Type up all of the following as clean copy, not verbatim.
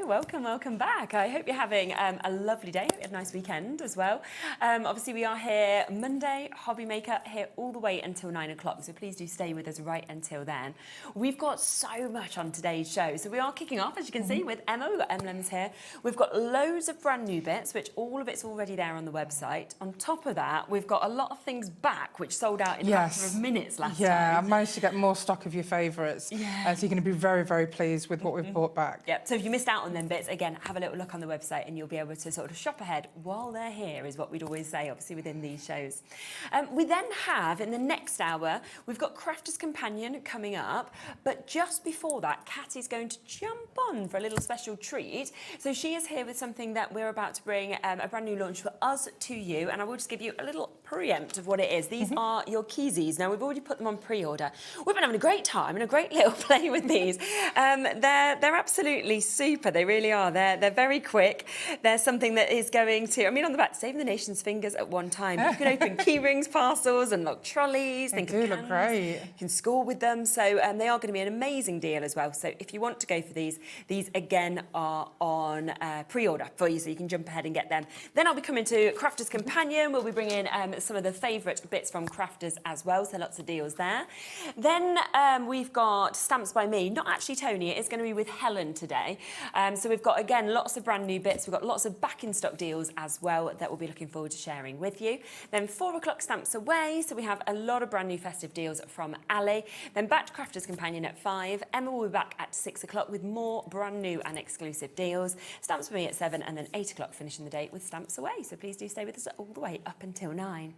welcome back. I hope you're having a lovely day. You had a nice weekend as well. Obviously, we are here Monday, HobbyMaker, here all the way until 9 o'clock, so please do stay with us right until then. We've got so much on today's show, so we are kicking off, as you can see, with Emma. We've got Emlems here. We've got loads of brand new bits, which all of it's already there on the website. On top of that, we've got a lot of things back, which sold out in a matter of minutes last time. Yeah, I've managed to get more stock of your favourites, so you're going to be very, very pleased with what we've brought back. Yep, so if you missed out on them bits, again, have a little look on the website and you'll be able to sort of shop ahead while they're here, is what we'd always say, obviously, within these shows. We then have, in the next hour, we've got Crafter's Companion coming up, but just before that, Katty's going to jump on for a little special treat. So she is here with something that we're about to bring, a brand new launch for us to you, and I will just give you a little preempt of what it is. These are your keysies. Now, we've already put them on pre-order. We've been having a great time and a great little play with these. They're absolutely super. They really are. They're very quick. They're something that is going to, I mean, on the back, saving the nation's fingers at one time. You can open key rings, parcels, and lock trolleys. They do look great. You can score with them. So they are going to be an amazing deal as well. So if you want to go for these again are on pre-order for you, so you can jump ahead and get them. Then I'll be coming to Crafter's Companion. We'll be bringing some of the favourite bits from Crafters as well. So lots of deals there. Then we've got Stamps by Me. Not actually Toni. It is going to be with Helen today. So we've got, again, lots of brand new bits. We've got lots of back in stock deals as well that we'll be looking forward to sharing with you. Then 4 o'clock Stamps Away. So we have a lot of brand new festive deals from Ali. Then back to Crafter's Companion at 5. Emma will be back at 6 o'clock with more brand new and exclusive deals. Stamps by Me at 7, and then 8 o'clock finishing the day with Stamps Away. So please do stay with us all the way up until 9.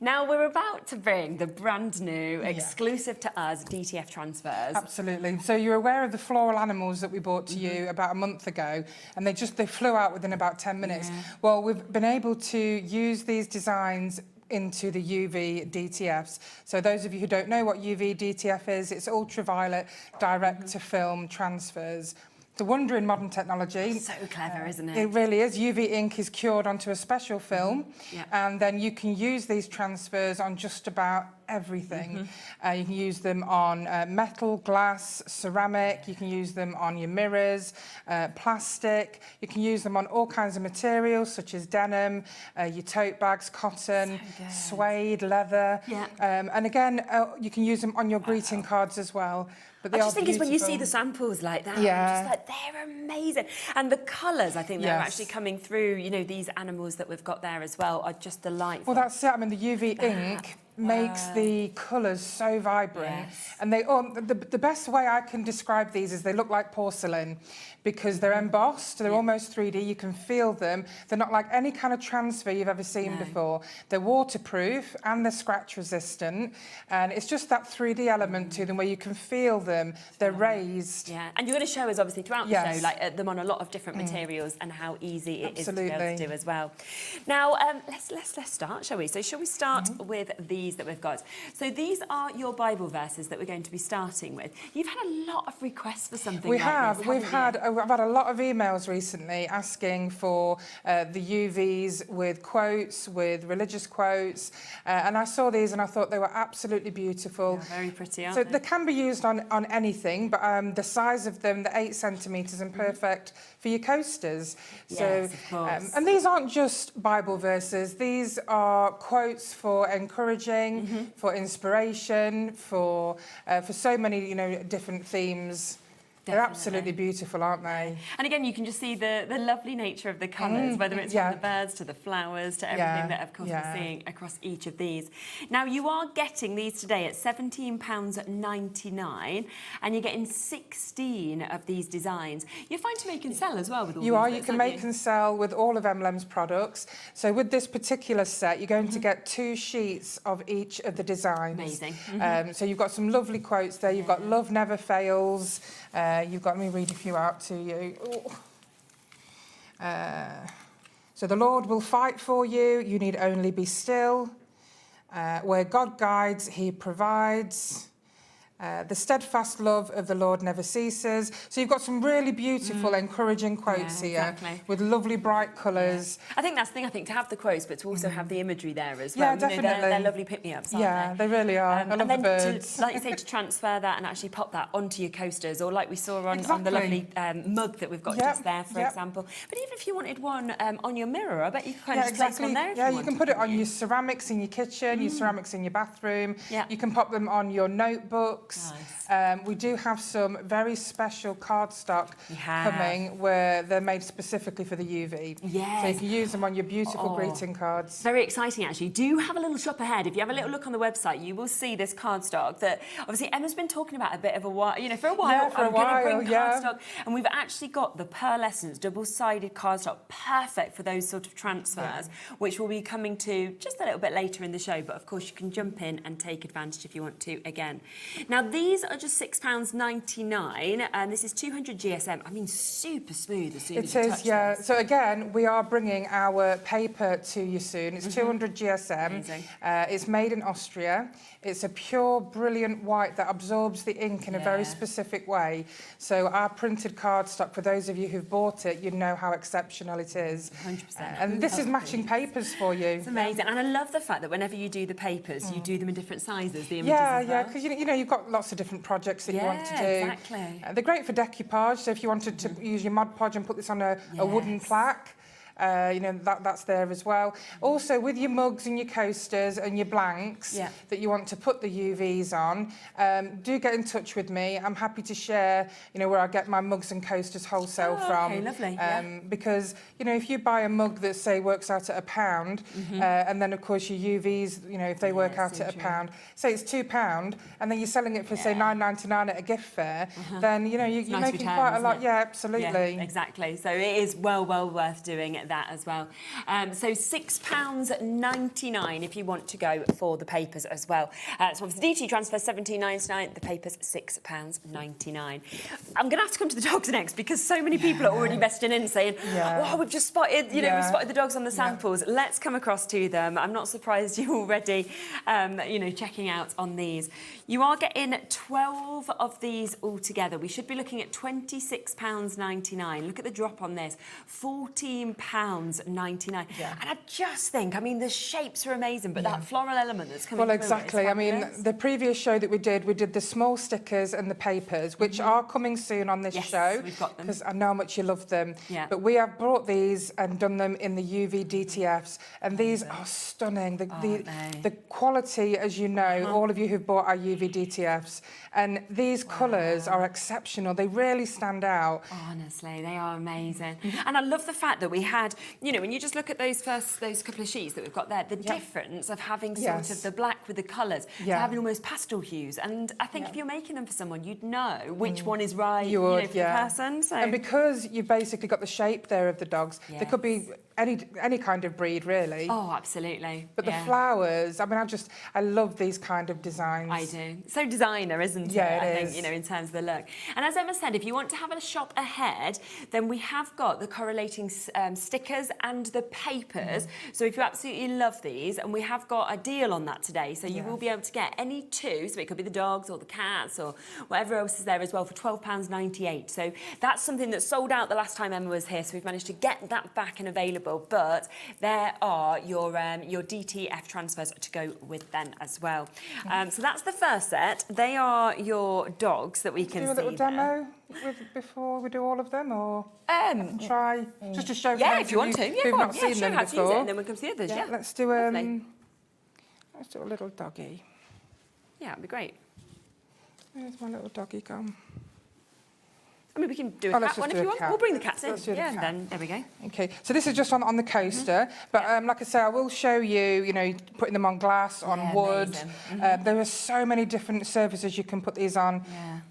Now we're about to bring the brand new, exclusive to us, DTF Transfers. Absolutely. So you're aware of the floral animals that we brought to you about a month ago, and they flew out within about 10 minutes. Well, we've been able to use these designs into the UV DTFs. So those of you who don't know what UV DTF is, it's ultraviolet direct to film transfers. The wonder in modern technology. So clever, isn't it? It really is. UV ink is cured onto a special film, and then you can use these transfers on just about everything. You can use them on metal, glass, ceramic. You can use them on your mirrors, plastic. You can use them on all kinds of materials, such as denim, your tote bags, cotton, suede, leather. And again, you can use them on your greeting cards as well. But I just think it's when you see the samples like that, I'm just like, they're amazing. And the colours, I think they're actually coming through, you know, these animals that we've got there as well are just delightful. Well, that's it. I mean, the UV ink makes the colours so vibrant. And the best way I can describe these is they look like porcelain because they're embossed, they're almost 3D, you can feel them. They're not like any kind of transfer you've ever seen before. They're waterproof and they're scratch resistant. And it's just that 3D element to them where you can feel them, they're raised. Yeah, and you're going to show us obviously throughout the show, like them on a lot of different materials and how easy it is to be able to do as well. Now, let's start, shall we? So shall we start with these that we've got? So these are your Bible verses that we're going to be starting with. You've had a lot of requests for something like this, I've had a lot of emails recently asking for the UVs with quotes, with religious quotes, and I saw these and I thought they were absolutely beautiful. Yeah, very pretty, aren't so they? They can be used on anything, but the size of them, the 8 centimetres, and perfect for your coasters. Yes, of course. And these aren't just Bible verses. These are quotes for encouraging, for inspiration, for so many, you know, different themes. They're absolutely beautiful, aren't they? And again, you can just see the lovely nature of the colours, whether it's from the birds to the flowers to everything that, of course, we're seeing across each of these. Now, you are getting these today at £17.99, and you're getting 16 of these designs. You're fine to make and sell as well with all these bits, You can make and sell with all of Emlems products. So with this particular set, you're going to get 2 sheets of each of the designs. Amazing. So you've got some lovely quotes there. You've got "Love never fails." You've got me read a few out to you. So the Lord will fight for you. You need only be still. Where God guides, he provides. The steadfast love of the Lord never ceases. So you've got some really beautiful, encouraging quotes here with lovely bright colours. I think that's the thing, I think, to have the quotes, but to also have the imagery there as Yeah, well. definitely. You know, they're lovely pick-me-ups, aren't Yeah, they really are. I love and then the birds. like you say, to transfer that and actually pop that onto your coasters, or like we saw on the lovely mug that we've got just there, for example. But even if you wanted one on your mirror, I bet you could kind of just place one there if you can put it on your ceramics in your kitchen, your ceramics in your bathroom. You can pop them on your notebooks. Nice. We do have some very special cardstock coming where they're made specifically for the UV. Yes. So you can use them on your beautiful greeting cards. Very exciting, actually. Do have a little shop ahead. If you have a little look on the website, you will see this cardstock that obviously Emma's been talking about a bit of a while. You know, for a while. Yeah, I'm going to bring cardstock, and we've actually got the Pearlescence double-sided cardstock, perfect for those sort of transfers, which will be coming to just a little bit later in the show. But of course, you can jump in and take advantage if you want to again. Now, these are just £6.99, and this is 200 GSM. I mean, super smooth as soon as you touch this. So again, we are bringing our paper to you soon. It's 200 GSM. It's made in Austria. It's a pure, brilliant white that absorbs the ink in a very specific way. So our printed cardstock, for those of you who've bought it, you know how exceptional it is. 100%. And this is matching papers for you. It's amazing. And I love the fact that whenever you do the papers, you do them in different sizes, the images as well. Because you know, you've got lots of different projects that you want to do. Exactly. They're great for decoupage. So if you wanted to use your Mod Podge and put this on a wooden plaque, you know, that's there as well. Also, with your mugs and your coasters and your blanks that you want to put the UVs on, do get in touch with me. I'm happy to share, you know, where I get my mugs and coasters wholesale from. Okay, lovely. Because, you know, if you buy a mug that, say, works out at £1, and then, of course, your UVs, you know, if they work out at £1, say it's £2, and then you're selling it for, say, £9.99 at a gift fair, then, you know, you're making quite a lot. Yeah, absolutely. Yeah, exactly. So it is well worth doing that as well. So £6.99 if you want to go for the papers as well. So obviously DT transfer £17.99, the papers £6.99. I'm going to have to come to the dogs next because so many people are already messaging in saying, oh, we've just spotted, you know, we've spotted the dogs on the samples. Let's come across to them. I'm not surprised you're already, you know, checking out on these. You are getting 12 of these all together. We should be looking at £26.99. Look at the drop on this, £14.99. And I just think, I mean, the shapes are amazing, but that floral element that's coming through exactly. I mean, the previous show that we did the small stickers and the papers, which are coming soon on this show. We've got them. Because I know how much you love them. But we have brought these and done them in the UV DTFs, and these are stunning. The quality, as you know, all of you who've bought our UV DTFs, and these colours are exceptional. They really stand out. Honestly, they are amazing. And I love the fact that we had, you know, when you just look at those couple of sheets that we've got there, the difference of having sort of the black with the colours to having almost pastel hues. And I think if you're making them for someone, you'd know which one is right, you know, for the person. So. And because you've basically got the shape there of the dogs, there could be any kind of breed, really. Oh, absolutely. But the flowers, I mean, I love these kind of designs. I do. So designer, isn't it? Yeah, I think, you know, in terms of the look. And as Emma said, if you want to have a shop ahead, then we have got the correlating stickers and the papers. So if you absolutely love these, and we have got a deal on that today, so you will be able to get any two, so it could be the dogs or the cats or whatever else is there as well, for £12.98. So that's something that sold out the last time Emma was here, so we've managed to get that back and available. But there are your DTF transfers to go with them as well. So that's the first set. They are your dogs that we can see. Do a little demo before we do all of them, or try just to show. Yeah, if you want to. Yeah, who've not seen them how to use it, before. and then we'll come to the others. Yeah, let's do a little doggy. Yeah, it'd be great. Where's my little doggy gone? I mean, we can do a cat one if you want. We'll bring the cats in. Let's do the cat. And then there we go. Okay, so this is just on the coaster, but like I say, I will show you, you know, putting them on glass, on wood. There are so many different surfaces you can put these on.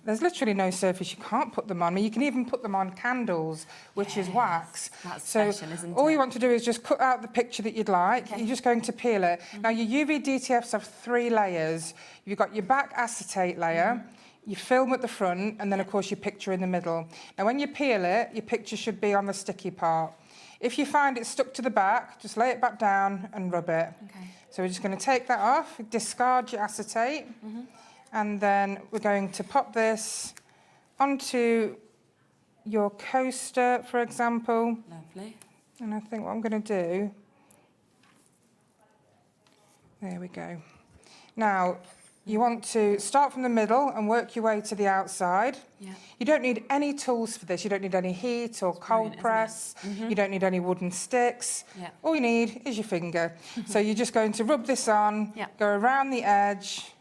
There's literally no surface you can't put them on. I mean, you can even put them on candles, which is wax. That's special, isn't it? All you want to do is just cut out the picture that you'd like. You're just going to peel it. Now, your UV DTFs have 3 layers. You've got your back acetate layer, you film at the front, and then, of course, your picture in the middle. Now, when you peel it, your picture should be on the sticky part. If you find it stuck to the back, just lay it back down and rub it. So we're just going to take that off, discard your acetate, And then we're going to pop this onto your coaster, for example. Lovely. And I think what I'm going to do, there we go. Now, you want to start from the middle and work your way to the outside. Yeah. You don't need any tools for this. You don't need any heat or cold press. You don't need any wooden sticks. Yeah. All you need is your finger. So you're just going to rub this on, go around the edge.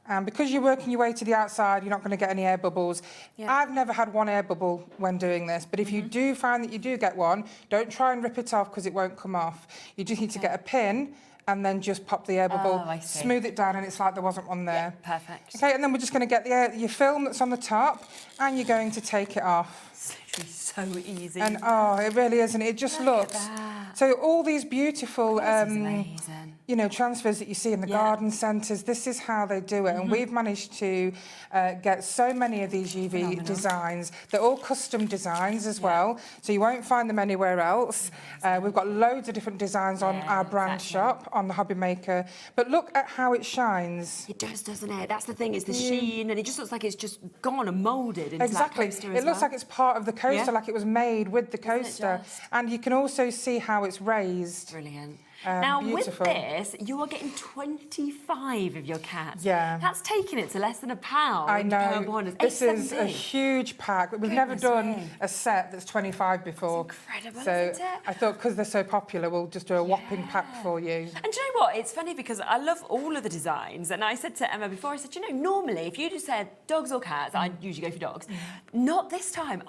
And because you're working your way to the outside, you're not going to get any air bubbles. Yeah. I've never had one air bubble when doing this, but if you do find that you do get one, don't try and rip it off because it won't come off. You just need to get a pin and then just pop the air bubble, smooth it down, and it's like there wasn't one there. Yeah, perfect. Okay, and then we're just going to get your film that's on the top, and you're going to take it off. It's literally so easy. And oh, it really is, and it just looks. So all these beautiful, you know, transfers that you see in the garden centres, this is how they do it. And we've managed to get so many of these UV designs. They're all custom designs as well, so you won't find them anywhere else. We've got loads of different designs on our brand shop, on the HobbyMaker. But look at how it shines. It does, doesn't it? That's the thing, it's the sheen, and it just looks like it's just gone and moulded into that coaster It looks like it's part of the coaster, like it was made with the coaster. And you can also see how it's raised. Brilliant. Now, beautiful. with this, you are getting 25 of your cats. Yeah. That's taking it to less than £1 I know. per one. It's this is a 8.70. huge pack. We've never done a set that's 25 before. It's incredible, so isn't it? I thought because they're so popular, we'll just do a whopping pack for you. And do you know what? It's funny because I love all of the designs. And I said to Emma before, I said, you know, normally if you just said dogs or cats, I'd usually go for dogs. Not this time.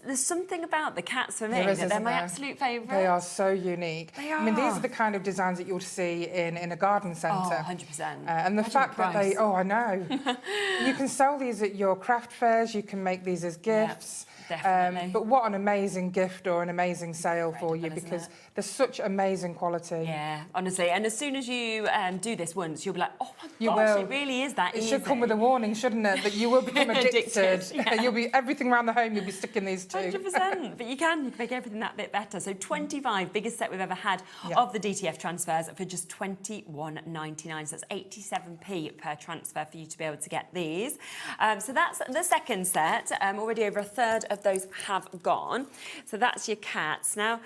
There's something about the cats for me that they're my absolute favourite. They are so unique. They are. I mean, these are the kind of designs that you'll see in a garden centre. Oh, 100%. And the fact that they, I know. You can sell these at your craft fairs, you can make these as gifts. Definitely. But what an amazing gift or an amazing sale for you, because they're such amazing quality. Yeah, honestly. And as soon as you do this once, you'll be like, oh my You gosh, will. it really is that easy. It should come with a warning, shouldn't it? That you will become addicted. Yeah. You'll be everything around the home. You'll be sticking these to. 100%. But you can make everything that bit better. So 25, biggest set we've ever had of the DTF transfers for just £21.99. So that's 87p per transfer for you to be able to get these. So that's the second set. Already over a third of those have gone. So that's your cats. Now,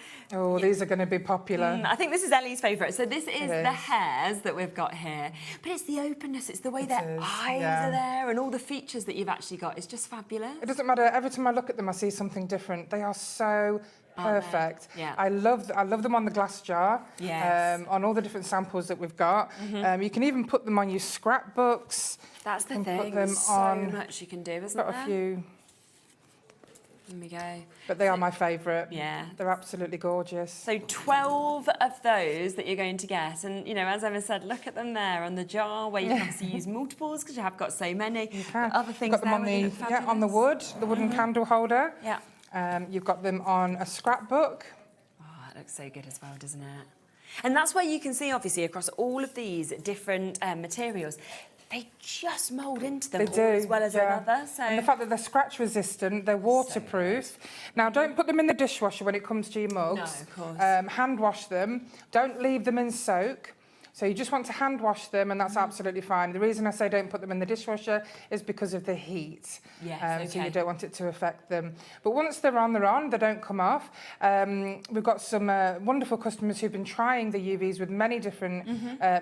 these are going to be popular. I think this is Ellie's favourite. So this is the hairs that we've got here. But it's the openness, it's the way their eyes are there, and all the features that you've actually got. It's just fabulous. It doesn't matter. Every time I look at them, I see something different. They are so perfect. Yeah. I love them on the glass jar. Yes. On all the different samples that we've got. You can even put them on your scrapbooks. That's the You can thing. put them There's so on. much you can do, isn't there? Got a few. There we go. But they are my favourite. Yeah. They're absolutely gorgeous. So 12 of those that you're going to get. And, you know, as Emma said, look at them there on the jar where you can obviously use multiples because you have got so many. You can. Other things got them on on the wood, the wooden candle holder. Yeah. You've got them on a scrapbook. Oh, that looks so good as well, doesn't it? And that's where you can see, obviously, across all of these different materials, they just mould into them as well as another. So. And the fact that they're scratch resistant, they're waterproof. Now, don't put them in the dishwasher when it comes to your mugs. No, of course. Hand wash them. Don't leave them in soak. So you just want to hand wash them, and that's absolutely fine. The reason I say don't put them in the dishwasher is because of the heat. Yes, So you don't want it to affect them. But once they're on, they don't come off. We've got some wonderful customers who've been trying the UVs with many different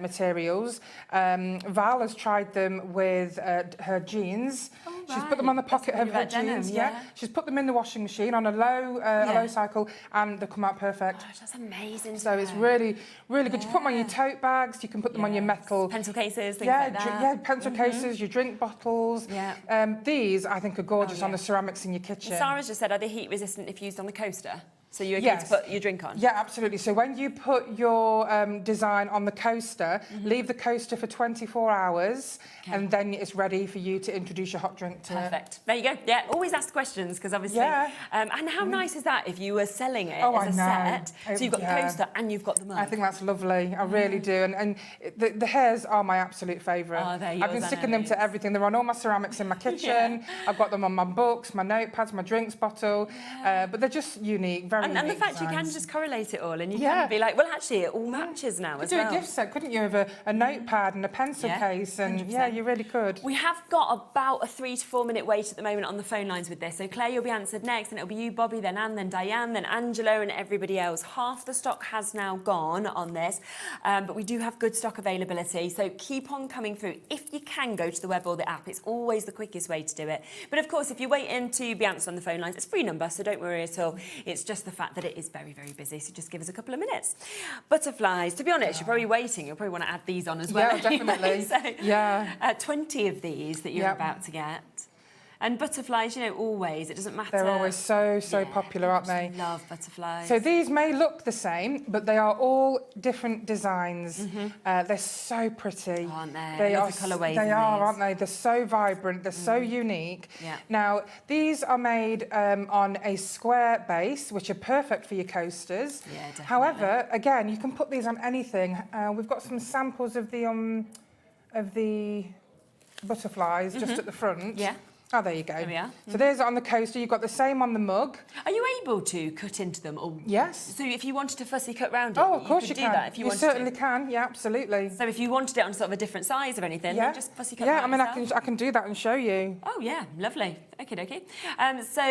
materials. Val has tried them with her jeans. She's put them on the pocket of her jeans. She's put them in the washing machine on a low cycle, and they come out perfect. Gosh, that's amazing. So it's really, really good. You put them on your tote bags. You can put them on your metal pencil cases, things like that. Pencil cases, your drink bottles. These I think are gorgeous on the ceramics in your kitchen. Sarah's just said, are they heat resistant if used on the coaster? So you're okay to put your drink on? Yeah, absolutely. So when you put your design on the coaster, leave the coaster for 24 hours, and then it's ready for you to introduce your hot drink to it. Perfect. There you go. Yeah, always ask questions, because obviously... and how nice is that if you were selling it as a set? So you've got the coaster and you've got the mug. I think that's lovely. I really do. And the hairs are my absolute favourite. Oh, they're yours, I've been sticking them to everything. They're on all my ceramics in my kitchen. I've got them on my books, my notepads, my drinks bottle. But they're just unique, very really And the neat fact you can designs. just correlate it all and you Yeah. can be like, well, actually, it all matches now as You could well. do a gift set, couldn't you, of a notepad and a pencil Yeah, case? And 100%. yeah, you really could. We have got about a 3 to 4 minute wait at the moment on the phone lines with this. So Claire, you'll be answered next, and it'll be you, Bobby, then Anne, then Diane, then Angela, and everybody else. Half the stock has now gone on this, but we do have good stock availability. So keep on coming through. If you can, go to the web or the app. It's always the quickest way to do it. But of course, if you're waiting to be answered on the phone lines, it's a free number, so don't worry at all. It's just the fact that it is very, very busy. So just give us a couple of minutes. Butterflies. To be honest, you're probably waiting. You'll probably want to add these on as well. Yeah, definitely. So, Yeah. 20 of these that you're Yep. about to get. And butterflies, you know, always, it doesn't matter. They're always so Yeah, popular, aren't they? I love butterflies. So these may look the same, but they are all different designs. They're so pretty. Aren't they? They I are. love the colourways They in are, these. aren't they? They're so vibrant. They're so unique. Yeah. Now these are made on a square base, which are perfect for your coasters. Yeah, definitely. However, again, you can put these on anything. We've got some samples of the butterflies just at the front. Yeah. Oh, there you go. There we are. So there's it on the coaster. You've got the same on the mug. Are you able to cut into them? Or Yes. So if you wanted to fussy cut round it, Oh, of course could you do can. that if you wanted certainly to. can. Yeah, absolutely. So if you wanted it on sort of a different size or anything, Yeah. then just fussy cut Yeah, them I mean, out yourself. I can do that and show you. Oh yeah, lovely. Okay. So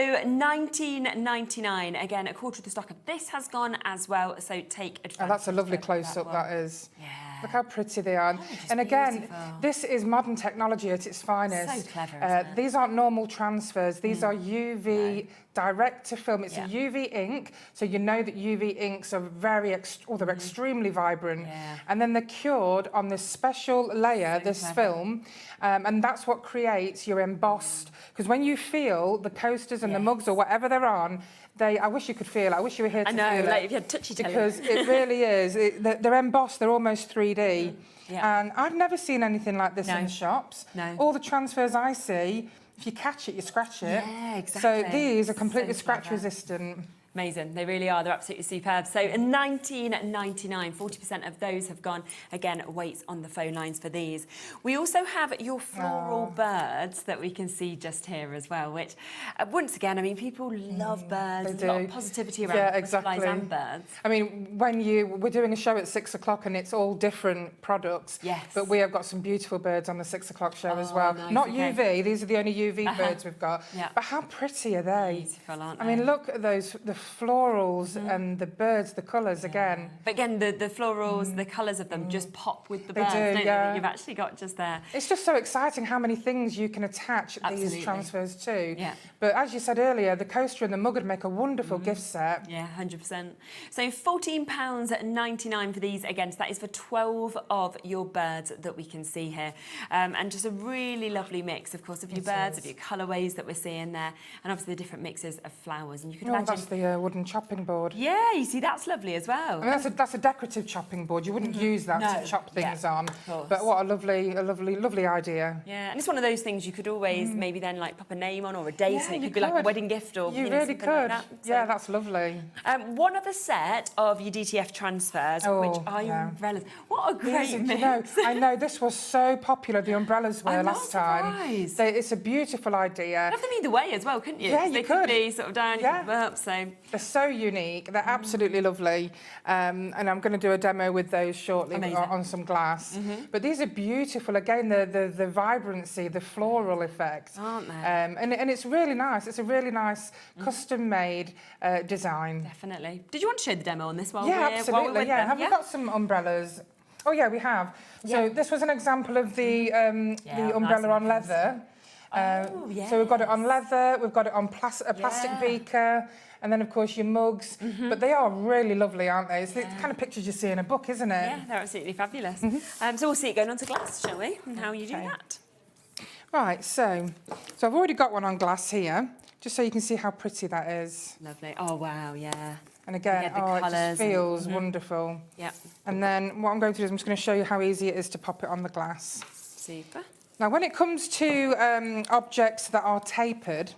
$19.99. Again, a quarter of the stock of this has gone as well. So take advantage. Oh, that's a lovely of close-up, one. that is. Yeah. Look how pretty they are. they're just And again, beautiful. this is modern technology at its finest. So clever, isn't it? These aren't normal transfers. These are UV direct to film. It's Yeah. a UV ink, so you know that UV inks are they're extremely vibrant. Yeah. And then they're cured on this special layer, So this clever. film, and that's what creates your embossed. Because when you feel the coasters and the mugs or whatever they're on, I wish you could feel it. I wish you were here to I know, feel like it. if you had touchy telly. Because it really is. They're embossed. They're almost 3D. Yeah. And I've never seen anything like this No. in the shops. No. All the transfers I see, if you catch it, you scratch it. Yeah, exactly. So these are completely So scratch clever. resistant. Amazing, they really are. They're absolutely superb. So $19.99, 40% of those have gone. Again, wait on the phone lines for these. We also have your floral birds that we can see just here as well, which once again, I mean, people love birds. They There's a lot do. of positivity around Yeah, butterflies exactly. and birds. I mean, we're doing a show at 6 o'clock and it's all different products. Yes. But we have got some beautiful birds on the 6 o'clock show as well. Nice, Not okay. UV, these are the only UV birds we've got. Yeah. But how pretty are they? Beautiful, aren't I they? mean, look at those, the florals and the birds, the colours again. But again, the florals, the colours of them just pop with the They birds, do, don't they, yeah. that you've actually got just there. It's just so exciting how many things you can attach Absolutely. these transfers to. Yeah. But as you said earlier, the coaster and the mug would make a wonderful gift set. Yeah, 100%. So £14.99 for these again. So that is for 12 of your birds that we can see here. And just a really lovely mix, of course, of your birds, of your colourways that we're seeing there, and obviously the different mixes of flowers. And you can Oh, imagine... that's the wooden chopping board. Yeah, you see, that's lovely as well. I mean, that's a decorative chopping board. You wouldn't use that No. to chop things Yeah, on. of course. But what a lovely idea. Yeah, and it's one of those things you could always maybe then like pop a name on or a date, Yeah, and it you could be like a could. wedding gift or You know, really something could. like that. So, Yeah, that's lovely. one other set of your DTF transfers, Oh, which are your yeah. umbrellas. What a great You mix. know, I know this was so popular, the umbrellas were I'm not last time. surprised. It's a beautiful idea. Have them either way as well, couldn't you? Yeah, 'Cause you they could. be sort of down, Yeah. you could up, so... They're so unique. They're absolutely lovely. And I'm going to do a demo with those shortly Amazing. on some glass. But these are beautiful. Again, the vibrancy, the floral effect. Aren't they? And it's really nice. It's a really nice custom-made design. Definitely. Did you want to show the demo on this while Yeah, we're absolutely. with Yeah. them? Have we got some umbrellas? Oh, yeah, we have. So Yeah. this was an example of the nice umbrella on images. leather. Oh, So we've got it on yes. leather, we've got it on a plastic Yeah. beaker, and then, of course, your mugs. But they are really lovely, aren't they? It's the kind of pictures you see in a book, isn't it? Yeah, they're absolutely fabulous. So we'll see it going onto glass, shall we? And how you do Okay. that. Right, so I've already got one on glass here, just so you can see how pretty that is. Lovely. Oh, wow, yeah. And again, get the it colours just and- feels wonderful. Yeah, And then what I'm going to do is I'm just going to show you how easy it is to pop it on the glass. super. Now, when it comes to objects that are tapered,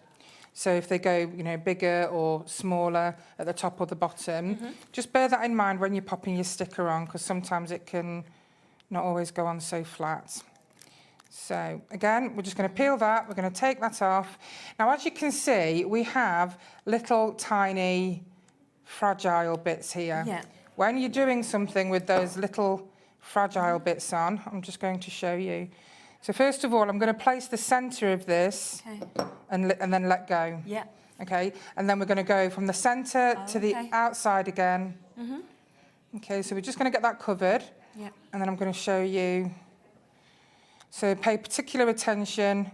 so if they go, bigger or smaller at the top or the bottom, just bear that in mind when you're popping your sticker on, because sometimes it can not always go on so flat. So again, we're just going to peel that. We're going to take that off. Now, as you can see, we have little tiny fragile bits here. Yeah. When you're doing something with those little fragile bits on, I'm just going to show you. So first of all, I'm going to place the centre of this and then let go. Yeah. Okay, and then we're going to go from the centre to the outside again. Okay, so we're just going to get that covered. Yeah. And then I'm going to show you. So pay particular attention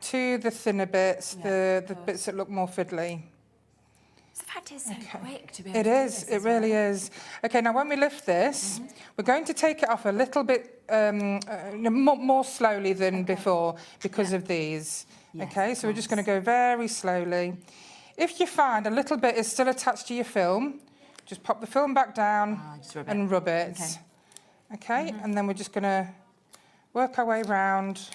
to the thinner bits, the bits that look more fiddly. The fact is so quick to be able It to do is, this it as really well. is. Okay, now when we lift this, we're going to take it off a little bit more slowly than before because of these. Yes, Okay, of so we're just course. going to go very slowly. If you find a little bit is still attached to your film, just pop the film back down Just rub it. and rub it. Okay, and then we're just going to work our way round.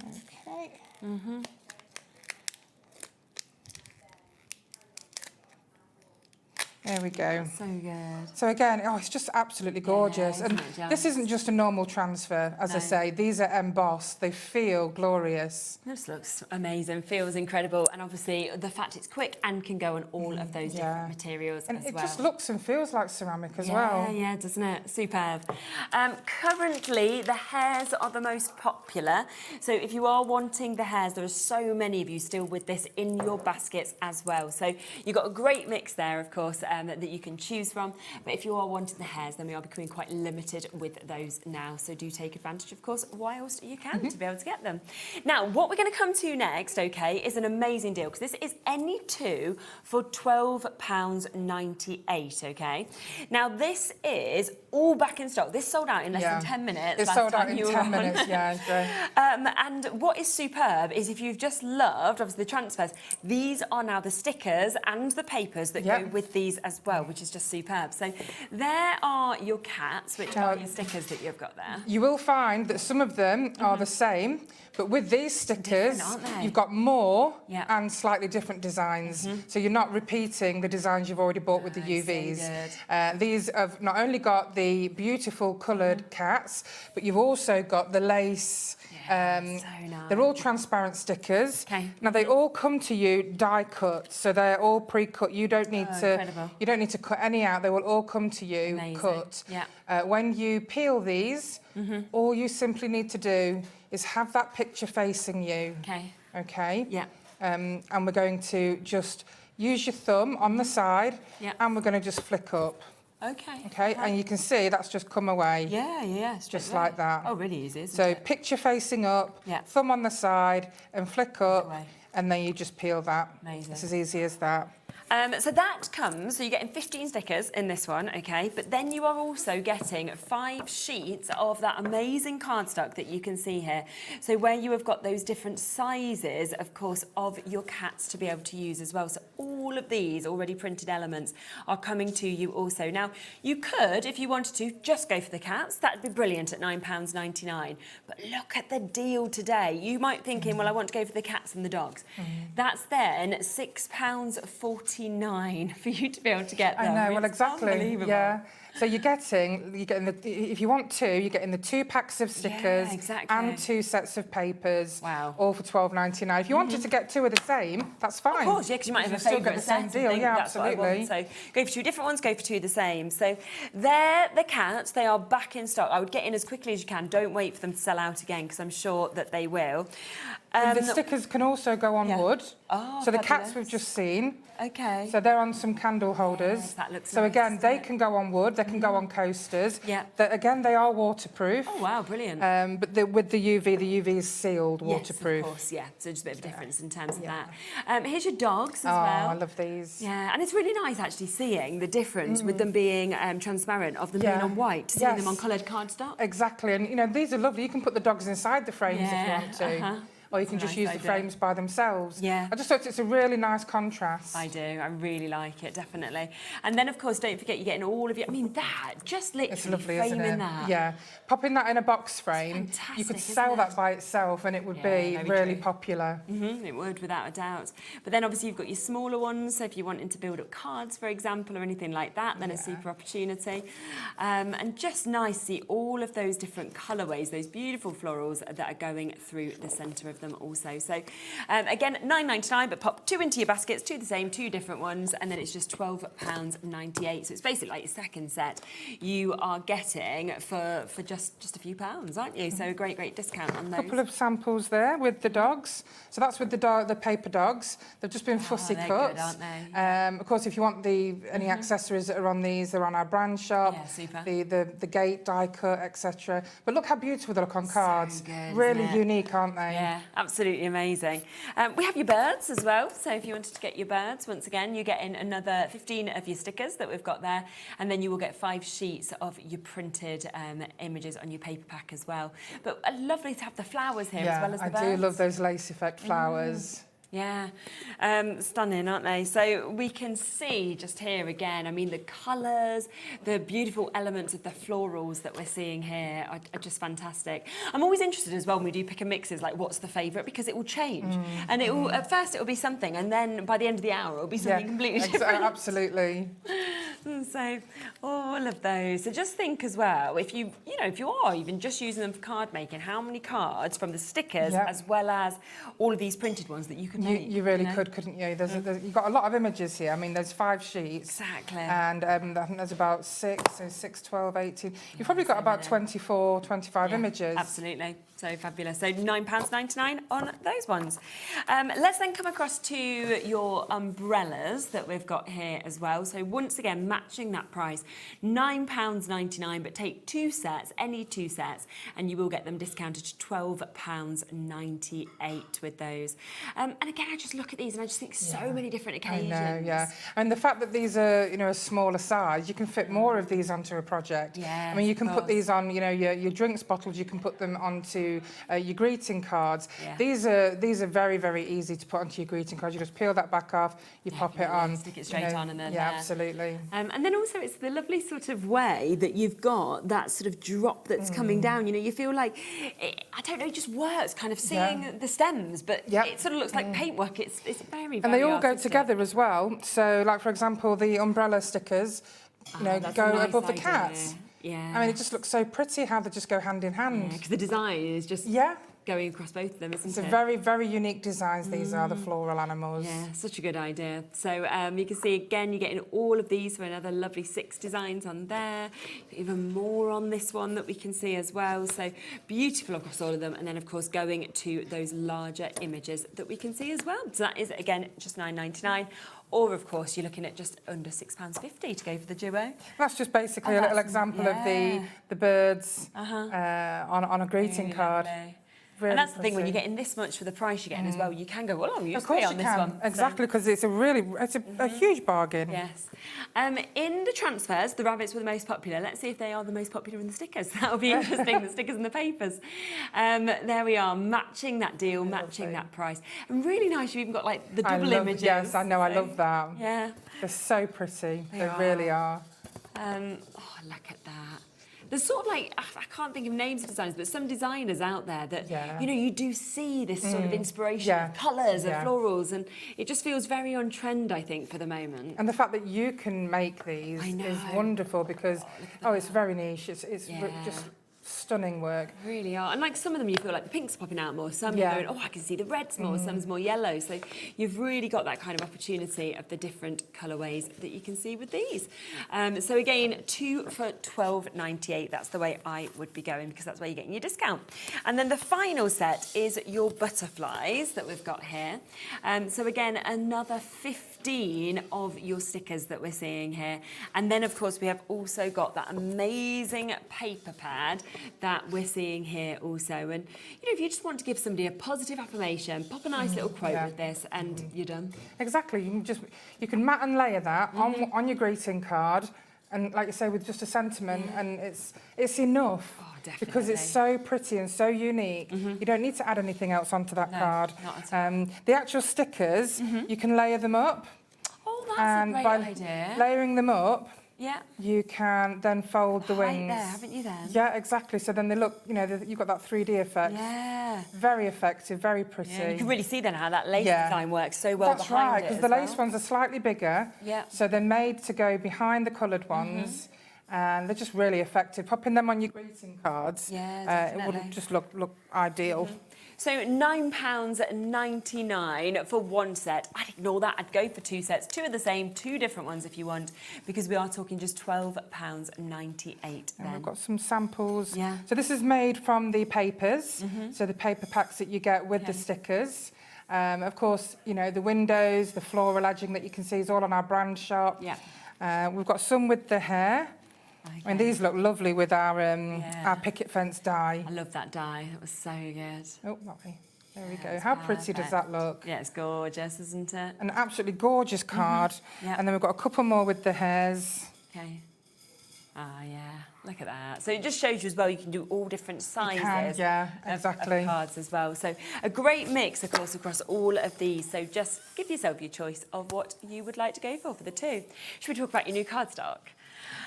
Okay. There we go. So good. So again, it's just absolutely gorgeous. And isn't it this just? isn't just a normal transfer, as I No. say. These are embossed. They feel glorious. This looks amazing, feels incredible, and obviously the fact it's quick and can go on all of those different materials And as it well. just looks and feels like ceramic as yeah, well. Yeah, doesn't it? Superb. Currently, the hairs are the most popular. So if you are wanting the hairs, there are so many of you still with this in your baskets as well. So you've got a great mix there, of course, that you can choose from. But if you are wanting the hairs, then we are becoming quite limited with those now. So do take advantage, of course, whilst you can to be able to get them. Now, what we're going to come to next, okay, is an amazing deal, because this is any two for £12.98, okay? Now, this is all back in stock. This sold out in less than 10 minutes. It's last sold out time in you were 10 on. minutes, yeah. And what is superb is if you've just loved, obviously, the transfers, these are now the stickers and the papers that go with these as well, which is just superb. So there are your cats, which are your stickers that you've got there. You will find that some of them are the same, but with these stickers, Different, aren't they? you've got more and slightly different designs. So you're not repeating the designs you've already bought with the UVs. These have not only got the beautiful coloured cats, but you've also got the lace. So nice. They're all transparent stickers. Okay. Now they all come to you die cut, so they're all pre-cut. You don't need you don't need to cut any out. They will all come to you cut. When you peel these, all you simply need to do is have that picture facing you. Okay. And we're going to just use your thumb on the side, and we're going to just flick up. Okay, and you can see that's just come away. Just like that. Oh, really easy, isn't so it? picture facing up, thumb on the side, and flick up, and then you just peel that. Amazing. It's as easy as that. So that comes, so you're getting 15 stickers in this one, okay? But then you are also getting 5 sheets of that amazing cardstock that you can see here. So where you have got those different sizes, of course, of your cats to be able to use as well. So all of these already printed elements are coming to you also. Now, you could, if you wanted to, just go for the cats. That'd be brilliant at £9.99. But look at the deal today. You might be thinking, well, I want to go for the cats and the dogs. That's then £6.49 for you to be able to get them. I know, well, It's exactly. unbelievable. Yeah. So you're getting if you want two, you're getting the 2 packs of stickers and 2 sets of papers. Wow. All for £12.99. If you wanted to get 2 of the same, that's fine. Of course, yeah, because you might have a still favourite get the same set deal. and think, Yeah, that's what I absolutely. want. So go for 2 different ones, go for 2 the same. So they're the cats. They are back in stock. I would get in as quickly as you can. Don't wait for them to sell out again, because I'm sure that they will. The stickers can also go on wood. Oh, so the cats fabulous. we've just seen. Okay. So they're on some candle holders. Yes, that looks so nice, again, doesn't they it? can go on wood. They can go on coasters. Yeah. Again, they are waterproof. Oh, wow, brilliant. But with the UV is sealed, waterproof. Yes, of course, yeah. So just a bit of a difference in terms of that. Here's your dogs as well. I love these. Yeah, and it's really nice actually seeing the difference with them being transparent, of them being on white, to seeing them on coloured cardstock. Exactly, and these are lovely. You can put the dogs inside the frames if you want to. Or you can just use the frames by themselves. Yeah. I just thought it's a really nice contrast. I do. I really like it, definitely. And then, of course, don't forget you're getting all of your... I mean, that, just literally It's lovely, framing isn't it? that. Yeah. Popping that in a box frame, fantastic, you could isn't sell it? that by itself and it would be very really true. popular. It would, without a doubt. But then, obviously, you've got your smaller ones. So if you're wanting to build up cards, for example, or anything like that, then a super opportunity. And just nice to see all of those different colourways, those beautiful florals that are going through the centre of of them also. So again, £9.99, but pop 2 into your baskets, 2 the same, 2 different ones, and then it's just £12.98. So it's basically like your second set you are getting for just a few pounds, aren't you? So a great discount on those. A couple of samples there with the dogs. So that's with the paper dogs. They've just been fussy they're cuts. good, aren't they? Of course, if you want any accessories that are on these, they're on our brand shop. Yeah, super. The gate, die cut, etc. But look how beautiful they look on cards. So good, really isn't it? unique, aren't they? Yeah, absolutely amazing. We have your birds as well. So if you wanted to get your birds, once again, you get in another 15 of your stickers that we've got there, and then you will get 5 sheets of your printed images on your paper pack as well. But lovely to have the flowers here as well as the birds. I do love those lace effect flowers. Yeah, stunning, aren't they? So we can see just here again, I mean, the colours, the beautiful elements of the florals that we're seeing here are just fantastic. I'm always interested as well when we do pick and mixes, like what's the favourite, because it will change. And it will, at first it will be something, and then by the end of the hour it will be something completely different. Absolutely. So all of those. So just think as well, if you are even just using them for card making, how many cards from the stickers as well as all of these printed ones that you can make. You really could, couldn't you? You've got a lot of images here. I mean, there's 5 sheets. Exactly. And I think there's about 6, 12, 18. You've probably got about 24, 25 images. Absolutely. So fabulous. So £9.99 on those ones. Let's then come across to your umbrellas that we've got here as well. So once again, matching that price, £9.99, but take 2 sets, any 2 sets, and you will get them discounted to £12.98 with those. And again, I just look at these and I just think so many different occasions. I know, yeah. And the fact that these are, a smaller size, you can fit more of these onto a project. Yes, I mean, you can put these on, your drinks bottles, you can put them onto your greeting cards. Yeah. These are very, very easy to put onto your greeting cards. You just peel that back off, you pop it on. Stick it straight on and then absolutely. And then also it's the lovely sort of way that you've got that sort of drop that's coming down. You feel like, I don't know, it just works kind of seeing the stems, but it sort of looks like paintwork. It's very, very And they all artistic. go together as well. So, like, for example, the umbrella stickers, go nice above the idea. cats. Yeah. I mean, it just looks so pretty how they just go hand in hand. Because the design is just going across both of them, isn't it? It's a very, very unique designs, these are, the floral animals. Yeah, such a good idea. So you can see, again, you're getting all of these for another lovely 6 designs on there. Even more on this one that we can see as well. So beautiful across all of them. And then, of course, going to those larger images that we can see as well. So that is, again, just £9.99. Or, of course, you're looking at just under £6.50 to go for the duo. That's just basically a little example of the birds on a greeting card. Really and that's the thing, when you're getting this much for the price you're getting as well, you can go, well, I'm used to it on this one. Exactly, because it's a huge bargain. Yes. In the transfers, the rabbits were the most popular. Let's see if they are the most popular in the stickers. That'll be interesting, the stickers and the papers. There we are, matching that deal, matching that price. And really nice, you've even got like the double images. Yes, I know, I love that. Yeah. They're so pretty, they really are. Oh, look at that. There's sort of like, I can't think of names of designers, but some designers out there that, you do see this sort of inspiration of colours and florals, and it just feels very on trend, I think, for the moment. And the fact that you can make these is wonderful because, it's very niche. It's just stunning work. Really are. And like some of them you feel like the pinks are popping out more. Some you're going, I can see the reds more, some's more yellow. So you've really got that kind of opportunity of the different colourways that you can see with these. So again, 2 for £12.98. That's the way I would be going because that's where you're getting your discount. And then the final set is your butterflies that we've got here. So again, another 15 of your stickers that we're seeing here. And then, of course, we have also got that amazing paper pad that we're seeing here also. And, if you just want to give somebody a positive affirmation, pop a nice little quote with this and you're done. Exactly. You can mat and layer that on your greeting card. And like you say, with just a sentiment, and it's enough. Oh, definitely. Because it's so pretty and so unique. You don't need to add anything else onto that card. Not at all. The actual stickers, you can layer them up. Oh, that's a great idea. Layering them up, you can then fold the wings. There, haven't you then? Yeah, exactly. So then they look, you've got that 3D effect. Yeah. Very effective, very pretty. Yeah, you can really see then how that lace design works so well behind it. That's right, because the lace ones are slightly bigger. Yeah. So they're made to go behind the coloured ones. And they're just really effective. Popping them on your greeting cards, it would just look ideal. So £9.99 for one set. I'd ignore that. I'd go for two sets. Two of the same, two different ones if you want, because we are talking just £12.98 then. And we've got some samples. Yeah. So this is made from the papers, so the paper packs that you get with the stickers. Of course, you know, the windows, the floral edging that you can see is all on our brand shop. Yeah. We've got some with the hair. Okay. And these look lovely with our picket fence dye. I love that dye. That was so good. Oh, lovely. There we go. How pretty does that look? Yeah, it's gorgeous, isn't it? An absolutely gorgeous card. Yeah. And then we've got a couple more with the hairs. Okay. Ah, yeah. Look at that. So it just shows you as well, you can do all different sizes of cards as well. So a great mix, of course, across all of these. So just give yourself your choice of what you would like to go for the two. Should we talk about your new cardstock?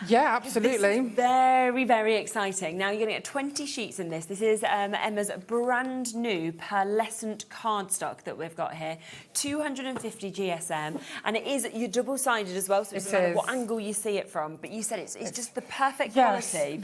Yeah, absolutely. This is very, very exciting. Now, you're going to get 20 sheets in this. This is Emma's brand new pearlescent cardstock that we've got here. 250 GSM. And it is, you're double-sided as well, so it doesn't matter what angle you see it from. But you said it's just the perfect quality.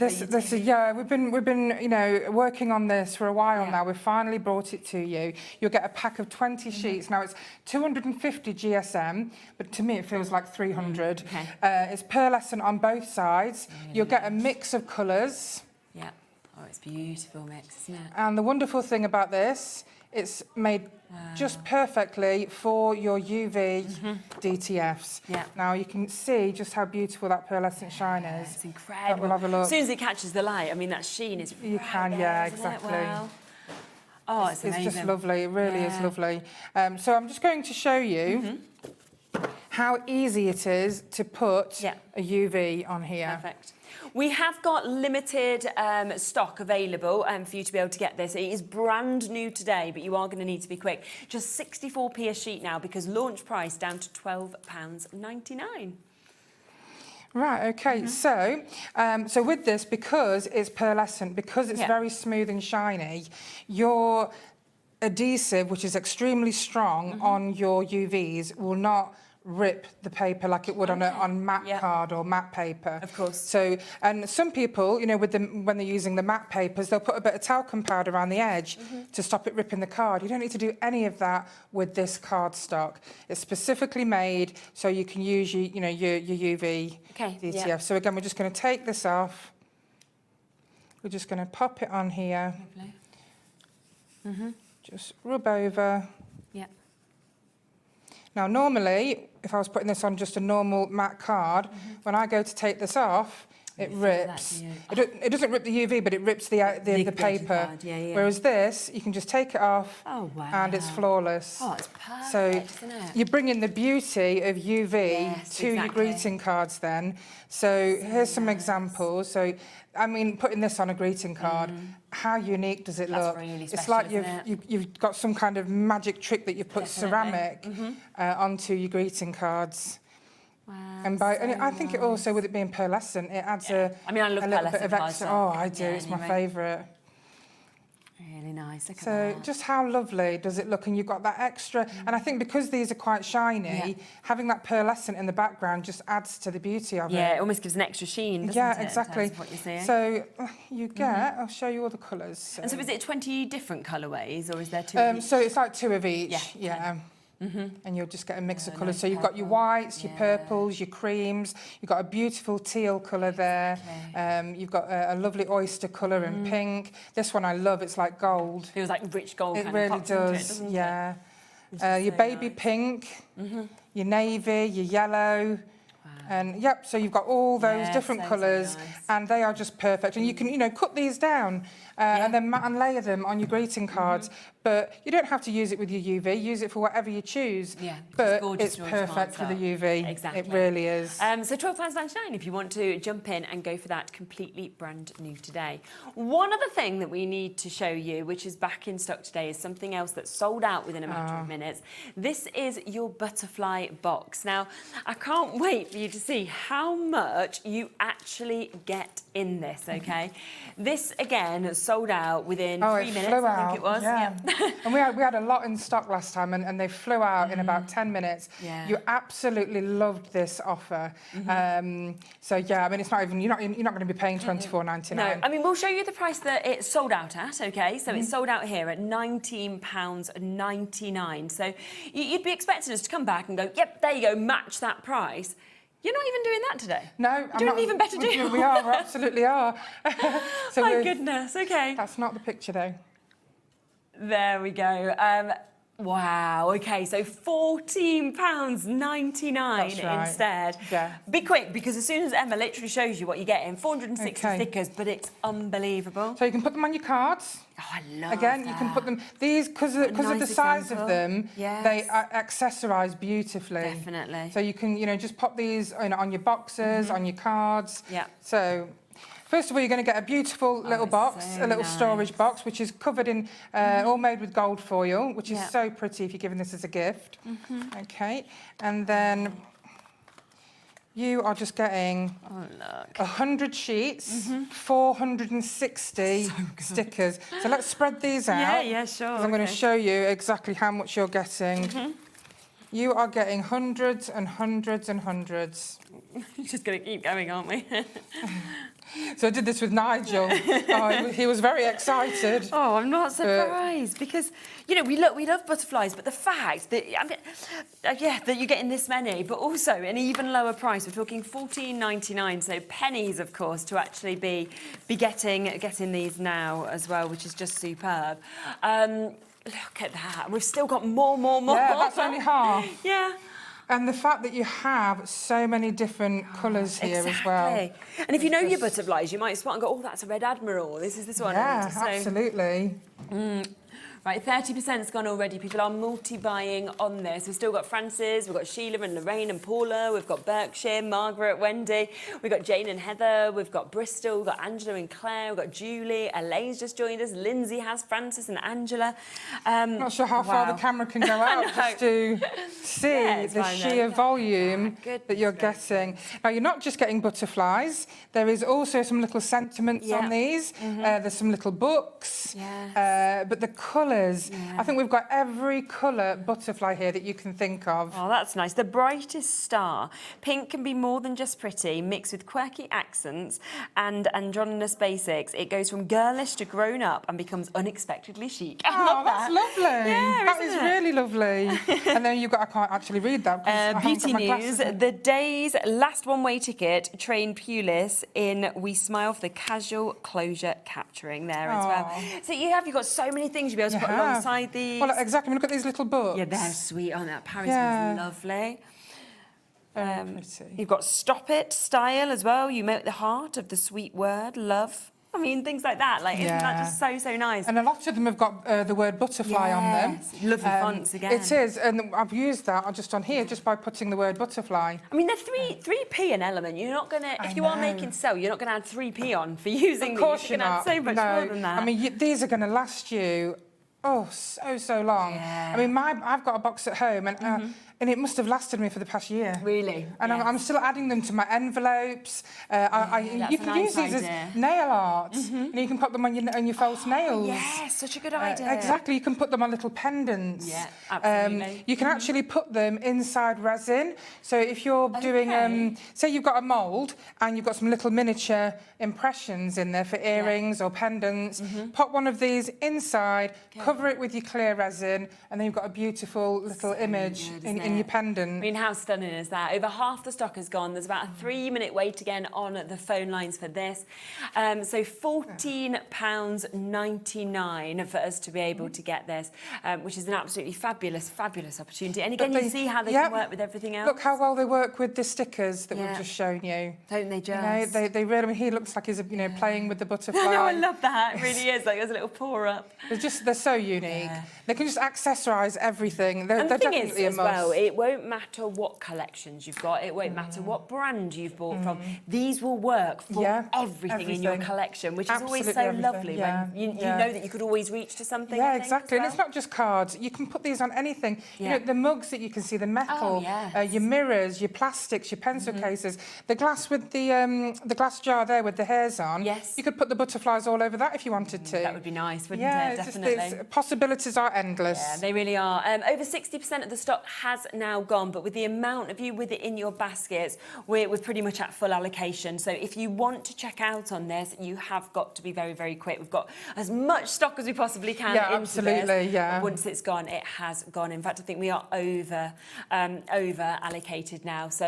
Yeah, we've been, you know, working on this for a while now. We've finally brought it to you. You'll get a pack of 20 sheets. Now, it's 250 GSM, but to me, it feels like 300. It's pearlescent on both sides. You'll get a mix of colours. Yeah. Oh, it's a beautiful mix, isn't it? And the wonderful thing about this, it's made just perfectly for your UV DTFs. Yeah. Now you can see just how beautiful that pearlescent shine is. It's incredible. We'll have a look. As soon as it catches the light, I mean, that sheen is You can, there, exactly. Wow. Oh, it's amazing. It's just lovely. It really is lovely. So I'm just going to show you how easy it is to put a UV on here. Perfect. We have got limited stock available for you to be able to get this. It is brand new today, but you are going to need to be quick. Just 64p a sheet now, because launch price down to £12.99. Right, okay, so with this, because it's pearlescent, because it's very smooth and shiny, your adhesive, which is extremely strong on your UVs, will not rip the paper like it would on matte card or matte paper. Of course. So, and some people, you know, when they're using the matte papers, they'll put a bit of talcum powder around the edge to stop it ripping the card. You don't need to do any of that with this cardstock. It's specifically made so you can use your UV DTF. So again, we're just going to take this off. We're just going to pop it on here. Lovely. Just rub over. Yeah. Now, normally, if I was putting this on just a normal matte card, when I go to take this off, it rips. It doesn't rip the UV, but it rips the paper. Whereas this, you can just take it off, and it's flawless. Oh, it's perfect, so isn't it? you bring in the beauty of UV to your greeting cards then. So here's some examples. So, I mean, putting this on a greeting card, how unique does it look? Really special, it's like you've got some kind of magic trick that you've put ceramic onto your greeting cards. Wow, and I think it also, with it being pearlescent, it adds a little bit of extra. Oh, I do. It's my favourite. Really nice. Look at So that. just how lovely does it look? And you've got that extra. And I think because these are quite shiny, having that pearlescent in the background just adds to the beauty of it. Yeah, it almost gives an extra sheen, doesn't it? Exactly. In terms of what you're seeing. So you get, I'll show you all the colours. So. And so is it 20 different colourways, or is there two of each? So it's like two of each. Yeah. And you'll just get a mix of colours. So you've got your whites, your purples, your creams. You've got a beautiful teal colour there. You've got a lovely oyster colour and pink. This one I love. It's like gold. Feels like rich gold. It kind really of pops does. into it, Yeah. doesn't it? Your baby pink, your navy, your yellow. And so you've got all those different colours, and they are just perfect. And you can, cut these down and then mat and layer them on your greeting cards. But you don't have to use it with your UV. Use it for whatever you choose. Yeah, but it's perfect for the UV. Exactly. It really is. So £12.99 if you want to jump in and go for that completely brand new today. One other thing that we need to show you, which is back in stock today, is something else that's sold out within a matter of minutes. This is your butterfly box. Now, I can't wait for you to see how much you actually get in this, okay? This, again, sold out within 3 minutes, I think it was. Yeah. And we had a lot in stock last time, and they flew out in about 10 minutes. Yeah. You absolutely loved this offer. So yeah, I mean, it's not even you're not going to be paying £24.99. No, I mean, we'll show you the price that it's sold out at, okay? So it's sold out here at £19.99. So you'd be expecting us to come back and go, yep, there you go, match that price. You're not even doing that today. No, I'm doing an even better deal. We are, we absolutely are. So my goodness, okay. That's not the picture though. There we go. Wow, okay, so £14.99 right. instead. Yeah. Be quick, because as soon as Emma literally shows you what you're getting, 460 stickers, but it's unbelievable. So you can put them on your cards. Oh, I love Again, that. you can put them, these, because of the nice size example. of them, Yes. they accessorise beautifully. Definitely. So you can, just pop these on your boxes, on your cards. Yeah. So, first of all, you're going to get a beautiful little it's box, so a little nice. storage box, which is covered in, all made with gold foil, which is Yeah. so pretty if you're giving this as a gift. Okay, and then you are just getting Oh, look. 100 sheets, 460 stickers. So let's spread these out. Yeah, sure. 'Cause I'm going to show you exactly how much you're getting. You are getting hundreds and hundreds and hundreds. We're just going to keep going, aren't we? So I did this with Nigel. He was very excited. Oh, I'm not surprised because, we love butterflies, but the fact that, that you're getting this many, but also an even lower price. We're talking £14.99, so pennies, of course, to actually be getting these now as well, which is just superb. Look at that. We've still got more. Yeah, that's only half. Yeah. And the fact that you have so many different colours here as well. And if you know your butterflies, you might spot and go, oh, that's a red admiral. This is this one. Yeah, absolutely. Right, 30%'s gone already. People are multi-buying on this. We've still got Frances, we've got Sheila and Lorraine and Paula, we've got Berkshire, Margaret, Wendy, we've got Jane and Heather, we've got Bristol, we've got Angela and Claire, we've got Julie, Elaine's just joined us, Lindsay has, Frances and Angela. Not sure how far the camera can go out just to see the sheer volume that you're getting. Now, you're not just getting butterflies. There is also some little sentiments on these. There's some little books. But the colours, I think we've got every colour butterfly here that you can think of. Oh, that's nice. The brightest star. Pink can be more than just pretty, mixed with quirky accents and androgynous basics. It goes from girlish to grown up and becomes unexpectedly chic. Oh, that's lovely. Yeah, that is really lovely. And then you've got, I can't actually read that. Beauty news, the day's last one-way ticket, train Pulis in We Smile for the casual closure capturing there as well. So you've got so many things you'll be able to put alongside these. Well, exactly. Look at these little books. Yeah, they're sweet on that. Paris one's lovely. Pretty. You've got Stop It style as well. You make the heart of the sweet word, love. I mean, things like that. Like, isn't that just so nice? And a lot of them have got the word butterfly on them. Lovely fonts again. It is, and I've used that just on here, just by putting the word butterfly. I mean, they're 3p an element. You're not going to, if you are making sell, you're not going to add 3p on for using these. Of course you're going to add so much more than that. I mean, these are going to last you, so long. I mean, I've got a box at home, and it must have lasted me for the past year. Really? And I'm still adding them to my envelopes. You can use these as nail art, and you can put them on your false nails. Yes, such a good idea. Exactly, you can put them on little pendants. Yeah, absolutely. You can actually put them inside resin. So if you're doing, say you've got a mould and you've got some little miniature impressions in there for earrings or pendants, pop one of these inside, cover it with your clear resin, and then you've got a beautiful little image in your pendant. I mean, how stunning is that? Over half the stock has gone. There's about a 3-minute wait again on the phone lines for this. So £14.99 for us to be able to get this, which is an absolutely fabulous opportunity. And again, you see how they can work with everything else. Look how well they work with the stickers that we've just shown you. Don't they just? You know, they really, I mean, he looks like he's, playing with the butterfly. No, I love that. It really is. Like, there's a little pour-up. They're so unique. They can just accessorise everything. They're the thing definitely is, a must. Well, it won't matter what collections you've got. It won't matter what brand you've bought from. These will work for everything in your collection, which is always so lovely when you know that you could always reach to something. Yeah, exactly. And it's not just cards. You can put these on anything. You know, the mugs that you can see, the metal, your mirrors, your plastics, your pencil cases, the glass with the glass jar there with the hairs on. Yes. You could put the butterflies all over that if you wanted to. That would be nice, wouldn't it? Definitely. Possibilities are endless. Yeah, they really are. Over 60% of the stock has now gone, but with the amount of you with it in your baskets, we're pretty much at full allocation. So if you want to check out on this, you have got to be very, very quick. We've got as much stock as we possibly can into absolutely, this. yeah. Once it's gone, it has gone. In fact, I think we are over allocated now, so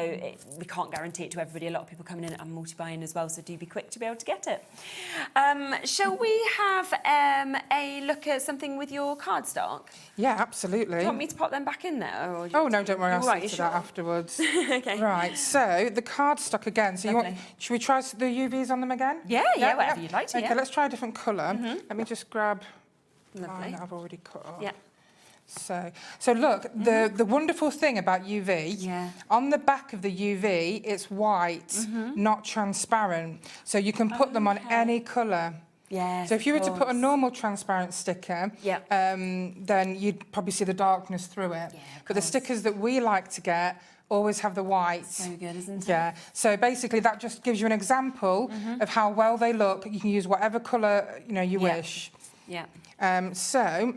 we can't guarantee it to everybody. A lot of people coming in and multi-buying as well, so do be quick to be able to get it. Shall we have a look at something with your cardstock? Yeah, absolutely. Do you want me to pop them back in there? Or oh, no, don't worry. I'll see to that afterwards. Okay. Right, so the cardstock again. So should we try the UVs on them again? Yeah, whatever you'd like to. Okay, let's try a different colour. Let me just grab mine that I've already cut off. Yeah. So look, the wonderful thing about UV, on the back of the UV, it's white, not transparent. So you can put them on any colour. Yeah. So if you were to put a normal transparent sticker, then you'd probably see the darkness through it. But the stickers that we like to get always have the white. So good, isn't it? Yeah. So basically that just gives you an example of how well they look. You can use whatever colour you wish. Yeah. So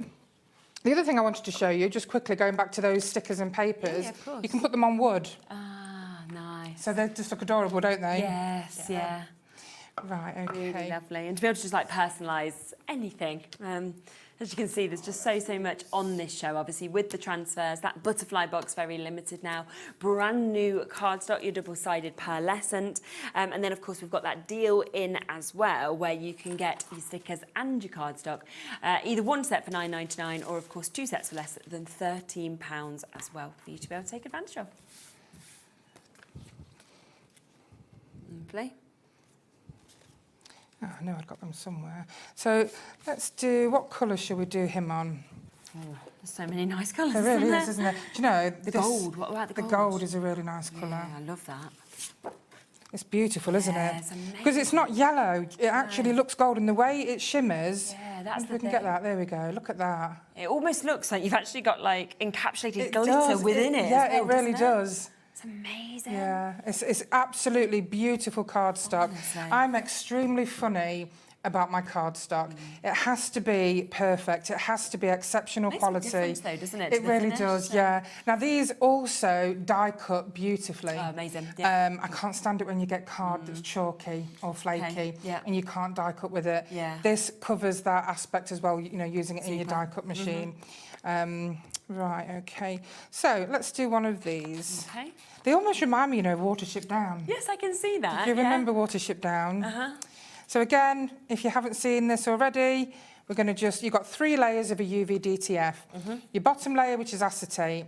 the other thing I wanted to show you, just quickly going back to those stickers and papers, of course. you can put them on wood. Ah, nice. So they just look adorable, don't they? Yes, yeah. Right, okay. Really lovely. And to be able to just like personalise anything. As you can see, there's just so much on this show, obviously, with the transfers. That butterfly box, very limited now. Brand new cardstock, your double-sided pearlescent. And then, of course, we've got that deal in as well, where you can get your stickers and your cardstock. Either one set for £9.99 or, of course, two sets for less than £13 as well for you to be able to take advantage of. Lovely. Oh, I know I've got them somewhere. So let's do, what colour shall we do him on? Oh, there's so many nice colours. There really is, isn't there? Do you know, the gold, what about the gold? The gold is a really nice colour. Yeah, I love that. It's beautiful, isn't it? It's amazing. Because it's not yellow, it actually looks golden. The way it shimmers. Yeah, that's the thing. If we can get that, there we go, look at that. It almost looks like you've actually got like encapsulated glitter within it. Yeah, well, it really does. It's amazing. Yeah, it's absolutely beautiful cardstock. Honestly. I'm extremely funny about my cardstock. It has to be perfect. It has to be exceptional quality. Makes a difference though, doesn't it? It really does, yeah. Now these also die cut beautifully. Oh, amazing. Yeah. I can't stand it when you get card that's chalky or flaky and you can't die cut with it. Yeah. This covers that aspect as well, using it in your die cut machine. Right, okay. So let's do one of these. Okay. They almost remind me, of Watership Down. Yes, I can see that. Do you remember Watership Down? So again, if you haven't seen this already, we're going to you've got 3 layers of a UV DTF. Your bottom layer, which is acetate,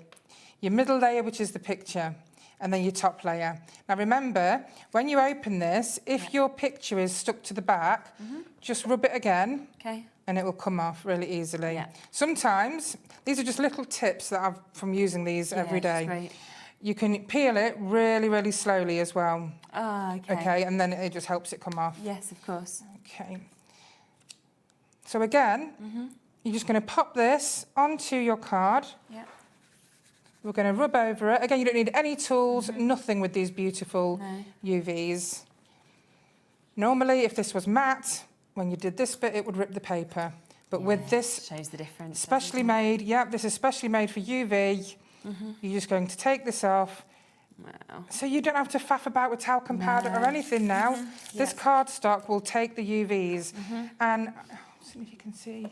your middle layer, which is the picture, and then your top layer. Now remember, when you open this, if your picture is stuck to the back, just rub it again. Okay. And it will come off really easily. Yeah. Sometimes, these are just little tips that I've from using these every day. Great. You can peel it really, really slowly as well. Oh, okay. Okay, and then it just helps it come off. Yes, of course. Okay. So again, you're just going to pop this onto your card. Yeah. We're going to rub over it. Again, you don't need any tools, nothing with these beautiful UVs. Normally, if this was matte, when you did this bit, it would rip the paper. But with this, shows the difference. Specially made, this is specially made for UV. You're just going to take this off. Wow. So you don't have to faff about with talcum powder or anything now. This cardstock will take the UVs. And see if you can see.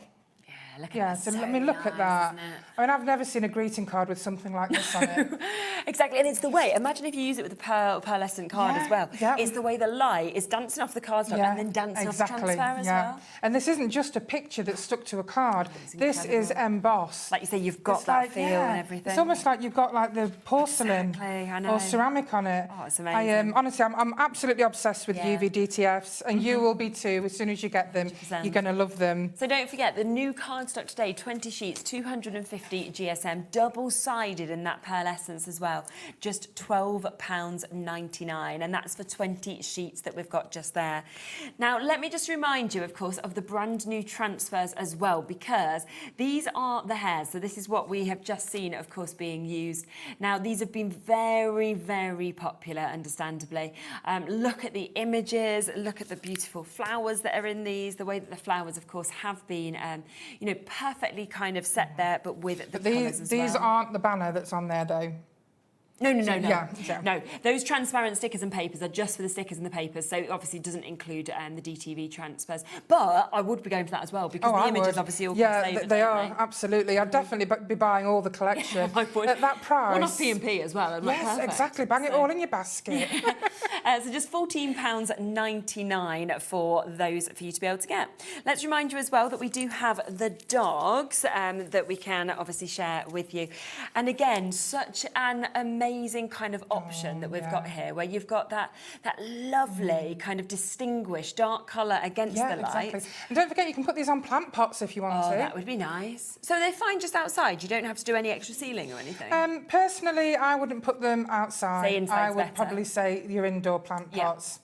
Look at that. So let me look at that. I mean, I've never seen a greeting card with something like this on it. Exactly, and it's the way. Imagine if you use it with a pearlescent card as well. Yeah. It's the way the light is dancing off the cardstock and then dancing off the transfer as well. And this isn't just a picture that's stuck to a card. This is embossed. Like you say, you've got that feel and everything. It's almost like you've got like the porcelain or ceramic on it. Oh, it's amazing. Honestly, I'm absolutely obsessed with UV DTFs, and you will be too. As soon as you get them, you're going to love them. So don't forget, the new card cardstock today, 20 sheets, 250 GSM, double-sided in that pearlescence as well, just £12.99, and that's for 20 sheets that we've got just there. Now, let me just remind you, of course, of the brand new transfers as well, because these are the hairs. So this is what we have just seen, of course, being used. Now, these have been very, very popular, understandably. Look at the images, look at the beautiful flowers that are in these, the way that the flowers, of course, have been, you know, perfectly kind of set there, but with the colours as well. These aren't the banner that's on there, though. No. Yeah. No, those transparent stickers and papers are just for the stickers and the papers, so obviously doesn't include the DTV transfers. But I would be going for that as well, because the images obviously all favourite, they are, absolutely. I'd definitely be buying all the collection. I would. At that price. One off P&P as well. Yes, exactly. Bang it all in your basket. So just £14.99 for those for you to be able to get. Let's remind you as well that we do have the dogs that we can obviously share with you. And again, such an amazing kind of option that we've got here, where you've got that lovely kind of distinguished dark colour against the light. Exactly. And don't forget, you can put these on plant pots if you want to. Oh, that would be nice. So they're fine just outside? You don't have to do any extra ceiling or anything? Personally, I wouldn't put them outside. Say inside's I would better. probably say your indoor plant pots.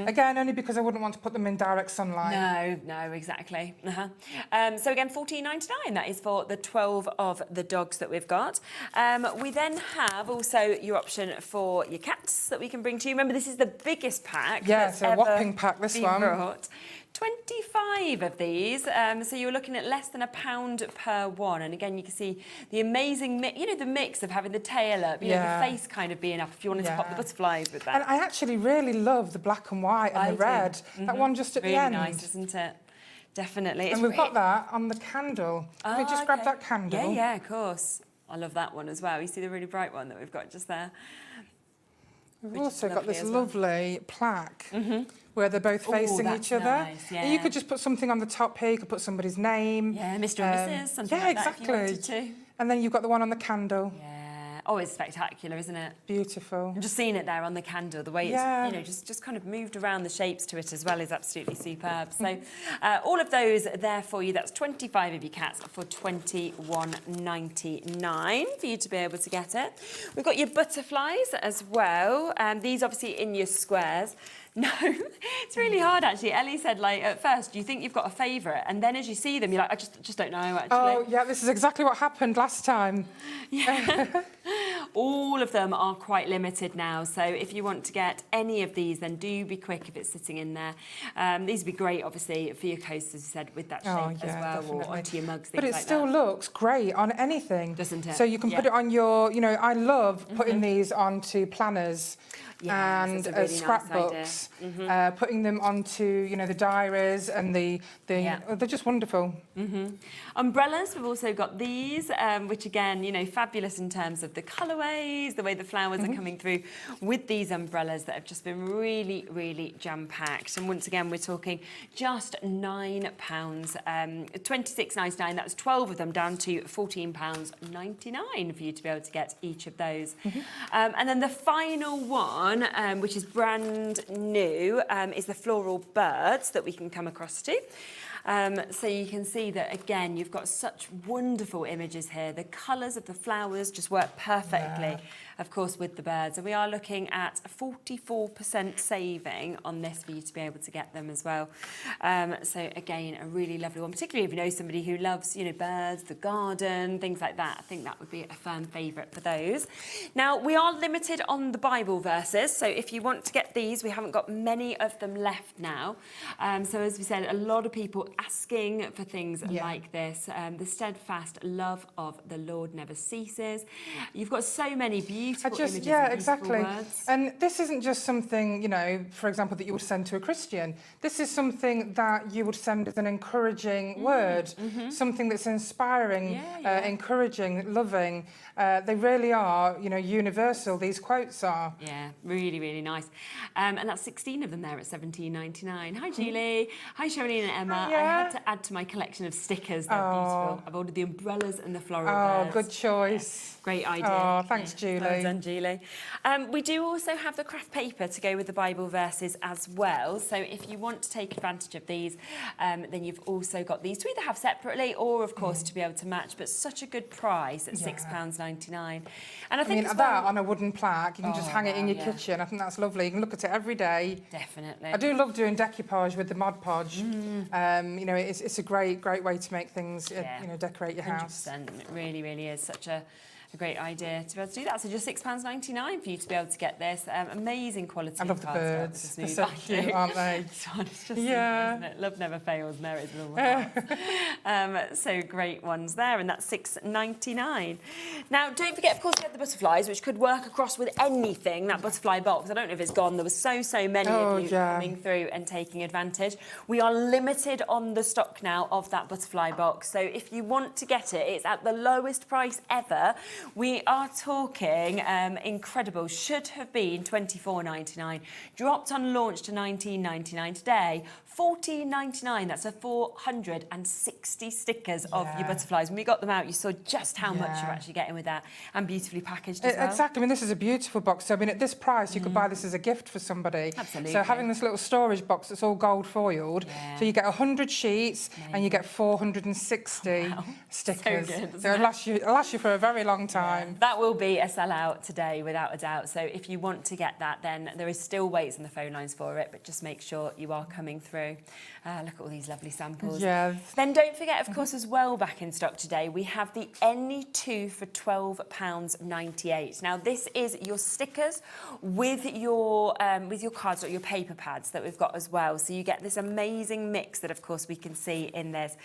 Again, only because I wouldn't want to put them in direct sunlight. No, exactly. So again, £14.99, that is for the 12 of the dogs that we've got. We then have also your option for your cats that we can bring to you. Remember, this is the biggest pack. Yeah, it's a whopping pack, this one. Brought. 25 of these, so you're looking at less than £1 per one. And again, you can see the amazing mix, you know, the mix of having the tail up, you know, the face kind of being up if you wanted to pop the butterflies with that. And I actually really love the black and white and the red. That one just at the end. Really nice, isn't it? Definitely. And we've got that on the candle. Can we just grab that candle? Yeah, of course. I love that one as well. You see the really bright one that we've got just there. We've also got this lovely plaque where they're both facing each other. Nice, yeah. And you could just put something on the top here. You could put somebody's name. Yeah, Mr. and Mrs. Something like that if you wanted to. And then you've got the one on the candle. Yeah. Oh, it's spectacular, isn't it? Beautiful. I'm just seeing it there on the candle. The way it's, you know, just kind of moved around the shapes to it as well is absolutely superb. So all of those there for you. That's 25 of your cats for £21.99 for you to be able to get it. We've got your butterflies as well. These obviously in your squares. No, it's really hard actually. Ellie said, like, at first you think you've got a favourite, and then as you see them, you're like, I just don't know actually. Oh yeah, this is exactly what happened last time. Yeah. All of them are quite limited now, so if you want to get any of these, then do be quick if it's sitting in there. These would be great, obviously, for your coasters, as you said, with that shape as well, definitely. or onto your mugs, things But it like still that. looks great on anything. Doesn't it? So you can put it on your, you know, I love putting these onto planners. And really scrapbooks, nice putting them onto, you know, the diaries and they're just wonderful. Umbrellas, we've also got these, which again, you know, fabulous in terms of the colourways, the way the flowers are coming through with these umbrellas that have just been really, really jam-packed. And once again, we're talking just £9, £26.99. That was 12 of them down to £14.99 for you to be able to get each of those. And then the final one, which is brand new, is the floral birds that we can come across to. So you can see that, again, you've got such wonderful images here. The colours of the flowers just work perfectly, of course, with the birds. And we are looking at a 44% saving on this for you to be able to get them as well. So, again, a really lovely one, particularly if you know somebody who loves, you know, birds, the garden, things like that. I think that would be a firm favourite for those. Now, we are limited on the Bible verses. So if you want to get these, we haven't got many of them left now. So as we said, a lot of people asking for things like this. The steadfast love of the Lord never ceases. You've got so many beautiful images and beautiful words. And this isn't just something, you know, for example, that you would send to a Christian. This is something that you would send as an encouraging word, something that's inspiring, encouraging, loving. They really are, you know, universal, these quotes are. Yeah, really, really nice. And that's 16 of them there at £17.99. Hi, Julie. Hi, Charlene and Emma. I had to add to my collection of stickers. They're beautiful. I've ordered the umbrellas and the floral birds. Good choice. Great idea. Oh, thanks, Julie. Julie. Well done, Julie. We do also have the craft paper to go with the Bible verses as well. So if you want to take advantage of these, then you've also got these to either have separately or, of course, to be able to match. But such a good price at £6.99. And I think that on a wooden plaque, you can just hang it in your kitchen. I think that's lovely. You can look at it every day. Definitely. I do love doing decoupage with the Mod Podge. You know, it's a great way to make things, you know, decorate your house. 100%. It really, really is such a great idea to be able to do that. So just £6.99 for you to be able to get this. Amazing quality. I love the birds. They're so cute, aren't they? It's just simple, isn't it? Love never fails, and there it is with all the hearts. So great ones there, and that's £6.99. Now, don't forget, of course, we have the butterflies, which could work across with anything, that butterfly box. I don't know if it's gone. There was so many of you coming through and taking advantage. We are limited on the stock now of that butterfly box. So if you want to get it, it's at the lowest price ever. We are talking incredible. Should have been £24.99. Dropped on launch to £19.99 today. £14.99. That's a 460 stickers of your butterflies. When we got them out, you saw just how much you're actually getting with that, and beautifully packaged as well. Exactly. I mean, this is a beautiful box. So, I mean, at this price, you could buy this as a gift for somebody. Absolutely. So having this little storage box that's all gold foiled, so you get 100 sheets and you get 460 stickers. So good, so it'll last you for a very long time. Yeah. That will be a sellout today, without a doubt. So if you want to get that, then there is still waits on the phone lines for it, but just make sure you are coming through. Look at all these lovely samples. Yeah. Then don't forget, of course, as well, back in stock today, we have the Any 2 for £12.98. Now, this is your stickers with your cards or your paper pads that we've got as well. So you get this amazing mix that, of course, we can see in this.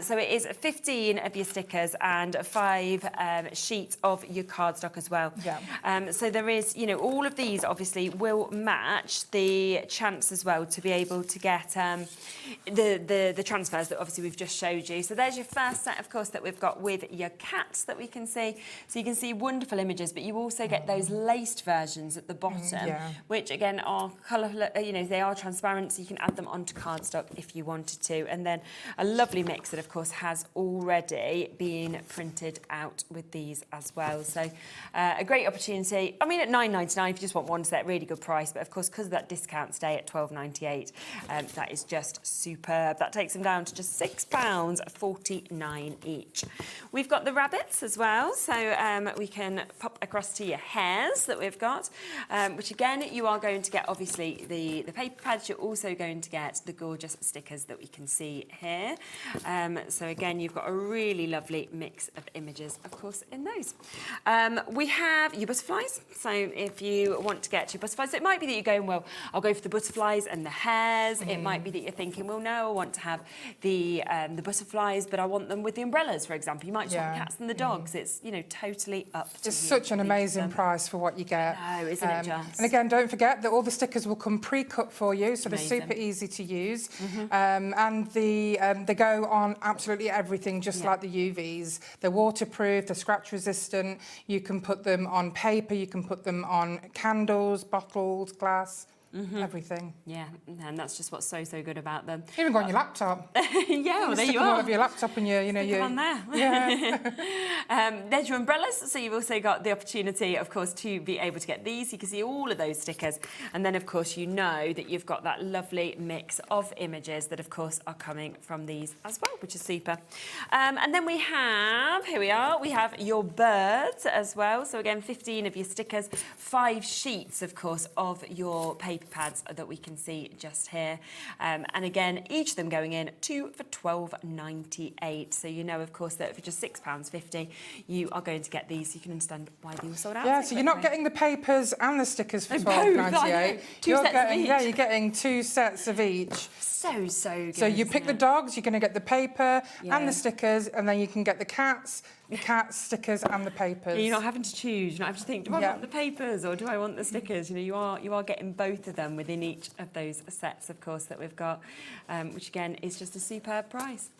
So it is 15 of your stickers and 5 sheets of your cardstock as well. Yeah. So there is, you know, all of these obviously will match the chance as well to be able to get the transfers that obviously we've just showed you. So there's your first set, of course, that we've got with your cats that we can see. So you can see wonderful images, but you also get those laced versions at the bottom, which again are colourful, you know, they are transparent, so you can add them onto cardstock if you wanted to. And then a lovely mix that, of course, has already been printed out with these as well. So a great opportunity. I mean, at £9.99 if you just want one set, really good price. But of course, because of that discount stay at £12.98, that is just superb. That takes them down to just £6.49 each. We've got the rabbits as well, so we can pop across to your hares that we've got, which again, you are going to get obviously the paper pads. You're also going to get the gorgeous stickers that we can see here. So again, you've got a really lovely mix of images, of course, in those. We have your butterflies. So if you want to get your butterflies, it might be that you're going, well, I'll go for the butterflies and the hares. It might be that you're thinking, well, no, I want to have the butterflies, but I want them with the umbrellas, for example. You might just want the cats and the dogs. It's, you know, totally up to you. It's such an amazing price for what you get. No, isn't it just? And again, don't forget that all the stickers will come pre-cut for you, so they're super easy to use. And they go on absolutely everything, just like the UVs. They're waterproof, they're scratch resistant. You can put them on paper, you can put them on candles, bottles, glass. Everything. Yeah, and that's just what's so good about them. Even go on your laptop. Well, there you are. are. Of your laptop and your on there. Yeah. There's your umbrellas, so you've also got the opportunity, of course, to be able to get these. You can see all of those stickers, and then, of course, you know that you've got that lovely mix of images that, of course, are coming from these as well, which is super. And then we have, here we are, we have your birds as well. So again, 15 of your stickers, 5 sheets, of course, of your paper pads that we can see just here. And again, each of them going in 2 for £12.98. So you know, of course, that for just £6.50, you are going to get these. You can understand why they were sold out. Yeah, so you're not getting the papers and the stickers for £12.98. You're getting, you're getting 2 sets of each. So good. So you pick the dogs, you're going to get the paper and the stickers, and then you can get the cats, stickers and the papers. You're not having to choose. You don't have to think, do I want the papers or do I want the stickers? You know, you are getting both of them within each of those sets, of course, that we've got, which again is just a superb price.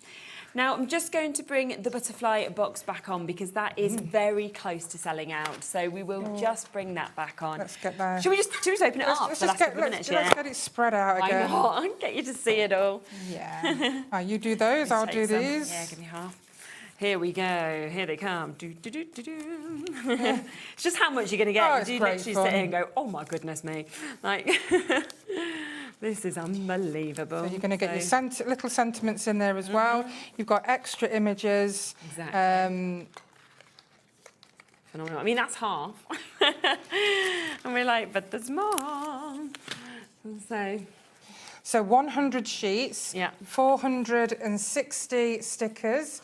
Now, I'm just going to bring the butterfly box back on because that is very close to selling out. So we will just bring that back on. Let's get there. Should we just open it up for the last couple of minutes? Let's get it spread out again. Why not? Get you to see it all. Yeah. You do those, I'll do these. Yeah, give me half. Here we go. Here they come. Do, do, do, do, do. It's just how much you're going to get. Oh, You it's do great literally fun. sit here and go, oh my goodness me. Like, this is unbelievable. So you're going to get your little sentiments in there as well. You've got extra images. Exactly. Phenomenal. I mean, that's half. And we're like, but there's more. So 100 sheets, 460 stickers,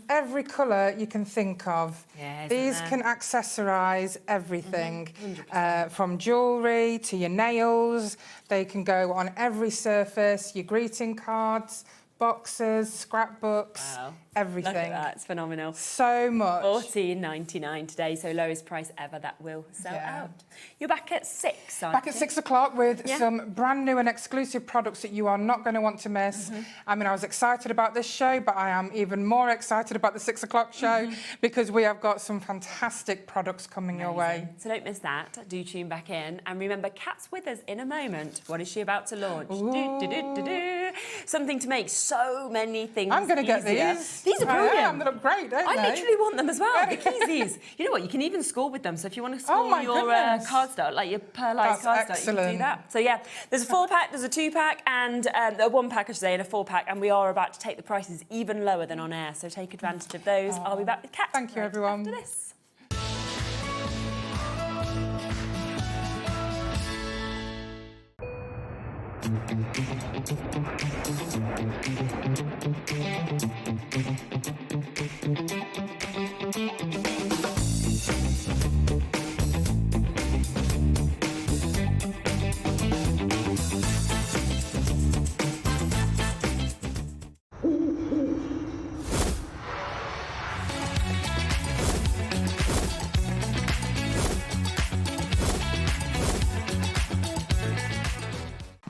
every colour you can think of. Yeah, These can accessorise everything, from jewellery to your nails. They can go on every surface, your greeting cards, boxes, scrapbooks, everything. Look at that, it's phenomenal. So much. $14.99 today, so lowest price ever. That will sell out. You're back at 6, aren't Back at 6 o'clock with Yeah. some brand new and exclusive products that you are not going to want to miss. I mean, I was excited about this show, but I am even more excited about the 6 o'clock show because we have got some fantastic products coming your way. So don't miss that. Do tune back in. And remember, Kat's with us in a moment. What is she about to launch? Do, do, do, do, do. Something to make so many things I'm going to get easier. these. These are brilliant. I am. They look great, don't they? I literally want them as well. The keys. You know what? You can even score with them. So if you want to score my your goodness. cardstock, like your pearlized That's cardstock, you can do excellent. that. So yeah, there's a 4-pack, there's a 2-pack, and a 1-pack, I should say, and a 4-pack. And we are about to take the prices even lower than on air. So take advantage of those. I'll be back with Kat. Thank you, everyone. After this.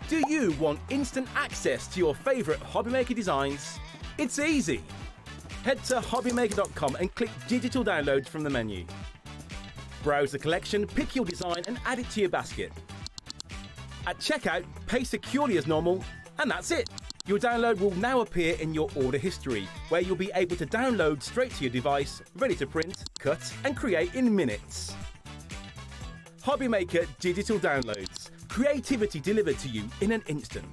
Do you want instant access to your favourite HobbyMaker designs? It's easy. Head to hobbymaker.com and click Digital Downloads from the menu. Browse the collection, pick your design and add it to your basket. At checkout, pay securely as normal, and that's it. Your download will now appear in your order history, where you'll be able to download straight to your device, ready to print, cut and create in minutes. HobbyMaker Digital Downloads. Creativity delivered to you in an instant.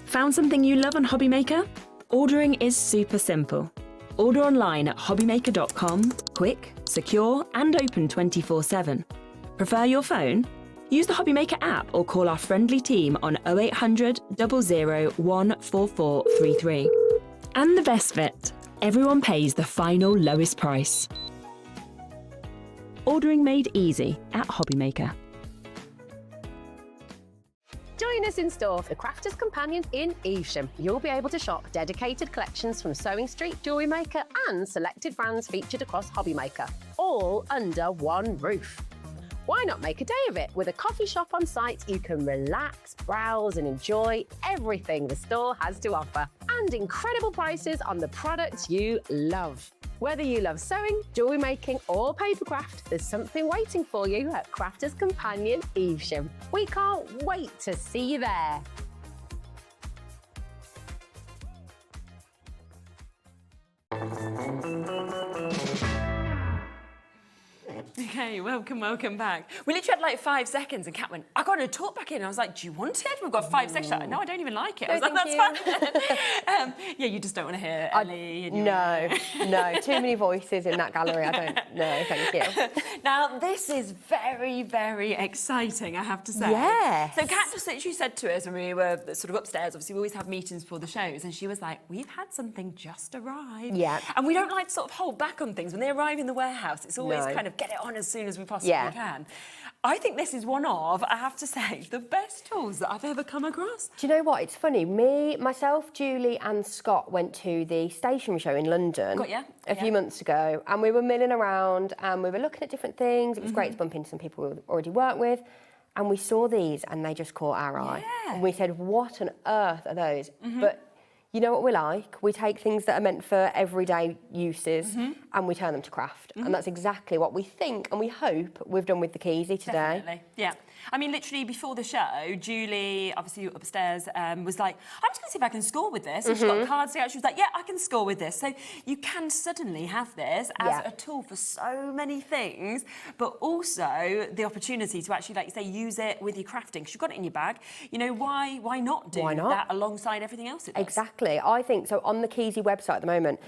Found something you love on HobbyMaker? Ordering is super simple. Order online at hobbymaker.com, quick, secure and open 24/7. Prefer your phone? Use the HobbyMaker app or call our friendly team on 0800 00 14433. And the best bit, everyone pays the final lowest price. Ordering made easy at HobbyMaker. Join us in store for the Crafter's Companion in Evesham. You'll be able to shop dedicated collections from Sewing Street, Jewellery Maker and selected brands featured across HobbyMaker, all under one roof. Why not make a day of it? With a coffee shop on site, you can relax, browse and enjoy everything the store has to offer. And incredible prices on the products you love. Whether you love sewing, jewellery making or papercraft, there's something waiting for you at Crafter's Companion Evesham. We can't wait to see you there. Okay, welcome back. We literally had like 5 seconds and Kat went, I got to talk back in. I was like, do you want it? We've got 5 seconds. Like, no, I don't even like it. I was like, that's fine. Yeah, you just don't want to hear Ali. No, too many voices in that gallery. I don't, no, thank you. Now, this is very, very exciting, I have to say. Yes. So Kat just literally said to us when we were sort of upstairs, obviously we always have meetings before the shows, and she was like, we've had something just arrive. Yeah. And we don't like to sort of hold back on things. When they arrive in the warehouse, it's always kind of get it on as soon as we possibly can. I think this is one of, I have to say, the best tools that I've ever come across. Do you know what? It's funny. Myself, Julie and Scott went to the stationery show in London a few months ago, and we were milling around and we were looking at different things. It was great to bump into some people we already worked with, and we saw these and they just caught our eye. And we said, what on earth are those? But you know what we like? We take things that are meant for everyday uses and we turn them to craft. And that's exactly what we think and we hope we've done with the Keezy today. Definitely, yeah. I mean, literally before the show, Julie, obviously upstairs, was like, I'm just going to see if I can score with this. And she got cards out. She was like, yeah, I can score with this. So you can suddenly have this as a tool for so many things, but also the opportunity to actually, like you say, use it with your crafting. Because you've got it in your bag. You know, why not do that alongside everything else it does? Exactly. I think, so on the Keezy website at the moment,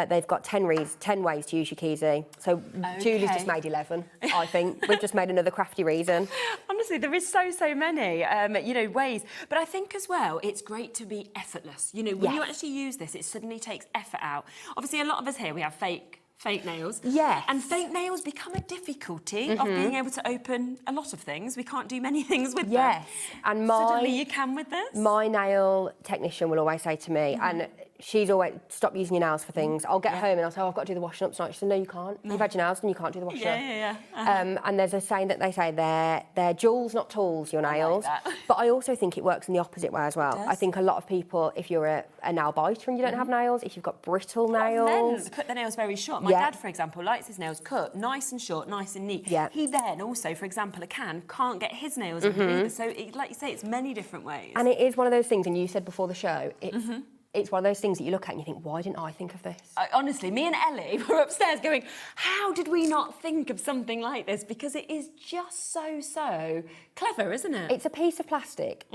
they've got 10 ways to use your Keezy. So Julie's just made 11, I think. We've just made another crafty reason. Honestly, there is so many, you know, ways. But I think as well, it's great to be effortless. You know, when you actually use this, it suddenly takes effort out. Obviously, a lot of us here, we have fake nails. Yes. And fake nails become a difficulty of being able to open a lot of things. We can't do many things with them. Yes. And suddenly you can with this. My nail technician will always say to me, and she's always, stop using your nails for things. I'll get home and I'll say, oh, I've got to do the washing up tonight. She said, no, you can't. You've had your nails and you can't do the washing up. And there's a saying that they say they're jewels, not tools, your nails. I like that. But I also think it works in the opposite way as well. I think a lot of people, if you're a nail biter and you don't have nails, if you've got brittle nails. Men cut their nails very short. My dad, for example, likes his nails cut nice and short, nice and neat. He then also, for example, can't get his nails under either. So, like you say, it's many different ways. And it is one of those things, and you said before the show, it's one of those things that you look at and you think, why didn't I think of this? Honestly, me and Ellie were upstairs going, how did we not think of something like this? Because it is just so clever, isn't it? It's a piece of plastic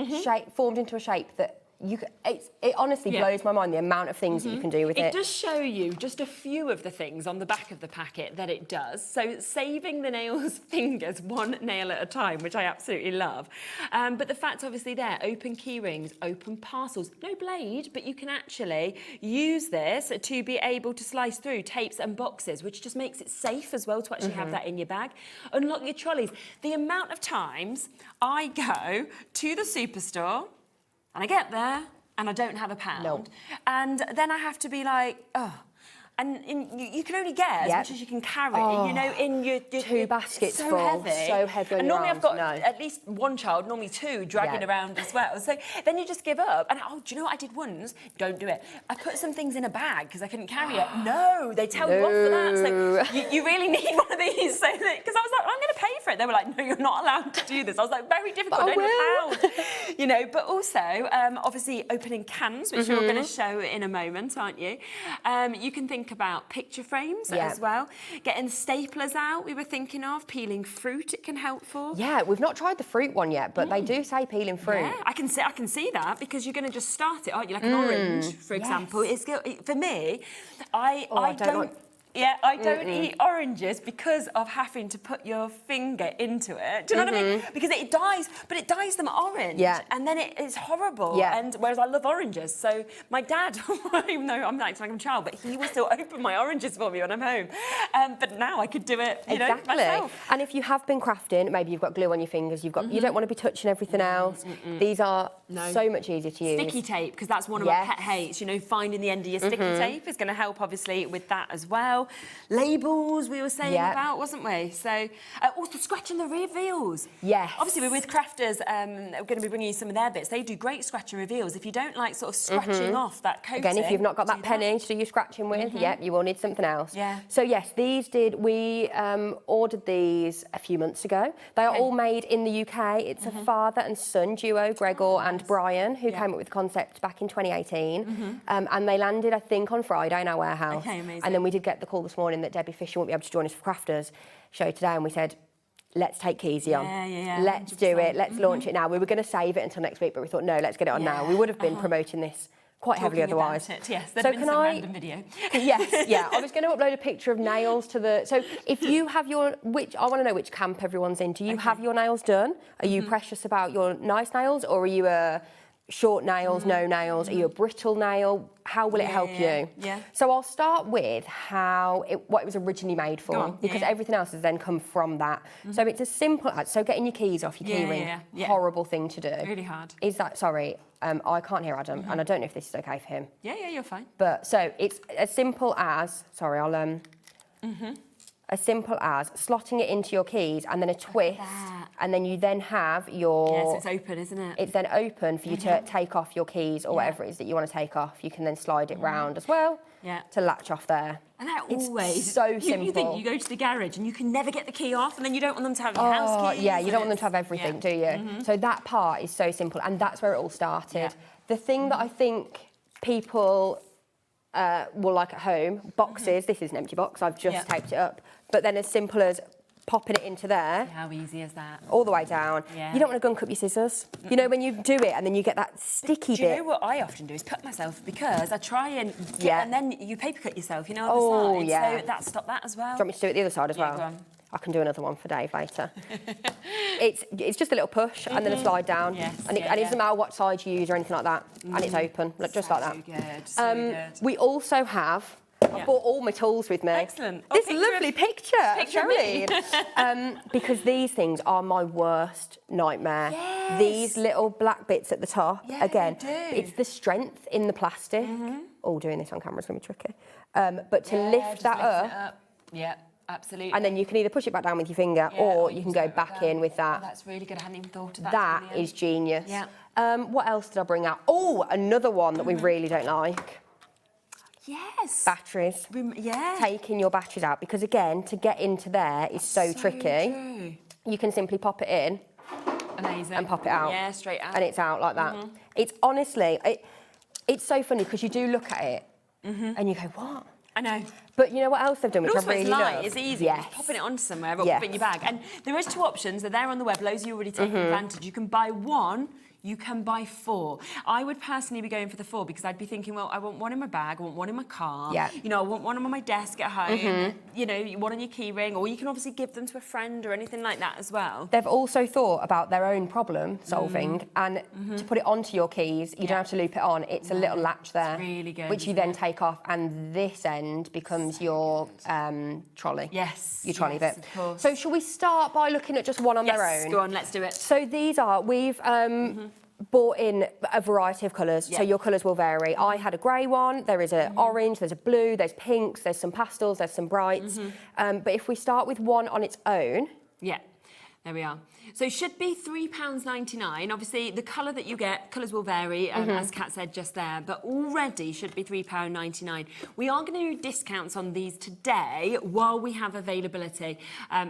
formed into a shape that it honestly blows my mind, the amount of things that you can do with it. It does show you just a few of the things on the back of the packet that it does. So saving the nails fingers one nail at a time, which I absolutely love. But the fact obviously there, open key rings, open parcels, no blade, but you can actually use this to be able to slice through tapes and boxes, which just makes it safe as well to actually have that in your bag. Unlock your trolleys. The amount of times I go to the superstore and I get there and I don't have a pound. And then I have to be like, oh. And you can only get as much as you can carry, you know, in your 2 baskets so full, heavy. so heavy on and your normally arms, I've got at least one child, normally 2, dragging around as well. So then you just give up. And do you know what I did once? Don't do it. I put some things in a bag because I couldn't carry it. No, they tell you off for that. So you really need one of these. Because I was like, I'm going to pay for it. They were like, no, you're not allowed to do this. I was like, very difficult. I don't have a pound. You know, but also, obviously, opening cans, which you're going to show in a moment, aren't you? You can think about picture frames as well. Getting staplers out, we were thinking of. Peeling fruit, it can help for. Yeah, we've not tried the fruit one yet, but they do say peeling fruit. Yeah, I can see that because you're going to just start it, aren't you? Like an orange, for example. It's for me, I don't Yeah, I don't eat oranges because of having to put your finger into it. Do you know what I mean? Because it dyes, but it dyes them orange. Yeah. And then it's horrible. Yeah. And whereas I love oranges. So my dad, even though I'm acting like I'm a child, but he will still open my oranges for me when I'm home. But now I could do it, you know, myself. And if you have been crafting, maybe you've got glue on your fingers, you don't want to be touching everything else. These are so much easier to use. Sticky tape, because that's one of my pet hates. You know, finding the end of your sticky tape is going to help, obviously, with that as well. Labels we were saying about, wasn't we? So, also scratching the reveals. Yes. Obviously, we're with crafters. We're going to be bringing you some of their bits. They do great scratch and reveals. If you don't like sort of scratching off that coating. Again, if you've not got that penny to do your scratching with, you will need something else. Yeah. So yes, we ordered these a few months ago. They are all made in the UK. It's a father and son duo, Gregor and Brian, who came up with the concept back in 2018. And they landed, I think, on Friday in our warehouse. Okay, amazing. And then we did get the call this morning that Debbie Fisher won't be able to join us for Crafters show today, and we said, let's take Keezy on. Yeah, let's 100%. do it. Let's launch it now. We were going to save it until next week, but we thought, no, let's get it on now. We would have been promoting this quite heavily otherwise. Yes, there'd been some random video. Yes, yeah. I was going to upload a picture of nails to the... So if you have your... I want to know which camp everyone's in. Do you have your nails done? Are you precious about your nice nails, or are you a short nails, no nails? Are you a brittle nail? How will it help you? Yeah. So I'll start with what it was originally made for, Go on. because everything else has then come from that. So it's as simple as getting your keys off your key ring. Horrible thing to do. Really hard. Is that sorry? I can't hear Adam, and I don't know if this is okay for him. Yeah, you're fine. But so it's as simple as as simple as slotting it into your keys and then a twist, and then you then have your... Yes, it's open, isn't it? It's then open for you to take off your keys or whatever it is that you want to take off. You can then slide it round as well to latch off there. And that It's always... so simple. You think you go to the garage and you can never get the key off, and then you don't want them to have your house keys. Yeah, you don't want them to have everything, do you? So that part is so simple, and that's where it all started. Yeah. The thing that I think people will like at home, boxes, this is an empty box, I've just taped it up, but then as simple as popping it into there. How easy is that? All the way down. Yeah. You don't want to gunk up your scissors. You know, when you do it and then you get that sticky Do you bit. know what I often do is cut myself, because I try and and then you paper cut yourself, you know, Oh, on the side. yeah. So that stop that as well. Do you want me to do it the other side as well? Go on. I can do another one for Dave later. It's just a little push and then a slide down. Yes, and it doesn't matter what side you use or anything like that. And it's open, just like that. Good, so good. We also have... I brought all my tools with me. Excellent. This lovely picture of Picture of me. Charlene. Because these things are my worst nightmare. Yes. These little black bits at the top, Yeah, again, they do. it's the strength in the plastic. Oh, doing this on camera is going to be tricky. But to lift that up, Yeah, absolutely. and then you can either push it back down with your finger, or you can go back in with that. Oh, that's really good. I hadn't even thought of that. That Brilliant. is genius. Yeah. What else did I bring out? Oh, another one that we really don't like. Yes. Batteries. Yeah. Taking your batteries out, because again, to get into there is so tricky. True. You can simply pop it in Amazing. and pop it out. Yeah, straight out. And it's out like that. It's honestly, it's so funny because you do look at it and you go, what? I know. But you know what else they've done, which But also I really it's light, love? it's easy. Yes. Just popping it onto somewhere or Yes. pop it in your bag. And there is two options. They're there on the web. Loads of you already taking advantage. You can buy one. You can buy 4. I would personally be going for the 4, because I'd be thinking, well, I want one in my bag, I want one in my car, you know, I want one on my desk at home, you know, one on your key ring, or you can obviously give them to a friend or anything like that as well. They've also thought about their own problem solving, and to put it onto your keys, you don't have to loop it on. It's a little latch there, really good, which you then take off, and this end becomes your trolley. Yes. Your trolley yes, bit. Of course. So shall we start by looking at just one on their own? Go on, let's do it. So these are, we've bought in a variety of colours, so your colours will vary. I had a grey one, there is an orange, there's a blue, there's pinks, there's some pastels, there's some brights. But if we start with one on its own... Yeah, there we are. So it should be £3.99. Obviously, the colour that you get, colours will vary, as Kat said just there, but already should be £3.99. We are going to do discounts on these today while we have availability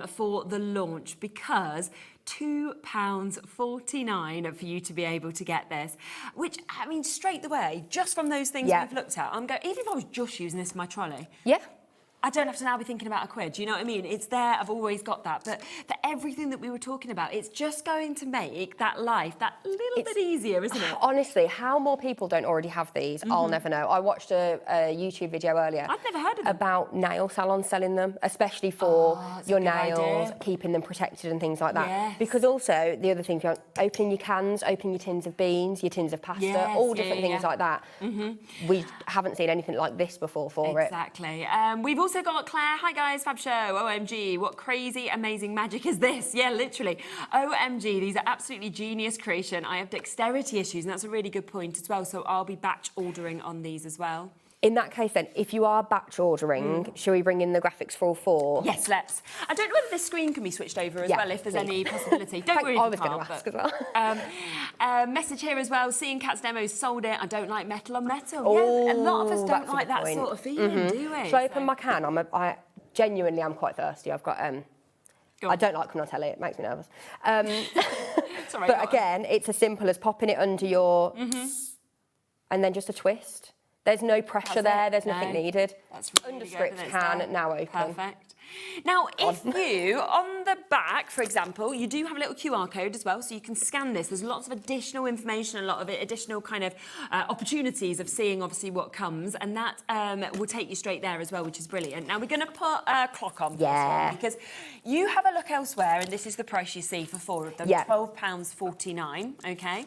for the launch, because £2.49 for you to be able to get this, which, I mean, straight away, just from those things we've looked at, I'm going, even if I was just using this for my trolley, I don't have to now be thinking about a quid. Do you know what I mean? It's there. I've always got that. But for everything that we were talking about, it's just going to make that life that little bit easier, isn't it? Honestly, how more people don't already have these, I'll never know. I watched a YouTube video earlier. I've never heard of them. About nail salons selling them, especially for your nails, idea. keeping them protected and things like that. Yes. Because also, the other thing, opening your cans, opening your tins of beans, your tins of pasta, all different things like that. We haven't seen anything like this before for it. Exactly. We've also got Claire. Hi guys, Fab Show. OMG, what crazy, amazing magic is this? Yeah, literally. OMG, these are absolutely genius creation. I have dexterity issues, and that's a really good point as well. So I'll be batch ordering on these as well. In that case then, if you are batch ordering, shall we bring in the graphics for all 4? Yes, let's. I don't know whether this screen can be switched over as well, if there's any possibility. Don't worry if I you was going can't, to ask as well. message here as well, seeing Cat's demos, sold it. I don't like metal on metal. Oh, yeah, a lot of us don't that's a like good that point. sort of feeling, do we? Shall I open my can? I genuinely am quite thirsty. I've got... I don't like when I tell it makes me nervous. It's all right, but again, it's as simple as popping it under your... And then just a twist. There's no pressure there. There's nothing needed. That's really Under good, script isn't it? can, now open. Perfect. Now, if you, on the back, for example, you do have a little QR code as well, so you can scan this. There's lots of additional information, a lot of additional kind of opportunities of seeing, obviously, what comes, and that will take you straight there as well, which is brilliant. Now, we're going to put a clock on for this one, because you have a look elsewhere, and this is the price you see for 4 of them, £12.49, OK?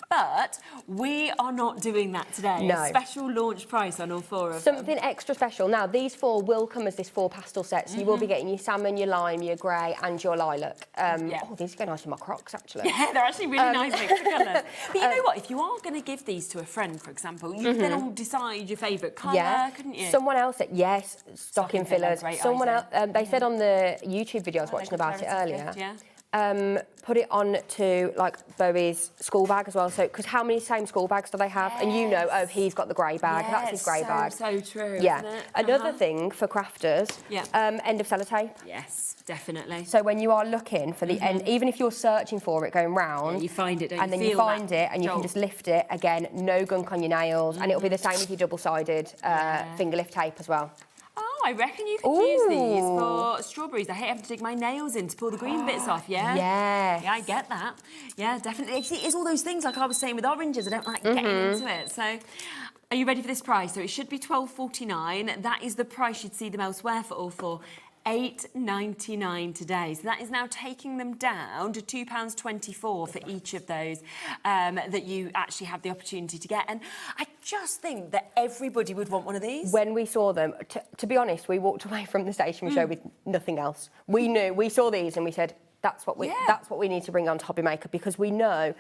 But we are not doing that today. No. A special launch price on all 4 of them. Something extra special. Now, these 4 will come as this 4 pastel set, so you will be getting your salmon, your lime, your grey and your lilac. Oh, these go nice with my Crocs, actually. Yeah, they're actually really nice mixed colours. But you know what? If you are going to give these to a friend, for example, you could then all decide your favourite colour, couldn't you? Someone else said, yes, stocking fillers. Someone else, they said on the YouTube video I was watching about it earlier, put it on to like Bowie's school bag as well. So, because how many same school bags do they have? And you know, oh, he's got the grey bag. That's his grey bag. So true. Yeah. Isn't it? Another thing for crafters. End of sellotape. Yes, definitely. So when you are looking for the end, even if you're searching for it going round, you find it, don't you? And then you find it, and you can just lift it again. No gunk on your nails, and it'll be the same with your double-sided finger lift tape as well. Oh, I reckon you could use these for strawberries. I hate having to dig my nails in to pull the green bits off, Yeah, I get that. Yeah, definitely. It's all those things, like I was saying with oranges, I don't like getting into it. So, are you ready for this price? So it should be £12.49. That is the price you'd see them elsewhere for all 4. £8.99 today. So that is now taking them down to £2.24 for each of those that you actually have the opportunity to get. And I just think that everybody would want one of these. When we saw them, to be honest, we walked away from the stationery show with nothing else. We knew, we saw these and we said, that's what we need to bring on to HobbyMaker, because we know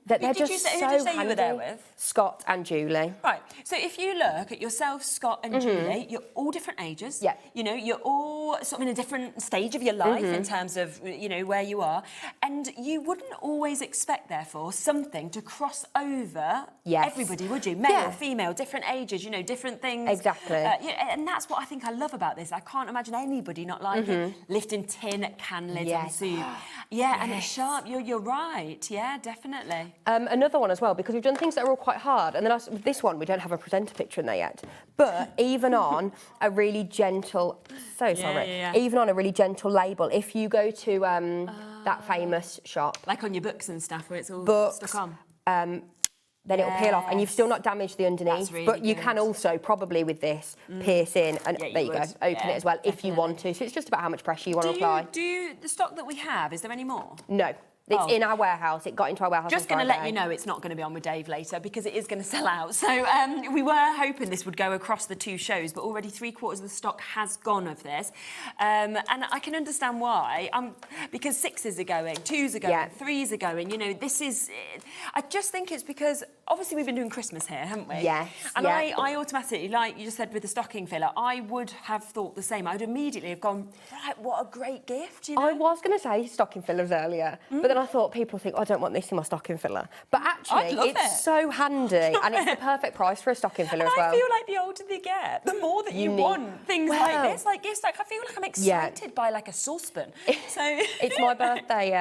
that they're just so handy. Who did you say you were there with? Scott and Julie. Right. So if you look at yourself, Scott and Julie, you're all different ages. Yeah. You know, you're all sort of in a different stage of your life in terms of, you know, where you are. And you wouldn't always expect, therefore, something to cross over everybody, would you? Male, female, different ages, you know, different things. Exactly. And that's what I think I love about this. I can't imagine anybody not liking it. Lifting tin can lids on soup. And it's sharp. You're right. Yeah, definitely. Another one as well, because we've done things that are all quite hard. And then with this one, we don't have a presenter picture in there yet. But even on a really gentle, even on a really gentle label, if you go to that famous shop, like on your books and stuff, where it's all stuck on. Then it'll peel off, and you've still not damaged the underneath. Really but you can also, probably with this, pierce in, and there you go, open it as well if you want to. So it's just about how much pressure you want to apply. Do the stock that we have, is there any more? No. It's in our warehouse. It got into our warehouse. Just going to let you know it's not going to be on with Dave later, because it is going to sell out. So we were hoping this would go across the 2 shows, but already 3/4 of the stock has gone of this. And I can understand why. Because 6s are going, 2s are going, 3s are going. You know, this is... I just think it's because, obviously, we've been doing Christmas here, haven't we? Yes. And I automatically, like you just said with the stocking filler, I would have thought the same. I would immediately have gone, right, what a great gift, you know? I was going to say stocking fillers earlier, but then then I thought, people think, I don't want this in my stocking filler. But actually, love it's it. so handy, and it's the perfect price for a stocking filler as well. I feel like the older they get, the more that you want things like this, like gifts. Like I feel like I'm excited by like a saucepan. So it's my birthday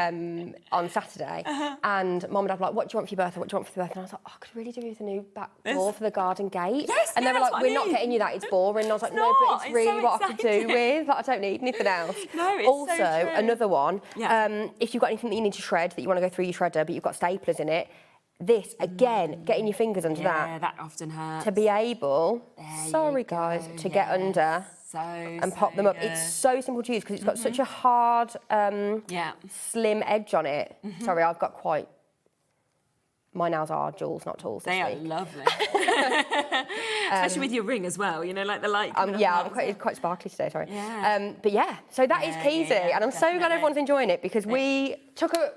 on Saturday, and Mum and Dad were like, "What do you want for your birthday? What do you want for your birthday?" And I was like, "Oh, I could really do with a new back door for the garden gate." Yes, and they were that's like, what I "We're not mean. getting you that. It's boring." And I was like, It's "No, not. but it's really so what I could do exciting. with. Like, I don't need anything else." No, it's also, so true. another one. Yeah. If you've got anything that you need to shred, that you want to go through your shredder, but you've got staplers in it, this again, getting your fingers under Yeah, that often hurts. to be able, There you guys, go, to get under So, and pop them up. good. It's so simple to use because it's got such a hard, slim edge on it. Sorry, I've got quite. My nails are jewels, not tools. They are lovely. Especially with your ring as well, you know, like the light. I'm quite sparkly today, sorry. Yeah. But yeah, so that is Keezy, and I'm so glad definitely. everyone's enjoying it because we took a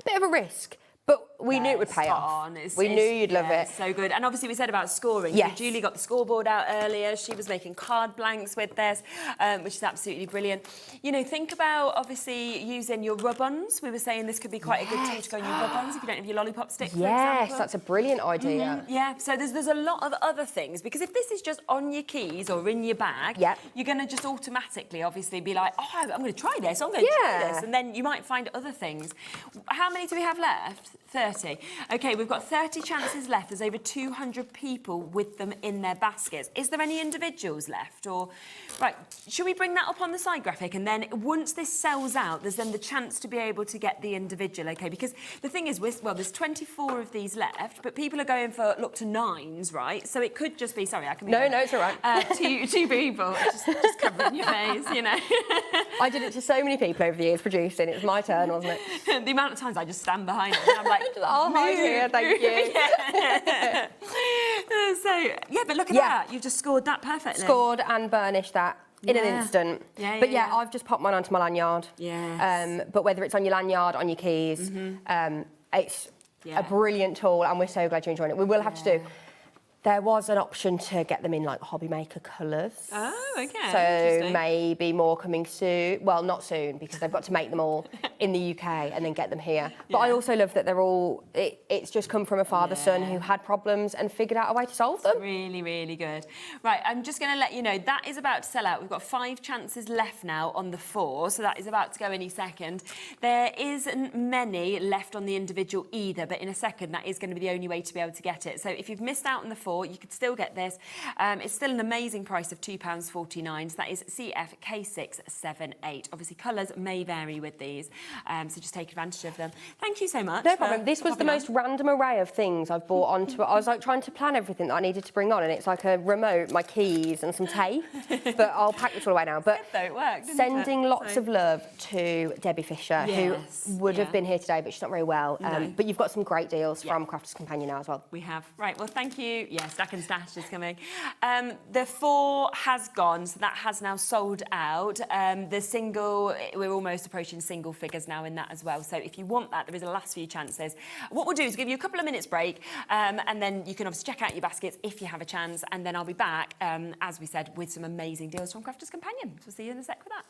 bit of a risk, but we knew it would pay off. We knew you'd love it. So good. And obviously we said about scoring. Yes. So Julie got the scoreboard out earlier. She was making card blanks with this, which is absolutely brilliant. You know, think about obviously using your rub-ons. We were saying this could be quite a good tip to go on your rub-ons if you don't have your lollipop stick, for Yes, example. that's a brilliant idea. Yeah, so there's a lot of other things, because if this is just on your keys or in your bag, you're going to just automatically obviously be like, oh, I'm going to try this, I'm going to try this, and then you might find other things. How many do we have left? 30. Okay, we've got 30 chances left. There's over 200 people with them in their baskets. Is there any individuals left? Or, right, should we bring that up on the side graphic? And then once this sells out, there's then the chance to be able to get the individual, okay? Because the thing is, there's 24 of these left, but people are going for up to 9s, right? So it could just be, sorry, I can be... No, it's all right. two people, just covering your face, you know. I did it to so many people over the years producing. It was my turn, wasn't it? The amount of times I just stand behind it and I'm like, I'll hide here, thank you. Yeah. So, yeah, but look at that. You've just scored that perfectly. Scored and burnished that in an instant. But I've just popped mine onto my lanyard. Yes. But whether it's on your lanyard, on your keys, it's a brilliant tool, and we're so glad you're enjoying it. We will have to do... There was an option to get them in like HobbyMaker colours. Oh, okay. So maybe more coming soon. Well, not soon, because they've got to make them all in the UK and then get them here. But I also love that they're all, it's just come from a father-son who had problems and figured out a way to solve them. Really, really good. Right, I'm just going to let you know, that is about to sell out. We've got 5 chances left now on the 4, so that is about to go any second. There isn't many left on the individual either, but in a second, that is going to be the only way to be able to get it. So if you've missed out on the 4, you could still get this. It's still an amazing price of £2.49, so that is CFK678. Obviously, colours may vary with these, so just take advantage of them. Thank you so much. No problem. This was the most random array of things I've bought onto it. I was like trying to plan everything that I needed to bring on, and it's like a remote, my keys and some tape, but I'll pack this all away now. But it worked, sending lots of love to Debbie Fisher, who would have been here today, but she's not very well. But you've got some great deals from Crafters Companion now as well. We have. Right, well, thank you. Yeah, Stack and Stash is coming. The 4 has gone, so that has now sold out. The single, we're almost approaching single figures now in that as well. So if you want that, there is a last few chances. What we'll do is give you a couple of minutes break, and then you can obviously check out your baskets if you have a chance, and then I'll be back, as we said, with some amazing deals from Crafters Companion. So we'll see you in a sec with that.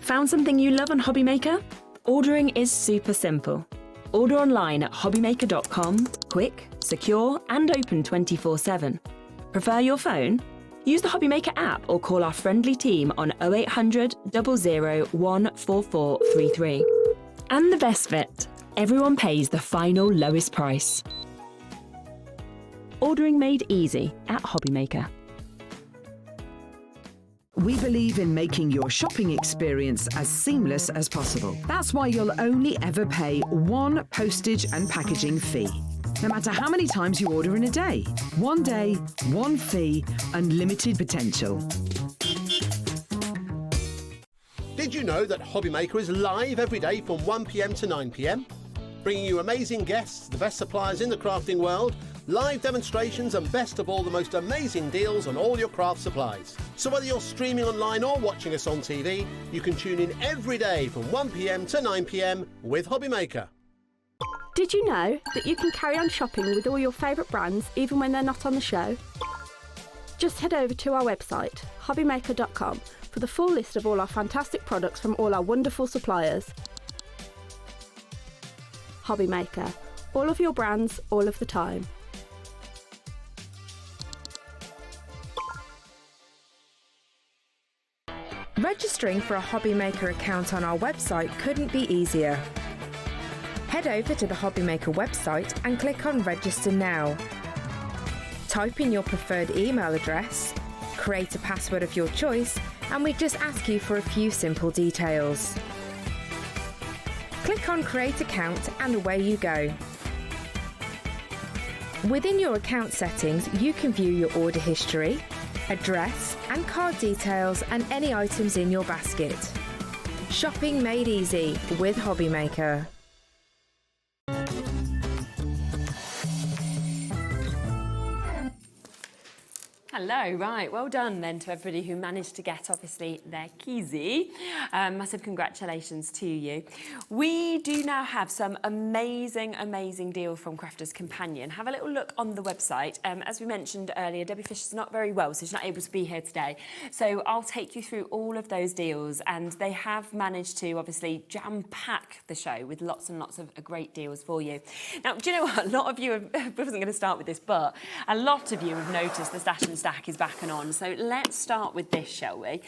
Found something you love on HobbyMaker? Ordering is super simple. Order online at hobbymaker.com, quick, secure, and open 24/7. Prefer your phone? Use the HobbyMaker app or call our friendly team on 0800 00 14433. And the best bit, everyone pays the final lowest price. Ordering made easy at HobbyMaker. We believe in making your shopping experience as seamless as possible. That's why you'll only ever pay one postage and packaging fee. No matter how many times you order in a day. One day, one fee, unlimited potential. Did you know that HobbyMaker is live every day from 1 p.m. to 9 p.m? Bringing you amazing guests, the best suppliers in the crafting world, live demonstrations, and best of all, the most amazing deals on all your craft supplies. So whether you're streaming online or watching us on TV, you can tune in every day from 1 p.m. to 9 p.m. with HobbyMaker. Did you know that you can carry on shopping with all your favourite brands even when they're not on the show? Just head over to our website, hobbymaker.com, for the full list of all our fantastic products from all our wonderful suppliers. HobbyMaker. All of your brands, all of the time. Registering for a HobbyMaker account on our website couldn't be easier. Head over to the HobbyMaker website and click on Register Now. Type in your preferred email address, create a password of your choice, and we just ask you for a few simple details. Click on Create Account and away you go. Within your account settings, you can view your order history, address and card details and any items in your basket. Shopping made easy with HobbyMaker. Hello, right, well done then to everybody who managed to get obviously their keysie. Massive congratulations to you. We do now have some amazing deal from Crafters Companion. Have a little look on the website. As we mentioned earlier, Debbie Fisher's not very well, so she's not able to be here today. So I'll take you through all of those deals, and they have managed to obviously jam-pack the show with lots and lots of great deals for you. Now, do you know what? A lot of you, I wasn't going to start with this, but a lot of you have noticed the Stash and Stack is back and on. So let's start with this, shall we?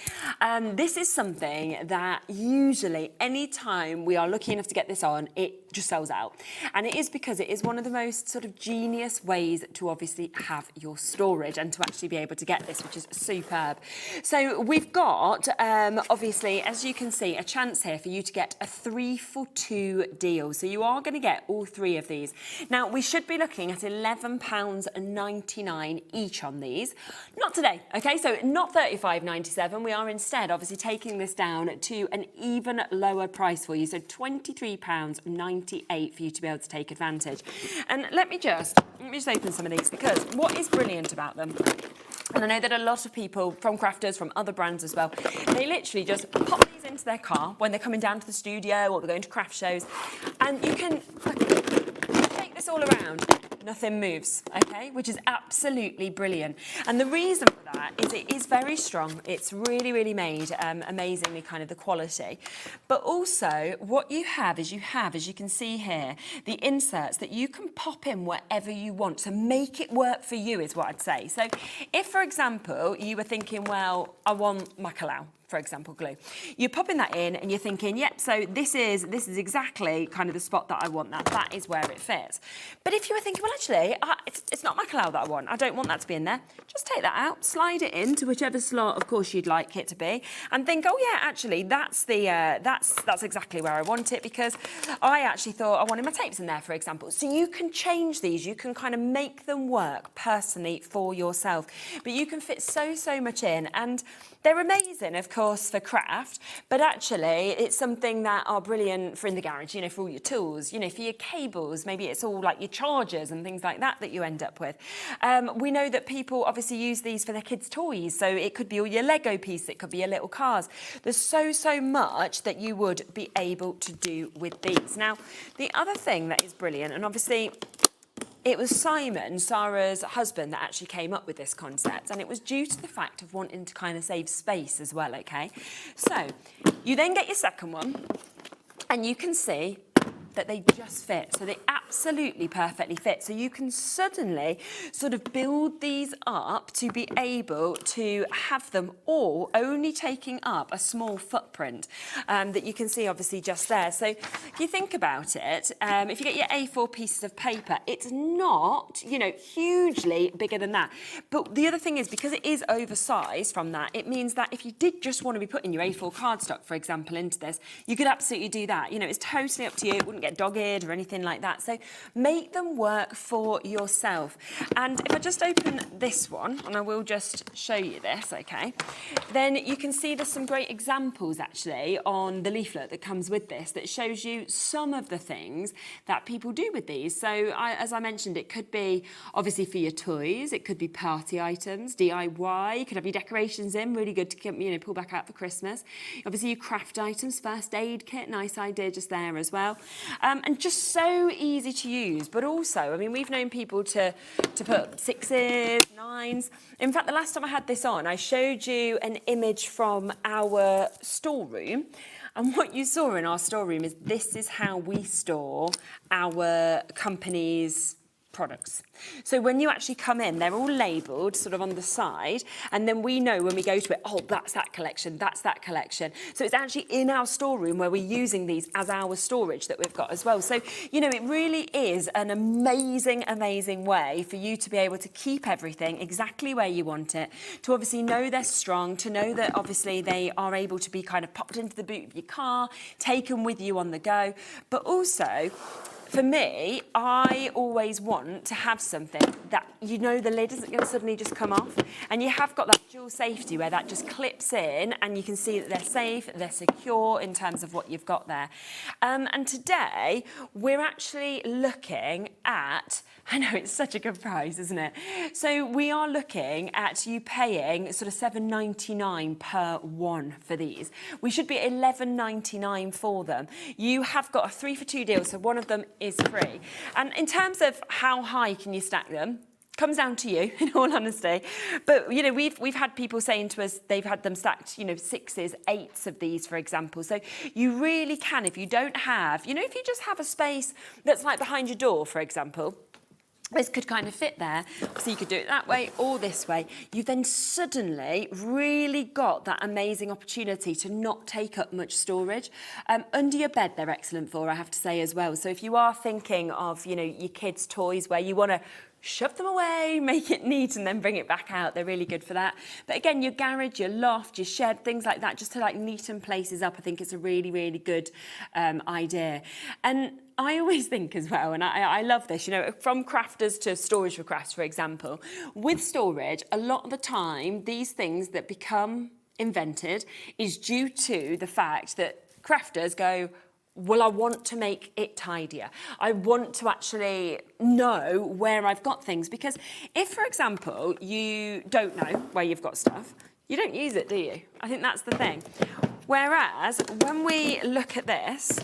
This is something that usually any time we are lucky enough to get this on, it just sells out. And it is because it is one of the most sort of genius ways to obviously have your storage and to actually be able to get this, which is superb. So we've got, obviously, as you can see, a chance here for you to get a 3-for-2 deal. So you are going to get all three of these. Now, we should be looking at £11.99 each on these. Not today, okay? So not $35.97. We are instead obviously taking this down to an even lower price for you. So £23.98 for you to be able to take advantage. And let me just open some of these, because what is brilliant about them, and I know that a lot of people from crafters, from other brands as well, they literally just pop these into their car when they're coming down to the studio or they're going to craft shows, and you can take this all around. Nothing moves, okay? Which is absolutely brilliant. And the reason for that is it is very strong. It's really made amazingly kind of the quality. But also what you have is as you can see here, the inserts that you can pop in wherever you want. So make it work for you is what I'd say. So if, for example, you were thinking, well, I want my Kalau, for example, glue. You're popping that in and you're thinking, yep, so this is exactly kind of the spot that I want that. That is where it fits. But if you were thinking, well, actually, it's not my Kalau that I want. I don't want that to be in there. Just take that out, slide it into whichever slot, of course, you'd like it to be, and think, oh yeah, actually, that's exactly where I want it, because I actually thought I wanted my tapes in there, for example. So you can change these. You can kind of make them work personally for yourself. But you can fit so much in, and they're amazing, of course, for craft, but actually it's something that are brilliant for in the garage, you know, for all your tools, you know, for your cables, maybe it's all like your chargers and things like that you end up with. We know that people obviously use these for their kids' toys, so it could be all your Lego pieces, it could be your little cars. There's so much that you would be able to do with these. Now, the other thing that is brilliant, and obviously it was Simon, Sarah's husband, that actually came up with this concept, and it was due to the fact of wanting to kind of save space as well, okay? So you then get your second one, and you can see that they just fit. So they absolutely perfectly fit. So you can suddenly sort of build these up to be able to have them all only taking up a small footprint that you can see obviously just there. So if you think about it, if you get your A4 pieces of paper, it's not, you know, hugely bigger than that. But the other thing is, because it is oversized from that, it means that if you did just want to be putting your A4 cardstock, for example, into this, you could absolutely do that. You know, it's totally up to you. It wouldn't get dog-eared or anything like that. So make them work for yourself. And if I just open this one, and I will just show you this, okay, then you can see there's some great examples actually on the leaflet that comes with this that shows you some of the things that people do with these. So as I mentioned, it could be obviously for your toys, it could be party items, DIY, you could have your decorations in, really good to, you know, pull back out for Christmas. Obviously your craft items, first aid kit, nice idea just there as well. and just so easy to use. But also, I mean, we've known people to put 6s, 9s. In fact, the last time I had this on, I showed you an image from our storeroom. And what you saw in our storeroom is this is how we store our company's products. So when you actually come in, they're all labelled sort of on the side, and then we know when we go to it, oh, that's that collection, that's that collection. So it's actually in our storeroom where we're using these as our storage that we've got as well. So, you know, it really is an amazing, amazing way for you to be able to keep everything exactly where you want it, to obviously know they're strong, to know that obviously they are able to be kind of popped into the boot of your car, taken with you on the go, but also, for me, I always want to have something that, you know, the lid isn't going to suddenly just come off, and you have got that dual safety where that just clips in and you can see that they're safe, they're secure in terms of what you've got there. And today, we're actually looking at, I know it's such a good price, isn't it? So we are looking at you paying sort of $7.99 per one for these. We should be $11.99 for them. You have got a 3 for 2 deal, so one of them is free. And in terms of how high can you stack them, comes down to you, in all honesty. But, you know, we've had people saying to us they've had them stacked, you know, 6s, 8s of these, for example. So you really can, if you don't have, you know, if you just have a space that's like behind your door, for example, this could kind of fit there, so you could do it that way or this way. You've then suddenly really got that amazing opportunity to not take up much storage. Under your bed, they're excellent for, I have to say as well. So if you are thinking of, you know, your kids' toys where you want to shove them away, make it neat and then bring it back out, they're really good for that. But again, your garage, your loft, your shed, things like that, just to like neaten places up, I think it's a really, really good idea. And I always think as well, and I love this, you know, from crafters to storage for crafts, for example, with storage, a lot of the time, these things that become invented is due to the fact that crafters go, well, I want to make it tidier. I want to actually know where I've got things. Because if, for example, you don't know where you've got stuff, you don't use it, do you? I think that's the thing. Whereas when we look at this,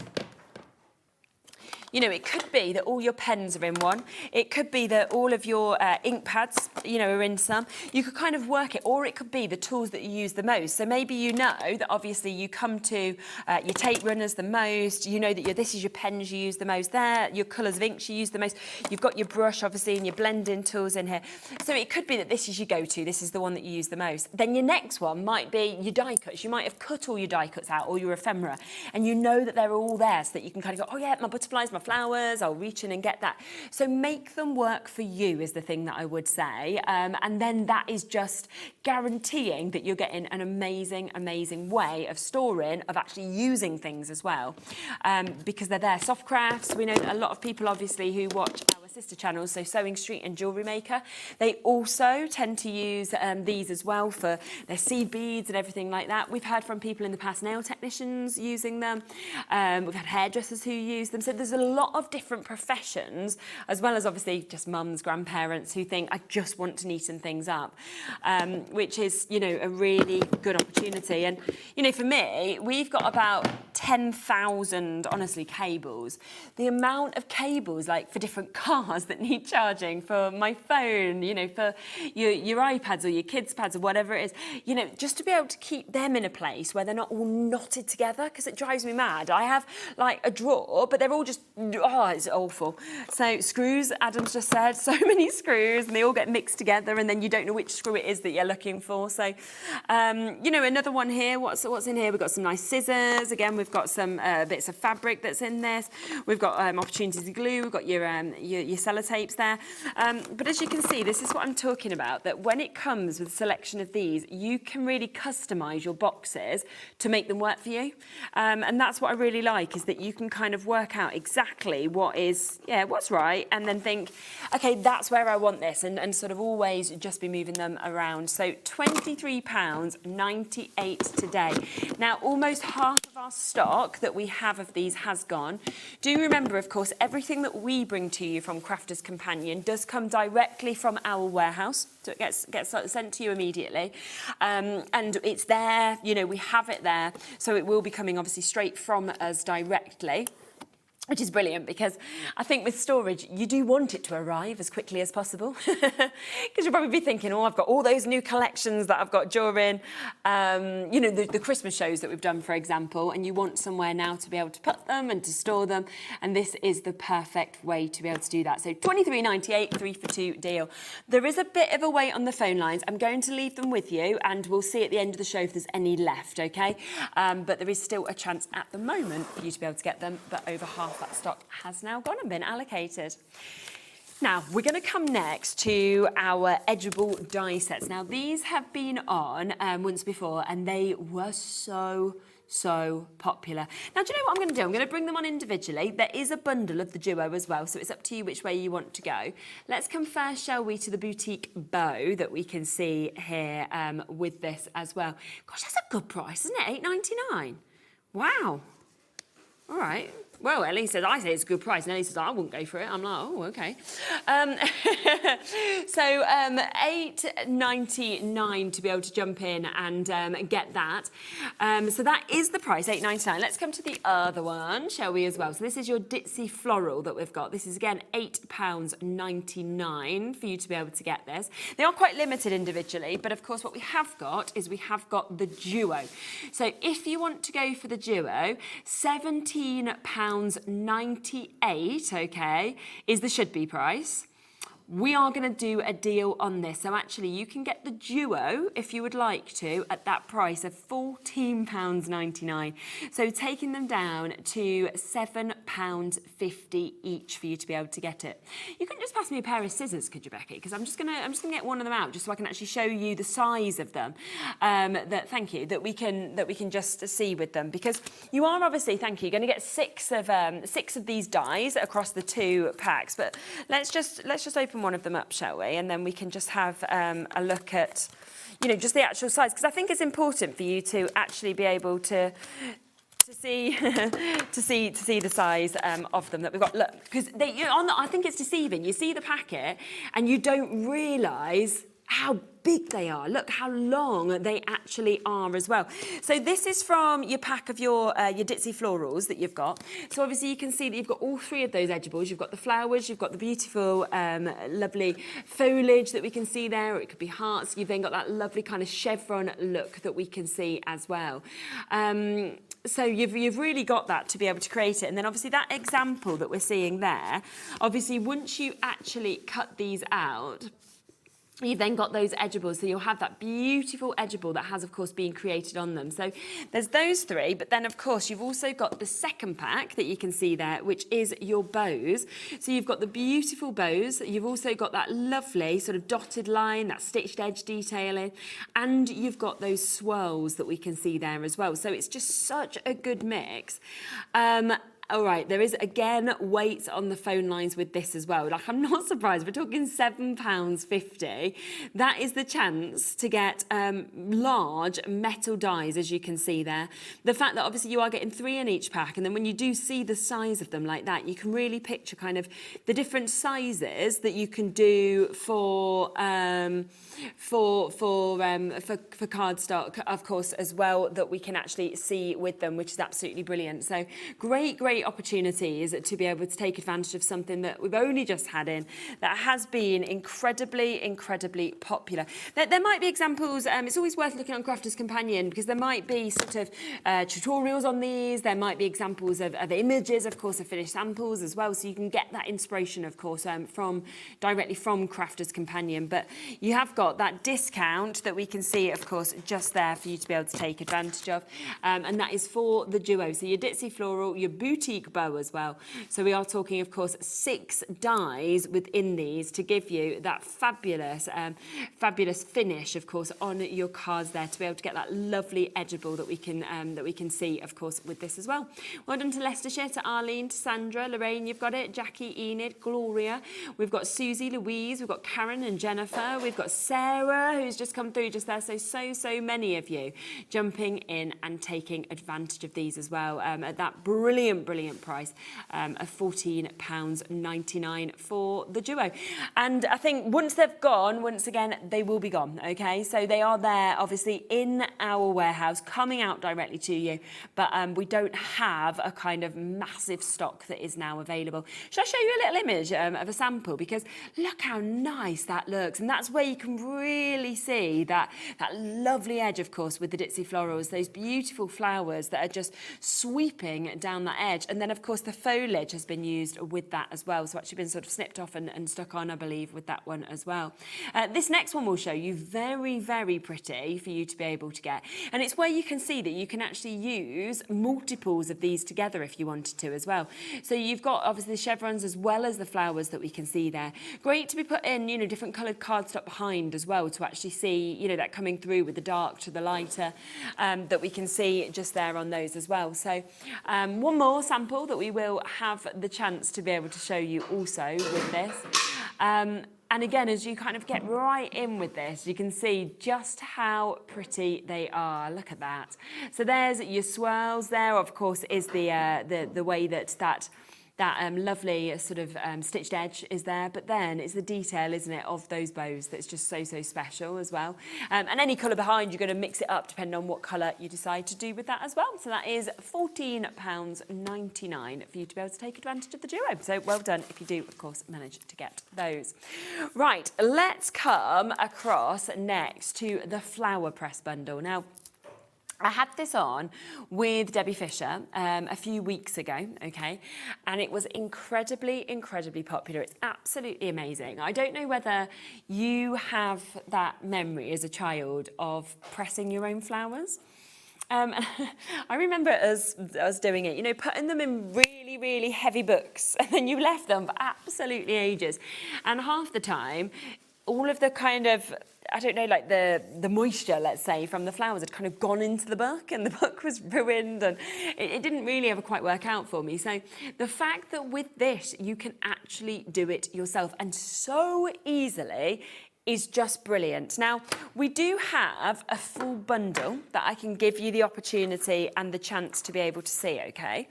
you know, it could be that all your pens are in one. It could be that all of your ink pads, you know, are in some. You could kind of work it, or it could be the tools that you use the most. So maybe you know that obviously you come to your tape runners the most. You know that this is your pens you use the most there. Your colours of inks you use the most. You've got your brush, obviously, and your blending tools in here. So it could be that this is your go-to. This is the one that you use the most. Then your next one might be your die cuts. You might have cut all your die cuts out, or your ephemera, and you know that they're all there, so that you can kind of go, oh yeah, my butterflies, my flowers, I'll reach in and get that. So make them work for you is the thing that I would say. And then that is just guaranteeing that you're getting an amazing, amazing way of storing, of actually using things as well. Because they're there. Soft crafts, we know that a lot of people obviously who watch our sister channels, so Sewing Street and Jewellery Maker, they also tend to use these as well for their seed beads and everything like that. We've heard from people in the past, nail technicians using them. We've had hairdressers who use them. So there's a lot of different professions, as well as obviously just mums, grandparents who think, I just want to neaten things up, which is, you know, a really good opportunity. And, you know, for me, we've got about 10,000, honestly, cables. The amount of cables, like for different cars that need charging, for my phone, you know, for your iPads or your kids' pads or whatever it is, you know, just to be able to keep them in a place where they're not all knotted together, because it drives me mad. I have like a drawer, but they're all just, oh, it's awful. So screws, Adam's just said, so many screws, and they all get mixed together, and then you don't know which screw it is that you're looking for. So, you know, another one here, what's in here? We've got some nice scissors. Again, we've got some bits of fabric that's in this. We've got opportunities to glue. We've got your sellotapes there. But as you can see, this is what I'm talking about, that when it comes with a selection of these, you can really customise your boxes to make them work for you. And that's what I really like, is that you can kind of work out exactly what's right, and then think, okay, that's where I want this, and sort of always just be moving them around. So £23.98 today. Now, almost half of our stock that we have of these has gone. Do remember, of course, everything that we bring to you from Crafters Companion does come directly from our warehouse, so it gets sent to you immediately. And it's there, you know, we have it there, so it will be coming obviously straight from us directly. which is brilliant because I think with storage, you do want it to arrive as quickly as possible. Because you'll probably be thinking, oh, I've got all those new collections that I've got during, you know, the Christmas shows that we've done, for example, and you want somewhere now to be able to put them and to store them. And this is the perfect way to be able to do that. So £23.98, 3 for 2 deal. There is a bit of a wait on the phone lines. I'm going to leave them with you and we'll see at the end of the show if there's any left, okay? But there is still a chance at the moment for you to be able to get them, but over half that stock has now gone and been allocated. Now, we're going to come next to our edgeable die sets. Now, these have been on once before and they were so popular. Now, do you know what I'm going to do? I'm going to bring them on individually. There is a bundle of the duo as well, so it's up to you which way you want to go. Let's come first, shall we, to the boutique bow that we can see here with this as well. Gosh, that's a good price, isn't it? £8.99. Wow. All right. Well, Ellie says, I say it's a good price. And Ellie says, I wouldn't go for it. I'm like, oh, okay. So £8.99 to be able to jump in and get that. So that is the price, £8.99. Let's come to the other one, shall we, as well? So this is your Ditzy Floral that we've got. This is, again, £8.99 for you to be able to get this. They are quite limited individually, but, of course, what we have got is we have got the duo. So if you want to go for the duo, £17.98, okay, is the should-be price. We are going to do a deal on this. So actually, you can get the duo, if you would like to, at that price of £14.99. So taking them down to £7.50 each for you to be able to get it. You couldn't just pass me a pair of scissors, could you, Becky? Because I'm just gonna get one of them out just so I can actually show you the size of them. Thank you. That we can just see with them, because you are obviously, thank you, going to get six of these dies across the 2 packs. But let's just open one of them up, shall we? And then we can just have a look at, you know, just the actual size, because I think it's important for you to actually be able to see the size of them that we've got. Look, because I think it's deceiving. You see the packet and you don't realise how big they are. Look how long they actually are as well. So this is from your pack of your Ditzy Florals that you've got. So obviously you can see that you've got all 3 of those edibles. You've got the flowers, you've got the beautiful, lovely foliage that we can see there, or it could be hearts. You've then got that lovely kind of chevron look that we can see as well. So you've really got that to be able to create it. And then obviously that example that we're seeing there, obviously once you actually cut these out, you've then got those edibles, so you'll have that beautiful edible that has, of course, been created on them. So there's those 3, but then, of course, you've also got the second pack that you can see there, which is your bows. So you've got the beautiful bows. You've also got that lovely sort of dotted line, that stitched edge detailing, and you've got those swirls that we can see there as well. So it's just such a good mix. All right, there is, again, weight on the phone lines with this as well. Like, I'm not surprised. We're talking £7.50. That is the chance to get large metal dies, as you can see there. The fact that, obviously, you are getting 3 in each pack, and then when you do see the size of them like that, you can really picture kind of the different sizes that you can do for cardstock, of course, as well, that we can actually see with them, which is absolutely brilliant. So great opportunities to be able to take advantage of something that we've only just had in, that has been incredibly popular. There might be examples, it's always worth looking on Crafter's Companion, because there might be sort of tutorials on these, there might be examples of images, of course, of finished samples as well, so you can get that inspiration, of course, directly from Crafter's Companion. But you have got that discount that we can see, of course, just there for you to be able to take advantage of, and that is for the duo. So your Ditzy Floral, your boutique bow as well. So we are talking, of course, 6 dies within these to give you that fabulous finish, of course, on your cards there, to be able to get that lovely edible that we can see, of course, with this as well. Well done to Leicestershire, to Arlene, to Sandra, Lorraine, you've got it, Jackie, Enid, Gloria. We've got Susie, Louise, we've got Karen and Jennifer, we've got Sarah, who's just come through just there. So many of you jumping in and taking advantage of these as well, at that brilliant brilliant price of £14.99 for the duo. And I think once they've gone, once again, they will be gone, okay? So they are there, obviously, in our warehouse, coming out directly to you, but we don't have a kind of massive stock that is now available. Shall I show you a little image of a sample? Because look how nice that looks, and that's where you can really see that lovely edge, of course, with the ditzy florals, those beautiful flowers that are just sweeping down that edge. And then, of course, the foliage has been used with that as well, so actually been sort of snipped off and stuck on, I believe, with that one as well. This next one will show you very, very pretty for you to be able to get, and it's where you can see that you can actually use multiples of these together if you wanted to as well. So you've got obviously the chevrons as well as the flowers that we can see there. Great to be put in, you know, different coloured cardstock behind as well to actually see, you know, that coming through with the dark to the lighter that we can see just there on those as well. So one more sample that we will have the chance to be able to show you also with this. And again, as you kind of get right in with this, you can see just how pretty they are. Look at that. So there's your swirls. There, of course, is the way that lovely sort of stitched edge is there, but then it's the detail, isn't it, of those bows that's just so special as well. And any colour behind, you're going to mix it up depending on what colour you decide to do with that as well. So that is £14.99 for you to be able to take advantage of the duo. So well done if you do, of course, manage to get those. Right, let's come across next to the flower press bundle. Now, I had this on with Debbie Fisher a few weeks ago, okay, and it was incredibly popular. It's absolutely amazing. I don't know whether you have that memory as a child of pressing your own flowers. I remember us doing it, you know, putting them in really heavy books, and then you left them for absolutely ages. And half the time, all of the kind of, I don't know, like the moisture, let's say, from the flowers had kind of gone into the book, and the book was ruined, and it didn't really ever quite work out for me. So the fact that with this you can actually do it yourself and so easily is just brilliant. Now, we do have a full bundle that I can give you the opportunity and the chance to be able to see, okay?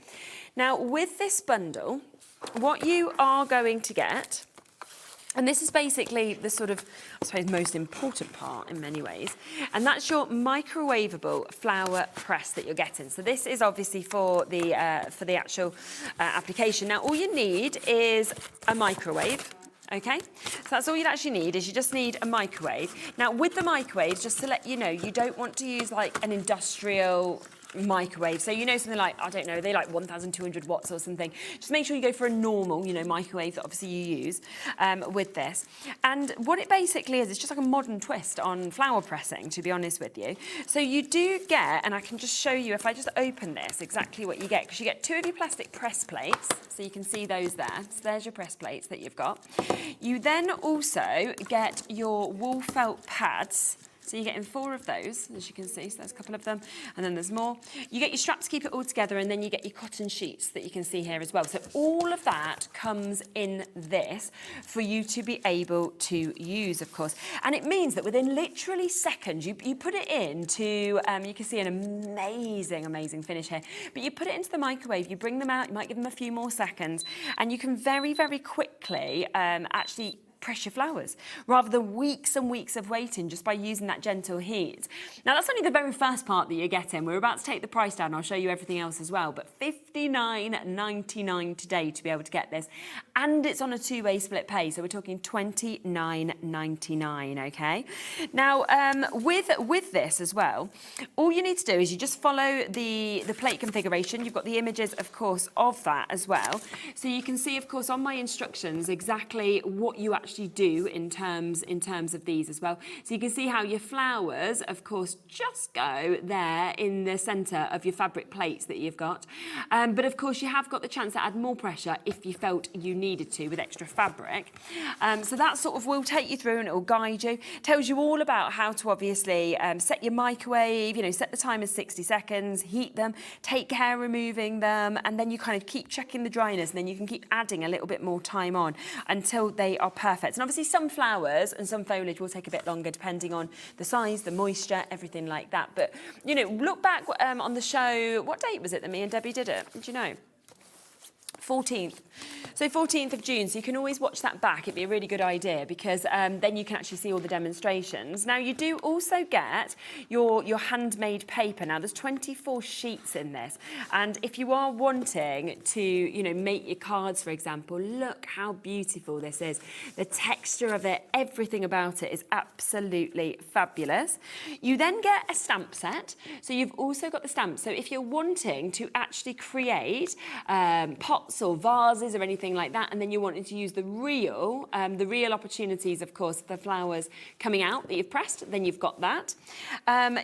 Now, with this bundle, what you are going to get, and this is basically the sort of, I suppose, most important part in many ways, and that's your microwavable flower press that you're getting. So this is obviously for the actual application. Now, all you need is a microwave. Okay, so that's all you'd actually need, is you just need a microwave. Now, with the microwave, just to let you know, you don't want to use like an industrial microwave. So, you know, something like, I don't know, they like 1,200 watts or something. Just make sure you go for a normal, you know, microwave that obviously you use with this. And what it basically is, it's just like a modern twist on flower pressing, to be honest with you. So you do get, and I can just show you, if I just open this, exactly what you get, because you get 2 of your plastic press plates. So you can see those there. So there's your press plates that you've got. You then also get your wool felt pads. So you're getting 4 of those, as you can see, so there's a couple of them, and then there's more. You get your straps to keep it all together, and then you get your cotton sheets that you can see here as well. So all of that comes in this for you to be able to use, of course. And it means that within literally seconds, you put it into, you can see an amazing finish here, but you put it into the microwave, you bring them out, you might give them a few more seconds, and you can very quickly actually press your flowers, rather than weeks and weeks of waiting just by using that gentle heat. Now, that's only the very first part that you're getting. We're about to take the price down. I'll show you everything else as well, but $59.99 today to be able to get this. And it's on a 2-way split pay, so we're talking $29.99, okay? Now, with this as well, all you need to do is you just follow the plate configuration. You've got the images, of course, of that as well. So you can see, of course, on my instructions exactly what you actually do in terms of these as well. So you can see how your flowers, of course, just go there in the centre of your fabric plates that you've got. But of course, you have got the chance to add more pressure if you felt you needed to with extra fabric. So that sort of will take you through and it will guide you. Tells you all about how to obviously set your microwave, you know, set the time as 60 seconds, heat them, take care removing them, and then you kind of keep checking the dryness, and then you can keep adding a little bit more time on until they are perfect. And obviously some flowers and some foliage will take a bit longer depending on the size, the moisture, everything like that. But, you know, look back on the show, what date was it that me and Debbie did it? Do you know? 14th. So 14th of June, so you can always watch that back. It'd be a really good idea because then you can actually see all the demonstrations. Now, you do also get your handmade paper. Now, there's 24 sheets in this. And if you are wanting to, you know, make your cards, for example, look how beautiful this is. The texture of it, everything about it is absolutely fabulous. You then get a stamp set. So you've also got the stamps. So if you're wanting to actually create pots or vases or anything like that, and then you're wanting to use the real opportunities, of course, the flowers coming out that you've pressed, then you've got that.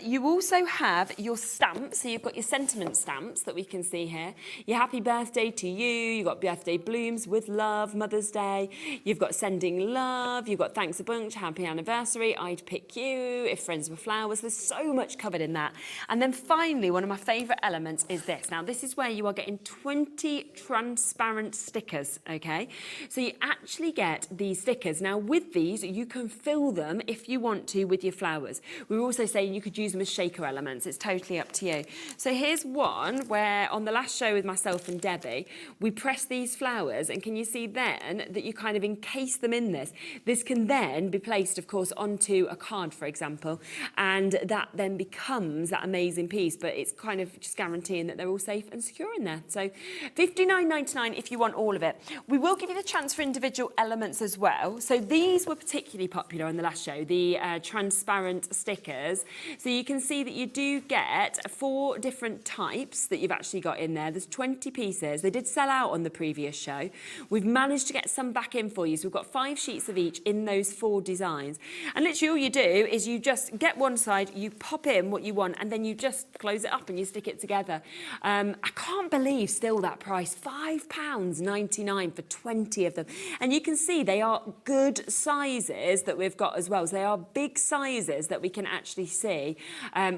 You also have your stamps. So you've got your sentiment stamps that we can see here. Your happy birthday to you. You've got birthday blooms with love, Mother's Day. You've got sending love. You've got thanks a bunch, happy anniversary, I'd pick you, if friends were flowers. There's so much covered in that. And then finally, one of my favourite elements is this. Now, this is where you are getting 20 transparent stickers, okay? So you actually get these stickers. Now, with these, you can fill them if you want to with your flowers. We were also saying you could use them as shaker elements. It's totally up to you. So here's one where on the last show with myself and Debbie, we pressed these flowers, and can you see then that you kind of encase them in this? This can then be placed, of course, onto a card, for example, and that then becomes that amazing piece, but it's kind of just guaranteeing that they're all safe and secure in there. So £59.99 if you want all of it. We will give you the chance for individual elements as well. So these were particularly popular on the last show, the transparent stickers. So you can see that you do get 4 different types that you've actually got in there. There's 20 pieces. They did sell out on the previous show. We've managed to get some back in for you. So we've got 5 sheets of each in those 4 designs. And literally all you do is you just get one side, you pop in what you want, and then you just close it up and you stick it together. I can't believe still that price, £5.99 for 20 of them. And you can see they are good sizes that we've got as well. So they are big sizes that we can actually see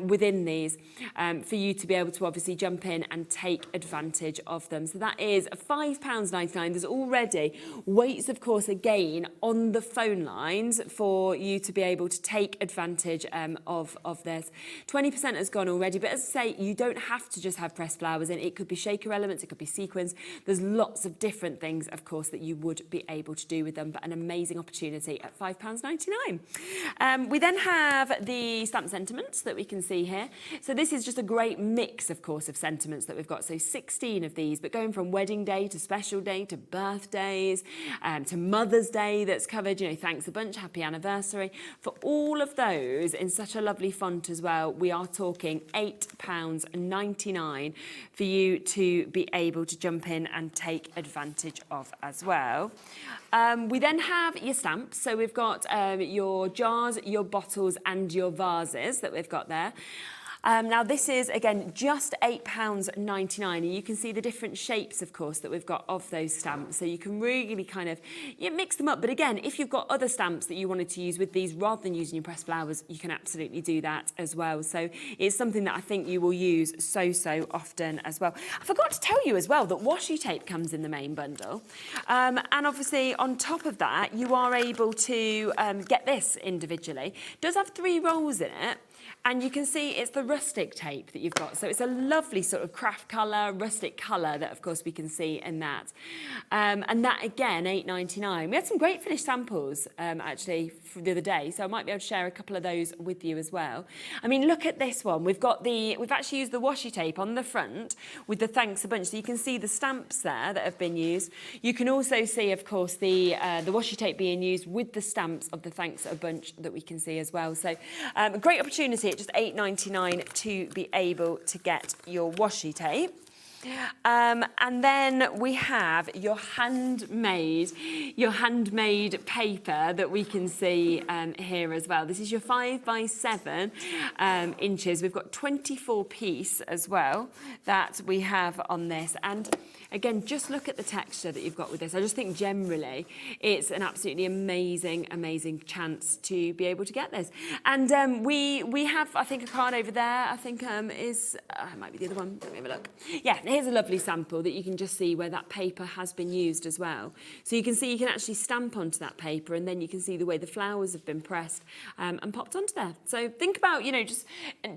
within these for you to be able to obviously jump in and take advantage of them. So that is £5.99. There's already waits, of course, again on the phone lines for you to be able to take advantage of this. 20% has gone already, but as I say, you don't have to just have pressed flowers in. It could be shaker elements, it could be sequins. There's lots of different things, of course, that you would be able to do with them, but an amazing opportunity at £5.99. We then have the stamp sentiments that we can see here. So this is just a great mix, of course, of sentiments that we've got. So 16 of these, but going from wedding day to special day to birthdays, to Mother's Day that's covered, you know, thanks a bunch, happy anniversary. For all of those in such a lovely font as well, we are talking £8.99 for you to be able to jump in and take advantage of as well. We then have your stamps. So we've got your jars, your bottles and your vases that we've got there. Now this is, again, just £8.99, and you can see the different shapes, of course, that we've got of those stamps. So you can really kind of mix them up. But again, if you've got other stamps that you wanted to use with these rather than using your pressed flowers, you can absolutely do that as well. So it's something that I think you will use so often as well. I forgot to tell you as well that washi tape comes in the main bundle. And obviously on top of that, you are able to get this individually. It does have 3 rolls in it. And you can see it's the rustic tape that you've got. So it's a lovely sort of craft colour, rustic colour that, of course, we can see in that. And that, again, £8.99. We had some great finished samples, actually, for the other day. So I might be able to share a couple of those with you as well. I mean, look at this one. We've actually used the washi tape on the front with the thanks a bunch. So you can see the stamps there that have been used. You can also see, of course, the washi tape being used with the stamps of the thanks a bunch that we can see as well. So a great opportunity at just £8.99 to be able to get your washi tape. And then we have your handmade paper that we can see here as well. This is your 5 by 7 inches. We've got 24 piece as well that we have on this. And again, just look at the texture that you've got with this. I just think generally it's an absolutely amazing chance to be able to get this. And we have, I think, a card over there. I think it might be the other one. Let me have a look. Yeah, here's a lovely sample that you can just see where that paper has been used as well. So you can see you can actually stamp onto that paper, and then you can see the way the flowers have been pressed and popped onto there. So think about, just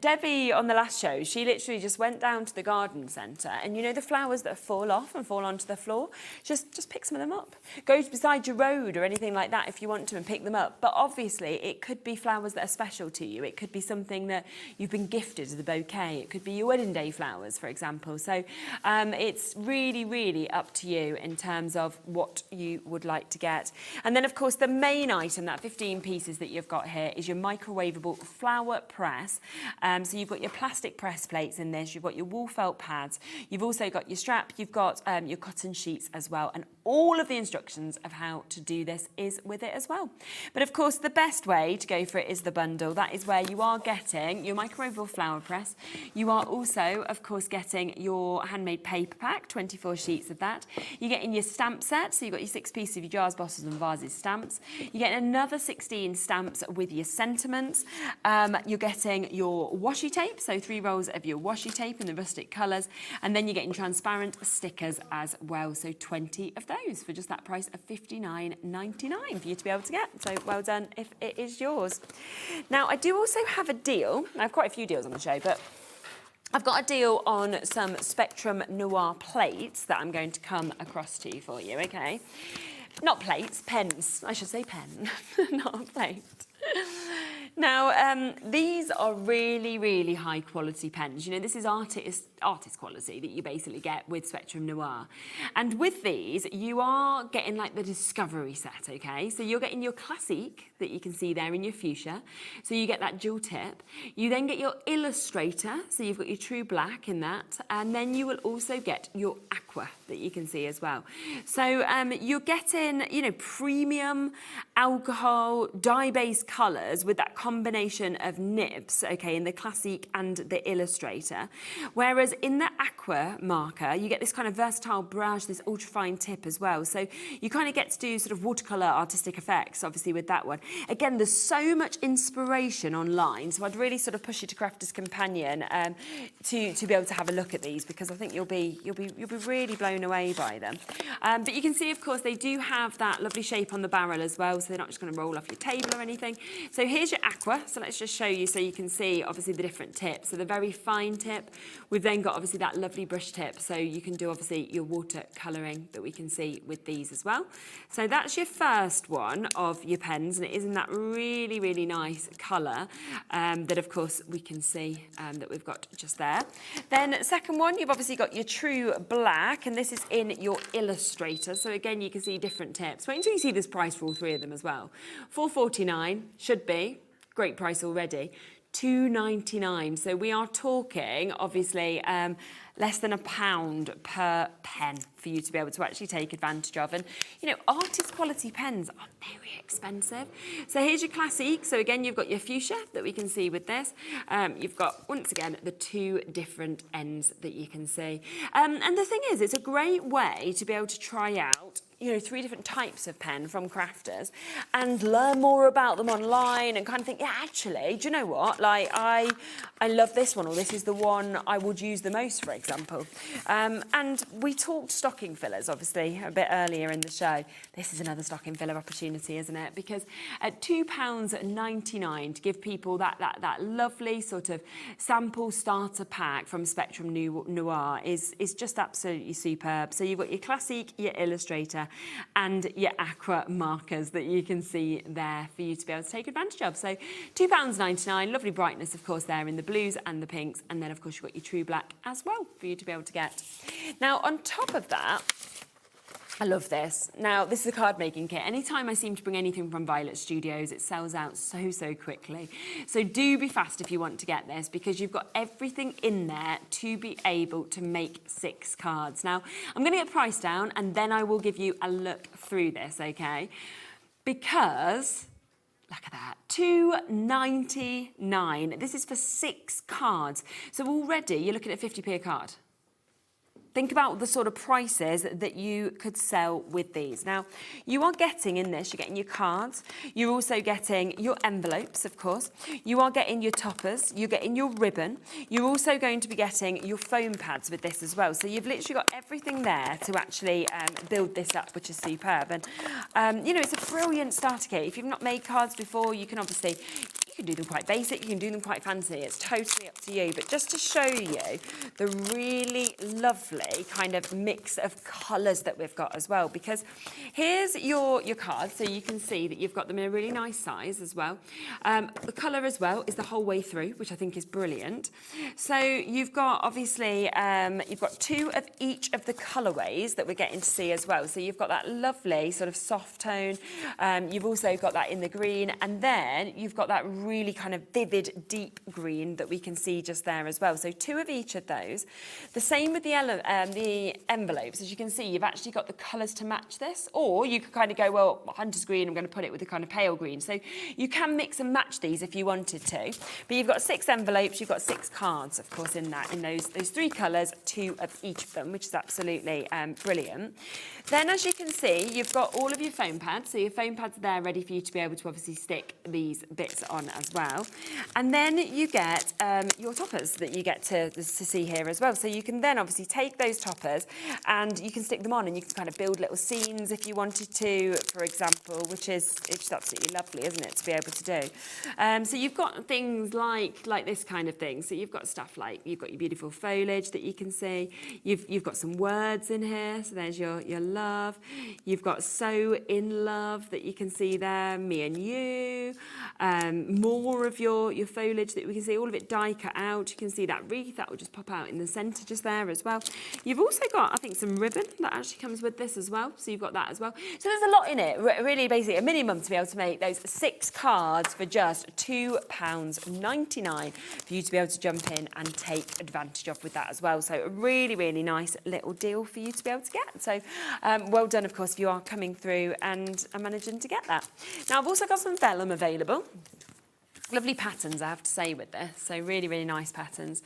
Debbie on the last show, she literally just went down to the garden centre, and the flowers that fall off off and fall onto the floor, just pick some of them up. Go beside your road or anything like that if you want to and pick them up. But obviously, it could be flowers that are special to you. It could be something that you've been gifted as a bouquet. It could be your wedding day flowers, for example. So it's really, really up to you in terms of what you would like to get. And then, of course, the main item, that 15 pieces that you've got here, is your microwavable flower press. So you've got your plastic press plates in this, you've got your wool felt pads, you've also got your strap, you've got your cotton sheets as well, and all of the instructions of how to do this is with it as well. But of course, the best way to go for it is the bundle. That is where you are getting your microwavable flower press. You are also, of course, getting your handmade paper pack, 24 sheets of that. You're getting your stamp set, so you've got your 6 pieces of your jars, bottles and vases stamps. You're getting another 16 stamps with your sentiments. You're getting your washi tape, so 3 rolls of your washi tape in the rustic colours, and then you're getting transparent stickers as well, so 20 of those for just that price of $59.99 for you to be able to get. So well done if it is yours. Now, I do also have a deal. I have quite a few deals on the show, but I've got a deal on some Spectrum Noir plates that I'm going to come across to you for you, okay? Not plates, pens. I should say pen, not a plate. Now, these are really, really high quality pens. You know, this is artist quality that you basically get with Spectrum Noir. And with these, you are getting like the discovery set, okay? So you're getting your classique that you can see there in your fuchsia. So you get that dual tip. You then get your illustrator. So you've got your true black in that. And then you will also get your aqua that you can see as well. So you're getting, you know, premium alcohol dye-based colours with that combination of nibs, okay, in the classique and the illustrator. Whereas in the aqua marker, you get this kind of versatile brush, this ultrafine tip as well. So you kind of get to do sort of watercolour artistic effects, obviously, with that one. Again, there's so much inspiration online, so I'd really sort of push you to Crafter's Companion to be able to have a look at these, because I think you'll be really blown away by them. But you can see, of course, they do have that lovely shape on the barrel as well, so they're not just going to roll off your table or anything. So here's your aqua. So let's just show you so you can see, obviously, the different tips. So the very fine tip. We've then got, obviously, that lovely brush tip. So you can do, obviously, your water colouring that we can see with these as well. So that's your first one of your pens, and it is in that really, really nice colour that, of course, we can see that we've got just there. Then second one, you've obviously got your true black, and this is in your illustrator. So again, you can see different tips. Wait until you see this price for all 3 of them as well. $4.49 should be great price already. $2.99. So we are talking, obviously, less than £1 per pen for you to be able to actually take advantage of. And, you know, artist quality pens are very expensive. So here's your classique. So again, you've got your fuchsia that we can see with this. You've got, once again, the 2 different ends that you can see. And the thing is, it's a great way to be able to try out, you know, 3 different types of pen from crafters and learn more about them online and kind of think, yeah, actually, do you know what? Like, I love this one, or this is the one I would use the most, for example. And we talked stocking fillers, obviously, a bit earlier in the show. This is another stocking filler opportunity, isn't it? Because at £2.99 to give people that lovely sort of sample starter pack from Spectrum Noir is just absolutely superb. So you've got your classique, your illustrator, and your aqua markers that you can see there for you to be able to take advantage of. So £2.99, lovely brightness, of course, there in the blues and the pinks, and then, of course, you've got your true black as well for you to be able to get. Now, on top of that, I love this. Now, this is a card making kit. Anytime I seem to bring anything from Violet Studios, it sells out so quickly. So do be fast if you want to get this, because you've got everything in there to be able to make 6 cards. Now, I'm going to get the price down, and then I will give you a look through this, okay? Because look at that, $2.99. This is for 6 cards. So already you're looking at 50p a card. Think about the sort of prices that you could sell with these. Now, you are getting in this, you're getting your cards, you're also getting your envelopes, of course, you are getting your toppers, you're getting your ribbon, you're also going to be getting your foam pads with this as well. So you've literally got everything there to actually build this up, which is superb. And, you know, it's a brilliant starter kit. If you've not made cards before, you can obviously, You can do them quite basic, you can do them quite fancy. It's totally up to you. But just to show you the really lovely kind of mix of colours that we've got as well, because here's your cards, so you can see that you've got them in a really nice size as well. The colour as well is the whole way through, which I think is brilliant. So you've got, obviously, you've got 2 of each of the colourways that we're getting to see as well. So you've got that lovely sort of soft tone. You've also got that in the green, and then you've got that really kind of vivid deep green that we can see just there as well. So 2 of each of those. The same with the envelopes. As you can see, you've actually got the colours to match this, or you could kind of go, well, Hunter's green, I'm going to put it with a kind of pale green. So you can mix and match these if you wanted to. But you've got 6 envelopes, you've got 6 cards, of course, in those 3 colours, 2 of each of them, which is absolutely brilliant. Then, as you can see, you've got all of your foam pads. So your foam pads are there ready for you to be able to obviously stick these bits on as well. And then you get your toppers that you get to see here as well. So you can then obviously take those toppers and you can stick them on, and you can kind of build little scenes if you wanted to, for example, which is absolutely lovely, isn't it, to be able to do. So you've got things like this kind of thing. So you've got stuff like, you've got your beautiful foliage that you can see. You've got some words in here. So there's your love. You've got so in love that you can see there, me and you. More of your foliage that we can see, all of it die cut out. You can see that wreath that will just pop out in the centre just there as well. You've also got, I think, some ribbon that actually comes with this as well. So you've got that as well. So there's a lot in it. Really, basically, a minimum to be able to make those 6 cards for just £2.99 for you to be able to jump in and take advantage of with that as well. So a really, really nice little deal for you to be able to get. So well done, of course, if you are coming through and are managing to get that. Now, I've also got some vellum available. Lovely patterns, I have to say, with this. So really, really nice patterns.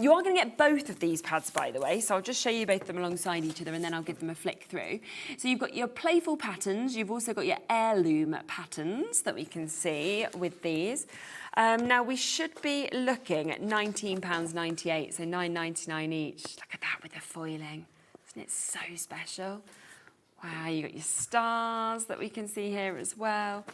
You are going to get both of these pads, by the way. So I'll just show you both of them alongside each other, and then I'll give them a flick through. So you've got your playful patterns. You've also got your heirloom patterns that we can see with these. Now, we should be looking at £19.98, so £9.99 each. Look at that with the foiling. Isn't it so special? Wow, you've got your stars that we can see here as well.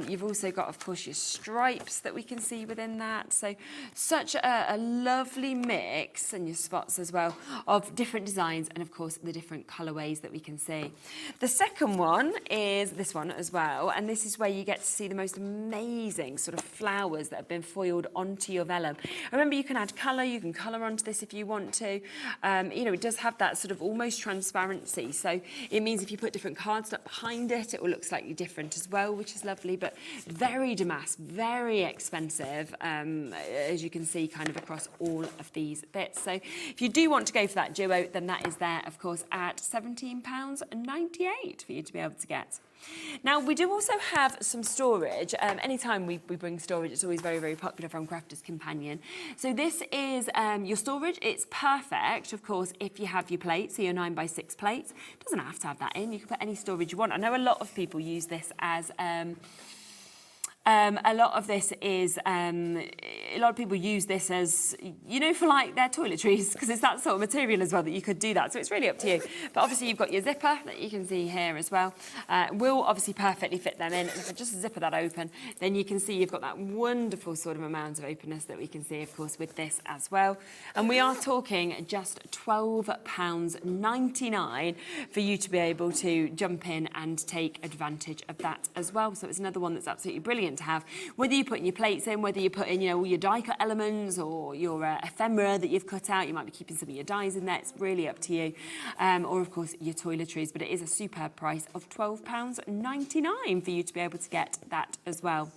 You've also got, of course, your stripes that we can see within that. So such a lovely mix, and your spots as well, of different designs and, of course, the different colourways that we can see. The second one is this one as well, and this is where you get to see the most amazing sort of flowers that have been foiled onto your vellum. Remember, you can add colour, you can colour onto this if you want to. You know, it does have that sort of almost transparency, so it means if you put different cardstock behind it, it will look slightly different as well, which is lovely, but very damask, very expensive, as you can see, kind of across all of these bits. So if you do want to go for that duo, then that is there, of course, at £17.98 for you to be able to get. Now, we do also have some storage. Anytime we bring storage, it's always very, very popular from Crafter's Companion. So this is your storage. It's perfect, of course, if you have your plates, so your 9x6 plates. It doesn't have to have that in. You can put any storage you want. I know a lot of people use this as... a lot of people use this as, you know, for like their toiletries, because it's that sort of material as well that you could do that. So it's really up to you. But obviously you've got your zipper that you can see here as well. Will obviously perfectly fit them in. And if I just zipper that open, then you can see you've got that wonderful sort of amount of openness that we can see, of course, with this as well. And we are talking just £12.99 for you to be able to jump in and take advantage of that as well. So it's another one that's absolutely brilliant to have, whether you put in your plates in, whether you put in, you know, all your die cut elements or your ephemera that you've cut out. You might be keeping some of your dies in there. It's really up to you. Or of course your toiletries, but it is a superb price of £12.99 for you to be able to get that as well.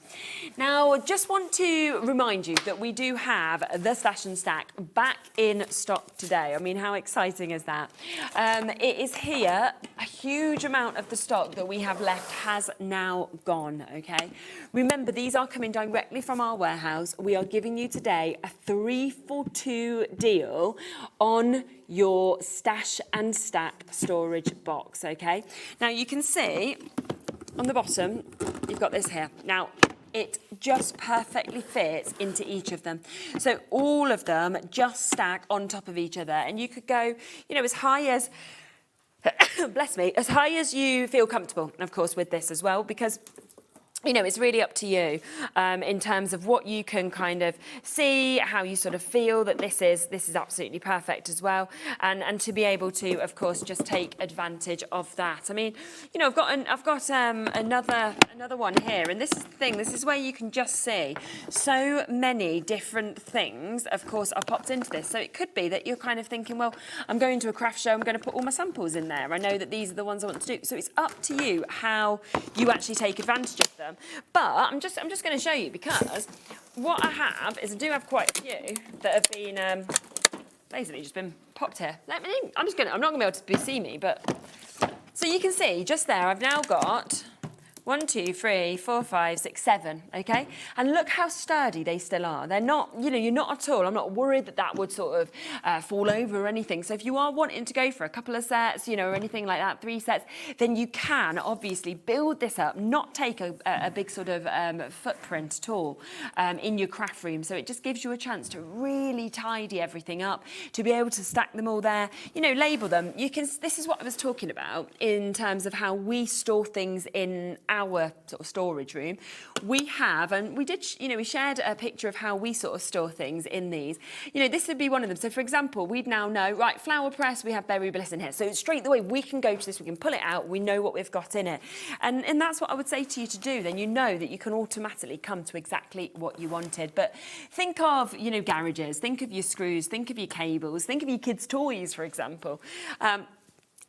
Now, just want to remind you that we do have the Stash and Stack back in stock today. I mean, how exciting is that? It is here. A huge amount of the stock that we have left has now gone, okay? Remember, these are coming directly from our warehouse. We are giving you today a 3-for-2 deal on your Stash and Stack storage box, okay? Now, you can see on the bottom, you've got this here. Now, it just perfectly fits into each of them. So all of them just stack on top of each other. And you could go, you know, as high as, bless me, as high as you feel comfortable, of course, with this as well, because you know, it's really up to you in terms of what you can kind of see, how you sort of feel that this is absolutely perfect as well, and to be able to, of course, just take advantage of that. I mean, you know, I've got another one here, and this is the thing. This is where you can just see so many different things, of course, are popped into this. So it could be that you're kind of thinking, well, I'm going to a craft show, I'm going to put all my samples in there. I know that these are the ones I want to do. So it's up to you how you actually take advantage of them. But I'm just going to show you, because what I have is I do have quite a few that have been basically just been popped here. I'm not going to be able to see me, but so you can see just there I've now got 1, 2, 3, 4, 5, 6, 7, okay? And look how sturdy they still are. They're not, you know, you're not at all, I'm not worried that that would sort of fall over or anything. So if you are wanting to go for a couple of sets, you know, or anything like that, 3 sets, then you can obviously build this up, not take a big sort of footprint at all in your craft room. So it just gives you a chance to really tidy everything up, to be able to stack them all there, you know, label them. You can, this is what I was talking about in terms of how we store things in our sort of storage room. We have, and we did, you know, we shared a picture of how we sort of store things in these. You know, this would be one of them. So for example, we'd now know, right, flower press, we have berry bliss in here. So straight away, we can go to this, we can pull it out, we know what we've got in it. And that's what I would say to you to do. Then you know that you can automatically come to exactly what you wanted. But think of, you know, garages, think of your screws, think of your cables, think of your kids' toys, for example.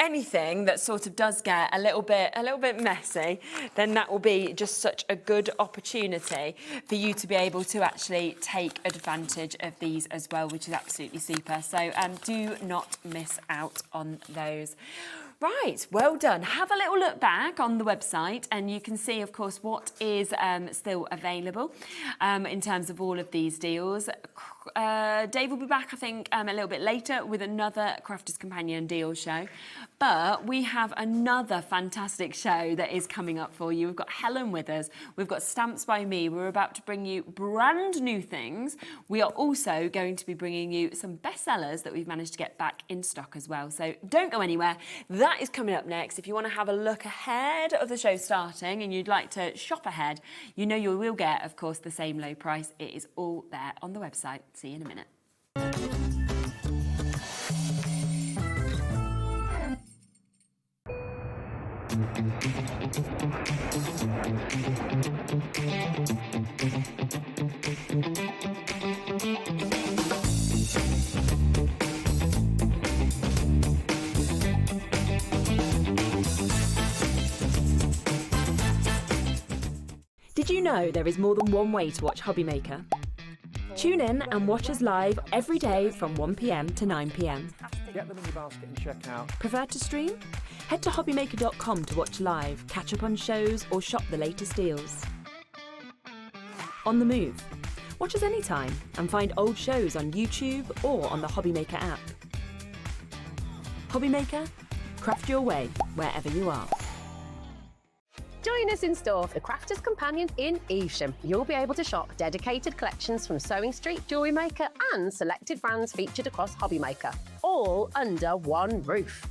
Anything that sort of does get a little bit messy, then that will be just such a good opportunity for you to be able to actually take advantage of these as well, which is absolutely super. So do not miss out on those. Right, well done. Have a little look back on the website and you can see, of course, what is still available in terms of all of these deals. Dave will be back, I think, a little bit later with another Crafter's Companion deal show. But we have another fantastic show that is coming up for you. We've got Helen with us. We've got Stamps by Me. We're about to bring you brand new things. We are also going to be bringing you some bestsellers that we've managed to get back in stock as well. So don't go anywhere. That is coming up next. If you want to have a look ahead of the show starting and you'd like to shop ahead, you know you will get, of course, the same low price. It is all there on the website. See you in a minute. Did you know there is more than one way to watch HobbyMaker? Tune in and watch us live every day from 1 p.m. to 9 p.m. Get them in your basket and check out. Prefer to stream? Head to hobbymaker.com to watch live, catch up on shows or shop the latest deals. On the move? Watch us anytime and find old shows on YouTube or on the HobbyMaker app. HobbyMaker, craft your way wherever you are. Join us in store for the Crafter's Companion in Evesham. You'll be able to shop dedicated collections from Sewing Street, Jewellery Maker and selected brands featured across HobbyMaker, all under one roof.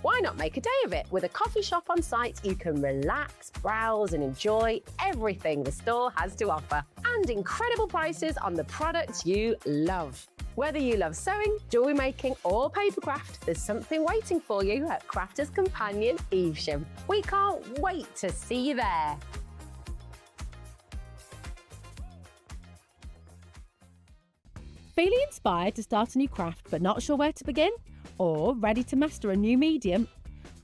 Why not make a day of it? With a coffee shop on site, you can relax, browse and enjoy everything the store has to offer. And incredible prices on the products you love. Whether you love sewing, jewellery making or papercraft, there's something waiting for you at Crafter's Companion Evesham. We can't wait to see you there. Feeling inspired to start a new craft but not sure where to begin? Or ready to master a new medium?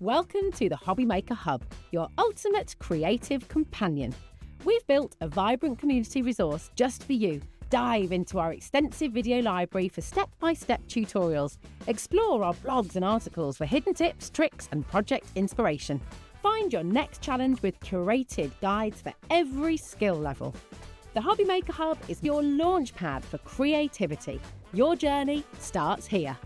Welcome to the HobbyMaker Hub, your ultimate creative companion. We've built a vibrant community resource just for you. Dive into our extensive video library for step-by-step tutorials. Explore our blogs and articles for hidden tips, tricks and project inspiration. Find your next challenge with curated guides for every skill level. The HobbyMaker Hub is your launch pad for creativity. Your journey starts here.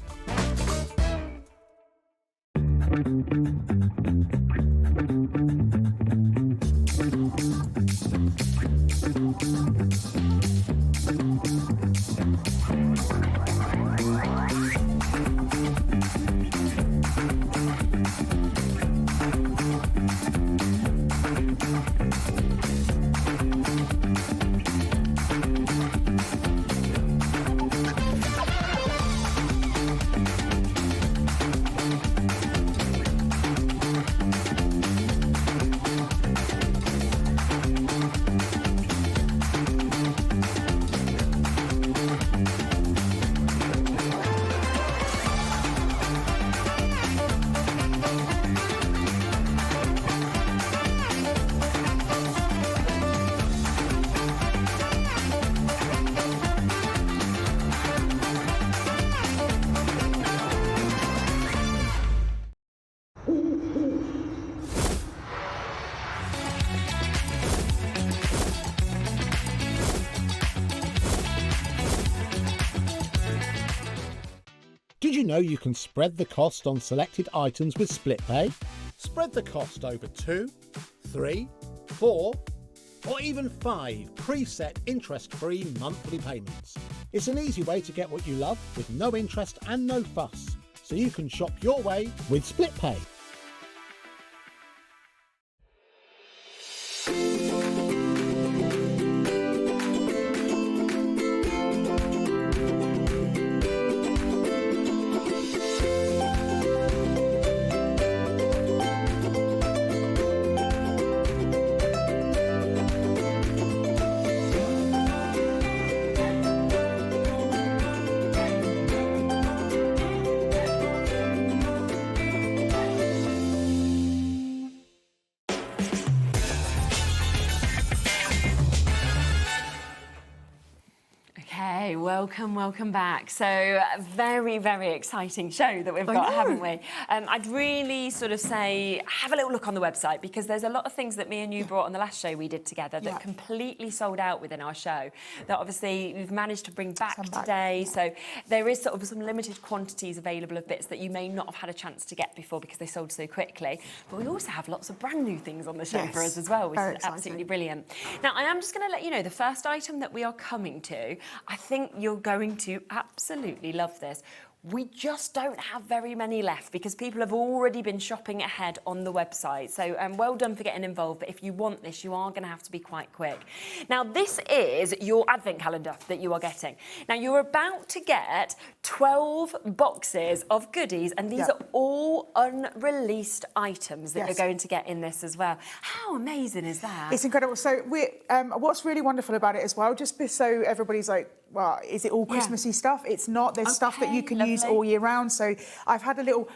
Did you know you can spread the cost on selected items with split pay? Spread the cost over 2, 3, 4, or even 5 preset interest-free monthly payments. It's an easy way to get what you love with no interest and no fuss, so you can shop your way with split pay. Okay, welcome back. So, a very, very exciting show that we've got, haven't we? I'd really sort of say, have a little look on the website, because there's a lot of things that me and you brought on the last show we did together that completely sold out within our show, that obviously we've managed to bring back today. So there is sort of some limited quantities available of bits that you may not have had a chance to get before because they sold so quickly. But we also have lots of brand new things on the show for us as well, which is absolutely brilliant. Now, I am just going to let you know, the first item that we are coming to, I think you're going to absolutely love this. We just don't have very many left because people have already been shopping ahead on the website. So well done for getting involved. But if you want this, you are going to have to be quite quick. Now, this is your advent calendar that you are getting. Now, you're about to get 12 boxes of goodies, and these are all unreleased items that you're going to get in this as well. How amazing is that? It's incredible. So what's really wonderful about it as well, just so everybody's like, well, is it all Christmassy stuff? It's not. There's stuff that you can use all year round. So I had a little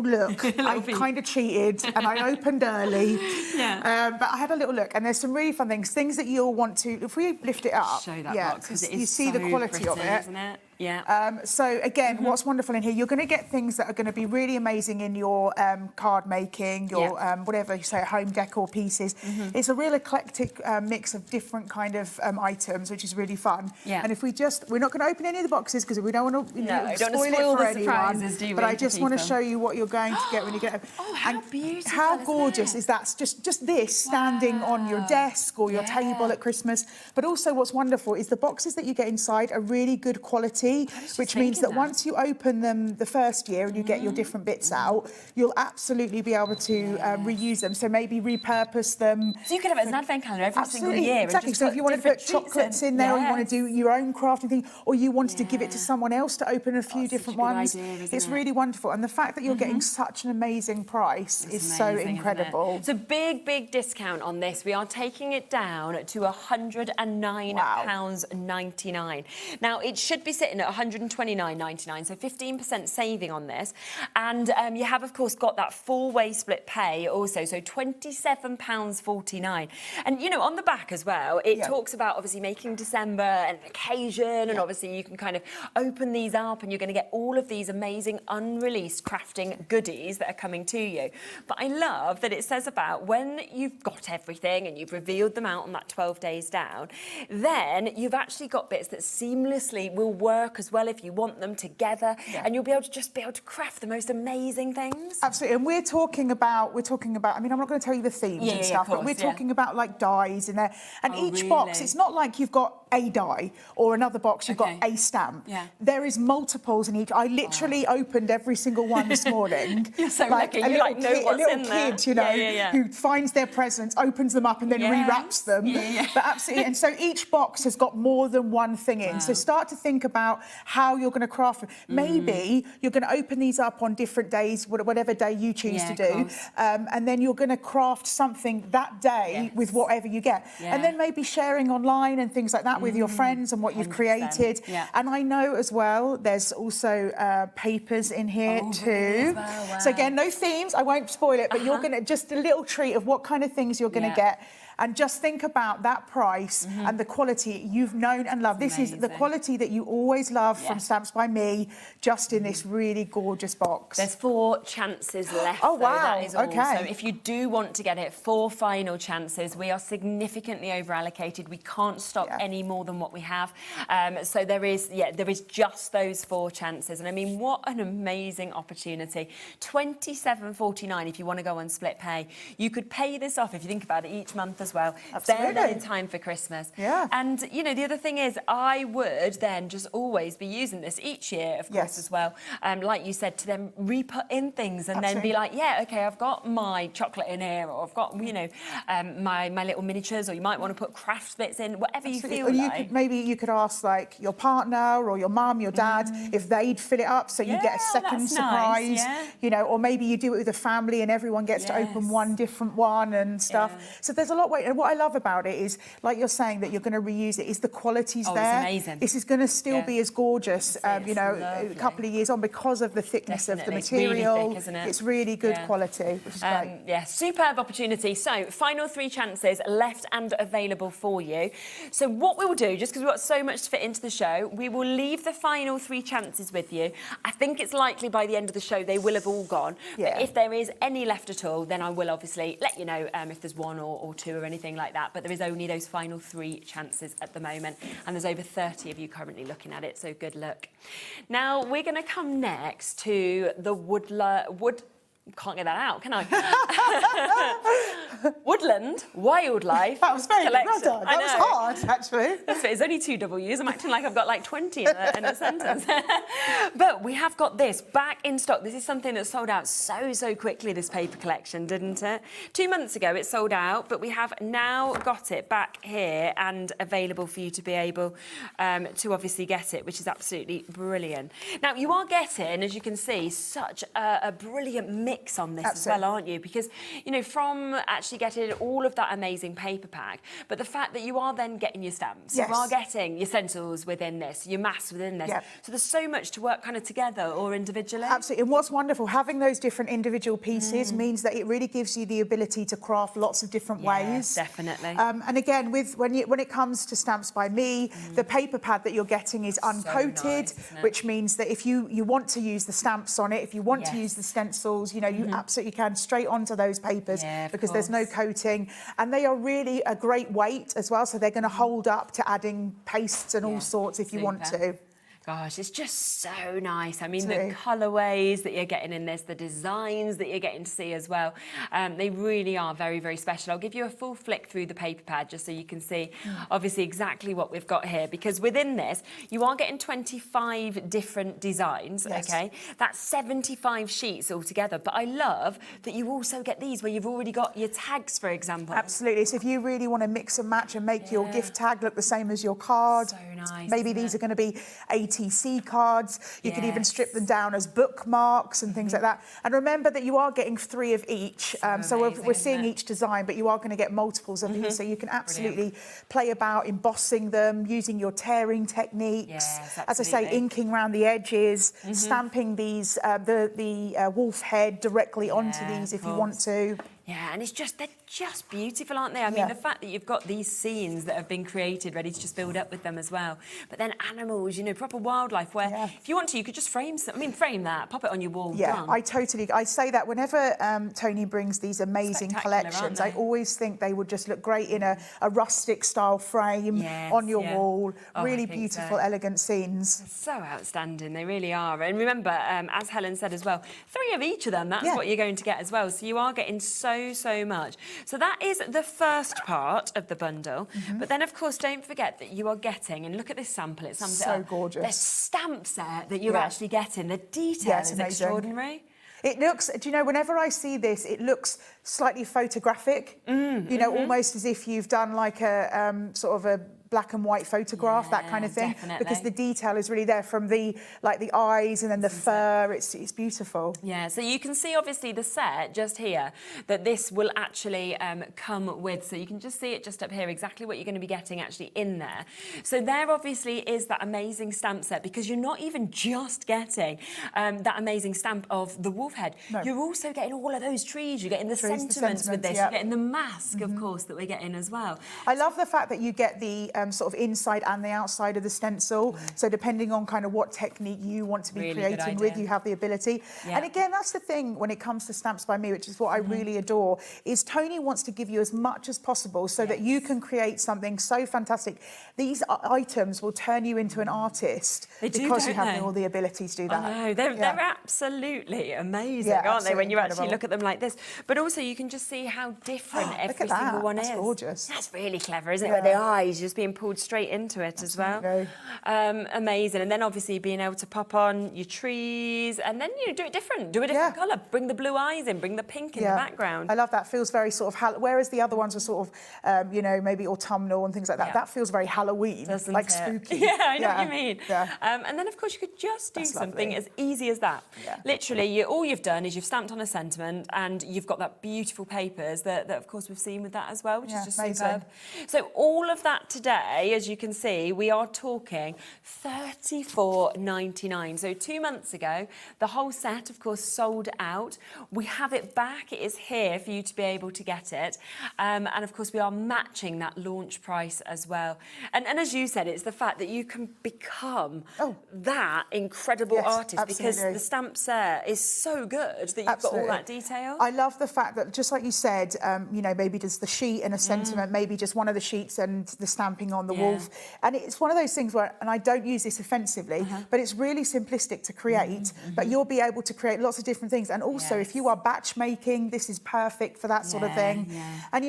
look. I kind of cheated and I opened early. But I had a little look, and there's some really fun things that you'll want to, if we lift it up. Show that box, because it is you see the quality pretty, of it. Isn't it? Yeah. So again, what's wonderful in here, you're going to get things that are going to be really amazing in your card making, your whatever you say, home decor pieces. It's a real eclectic mix of different kind of items, which is really fun. And if we're not going to open any of the boxes because we don't want to spoil it for anyone. But I just want to show you what you're going to get when you get it. Oh, how beautiful! How gorgeous is that? Just this standing on your desk or your table at Christmas. But also, what's wonderful is the boxes that you get inside are really good quality. Which means that once you open them the first year and you get your different bits out, you'll absolutely be able to reuse them. So maybe repurpose them. So you could have it as an advent calendar every single year. Exactly. So if you want to put chocolates in there, or you want to do your own crafting thing, or you wanted to give it to someone else to open a few different ones, it's really wonderful. And the fact that you're getting such an amazing price is so incredible. So big discount on this. We are taking it down to £109.99. Now, it should be sitting at £129.99, so 15% saving on this. And you have, of course, got that four-way split pay also, so £27.49. And, you know, on the back as well, it talks about obviously making December an occasion, and obviously you can kind of open these up and you're going to get all of these amazing unreleased crafting goodies that are coming to you. But I love that it says about when you've got everything and you've revealed them out on that 12 days down, then you've actually got bits that seamlessly will work as well if you want them together, and you'll be able to craft the most amazing things. Absolutely. And we're talking about, I mean, I'm not going to tell you the themes and stuff, but we're talking about like dies in there. And each box, it's not like you've got a die or another box, you've got a stamp. There is multiples in each. I literally opened every single one this morning. You're so like lucky. A little kid, you know, who finds their presents, opens them up and then rewraps them. But absolutely. And so each box has got more than one thing in. So start to think about how you're going to craft it. Maybe you're going to open these up on different days, whatever day you choose to do, and then you're going to craft something that day with whatever you get. And then maybe sharing online and things like that with your friends and what you've created. And I know as well, there's also papers in here too. So again, no themes, I won't spoil it, but you're going to, just a little treat of what kind of things you're going to get. And just think about that price and the quality you've known and loved. This is the quality that you always love from Stamps by Me, just in this really gorgeous box. There's 4 chances left. Oh, wow. That is all. Okay. So if you do want to get it, 4 final chances. We are significantly over allocated. We can't stock any more than what we have. So there is just those 4 chances. And I mean, what an amazing opportunity. £27.49 if you want to go on split pay. You could pay this off, if you think about it, each month as well. Absolutely. Then in time for Christmas. Yeah. And, you know, the other thing is I would then just always be using this each year, of course, as well. Like you said, to then re-put in things and then be like, yeah, OK, I've got my chocolate in here, or I've got, you know, my little miniatures, or you might want to put craft bits in, whatever you feel like. Maybe you could ask, like, your partner or your mum, your dad, if they'd fill it up so you get a second surprise, you know, or maybe you do it with a family and everyone gets to open one different one and stuff. So there's a lot. And what I love about it is, like you're saying, that you're going to reuse it, is the quality's there. It's amazing. This is going to still be as gorgeous, you know, a couple of years on, because of the thickness of the material. It's really thick, isn't it? It's really good quality, which is great. Yeah, superb opportunity. So, final 3 chances left and available for you. So what we will do, just because we've got so much to fit into the show, we will leave the final 3 chances with you. I think it's likely by the end of the show they will have all gone. But if there is any left at all, then I will obviously let you know if there's 1 or 2 or anything like that. But there is only those final 3 chances at the moment. And there's over 30 of you currently looking at it, so good luck. Now, we're going to come next to the can't get that out, can I? Woodland Wildlife. That was very collection. well done. That was hard, actually. It's only 2 W's. I'm acting like I've got like 20 in a sentence. But we have got this back in stock. This is something that sold out so quickly, this paper collection, didn't it? 2 months ago it sold out, but we have now got it back here and available for you to be able to obviously get it, which is absolutely brilliant. Now, you are getting, as you can see, such a brilliant mix on this as well, aren't you? Because, you know, from actually getting all of that amazing paper pack, but the fact that you are then getting your stamps, you are getting your stencils within this, your mass within this. So there's so much to work kind of together or individually. Absolutely. And what's wonderful, having those different individual pieces means that it really gives you the ability to craft lots of different ways. Definitely. And again, when it comes to Stamps by Me, the paper pad that you're getting is uncoated, which means that if you want to use the stamps on it, if you want to use the stencils, you know, you absolutely can, straight onto those papers, because there's no coating. And they are really a great weight as well, so they're going to hold up to adding pastes and all sorts if you want to. Gosh, it's just so nice. I mean, the colourways that you're getting in this, the designs that you're getting to see as well, they really are very special. I'll give you a full flick through the paper pad just so you can see, obviously, exactly what we've got here. Because within this, you are getting 25 different designs, OK? That's 75 sheets altogether. But I love that you also get these where you've already got your tags, for example. Absolutely. So if you really want to mix and match and make your gift tag look the same as your card, so nice, maybe these are going to be ATC cards. You could even strip them down as bookmarks and things like that. And remember that you are getting 3 of each. So we're seeing each design, but you are going to get multiples of these. So you can absolutely play about embossing them, using your tearing techniques. As I say, inking around the edges, stamping these, the wolf head directly onto these if you want to. Yeah, and they're just beautiful, aren't they? I mean, the fact that you've got these scenes that have been created ready to just build up with them as well. But then animals, you know, proper wildlife where if you want to, you could just frame that, pop it on your wall. Done. I say that whenever Toni brings these amazing collections, I always think they would just look great in a rustic style frame on your wall. Really beautiful, elegant scenes. So outstanding, they really are. And remember, as Helen said as well, 3 of each of them, that's what you're going to get as well. So you are getting so much. So that is the first part of the bundle. But then, of course, don't forget that you are getting, and look at this sample, it sums it up. Gorgeous. The stamp set that you're actually getting, the detail is extraordinary. It looks, do you know, whenever I see this, it looks slightly photographic, you know, almost as if you've done like a sort of a black and white photograph, that kind of thing, because the detail is really there from the eyes and then the fur. It's beautiful. Yeah, so you can see obviously the set just here that this will actually come with. So you can just see it just up here exactly what you're going to be getting actually in there. So there obviously is that amazing stamp set, because you're not even just getting that amazing stamp of the wolf head. No. You're also getting all of those trees. You're getting the sentiments with this. You're getting the mask, of course, that we're getting as well. I love the fact that you get the sort of inside and the outside of the stencil. So depending on kind of what technique you want to be creating with, you have the ability. And again, that's the thing when it comes to Stamps by Me, which is what I really adore, is Toni wants to give you as much as possible so that you can create something so fantastic. These items will turn you into an artist because you have all the ability to do that. I know, they're absolutely amazing, aren't they, when you actually look at them like this? But also you can just see how different every single one is. That's gorgeous. That's really clever, isn't it? With the eyes just being pulled straight into it as well. Amazing. And then obviously being able to pop on your trees and then do it different, do a different colour, bring the blue eyes in, bring the pink in the background. I love that. Feels very sort of, whereas the other ones are sort of, maybe autumnal and things like that. That feels very Halloween, like spooky. Yeah, I know what you mean. And then of course you could just do something as easy as that. Literally, all you've done is you've stamped on a sentiment and you've got that beautiful papers that of course we've seen with that as well, which is just superb. So all of that today, as you can see, we are talking $34.99. So 2 months ago, the whole set, of course, sold out. We have it back. It is here for you to be able to get it. And of course, we are matching that launch price as well. And as you said, it's the fact that you can become that incredible artist because the stamp set is so good that you've got all that detail. I love the fact that, just like you said, maybe just the sheet and a sentiment, maybe just one of the sheets and the stamping on the wolf. And it's one of those things where, and I don't use this offensively, but it's really simplistic to create, but you'll be able to create lots of different things. And also, if you are batch making, this is perfect for that sort of thing. And,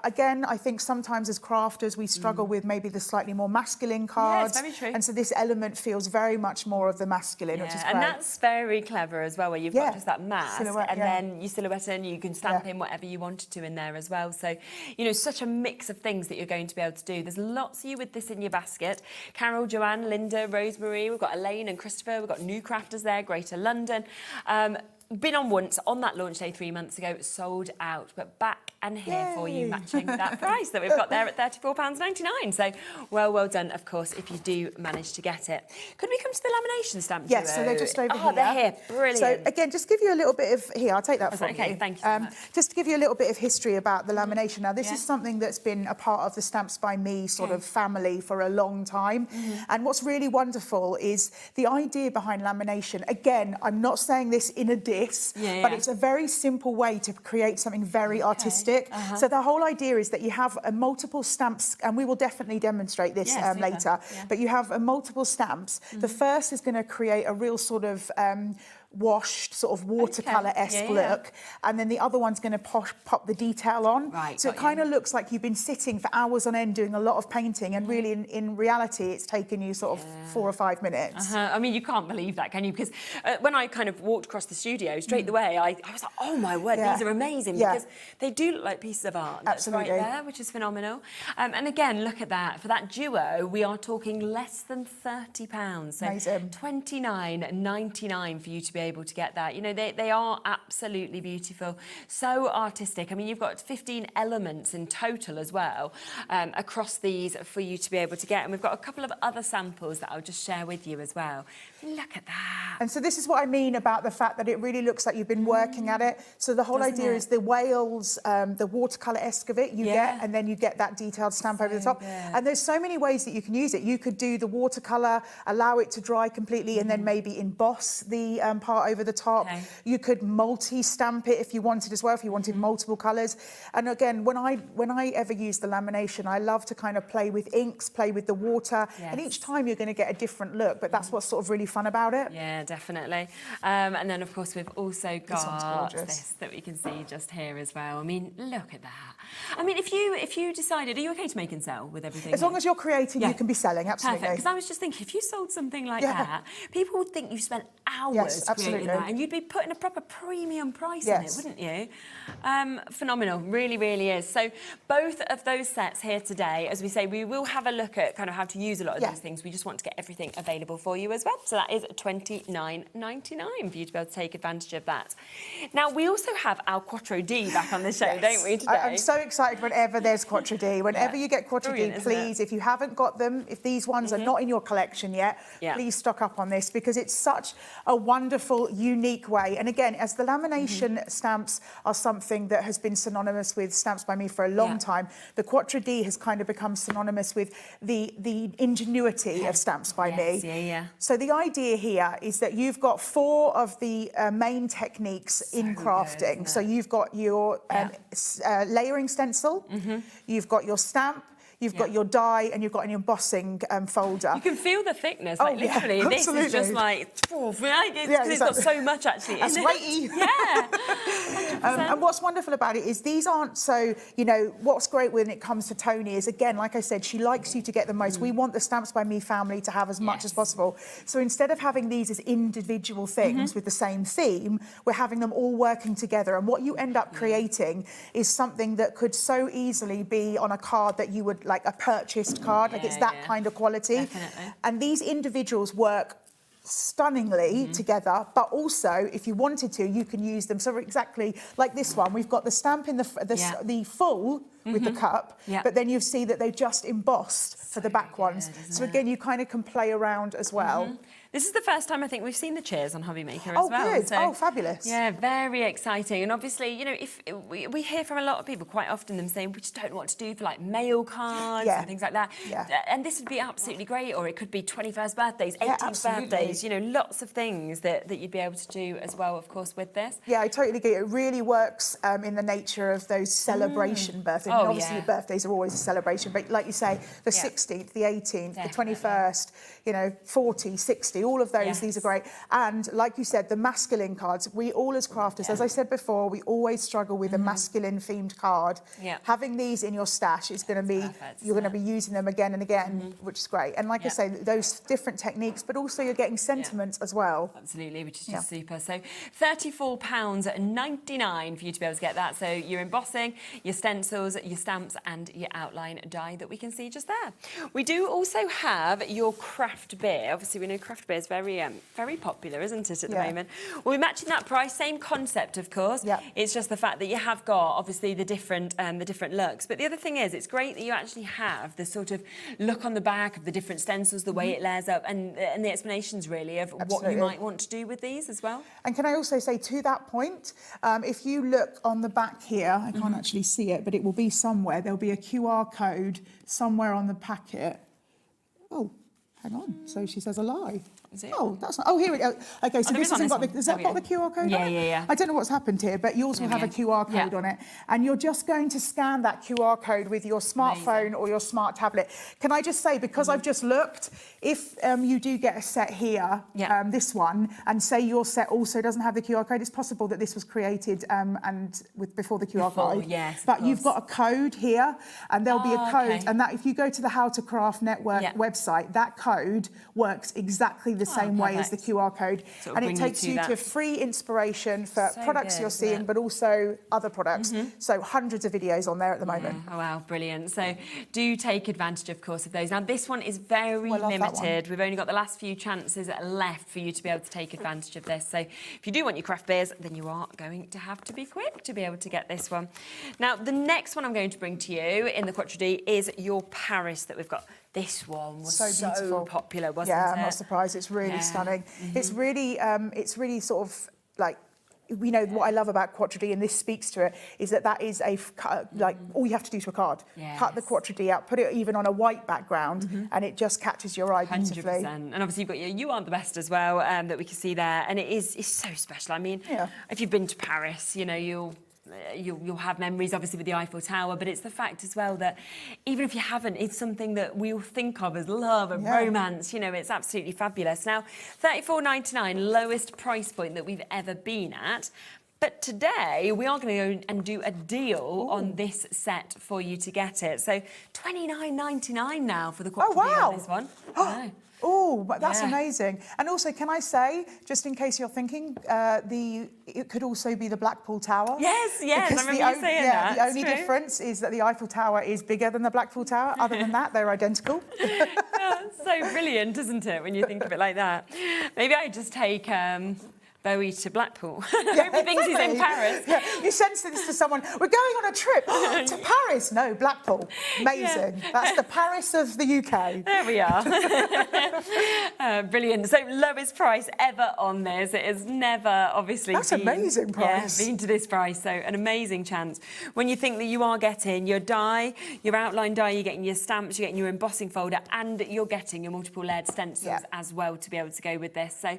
again, I think sometimes as crafters, we struggle with maybe the slightly more masculine cards. Yeah, it's very true. And so this element feels very much more of the masculine, which is great. And that's very clever as well, where you've got just that mask and then you silhouette and you can stamp in whatever you wanted to in there as well. So, such a mix of things that you're going to be able to do. There's lots of you with this in your basket. Carol, Joanne, Linda, Rosemary, we've got Elaine and Christopher, we've got new crafters there, Greater London. Been on once on that launch day 3 months ago, sold out, but back and here for you, matching that price that we've got there at £34.99. So well done, of course, if you do manage to get it. Could we come to the lamination stamp? Yes, so they're just over here. Oh, they're here, brilliant. So again, just give you a little bit of, I'll take that from you. Okay, thank you so much. Just to give you a little bit of history about the lamination. Now, this is something that's been a part of the Stamps by Me sort of family for a long time. And what's really wonderful is the idea behind lamination. Again, I'm not saying this in a diss, but it's a very simple way to create something very artistic. So the whole idea is that you have multiple stamps, and we will definitely demonstrate this later, but you have multiple stamps. The first is going to create a real sort of washed, sort of watercolour-esque look, and then the other one's going to pop the detail on. So it kind of looks like you've been sitting for hours on end doing a lot of painting, and really in reality it's taken you sort of 4 or 5 minutes. I mean, you can't believe that, can you? Because when I kind of walked across the studio, straight away, I was like, oh my word, these are amazing, because they do look like pieces of art. That's right there, which is phenomenal. And again, look at that. For that duo, we are talking less than £30. So amazing. $29.99 for you to be able to get that. They are absolutely beautiful, so artistic. I mean, you've got 15 elements in total as well across these for you to be able to get, and we've got a couple of other samples that I'll just share with you as well. Look at that. And so this is what I mean about the fact that it really looks like you've been working at it. So the whole idea is the Wales, the watercolour-esque of it you get, and then you get that detailed stamp over the top. And there's so many ways that you can use it. You could do the watercolour, allow it to dry completely, and then maybe emboss the part over the top. You could multi-stamp it if you wanted as well, if you wanted multiple colours. And again, when I ever use the lamination, I love to kind of play with inks, play with the water, and each time you're going to get a different look, but that's what's sort of really fun about it. Yeah, definitely. And then, of course, we've also got this that we can see just here as well. I mean, look at that. I mean, if you decided, are you okay to make and sell with everything? As long as you're creating, you can be selling, absolutely. Perfect, because I was just thinking, if you sold something like that, people would think you spent hours creating that. And you'd be putting a proper premium price on it, wouldn't you? Phenomenal, really, really is. So both of those sets here today, as we say, we will have a look at kind of how to use a lot of those things. We just want to get everything available for you as well. So that is $29.99 for you to be able to take advantage of that. Now, we also have our Quattro D back on the show, don't we, today? I'm so excited whenever there's Quattro D. Whenever you get Quattro D, please, if you haven't got them, if these ones are not in your collection yet, please stock up on this, because it's such a wonderful, unique way. And again, as the lamination stamps are something that has been synonymous with Stamps by Me for a long time, the Quattro D has kind of become synonymous with the ingenuity of Stamps by Me. So the idea here is that you've got 4 of the main techniques in crafting. So you've got your layering stencil, you've got your stamp, you've got your die, and you've got an embossing folder. You can feel the thickness, like literally. This is just like, it's got so much actually. That's weighty. And what's wonderful about it is these aren't so, you know, what's great when it comes to Toni is, again, like I said, she likes you to get the most. We want the Stamps by Me family to have as much as possible. So instead of having these as individual things with the same theme, we're having them all working together. And what you end up creating is something that could so easily be on a card that you would, like a purchased card, like it's that kind of quality. Definitely. And these individuals work stunningly together, but also if you wanted to, you can use them. So exactly like this one, we've got the stamp in the full with the cup, but then you see that they've just embossed for the back ones. So again, you kind of can play around as well. This is the first time I think we've seen the cheers on HobbyMaker as well. Oh, good. So, oh, fabulous. Yeah, very exciting. And obviously, you know, if we hear from a lot of people quite often them saying, we just don't know what to do for like mail cards and things like that. And this would be absolutely great. Or it could be 21st birthdays, 18th birthdays, you know, lots of things that you'd be able to do as well, of course, with this. Yeah, I totally get it. It really works in the nature of those celebration birthdays. I mean, obviously, birthdays are always a celebration, but like you say, the 16th, the 18th, the 21st, you know, 40, 60, all of those, these are great. And like you said, the masculine cards, we all as crafters, as I said before, we always struggle with a masculine themed card. Having these in your stash is going to be, you're going to be using them again and again, which is great. And like I say, those different techniques, but also you're getting sentiments as well. Absolutely, which is just super. So £34.99 for you to be able to get that. So your embossing, your stencils, your stamps and your outline die that we can see just there. We do also have your craft beer. Obviously, we know craft beer is very popular, isn't it, at the moment? Well, we're matching that price, same concept, of course. It's just the fact that you have got, obviously, the different looks. But the other thing is, it's great that you actually have the sort of look on the back of the different stencils, the way it layers up, and the explanations, really, of what you might want to do with these as well. And can I also say, to that point, if you look on the back here, I can't actually see it, but it will be somewhere. There'll be a QR code somewhere on the packet. Oh, hang on. So she says a lie. Oh, that's not. Oh, here we go. Okay, so this hasn't got the. Has that got the QR code on it? Yeah. I don't know what's happened here, but yours will have a QR code on it, and you're just going to scan that QR code with your smartphone or your smart tablet. Can I just say, because I've just looked, if you do get a set here, this one, and say your set also doesn't have the QR code, it's possible that this was created and before the QR code. Yes, but you've got a code here, and there'll be a code, and that if you go to the How to Craft Network website, that code works exactly the same way as the QR code, and it takes you to free inspiration for products you're seeing, but also other products. So hundreds of videos on there at the moment. Oh wow, brilliant. So do take advantage, of course, of those. Now this one is very limited. We've only got the last few chances left for you to be able to take advantage of this. So if you do want your craft beers, then you are going to have to be quick to be able to get this one. Now the next one I'm going to bring to you in the Quattro D is your Paris that we've got. This one was so popular, wasn't it? Yeah, I'm not surprised. It's really stunning. It's really sort of like, you know, what I love about Quattro D, and this speaks to it, is that is like all you have to do to a card. Cut the Quattro D out, put it even on a white background, and it just catches your eye beautifully. 100%. And obviously you've got your You Aren't the Best as well, that we can see there, and it's so special. I mean, if you've been to Paris, you know, you'll have memories, obviously, with the Eiffel Tower, but it's the fact as well that even if you haven't, it's something that we all think of as love and romance. You know, it's absolutely fabulous. Now, $34.99, lowest price point that we've ever been at. But today we are going to go and do a deal on this set for you to get it. So $29.99 now for the quadruple deal on this one. Oh, but that's amazing. And also, can I say, just in case you're thinking, it could also be the Blackpool Tower. Yes, I remember you saying that. The only difference is that the Eiffel Tower is bigger than the Blackpool Tower. Other than that, they're identical. So brilliant, isn't it, when you think of it like that? Maybe I just take Bowie to Blackpool. I hope he thinks he's in Paris. Yeah. You sense this to someone, we're going on a trip to Paris. No, Blackpool. Amazing. Yeah. That's the Paris of the UK. There we are. Brilliant. So lowest price ever on this. It has never, obviously, amazing price. Been to this price. So an amazing chance. When you think that you are getting your die, your outline die, you're getting your stamps, you're getting your embossing folder, and you're getting your multiple layered stencils as well to be able to go with this. So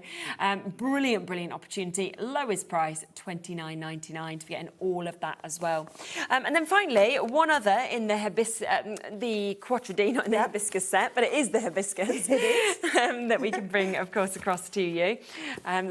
brilliant opportunity. Lowest price, $29.99 to be getting all of that as well. And then finally, one other in the Quattro, not in the hibiscus set, but it is the hibiscus that we can bring, of course, across to you.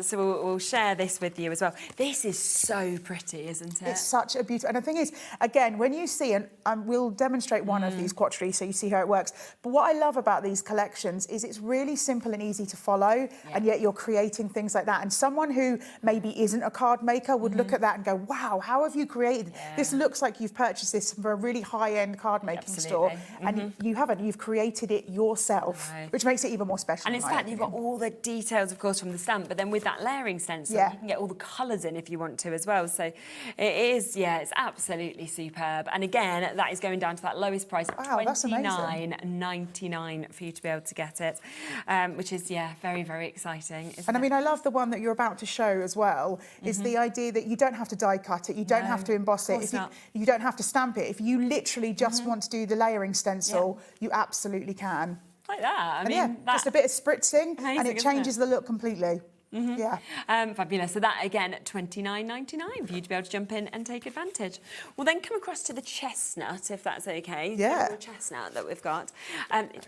So we'll share this with you as well. This is so pretty, isn't it? It's such a beautiful... And the thing is, again, when you see, and we'll demonstrate one of these Quattro so you see how it works, but what I love about these collections is it's really simple and easy to follow, and yet you're creating things like that. And someone who maybe isn't a card maker would look at that and go, wow, how have you created this? Looks like you've purchased this from a really high-end card making store, and you haven't. You've created it yourself, which makes it even more special. And in fact, you've got all the details, of course, from the stamp, but then with that layering stencil, you can get all the colours in if you want to as well. So it is, it's absolutely superb. And again, that is going down to that lowest price, $29.99 for you to be able to get it, which is, very, very exciting. And I mean, I love the one that you're about to show as well, is the idea that you don't have to die cut it, you don't have to emboss it, you don't have to stamp it. If you literally just want to do the layering stencil, you absolutely can. Like that. I mean, just a bit of spritzing, and it changes the look completely. Fabulous. So that again at $29.99 for you to be able to jump in and take advantage. We'll then come across to the chestnut, if that's okay. The chestnut that we've got.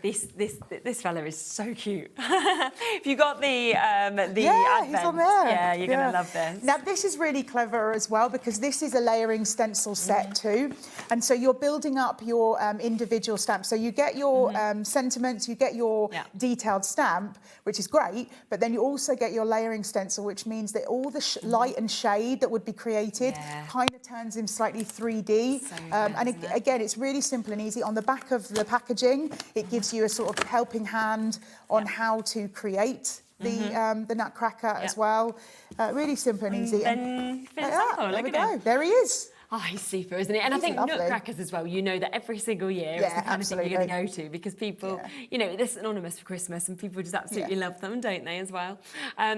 This fella is so cute. If you got the advent, he's on there. You're gonna love this. Now this is really clever as well, because this is a layering stencil set too, and so you're building up your individual stamps. So you get your sentiments, you get your detailed stamp, which is great, but then you also get your layering stencil, which means that all the light and shade that would be created kind of turns him slightly 3D. And again, it's really simple and easy. On the back of the packaging, it gives you a sort of helping hand on how to create the nutcracker as well. Really simple and easy. Then there we go. There he is. Oh, he's super, isn't he? And I think nutcrackers as well, you know that every single year it's the kind of thing you're going to go to, because people, you know, this is anonymous for Christmas and people just absolutely love them, don't they, as well?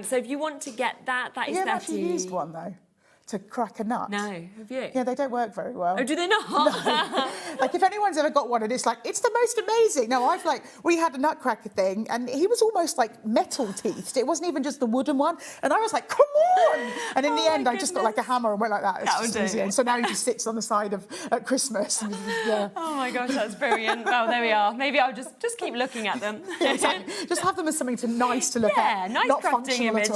So if you want to get that, that is 30... You haven't actually used one, though, to crack a nut? No, have you? Yeah, they don't work very well. Oh, do they not? No. Like, if anyone's ever got one and it's like, it's the most amazing. No, we had a nutcracker thing and he was almost like metal-teethed. It wasn't even just the wooden one. And I was like, come on! And in the end, I just got like a hammer and went like that. It's just easy. And so now he just sits on the side at Christmas. And, Oh my gosh, that's brilliant. Well, there we are. Maybe I'll just keep looking at them. Yeah, exactly. Just have them as something nice to look at. Yeah, nice not crafting image.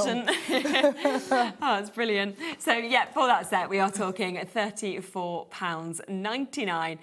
Oh, it's brilliant. So, for that set, we are talking £34.99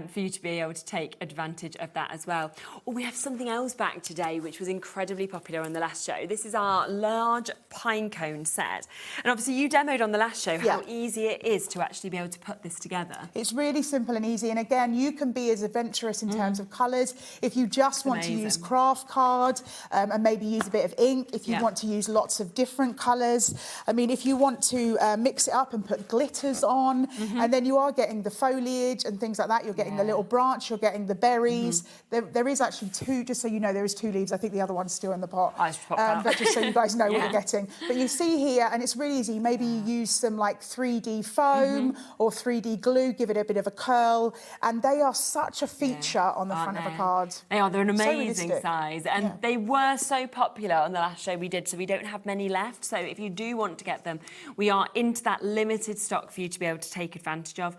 for you to be able to take advantage of that as well. Oh, we have something else back today, which was incredibly popular on the last show. This is our large pine cone set. And obviously, you demoed on the last show how easy it is to actually be able to put this together. It's really simple and easy. And again, you can be as adventurous in terms of colours. If you just want to use craft card and maybe use a bit of ink, if you want to use lots of different colours. I mean, if you want to mix it up and put glitters on, and then you are getting the foliage and things like that. You're getting the little branch, you're getting the berries. There is actually two, just so you know, there is 2 leaves. I think the other one's still in the pot. But just so you guys know what you're getting. But you see here, and it's really easy, maybe you use some like 3D foam or 3D glue, give it a bit of a curl, and they are such a feature on the front of a card. They are, they're an amazing size, and they were so popular on the last show we did, so we don't have many left. So if you do want to get them, we are into that that limited stock for you to be able to take advantage of.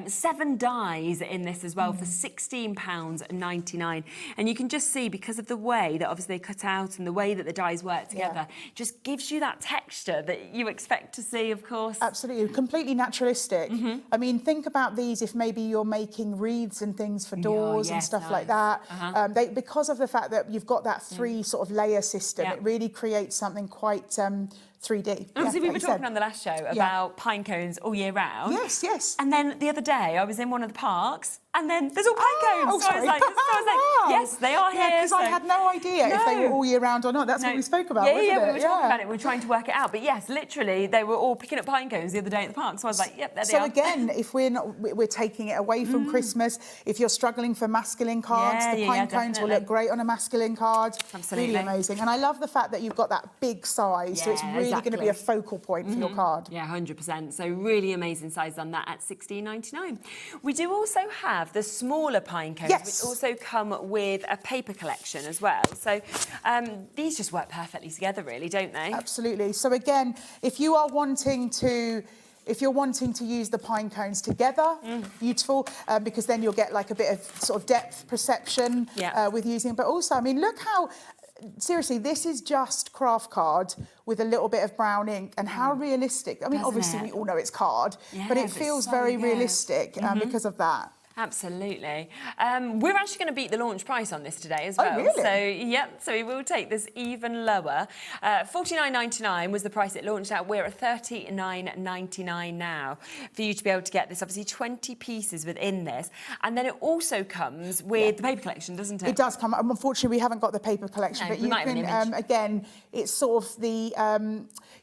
7 dies in this as well for £16.99. And you can just see, because of the way that obviously they cut out and the way that the dies work together, just gives you that texture that you expect to see, of course. Absolutely, completely naturalistic. I mean, think about these if maybe you're making wreaths and things for doors and stuff like that. Because of the fact that you've got that 3 sort of layer system, it really creates something quite 3D. Obviously, we were talking on the last show about pine cones all year round. Yes, yes. And then the other day, I was in one of the parks, and then there's all pine cones. Oh, so I was like, yes, they are here. Because I had no idea if they were all year round or not. That's what we spoke about, wasn't it? We were talking about it. We were trying to work it out. But yes, literally, they were all picking up pine cones the other day at the park. So I was like, yep, there they are. So again, if we're taking it away from Christmas, if you're struggling for masculine cards, the pine cones will look great on a masculine card. Absolutely. Really amazing. And I love the fact that you've got that big size. So it's really going to be a focal point for your card. Yeah, 100%. So really amazing size on that at £16.99. We do also have the smaller pine cones, which also come with a paper collection as well. So these just work perfectly together, really, don't they? Absolutely. So again, if you're wanting to use the pine cones together, beautiful, because then you'll get like a bit of sort of depth perception with using it. But also, I mean, look how... Seriously, this is just craft card with a little bit of brown ink, and how realistic. I mean, obviously, we all know it's card, but it feels very realistic because of that. Absolutely. We're actually going to beat the launch price on this today as well. Oh, really? So, yep, so we will take this even lower. $49.99 was the price it launched at. We're at $39.99 now for you to be able to get this. Obviously, 20 pieces within this. And then it also comes with the paper collection, doesn't it? It does come. Unfortunately, we haven't got the paper collection, but you can, again, it's sort of the...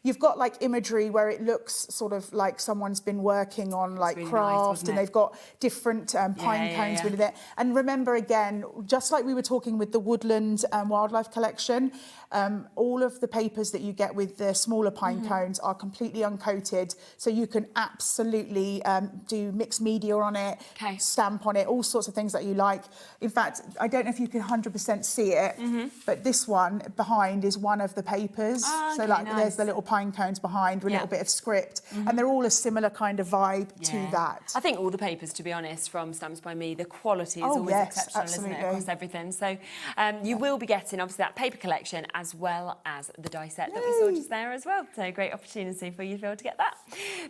you've got, like, imagery where it looks sort of like someone's been working on, like, really craft, and they've got different... pine cones with it. And remember, again, just like we were talking with the Woodland Wildlife Collection, all of the papers that you get with the smaller pine cones are completely uncoated, so you can absolutely do mixed media on it, stamp on it, all sorts of things that you like. In fact, I don't know if you can 100% see it, but this one behind is one of the papers. So like there's the little pine cones behind with a little bit of script, and they're all a similar kind of vibe to that. I think all the papers, to be honest, from Stamps by Me, the quality is always exceptional, isn't it, across everything. So you will be getting, obviously, that paper collection as well as the die set that we saw just there as well. So great opportunity for you to be able to get that.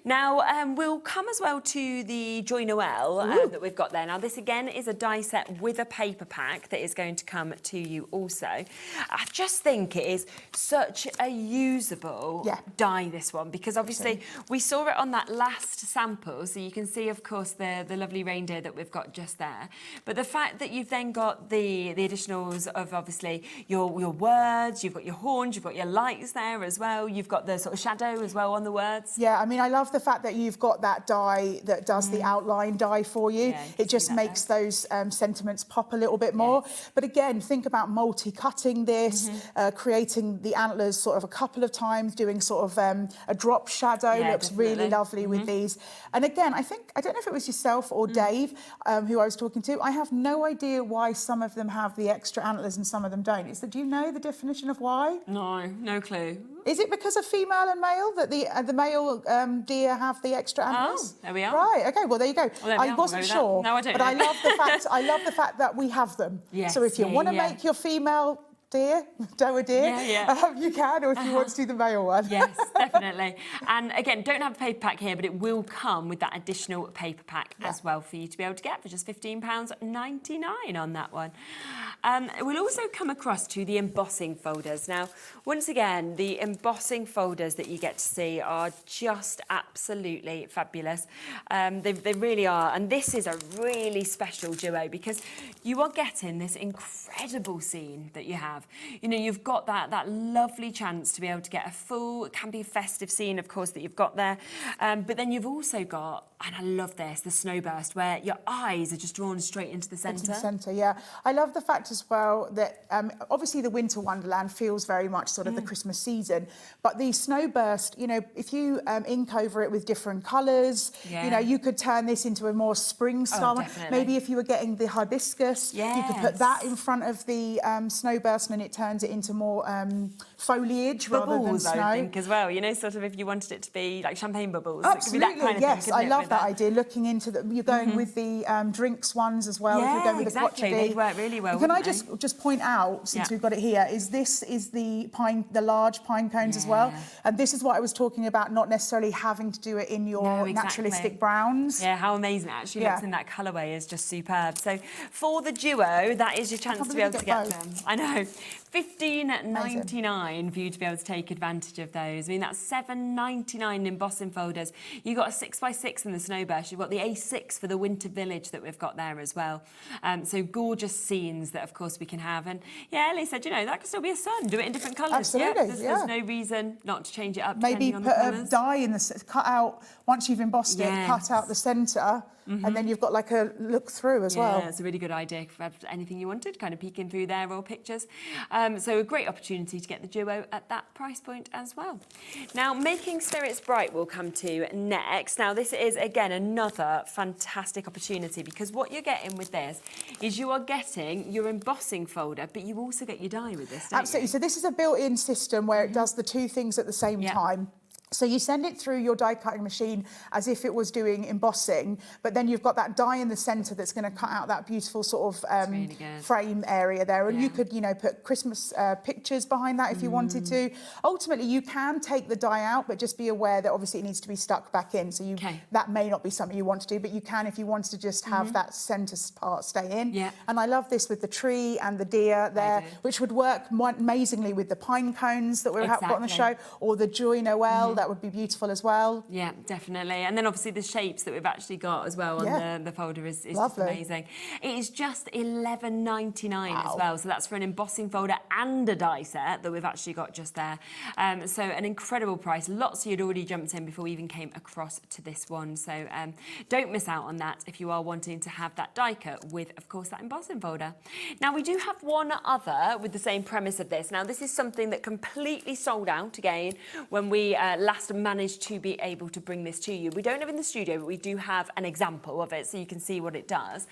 Now, we'll come as well to the Joy Noel that we've got there. Now, this, again, is a die set with a paper pack that is going to come to you also. I just think it is such a usable die, this one, because obviously we saw it on that last sample, so you can see, of course, the lovely reindeer that we've got just there. But the fact that you've then got the additionals of, obviously, your words, you've got your horns, you've got your lights there as well, you've got the sort of shadow as well on the words. Yeah, I mean, I love the fact that you've got that die that does the outline die for you. It just makes those sentiments pop a little bit more. But again, think about multi-cutting this, creating the antlers sort of a couple of times, doing sort of a drop shadow, looks really lovely with these. And again, I don't know if it was yourself or Dave, who I was talking to, I have no idea why some of them have the extra antlers and some of them don't. Do you know the definition of why? No, no clue. Is it because of female and male that the male deer have the extra antlers? Oh, there we are. Right. Okay. Well, there you go. Well, I wasn't sure. No, I don't. But I love the fact that we have them. Yes, so if you want to make your female deer, doe deer, you can, or if you want to do the male one. Yes, definitely. And again, don't have a paper pack here, but it will come with that additional paper pack as well for you to be able to get for just £15.99 on that one. We'll also come across to the embossing folders. Now, once again, the embossing folders that you get to see are just absolutely fabulous. They really are. And this is a really special duo because you are getting this incredible scene that you have. You know, you've got that lovely chance to be able to get a full, it can be a festive scene, of course, that you've got there. But then you've also got, and I love this, the snowburst, where your eyes are just drawn straight into the centre. Into the centre, yeah. I love the fact as well that obviously the Winter Wonderland feels very much sort of the Christmas season, but the snowburst, you know, if you ink over it with different colours, you know, you could turn this into a more spring style. Maybe if you were getting the hibiscus, you could put that in front of the snowburst and it turns it into more foliage rather than Bubbles, snow. I think, as well. You know, sort of if you wanted it to be like champagne bubbles. Absolutely, it could be that kind of yes. thing, I love with that idea. Looking into you're going with the drinks ones as well. If you're going with exactly. The They'd work really well. Can I just point out, since we've got it here, this is the large pine cones as well, and this is what I was talking about. Not necessarily having to do it in your naturalistic browns. Yeah, how amazing it actually looks in that colourway is just superb. So for the duo, that is your chance to be able to get them. I know. $15.99 for you to be able to take advantage of those. I mean, that's $7.99 in embossing folders. You've got a 6x6 in the Snowburst. You've got the A6 for the Winter Village that we've got there as well. So gorgeous scenes that, of course, we can have. And yeah, Ellie said, you know, that could still be a sun. Do it in different colours. Absolutely, There's no reason not to change it up. Maybe on put the a colours. dye in the cut out once you've embossed it. Cut out the centre. And then you've got like a look through as well. Yeah, it's a really good idea for anything you wanted, kind of peeking through there or pictures. So a great opportunity to get the duo at that price point as well. Now, making spirits bright we'll come to next. Now, this is, again, another fantastic opportunity because what you're getting with this is you are getting your embossing folder, but you also get your die with this, don't Absolutely. you? So this is a built-in system where it does the two things at the same time. So you send it through your die cutting machine as if it was doing embossing, but then you've got that die in the centre that's going to cut out that beautiful sort of really frame area there. And you could, you know, put Christmas pictures behind that if you wanted to. Ultimately, you can take the die out, but just be aware that obviously it needs to be stuck back in. So that may not be something you want to do, but you can if you wanted to just have that centre part stay in. And I love this with the tree and the deer there, which would work amazingly with the pine cones that we've got on the show, or the Joy Noel. That would be beautiful as well. Yeah, definitely. And then obviously the shapes that we've actually got as well on the folder is just amazing. It is just $11.99 as well. So that's for an embossing folder and a die set that we've actually got just there. So an incredible price. Lots of you'd already jumped in before we even came across to this one. So don't miss out on that if you are wanting to have that die cut with, of course, that embossing folder. Now, we do have one other with the same premise of this. Now, this is something that completely sold out again when we last managed to be able to bring this to you. We don't have it in the studio, but we do have an example of it so you can see what it does.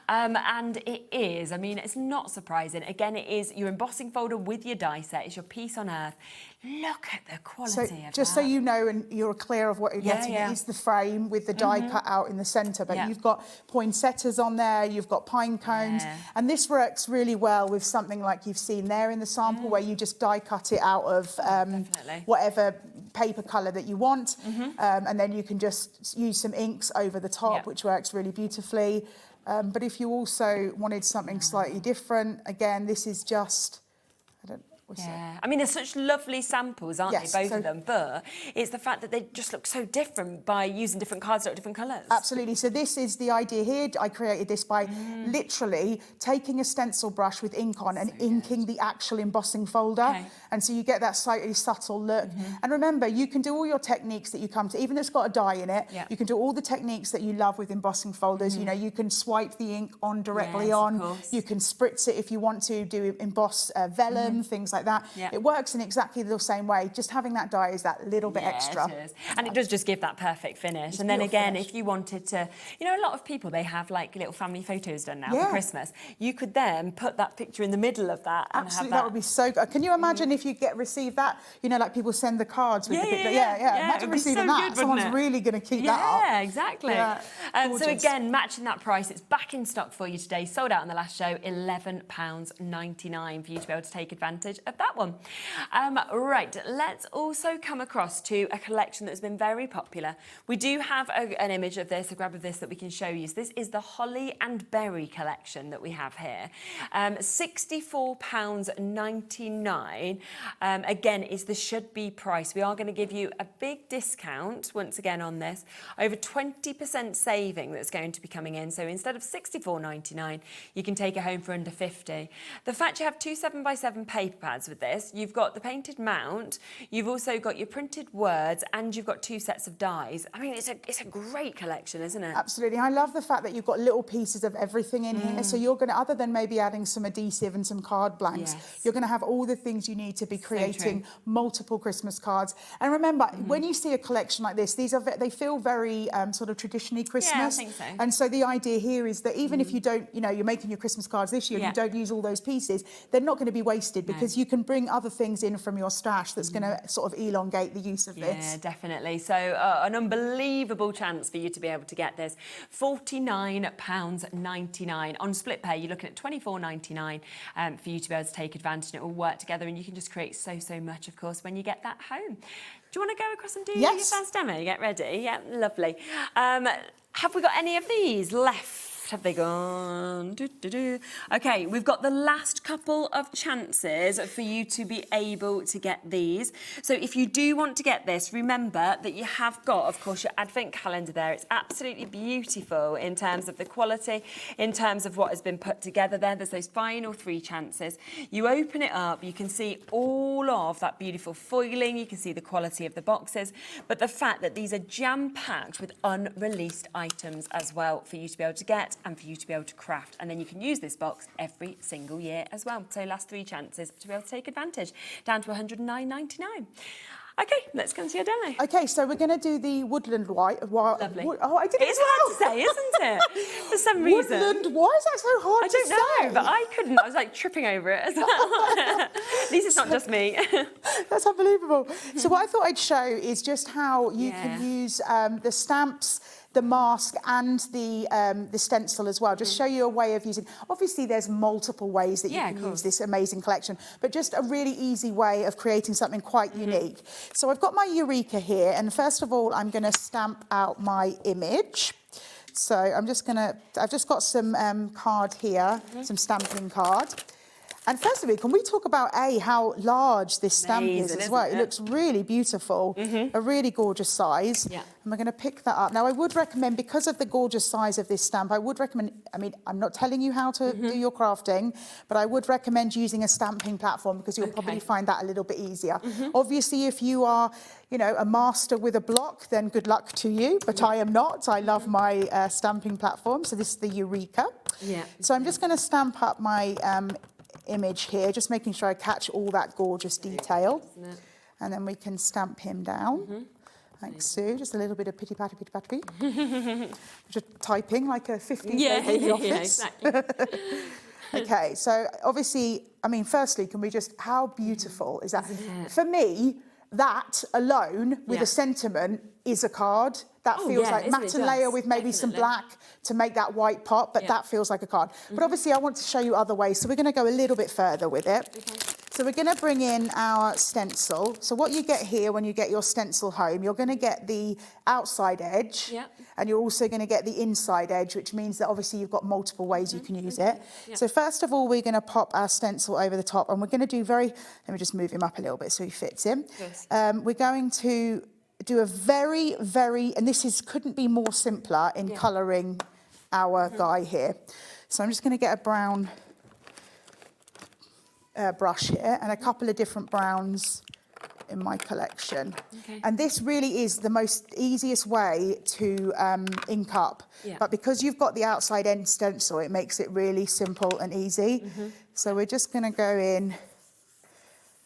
And it is, I mean, it's not surprising. Again, it is your embossing folder with your die set. It's your piece on earth. Look at the quality of that. Just so you know and you're clear of what you're getting, it is the frame with the die cut out in the centre, but you've got poinsettias on there, you've got pine cones, and this works really well with something like you've seen there in the sample where you just die cut it out of whatever paper colour that you want, and then you can just use some inks over the top, which works really beautifully. But if you also wanted something slightly different, again, this is just, I mean, they're such lovely samples, aren't they, both of them? But it's the fact that they just look so different by using different cardstock, different colours. Absolutely. So this is the idea here. I created this by literally taking a stencil brush with ink on and inking the actual embossing folder. And so you get that slightly subtle look. And remember, you can do all your techniques that you come to, even if it's got a die in it, you can do all the techniques that you love with embossing folders. You know, you can swipe the ink on directly on. You can spritz it if you want to, do emboss vellum, things like that. It works in exactly the same way. Just having that die is that little bit extra. It is. And it does just give that perfect finish. And then again, if you wanted to, you know, a lot of people, they have like little family photos done now for Christmas. You could then put that picture in the middle of that. And Absolutely, have that would be so good. Can you imagine if you receive that? You know, like people send the cards with the picture. Imagine receiving that. Good, someone's really going to keep that up. Yeah, exactly. So again, matching that price, it's back in stock for you today. Sold out on the last show, £11.99 for you to be able to take advantage of that one. Right, let's also come across to a collection that's been very popular. We do have an image of this, a grab of this that we can show you. So this is the Holly and Berry collection that we have here. £64.99. Again, is the should-be price. We are going to give you a big discount, once again, on this. Over 20% saving that's going to be coming in. So instead of £64.99, you can take it home for under £50. The fact you have two 7x7 paper pads, has with this, you've got the painted mount, you've also got your printed words, and you've got 2 sets of dies. I mean, it's a great collection, isn't it? Absolutely. I love the fact that you've got little pieces of everything in here. So you're going to, other than maybe adding some adhesive and some card blanks, you're going to have all the things you need to be creating multiple Christmas cards. And remember, when you see a collection like this, they feel very sort of traditionally Christmas. Yeah, I think so. And so the idea here is that even if you don't, you know, you're making your Christmas cards this year, and you don't use all those pieces, they're not going to be wasted because you can bring other things in from your stash that's going to sort of elongate the use of this. Yeah, definitely. So an unbelievable chance for you to be able to get this. £49.99. On split pay, you're looking at £24.99 for you to be able to take advantage, and it will work together, and you can just create so much, of course, when you get that home. Do you want to go across and do your first demo? Get ready? Yeah, lovely. Have we got any of these left? Have they gone? Okay, we've got the last couple of chances for you to be able to get these. So if you do want to get this, remember that you have got, of course, your advent calendar there. It's absolutely beautiful in terms of the quality, in terms of what has been put together there. There's those final 3 chances. You open it up, you can see all of that beautiful foiling, you can see the quality of the boxes, but the fact that these are jam-packed with unreleased items as well for you to be able to get and for you to be able to craft. And then you can use this box every single year as well. So last 3 chances to be able to take advantage, down to £109.99. Okay, let's go and see a demo. Okay, so we're going to do the woodland white. Lovely. I did it It's hard to say, isn't it? For some reason. Woodland, why is that so hard to say? I don't know, but I couldn't. I was like tripping over it as well. At least it's not just me. That's unbelievable. So what I thought I'd show is just how you can use the stamps, the mask and the stencil as well. Just show you a way of using. Obviously, there's multiple ways that you can use this amazing collection, but just a really easy way of creating something quite unique. So I've got my Eureka here, and first of all, I'm going to stamp out my image. So I've just got some card here, some stamping card. And first of all, can we talk about how large this stamp is as well? It looks really beautiful, a really gorgeous size. Yeah. And we're going to pick that up. Now, I would recommend, because of the gorgeous size of this stamp, I mean, I'm not telling you how to do your crafting, but I would recommend using a stamping platform because you'll probably find that a little bit easier. Obviously, if you are, you know, a master with a block, then good luck to you, but I am not. I love my stamping platform. So this is the Eureka. Yeah. So I'm just going to stamp up my image here, just making sure I catch all that gorgeous detail. And then we can stamp him down. Thanks, Sue. Just a little bit of pity-patty, pity-patty. Just typing like a 50-year-old in the office. Exactly. Okay, so obviously, I mean, firstly, can we just, how beautiful is that? For me, that alone, with a sentiment, is a card. That feels like matte and layer with maybe some black to make that white pop, but that feels like a card. But obviously I want to show you other ways, so we're going to go a little bit further with it. So we're going to bring in our stencil. So what you get here when you get your stencil home, you're going to get the outside edge, and you're also going to get the inside edge, which means that obviously you've got multiple ways you can use it. So first of all, we're going to pop our stencil over the top, and we're going to do let me just move him up a little bit so he fits in. We're going to do a very, and this couldn't be more simpler in colouring our guy here. So I'm just going to get a brown brush here and a couple of different browns in my collection. And this really is the most easiest way to ink up. But because you've got the outside end stencil, it makes it really simple and easy. So we're just going to go in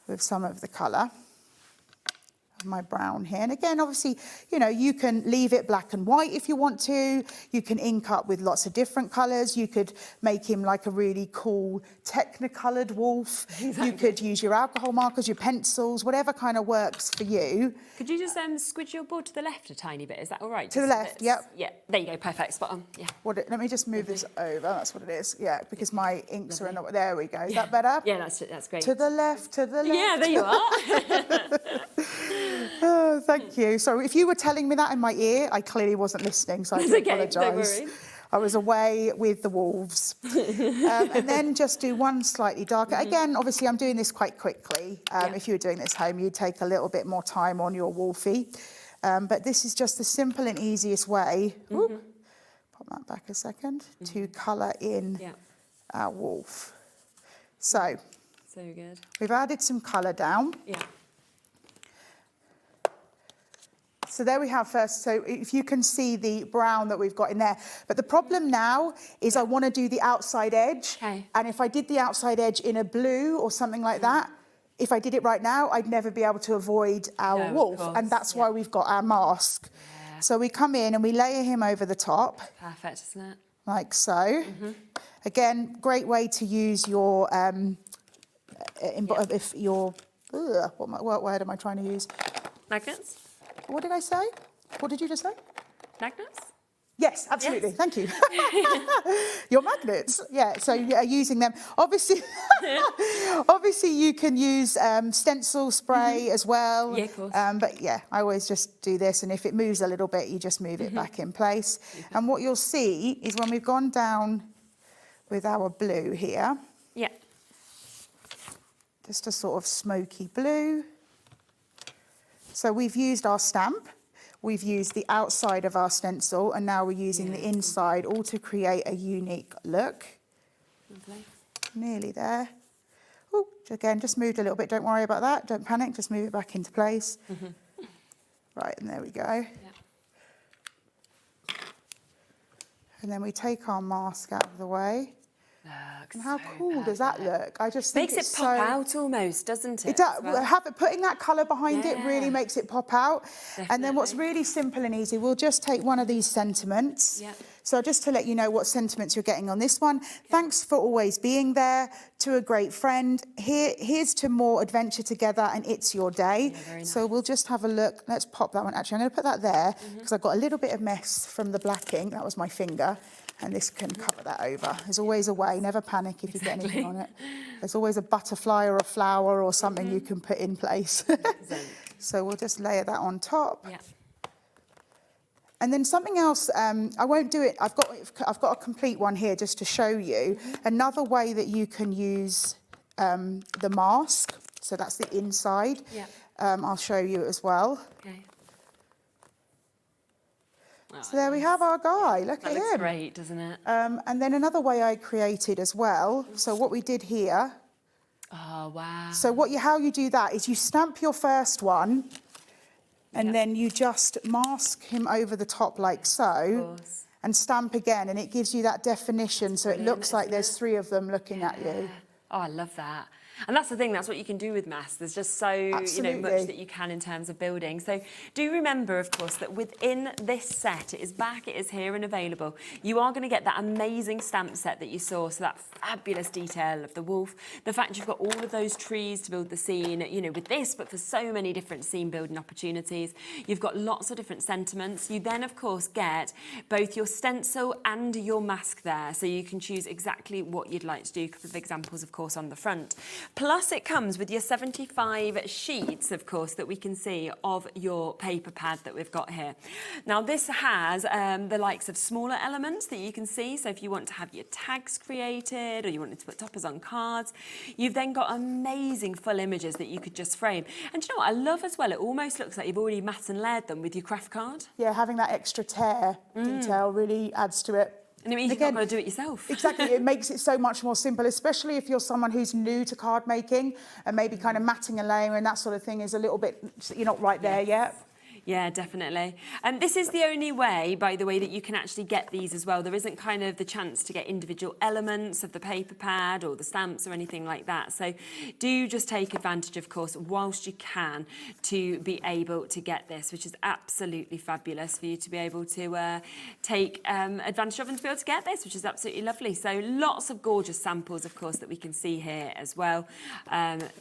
with some of the colour. My brown here, and again, obviously, you know, you can leave it black and white if you want to. You can ink up with lots of different colours. You could make him like a really cool technicoloured wolf. You could use your alcohol markers, your pencils, whatever kind of works for you. Could you just squidge your board to the left a tiny bit? Is that all right? To the left, yep. Yeah, there you go, perfect, spot on. Yeah. Let me just move this over. That's what it is. Yeah, because my inks are in the. There we go. Is that better? Yeah, that's great. To the left, to the left. Yeah, there you are. Oh, thank you. So if you were telling me that in my ear, I clearly wasn't listening, so I do apologise. Don't worry. I was away with the wolves. And then just do one slightly darker. Again, obviously, I'm doing this quite quickly. If you were doing this home, you'd take a little bit more time on your wolfie. But this is just the simple and easiest way. Pop that back a second. To colour in our wolf. So So good. We've added some colour down. Yeah. So there we have first, so if you can see the brown that we've got in there. But the problem now is I want to do the outside edge. Okay. And if I did the outside edge in a blue or something like that, if I did it right now, I'd never be able to avoid our wolf. And that's why we've got our mask. Yeah. So we come in and we layer him over the top. Perfect, isn't it? Like so. Again, great way to use your, if your, what word am I trying to use? Magnets? What did I say? What did you just say? Magnets? Yes, absolutely. Yes. Thank you. Your magnets. Yeah, so using them. Obviously, obviously you can use stencil spray as well. Yeah, of course. But yeah, I always just do this, and if it moves a little bit, you just move it back in place. And what you'll see is when we've gone down with our blue here. Yeah. Just a sort of smoky blue. So we've used our stamp, we've used the outside of our stencil, and now we're using the inside, all to create a unique look. Lovely. Nearly there. Oh, again, just moved a little bit. Don't worry about that. Don't panic. Just move it back into place. Right, and there we go. Yeah. And then we take our mask out of the way. And how cool does that look? I just think makes it pop out almost, doesn't it? It does. Putting that colour behind it really makes it pop out. Definitely. And then what's really simple and easy, we'll just take one of these sentiments. Yeah. So just to let you know what sentiments you're getting on this one. Thanks for always being there. To a great friend. Here's to more adventure together, and it's your day. Yeah, nice. So we'll just have a look. Let's pop that one. Actually, I'm going to put that there because I've got a little bit of mess from the black ink. That was my finger. And this can cover that over. There's always a way. Never panic if you get anything on it. There's always a butterfly or a flower or something you can put in place. So we'll just layer that on top. Yeah. And then something else, I won't do it. I've got a complete one here just to show you. Another way that you can use the mask. So that's the inside. Yeah. I'll show you as well. Okay. So there we have our guy. Look at him. That looks great, doesn't it? And then another way I created as well. So what we did here. Oh, wow. So how you do that is you stamp your first one, and then you just mask him over the top like so, and stamp again, and it gives you that definition. So it looks like there's three of them looking at you. Oh, I love that. And that's the thing, that's what you can do with masks. There's just so much that you can in terms of building. So do remember, of course, that within this set, it is back, it is here and available. You are going to get that amazing stamp set that you saw, so that fabulous detail of the wolf. The fact you've got all of those trees to build the scene, with this, but for so many different scene building opportunities. You've got lots of different sentiments. You then, of course, get both your stencil and your mask there, so you can choose exactly what you'd like to do. A couple of examples, of course, on the front. Plus, it comes with your 75 sheets, of course, that we can see of your paper pad that we've got here. Now, this has the likes of smaller elements that you can see. So if you want to have your tags created or you wanted to put toppers on cards, you've then got amazing full images that you could just frame. And do you know what I love as well? It almost looks like you've already matte and layered them with your craft card. Yeah, having that extra tear detail really adds to it. And it means you've not got to do it yourself. Exactly, it makes it so much more simple, especially if you're someone who's new to card making and maybe kind of matting and layering and that sort of thing is a little bit, you're not right there yet. Yeah, definitely. And this is the only way, by the way, that you can actually get these as well. There isn't kind of the chance to get individual elements of the paper pad or the stamps or anything like that. So do just take advantage, of course, whilst you can, to be able to get this, which is absolutely fabulous for you to be able to take advantage of and to be able to get this, which is absolutely lovely. So lots of gorgeous samples, of course, that we can see here as well.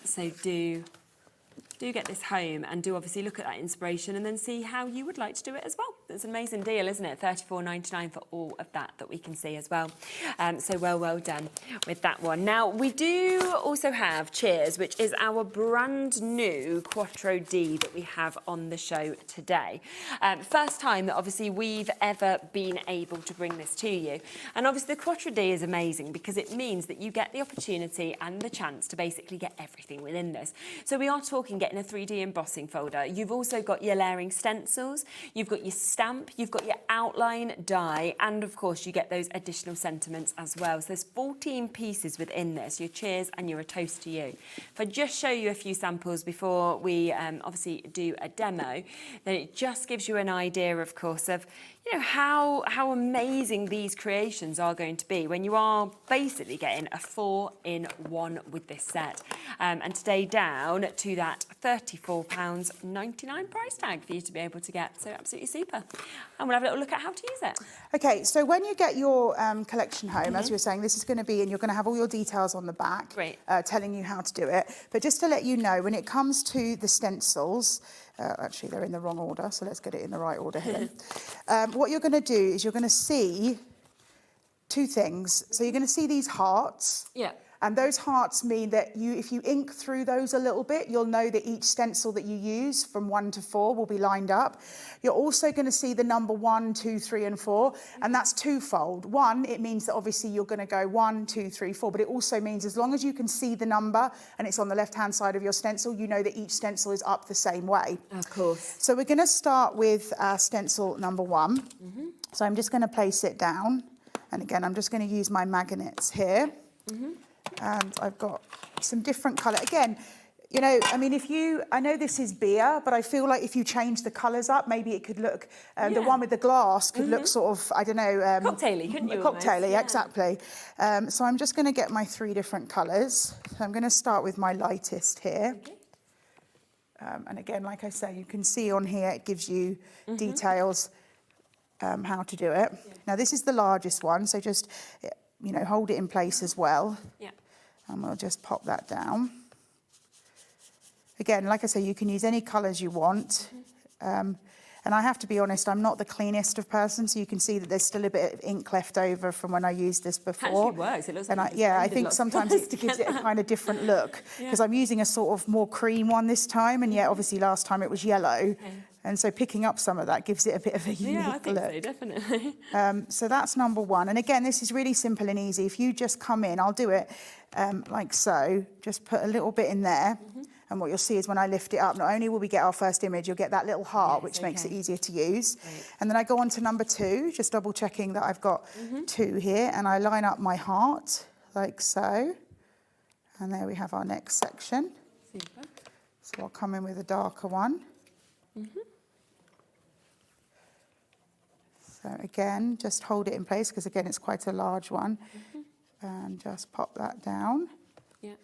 So do get this home and do obviously look at that inspiration and then see how you would like to do it as well. It's an amazing deal, isn't it? $34.99 for all of that we can see as well. So well done with that one. Now, we do also have Cheers, which is our brand new Quattro D that we have on the show today. First time that obviously we've ever been able to bring this to you. And obviously the Quattro D is amazing because it means that you get the opportunity and the chance to basically get everything within this. So we are talking getting a 3D embossing folder. You've also got your layering stencils, you've got your stamp, you've got your outline die, and of course you get those additional sentiments as well. So there's 14 pieces within this, your cheers and your a toast to you. If I just show you a few samples before we obviously do a demo, then it just gives you an idea, of course, of how amazing these creations are going to be when you are basically getting a 4-in-1 with this set. And today down to that £34.99 price tag for you to be able to get. So absolutely super. And we'll have a little look at how to use it. Okay, so when you get your collection home, as you were saying, this is going to be, and you're going to have all your details on the back, telling you how to do it. But just to let you know, when it comes to the stencils, actually they're in the wrong order, so let's get it in the right order here. What you're going to do is you're going to see two things. So you're going to see these hearts. Yeah. And those hearts mean that if you ink through those a little bit, you'll know that each stencil that you use from 1 to 4 will be lined up. You're also going to see the number 1, 2, 3, and 4, and that's twofold. One, it means that obviously you're going to go 1, 2, 3, 4, but it also means as long as you can see the number and it's on the left-hand side of your stencil, you know that each stencil is up the same way. Of course. So we're going to start with stencil number 1. So I'm just going to place it down, and again, I'm just going to use my magnets here. And I've got some different colour. Again, I mean, I know this is beer, but I feel like if you change the colours up, maybe it could look, the one with the glass could look sort of, I don't know. Cocktaily, couldn't you? Cocktaily, exactly. So I'm just going to get my 3 different colours. So I'm going to start with my lightest here. And again, like I say, you can see on here, it gives you details how to do it. Now, this is the largest one, so just, hold it in place as well. Yeah. And we'll just pop that down. Again, like I say, you can use any colours you want. And I have to be honest, I'm not the cleanest of persons, so you can see that there's still a bit of ink left over from when I used this before. It actually works. It looks like I think sometimes it gives it a kind of different look, because I'm using a sort of more cream one this time, and yet obviously last time it was yellow. And so picking up some of that gives it a bit of a unique look. Yeah, I think so, definitely. So that's number 1. And again, this is really simple and easy. If you just come in, I'll do it like so. Just put a little bit in there. And what you'll see is when I lift it up, not only will we get our first image, you'll get that little heart, which makes it easier to use. And then I go on to number 2, just double checking that I've got 2 here. And I line up my heart like so. And there we have our next section. Super. So I'll come in with a darker one. So again, just hold it in place, because again, it's quite a large one. And just pop that down. Yeah.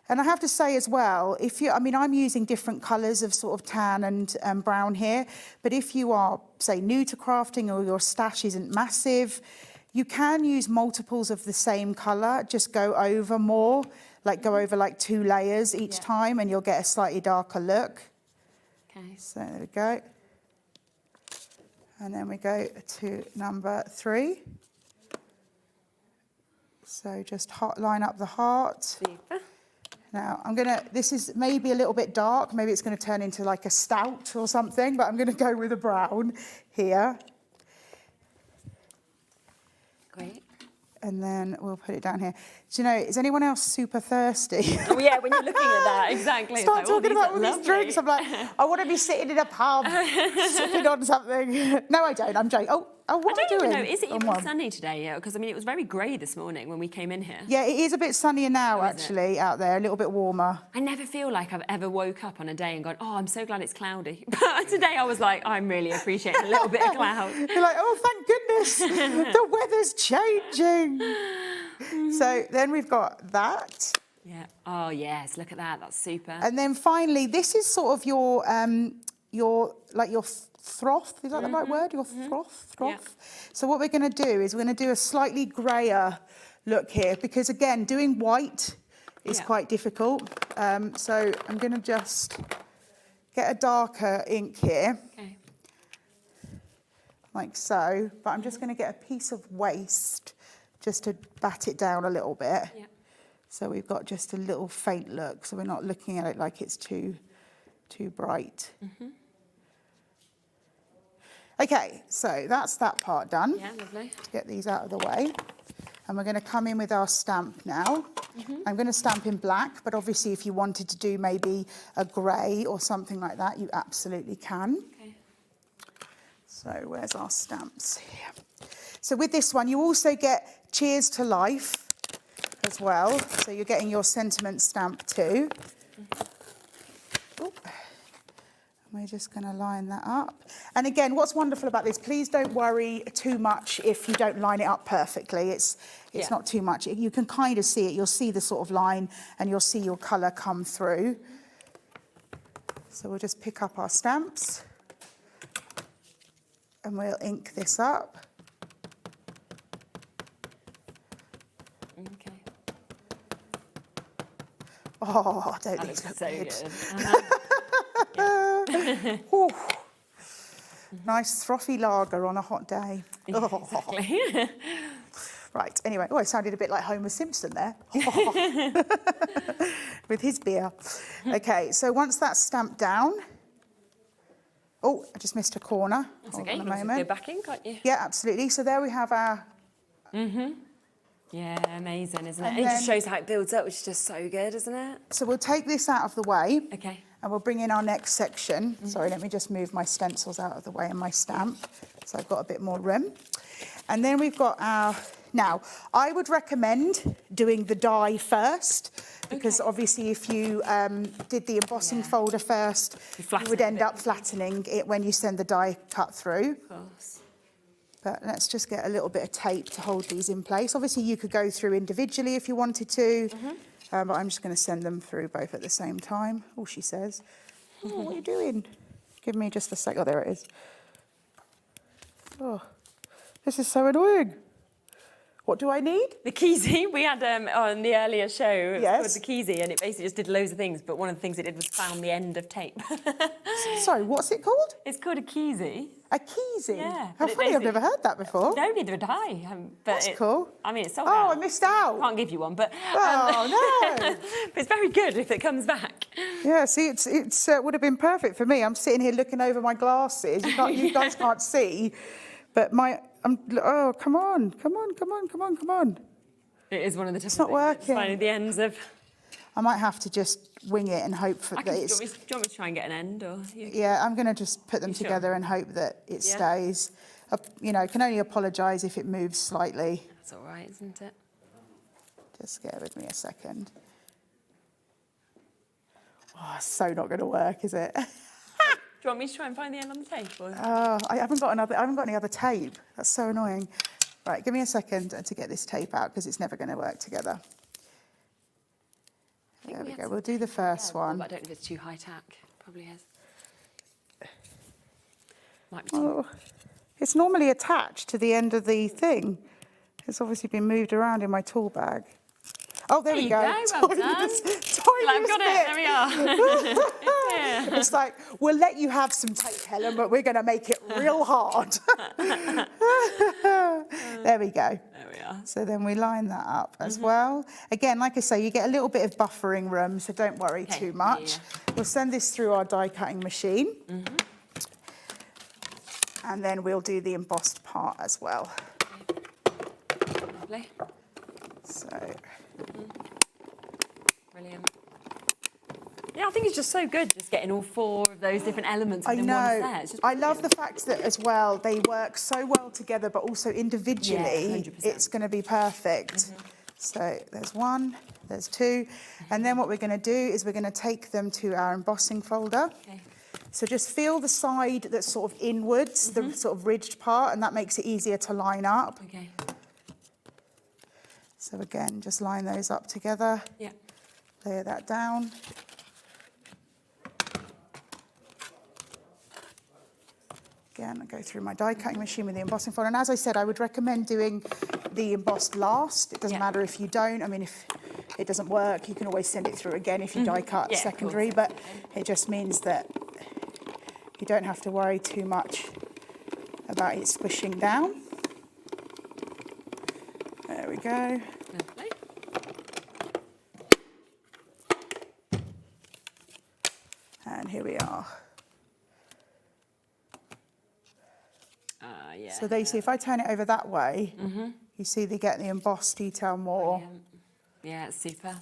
And I have to say as well, I'm using different colours of sort of tan and brown here, but if you are, say, new to crafting or your stash isn't massive, you can use multiples of the same colour, just go over more, go over like 2 layers each time, and you'll get a slightly darker look. Okay. So there we go. And then we go to number 3. So just line up the heart. Super. Now, this is maybe a little bit dark. Maybe it's going to turn into like a stout or something, but I'm going to go with a brown here. Great. And then we'll put it down here. Do you know, is anyone else super thirsty? Oh, yeah, when you're looking at that, exactly. Start talking about all these drinks. I'm like, I want to be sitting in a pub, sipping on something. No, I don't. I'm joking. Oh, what am I doing? I don't even know. Is it even sunny today? Because, it was very grey this morning when we came in here. Yeah, it is a bit sunnier now, actually, out there, a little bit warmer. I never feel like I've ever woke up on a day and gone, oh, I'm so glad it's cloudy. But today I was like, I'm really appreciating a little bit of cloud. You're like, oh, thank goodness, the weather's changing. So then we've got that. Yeah. Oh, yes, look at that. That's super. And then finally, this is sort of your froth, is that the right word? Your froth? Yeah. So what we're going to do is we're going to do a slightly greyer look here, because again, doing white is quite difficult. So I'm going to just get a darker ink here, like so, but I'm just going to get a piece of waste just to bat it down a little bit. Yeah. So we've got just a little faint look, so we're not looking at it like it's too bright. Okay, so that's that part done. Yeah, lovely. Let's get these out of the way. And we're going to come in with our stamp now. I'm going to stamp in black, but obviously if you wanted to do maybe a grey or something like that, you absolutely can. Okay. So where's our stamps here? So with this one, you also get Cheers to Life as well. So you're getting your sentiment stamp too. Ooh. We're just going to line that up. And again, what's wonderful about this, please don't worry too much if you don't line it up perfectly. It's not too much. You can kind of see it. You'll see the sort of line and you'll see your colour come through. So we'll just pick up our stamps and we'll ink this up. Okay. Oh, don't these look so good. Ooh. Nice frothy lager on a hot day. Exactly. Right, anyway, it sounded a bit like Homer Simpson there. With his beer. Okay, so once that's stamped down, oh, I just missed a corner. That's Hold okay, on you a can moment. go back in, can't you? Yeah, absolutely. So there we have our... Yeah, amazing, isn't it? And And it just then- shows how it builds up, which is just so good, isn't it? So we'll take this out of the way. Okay. And we'll bring in our next section. Sorry, let me just move my stencils out of the way and my stamp, so I've got a bit more room. And then we've got our... Now, I would recommend doing the die first, because obviously if you did the embossing folder first, you would end up flattening it when you send the die cut through. Of course. But let's just get a little bit of tape to hold these in place. Obviously, you could go through individually if you wanted to, but I'm just going to send them through both at the same time. Oh, she says. Oh, what are you doing? Give me just a sec. Oh, there it is. Oh, this is so annoying. What do I need? The Keezy, we had on the earlier show, it was called Yes. the Keezy, and it basically just did loads of things, but one of the things it did was found the end of tape. Sorry, what's it called? It's called a Keezy. A Keezy? Yeah. How but it funny, I've basically- never heard that before. No, neither did I. That's cool. I mean, it's sold Oh, out. I missed out. Can't give you one, but... Oh, no. but it's very good if it comes back. Yeah, see, it's would have been perfect for me. I'm sitting here looking over my glasses. You guys can't see, but oh, come on. It is one of the toughest It's not things, working. finding the ends of... I might have to just wing it and hope for Do that you it's... want me to try and get an end, or... Yeah, I'm going to just put them You sure? together and hope that it Yeah? stays. I can only apologise if it moves slightly. That's all right, isn't it? Just bear with me a second. Oh, it's so not going to work, is it? Do you want me to try and find the end on the tape? Or... I haven't got any other tape. That's so annoying. Right, give me a second to get this tape out because it's never going to work together. There we go. We'll do the first one. But I don't know if it's too high tack. Probably is. Might be too... Oh, it's normally attached to the end of the thing. It's obviously been moved around in my tool bag. Oh, there we go. Well done. I've got it. There we are. It's like, we'll let you have some tape, Helen, but we're going to make it real hard. There we go. There we are. So then we line that up as well. Again, like I say, you get a little bit of buffering room, so don't worry too much. We'll send this through our die cutting machine. And then we'll do the embossed part as well. Lovely. So... Brilliant. Yeah, I think it's just so good just getting all four of those different elements I within know. one set. It's just I love the fact that as well they work so well together, but also individually, Yeah, 100%. it's going to be perfect. So there's one, there's two, and then what we're going to do is we're going to take them to our embossing folder. Okay. So just feel the side that's sort of inwards, the sort of ridged part, and that makes it easier to line up. Okay. So again, just line those up together. Yeah. Layer that down. Again, I go through my die cutting machine with the embossing folder. And as I said, I would recommend doing the embossed last. It doesn't matter if you don't. I mean, if it doesn't work, you can always send it through again if you die cut Yeah, of secondary. course. But it just means that you don't have to worry too much about it squishing down. There we go. Lovely. And here we are. Yeah. So there you see, if I turn it over that way, you see they get the embossed detail more. Brilliant. Yeah, it's super.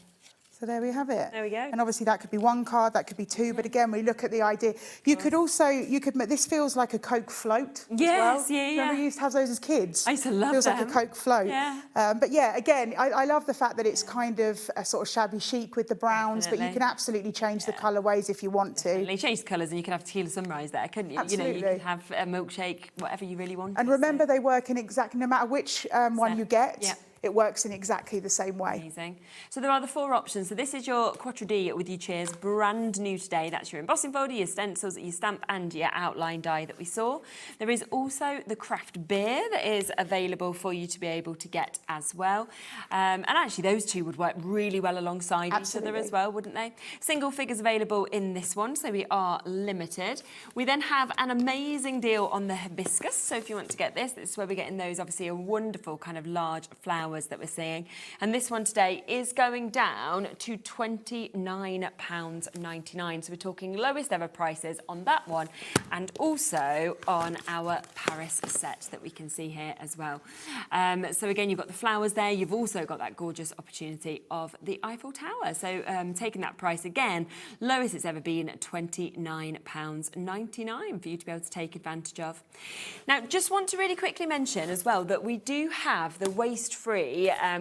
So there we have it. There we go. And obviously that could be one card, that could be two, but again, we look at the idea. You could also, this feels like a Coke float as well. Yeah, Remember you used to have those as kids? I used to love feels them. Like a Coke float. Yeah. But yeah, again, I love the fact that it's kind of a sort of shabby chic with the browns, but you can absolutely change the colourways if you want to. You change the colours and you can have tequila sunrise there, couldn't you? Absolutely. You know, you can have a milkshake, whatever you really want. And remember, they work in exactly, no matter which one you get, it works in exactly the same way. Amazing. So there are the 4 options. So this is your Quattro D with your cheers, brand new today. That's your embossing folder, your stencils, your stamp and your outline die that we saw. There is also the craft beer that is available for you to be able to get as well. And actually those two would work really well alongside each other as well, wouldn't they? Single figures available in this one, so we are limited. We then have an amazing deal on the hibiscus. So if you want to get this is where we're getting those, obviously a wonderful kind of large flower that we're seeing, and this one today is going down to £29.99, so we're talking lowest ever prices on that one, and also on our Paris set that we can see here as well. So again, you've got the flowers there, you've also got that gorgeous opportunity of the Eiffel Tower, so taking that price again, lowest it's ever been, £29.99 for you to be able to take advantage of. Now, just want to really quickly mention as well that we do have the waste-free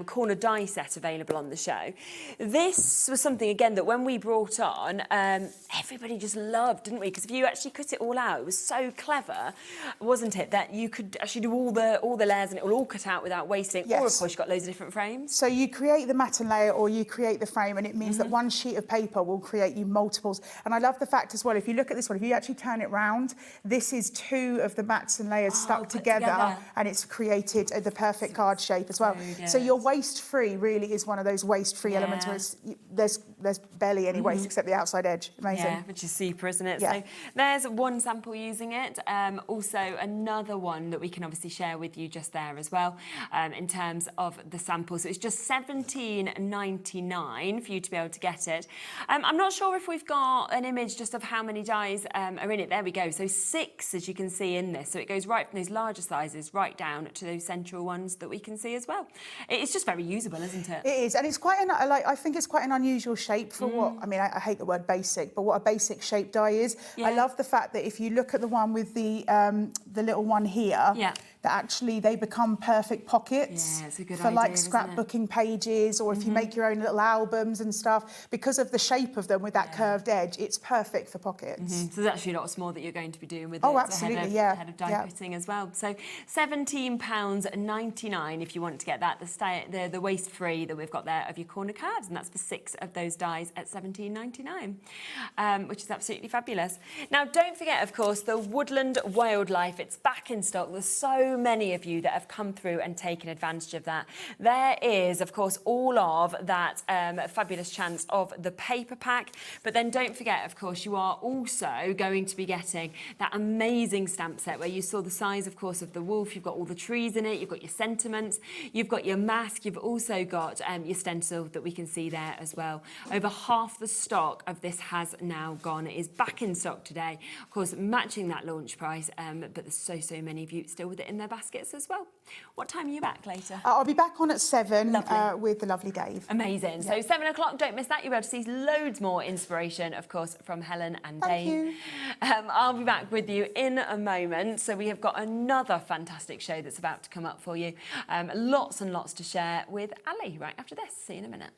corner die set available on the show. This was something, again, that when we brought on, everybody just loved, didn't we? Because if you actually cut it all out, it was so clever, wasn't it, that you could actually do all the layers and it will all cut out without wasting. Or, of course, you've got loads of different frames. So you create the matten layer or you create the frame, and it means that one sheet of paper will create you multiples. And I love the fact as well, if you look at this one, if you actually turn it round, this is 2 of the matten layers stuck together, and it's created the perfect card shape as well. So your waste-free really is one of those waste-free elements where there's barely any waste except the outside edge. Amazing. Yeah, which is super, isn't it? Yeah. So there's one sample using it. Also another one that we can obviously share with you just there as well in terms of the sample. So it's just £17.99 for you to be able to get it. I'm not sure if we've got an image just of how many dies are in it. There we go. So 6, as you can see in this. So it goes right from those larger sizes right down to those central ones that we can see as well. It's just very usable, isn't it? It is, and it's quite I think it's quite an unusual shape for what, I mean, I hate the word basic, but what a basic shape die is. I love the fact that if you look at the one with the little one here, that actually they become perfect pockets for like scrapbooking pages, or if you make your own little albums and stuff, because of the shape of them with that curved edge, it's perfect for pockets. So there's actually lots more that you're going to be doing with absolutely, ahead of die cutting as well. So £17.99 if you want to get that, the waste-free that we've got there of your corner cards, and that's for 6 of those dies at £17.99, which is absolutely fabulous. Now, don't forget, of course, the Woodland Wildlife. It's back in stock. There's so many of you that have come through and taken advantage of that. There is, of course, all of that fabulous chance of the paper pack, but then don't forget, of course, you are also going to be getting that amazing stamp set where you saw the size, of course, of the wolf. You've got all the trees in it. You've got your sentiments. You've got your mask. You've also got your stencil that we can see there as well. Over half the stock of this has now gone. It is back in stock today. Of course, matching that launch price, but there's so many of you still with it in their baskets as well. What time are you back later? I'll be back on at 7 with the lovely Dave. Amazing. So 7 o'clock, don't miss that. You'll be able to see loads more inspiration, of course, from Helen and Dave. Thank you. I'll be back with you in a moment. So we have got another fantastic show that's about to come up for you. Lots and lots to share with Ali right after this. See you in a minute.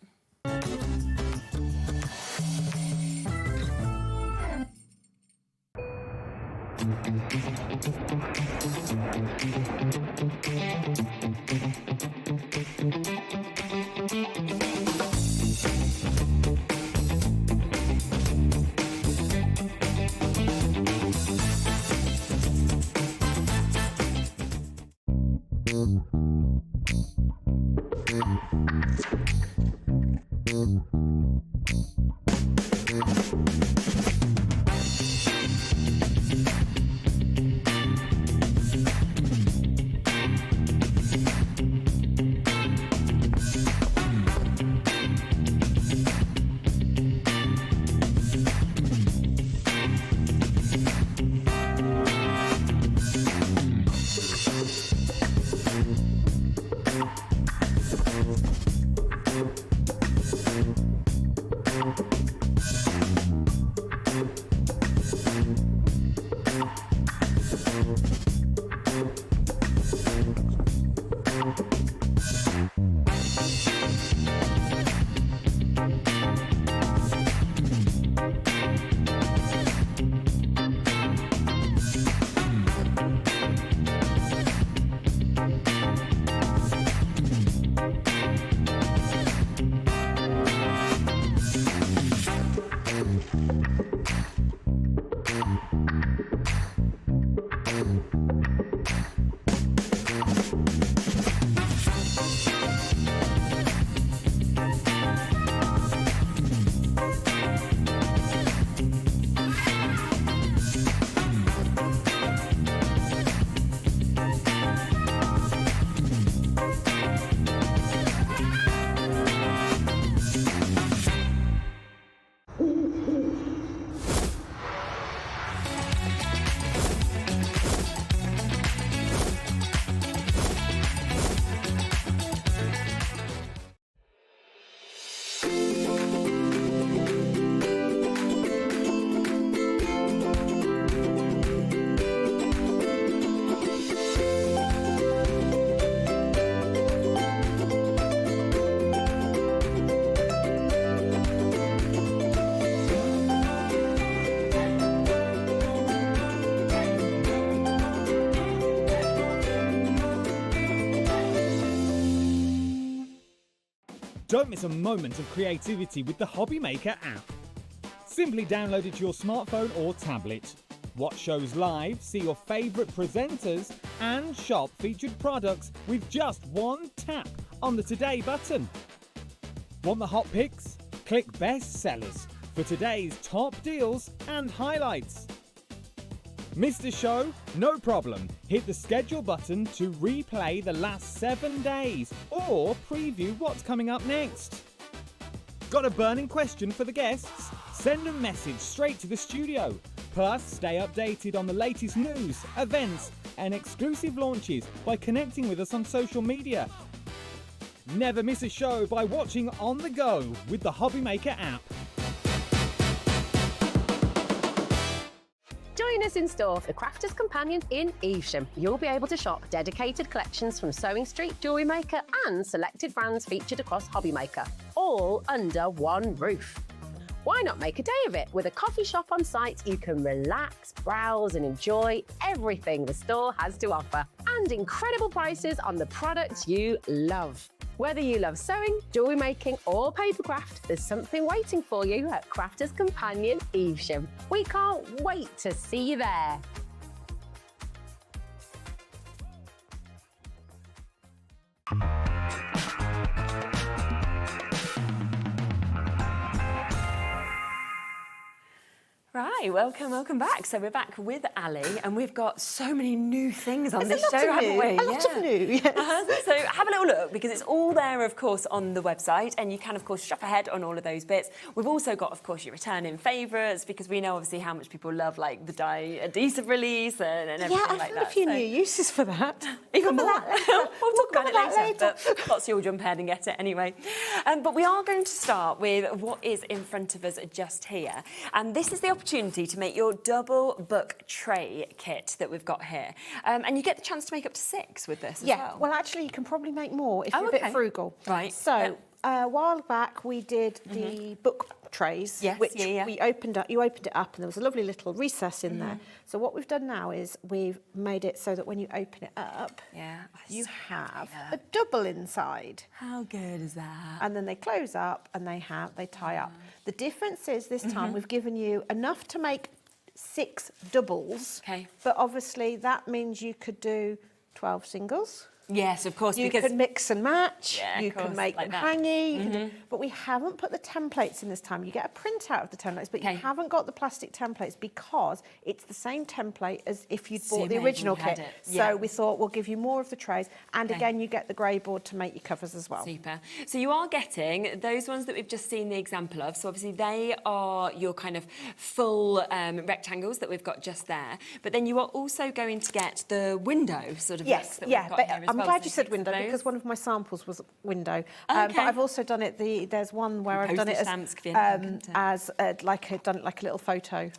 Don't miss a moment of creativity with the HobbyMaker app. Simply download it to your smartphone or tablet. Watch shows live, see your favourite presenters, and shop featured products with just one tap on the Today button. Want the hot picks? Click Best Sellers for today's top deals and highlights. Missed a show? No problem. Hit the schedule button to replay the last 7 days or preview what's coming up next. Got a burning question for the guests? Send a message straight to the studio. Plus, stay updated on the latest news, events, and exclusive launches by connecting with us on social media. Never miss a show by watching on the go with the HobbyMaker app. Join us in store for the Crafter's Companion in Evesham. You'll be able to shop dedicated collections from Sewing Street, Jewellery Maker and selected brands featured across HobbyMaker, all under one roof. Why not make a day of it? With a coffee shop on site, you can relax, browse and enjoy everything the store has to offer. And incredible prices on the products you love. Whether you love sewing, jewellery making or papercraft, there's something waiting for you at Crafter's Companion Evesham. We can't wait to see you there. Right, welcome back. So we're back with Ali, and we've got so many new things on this There's show, haven't we? A lot of new, yes. So have a little look, because it's all there, of course, on the website, and you can, of course, shop ahead on all of those bits. We've also got, of course, your returning favourites, because we know, obviously, how much people love, like, the dye adhesive release and everything like that. Yeah, I found a few new uses for that. Even more. We'll talk about it later. But lots of you'll jump ahead and get it anyway. But we are going to start with what is in front of us just here. And this is the opportunity to make your double book tray kit that we've got here. And you get the chance to make up to 6 with this as well. Yeah, well, actually, you can probably make more if you're a bit frugal. Right. So, a while back, we did the book trays, which we opened up. You opened it up, and there was a lovely little recess in there. So what we've done now is we've made it so that when you open it up, you have a double inside. How good is that? And then they close up and they tie up. The difference is this time we've given you enough to make 6 doubles. Okay. But obviously that means you could do 12 singles. Yes, of course. You can mix and match. Yeah, you can make them hangy. But we haven't put the templates in this time. You get a printout of the templates, but you haven't got the plastic templates because it's the same template as if you'd bought the original kit. So we thought we'll give you more of the trays. And again, you get the grey board to make your covers as well. Super. So you are getting those ones that we've just seen the example of. So obviously they are your kind of full rectangles that we've got just there. But then you are also going to get the window sort of looks that we've got here as well. I'm glad you said window because one of my samples was window. But I've also done it. There's one where I've done it as like a little photo.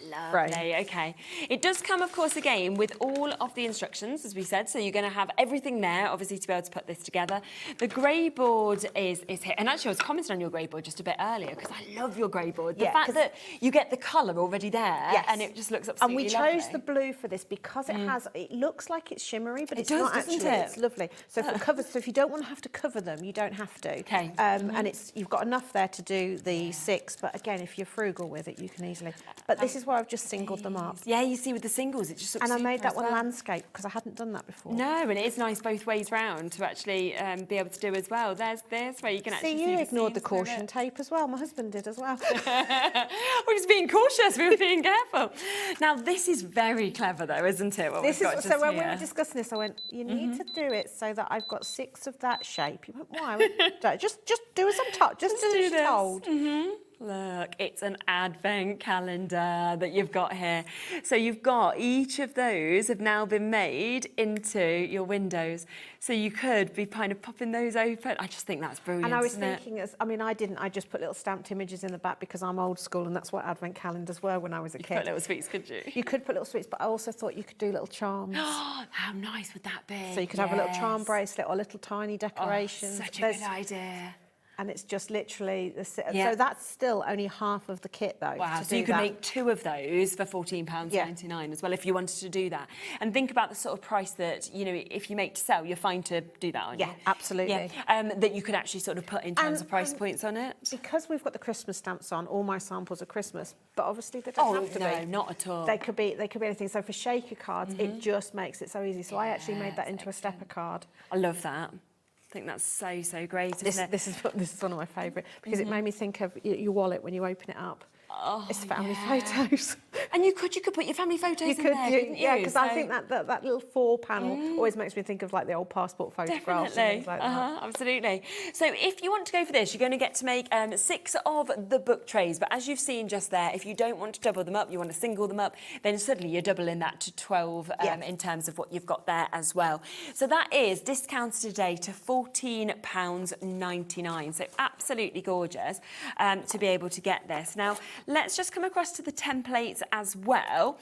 Lovely. Okay. It does come, of course, again with all of the instructions, as we said. So you're going to have everything there, obviously, to be able to put this together. The grey board is here, and actually, I was commenting on your grey board just a bit earlier because I love your grey board. The fact that you get the colour already there, and it just looks absolutely lovely. And we chose the blue for this because it looks like it's shimmery, but it's not actually. It's lovely. So for covers, so if you don't want to have to cover them, you don't have to. Okay. And you've got enough there to do the 6, but again, if you're frugal with it, you can easily. But this is where I've just singled them up. Yeah, you see with the singles, it just looks And I super made that as one well. landscape because I hadn't done that before. No, and it is nice both ways round to actually be able to do as well. There's where you can actually see you ignored the seams through caution it. tape as well. My husband did as well. We're just being cautious. We were being careful. Now this is very clever, though, isn't it? What This we've is got so just when we here? were discussing this, I went, "You need to do it so that I've got 6 of that shape." He went, "Why?" I went, just do as I'm told. Just do as you're told. Look, it's an advent calendar that you've got here. So you've got each of those have now been made into your windows. So you could be kind of popping those open. I just think that's brilliant. And I was isn't it? thinking, I just put little stamped images in the back because I'm old school and that's what advent calendars were when I was a kid. Put little sweets, could you? You could put little sweets, but I also thought you could do little charms. How nice would that be? So you could have a little charm bracelet or little tiny decorations. Such a good idea. And it's just literally, Yeah. so that's still only half of the kit though. Wow, to so do you could that. make 2 of those for £14.99 as well if you wanted to do that. And think about the sort of price that, you know, if you make to sell, you're fine to do that, aren't you? Yeah, absolutely. Yeah, that you could actually sort of put in terms of price points on it. Because we've got the Christmas stamps on, all my samples are Christmas, but obviously they don't have to no, be. not at all. They could be anything. So for shaker cards, it just makes it so easy. So I actually made that into a stepper card. I love that. I think that's so great, isn't it? This is one of my favourite because it made me think of your wallet when you open it up. It's family photos. And you could put your family photos in there, couldn't you? Yeah, because I think that little 4 panel always makes me think of like the old passport photographs and things like that. Absolutely. So if you want to go for this, you're going to get to make 6 of the book trays. But as you've seen just there, if you don't want to double them up, you want to single them up, then suddenly you're doubling that to 12 in terms of what you've got there as well. So that is discounted today to £14.99. So absolutely gorgeous to be able to get this. Now, let's just come across to the templates as well,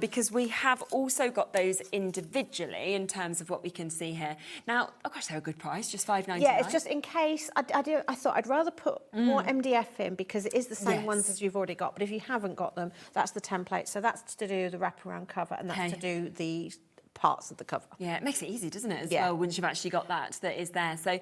because we have also got those individually in terms of what we can see here. Now, oh gosh, they're a good price, just £5.99. Yeah, it's just in case. I thought I'd rather put more MDF in because it is the same ones as you've already got. But if you haven't got them, that's the template. So that's to do the wraparound cover and that's to do the parts of the cover. Yeah, it makes it easy, doesn't it, as well, once you've actually got that is there. So,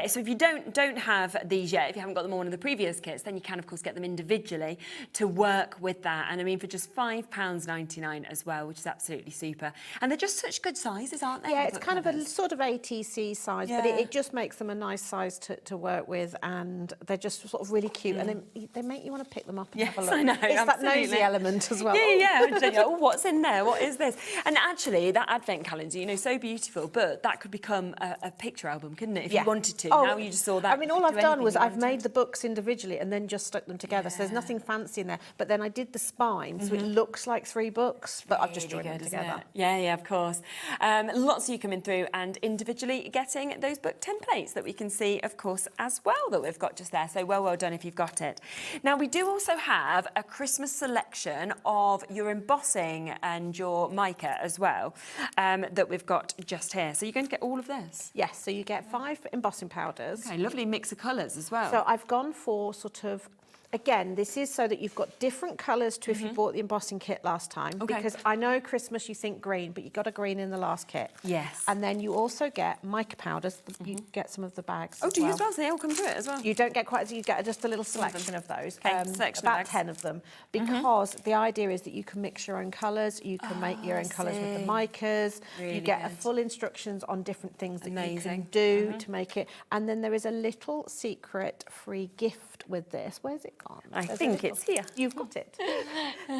so if you don't have these yet, if you haven't got them on one of the previous kits, then you can, of course, get them individually to work with that. And I mean, for just £5.99 as well, which is absolutely super. And they're just such good sizes, aren't they? Yeah, it's kind of a sort of ATC size, but it just makes them a nice size to work with, and they're just sort of really cute, and they make you want to pick them up and have a look. I know, it's absolutely. that nosy element as well. Yeah. Oh, what's in there? What is this? And actually, that advent calendar, you know, so beautiful, but that could become a picture album, couldn't it, if you wanted to? Now you just saw that. I mean, all I've done was I've made the books individually and then just stuck them together, so there's nothing fancy in there. But then I did the spine, so it looks like 3 books, but I've just joined them together. Yeah, of course. Lots of you coming through and individually getting those book templates that we can see, of course, as well, that we've got just there. So well done if you've got it. Now, we do also have a Christmas selection of your embossing and your mica as well, that we've got just here. So you're going to get all of this? Yes, so you get 5 embossing powders. Okay, lovely mix of colours as well. So I've gone for sort of, again, this is so that you've got different colours to if you bought the embossing kit last time. Because I know Christmas you think green, but you got a green in the last kit. Yes. And then you also get mica powders. You get some of the bags. Oh, do you as well? So they all come through it as well? You don't get quite as you get just a little selection of those. Selection about of bags. 10 of them. Because the idea is that you can mix your own colours. You can make your own colours with the micas. Really you get good. full instructions on different things that you can do to make it. And then there is a little secret free gift with this. Where's it gone? I think it's here. You've got it.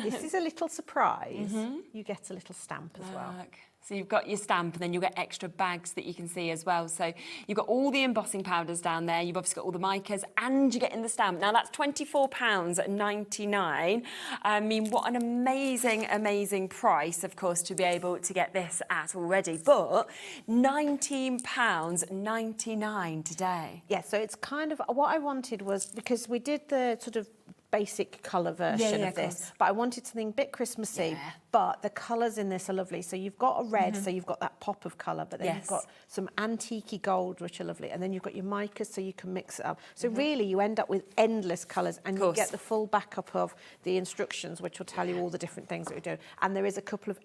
This is a little surprise. You get a little stamp as well. So you've got your stamp and then you'll get extra bags that you can see as well. So you've got all the embossing powders down there. You've obviously got all the micas and you're getting the stamp. Now that's £24.99. I mean, what an amazing price, of course, to be able to get this at already. But £19.99 today. Yeah, so it's kind of, what I wanted was, because we did the sort of basic colour version of this, but I wanted something a bit Christmassy, but the colours in this are lovely. So you've got a red, so you've got that pop of colour, but then you've got some antique gold, which are lovely, and then you've got your micas, so you can mix it up. So really, you end up with endless colours, and you get the full backup of the instructions, which will tell you all the different things that we do. And there is a couple of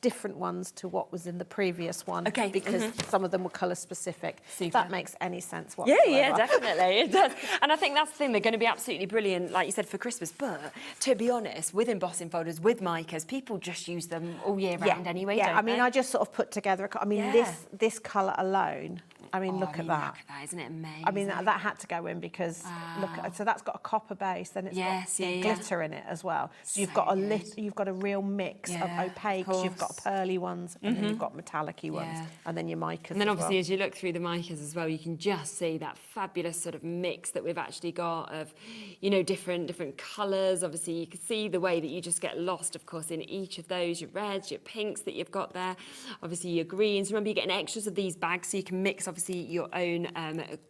different ones to what was in the previous one, because some of them were colour specific. If that makes any sense whatsoever. Yeah, definitely, it does. And I think that's the thing, they're going to be absolutely brilliant, like you said, for Christmas, but to be honest, with embossing folders, with micas, people just use them all year round anyway, don't I mean, they? I just sort of put together, this colour alone, I mean, look at that. Look at that, isn't it amazing? I mean, that had to go in because, look, so that's got a copper base, then it's got glitter in it as well. So you've got you've got a real mix of opaques, you've got pearly ones, and then you've got metallic-y ones, and then your micas. And then obviously, as you look through the micas as well, you can just see that fabulous sort of mix that we've actually got of, you know, different colours. Obviously, you can see the way that you just get lost, of course, in each of those, your reds, your pinks that you've got there, obviously your greens. Remember, you're getting extras of these bags, so you can mix, obviously, your own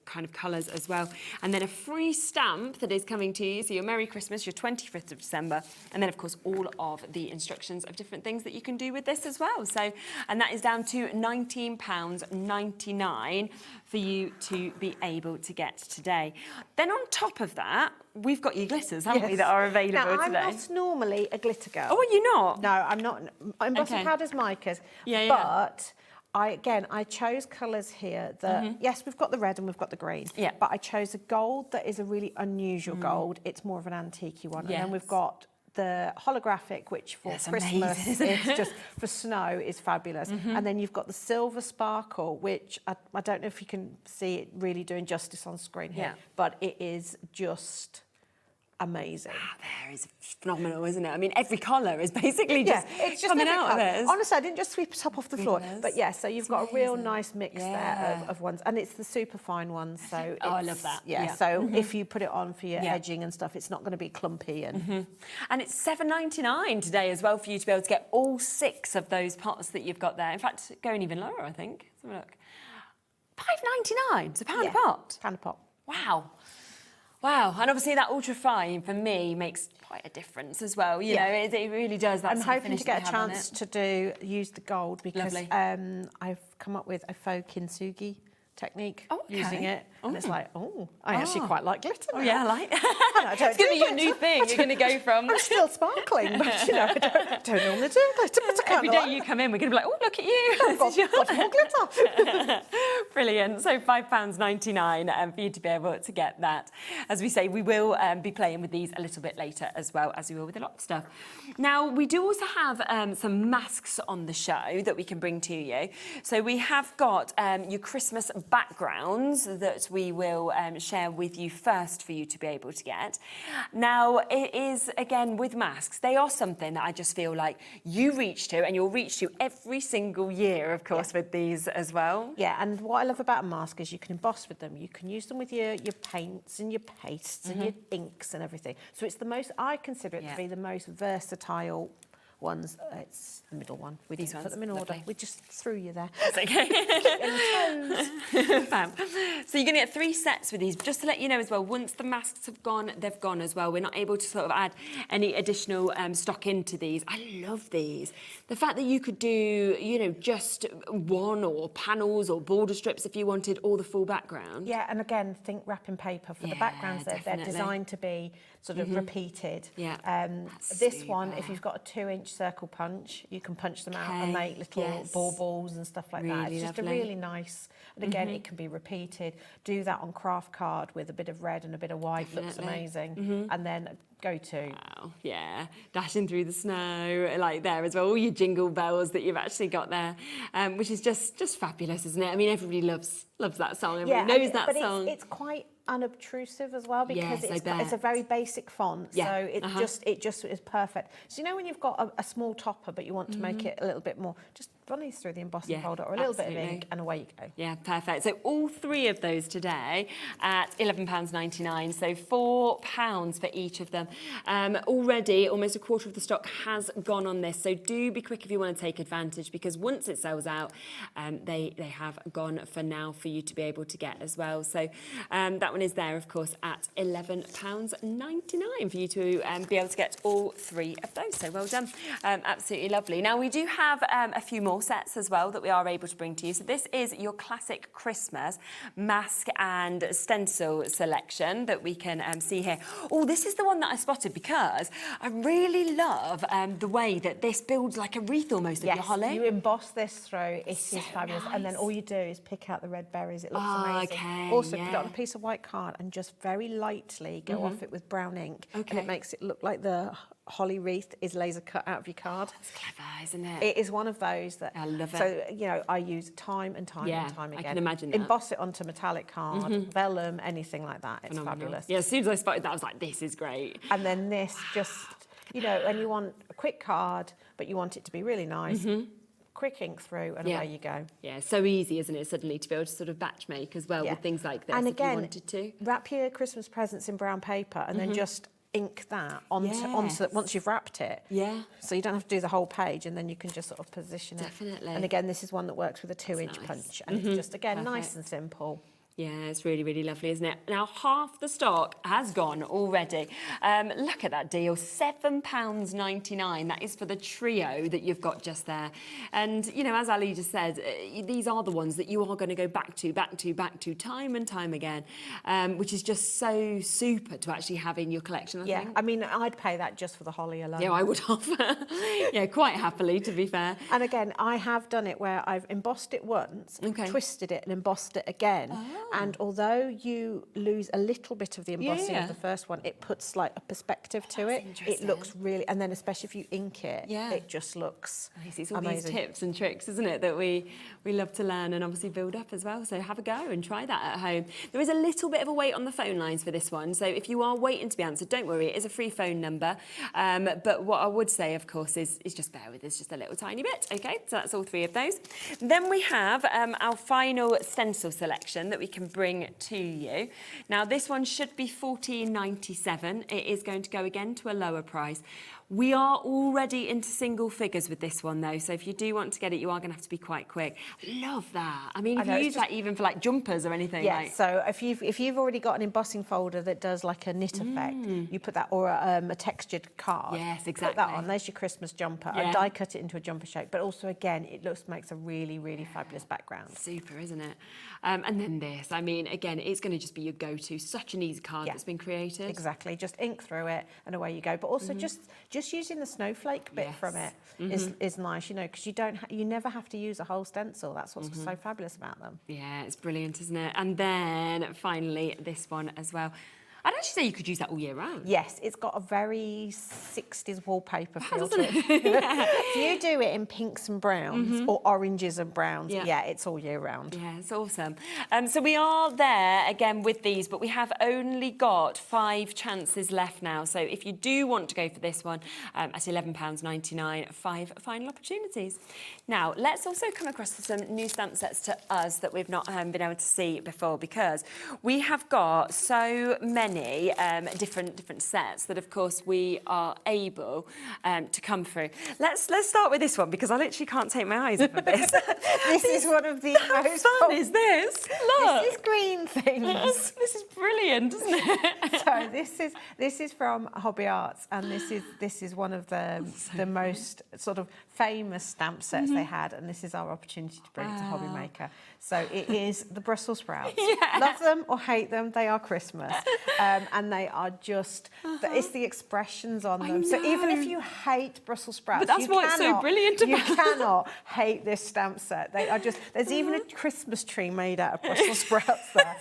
kind of colours as well. And then a free stamp that is coming to you, so your Merry Christmas, your 25th of December, and then, of course, all of the instructions of different things that you can do with this as well. So, and that is down to £19.99 for you to be able to get today. Then on top of that, we've got your glitters, haven't we, that are available today? I'm not normally a glitter girl. Oh, are you not? No, I'm not. Embossing powders, micas. But I chose colours here that, yes, we've got the red and we've got the green, but I chose a gold that is a really unusual gold. It's more of an antique-y one. And then we've got the holographic, which for Christmas, it's just for snow, is fabulous. And then you've got the silver sparkle, which I don't know if you can see it really doing justice on screen here, but it is just amazing. There is phenomenal, isn't it? I mean, every colour is basically just it's just coming out of it. Honestly, I didn't just sweep it up off the floor. But yeah, so you've got a real nice mix there of ones. And it's the super fine ones. So I love that. Yeah, so if you put it on for your edging and stuff, it's not going to be clumpy. And and it's £7.99 today as well for you to be able to get all 6 of those pots that you've got there. In fact, going even lower, I think. Let's have a look. £5.99, so £1 a pot. £1 a pot. Wow. Wow, and obviously that ultra fine for me makes quite a difference as well. You know, it really does. That I'm hoping to get a chance to use the gold because I've come up with a faux kintsugi technique using it, and it's like, I actually quite like glitter. Oh yeah, I like. It's going to be your new thing. You're going to go from. I'm still sparkling, but you know, I don't normally do glitter. But every day you come in, we're going to be like, oh, look at you. I've got more glitter. Brilliant. So £5.99 for you to be able to get that. As we say, we will be playing with these a little bit later as well, as we will with a lot of stuff. Now, we do also have some masks on the show that we can bring to you. So we have got your Christmas backgrounds that we will share with you first for you to be able to get. Now, it is, again, with masks, they are something that I just feel like you reach to, and you'll reach to every single year, of course, with these as well. Yeah, and what I love about a mask is you can emboss with them. You can use them with your paints and your pastes and your inks and everything. So it's the most, I consider it to be the most versatile ones. It's the middle one. We didn't put them in order. We just threw you there. That's okay. Fab. So you're going to get 3 sets with these. Just to let you know as well, once the masks have gone, they've gone as well. We're not able to sort of add any additional stock into these. I love these. The fact that you could do, you know, just one or panels or border strips if you wanted, or the full background. Yeah, and again, think wrapping paper for the backgrounds. They're designed to be sort of repeated. Yeah. This one, if you've got a 2-inch circle punch, you can punch them out and make little balls and stuff like that. It's just a really nice, and again, it can be repeated. Do that on craft card with a bit of red and a bit of white. Looks amazing. And then go to. Wow, yeah. Dashing through the snow, like there as well. All your jingle bells that you've actually got there, which is just fabulous, isn't it? I mean, everybody loves that song. Everybody knows that song. It's quite unobtrusive as well because it's a very basic font, so it just is perfect. So you know when you've got a small topper but you want to make it a little bit more, just bunnies through the embossing folder, or a little bit of ink, and away you go. Yeah, perfect. So all 3 of those today at £11.99, so £4 for each of them. Already, almost a quarter of the stock has gone on this, so do be quick if you want to take advantage, because once it sells out, they have gone for now for you to be able to get as well. So that one is there, of course, at £11.99 for you to be able to get all 3 of those. So well done. Absolutely lovely. Now, we do have a few more sets as well that we are able to bring to you. So this is your classic Christmas mask and stencil selection that we can see here. Oh, this is the one that I spotted because I really love the way that this builds like a wreath almost of your holly. You emboss this through. It is fabulous. Nice. And then all you do is pick out the red berries. It looks amazing. Okay, Also, put it on a piece of white card and just very lightly go off it with brown ink. And it makes it look like the holly wreath is laser cut out of your card. That's clever, isn't it? It is one of those that I love it. So, you know, I use time and time and time again. I can imagine that. Emboss it onto metallic card, vellum, anything like that. It's fabulous. Yeah, as soon as I spotted that, I was like, this is great. And then this just, you know, and you want a quick card, but you want it to be really nice. Quick ink through and away you go. Yeah, so easy, isn't it, suddenly to be able to sort of batch make as well with things like this, and if again, you wanted to. Wrap your Christmas presents in brown paper and then just ink that onto once you've wrapped it. Yeah. So you don't have to do the whole page, and then you can just sort of position it. Definitely. And again, this is one that works with a 2-inch punch, and it's just, again, nice and simple. Yeah, it's really, really lovely, isn't it? Now, half the stock has gone already. Look at that deal, £7.99. That is for the trio that you've got just there. And, you know, as Ali just said, these are the ones that you are going to go back to time and time again, which is just so super to actually have in your collection, I think. I mean, I'd pay that just for the holly alone. Yeah, I would have. Yeah, quite happily, to be fair. And again, I have done it where I've embossed it once, twisted it and embossed it again. And although you lose a little bit of the embossing of the first one, it puts like a perspective to it. It looks really, and then especially if you ink it, it just looks It's all amazing. these tips and tricks, isn't it, that we love to learn and obviously build up as well. So have a go and try that at home. There is a little bit of a wait on the phone lines for this one. So if you are waiting to be answered, don't worry, it is a free phone number. But what I would say, of course, is just bear with us just a little tiny bit. Okay, so that's all 3 of those. Then we have our final stencil selection that we can bring to you. Now, this one should be $14.97. It is going to go again to a lower price. We are already into single figures with this one, though, so if you do want to get it, you are going to have to be quite quick. Love that. I mean, if you use that even for, like, jumpers or anything. Yeah, so if you've already got an embossing folder that does, like, a knit effect, you put that, or a textured card. Yes, exactly. Put that on. There's your Christmas jumper. I die cut it into a jumper shape, but also, again, it makes a really, really fabulous background. Super, isn't it? And then this, I mean, again, it's going to just be your go-to. Such an easy card that's been created. Exactly. Just ink through it and away you go. But also just using the snowflake bit from it is nice, you know, because you never have to use a whole stencil. That's what's so fabulous about them. Yeah, it's brilliant, isn't it? And then finally this one as well. I'd actually say you could use that all year round. Yes, it's got a very 60s wallpaper feel to it. If you do it in pinks and browns or oranges and browns, it's all year round. Yeah, it's awesome. So we are there again with these, but we have only got 5 chances left now. So if you do want to go for this one at £11.99, 5 final opportunities. Now, let's also come across some new stamp sets to us that we've not been able to see before, because we have got so many different sets that, of course, we are able to come through. Let's start with this one, because I literally can't take my eyes off of this. This is one of the most fun. Is this? Look, this is green things. This is brilliant, isn't it? So this is from Hobby Arts, and this is one of the most sort of famous stamp sets they had, and this is our opportunity to bring it to HobbyMaker. So it is the Brussels sprouts. Love them or hate them, they are Christmas. And they are just, it's the expressions on them. So even if you hate Brussels sprouts, but that's what's so brilliant about you cannot hate this stamp set. They are just, there's even a Christmas tree made out of Brussels sprouts there.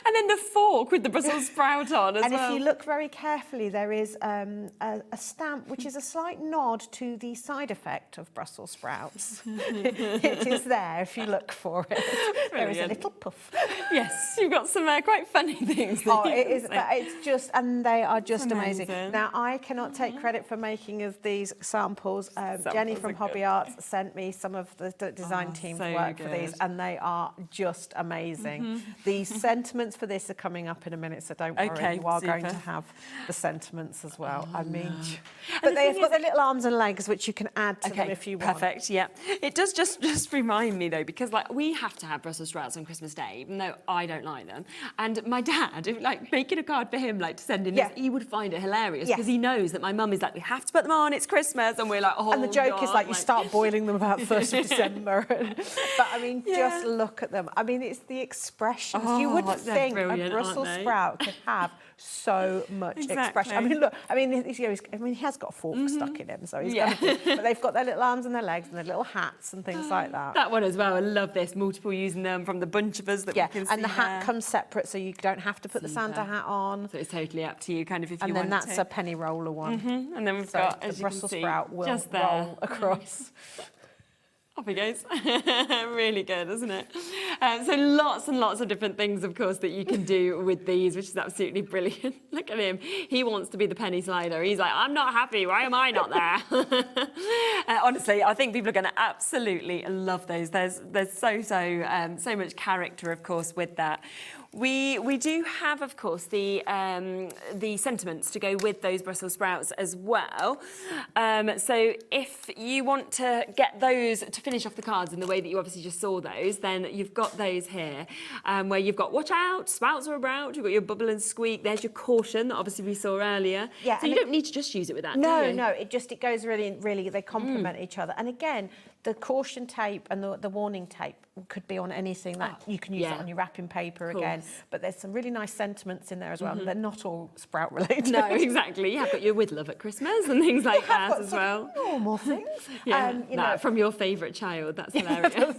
And then the fork with the Brussels sprout on as well. And if you look very carefully, there is a stamp which is a slight nod to the side effect of Brussels sprouts. It is there if you look for it. There is a little puff. Yes, you've got some quite funny things. Oh, it is. It's just, and they are just amazing. Now, I cannot take credit for making of these samples. Jenny from Hobby Arts sent me some of the design team's work for these, and they are just amazing. The sentiments for this are coming up in a minute, so don't worry. You are going to have the sentiments as well. I mean, but they've got their little arms and legs, which you can add to them if you want. Perfect. Yeah, it does just remind me though, because like we have to have Brussels sprouts on Christmas Day, even though I don't like them. And my dad, like making a card for him, like to send in, he would find it hilarious because he knows that my mum is like, we have to put them on. It's Christmas, and we're like, oh. And the joke is like you start boiling them about the 1st of December. But I mean, just look at them. I mean, it's the expressions. You wouldn't think a Brussels sprout could have so much expression. I mean, look. I mean, he has got a fork stuck in him, so he's going to. But they've got their little arms and their legs and their little hats and things like that. That one as well. I love this. Multiple using them from the bunch of us that we can see. And the hat comes separate, so you don't have to put the Santa hat on. So it's totally up to you, kind of, if you want to. And then that's a penny roller one. And then we've got, as the you can Brussels see, sprout will just there. roll across. Off he goes. Really good, isn't it? So lots and lots of different things, of course, that you can do with these, which is absolutely brilliant. Look at him. He wants to be the penny slider. He's like, I'm not happy. Why am I not there? Honestly, I think people are going to absolutely love those. There's so much character, of course, with that. We do have, of course, the sentiments to go with those Brussels sprouts as well. So if you want to get those to finish off the cards in the way that you obviously just saw those, then you've got those here, where you've got watch out, sprouts are about, you've got your bubble and squeak, there's your caution that obviously we saw earlier. Yeah, so you don't need to just use it with that, do you? No, it goes really, they complement each other. And again, the caution tape and the warning tape could be on anything that you can use it on your wrapping paper again. But there's some really nice sentiments in there as well. They're not all sprout related. No, exactly. You have got your with love at Christmas and things like that as well. Normal things. From your favourite child. That's hilarious.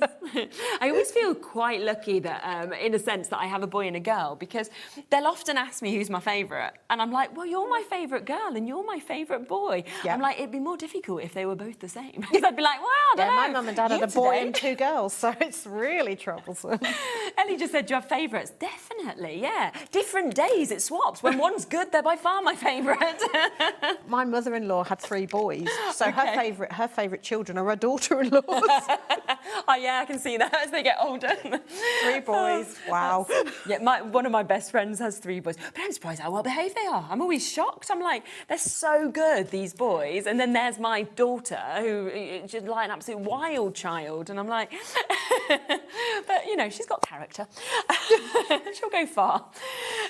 I always feel quite lucky that, in a sense, that I have a boy and a girl, because they'll often ask me who's my favourite, and I'm like, well, you're my favourite girl and you're my favourite boy. I'm like, it'd be more difficult if they were both the same, because I'd be like, well, I don't know. My mum and dad had a boy and 2 girls, so it's really troublesome. Ellie just said, do you have favourites? Definitely, yeah. Different days, it swaps. When one's good, they're by far my favourite. My mother-in-law had 3 boys, so her favourite children are her daughter-in-laws. Oh yeah, I can see that as they get older. 3 boys, wow. Yeah, one of my best friends has 3 boys, but I'm surprised how well behaved they are. I'm always shocked. I'm like, they're so good, these boys. And then there's my daughter, who is like an absolute wild child, and I'm like, but you know, she's got character. She'll go far.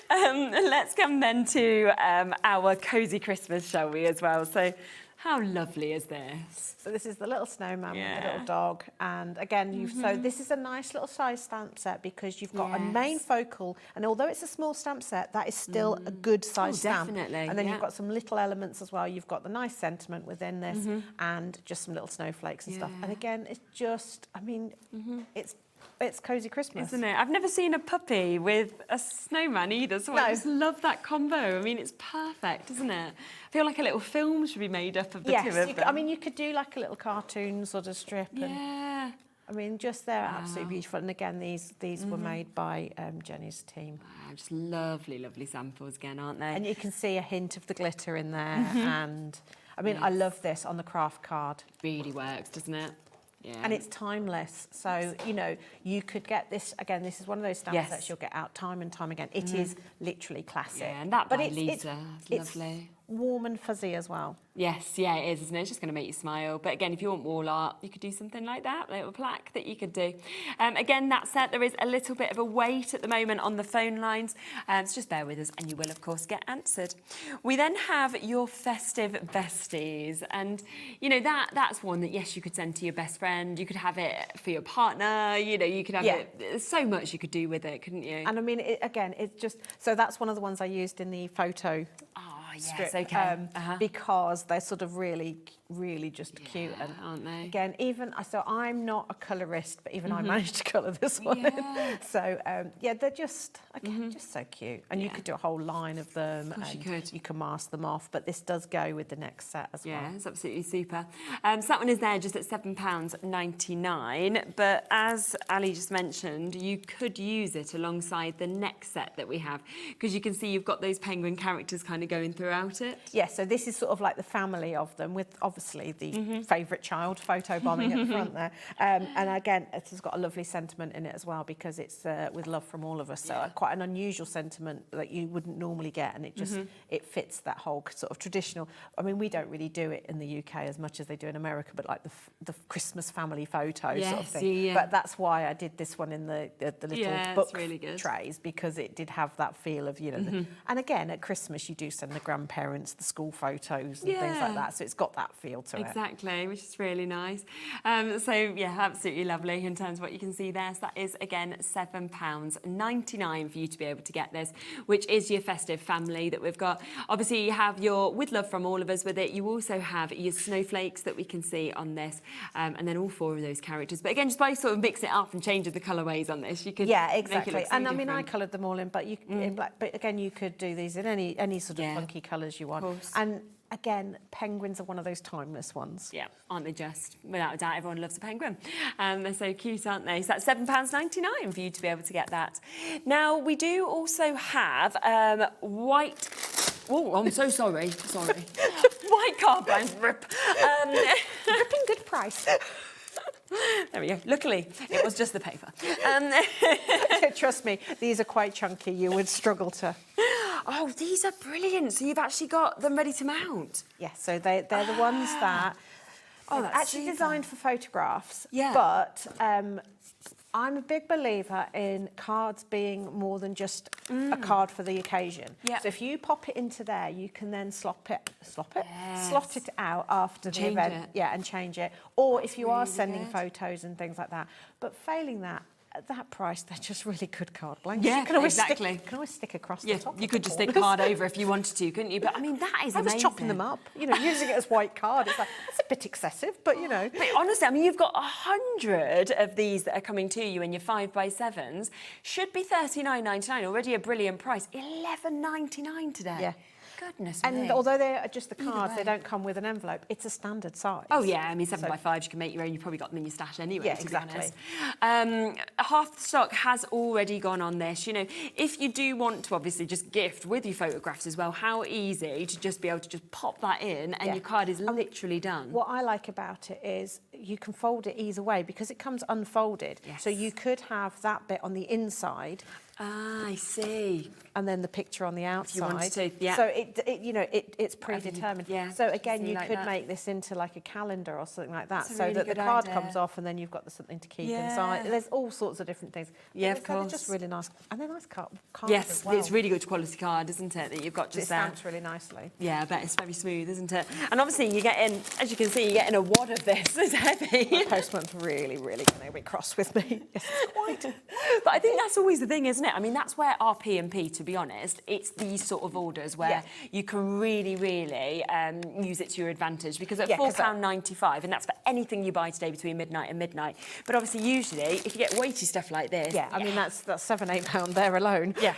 Let's come then to our cosy Christmas, shall we, as well? So, how lovely is this? So this is the little snowman with the little dog, and again, so this is a nice little size stamp set, because you've got a main focal, and although it's a small stamp set, that is still a good size stamp. Definitely. And then you've got some little elements as well. You've got the nice sentiment within this, and just some little snowflakes and stuff. And again, it's just, I mean, it's cosy Christmas, isn't it? I've never seen a puppy with a snowman either, so I just love that combo. I mean, it's perfect, isn't it? I feel like a little film should be made up of the two of them. I mean, you could do like a little cartoon sort of strip. Yeah. I mean, just they're absolutely beautiful. And again, these were made by Jenny's team. Just lovely, lovely samples again, aren't they? And you can see a hint of the glitter in there. And I mean, I love this on the craft card. Really works, doesn't it? Yeah. And it's timeless, so you know you could get this again. This is one of those stamp sets you'll get out time and time again. It is literally classic. Yeah, and that by Lisa, it's lovely. Warm and fuzzy as well. Yes, yeah, it is, isn't it? It's just going to make you smile. But again, if you want wall art, you could do something like that, a little plaque that you could do. Again, that set, there is a little bit of a wait at the moment on the phone lines. So just bear with us and you will, of course, get answered. We then have your festive besties. And, you know, that's one that, yes, you could send to your best friend. You could have it for your partner. You know, you could have it. There's so much you could do with it, couldn't you? And I mean, again, it's just... So that's one of the ones I used in the photo strip, because they're sort of really really just cute, and aren't they? Again, even so, I'm not a colourist, but even I managed to colour this one. Yeah. So yeah, they're just just so cute, and you could do a whole line of them. Of course and you could. You can mask them off, but this does go with the next set as well. Yeah, it's absolutely super. So that one is there just at £7.99. But as Ali just mentioned, you could use it alongside the next set that we have, because you can see you've got those penguin characters kind of going throughout it. Yeah, so this is sort of like the family of them, with obviously the favourite child photobombing at the front there. And again, it has got a lovely sentiment in it as well, because it's with love from all of us. So quite an unusual sentiment that you wouldn't normally get, and it just it fits that whole sort of traditional. I mean, we don't really do it in the UK as much as they do in America, but like the Christmas family photo sort of thing. But that's why I did this one in the little book really good. trays, because it did have that feel of, you know. And again, at Christmas you do send the grandparents the school photos and things like that, so it's got that feel to it. Exactly, which is really nice. So yeah, absolutely lovely in terms of what you can see there. So that is again £7.99 for you to be able to get this, which is your festive family that we've got. Obviously you have your With Love From All of Us with it. You also have your snowflakes that we can see on this, and then all 4 of those characters. But again, just by sort of mixing it up and changing the colourways on this, you could exactly. make it look so and I mean, I different. coloured them all in, but in black. But again, you could do these in any sort of funky colours you want. And again, penguins are one of those timeless ones. Yeah, aren't they just? Without a doubt, everyone loves a penguin. They're so cute, aren't they? So that's £7.99 for you to be able to get that. Now, we do also have white... Oh, I'm so sorry. White cardbound rip. Ripping good price. There we go. Luckily, it was just the paper. Trust me, these are quite chunky. You would struggle to... Oh, these are brilliant. So you've actually got them ready to mount? Yeah, so they're the ones that... that's actually designed for photographs. Yeah. But I'm a big believer in cards being more than just a card for the occasion. Yeah. So if you pop it into there, you can then slot it out after the event. Yeah, and change it. Or if you are sending photos and things like that. But failing that, at that price, they're just really good card blanks. Yeah, you can always exactly. You can always stick across the top. You could just stick a card over if you wanted to, couldn't you? But I mean, that is amazing. I was chopping them up, you know, using it as white card. It's like, that's a bit excessive, but you know. But honestly, I mean, you've got 100 of these that are coming to you in your 5x7s. Should be $39.99, already a brilliant price. $11.99 today. Yeah. Goodness me. me. And although they're just the cards, they don't come with an envelope. It's a standard size. Oh yeah, I mean 7x5s you can make your own. You've probably got them in your stash anyway. Yeah, to exactly. Be honest. Half the stock has already gone on this. You know, if you do want to obviously just gift with your photographs as well, how easy to just be able to just pop that in and your card is literally done. What I like about it is you can fold it either way because it comes unfolded. Yes. So you could have that bit on the inside. Ah, I see. And then the picture on the outside. If you wanted to, yeah. So it's predetermined. Yeah. So again, you like could that. make this into like a calendar or something like that, That's a so really that the good card idea. comes off, and then you've got something to keep Yeah. inside. There's all sorts of different things. Yeah, But of they're course. just really nice, and they're nice cards. Yes, as well. it's really good quality card, isn't it? That you've got It just there. stamps really nicely. Yeah, I bet it's very smooth, isn't it? And obviously you're getting, as you can see, you're getting a wad of this. It's heavy. My postman's really going to be cross with me. Yes, quite. But I think that's always the thing, isn't it? I mean, that's where our P&P, to be honest, it's these sort of orders where you can really use it to your advantage, because at £4.95, and that's for anything you buy today between midnight and midnight. But obviously, usually, if you get weighty stuff like this... Yeah, I mean, that's £7-8 there alone. Yeah,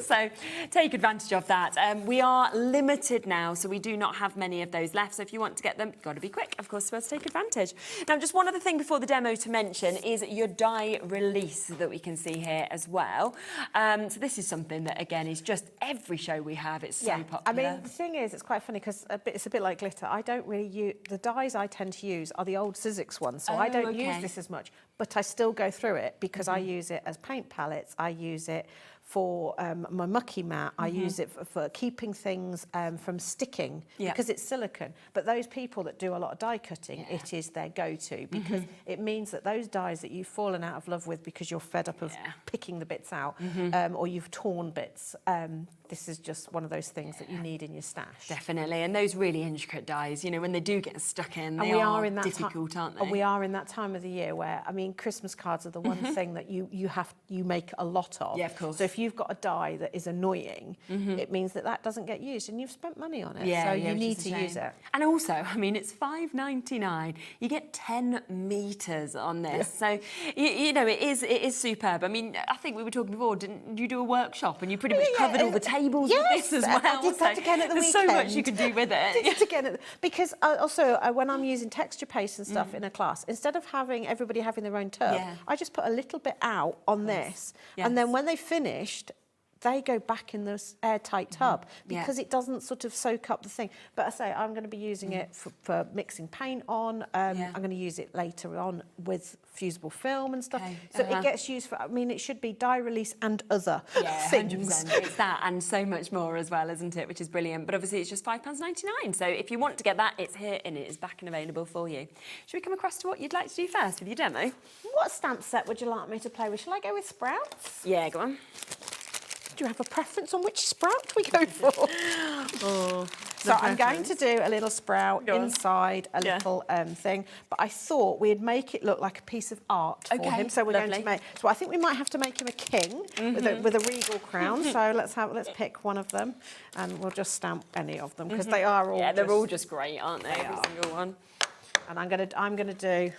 so take advantage of that. We are limited now, so we do not have many of those left. So if you want to get them, you've got to be quick, of course, supposed to take advantage. Now, just one other thing before the demo to mention is your die release that we can see here as well. So this is something that, again, is just every show we have. It's so popular. I mean, the thing is, it's quite funny because it's a bit like glitter. I don't really use... The dies I tend to use are the old Sizzix ones, so I don't use this as much. But I still go through it because I use it as paint palettes. I use it for my mucky mat. I use it for keeping things from sticking because it's silicone. But those people that do a lot of die cutting, it is their go-to because it means that those dies that you've fallen out of love with because you're fed up of picking the bits out or you've torn bits, this is just one of those things that you need in your stash. Definitely, and those really intricate dies, you know, when they do get stuck in, they are difficult, aren't they? And we are in that time of the year where, I mean, Christmas cards are the one thing that you make a lot of. Yeah, of course. So if if you've got a die that is annoying, it means that that doesn't get used and you've spent money on it. So you need to use it. And also, I mean, it's $5.99. You get 10 metres on this. So, you know, it is superb. I mean, I think we were talking before, didn't you do a workshop and you pretty much covered all the tables with this as well? I did that again at the there's weekend. So much you can do with it. I did it again. Because also, when I'm using texture paste and stuff in a class, instead of having everybody having their own tub, I just put a little bit out on this. And then when they finished, they go back in this airtight tub because it doesn't sort of soak up the thing. But I say I'm going to be using it for mixing paint on. I'm going to use it later on with fusible film and stuff. So it gets used for, I mean, it should be dye release and other things. 100%. It's that and so much more as well, isn't it? Which is brilliant. But obviously it's just £5.99. So if you want to get that, it's here and it is back and available for you. Should we come across to what you'd like to do first with your demo? What stamp set would you like me to play with? Shall I go with sprouts? Yeah, go on. Do you have a preference on which sprout we go for? So I'm going to do a little sprout inside a little thing, but I thought we'd make it look like a piece of art for him. So we're going to make. So I think we might have to make him a king with a regal crown. So let's pick one of them, and we'll just stamp any of them because they are all. Yeah, they're all just great, aren't they? Every single one. And I'm gonna do.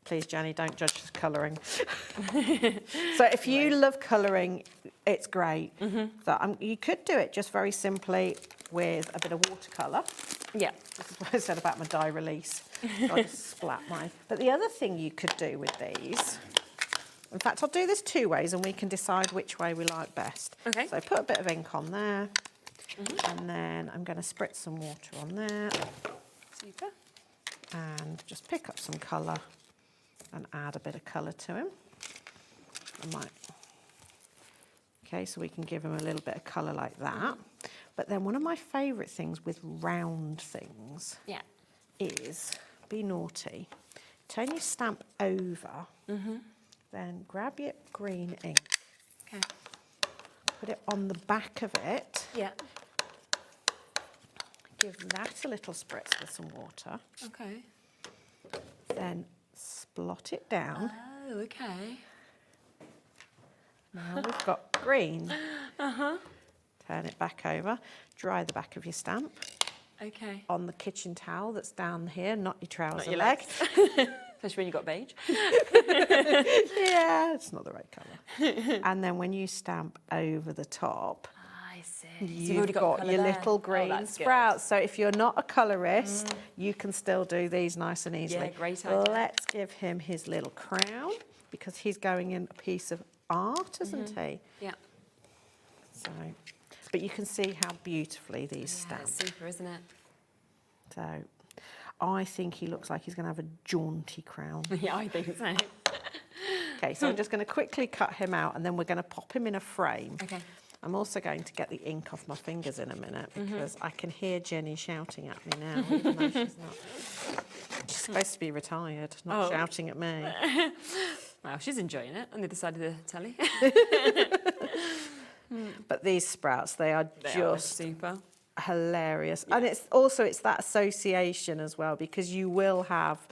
Please, Jenny, don't judge the colouring. So if you love colouring, it's great. So you could do it just very simply with a bit of watercolour. Yeah. This is what I said about my dye release. So I just splat mine. But the other thing you could do with these, in fact, I'll do this two ways and we can decide which way we like best. Okay. So put a bit of ink on there. And then I'm going to spritz some water on there. Super. And just pick up some colour and add a bit of colour to him. Okay, so we can give him a little bit of colour like that. But then one of my favourite things with round things is, be naughty, turn your stamp over, then grab your green ink, put it on the back of it, give that a little spritz with some water, then blot it down. Oh, okay. Now we've got green. Turn it back over. Dry the back of your stamp. Okay. On the kitchen towel that's down here, not your trouser leg. Especially when you've got beige. Yeah, it's not the right colour. And then when you stamp over the top, you've got your little green sprouts. So if you're not a colourist, you can still do these nice and easily. Yeah, great idea. Let's give him his little crown because he's going in a piece of art, isn't he? Yeah. So, but you can see how beautifully these stamp. It's super, isn't it? So I think he looks like he's going to have a jaunty crown. Yeah, I think so. Okay, so I'm just going to quickly cut him out and then we're going to pop him in a frame. Okay. I'm also going to get the ink off my fingers in a minute because I can hear Jenny shouting at me now, even though she's not. She's supposed to be retired, not shouting at me. Well, she's enjoying it on the other side of the telly. But these sprouts, they are just super hilarious. And it's that association as well because you will have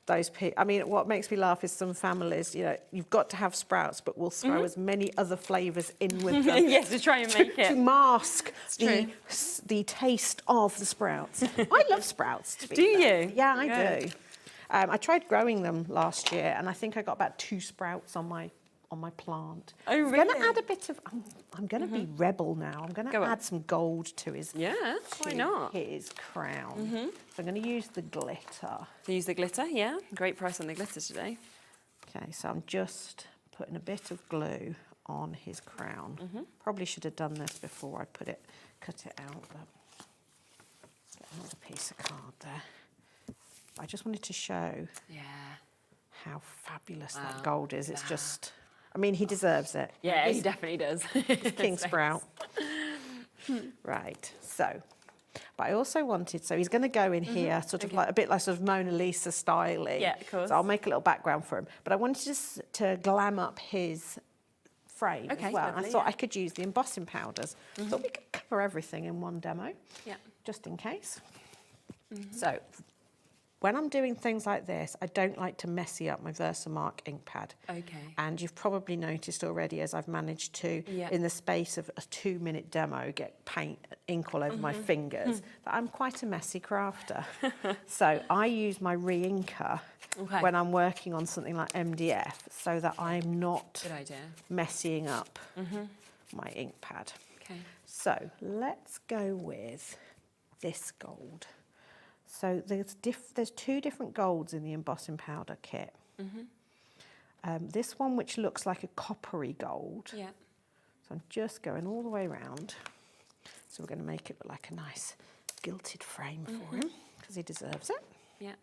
those people. I mean, what makes me laugh is some families, you know, you've got to have sprouts, but we'll throw as many other flavours in with them. Yes, to try and make it. To mask the taste of the sprouts. I love sprouts, to be fair. You? Yeah, I do. I tried growing them last year, and I think I got about 2 sprouts on my plant. Oh, really? I'm going to add a bit of. I'm going to be rebel now. I'm going to add some gold to his. Yeah, why not? His crown. So I'm going to use the glitter. So use the glitter, yeah. Great price on the glitter today. Okay, so I'm just putting a bit of glue on his crown. Probably should have done this before I cut it out. But get another piece of card there. I just wanted to show how fabulous that gold is. It's just, I mean, he deserves it. Yeah, he definitely does. King Sprout. Right, so, but I also wanted, so he's going to go in here, sort of like a bit like sort of Mona Lisa styling. Yeah, of course. So I'll make a little background for him. But I wanted just to glam up his frame as well. Lovely, I thought I could use the embossing powders. Thought we could cover everything in one demo, just in case. So when I'm doing things like this, I don't like to messy up my Versamark ink pad. Okay. And you've probably noticed already, as I've managed to, in the space of a 2-minute demo, get paint, ink all over my fingers, that I'm quite a messy crafter. So I use my re-inker when I'm working on something like MDF, so that I'm not messying up my ink pad. Okay. So let's go with this gold. So there's 2 different golds in the embossing powder kit. This one, which looks like a coppery gold. Yeah. So I'm just going all the way around. So we're going to make it look like a nice gilded frame for him, because he deserves it. Yeah.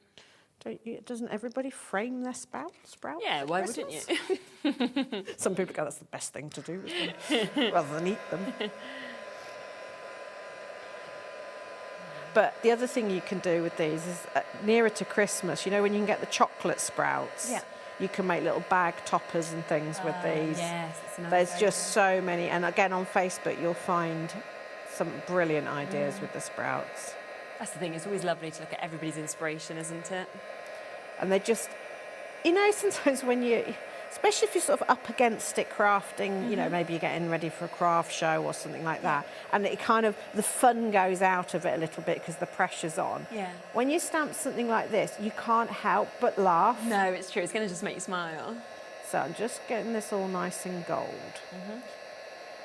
Doesn't everybody frame their sprouts? Yeah, why wouldn't you? Some people go, that's the best thing to do, rather than eat them. But the other thing you can do with these is nearer to Christmas, you know, when you can get the chocolate sprouts, you can make little bag toppers and things with these. Yes, it's a nice There's idea. just so many. And again, on Facebook, you'll find some brilliant ideas with the sprouts. That's the thing, it's always lovely to look at everybody's inspiration, isn't it? And they just, you know, sometimes when you, especially if you're sort of up against it crafting, you know, maybe you're getting ready for a craft show or something like that, and it kind of, the fun goes out of it a little bit because the pressure's on. Yeah. When you stamp something like this, you can't help but laugh. No, it's true, it's going to just make you smile. So I'm just getting this all nice and gold.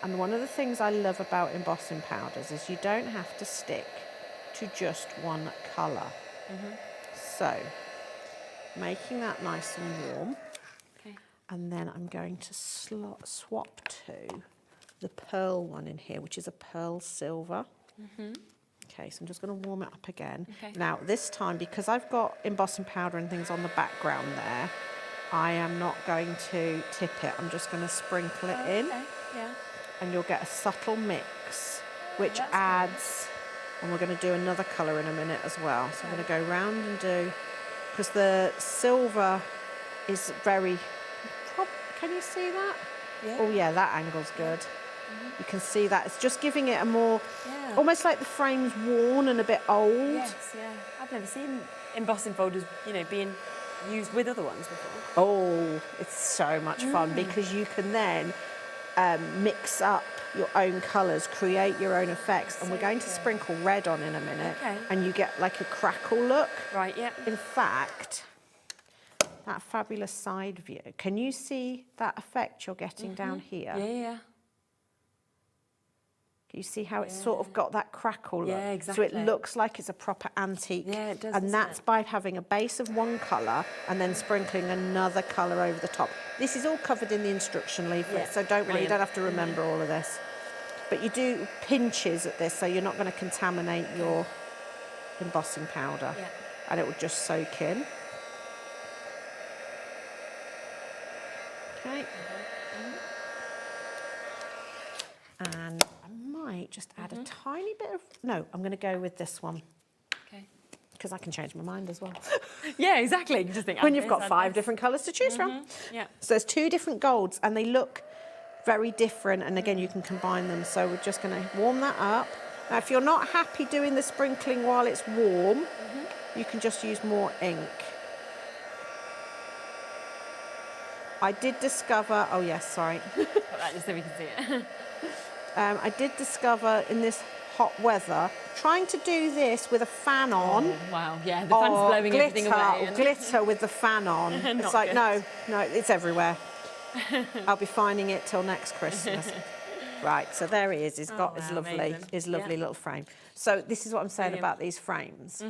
And one of the things I love about embossing powders is you don't have to stick to just one colour. So, making that nice and warm. And then I'm going to swap to the pearl one in here, which is a pearl silver. Okay, so I'm just going to warm it up again. Now, this time, because I've got embossing powder and things on the background there, I am not going to tip it. I'm just going to sprinkle it in. And you'll get a subtle mix, which adds, and we're going to do another colour in a minute as well. So I'm going to go round and do, because the silver is very, can you see that? Yeah. Oh yeah, that angle's good. You can see that. It's just giving it a more, almost like the frame's worn and a bit old. Yes, yeah. I've never seen embossing folders, you know, being used with other ones before. Oh, it's so much fun because you can then mix up your own colours, create your own effects, and we're going to sprinkle red on in a minute, and you get like a crackle look. Right, yeah. In fact, that fabulous side view, can you see that effect you're getting down here? Yeah. You see how it's sort of got that crackle look? Yeah, exactly. So it looks like it's a proper antique. Yeah, it does. And that's by having a base of one colour and then sprinkling another colour over the top. This is all covered in the instruction leaflet, so don't worry, you don't have to remember all of this. But you do pinches at this, so you're not going to contaminate your embossing powder. And it will just soak in. Okay. And I might just add a tiny bit of, no, I'm going to go with this one. Okay. Because I can change my mind as well. Yeah, exactly. You just think, when you've got 5 different colours to choose from. Yeah. So there's 2 different golds and they look very different, and again you can combine them. So we're just going to warm that up. Now if you're not happy doing the sprinkling while it's warm, you can just use more ink. I did discover, oh yes, sorry. Put that just so we can see it. I did discover in this hot weather, trying to do this with a fan on. Oh, wow, yeah, the fan's blowing everything away. Or glitter with the fan on. It's like, no, it's everywhere. I'll be finding it till next Christmas. Right, so there he is. He's got his lovely little frame. So this is what I'm saying about these frames,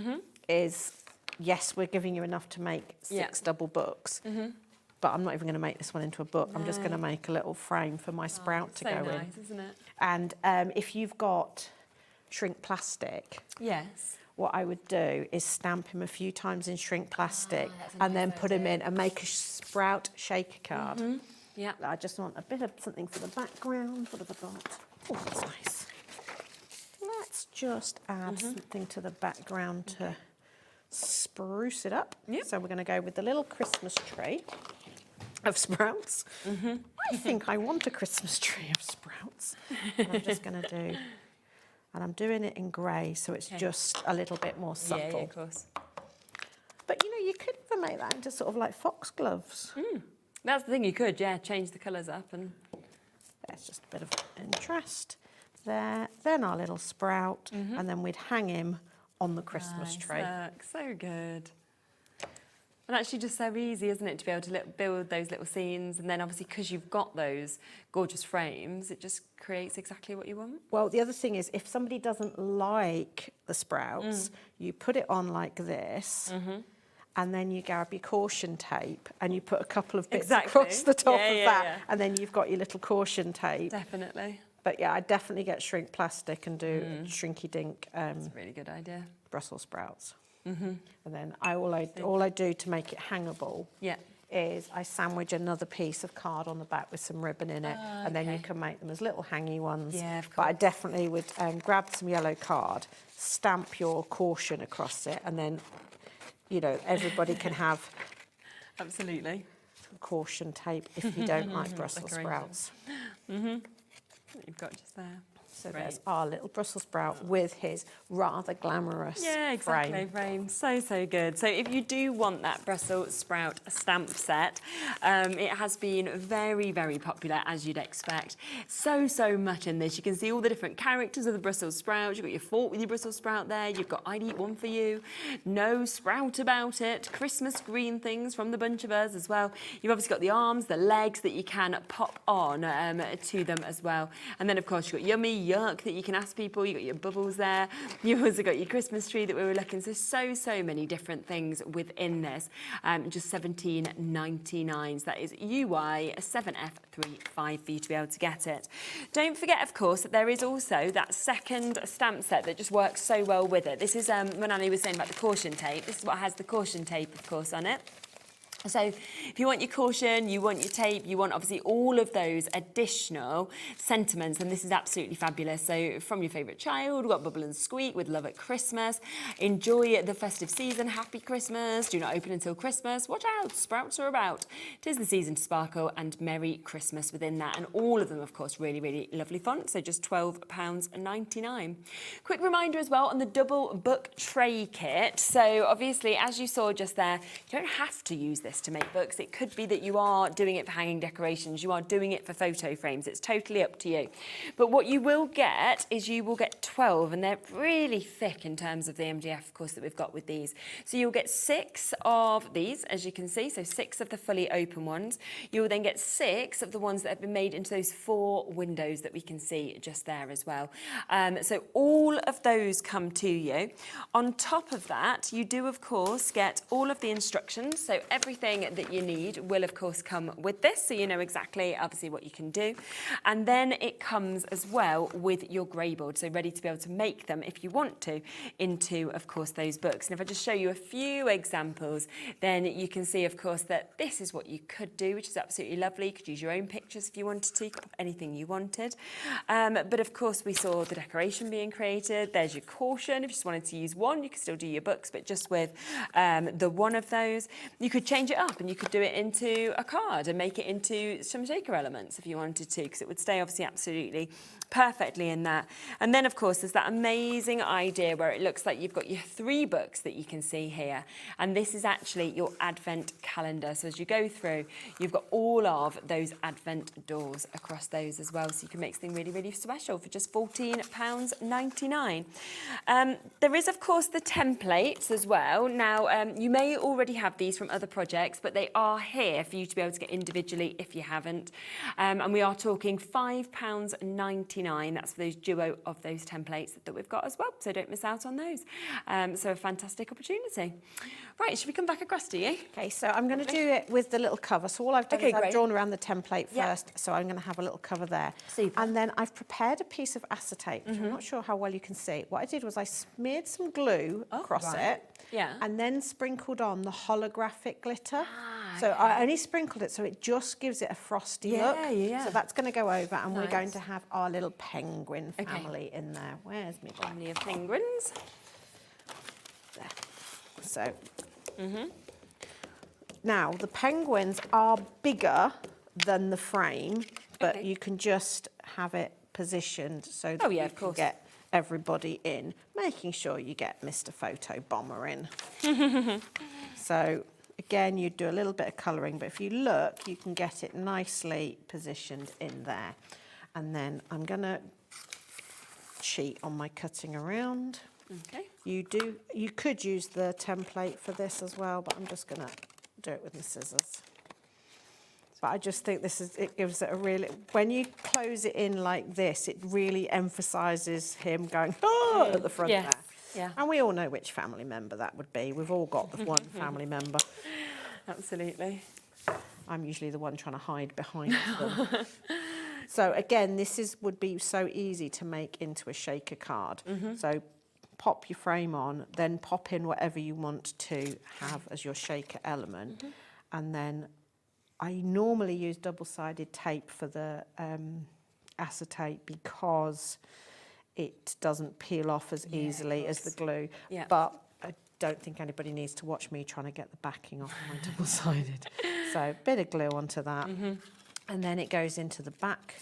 is yes, we're giving you enough to make 6 double books. But I'm not even going to make this one into a book. I'm just going to make a little frame for my sprout to go in. Nice, isn't it? And if you've got shrink plastic, what I would do is stamp him a few times in shrink plastic and then put him in and make a sprout shaker card. Yeah. I just want a bit of something for the background. What have I got? Oh, that's nice. Let's just add something to the background to spruce it up. So we're going to go with the little Christmas tree of sprouts. I think I want a Christmas tree of sprouts. And I'm just going to do, and I'm doing it in grey, so it's just a little bit more subtle. Yeah, of course. make that into sort of like foxgloves. That's the thing, you could, yeah, change the colours up. And there's just a bit of interest there. Then our little sprout, and then we'd hang him on the Christmas tree. Look, so good. And actually just so easy, isn't it, to be able to build those little scenes, and then obviously because you've got those gorgeous frames, it just creates exactly what you want. Well, the other thing is, if somebody doesn't like the sprouts, you put it on like this, and then you grab your caution tape and you put a couple of bits across the top of that, and then you've got your little caution tape. Definitely. But yeah, I definitely get shrink plastic and do shrinky dink. That's a really good idea. Brussels sprouts. And then all I do to make it hangable is I sandwich another piece of card on the back with some ribbon in it, and then you can make them as little hangy ones. Yeah, of course. But I definitely would grab some yellow card, stamp your caution across it, and then, you know, everybody can have absolutely some caution tape if you don't like Brussels sprouts. You've got just there. So there's our little Brussels sprout with his rather glamorous frame. So good. So if you do want that Brussels sprout stamp set, it has been very, very popular, as you'd expect. So much in this. You can see all the different characters of the Brussels sprout. You've got your fork with your Brussels sprout there. You've got I'd eat one for you. No sprout about it. Christmas green things from the bunch of us as well. You've obviously got the arms, the legs that you can pop on to them as well. And then, of course, you've got yummy, yuck that you can ask people. You've got your bubbles there. You've also got your Christmas tree that we were looking. So many different things within this. Just $17.99. So that is UI 7F35 for you to be able to get it. Don't forget, of course, that there is also that second stamp set that just works so well with it. This is when Ali was saying about the caution tape. This is what has the caution tape, of course, on it. So if you want your caution, you want your tape, you want obviously all of those additional sentiments, and this is absolutely fabulous. So from your favourite child, we've got Bubble and Squeak with Love at Christmas. Enjoy the festive season, Happy Christmas, do not open until Christmas, watch out, sprouts are about. 'Tis the season to sparkle, and Merry Christmas within that. And all of them, of course, really lovely font, so just £12.99. Quick reminder as well on the double book tray kit. So obviously, as you saw just there, you don't have to use this to make books. It could be that you are doing it for hanging decorations, you are doing it for photo frames. It's totally up to you. But what you will get is you will get 12, and they're really thick in terms of the MDF, of course, that we've got with these. So you'll get 6 of these, as you can see, so 6 of the fully open ones. You'll then get 6 of the ones that have been made into those 4 windows that we can see just there as well. So all of those come to you. On top of that, you do, of course, get all of the instructions. So everything that you need will, of course, come with this, so you know exactly, obviously, what you can do. And then it comes as well with your grey board, so ready to be able to make them, if you want to, into, of course, those books. And if I just show you a few examples, then you can see, of course, that this is what you could do, which is absolutely lovely. You could use your own pictures if you wanted to, you could put anything you wanted. But, of course, we saw the decoration being created. There's your caution. If you just wanted to use one, you could still do your books, but just with the one of those. You could change it up and you could do it into a card and make it into some shaker elements if you wanted to, because it would stay obviously absolutely perfectly in that. And then, of course, there's that amazing idea where it looks like you've got your 3 books that you can see here, and this is actually your Advent calendar. So as you go through, you've got all of those Advent doors across those as well, so you can make something really special for just £14.99. There is, of course, the templates as well. Now, you may already have these from other projects, but they are here for you to be able to get individually if you haven't. And we are talking £5.99. That's for those duo of those templates that we've got as well, so don't miss out on those. So a fantastic opportunity. Right, should we come back across to you? Okay, so I'm going to do it with the little cover. So all I've done is I've drawn around the template first, so I'm going to have a little cover there. Super. And then I've prepared a piece of acetate, which I'm not sure how well you can see. What I did was I smeared some glue across it, and then sprinkled on the holographic glitter. So I only sprinkled it so it just gives it a frosty look. So that's going to go over, and we're going to have our little penguin family in there. Where's my family of penguins? There. So, now the penguins are bigger than the frame, but you can just have it positioned so that you can get everybody in, making sure you get Mr. Photo Bomber in. So again, you'd do a little bit of colouring, but if you look, you can get it nicely positioned in there. And then I'm going to cheat on my cutting around. Okay. You could use the template for this as well, but I'm just going to do it with my scissors. But I just think it gives it a really, when you close it in like this, it really emphasises him going, oh, at the front there. Yeah. And we all know which family member that would be. We've all got the one family member. Absolutely. I'm usually the one trying to hide behind them. So again, would be so easy to make into a shaker card. So pop your frame on, then pop in whatever you want to have as your shaker element. And then I normally use double-sided tape for the acetate because it doesn't peel off as easily as the glue. Yeah. But I don't think anybody needs to watch me trying to get the backing off my double-sided. So a bit of glue onto that. And then it goes into the back.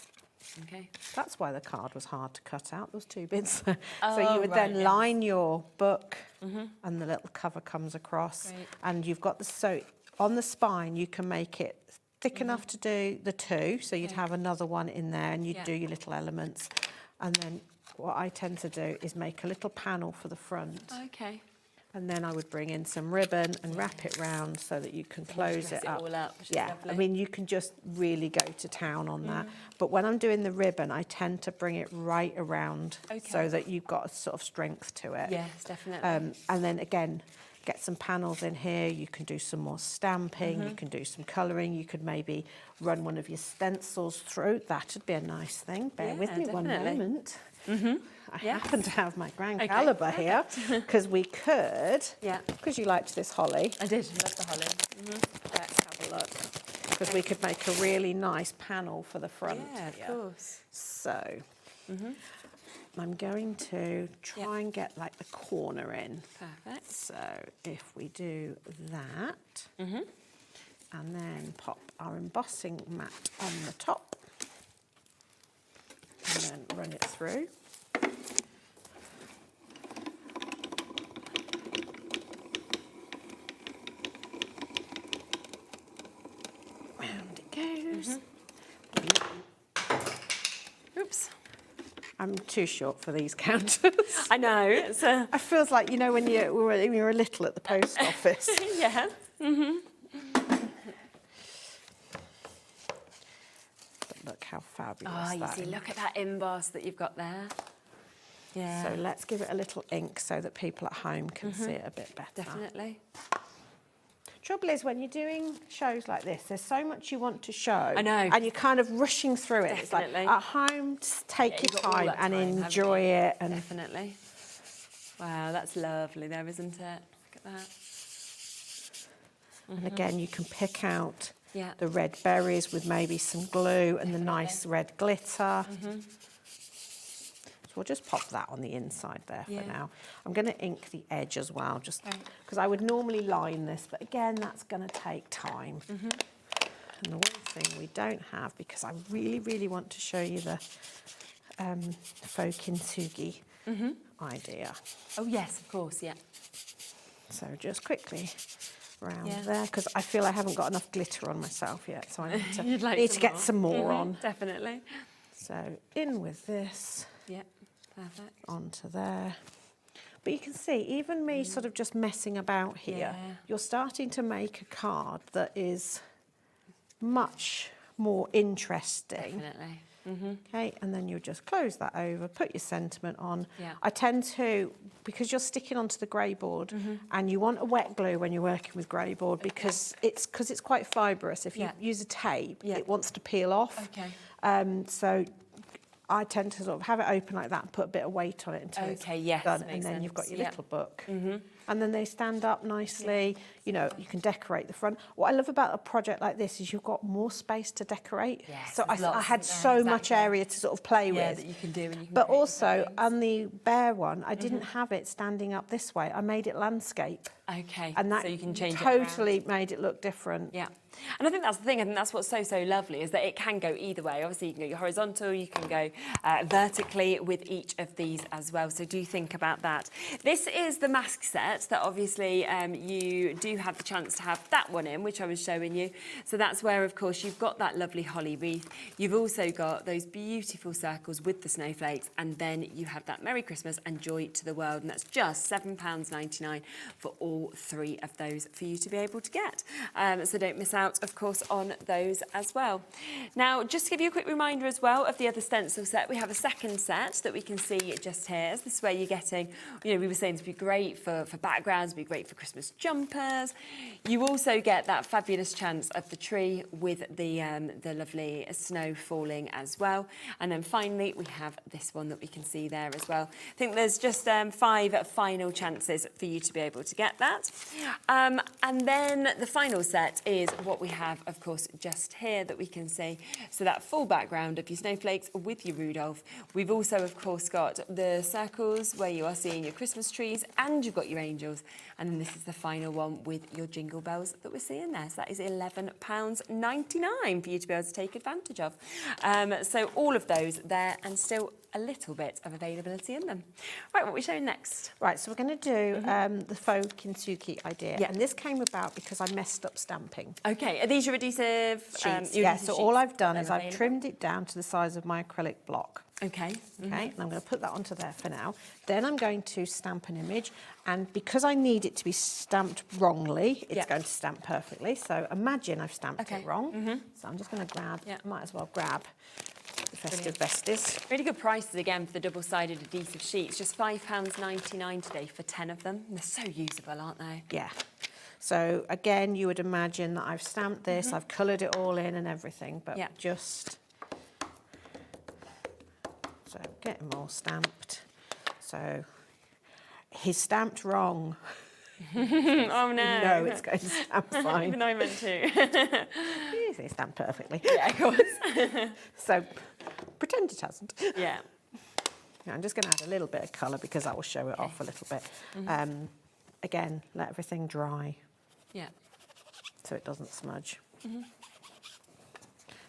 Okay. That's why the card was hard to cut out, those two bits. So you would then line your book and the little cover comes across. Great. And you've got so on the spine you can make it thick enough to do the two, so you'd have another one in there and you'd do your little elements. And then what I tend to do is make a little panel for the front. Okay. And then I would bring in some ribbon and wrap it round so that you can close it up. all up, which is yeah, lovely. I mean, you can just really go to town on that. But when I'm doing the ribbon, I tend to bring it right around so that you've got a sort of strength to it. Yes, definitely. And then again, get some panels in here. You can do some more stamping. You can do some colouring. You could maybe run one of your stencils through. That would be a nice thing. Bear with me one moment. I happen to have my grand caliber here because we could, because you liked this holly. I did, love the holly. Let's have a look. Because we could make a really nice panel for the front. Yeah, of course. So I'm going to try and get like the corner in. Perfect. So if we do that, and then pop our embossing mat on the top, and then run it through. Round it goes. Oops. I'm too short for these counters. I know. It's It feels like, you know, when you were little at the post office. yeah. But look how fabulous Oh, you that see, is. look at that emboss that you've got there. Yeah. So let's give it a little ink so that people at home can see it a bit better. Definitely. Trouble is, when you're doing shows like this, there's so much you want to show. I know. And you're kind of rushing through it. It's like, Definitely. at home, just take your you've got all time that and time, haven't enjoy you? it. And Definitely. Wow, that's lovely there, isn't it? Look at that. And again, you can pick out Yeah. the red berries with maybe some glue and the nice red glitter. So we'll just pop that on the inside there for now. I'm going to ink the edge as well, just because I would normally line this, but again, that's going to take time. And the one thing we don't have, because I really, really want to show you the faux kintsugi idea. Oh, yes, of course, yeah. So just quickly around there, because I feel I haven't got enough glitter on myself yet, so I need to get some more on. Definitely. So in with this. Yeah, perfect. Onto there. But you can see, even me sort of just messing about here, you're starting to make a card that is much more interesting. Definitely. Okay, and then you just close that over, put your sentiment on. Yeah. I tend to, because you're sticking onto the grey board, and you want a wet glue when you're working with grey board because it's quite fibrous. If you use a tape, it wants to peel off. Okay. So I tend to sort of have it open like that and put a bit of weight on it until it's done, and then you've got your little book. And then they stand up nicely. You know, you can decorate the front. What I love about a project like this is you've got more space to decorate. Yes, So there's I lots, had isn't so there? much area to sort of play with. that you can do and you can But create also, different on the bare one, I didn't have it standing up this way. I made it landscape. Okay, And that so you can change it totally made it look different. Yeah, and I think that's the thing. I think that's what's so lovely is that it can go either way. Obviously, you can go horizontal, you can go vertically with each of these as well. So do think about that. This is the mask set. set that obviously you do have the chance to have that one in, which I was showing you. So that's where, of course, you've got that lovely holly wreath. You've also got those beautiful circles with the snowflakes, and then you have that Merry Christmas and Joy to the World, and that's just £7.99 for all 3 of those for you to be able to get. So don't miss out, of course, on those as well. Now, just to give you a quick reminder as well of the other stencil set, we have a second set that we can see just here. So this is where you're getting, you know, we were saying to be great for backgrounds, be great for Christmas jumpers. You also get that fabulous chance of the tree with the lovely snow falling as well. And then finally, we have this one that we can see there as well. I think there's just 5 final chances for you to be able to get that. And then the final set is what we have, of course, just here that we can see. So that full background of your snowflakes with your Rudolph. We've also, of course, got the circles where you are seeing your Christmas trees, and you've got your angels. And then this is the final one with your jingle bells that we're seeing there. So that is £11.99 for you to be able to take advantage of. So all of those there, and still a little bit of availability in them. Right, what are we showing next? Right, so we're going to do the faux kintsugi idea. Yeah. And this came about because I messed up stamping. Okay, are these your adhesive sheets? Yeah, so all I've done is I've trimmed it down to the size of my acrylic block. Okay. Okay, and I'm going to put that onto there for now. Then I'm going to stamp an image, and because I need it to be stamped wrongly, it's going to stamp perfectly. So imagine I've stamped it wrong. So I'm just going to grab, might as well grab the festive besties. Really good prices again for the double-sided adhesive sheets, just £5.99 today for 10 of them. They're so usable, aren't they? Yeah. So again, you would imagine that I've stamped this, I've coloured it all in and everything, but just... So get them all stamped. So he's stamped wrong. Oh no. No, it's going to stamp fine. Even though I meant to. They stamp perfectly. Yeah, of course. So pretend it hasn't. Yeah. Now I'm just going to add a little bit of colour because that will show it off a little bit. Again, let everything dry. Yeah. So it doesn't smudge.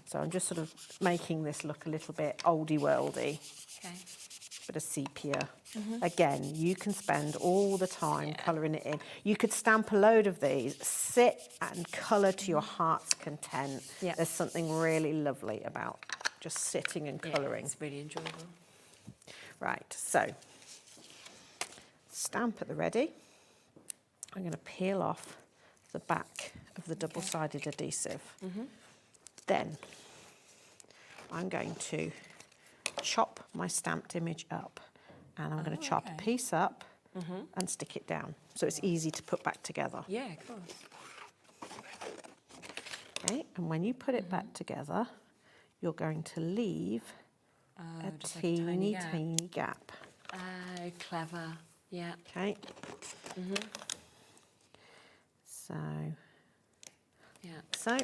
So I'm just sort of making this look a little bit oldie-worldy. Okay. Bit of sepia. Again, you can spend all the time colouring it in. You could stamp a load of these, sit and colour to your heart's content. There's something really lovely about just sitting and colouring. It's really enjoyable. Right, so stamp at the ready. I'm going to peel off the back of the double-sided adhesive. Then I'm going to chop my stamped image up, and I'm going to chop a piece up and stick it down so it's easy to put back together. Yeah, of course. Okay, and when you put it back together, you're going to leave a teeny, tiny gap. Oh, clever. Yeah. Okay. So. Yeah. So.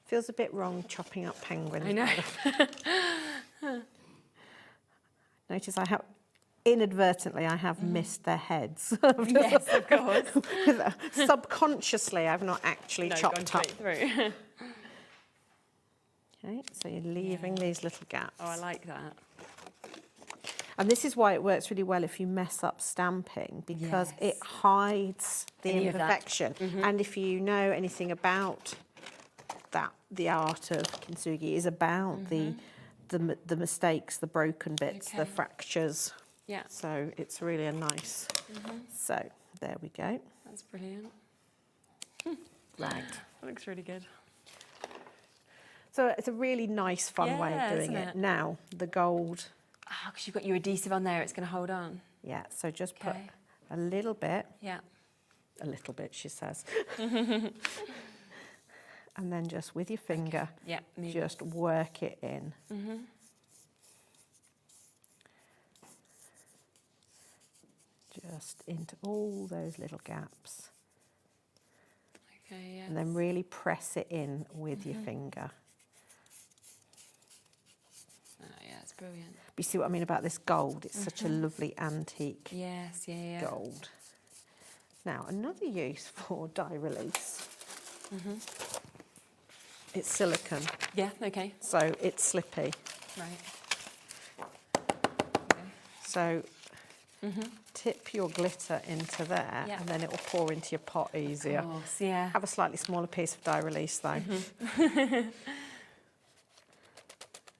Feels a bit wrong chopping up penguins. I know. Notice I have, inadvertently, I have missed their heads. Yes, of course. Subconsciously, I've not actually chopped gone up. straight through. Okay, so you're leaving these little gaps. Oh, I like that. And this is why it works really well if you mess up stamping, because it hides the imperfection. And if you know anything about that, the art of kintsugi is about the mistakes, the broken bits, the fractures. Yeah. So it's really a nice. So there we go. That's brilliant. Right. That looks really good. So it's a really nice, fun way of doing it. Now the gold. Ah, because you've got your adhesive on there, it's going to hold on. Yeah. So just put a little bit. Yeah. A little bit, she says. And then just with your finger, just work it in. Just into all those little gaps. Okay, yeah. And then really press it in with your finger. Oh, yeah, it's brilliant. But you see what I mean about this gold? It's such a lovely antique gold. Now, another use for die release. It's silicone. Yeah, okay. So it's slippy. Right. So tip your glitter into there, and then it will pour into your pot easier. Of course, yeah. Have a slightly smaller piece of die release though.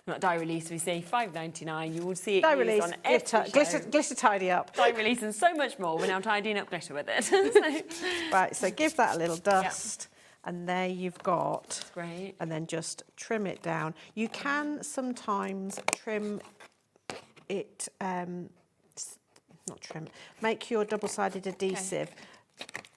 Not die release, we say $5.99. You will see it Die used release, on every glitter tidy up. Die release and so much more. We're now tidying up glitter with it. Right, so give that a little dust. And there you've got. Great. And then just trim it down. You can sometimes trim it, not trim, make your double-sided adhesive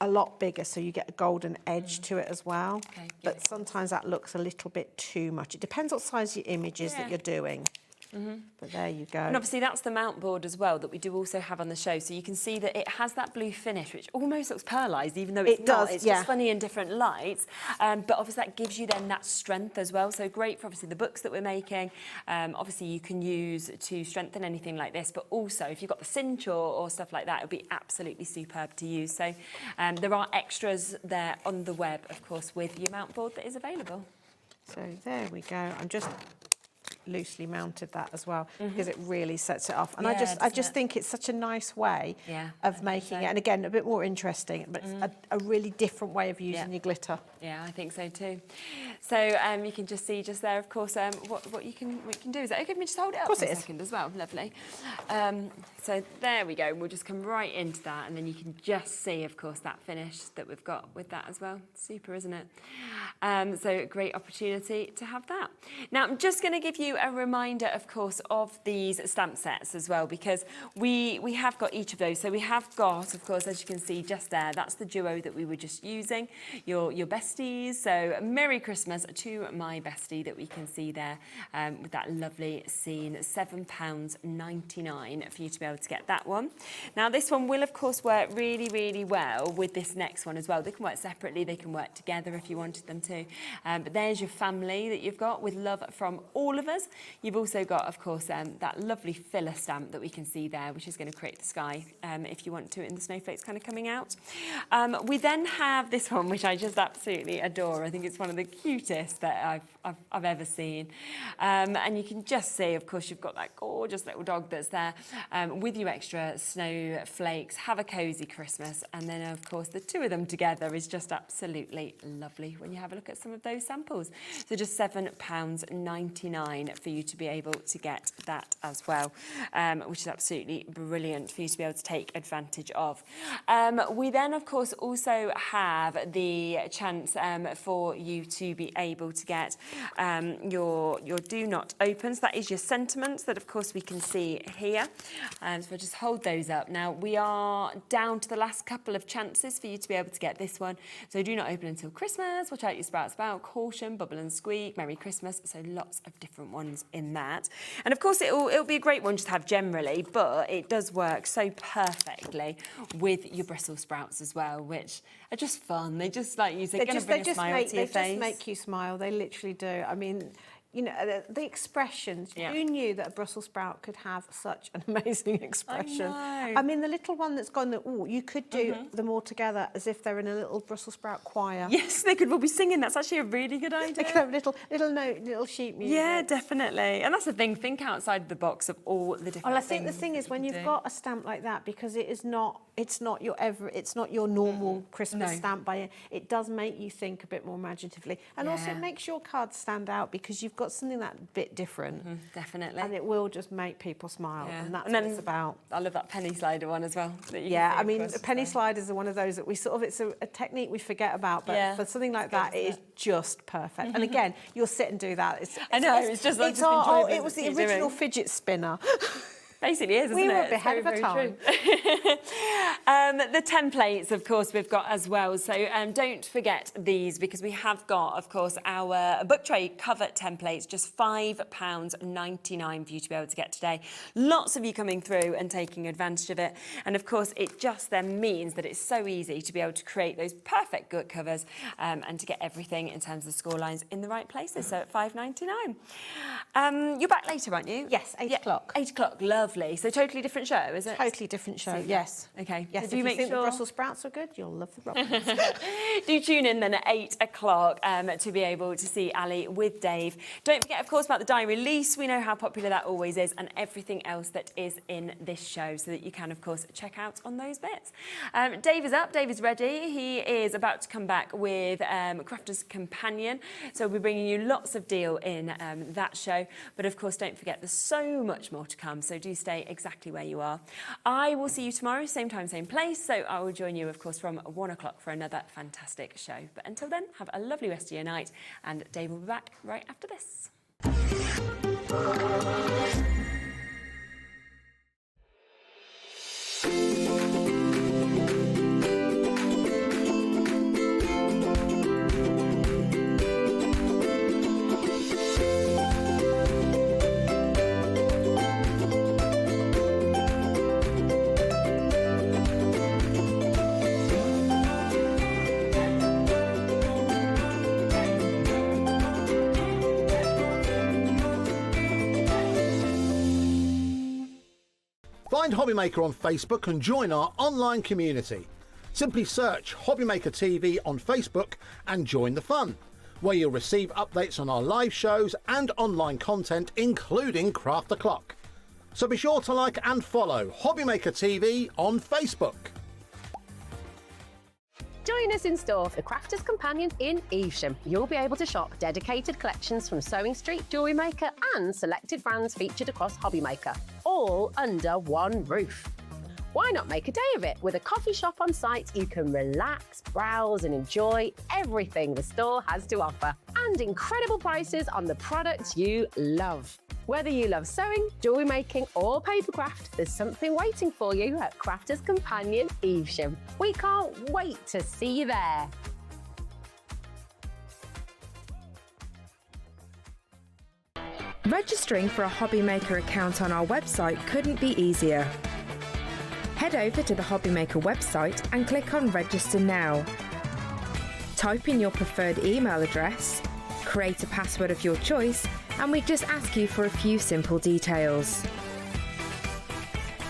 a lot bigger so you get a golden edge to it as well. Okay, but sometimes that looks a little bit too much. It depends what size your image is that you're doing. But there you go. And obviously that's the mount board as well that we do also have on the show. So you can see that it has that blue finish, which almost looks pearlised, even though it's not. It's just funny in different lights. But obviously that gives you then that strength as well. So great for obviously the books that we're making. Obviously you can use to strengthen anything like this, but also if you've got the cinch or stuff like that, it would be absolutely superb to use. So there are extras there on the web, of course, with your mount board that is available. So there we go. I'm just loosely mounted that as well because it really sets it off, and I just think it's such a nice way of making it, and again a bit more interesting, but it's a really different way of using your glitter. Yeah, I think so too. So you can just see just there, of course, what you can do. Is that okay? Can we just hold it up for a second as well? Lovely. So there we go. We'll just come right into that, and then you can just see, of course, that finish that we've got with that as well. Super, isn't it? So great opportunity to have that. Now I'm just going to give you a reminder, of course, of these stamp sets as well, because we have got each of those. So we have got, of course, as you can see just there, that's the duo that we were just using, your besties. So Merry Christmas to my bestie that we can see there with that lovely scene, £7.99 for you to be able to get that one. Now this one will, of course, work really, really well with this next one as well. They can work separately, they can work together if you wanted them to. But there's your family that you've got with love from all of us. You've also got, of course, that lovely filler stamp that we can see there, which is going to create the sky if you want to, and the snowflakes kind of coming out. We then have this one, which I just absolutely adore. I think it's one of the cutest that I've ever seen. And you can just see, of course, you've got that gorgeous little dog that's there with you extra snowflakes. Have a cosy Christmas. And then, of course, the two of them together is just absolutely lovely when you have a look at some of those samples. So just £7.99 for you to be able to get that as well, which is absolutely brilliant for you to be able to take advantage of. We then, of course, also have the chance for you to be able to get your do not opens. That is your sentiments that, of course, we can see here. So we'll just hold those up. Now, we are down to the last couple of chances for you to be able to get this one. So do not open until Christmas. Watch out your sprouts about. Caution, bubble and squeak. Merry Christmas. So lots of different ones in that. And of course, it'll be a great one just to have generally, but it does work so perfectly with your Brussels sprouts as well, which are just fun. They just, like you said, going to bring a smile to your face. They just make you smile. They literally do. I mean, you know, the expressions. Who knew that a Brussels sprout could have such an amazing expression? I mean, the little one that's gone, you could do them all together as if they're in a little Brussels sprout choir. Yes, they could all be singing. That's actually a really good idea. They could have little sheet music. Yeah, definitely. And that's the thing. Think outside the box of all the different things. Well, I think the thing is when you've got a stamp like that, because it's not your normal Christmas stamp it does make you think a bit more imaginatively, and also it makes your cards stand out because you've got something that bit different. Definitely. And it will just make people smile, and that's what it's about. I love that penny slider one as well. I mean, the penny sliders are one of those that we it's a technique we forget about, but for something like that, it is just perfect. And again, you'll sit and do that. It was the original fidget spinner. Basically is, isn't it? We were ahead of our time. The templates, of course, we've got as well. So don't forget these, because we have got, of course, our book tray cover templates, just £5.99 for you to be able to get today. Lots of you coming through and taking advantage of it. And of course, it just then means that it's so easy to be able to create those perfect book covers and to get everything in terms of score lines in the right places. So at £5.99. You're back later, aren't you? Yes, 8 o'clock. 8 o'clock, lovely. Lovely. So totally different show, is it? Totally different show, Super. yes. Okay. Yes, So if do you make think the sure Brussels sprouts are good, you'll love the robins. do tune in then at 8 o'clock to be able to see Ali with Dave. Don't forget, of course, about the diary release. We know how popular that always is, and everything else that is in this show, so that you can, of course, check out on those bits. Dave is up. Dave is ready. He is about to come back with Crafter's Companion. So we'll be bringing you lots of deal in that show. But, of course, don't forget, there's so much more to come. So do stay exactly where you are. I will see you tomorrow, same time, same place. So I will join you, of course, from 1 o'clock for another fantastic show. But until then, have a lovely rest of your night. And Dave will be back right after this. Find HobbyMaker on Facebook and join our online community. Simply search HobbyMaker TV on Facebook and join the fun, where you'll receive updates on our live shows and online content, including Craft the Clock. So be sure to like and follow HobbyMaker TV on Facebook. Join us in store for Crafter's Companion in Evesham. You'll be able to shop dedicated collections from Sewing Street, Jewellery Maker and selected brands featured across HobbyMaker, all under one roof. Why not make a day of it? With a coffee shop on site, you can relax, browse and enjoy everything the store has to offer. And incredible prices on the products you love. Whether you love sewing, jewellery making or papercraft, there's something waiting for you at Crafter's Companion Evesham. We can't wait to see you there. Registering for a HobbyMaker account on our website couldn't be easier. Head over to the HobbyMaker website and click on Register Now. Type in your preferred email address, create a password of your choice, and we just ask you for a few simple details.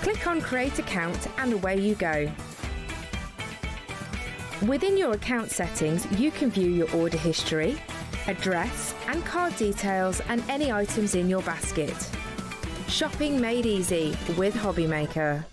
Click on Create Account and away you go. Within your account settings, you can view your order history, address and card details and any items in your basket. Shopping made easy with HobbyMaker.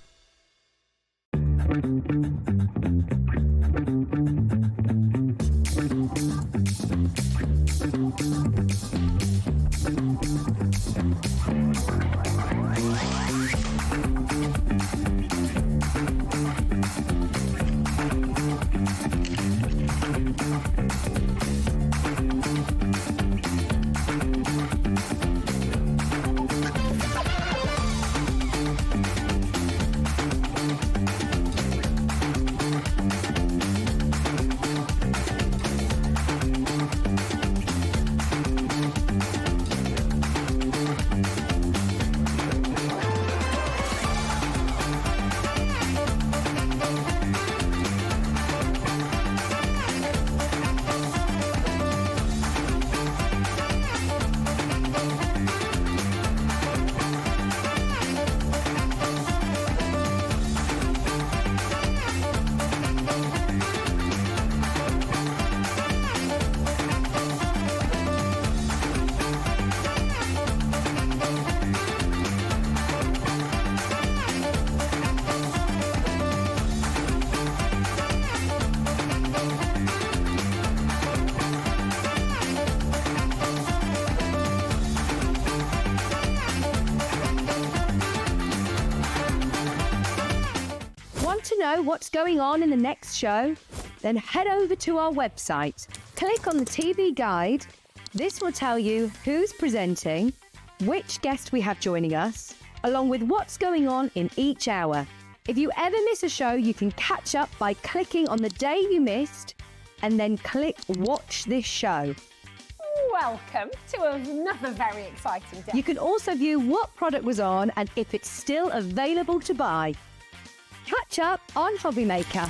know what's going on in the next show? Then head over to our website. Click on the TV guide. This will tell you who's presenting, which guest we have joining us, along with what's going on in each hour. If you ever miss a show, you can catch up by clicking on the day you missed and then click Watch This Show. Welcome to another very exciting day. You can also view what product was on and if it's still available to buy. Catch up on HobbyMaker.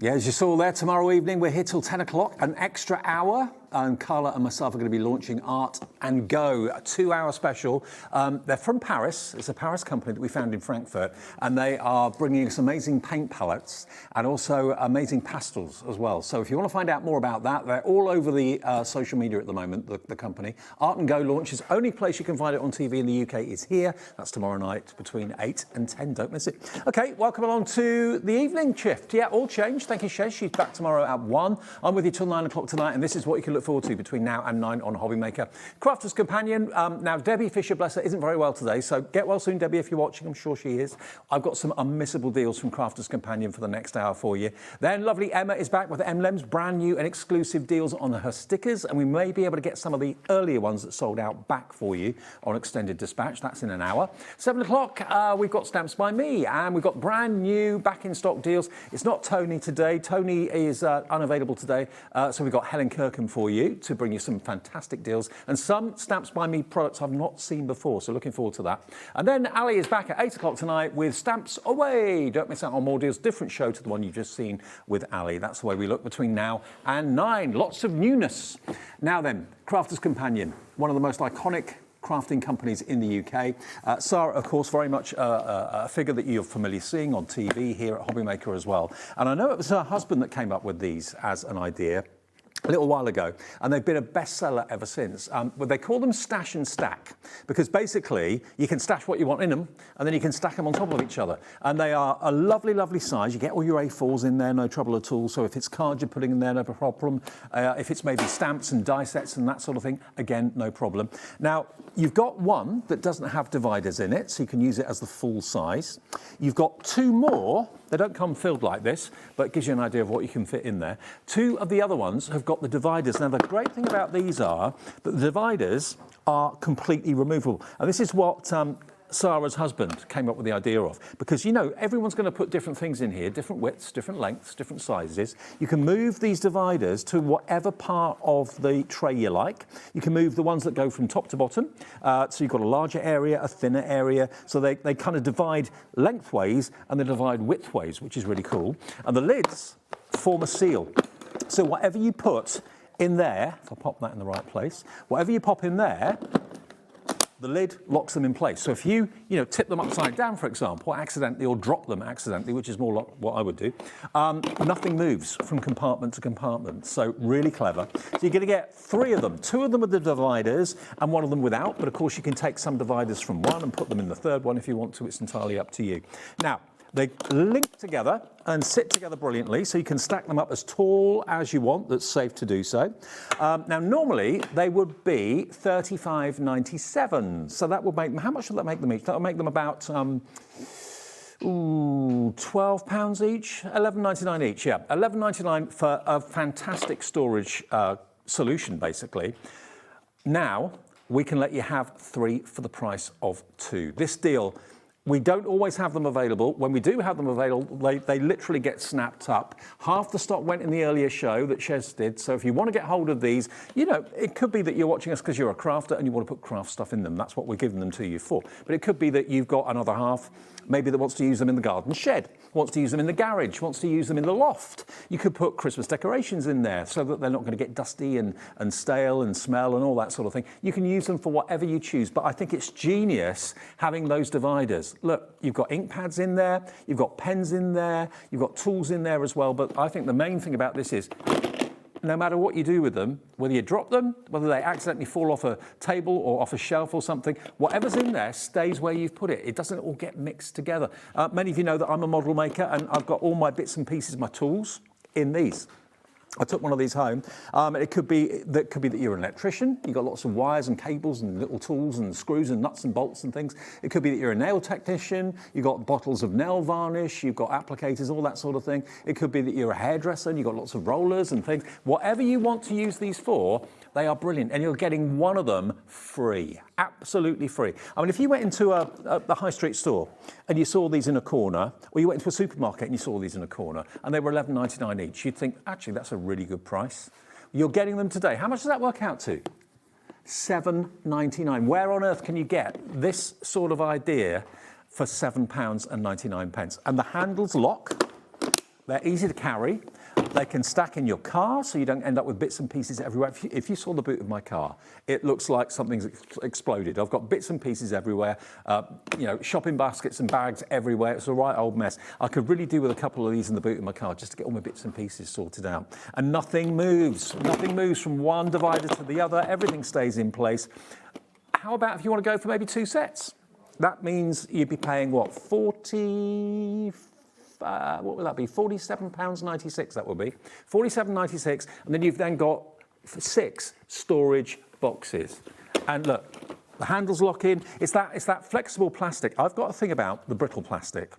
Yeah, as you saw there, tomorrow evening we're here till 10 o'clock, an extra hour, and Carla and myself are going to be launching Art and Go, a 2-hour special. They're from Paris. It's a Paris company that we found in Frankfurt, and they are bringing us amazing paint palettes and also amazing pastels as well. So if you want to find out more about that, they're all over the social media at the moment, the company. Art and Go launches. Only place you can find it on TV in the UK is here. That's tomorrow night between 8 and 10. Don't miss it. Okay, welcome along to the evening shift. Yeah, all changed. Thank you, Shez. She's back tomorrow at 1. I'm with you till 9 o'clock tonight, and this is what you can look forward to between now and 9 on HobbyMaker. Crafter's Companion. Now, Debbie Fisher, bless her, isn't very well today, so get well soon, Debbie, if you're watching. I'm sure she is. I've got some unmissable deals from Crafter's Companion for the next hour for you. Then lovely Emma is back with Emlems, brand new and exclusive deals on her stickers, and we may be able to get some of the earlier ones that sold out back for you on extended dispatch. That's in an hour. 7 o'clock, we've got Stamps by Me, and we've got brand new back in stock deals. It's not Toni today. Toni is unavailable today, so we've got Helen Kirkham for you to bring you some fantastic deals and some Stamps by Me products I've not seen before, so looking forward to that. And then Ali is back at 8 o'clock tonight with Stamps Away. Don't miss out on more deals. Different show to the one you've just seen with Ali. That's the way we look between now and 9. Lots of newness. Now then, Crafter's Companion, one of the most iconic crafting companies in the UK. Sarah, of course, very much a figure that you're familiar seeing on TV here at HobbyMaker as well. And I know it was her husband that came up with these as an idea a little while ago, and they've been a bestseller ever since. But they call them stash and stack, because basically you can stash what you want in them, and then you can stack them on top of each other. And they are a lovely, lovely size. You get all your A4s in there, no trouble at all. So if it's cards you're putting in there, no problem. If it's maybe stamps and die sets and that sort of thing, again, no problem. Now, you've got one that doesn't have dividers in it, so you can use it as the full size. You've got 2 more. They don't come filled like this, but it gives you an idea of what you can fit in there. 2 of the other ones have got the dividers. Now, the great thing about these are that the dividers are completely removable. And this is what Sarah's husband came up with the idea of, because you know everyone's going to put different things in here, different widths, different lengths, different sizes. You can move these dividers to whatever part of the tray you like. You can move the ones that go from top to bottom, so you've got a larger area, a thinner area, so they kind of divide lengthways and they divide widthways, which is really cool. And the lids form a seal, so whatever you put in there, if I pop that in the right place, whatever you pop in there, the lid locks them in place. So if you tip them upside down, for example, accidentally, or drop them accidentally, which is more like what I would do, nothing moves from compartment to compartment. So really clever. So you're going to get 3 of them. 2 of them with the dividers and 1 of them without. But of course, you can take some dividers from one and put them in the third one if you want to. It's entirely up to you. Now, they link together and sit together brilliantly, so you can stack them up as tall as you want. That's safe to do so. Now, normally, they would be $35.97. So that would make them, how much would that make them each? That would make them about, £12 each? $11.99 each, yeah. $11.99 for a fantastic storage solution, basically. Now, we can let you have 3 for the price of 2. This deal, we don't always have them available. When we do have them available, they literally get snapped up. Half the stock went in the earlier show that Shez did. So if you want to get hold of these, it could be that you're watching us because you're a crafter and you want to put craft stuff in them. That's what we're giving them to you for. But it could be that you've got another half, maybe that wants to use them in the garden shed, wants to use them in the garage, wants to use them in the loft. You could put Christmas decorations in there so that they're not going to get dusty and stale and smell and all that sort of thing. You can use them for whatever you choose, but I think it's genius having those dividers. Look, you've got ink pads in there, you've got pens in there, you've got tools in there as well, but I think the main thing about this is no matter what you do with them, whether you drop them, whether they accidentally fall off a table or off a shelf or something, whatever's in there stays where you've put it. It doesn't all get mixed together. Many of you know that I'm a model maker and I've got all my bits and pieces, my tools, in these. I took one of these home. It could be that you're an electrician. You've got lots of wires and cables and little tools and screws and nuts and bolts and things. It could be that you're a nail technician. You've got bottles of nail varnish. You've got applicators, all that sort of thing. It could be that you're a hairdresser and you've got lots of rollers and things. Whatever you want to use these for, they are brilliant. And you're getting one of them free, absolutely free. I mean, if you went into the high street store and you saw these in a corner, or you went into a supermarket and you saw these in a corner, and they were $11.99 each, you'd think, actually, that's a really good price. You're getting them today. How much does that work out to? £7.99. Where on earth can you get this sort of idea for £7.99? And the handles lock. They're easy to carry. They can stack in your car so you don't end up with bits and pieces everywhere. If you saw the boot of my car, it looks like something's exploded. I've got bits and pieces everywhere, you know, shopping baskets and bags everywhere. It's a right old mess. I could really do with a couple of these in the boot of my car just to get all my bits and pieces sorted out. And nothing moves. Nothing moves from one divider to the other. Everything stays in place. How about if you want to go for maybe 2 sets? That means you'd be paying, what, what will that be? £47.96 that will be. £47.96, and then you've then got 6 storage boxes. And look, the handles lock in. It's that flexible plastic. I've got a thing about the brittle plastic.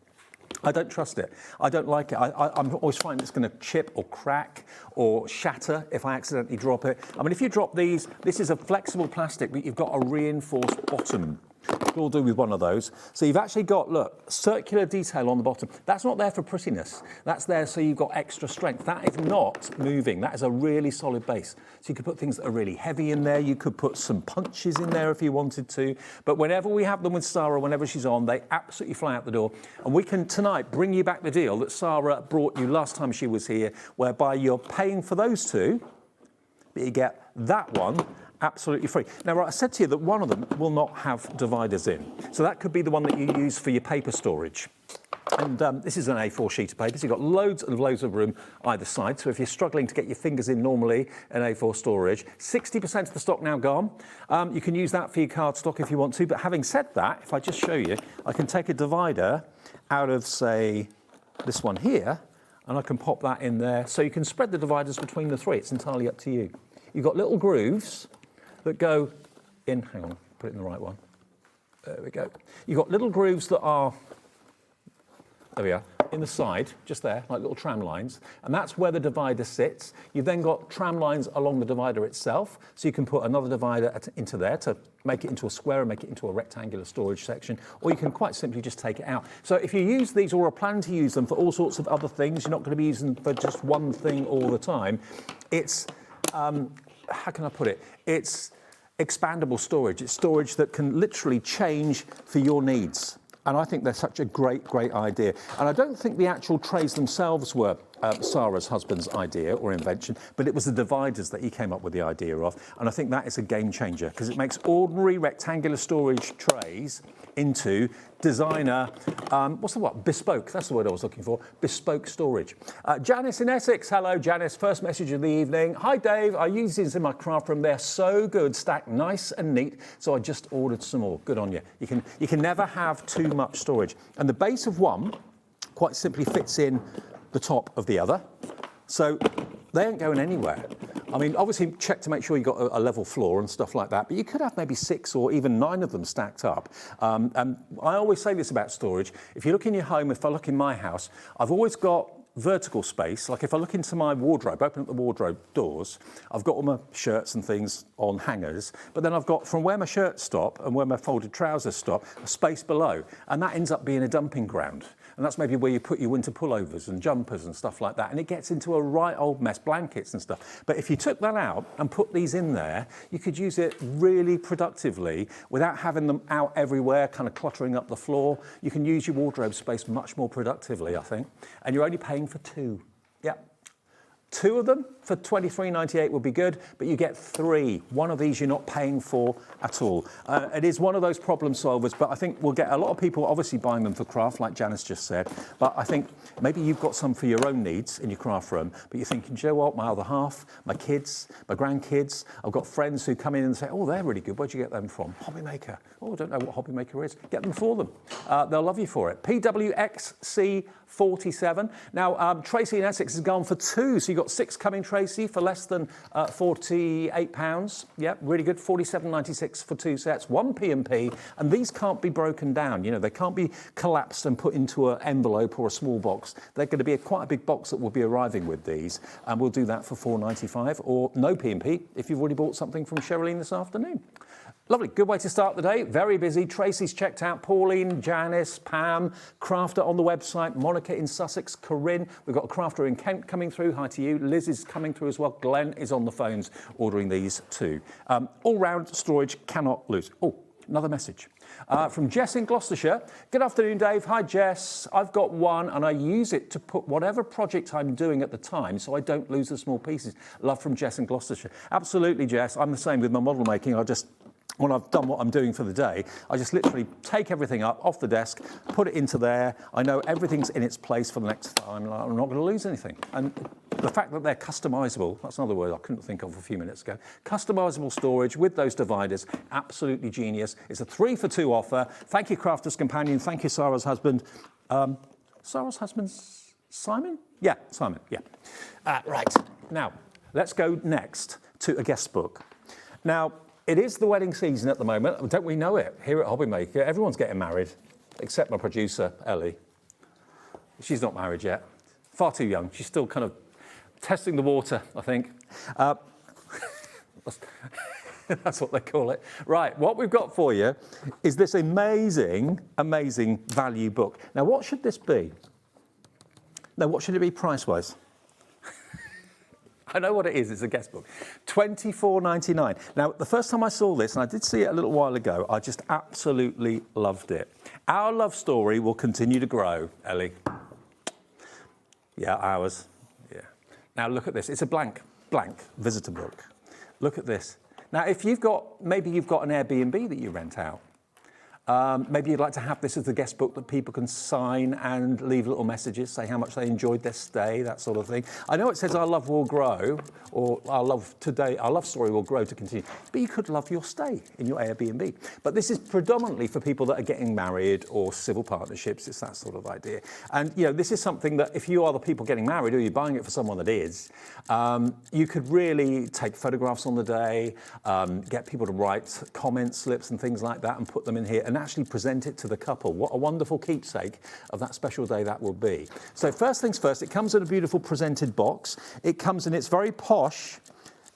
I don't trust it. I don't like it. I'm always finding it's going to chip or crack or shatter if I accidentally drop it. I mean, if you drop these, this is a flexible plastic, but you've got a reinforced bottom. We'll do with one of those. So you've actually got, look, circular detail on the bottom. That's not there for prettiness. That's there so you've got extra strength. That is not moving. That is a really solid base. So you could put things that are really heavy in there. You could put some punches in there if you wanted to. But whenever we have them with Sarah, whenever she's on, they absolutely fly out the door. And we can tonight bring you back the deal that Sarah brought you last time she was here, whereby you're paying for those 2, but you get that one absolutely free. Now, right, I said to you that one of them will not have dividers in. So that could be the one that you use for your paper storage. And this is an A4 sheet of paper, so you've got loads and loads of room either side. So if you're struggling to get your fingers in normally in A4 storage, 60% of the stock now gone. You can use that for your cardstock if you want to. But having said that, if I just show you, I can take a divider out of, say, this one here, and I can pop that in there. So you can spread the dividers between the 3. It's entirely up to you. You've got little grooves that go in, hang on, put it in the right one. There we go. You've got little grooves that are, there we are, in the side, just there, like little tram lines, and that's where the divider sits. You've then got tram lines along the divider itself, so you can put another divider into there to make it into a square and make it into a rectangular storage section, or you can quite simply just take it out. So if you use these or are planning to use them for all sorts of other things, you're not going to be using them for just one thing all the time, it's, how can I put it? It's expandable storage. It's storage that can literally change for your needs. And I think they're such a great, great idea. And I don't think the actual trays themselves were Sarah's husband's idea or invention, but it was the dividers that he came up with the idea of. And I think that is a game changer because it makes ordinary rectangular storage trays into designer, bespoke, that's the word I was looking for, bespoke storage. Janice in Essex, hello Janice, first message of the evening. Hi Dave, I use these in my craft room, they're so good, stacked nice and neat, so I just ordered some more. Good on you. You can never have too much storage. And the base of one quite simply fits in the top of the other, so they ain't going anywhere. I mean, obviously check to make sure you've got a level floor and stuff like that, but you could have maybe 6 or even 9 of them stacked up. And I always say this about storage. If you look in your home, if I look in my house, I've always got vertical space. Like if I look into my wardrobe, open up the wardrobe doors, I've got all my shirts and things on hangers, but then I've got from where my shirts stop and where my folded trousers stop, a space below, and that ends up being a dumping ground. And that's maybe where you put your winter pullovers and jumpers and stuff like that. And it gets into a right old mess, blankets and stuff. But if you took that out and put these in there, you could use it really productively without having them out everywhere, kind of cluttering up the floor. You can use your wardrobe space much more productively, I think. And you're only paying for 2. Yep. 2 of them for £23.98 would be good, but you get 3. One of these you're not paying for at all. It is one of those problem solvers, but I think we'll get a lot of people obviously buying them for craft, like Janice just said. But I think maybe you've got some for your own needs in your craft room, but you're thinking, do you know what, my other half, my kids, my grandkids, I've got friends who come in and say, oh, they're really good. Where'd you get them from? HobbyMaker. Oh, I don't know what HobbyMaker is. Get them for them. They'll love you for it. PWXC47. Now, Tracy in Essex has gone for 2, so you've got 6 coming, Tracy, for less than £48. Yeah, really good. £47.96 for 2 sets, 1 P&P, and these can't be broken down. You know, they can't be collapsed and put into an envelope or a small box. They're going to be quite a big box that will be arriving with these, and we'll do that for £4.95 or no P&P if you've already bought something from Sherilyn this afternoon. Lovely, good way to start the day. Very busy. Tracy's checked out. Pauline, Janice, Pam, Crafter on the website, Monica in Sussex, Corinne. We've got a crafter in Kent coming through. Hi to you. Liz is coming through as well. Glenn is on the phones ordering these too. All round storage cannot lose. Oh, Another message from Jess in Gloucestershire. Good afternoon, Dave. Hi, Jess. I've got one and I use it to put whatever project I'm doing at the time so I don't lose the small pieces. Love from Jess in Gloucestershire. Absolutely, Jess. I'm the same with my model making. When I've done what I'm doing for the day, I just literally take everything up off the desk, put it into there. I know everything's in its place for the next time. I'm not going to lose anything. And the fact that they're customizable, that's another word I couldn't think of a few minutes ago. Customizable storage with those dividers, absolutely genius. It's a 3 for 2 offer. Thank you, Crafter's Companion. Thank you, Sarah's husband. Sarah's husband's Simon? Yeah, Simon, yeah. Right, now, let's go next to a guest book. Now, it is the wedding season at the moment. Don't we know it? Here at HobbyMaker, everyone's getting married, except my producer, Ellie. She's not married yet. Far too young. She's still kind of testing the water, I think. That's what they call it. Right, what we've got for you is this amazing, amazing value book. Now, what should this be? Now, what should it be price-wise? I know what it is. It's a guest book. £24.99. Now, the first time I saw this, and I did see it a little while ago, I just absolutely loved it. Our love story will continue to grow, Ellie. Yeah, ours. Yeah. Now, look at this. It's a blank visitor book. Look at this. Now, if maybe you've got an Airbnb that you rent out. Maybe you'd like to have this as the guest book that people can sign and leave little messages, say how much they enjoyed their stay, that sort of thing. I know it says our love will grow, or our love story will grow to continue, but you could love your stay in your Airbnb. But this is predominantly for people that are getting married or civil partnerships. It's that sort of idea. And this is something that if you are the people getting married or you're buying it for someone that is, you could really take photographs on the day, get people to write comment slips and things like that and put them in here and actually present it to the couple. What a wonderful keepsake of that special day that will be. So first things first, it comes in a beautiful presented box. It comes in its very posh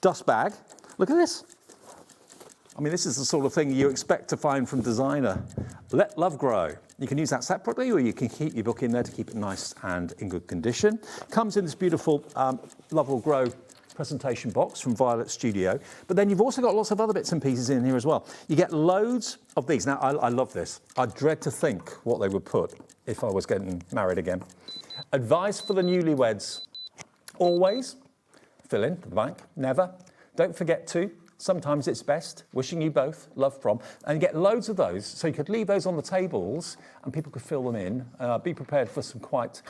dust bag. Look at this. I mean, this is the sort of thing you expect to find from designer. Let love grow. You can use that separately, or you can keep your book in there to keep it nice and in good condition. Comes in this beautiful Love Will Grow presentation box from Violet Studio. But then you've also got lots of other bits and pieces in here as well. You get loads of these. Now, I love this. I dread to think what they would put if I was getting married again. Advice for the newlyweds. Always fill in the blank. Never. Don't forget to. Sometimes it's best. Wishing you both. Love from. And you get loads of those. So you could leave those on the tables and people could fill them in. Be prepared for some quite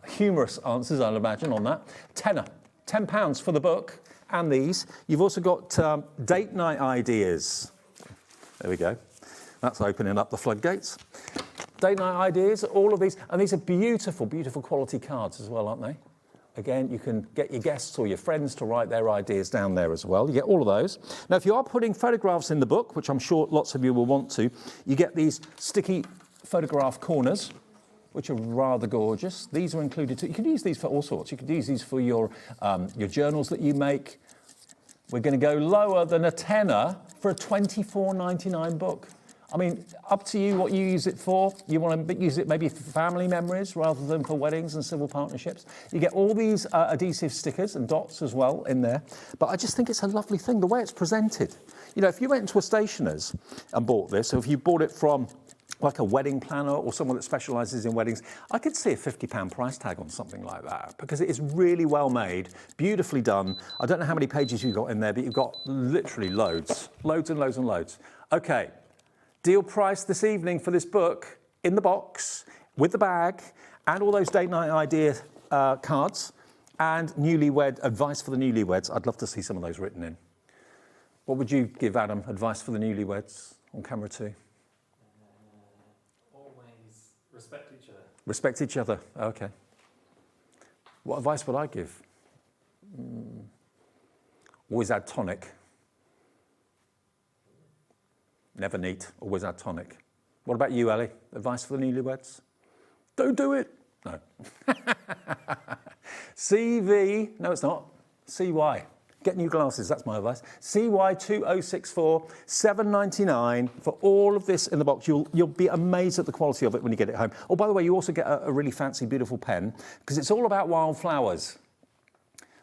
humorous answers, I'll imagine, on that. Tenner. £10 for the book and these. You've also got date night ideas. There we go. That's opening up the floodgates. Date night ideas, all of these. And these are beautiful, beautiful quality cards as well, aren't they? Again, you can get your guests or your friends to write their ideas down there as well. You get all of those. Now, if you are putting photographs in the book, which I'm sure lots of you will want to, you get these sticky photograph corners, which are rather gorgeous. These are included too. You can use these for all sorts. You could use these for your journals that you make. We're going to go lower than a tenner for a £24.99 book. I mean, up to you what you use it for. You want to use it maybe for family memories rather than for weddings and civil partnerships. You get all these adhesive stickers and dots as well in there. But I just think it's a lovely thing, the way it's presented. If you went into a stationer's and bought this, or if you bought it from like a wedding planner or someone that specialises in weddings, I could see a £50 price tag on something like that because it is really well made, beautifully done. I don't know how many pages you've got in there, but you've got literally loads and loads and loads. Okay, deal price this evening for this book in the box with the bag and all those date night idea cards and newlywed advice for the newlyweds. I'd love to see some of those written in. What would you give, Adam, advice for the newlyweds on camera 2? Respect each other. Respect each other, okay. What advice would I give? Always add tonic. Never neat, always add tonic. What about you, Ellie? Advice for the newlyweds? Don't do it. No. CV, no it's not, CY. Get new glasses, that's my advice. CY2064, $7.99 for all of this in the box. You'll be amazed at the quality of it when you get it home. Oh, by the way, you also get a really fancy, beautiful pen because it's all about wildflowers.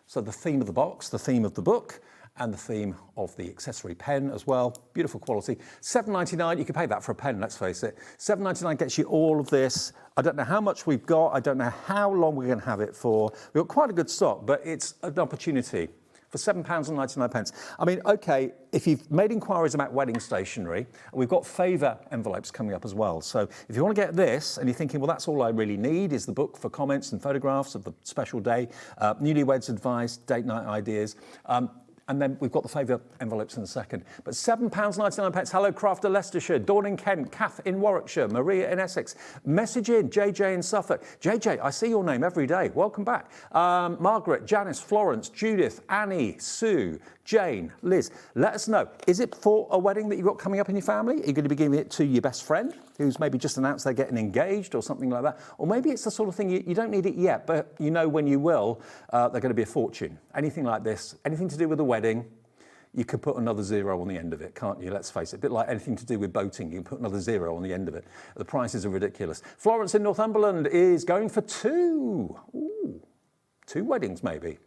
So the theme of the box, the theme of the book, and the theme of the accessory pen as well. Beautiful quality. $7.99, you can pay that for a pen, let's face it. $7.99 gets you all of this. I don't know how much we've got. I don't know how long we're going to have it for. We've got quite a good stock, but it's an opportunity for £7.99. I mean, okay, if you've made inquiries about wedding stationery, we've got favour envelopes coming up as well. So if you want to get this and you're thinking, well, that's all I really need is the book for comments and photographs of the special day, newlyweds advice, date night ideas, and then we've got the favour envelopes in a second. But £7.99. Hello, Crafter Leicestershire, Dawn in Kent, Kath in Warwickshire, Maria in Essex. Message in, JJ in Suffolk. JJ, I see your name every day. Welcome back. Margaret, Janice, Florence, Judith, Annie, Sue, Jane, Liz. Let us know. Is it for a wedding that you've got coming up in your family? Are you going to be giving it to your best friend who's maybe just announced they're getting engaged or something like that? Or maybe it's the sort of thing you don't need it yet, but you know when you will, they're going to be a fortune. Anything like this, anything to do with a wedding, you could put another zero on the end of it, can't you? Let's face it, a bit like anything to do with boating, you can put another zero on the end of it. The prices are ridiculous. Florence in Northumberland is going for 2. Ooh, 2 weddings maybe.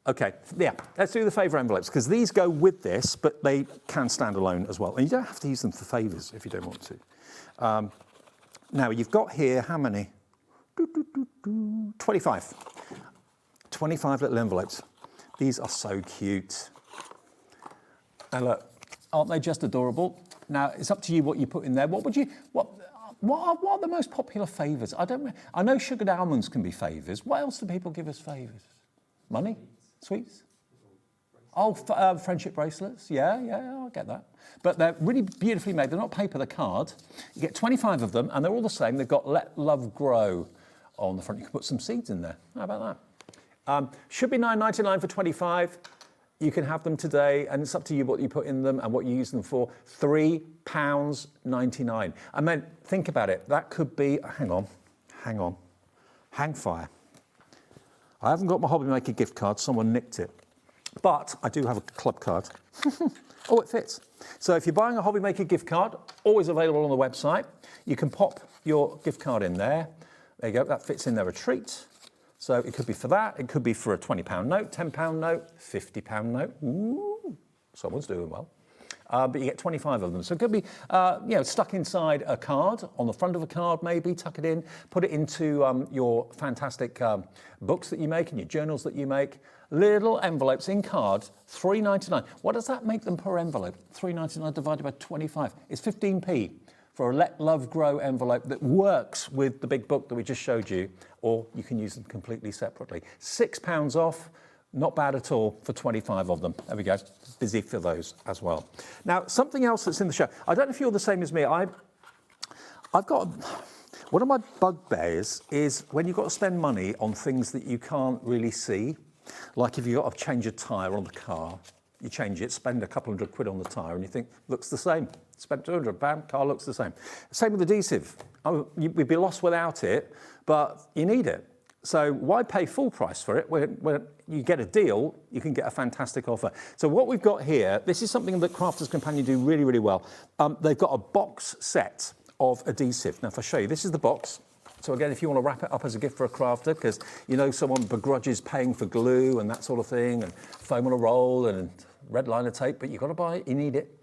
Okay, yeah, let's do the favour envelopes, because these go with this, but they can stand alone as well. And you don't have to use them for favours if you don't want to. Now, you've got here, how many? 25. 25 little envelopes. These are so cute. And look, aren't they just adorable? Now, it's up to you what you put in there. What are the most popular favours? I know sugared almonds can be favours. What else do people give as favours? Money? Sweets? Oh, friendship bracelets. Yeah, I get that. But they're really beautifully made. They're not paper, they're card. You get 25 of them, and they're all the same. They've got Let Love Grow on the front. You can put some seeds in there. How about that? Should be $9.99 for 25. You can have them today, and it's up to you what you put in them and what you use them for. £3.99. I mean, think about it. That could be, hang on. Hang fire. I haven't got my HobbyMaker gift card, someone nicked it. But I do have a club card. Oh, it fits. So if you're buying a HobbyMaker gift card, always available on the website, you can pop your gift card in there. There you go, that fits in there a treat. So it could be for that, it could be for a £20 note, £10 note, £50 note. Ooh, someone's doing well. But you get 25 of them. So it could be, stuck inside a card, on the front of a card maybe, tuck it in, put it into your fantastic books that you make and your journals that you make. Little envelopes in card, $3.99. What does that make them per envelope? $3.99 divided by 25. It's 15p for a Let Love Grow envelope that works with the big book that we just showed you, or you can use them completely separately. £6 off. Not bad at all for 25 of them. There we go. Busy for those as well. Now, something else that's in the show. I don't know if you're the same as me. I've got one of my bugbears is when you've got to spend money on things that you can't really see. Like if you've got to change a tyre on the car, you change it, spend a couple £100 on the tyre, and you think, looks the same. Spent £200, car looks the same. Same with adhesive. We'd be lost without it, but you need it. So why pay full price for it? When you get a deal, you can get a fantastic offer. So what we've got here, this is something that Crafters Companion do really, really well. They've got a box set of adhesive. Now, if I show you, this is the box. So again, if you want to wrap it up as a gift for a crafter, because you know someone begrudges paying for glue and that sort of thing, and foam on a roll and red liner tape, but you've got to buy it, you need it.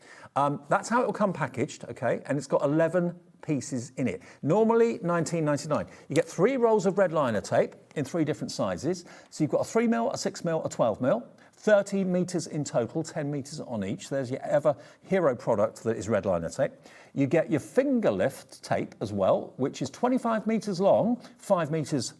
That's how it will come packaged, okay? And it's got 11 pieces in it. Normally $19.99. You get 3 rolls of red liner tape in 3 different sizes. So you've got a 3mm, a 6mm, a 12mm, 30 metres in total, 10 metres on each. There's your ever hero product that is red liner tape. You get your finger lift tape as well, which is 25 metres long, 5 millimetres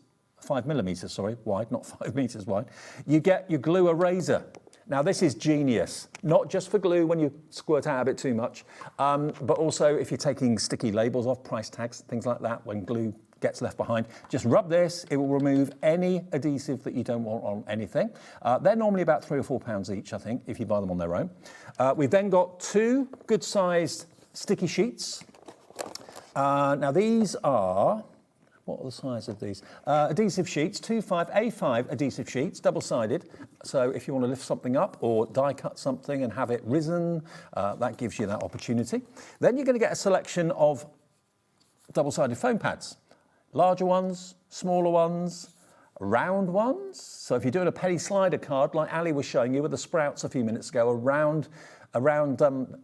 wide, not 5 metres wide. You get your glue eraser. Now, this is genius, not just for glue when you squirt out a bit too much, but also if you're taking sticky labels off, price tags, things like that, when glue gets left behind. Just rub this, it will remove any adhesive that you don't want on anything. They're normally about £3 or £4 each, I think, if you buy them on their own. We've then got 2 good-sized sticky sheets. Now, these are... What are the size of these? Adhesive sheets, A5 adhesive sheets, double-sided. So if you want to lift something up or die cut something and have it risen, that gives you that opportunity. Then you're going to get a selection of double-sided foam pads. Larger ones, smaller ones, round ones. So if you're doing a penny slider card, like Ali was showing you with the sprouts a few minutes ago, a round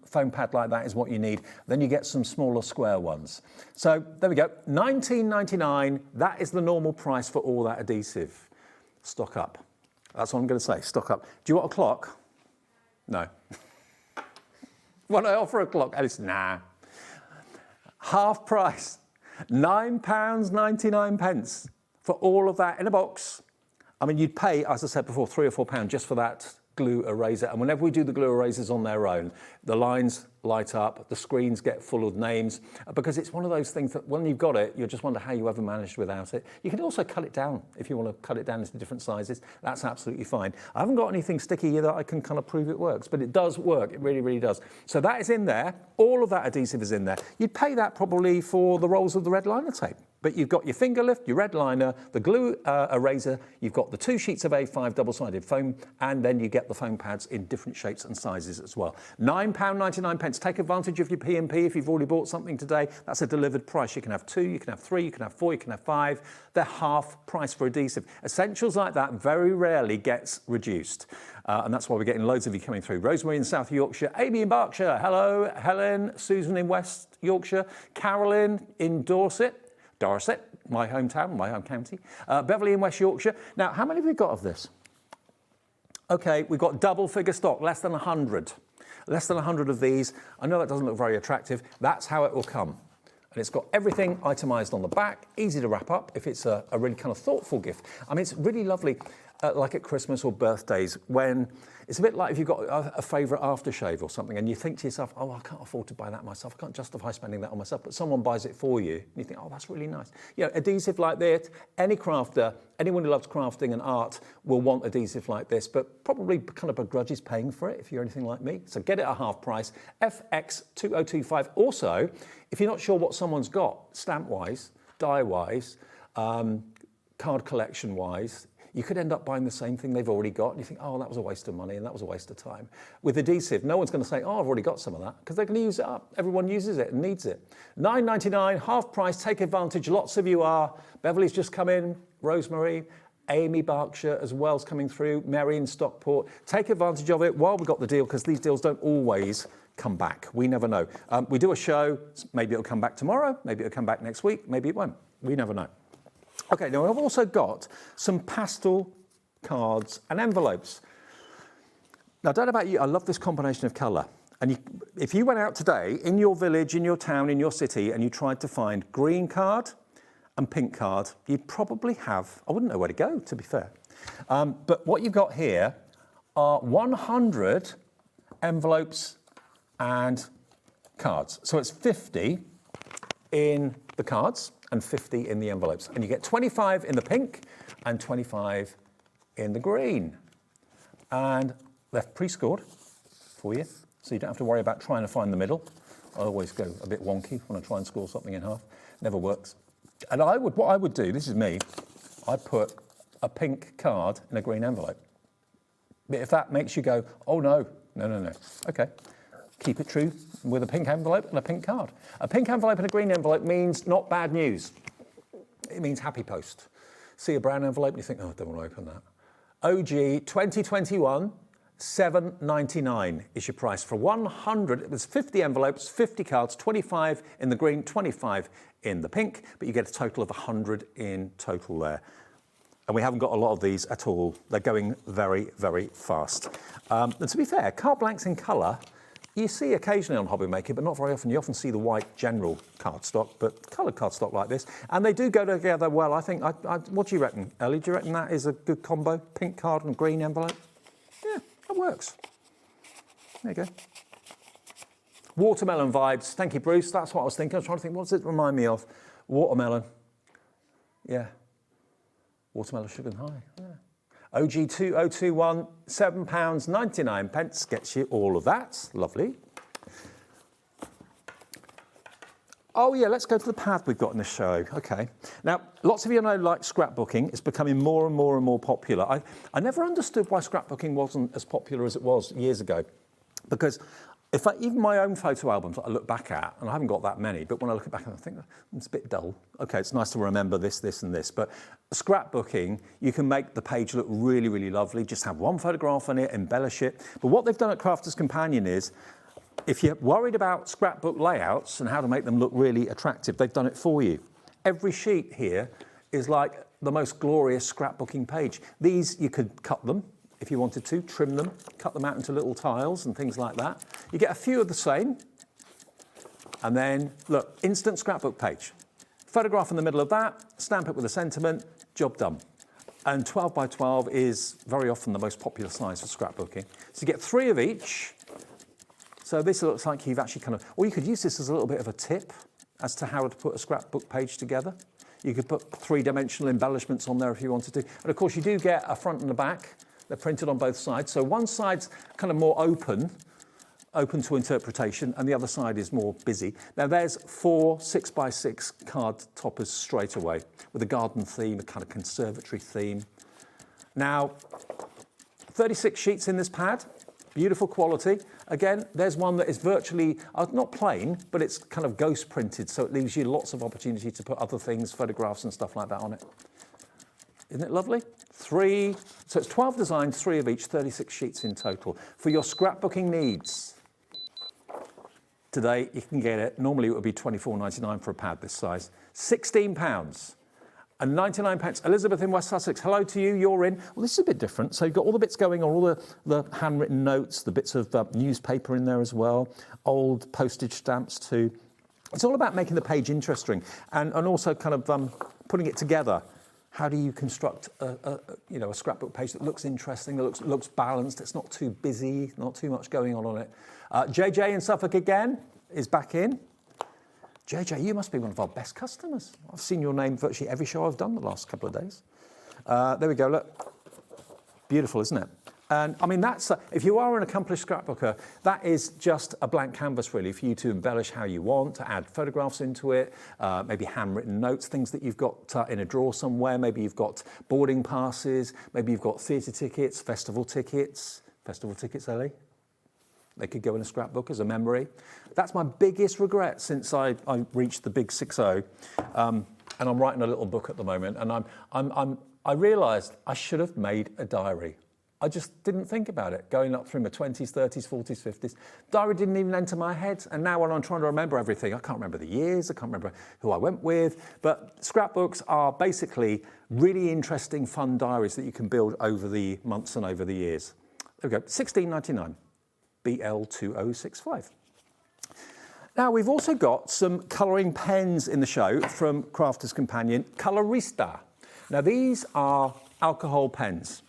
foam pad like that is what you need. Then you get some smaller square ones. So there we go, $19.99. That is the normal price for all that adhesive. Stock up. That's what I'm going to say, stock up. Do you want a clock? No. Want I offer a clock? Alice, nah. Half price, £9.99 for all of that in a box. I mean, you'd pay, as I said before, £3 or £4 just for that glue eraser. And whenever we do the glue erasers on their own, the lines light up, the screens get full of names, because it's one of those things that when you've got it, you'll just wonder how you ever managed without it. You can also cut it down if you want to cut it down into different sizes. That's absolutely fine. I haven't got anything sticky here that I can kind of prove it works, but it does work. It really, really does. So that is in there. All of that adhesive is in there. You'd pay that probably for the rolls of the red liner tape. But you've got your finger lift, your red liner, the glue eraser, you've got the 2 sheets of A5 double-sided foam, and then you get the foam pads in different shapes and sizes as well. £9.99. Take advantage of your P&P if you've already bought something today. That's a delivered price. You can have 2, you can have 3, you can have 4, you can have 5. They're half price for adhesive. Essentials like that very rarely gets reduced. And that's why we're getting loads of you coming through. Rosemary in South Yorkshire, Amy in Berkshire, hello, Helen, Susan in West Yorkshire, Carolyn in Dorset, my hometown, my home county. Beverly in West Yorkshire. Now, how many have we got of this? Okay, we've got double figure stock, less than 100. Less than 100 of these. I know that doesn't look very attractive. That's how it will come. And it's got everything itemised on the back, easy to wrap up if it's a really kind of thoughtful gift. I mean, it's really lovely, like at Christmas or birthdays, when it's a bit like if you've got a favourite aftershave or something and you think to yourself, oh, I can't afford to buy that myself. I can't justify spending that on myself, but someone buys it for you. And you think, oh, that's really nice. You know, adhesive like this, any crafter, anyone who loves crafting and art will want adhesive like this, but probably kind of begrudges paying for it if you're anything like me. So get it at half price, FX2025. Also, if you're not sure what someone's got, stamp-wise, die-wise, card collection-wise, you could end up buying the same thing they've already got, and you think, oh, that was a waste of money and that was a waste of time. With adhesive, no one's going to say, oh, I've already got some of that, because they're going to use it up. Everyone uses it and needs it. $9.99, half price, take advantage. Lots of you are. Beverly's just come in, Rosemary, Amy Berkshire as well's coming through, Mary in Stockport. Take advantage of it while we've got the deal, because these deals don't always come back. We never know. We do a show, maybe it'll come back tomorrow, maybe it'll come back next week, maybe it won't. We never know. Okay, now I've also got some pastel cards and envelopes. Now, I don't know about you, I love this combination of colour. And if you went out today, in your village, in your town, in your city, and you tried to find green card and pink card, you'd probably have, I wouldn't know where to go, to be fair. But what you've got here are 100 envelopes and cards. So it's 50 in the cards and 50 in the envelopes. And you get 25 in the pink and 25 in the green. And they're pre-scored for you, so you don't have to worry about trying to find the middle. I always go a bit wonky when I try and score something in half. Never works. And what I would do, this is me, I'd put a pink card in a green envelope. But if that makes you go, oh no, no. Okay. Keep it true with a pink envelope and a pink card. A pink envelope and a green envelope means not bad news. It means happy post. See a brown envelope and you think, oh, I don't want to open that. OG 2021, $7.99 is your price for 100. There's 50 envelopes, 50 cards, 25 in the green, 25 in the pink, but you get a total of 100 in total there. And we haven't got a lot of these at all. They're going very, very fast. And to be fair, carte blanks in colour, you see occasionally on HobbyMaker, but not very often. You often see the white general cardstock, but coloured cardstock like this. And they do go together well. I think, what do you reckon, Ellie? Do you reckon that is a good combo? Pink card and green envelope? Yeah, that works. There you go. Watermelon vibes. Thank you, Bruce. That's what I was thinking. I was trying to think, what does it remind me of? Watermelon. Yeah. Watermelon sugar and high. Yeah. OG 2021, £7.99 gets you all of that. Lovely. Oh yeah, let's go to the pad we've got in the show. Okay. Now, lots of you know like scrapbooking. It's becoming more and more and more popular. I never understood why scrapbooking wasn't as popular as it was years ago, because Even my own photo albums that I look back at, and I haven't got that many, but when I look back, I think it's a bit dull. Okay, it's nice to remember this, this, and this. But scrapbooking, you can make the page look really, really lovely. Just have one photograph on it, embellish it. But what they've done at Crafter's Companion is, if you're worried about scrapbook layouts and how to make them look really attractive, they've done it for you. Every sheet here is like the most glorious scrapbooking page. These, you could cut them if you wanted to, trim them, cut them out into little tiles and things like that. You get a few of the same. And then, look, instant scrapbook page. Photograph in the middle of that, stamp it with a sentiment, job done. And 12 by 12 is very often the most popular size for scrapbooking. So you get 3 of each. So this looks like you've actually kind of, or you could use this as a little bit of a tip as to how to put a scrapbook page together. You could put 3-dimensional embellishments on there if you wanted to. And of course you do get a front and a back. They're printed on both sides. So one side's kind of more open to interpretation, and the other side is more busy. Now there's 4 6x6 card toppers straight away with a garden theme, a kind of conservatory theme. Now, 36 sheets in this pad, beautiful quality. Again, there's one that is virtually, not plain, but it's kind of ghost printed, so it leaves you lots of opportunity to put other things, photographs and stuff like that on it. Isn't it lovely? 3, so it's 12 designs, 3 of each, 36 sheets in total. For your scrapbooking needs, today you can get it, normally it would be £24.99 for a pad this size, £16 and 99 pence. Elizabeth in West Sussex, hello to you, you're in. Well, this is a bit different. So you've got all the bits going on, all the handwritten notes, the bits of newspaper in there as well, old postage stamps too. It's all about making the page interesting and also kind of putting it together. How do you construct a scrapbook page that looks interesting, that looks balanced, it's not too busy, not too much going on it. JJ in Suffolk again is back in. JJ, you must be one of our best customers. I've seen your name virtually every show I've done the last couple of days. There we go, look. Beautiful, isn't it? And I mean, that's if you are an accomplished scrapbooker, that is just a blank canvas really for you to embellish how you want, to add photographs into it, maybe handwritten notes, things that you've got in a drawer somewhere. Maybe you've got boarding passes, maybe you've got theatre tickets, festival tickets, Ellie. They could go in a scrapbook as a memory. That's my biggest regret since I reached the big 6-0, and I'm writing a little book at the moment. And I realised I should have made a diary. I just didn't think about it, going up through my 20s, 30s, 40s, 50s. Diary didn't even enter my head. And now when I'm trying to remember everything, I can't remember the years, I can't remember who I went with. But scrapbooks are basically really interesting, fun diaries that you can build over the months and over the years. There we go, £16.99, BL2065. Now, we've also got some colouring pens in the show from Crafter's Companion, Colorista. Now, these are alcohol pens.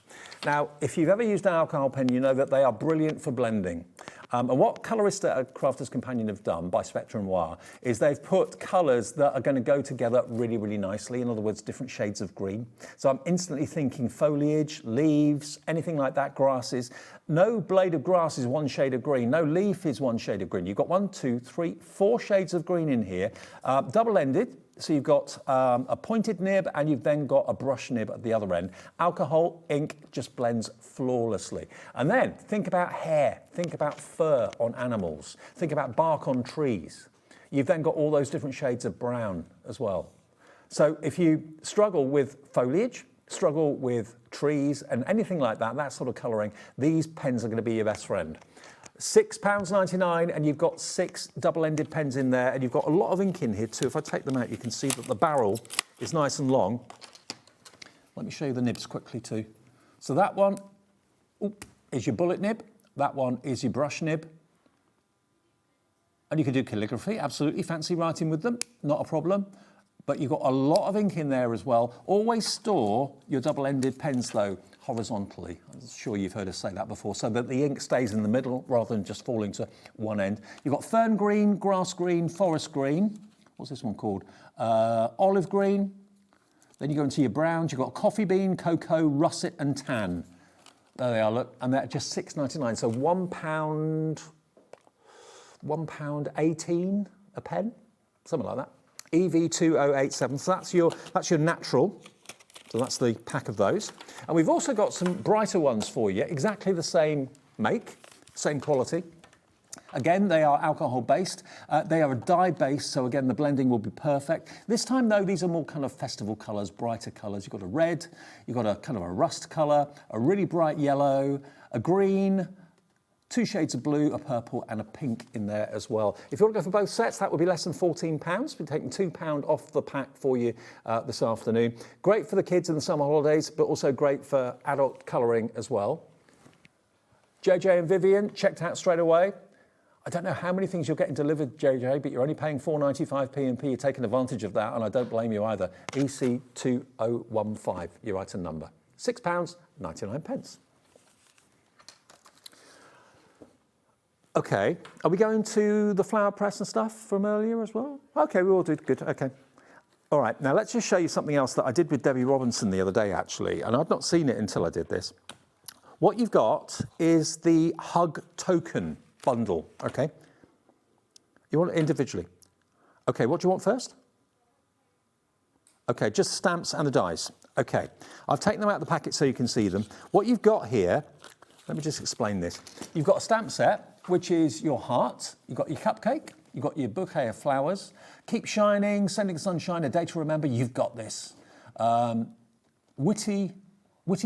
Now, if you've ever used an alcohol pen, you know that they are brilliant for blending. And what Colorista at Crafter's Companion have done by Spectrum Noir is they've put colours that are going to go together really, really nicely. In other words, different shades of green. So I'm instantly thinking foliage, leaves, anything like that, grasses. No blade of grass is one shade of green. No leaf is one shade of green. You've got 1, 2, 3, 4 shades of green in here, double-ended. So you've got a pointed nib and you've then got a brush nib at the other end. Alcohol, ink just blends flawlessly. And then think about hair, think about fur on animals, think about bark on trees. You've then got all those different shades of brown as well. So if you struggle with foliage, struggle with trees and anything like that, that sort of colouring, these pens are going to be your best friend. £6.99 and you've got 6 double-ended pens in there and you've got a lot of ink in here too. If I take them out, you can see that the barrel is nice and long. Let me show you the nibs quickly too. So that one is your bullet nib. That one is your brush nib. And you can do calligraphy, absolutely. Fancy writing with them, not a problem. But you've got a lot of ink in there as well. Always store your double-ended pens though horizontally. I'm sure you've heard us say that before, so that the ink stays in the middle rather than just falling to one end. You've got fern green, grass green, forest green. What's this one called? Olive green. Then you go into your browns. You've got coffee bean, cocoa, russet and tan. There they are, look. And they're just £6.99. So £1.18 a pen, something like that. EV2087, so that's your natural. So that's the pack of those. And we've also got some brighter ones for you, exactly the same make, same quality. Again, they are alcohol-based. They are a dye-based, so again, the blending will be perfect. This time, though, these are more kind of festival colours, brighter colours. You've got a red, you've got a kind of a rust colour, a really bright yellow, a green, 2 shades of blue, a purple and a pink in there as well. If you want to go for both sets, that would be less than £14. We're taking £2 off the pack for you this afternoon. Great for the kids in the summer holidays, but also great for adult colouring as well. JJ and Vivian, checked out straight away. I don't know how many things you're getting delivered, JJ, but you're only paying 4.95 P&P. You're taking advantage of that, and I don't blame you either. EC2015, your item number. £6.99. Okay, are we going to the flower press and stuff from earlier as well? Okay, we all did good, okay. All right, now let's just show you something else that I did with Debbie Robinson the other day, actually, and I'd not seen it until I did this. What you've got is the Hug Token bundle, okay? You want it individually. Okay, what do you want first? Okay, just stamps and the dies. Okay, I've taken them out of the packet so you can see them. What you've got here, let me just explain this. You've got a stamp set, which is your heart, you've got your cupcake, you've got your bouquet of flowers, keep shining, sending sunshine, a day to remember, you've got this. Witty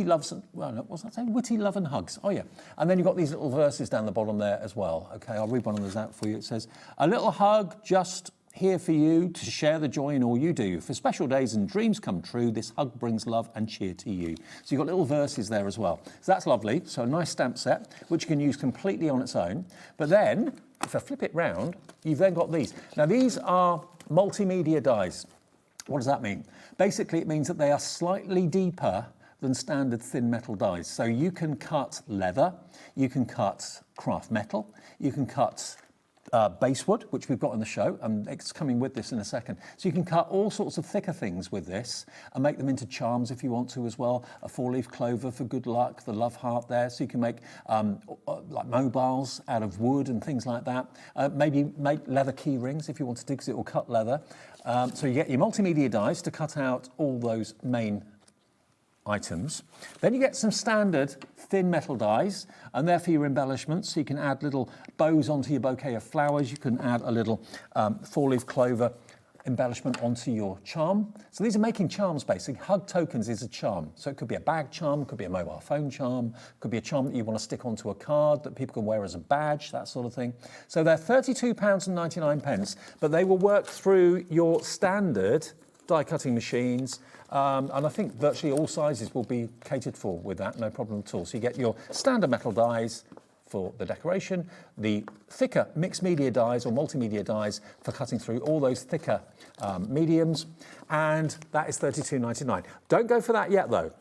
loves, well, no, what's that saying? Witty love and hugs, oh yeah. And then you've got these little verses down the bottom there as well. Okay, I'll read one of those out for you. It says, a little hug just here for you to share the joy in all you do. For special days and dreams come true, this hug brings love and cheer to you. So you've got little verses there as well. So that's lovely. So a nice stamp set, which you can use completely on its own. But then, if I flip it round, you've then got these. Now these are multimedia dies. What does that mean? Basically, it means that they are slightly deeper than standard thin metal dies. So you can cut leather, you can cut craft metal, you can cut basswood, which we've got in the show, and it's coming with this in a second. So you can cut all sorts of thicker things with this and make them into charms if you want to as well. A 4-leaf clover for good luck, the love heart there. So you can make like mobiles out of wood and things like that. Maybe make leather key rings if you want to, because it will cut leather. So you get your multimedia dies to cut out all those main items. Then you get some standard thin metal dies, and they're for your embellishments. So you can add little bows onto your bouquet of flowers. You can add a little 4-leaf clover embellishment onto your charm. So these are making charms, basically. Hug Tokens is a charm. So it could be a bag charm, could be a mobile phone charm, could be a charm that you want to stick onto a card that people can wear as a badge, that sort of thing. So they're £32.99, but they will work through your standard die cutting machines, and I think virtually all sizes will be catered for with that, no problem at all. So you get your standard metal dies for the decoration, the thicker mixed media dies or multimedia dies for cutting through all those thicker mediums, and that is £32.99. Don't go for that yet though.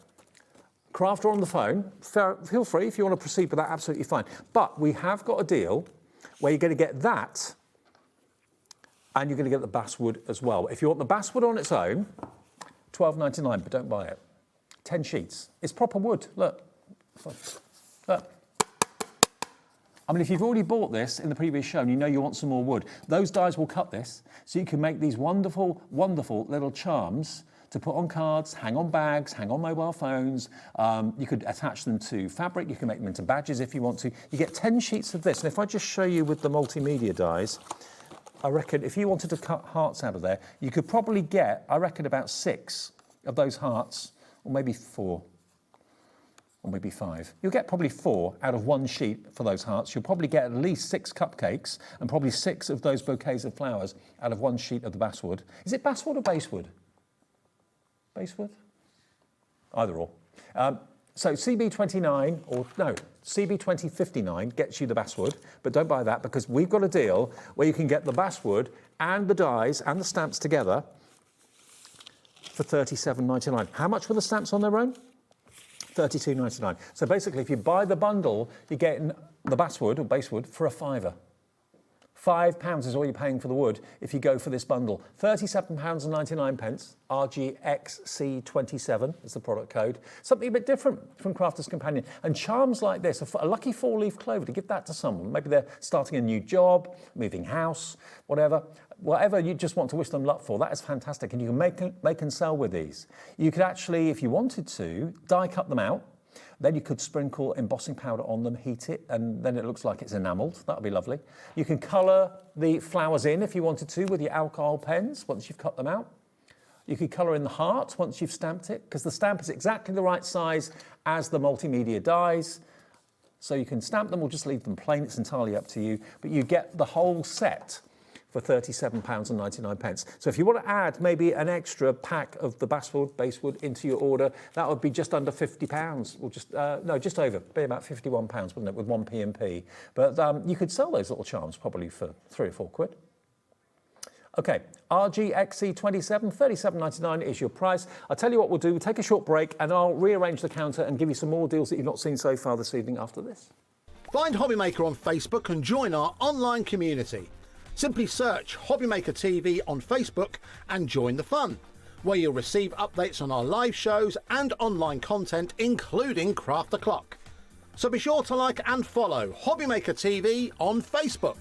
Crafter on the phone, feel free if you want to proceed with that, absolutely fine. But we have got a deal where you're going to get that, and you're going to get the basswood as well. If you want the basswood on its own, £12.99, but don't buy it. 10 sheets. It's proper wood. Look. Look. I mean, if you've already bought this in the previous show and you know you want some more wood, those dies will cut this, so you can make these wonderful, wonderful little charms to put on cards, hang on bags, hang on mobile phones. You could attach them to fabric. You can make them into badges if you want to. You get 10 sheets of this. And if I just show you with the multimedia dies, I reckon if you wanted to cut hearts out of there, you could probably get, I reckon, about 6 of those hearts, or maybe 4, or maybe 5. You'll get probably 4 out of 1 sheet for those hearts. You'll probably get at least 6 cupcakes and probably 6 of those bouquets of flowers out of 1 sheet of the basswood. Is it basswood or basswood? Basswood? Either or. So CB29, or no, CB2059 gets you the basswood, but don't buy that because we've got a deal where you can get the basswood and the dies and the stamps together for £37.99. How much were the stamps on their own? £32.99. So basically, if you buy the bundle, you're getting the basswood or basswood for a £5. £5 is all you're paying for the wood if you go for this bundle. £37.99, RGXC27 is the product code. Something a bit different from Crafter's Companion. And charms like this, a lucky 4-leaf clover, to give that to someone. Maybe they're starting a new job, moving house, whatever. Whatever you just want to wish them luck for, that is fantastic. And you can make and sell with these. You could actually, if you wanted to, die cut them out Then you could sprinkle embossing powder on them, heat it, and then it looks like it's enamelled. That would be lovely. You can colour the flowers in if you wanted to with your alcohol pens once you've cut them out. You could colour in the heart once you've stamped it, because the stamp is exactly the right size as the multimedia dies. So you can stamp them or just leave them plain, it's entirely up to you. But you get the whole set for £37.99. So if you want to add maybe an extra pack of the basswood into your order, that would be just under £50, or just, no, just over, be about £51, wouldn't it, with one P&P. But you could sell those little charms probably for £3 or £4. Okay, RGXC27, £37.99 is your price. I'll tell you what we'll do, we'll take a short break and I'll rearrange the counter and give you some more deals that you've not seen so far this evening after this. Find HobbyMaker on Facebook and join our online community. Simply search HobbyMaker TV on Facebook and join the fun, where you'll receive updates on our live shows and online content, including Craft the Clock. So be sure to like and follow HobbyMaker TV on Facebook.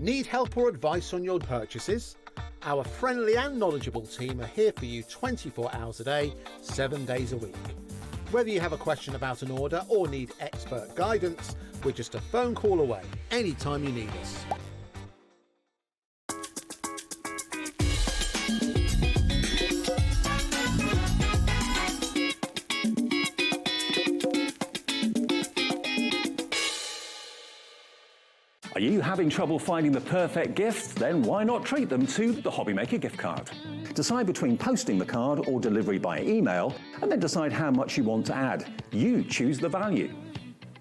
Need help or advice on your purchases? Our friendly and knowledgeable team are here for you 24 hours a day, 7 days a week. Whether you have a question about an order or need expert guidance, we're just a phone call away anytime you need us. Are you having trouble finding the perfect gift? Then why not treat them to the HobbyMaker gift card? Decide between posting the card or delivery by email, and then decide how much you want to add. You choose the value.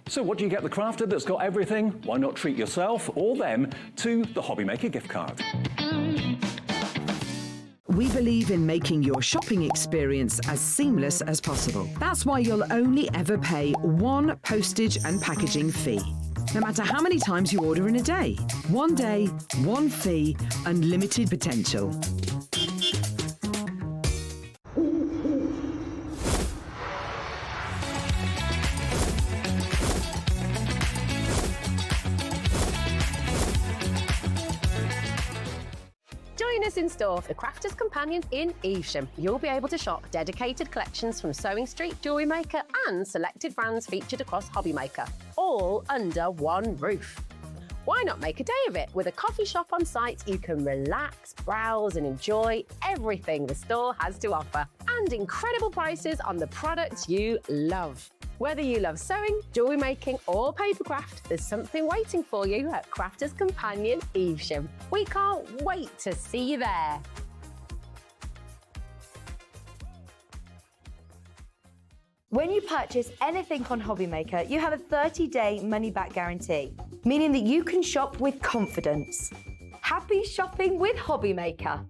So what do you get the crafter that's got everything? Why not treat yourself or them to the HobbyMaker gift card? We believe in making your shopping experience as seamless as possible. That's why you'll only ever pay one postage and packaging fee. No matter how many times you order in a day. One day, one fee, unlimited potential. Join us in store for the Crafter's Companion in Evesham. You'll be able to shop dedicated collections from Sewing Street, Jewellery Maker and selected brands featured across HobbyMaker, all under one roof. Why not make a day of it? With a coffee shop on site, you can relax, browse and enjoy everything the store has to offer, and incredible prices on the products you love. Whether you love sewing, jewellery making or papercraft, there's something waiting for you at Crafter's Companion Evesham. We can't wait to see you there. When you purchase anything on HobbyMaker, you have a 30-day money-back guarantee, meaning that you can shop with confidence. Happy shopping with HobbyMaker.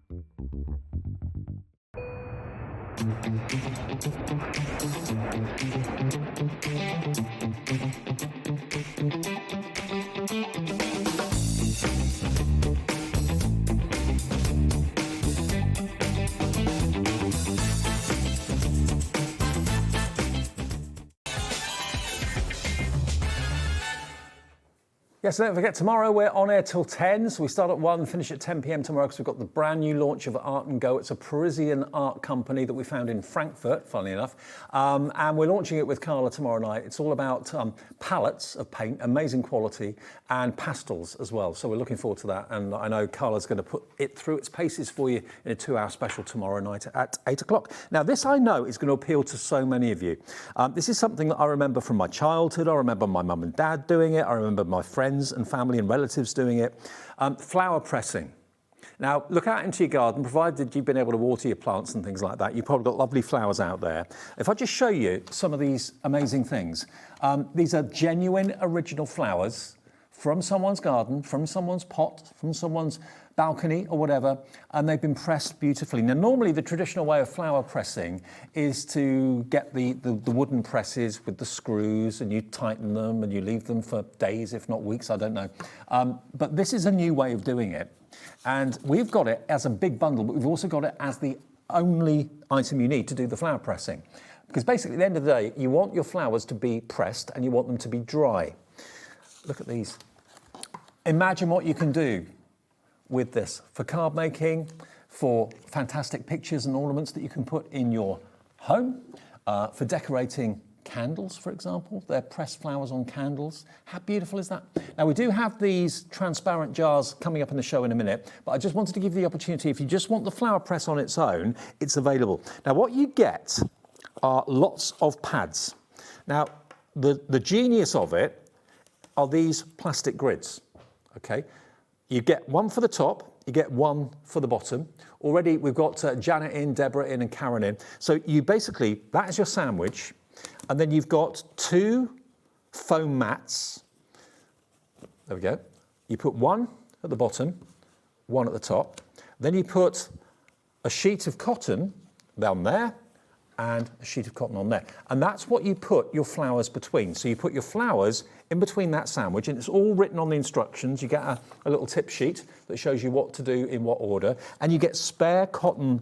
Yes, don't forget, tomorrow we're on air till 10, so we start at 1, finish at 10 p.m. tomorrow because we've got the brand new launch of Art & Go. It's a Parisian art company that we found in Frankfurt, funnily enough, and we're launching it with Carla tomorrow night. It's all about palettes of paint, amazing quality, and pastels as well, so we're looking forward to that, and I know Carla's going to put it through its paces for you in a 2-hour special tomorrow night at 8 o'clock. Now, this I know is going to appeal to so many of you. This is something that I remember from my childhood. I remember my mum and dad doing it. I remember my friends and family and relatives doing it. Flower pressing. Now, look out into your garden, provided you've been able to water your plants and things like that. You've probably got lovely flowers out there. If I just show you some of these amazing things. These are genuine original flowers from someone's garden, from someone's pot, from someone's balcony or whatever, and they've been pressed beautifully. Now, normally the traditional way of flower pressing is to get the wooden presses with the screws, and you tighten them and you leave them for days, if not weeks, I don't know. But this is a new way of doing it. And we've got it as a big bundle, but we've also got it as the only item you need to do the flower pressing. Because basically at the end of the day, you want your flowers to be pressed and you want them to be dry. Look at these. Imagine what you can do with this for card making, for fantastic pictures and ornaments that you can put in your home. for decorating candles, for example. They're pressed flowers on candles. How beautiful is that? Now, we do have these transparent jars coming up in the show in a minute, but I just wanted to give you the opportunity, if you just want the flower press on its own, it's available. Now, what you get are lots of pads. Now, the genius of it are these plastic grids, okay? You get one for the top, you get one for the bottom. Already, we've got Janet in, Deborah in, and Karen in. So you basically, that is your sandwich. And then you've got 2 foam mats. There we go. You put one at the bottom, one at the top. Then you put a sheet of cotton down there and a sheet of cotton on there. And that's what you put your flowers between. So you put your flowers in between that sandwich, and it's all written on the instructions. You get a little tip sheet that shows you what to do in what order. And you get spare cotton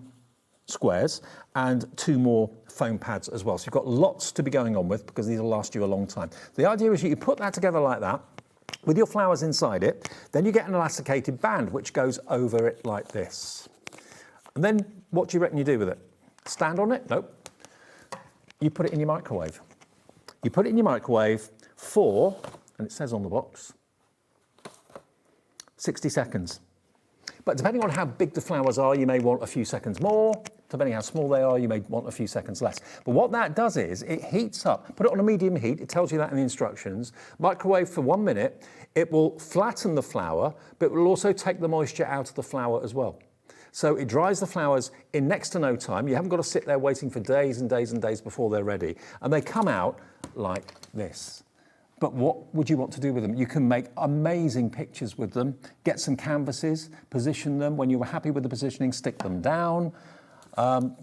squares and 2 more foam pads as well. So you've got lots to be going on with, because these will last you a long time. The idea is you put that together like that with your flowers inside it, then you get an elasticated band which goes over it like this. And then what do you reckon you do with it? Stand on it? Nope. You put it in your microwave. You put it in your microwave for, and it says on the box, 60 seconds. But depending on how big the flowers are, you may want a few seconds more. Depending how small they are, you may want a few seconds less. But what that does is it heats up. Put it on a medium heat. It tells you that in the instructions. Microwave for 1 minute. It will flatten the flower, but it will also take the moisture out of the flower as well. So it dries the flowers in next to no time. You haven't got to sit there waiting for days and days and days before they're ready. And they come out like this. But what would you want to do with them? You can make amazing pictures with them, get some canvases, position them. When you were happy with the positioning, stick them down,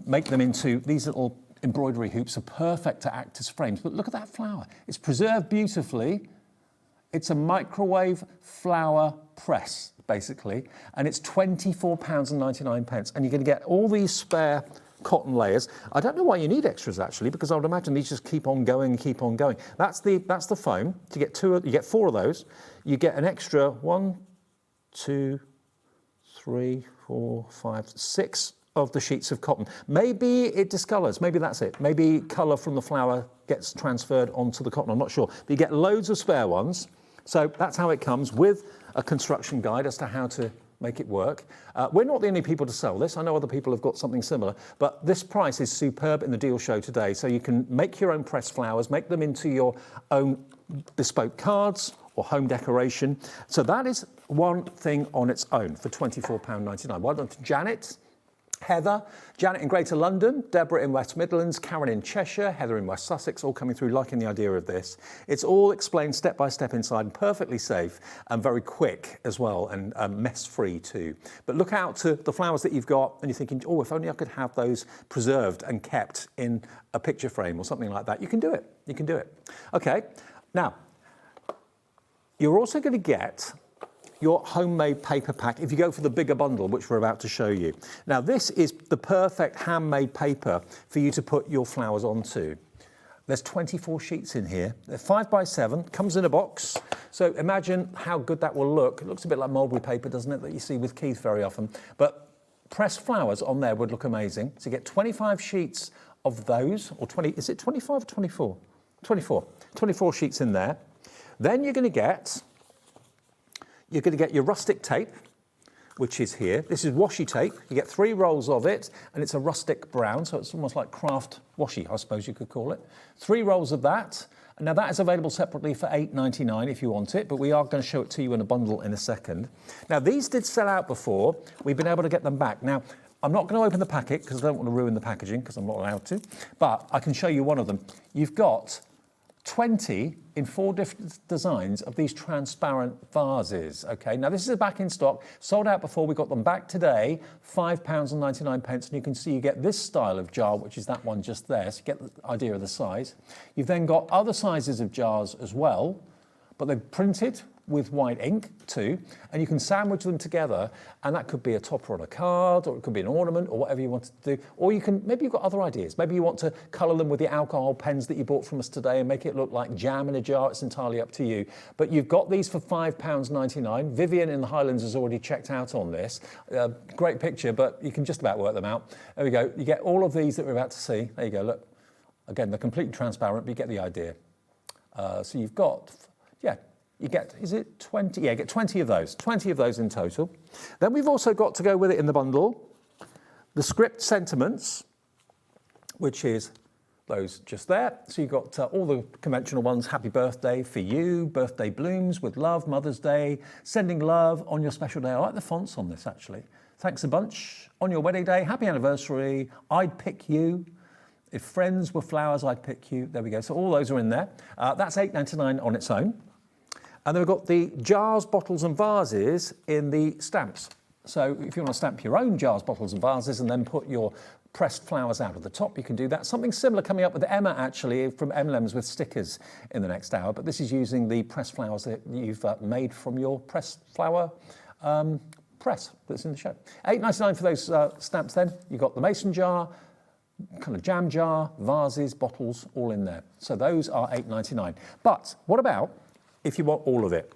make them into these little embroidery hoops are perfect to act as frames. But look at that flower. It's preserved beautifully. It's a microwave flower press, basically, and it's £24.99. And you're going to get all these spare cotton layers. I don't know why you need extras actually, because I would imagine these just keep on going and keep on going. That's the foam. You get 4 of those. You get an extra 1, 2, 3, 4, 5, 6 of the sheets of cotton. Maybe it discolours. Maybe that's it. Maybe colour from the flower gets transferred onto the cotton. I'm not sure. But you get loads of spare ones. So that's how it comes, with a construction guide as to how to make it work. We're not the only people to sell this. I know other people have got something similar, but this price is superb in the deal show today. So you can make your own pressed flowers, make them into your own bespoke cards or home decoration. So that is one thing on its own for £24.99. Well done to Janet, Heather, Janet in Greater London, Deborah in West Midlands, Karen in Cheshire, Heather in West Sussex, all coming through liking the idea of this. It's all explained step by step inside, perfectly safe and very quick as well, and mess-free too. But look out to the flowers that you've got and you're thinking, oh, if only I could have those preserved and kept in a picture frame or something like that. You can do it. You can do it. Okay, now, you're also going to get your homemade paper pack if you go for the bigger bundle, which we're about to show you. Now, this is the perfect handmade paper for you to put your flowers onto. There's 24 sheets in here. They're 5 by 7, comes in a box. So imagine how good that will look. It looks a bit like mulberry paper, doesn't it, that you see with Keith very often. But pressed flowers on there would look amazing. So you get 25 sheets of those, or 20, is it 25 or 24? 24 sheets in there. Then you're going to get your rustic tape, which is here. This is washi tape. You get 3 rolls of it, and it's a rustic brown, so it's almost like craft washi, I suppose you could call it. 3 rolls of that. Now, that is available separately for £8.99 if you want it, but we are going to show it to you in a bundle in a second. Now, these did sell out before. We've been able to get them back. Now, I'm not going to open the packet because I don't want to ruin the packaging, because I'm not allowed to, but I can show you one of them. You've got 20 in 4 different designs of these transparent vases, okay? Now, this is back in stock, sold out before, we got them back today, £5.99, and you can see you get this style of jar, which is that one just there, so you get the idea of the size. You've then got other sizes of jars as well, but they're printed with white ink too, and you can sandwich them together, and that could be a topper on a card, or it could be an ornament, or whatever you want to do. Or you can, maybe you've got other ideas. Maybe you want to colour them with the alcohol pens that you bought from us today and make it look like jam in a jar. It's entirely up to you. But you've got these for £5.99. Vivian in the Highlands has already checked out on this. Great picture, but you can just about work them out. There we go. You get all of these that we're about to see. There you go, look. Again, they're completely transparent, but you get the idea. So you've got, you get, is it 20? Yeah, you get 20 of those in total. Then we've also got to go with it in the bundle, the script sentiments, which is those just there. So you've got all the conventional ones, happy birthday for you, birthday blooms with love, Mother's Day, sending love on your special day. I like the fonts on this actually. Thanks a bunch. On your wedding day, happy anniversary, I'd pick you. If friends were flowers, I'd pick you. There we go. So all those are in there. That's $8.99 on its own. And then we've got the jars, bottles and vases in the stamps. So if you want to stamp your own jars, bottles and vases and then put your pressed flowers out of the top, you can do that. Something similar coming up with Emma actually from Emlems with stickers in the next hour, but this is using the pressed flowers that you've made from your pressed flower press that's in the show. $8.99 for those stamps then. You've got the mason jar, kind of jam jar, vases, bottles, all in there. So those are $8.99. But what about if you want all of it?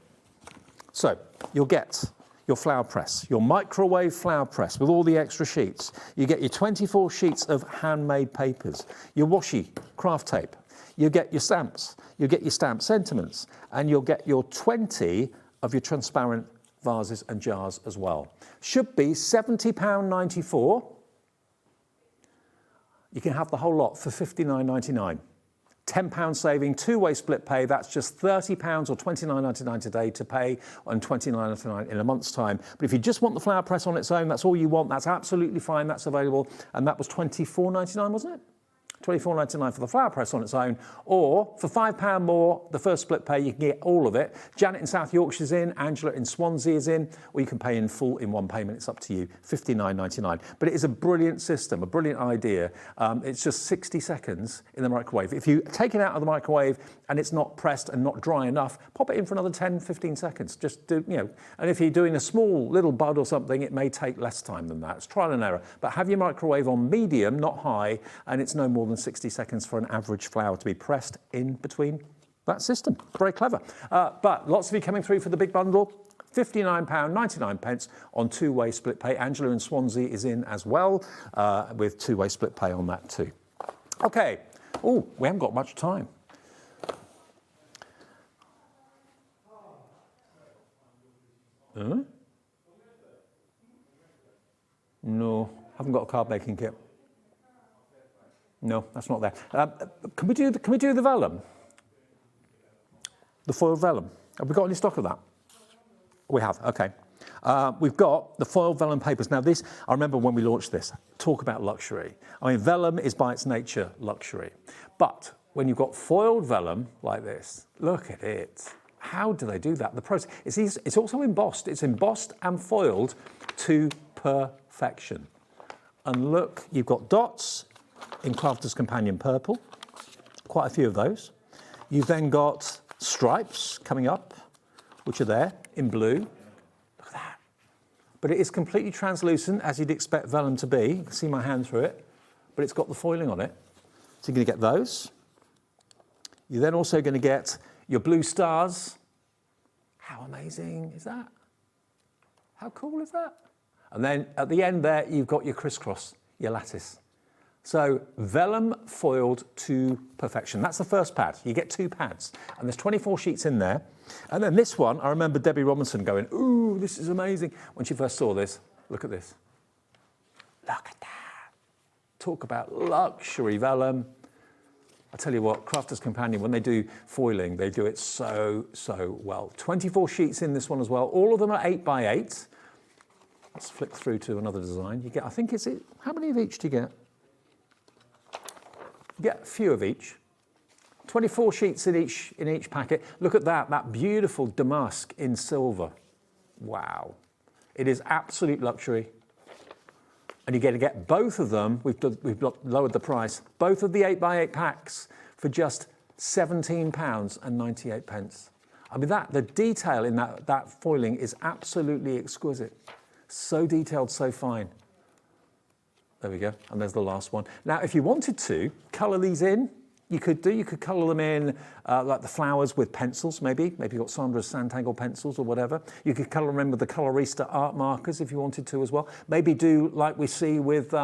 So you'll get your flower press, your microwave flower press with all the extra sheets. You get your 24 sheets of handmade papers, your washi craft tape. You get your stamps, you get your stamp sentiments, and you'll get your 20 of your transparent vases and jars as well. Should be £70.94. You can have the whole lot for £59.99. £10 saving, two-way split pay, that's just £30 or $29.99 today to pay and $29.99 in a month's time. But if you just want the flower press on its own, that's all you want, that's absolutely fine, that's available. And that was $24.99, wasn't it? $24.99 for the flower press on its own, or for £5 more, the first split pay, you can get all of it. Janet in South Yorkshire's in, Angela in Swansea is in, or you can pay in full in one payment. It's up to you, $59.99. But it is a brilliant system, a brilliant idea. It's just 60 seconds in the microwave. If you take it out of the microwave and it's not pressed and not dry enough, pop it in for another 10, 15 seconds. Just do, and if you're doing a small little bud or something, it may take less time than that. It's trial and error. But have your microwave on medium, not high, and it's no more than 60 seconds for an average flower to be pressed in between that system. Very clever. But lots of you coming through for the big bundle. £59.99 on two-way split pay. Angela in Swansea is in as well with two-way split pay on that too. Okay. Oh, we haven't got much time. Huh? No, haven't got a card making kit. No, that's not there. Can we do the vellum? The foiled vellum. Have we got any stock of that? We have, okay. We've got the foiled vellum papers. Now this, I remember when we launched this, talk about luxury. I mean, vellum is by its nature luxury. But when you've got foiled vellum like this, look at it. How do they do that? The process, it's also embossed. It's embossed and foiled to perfection. And look, you've got dots in Crafter's Companion purple, quite a few of those. You've then got stripes coming up, which are there in blue. Look at that. But it is completely translucent, as you'd expect vellum to be. You can see my hand through it, but it's got the foiling on it. So you're going to get those. You're then also going to get your blue stars. How amazing is that? How cool is that? And then at the end there, you've got your crisscross, your lattice. So vellum foiled to perfection. That's the first pad. You get 2 pads. And there's 24 sheets in there. And then this one, I remember Debbie Robinson going, ooh, this is amazing. When she first saw this, look at this. Look at that. Talk about luxury vellum. I tell you what, Crafter's Companion, when they do foiling, they do it so, so well. 24 sheets in this one as well. All of them are 8x8. Let's flick through to another design. You get, I think it's, how many of each do you get? You get a few of each. 24 sheets in each packet. Look at that beautiful damask in silver. Wow. It is absolute luxury. And you're going to get both of them, we've lowered the price, both of the 8x8 packs for just £17.98. I mean, the detail in that foiling is absolutely exquisite. So detailed, so fine. There we go, and there's the last one. Now, if you wanted to colour these in, you could colour them in like the flowers with pencils, maybe you've got Sandra's Sanntangle pencils or whatever. You could colour them in with the Colorista art markers if you wanted to as well. Maybe do like we see with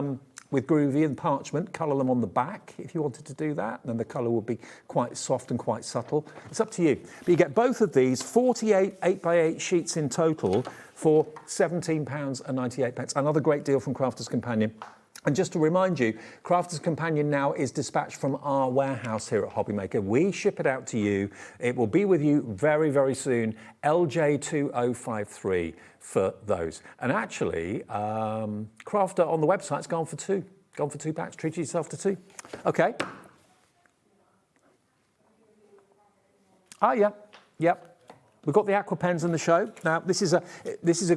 with Groovy and parchment, colour them on the back if you wanted to do that. Then the colour would be quite soft and quite subtle. It's up to you. But you get both of these, 48 8x8 sheets in total for £17.98. Another great deal from Crafters Companion. And just to remind you, Crafters Companion now is dispatched from our warehouse here at HobbyMaker. We ship it out to you. It will be with you very, very soon. LJ2053 for those. And actually, Crafter on the website's gone for two. Gone for 2 packs. Treat yourself to 2. Okay. Yeah. Yep. We've got the aqua pens in the show. Now, this is a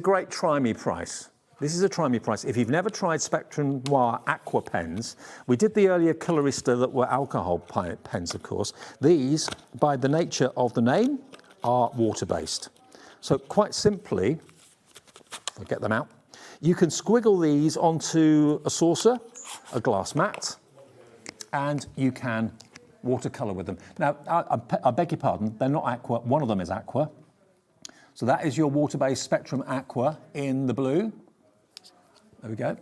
great try me price. This is a try me price. If you've never tried Spectrum Noir aqua pens, we did the earlier Colorista that were alcohol pens, of course. These, by the nature of the name, are water-based. So quite simply, I'll get them out. You can squiggle these onto a saucer, a glass mat, and you can watercolour with them. Now, I beg your pardon, they're not aqua. One of them is aqua. So that is your water-based Spectrum Aqua in the blue. There we go.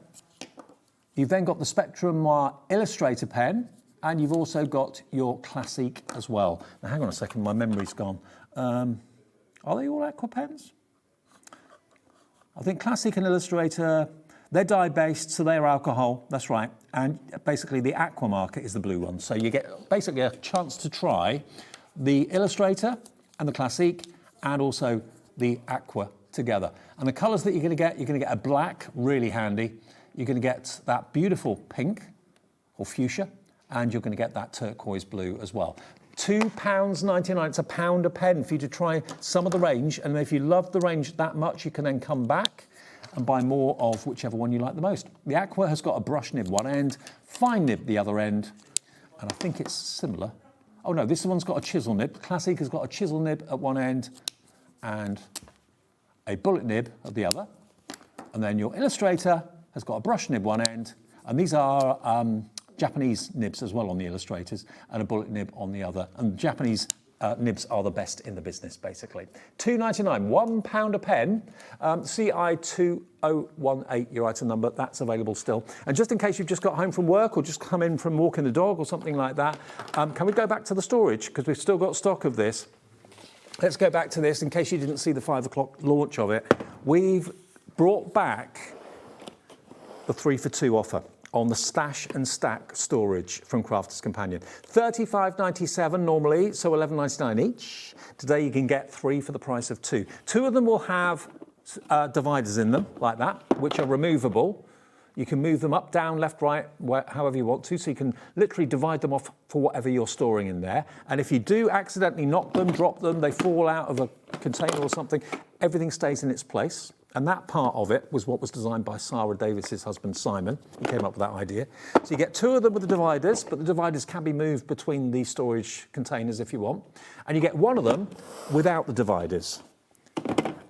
You've then got the Spectrum Noir Illustrator pen, and you've also got your Classic as well. Now, hang on a second, my memory's gone. Are they all aqua pens? I think Classic and Illustrator, they're dye-based, so they're alcohol, that's right. And basically the aqua market is the blue one. So you get basically a chance to try the Illustrator and the Classic, and also the aqua together. And the colours that you're going to get a black, really handy. You're going to get that beautiful pink or fuchsia, and you're going to get that turquoise blue as well. £2.99, it's £1 a pen for you to try some of the range. And if you love the range that much, you can then come back and buy more of whichever one you like the most. The aqua has got a brush nib one end, fine nib the other end, and I think it's similar. Oh no, this one's got a chisel nib. The Classic has got a chisel nib at one end and a bullet nib at the other. And then your Illustrator has got a brush nib one end, and these are Japanese nibs as well on the Illustrators, and a bullet nib on the other. And the Japanese nibs are the best in the business, basically. £2.99, £1 a pen, CI2018, your item number, that's available still. And just in case you've just got home from work or just come in from walking the dog or something like that, can we go back to the storage? Because we've still got stock of this. Let's go back to this in case you didn't see the 5 o'clock launch of it. We've brought back the 3 for 2 offer on the stash and stack storage from Crafters Companion. $35.97 normally, so $11.99 each. Today you can get 3 for the price of 2. 2 of them will have dividers in them, like that, which are removable. You can move them up, down, left, right, however you want to, so you can literally divide them off for whatever you're storing in there. And if you do accidentally knock them, drop them, they fall out of a container or something, everything stays in its place. And that part of it was what was designed by Sarah Davis's husband, Simon. He came up with that idea. So you get 2 of them with the dividers, but the dividers can be moved between the storage containers if you want. And you get 1 of them without the dividers.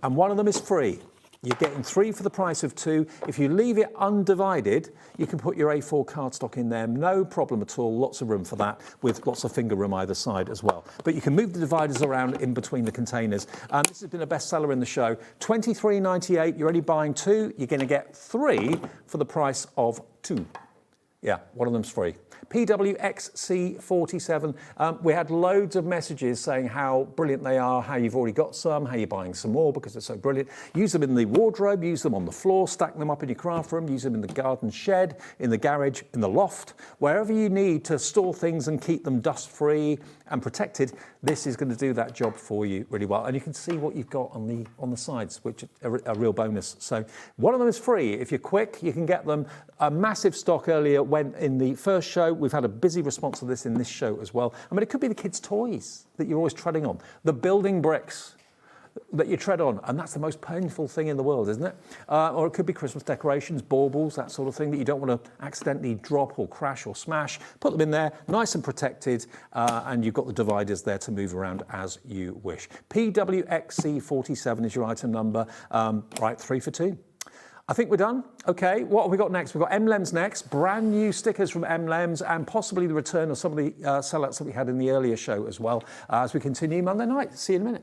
And 1 of them is free. You're getting 3 for the price of 2. If you leave it undivided, you can put your A4 cardstock in there, no problem at all. Lots of room for that, with lots of finger room either side as well. But you can move the dividers around in between the containers. This has been a bestseller in the show. $23.98, you're only buying 2. You're going to get 3 for the price of 2. Yeah, 1 of them's free. PWXC47. We had loads of messages saying how brilliant they are, how you've already got some, how you're buying some more because they're so brilliant. Use them in the wardrobe, use them on the floor, stack them up in your craft room, use them in the garden shed, in the garage, in the loft, wherever you need to store things and keep them dust-free and protected. This is going to do that job for you really well. And you can see what you've got on the sides, which are a real bonus. So 1 of them is free. If you're quick, you can get them. A massive stock earlier went in the first show. We've had a busy response to this in this show as well. I mean, it could be the kids' toys that you're always treading on, the building bricks that you tread on, and that's the most painful thing in the world, isn't it? Or it could be Christmas decorations, baubles, that sort of thing that you don't want to accidentally drop or crash or smash. Put them in there, nice and protected, and you've got the dividers there to move around as you wish. PWXC47 is your item number. Right, 3 for 2. I think we're done. Okay, what have we got next? We've got Emlems next, brand new stickers from Emlems, and possibly the return of some of the sellouts that we had in the earlier show as well, as we continue Monday night. See you in a minute.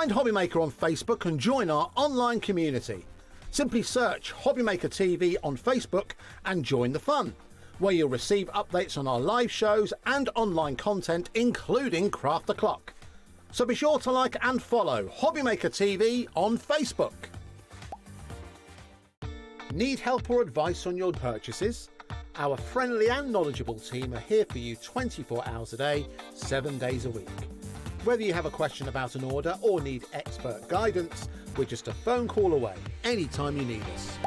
Find HobbyMaker on Facebook and join our online community. Simply search HobbyMaker TV on Facebook and join the fun, where you'll receive updates on our live shows and online content, including Craft the Clock. So be sure to like and follow HobbyMaker TV on Facebook. Need help or advice on your purchases? Our friendly and knowledgeable team are here for you 24 hours a day, 7 days a week. Whether you have a question about an order or need expert guidance, we're just a phone call away anytime you need us.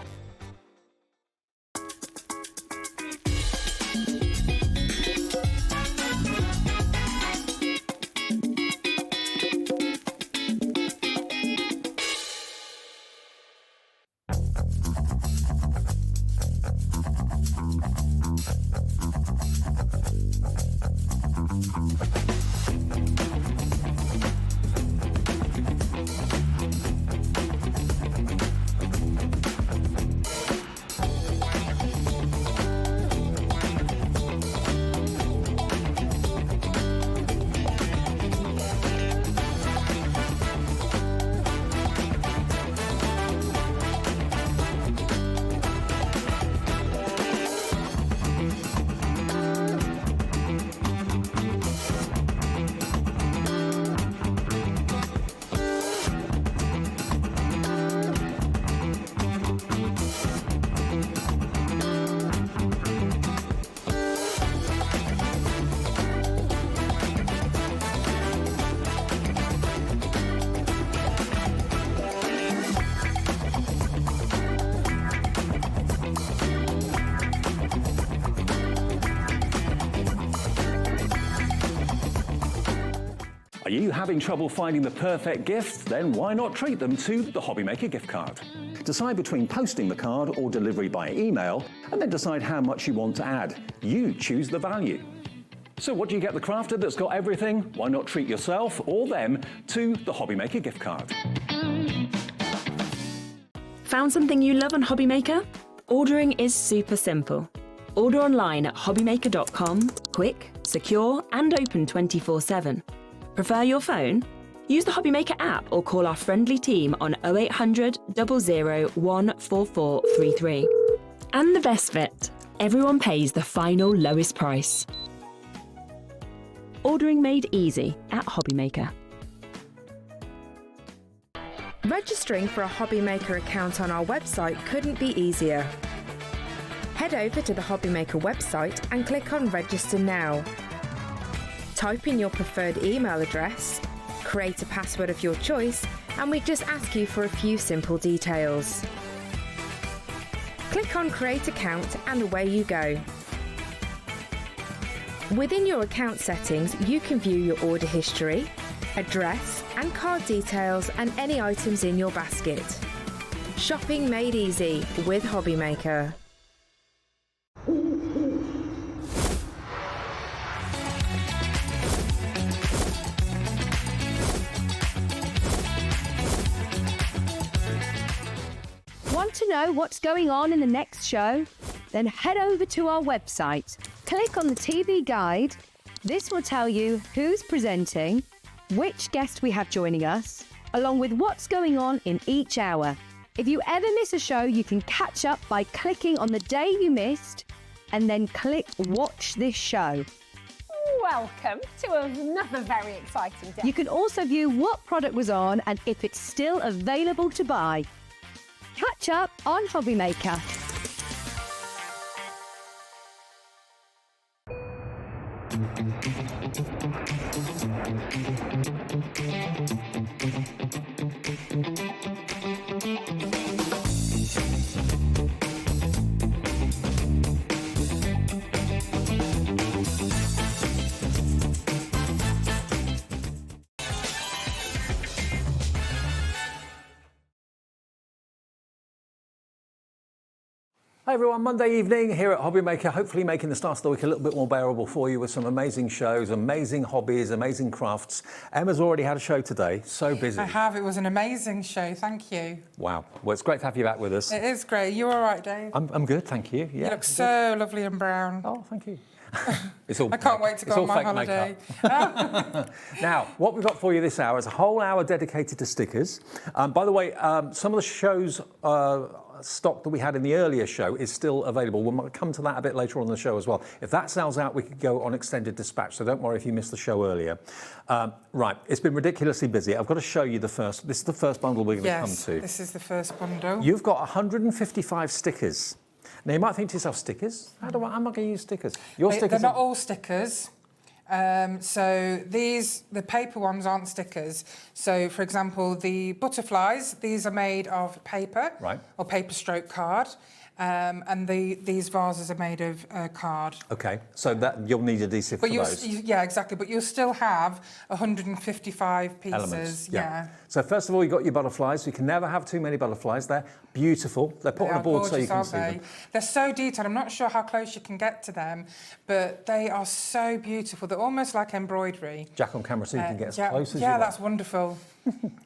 Are you having trouble finding the perfect gift? Then why not treat them to the HobbyMaker gift card? Decide between posting the card or delivery by email, and then decide how much you want to add. You choose the value. So what do you get the crafter that's got everything? Why not treat yourself or them to the HobbyMaker gift card? Found something you love on HobbyMaker? Ordering is super simple. Order online at hobbymaker.com, quick, secure, and open 24/7. Prefer your phone? Use the HobbyMaker app or call our friendly team on 0800 001 4433. And the best bit, everyone pays the final lowest price. Ordering made easy at HobbyMaker. Registering for a HobbyMaker account on our website couldn't be easier. Head over to the HobbyMaker website and click on Register Now. Type in your preferred email address, create a password of your choice, and we just ask you for a few simple details. Click on Create Account and away you go. Within your account settings, you can view your order history, address and card details and any items in your basket. Shopping made easy with HobbyMaker. Want to know what's going on in the next show? Then head over to our website. Click on the TV guide. This will tell you who's presenting, which guest we have joining us, along with what's going on in each hour. If you ever miss a show, you can catch up by clicking on the day you missed and then click Watch This Show. Welcome to another very exciting day. You can also view what product was on and if it's still available to buy. Catch up on HobbyMaker. Hi everyone, Monday evening here at HobbyMaker, hopefully making the start of the week a little bit more bearable for you with some amazing shows, amazing hobbies, amazing crafts. Emma's already had a show today, so busy. I have, it was an amazing show, thank you. Wow, well it's great to have you back with us. It is great, you all right, Dave? I'm good, thank you. Yeah, you look so lovely and brown. Oh, thank you. It's all I can't wait to go on my holiday. Now, what we've got for you this hour is a whole hour dedicated to stickers. By the way, some of the shows stock that we had in the earlier show is still available. We'll come to that a bit later on in the show as well. If that sells out, we could go on extended dispatch, so don't worry if you missed the show earlier. Right, it's been ridiculously busy. I've got to show you the first. This is the first bundle we're going to come to. This is the first bundle. You've got 155 stickers. Now, you might think to yourself, stickers? How am I going to use stickers? Your stickers they're not all stickers. So the paper ones aren't stickers. So, for example, the butterflies, these are made of paper, or paper stroke card. And these vases are made of card. Okay, so that you'll need adhesive for those. Yeah, exactly. But you'll still have 155 pieces. Elements, yeah. So first of all, you've got your butterflies. You can never have too many butterflies. They're beautiful. They're put on a board so you can see them. They're so detailed. I'm not sure how close you can get to them, but they are so beautiful. They're almost like embroidery. Jack on camera so you can get as close as you want. Yeah, want. that's wonderful.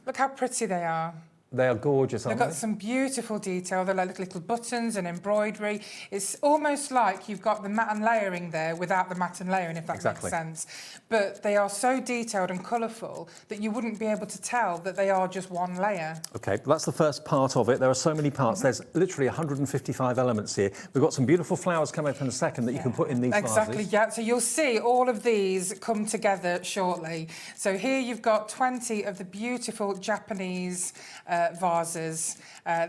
Look how pretty they are. They are gorgeous, aren't They've got some beautiful detail. They're like little buttons and embroidery. It's almost like you've got the mat and layering there without the mat and layering, if that makes sense. But they are so detailed and colourful that you wouldn't be able to tell that they are just one layer. Okay, that's the first part of it. There are so many parts. There's literally 155 elements here. We've got some beautiful flowers coming up in a second that you can put in these vases. Yeah. So you'll see all of these come together shortly. So here you've got 20 of the beautiful Japanese vases.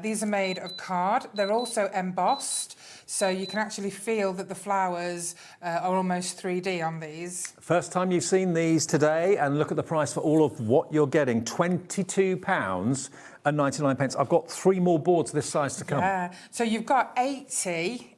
These are made of card. They're also embossed, so you can actually feel that the flowers are almost 3D on these. First time you've seen these today, and look at the price for all of what you're getting, £22.99. I've got 3 more boards this size to come. Yeah, so you've got 80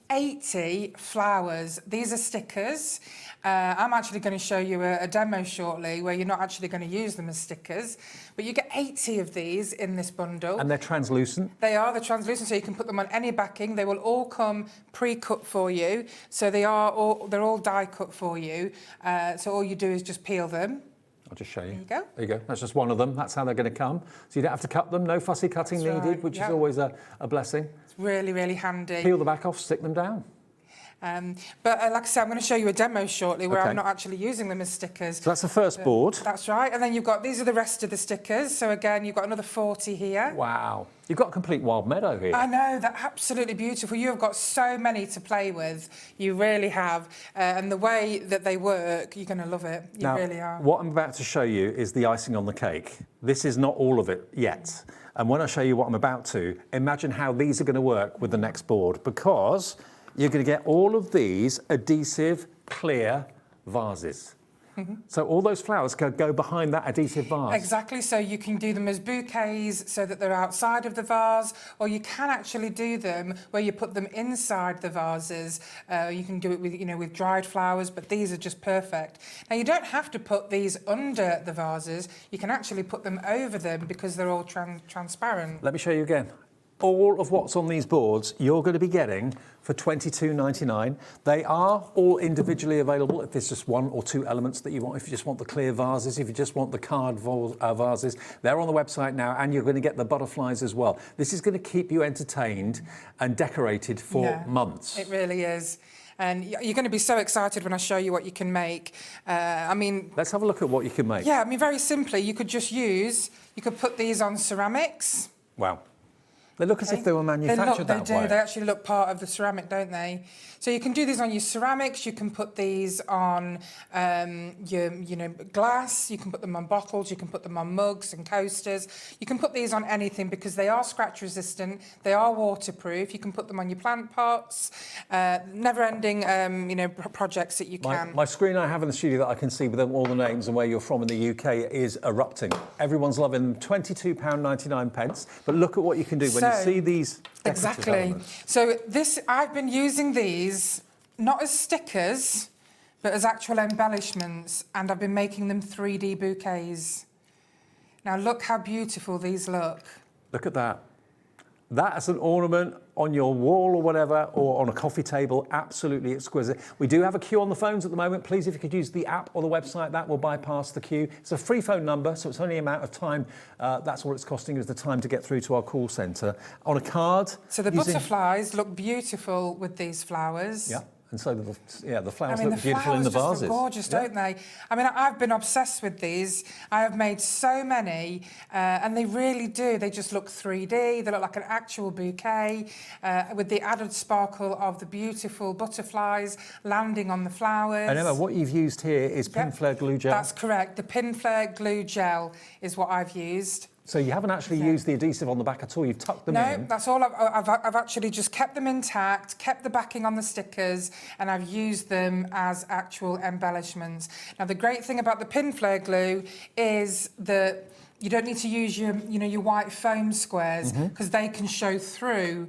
flowers. These are stickers. I'm actually going to show you a demo shortly where you're not actually going to use them as stickers, but you get 80 of these in this bundle. And they're translucent? They're translucent, so you can put them on any backing. They will all come pre-cut for you, so they're all die cut for you. So all you do is just peel them. I'll just show you. There you go. There you go. That's just one of them. That's how they're going to come. So you don't have to cut them. No fussy cutting needed, which is always a blessing. It's really, really handy. Peel the back off, stick them down. But like I said, I'm going to show you a demo shortly where I'm not actually using them as stickers. So that's the first board. That's right. And then these are the rest of the stickers. So again, you've got another 40 here. Wow. You've got a complete wild meadow here. I know, they're absolutely beautiful. You have got so many to play with. You really have. And the way that they work, you're going to love it. You really are. What I'm about to show you is the icing on the cake. This is not all of it yet. And when I show you what I'm about to, imagine how these are going to work with the next board, because you're going to get all of these adhesive clear vases. So all those flowers go behind that adhesive vase. Exactly, so you can do them as bouquets so that they're outside of the vase, or you can actually do them where you put them inside the vases. You can do it with, with dried flowers, but these are just perfect. Now, you don't have to put these under the vases. You can actually put them over them because they're all transparent. Let me show you again. All of what's on these boards you're going to be getting for £22.99. They are all individually available if there's just 1 or 2 elements that you want. If you just want the clear vases, if you just want the card vases, they're on the website now, and you're going to get the butterflies as well. This is going to keep you entertained and decorated for months. It really is. And you're going to be so excited when I show you what you can make. Let's have a look at what you can make. Yeah, very simply, you could put these on ceramics. Wow. They look as if they were manufactured that way. They actually look part of the ceramic, don't they? So you can do these on your ceramics. You can put these on your glass. You can put them on bottles. You can put them on mugs and coasters. You can put these on anything because they are scratch resistant. They are waterproof. You can put them on your plant pots. Never-ending, projects that you can. My screen I have in the studio that I can see with all the names and where you're from in the UK is erupting. Everyone's loving them. £22.99. But look at what you can do when you see these decorative elements. So I've been using these not as stickers, but as actual embellishments, and I've been making them 3D bouquets. Now look how beautiful these look. Look at that. That as an ornament on your wall or whatever, or on a coffee table, absolutely exquisite. We do have a queue on the phones at the moment. Please, if you could use the app or the website, that will bypass the queue. It's a free phone number, so it's only amount of time. That's all it's costing is the time to get through to our call centre. On a card. So the butterflies look beautiful with these flowers. Yeah. And so the flowers I mean, look beautiful in the flowers just vases. look gorgeous, don't they? I mean, I've been obsessed with these. I have made so many, and they really do. They just look 3D. They look like an actual bouquet with the added sparkle of the beautiful butterflies landing on the flowers. And Emma, what you've used here is pin flare glue gel. That's correct. The pin flare glue gel is what I've used. So you haven't actually used the adhesive on the back at all. You've tucked them in. No, that's all. I've actually just kept them intact, kept the backing on the stickers, and I've used them as actual embellishments. Now, the great thing about the pin flare glue is that you don't need to use your white foam squares because they can show through.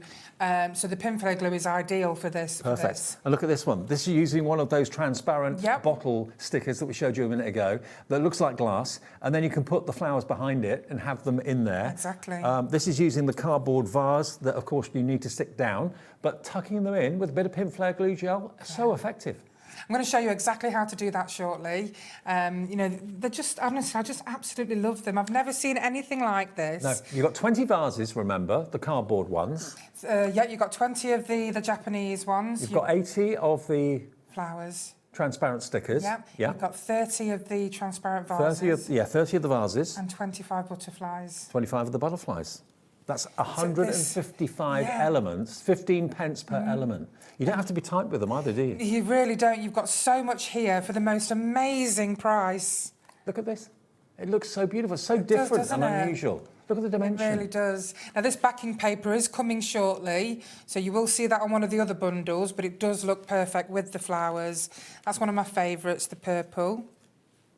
So the pin flare glue is ideal for this. Perfect. And look at this one. This is using one of those transparent bottle stickers that we showed you a minute ago that looks like glass, and then you can put the flowers behind it and have them in there. Exactly. This is using the cardboard vase that, of course, you need to stick down, but tucking them in with a bit of pin flare glue gel, so effective. I'm going to show you exactly how to do that shortly. They're just, honestly, I just absolutely love them. I've never seen anything like this. No, you've got 20 vases, remember, the cardboard ones. Yeah, you've got 20 of the Japanese ones. You've got 80 of the flowers. Transparent stickers. Yeah. You've got 30 of the transparent 30 of the vases. And 25 butterflies. 25 of the butterflies. That's 155 elements, 15 pence per element. You don't have to be tight with them either, do you? You really don't. You've got so much here for the most amazing price. Look at this. It looks so beautiful, so different and unusual. Look at the dimension. It really does. Now, this backing paper is coming shortly, so you will see that on one of the other bundles, but it does look perfect with the flowers. That's one of my favourites, the purple.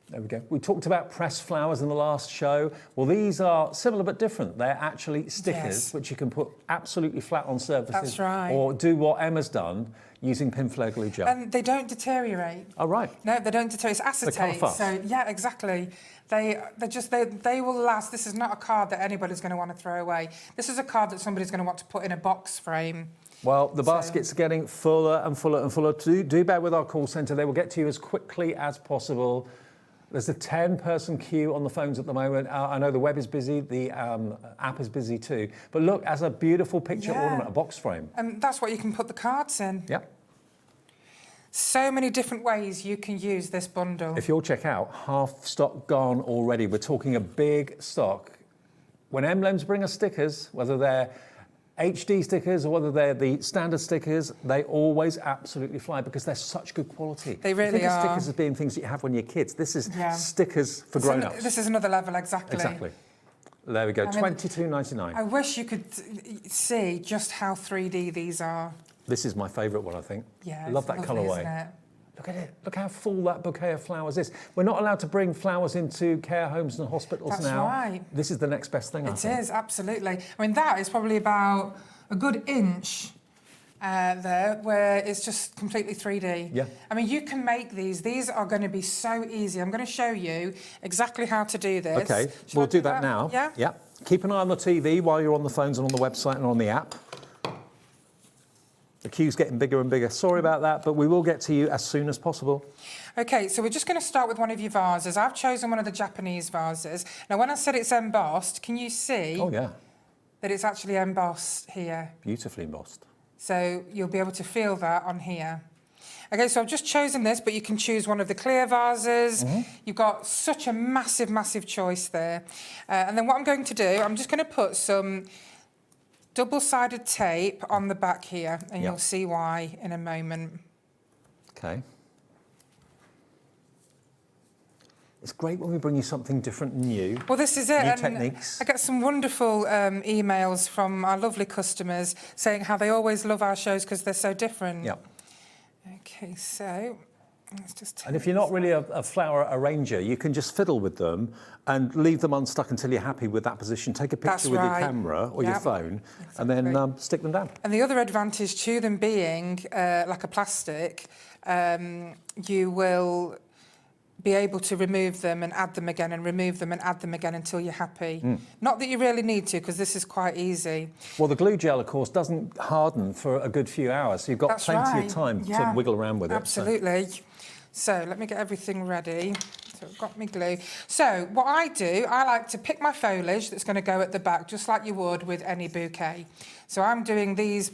There we go. We talked about pressed flowers in the last show. Well, these are similar but different. They're actually stickers, which you can put absolutely flat on surfaces. That's right. Or do what Emma's done using pin flare glue gel. And they don't deteriorate. Oh, right. No, they don't deteriorate. It's acetate. They colour fast. So, yeah, exactly. They will last. This is not a card that anybody's going to want to throw away. This is a card that somebody's going to want to put in a box frame. Well, the baskets are getting fuller and fuller and fuller. Do bear with our call centre. They will get to you as quickly as possible. There's a 10-person queue on the phones at the moment. I know the web is busy, the app is busy too. But look, as a beautiful picture ornament, a box frame. And that's what you can put the cards in. Yep. So many different ways you can use this bundle. If you'll check out, half stock gone already. We're talking a big stock. When Emlems bring us stickers, whether they're HD stickers or whether they're the standard stickers, they always absolutely fly because they're such good quality. They really Think of are. stickers as being things that you have when you're kids. This is stickers for grown-ups. This is another level, exactly. Exactly. There we go, I mean, $22.99. I wish you could see just how 3D these are. This is my favourite one, I think. Yeah, I love that lovely, colourway. isn't it? Look at it. Look how full that bouquet of flowers is. We're not allowed to bring flowers into care homes and hospitals That's now. right. This is the next best thing, I think. It is, absolutely. I mean, that is probably about a good inch there, where it's just completely 3D. Yeah. I mean, you can make these. These are going to be so easy. I'm going to show you exactly how to do this. Okay, Shall I we'll do that now. Yeah? Yeah. Keep an eye on the TV while you're on the phones and on the website and on the app. The queue's getting bigger and bigger. Sorry about that, but we will get to you as soon as possible. Okay, so we're just going to start with one of your vases. I've chosen one of the Japanese vases. Now, when I said it's embossed, can you see that it's actually embossed here? Beautifully embossed. So you'll be able to feel that on here. Okay, so I've just chosen this, but you can choose one of the clear vases. You've got such a massive, massive choice there. And then what I'm going to do, I'm just going to put some double-sided tape on the back here, and you'll see why in a moment. Okay. It's great when we bring you something different and new. Well, this is it. New and techniques. I get some wonderful emails from our lovely customers saying how they always love our shows because they're so different. Yep. Okay, so let's just... And if you're not really a flower arranger, you can just fiddle with them and leave them unstuck until you're happy with that position. Take a picture with your camera or your phone and then stick them down. And the other advantage to them being like a plastic, you will be able to remove them and add them again and remove them and add them again until you're happy. Not that you really need to, because this is quite easy. Well, the glue gel, of course, doesn't harden for a good few hours, so you've got plenty of time to wiggle around with it. Absolutely. So let me get everything ready. So I've got my glue. So what I do, I like to pick my foliage that's going to go at the back, just like you would with any bouquet. So I'm doing these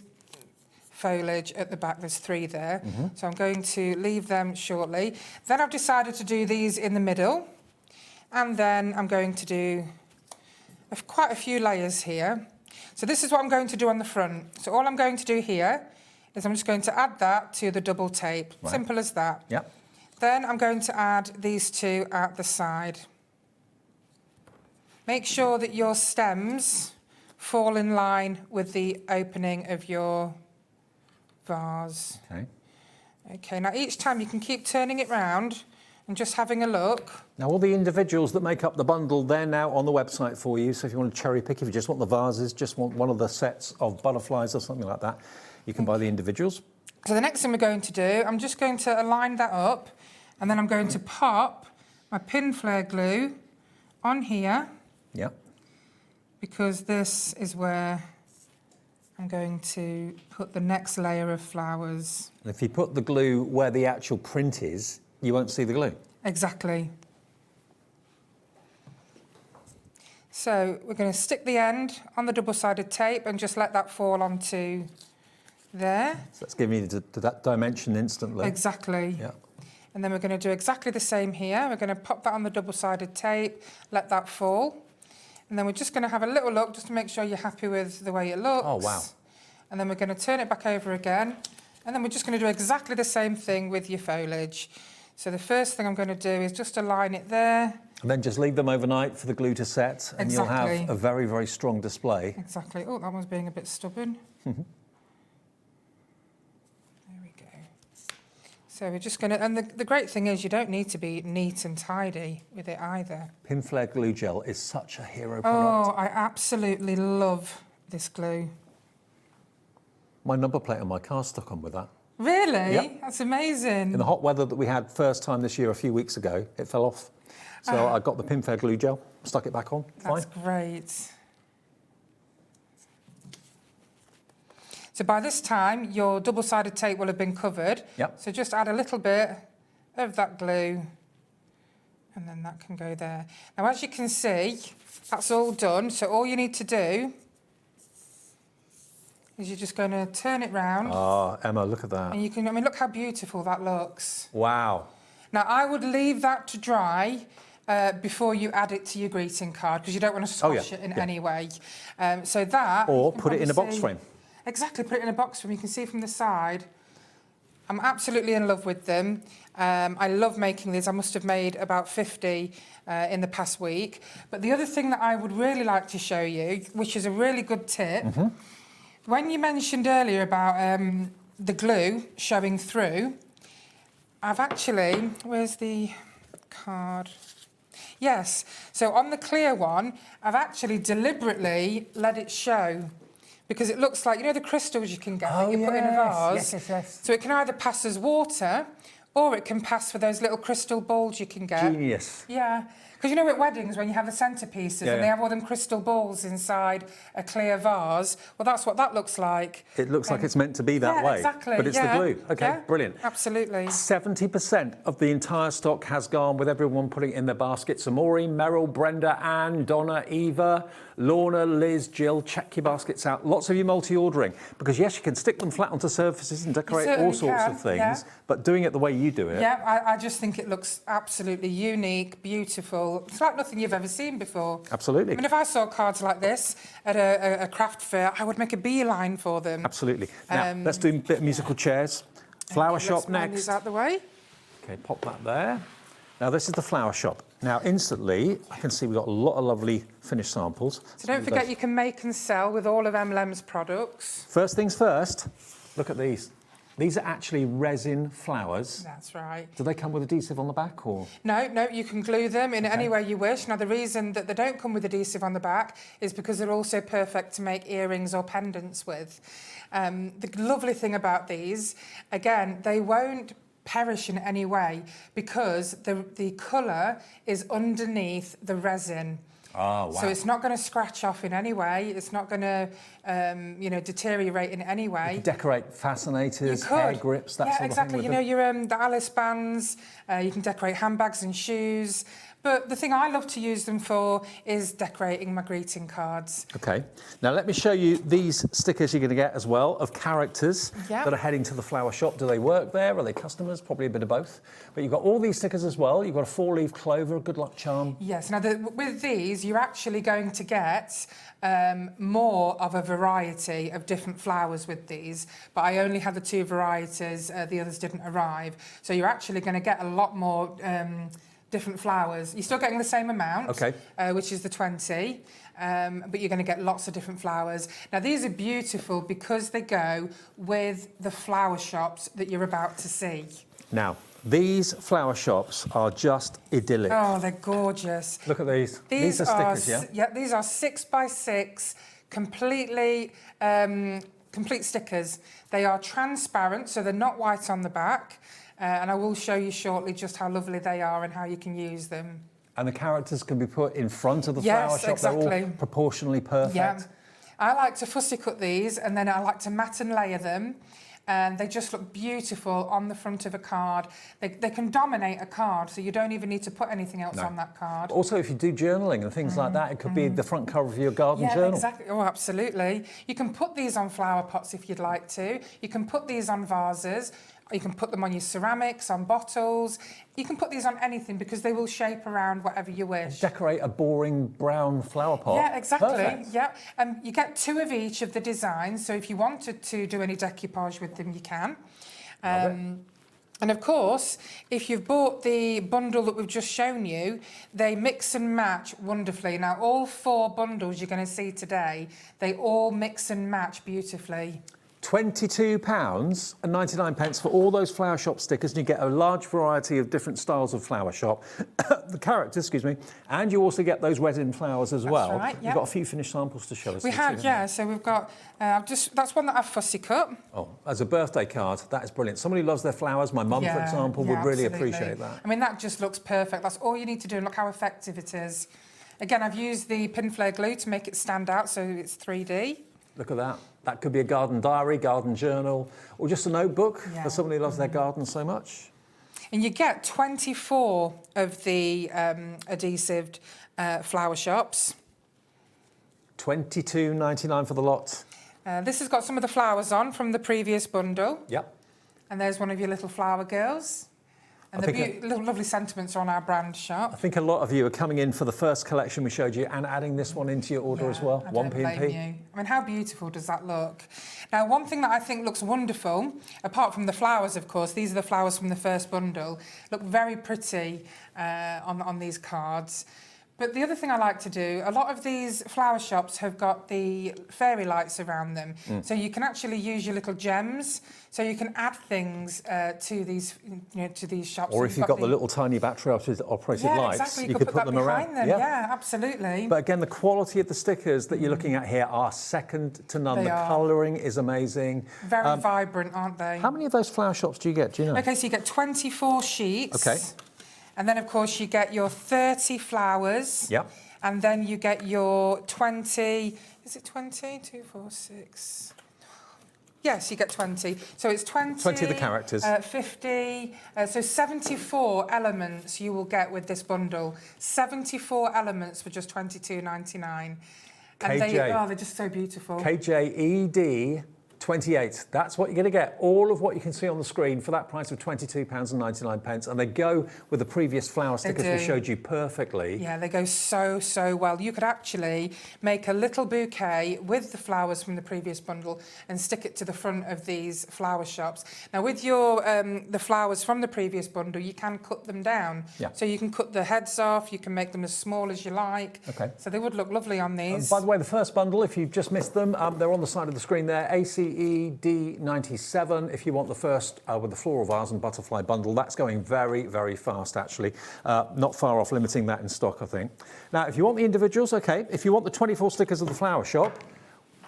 foliage at the back. There's 3 there. So I'm going to leave them shortly. Then I've decided to do these in the middle. And then I'm going to do quite a few layers here. So this is what I'm going to do on the front. So all I'm going to do here is I'm just going to add that to the double tape. Right. Simple as that. Yep. Then I'm going to add these 2 at the side. Make sure that your stems fall in line with the opening of your vase. Okay. Okay, now each time you can keep turning it round and just having a look. Now, all the individuals that make up the bundle, they're now on the website for you. So if you want to cherry pick, if you just want the vases, just want one of the sets of butterflies or something like that, you can buy the individuals. So the next thing we're going to do, I'm just going to align that up, and then I'm going to pop my pin flare glue on here. Yep. Because this is where I'm going to put the next layer of flowers. And if you put the glue where the actual print is, you won't see the glue. Exactly. So we're going to stick the end on the double-sided tape and just let that fall onto there. So that's giving you that dimension instantly. Exactly. Yeah. And then we're going to do exactly the same here. We're going to pop that on the double-sided tape, let that fall. And then we're just going to have a little look just to make sure you're happy with the way it looks. Oh, wow. And then we're going to turn it back over again. And then we're just going to do exactly the same thing with your foliage. So the first thing I'm going to do is just align it there. And then just leave them overnight for the glue to set, and you'll have a very, very strong display. Exactly. Oh, that one's being a bit stubborn. There we go. So we're just going to... And the great thing is you don't need to be neat and tidy with it either. Pin flare glue gel is such a hero product. Oh, I absolutely love this glue. My number plate on my car stuck on with that. Really? Yep. That's amazing. In the hot weather that we had first time this year a few weeks ago, it fell off. So I got the pin flare glue gel, stuck it back on, fine. That's great. So by this time, your double-sided tape will have been covered. Yep. So just add a little bit of that glue, and then that can go there. Now, as you can see, that's all done. So all you need to do is you're just going to turn it round. Oh, Emma, look at that. And you can, I mean, look how beautiful that looks. Wow. Now, I would leave that to dry before you add it to your greeting card, because you don't want to squash it in any way. So that... Or put it in a box frame. Exactly, put it in a box frame. You can see from the side. I'm absolutely in love with them. I love making these. I must have made about 50 in the past week. But the other thing that I would really like to show you, which is a really good tip, when you mentioned earlier about the glue showing through, I've actually... Where's the card? Yes, so on the clear one, I've actually deliberately let it show, because it looks like, you know, the crystals you can get that you put in a vase? Yes. So it can either pass as water, or it can pass for those little crystal balls you can get. Genius. Yeah, because you know at weddings when you have the centerpieces and they have all them crystal balls inside a clear vase, well, that's what that looks like. It looks like it's meant to be that way. Exactly. But it's the glue. Okay, brilliant. Absolutely. 70% of the entire stock has gone, with everyone putting it in their baskets. So Maureen, Meryl, Brenda, Anne, Donna, Eva, Lorna, Liz, Jill, check your baskets out. Lots of you multi-ordering, because yes, you can stick them flat onto surfaces and decorate all sorts of things, but doing it the way you do it. Yeah, I just think it looks absolutely unique, beautiful. It's like nothing you've ever seen before. Absolutely. I mean, if I saw cards like this at a craft fair, I would make a beeline for them. Absolutely. Now, let's do a bit of musical chairs. Flower shop Let's move next. these out the way. Okay, pop that there. Now, this is the flower shop. Now, instantly, I can see we've got a lot of lovely finished samples. So don't forget you can make and sell with all of Emlems products. First things first, look at these. These are actually resin flowers. That's right. Do they come with adhesive on the back, or...? No, you can glue them in any way you wish. Now, the reason that they don't come with adhesive on the back is because they're also perfect to make earrings or pendants with. The lovely thing about these, again, they won't perish in any way because the colour is underneath the resin. Oh, wow. So it's not going to scratch off in any way. It's not going to, deteriorate in any way. You could decorate fascinators, hair grips, that sort of thing. Yeah, exactly. You know, your the Alice bands. You can decorate handbags and shoes. But the thing I love to use them for is decorating my greeting cards. Okay. Now let me show you these stickers you're going to get as well of characters Yep. that are heading to the flower shop. Do they work there? Are they customers? Probably a bit of both. But you've got all these stickers as well. You've got a 4-leaf clover, a good luck charm. Yes. Now, with these, you're actually going to get more of a variety of different flowers with these, but I only had the 2 varieties. The others didn't arrive. So you're actually going to get a lot more different flowers. You're still getting the same amount, okay. Which is the 20, but you're going to get lots of different flowers. Now, these are beautiful because they go with the flower shops that you're about to see. Now, these flower shops are just idyllic. Oh, they're gorgeous. Look at these. These are stickers, yeah? Yeah, these are 6x6, completely complete stickers. They are transparent, so they're not white on the back. And I will show you shortly just how lovely they are and how you can use them. And the characters can be put in front of the flower shop. Exactly. They're all proportionally perfect. Yeah. I like to fussy cut these and then I like to mat and layer them. And they just look beautiful on the front of a card. They can dominate a card, so you don't even need to put anything else on that card. Also, if you do journaling and things like that, it could be the front cover of your garden journal. Yeah, exactly. Oh, absolutely. You can put these on flower pots if you'd like to. You can put these on vases. You can put them on your ceramics, on bottles. You can put these on anything because they will shape around whatever you wish. Decorate a boring brown flower pot. Yeah, exactly. Perfect. Yeah, you get 2 of each of the designs. So if you wanted to do any decoupage with them, you can. And of course, if you've bought the bundle that we've just shown you, they mix and match wonderfully. Now, all 4 bundles you're going to see today, they all mix and match beautifully. £22.99 for all those flower shop stickers, and you get a large variety of different styles of flower shop. The characters, excuse me, and you also get those resin flowers as well. Right, You've got a few finished samples to show us. We have, yeah. So we've got, that's one that I've fussy cut. Oh, as a birthday card, that is brilliant. Somebody who loves their flowers, my mum, for example, would really appreciate that. I mean, that just looks perfect. That's all you need to do, and look how effective it is. Again, I've used the pin flare glue to make it stand out, so it's 3D. Look at that. That could be a garden diary, garden journal, or just a notebook for somebody who loves their garden so much. And you get 24 of the adhesived flower shops. £22.99 for the lot. This has got some of the flowers on from the previous bundle. Yep. And there's one of your little flower girls. And the lovely sentiments are on our brand shop. I think a lot of you are coming in for the first collection we showed you and adding this one into your order as well. I don't blame you. I mean, how beautiful does that look? Now, one thing that I think looks wonderful, apart from the flowers, of course, these are the flowers from the first bundle, look very pretty on these cards. But the other thing I like to do, a lot of these flower shops have got the fairy lights around them. So you can actually use your little gems. So you can add things to these, to these shops. Or if you've got the little tiny battery operated lights, exactly. you could put them around. Them. Yeah, absolutely. But again, the quality of the stickers that you're looking at here are second to none. The colouring is amazing. Very vibrant, aren't they? How many of those flower shops do you get? Do you know? Okay, so you get 24 sheets. Okay. And then, of course, you get your 30 flowers. Yep. And then you get your 20... Is it 20? 2, 4, 6... Yes, you get 20. So it's 20... 20 of the characters. 50... so 74 elements you will get with this bundle. 74 elements for just £22.99. And they're just so beautiful. KJED 28. That's what you're going to get. All of what you can see on the screen for that price of £22.99. And they go with the previous flower stickers we showed you perfectly. Yeah, they go so, so well. You could actually make a little bouquet with the flowers from the previous bundle and stick it to the front of these flower shops. Now, with your the flowers from the previous bundle, you can cut them down. Yeah. So you can cut the heads off, you can make them as small as you like. Okay. So they would look lovely on these. By the way, the first bundle, if you've just missed them, they're on the side of the screen there. ACED97, if you want the first with the floral vase and butterfly bundle. That's going very, very fast, actually. Not far off limiting that in stock, I think. Now, if you want the individuals, okay. If you want the 24 stickers of the flower shop,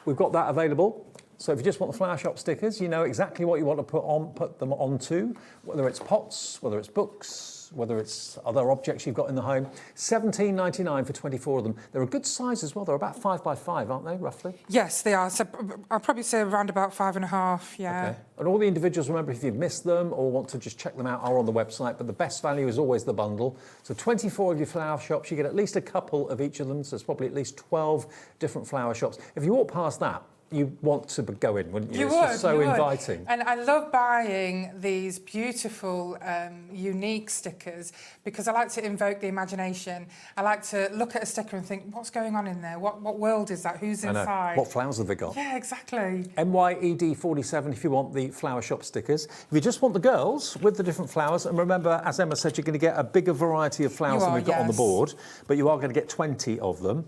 we've got that available. So if you just want the flower shop stickers, you know exactly what you want to put them onto, whether it's pots, whether it's books, whether it's other objects you've got in the home. £17.99 for 24 of them. They're a good size as well. They're about 5 by 5, aren't they, roughly? Yes, they are. So I'll probably say around about 5.5, yeah. Okay. And all the individuals, remember, if you've missed them or want to just check them out, are on the website. But the best value is always the bundle. So 24 of your flower shops, you get at least a couple of each of them. So there's probably at least 12 different flower shops. If you walk past that, you want to go in, wouldn't you? It's just so inviting. And I love buying these beautiful, unique stickers because I like to invoke the imagination. I like to look at a sticker and think, what's going on in there? What world is that? Who's inside? What flowers have they got? Yeah, exactly. MYED47 if you want the flower shop stickers. If you just want the girls with the different flowers, and remember, as Emma said, you're going to get a bigger variety of flowers than we've got on the board, but you are going to get 20 of them.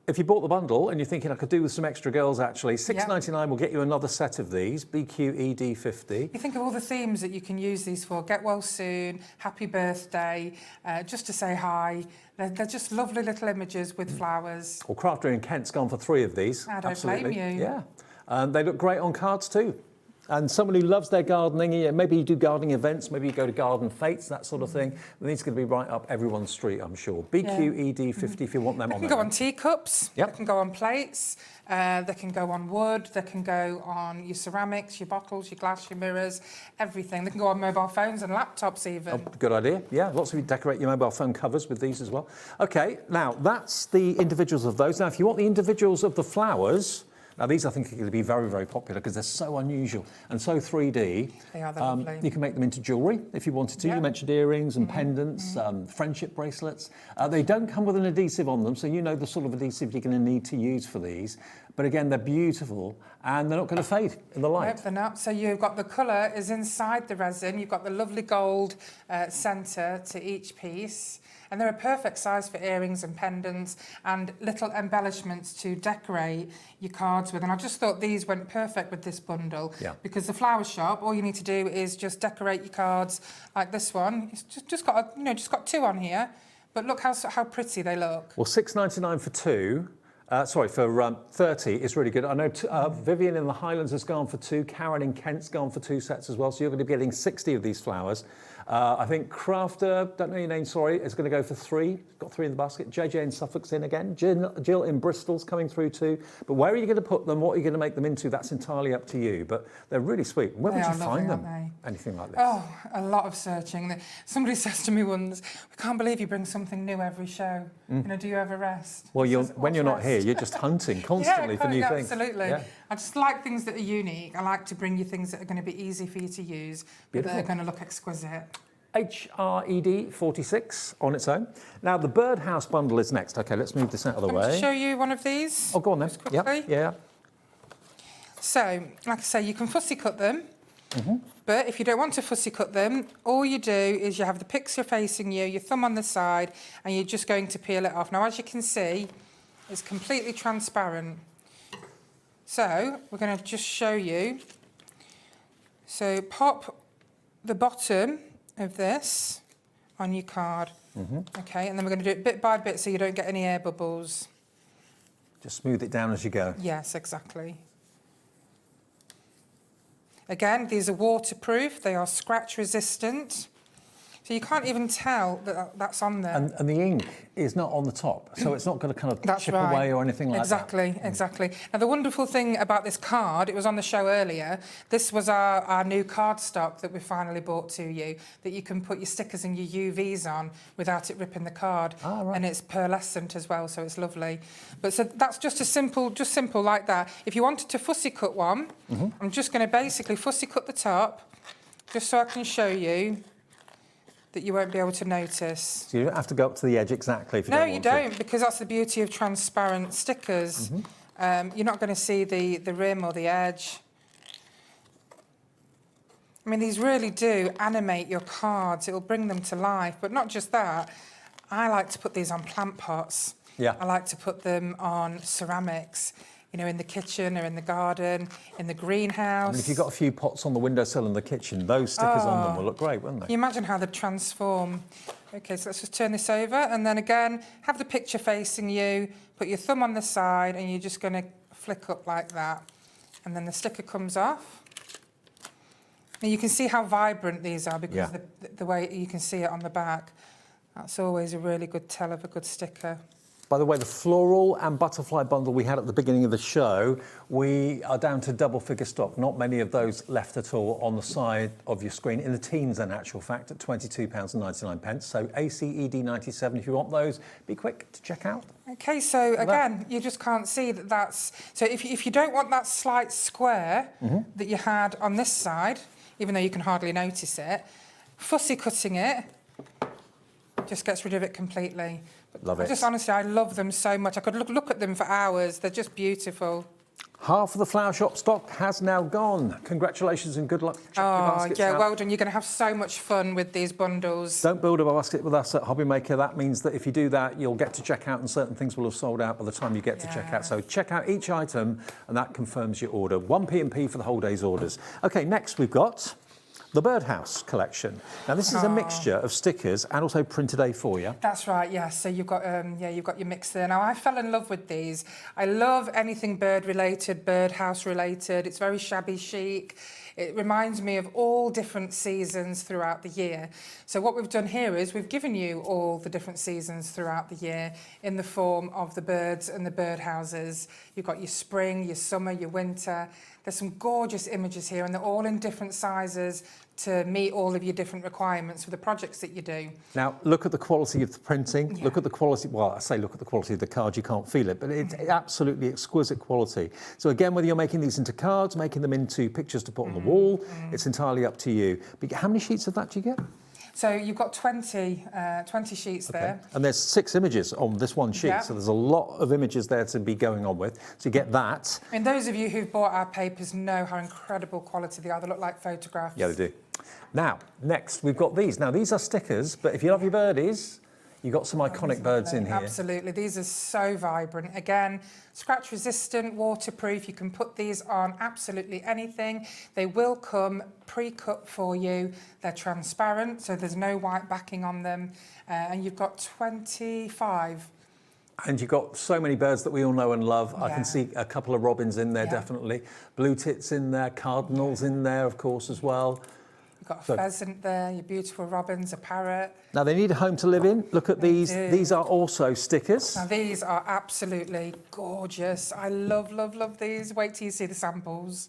If you bought the bundle and you're thinking I could do with some extra girls, actually, $6.99 will get you another set of these, BQED50. You think of all the themes that you can use these for. Get well soon, happy birthday, just to say hi. They're just lovely little images with flowers. Well, Crafter in Kent's gone for 3 of these. I don't blame you. Yeah. They look great on cards too. And someone who loves their gardening, maybe you do gardening events, maybe you go to garden fates, that sort of thing. These are going to be right up everyone's street, I'm sure. BQED50 if you want them on there. They can go on teacups, they can go on plates, they can go on wood, they can go on your ceramics, your bottles, your glass, your mirrors, everything. They can go on mobile phones and laptops even. Oh, good idea. Yeah, lots of you decorate your mobile phone covers with these as well. OK, now that's the individuals of those. Now, if you want the individuals of the flowers, now, these I think are going to be very, very popular because they're so unusual and so 3D. They are lovely. You can make them into jewellery if you wanted to. You mentioned earrings and pendants, friendship bracelets. They don't come with an adhesive on them, so you know the sort of adhesive you're going to need to use for these. But again, they're beautiful and they're not going to fade in the light. Nope, they're not. So you've got the colour is inside the resin. You've got the lovely gold centre to each piece. And they're a perfect size for earrings and pendants and little embellishments to decorate your cards with. And I just thought these went perfect with this bundle because the flower shop, all you need to do is just decorate your cards like this one. It's just got just got 2 on here, but look how pretty they look. Well, $6.99 for 2. For 30 is really good. I know Vivian in the Highlands has gone for 2. Karen in Kent's gone for 2 sets as well. So you're going to be getting 60 of these flowers. I think Crafter, don't know your name, sorry, is going to go for 3. Got 3 in the basket. JJ in Suffolk's in again. Jill in Bristol's coming through too. But where are you going to put them? What are you going to make them into? That's entirely up to you. But they're really sweet. Where would you find them? Anything like this? Oh, a lot of searching. Somebody says to me once, we can't believe you bring something new every show. Do you ever rest? Well, when you're not here, you're just hunting constantly for new things. Absolutely. Yeah. I just like things that are unique. I like to bring you things that are going to be easy for you to use, but that are going to look exquisite. HRED 46 on its own. Now, the birdhouse bundle is next. OK, let's move this out of the way. Can I show you one of these? Oh, go on then. Just quickly. Yeah. So, like I say, you can fussy cut them. But if you don't want to fussy cut them, all you do is you have the picture facing you, your thumb on the side, and you're just going to peel it off. Now, as you can see, it's completely transparent. So we're going to just show you. So pop the bottom of this on your card. OK, and then we're going to do it bit by bit so you don't get any air bubbles. Just smooth it down as you go. Yes, exactly. Again, these are waterproof. They are scratch resistant. So you can't even tell that that's on there. And the ink is not on the top, so it's not going to kind of chip away or anything like that. Exactly. Now, the wonderful thing about this card, it was on the show earlier, this was our new cardstock that we finally brought to you, that you can put your stickers and your UVs on without it ripping the card. And it's pearlescent as well, so it's lovely. But so that's just simple like that. If you wanted to fussy cut one, I'm just going to basically fussy cut the top, just so I can show you that you won't be able to notice. So you don't have to go up to the edge exactly if you don't want to. No, you don't, because that's the beauty of transparent stickers. You're not going to see the rim or the edge. I mean, these really do animate your cards. It'll bring them to life. But not just that, I like to put these on plant pots. I like to put them on ceramics. In the kitchen or in the garden, in the greenhouse. I mean, if you've got a few pots on the windowsill in the kitchen, those stickers on them will look great, wouldn't they? Can you imagine how they'd transform? OK, so let's just turn this over. And then again, have the picture facing you, put your thumb on the side, and you're just going to flick up like that. And then the sticker comes off. And you can see how vibrant these are because the way you can see it on the back. That's always a really good tell of a good sticker. By the way, the floral and butterfly bundle we had at the beginning of the show, we are down to double figure stock. Not many of those left at all on the side of your screen. In the teens, in actual fact, at £22.99. So ACED 97, if you want those, be quick to check out. Okay, so again, you just can't see that that's... So if you don't want that slight square that you had on this side, even though you can hardly notice it, fussy cutting it just gets rid of it completely. Love it. Just honestly, I love them so much. I could look at them for hours. They're just beautiful. Half of the flower shop stock has now gone. Congratulations and good luck. Check your baskets out. Well done. You're going to have so much fun with these bundles. Don't build a basket with us at HobbyMaker. That means that if you do that, you'll get to check out and certain things will have sold out by the time you get to check out. So check out each item and that confirms your order. 1 P&P for the whole day's orders. OK, next we've got the Birdhouse collection. Now this is a mixture of stickers and also printed A4, That's right, yes. So you've got you've got your mix there. Now I fell in love with these. I love anything bird related, birdhouse related. It's very shabby chic. It reminds me of all different seasons throughout the year. So what we've done here is we've given you all the different seasons throughout the year in the form of the birds and the birdhouses. You've got your spring, your summer, your winter. There's some gorgeous images here and they're all in different sizes to meet all of your different requirements for the projects that you do. Now, look at the quality of the printing. Look at the quality, well, I say look at the quality of the card, you can't feel it, but it's absolutely exquisite quality. So again, whether you're making these into cards, making them into pictures to put on the wall, it's entirely up to you. But how many sheets of that do you get? So you've got 20 sheets there. And there's 6 images on this one sheet, so there's a lot of images there to be going on with. So you get that. I mean, those of you who've bought our papers know how incredible quality they are. They look like photographs. Yeah, they do. Now, next, we've got these. Now, these are stickers, but if you love your birdies, you've got some iconic birds in here. Absolutely. These are so vibrant. Again, scratch resistant, waterproof. You can put these on absolutely anything. They will come pre-cut for you. They're transparent, so there's no white backing on them. And you've got 25. And you've got so many birds that we all know and love. I can see a couple of robins in there, definitely. Blue tits in there, cardinals in there, of course, as well. You've got a pheasant there, your beautiful robins, a parrot. Now, they need a home to live in. Look at these. These are also stickers. Now, these are absolutely gorgeous. I love, love, love these. Wait till you see the samples.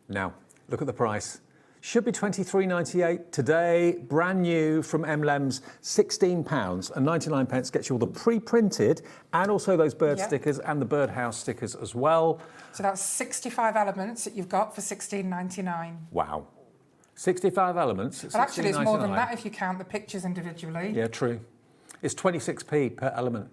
Now, look at the price. Should be £23.98 today, brand new from Emlems, £16.99 gets you all the pre-printed and also those bird stickers and the birdhouse stickers as well. So that's 65 elements that you've got for £16.99. Wow. 65 elements at But actually, it's more than £16.99. that if you count the pictures individually. Yeah, true. It's 26p per element.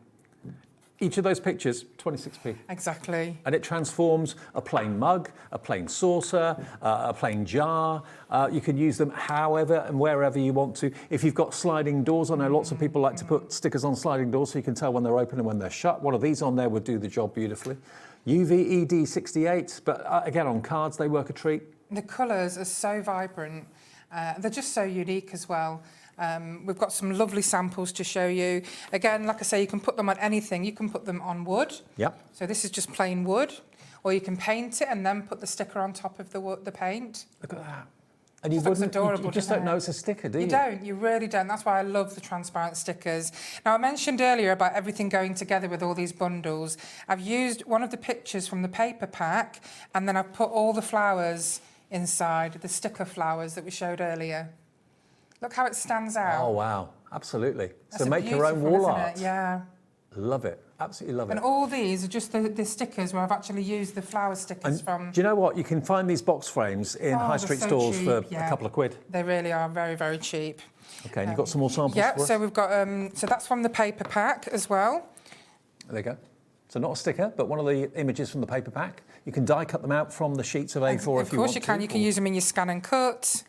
Each of those pictures, 26p. Exactly. And it transforms a plain mug, a plain saucer, a plain jar. You can use them however and wherever you want to. If you've got sliding doors, I know lots of people like to put stickers on sliding doors so you can tell when they're open and when they're shut. One of these on there would do the job beautifully. UV DTF, but again, on cards, they work a treat. The colours are so vibrant. They're just so unique as well. We've got some lovely samples to show you. Again, like I say, you can put them on anything. You can put them on wood. Yep. So this is just plain wood. Or you can paint it and then put the sticker on top of the paint. Look at that. And you just don't know it's a sticker, do you? You don't. You really don't. That's why I love the transparent stickers. Now, I mentioned earlier about everything going together with all these bundles. I've used one of the pictures from the paper pack and then I've put all the flowers inside, the sticker flowers that we showed earlier. Look how it stands out. Oh, wow. Absolutely. That's so make your own wall art. Yeah. Love it. Absolutely love it. And all these are just the stickers where I've actually used the flower stickers from. Do you know what? You can find these box frames in high street stores for a couple of quid. They really are very, very cheap. Okay, and you've got some more samples for us? So we've got, so that's from the paper pack as well. There you go. So not a sticker, but one of the images from the paper pack. You can die cut them out from the sheets of A4 if you want to. Of course you can. You can use them in your scan and cut.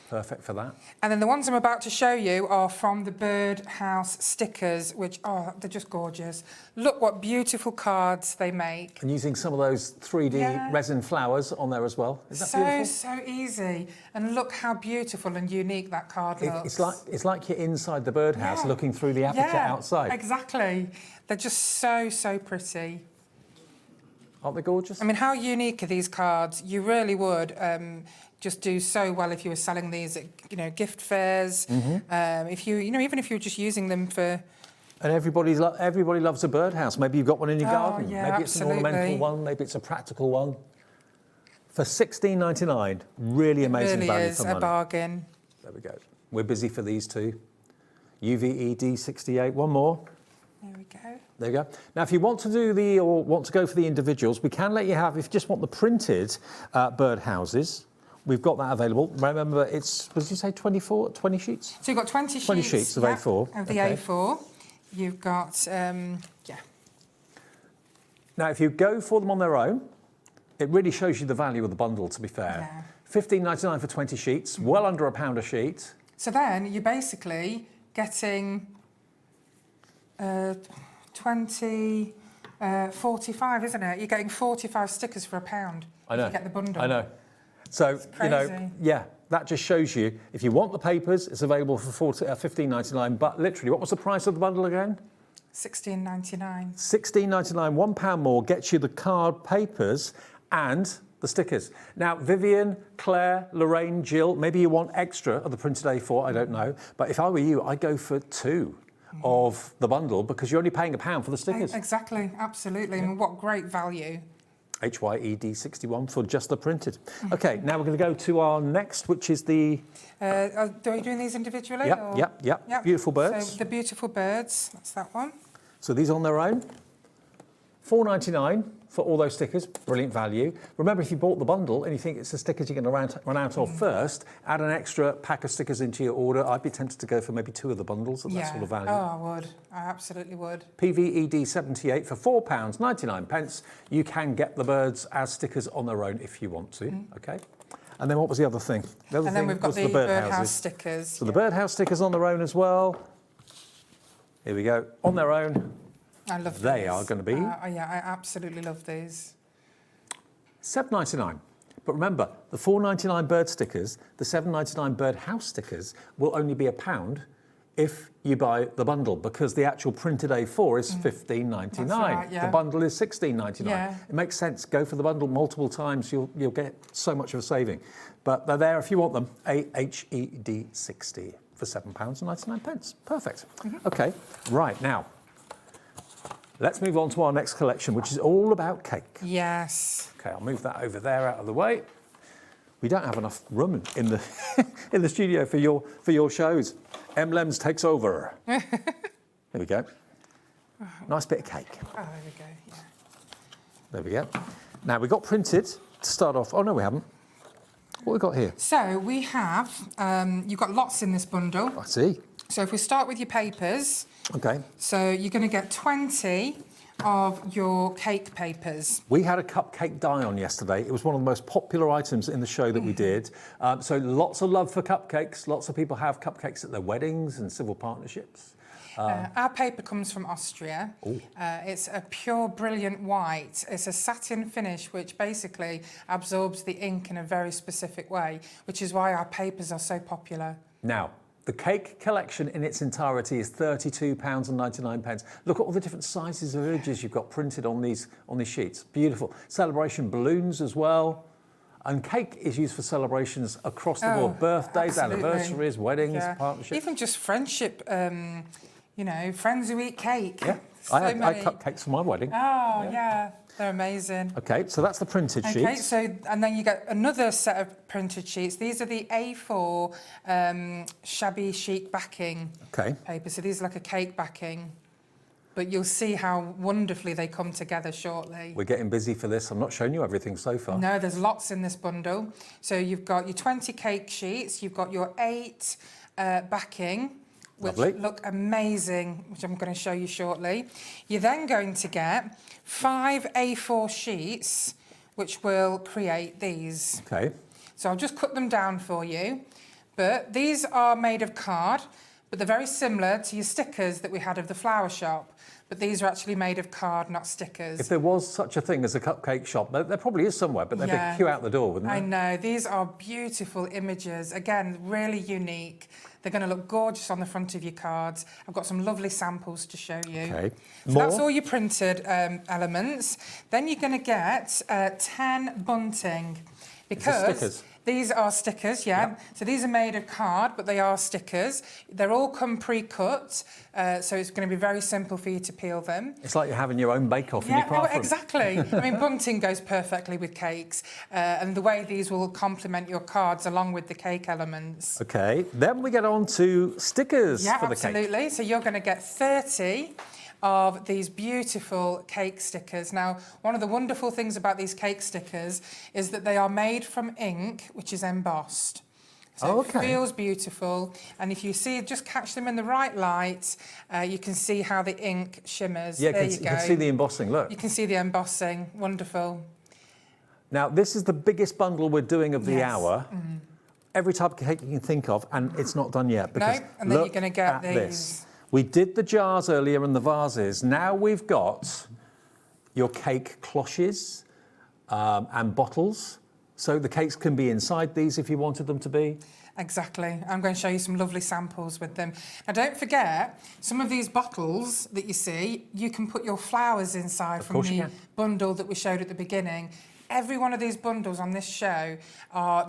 Perfect for that. And then the ones I'm about to show you are from the Birdhouse stickers, which, they're just gorgeous. Look what beautiful cards they make. And using some of those 3D resin flowers on there as well. Is that beautiful? So easy. And look how beautiful and unique that card looks. It's like you're inside the birdhouse looking through the aperture outside. Exactly. They're just so pretty. Aren't they gorgeous? I mean, how unique are these cards? You really would just do so well if you were selling these at, gift fairs. If you, even if you were just using them for. And everybody loves a birdhouse. Maybe you've got one in your garden. Yeah, maybe it's an ornamental one. Maybe it's a practical one. For $16.99, really amazing really value is for money. a bargain. There we go. We're busy for these two. UV D68. One more. There we go. There you go. Now, if you want to go for the individuals, we can let you have, if you just want the printed birdhouses, we've got that available. Remember, it's, what did you say, 20 sheets? So you've got 20 sheets. 20 sheets of A4. Of the A4. You've got, Now, if you go for them on their own, it really shows you the value of the bundle, to be fair. Yeah. $15.99 for 20 sheets, well under £1 a sheet. So then you're basically getting 20, 45, isn't it? You're getting 45 stickers for £1. I know. You get the bundle. I know. So, yeah, that just shows you, if you want the papers, it's available for $15.99. But literally, what was the price of the bundle again? $16.99. $16.99, £1 more, gets you the card, papers, and the stickers. Now, Vivian, Claire, Lorraine, Jill, maybe you want extra of the printed A4, I don't know. But if I were you, I'd go for 2 of the bundle because you're only paying £1 for the stickers. Exactly, absolutely. And what great value. HYED61 for just the printed. OK, now we're going to go to our next, which is the... are you doing these individually? Yep. Beautiful birds. So the beautiful birds, that's that one. So these on their own. $4.99 for all those stickers, brilliant value. Remember, if you bought the bundle and you think it's the stickers you're going to run out of first, add an extra pack of stickers into your order. I'd be tempted to go for maybe 2 of the bundles at that sort of value. Oh, I would. I absolutely would. PVED78 for £4.99. You can get the birds as stickers on their own if you want to, OK? And then what was the other thing? The other and then thing we've got was the birdhouse birdhouses. stickers. So the birdhouse stickers on their own as well. Here we go, on their own. I love they these. are going to be. Yeah, I absolutely love these. $7.99. But remember, the $4.99 bird stickers, the $7.99 birdhouse stickers will only be £1 if you buy the bundle because the actual printed A4 is $15.99. That's right, yeah. The bundle is $16.99. Yeah. It makes sense. Go for the bundle multiple times. You'll get so much of a saving. But they're there if you want them. HED60 for £7.99. Perfect. OK, right now. Let's move on to our next collection, which is all about cake. Yes. OK, I'll move that over there out of the way. We don't have enough room in the in the studio for your shows. Emlems takes over. There we go. Nice bit of cake. Oh, there we go. Yeah. There we go. Now we've got printed to start off. Oh no, we haven't. What have we got here? So we have. You've got lots in this bundle. I see. So if we start with your papers. OK. So you're going to get 20 of your cake papers. We had a cupcake die on yesterday. It was one of the most popular items in the show that we did. So lots of love for cupcakes. Lots of people have cupcakes at their weddings and civil partnerships. Our paper comes from Austria. It's a pure, brilliant white. It's a satin finish, which basically absorbs the ink in a very specific way, which is why our papers are so popular. Now, the cake collection in its entirety is £32.99. Look at all the different sizes of images you've got printed on these sheets. Beautiful. Celebration balloons as well. And cake is used for celebrations across the board. Birthdays, anniversaries, weddings, partnerships. Even just friendship, friends who eat cake. Yeah, I had cupcakes for my wedding. Oh, yeah. They're amazing. OK, so that's the printed sheets. OK, so, and then you get another set of printed sheets. These are the A4 shabby chic backing paper. So these are like a cake backing. But you'll see how wonderfully they come together shortly. We're getting busy for this. I'm not showing you everything so far. No, there's lots in this bundle. So you've got your 20 cake sheets. You've got your 8 backing, which look amazing, which I'm going to show you shortly. You're then going to get 5 A4 sheets, which will create these. OK. So I'll just cut them down for you. But these are made of card, but they're very similar to your stickers that we had of the flower shop. But these are actually made of card, not stickers. If there was such a thing as a cupcake shop, there probably is somewhere, but they'd be queue out the door, wouldn't they? I know. These are beautiful images. Again, really unique. They're going to look gorgeous on the front of your cards. I've got some lovely samples to show you. Okay. So that's all your printed elements. Then you're going to get 10 bunting. Because stickers. These are stickers, yeah. So these are made of card, but they are stickers. They're all come pre-cut, so it's going to be very simple for you to peel them. It's like you're having your own bake-off in your craft room. Exactly. I mean, bunting goes perfectly with cakes, and the way these will complement your cards along with the cake elements. Okay, then we get on to stickers for the cake. Yeah, absolutely. So you're going to get 30 of these beautiful cake stickers. Now, one of the wonderful things about these cake stickers is that they are made from ink, which is embossed. So it feels beautiful, and if you see, just catch them in the right light, you can see how the ink shimmers. Yeah, there you can see the embossing, look. You can see the embossing, wonderful. Now, this is the biggest bundle we're doing of the hour. Mm-hmm. Every type of cake you can think of, and it's not done yet. Because no, and then you're going to get these. This. We did the jars earlier and the vases. Now we've got your cake cloches and bottles. So the cakes can be inside these if you wanted them to be. Exactly. I'm going to show you some lovely samples with them. Now, don't forget, some of these bottles that you see, you can put your flowers inside from the bundle that we showed at the beginning. Every one of these bundles on this show,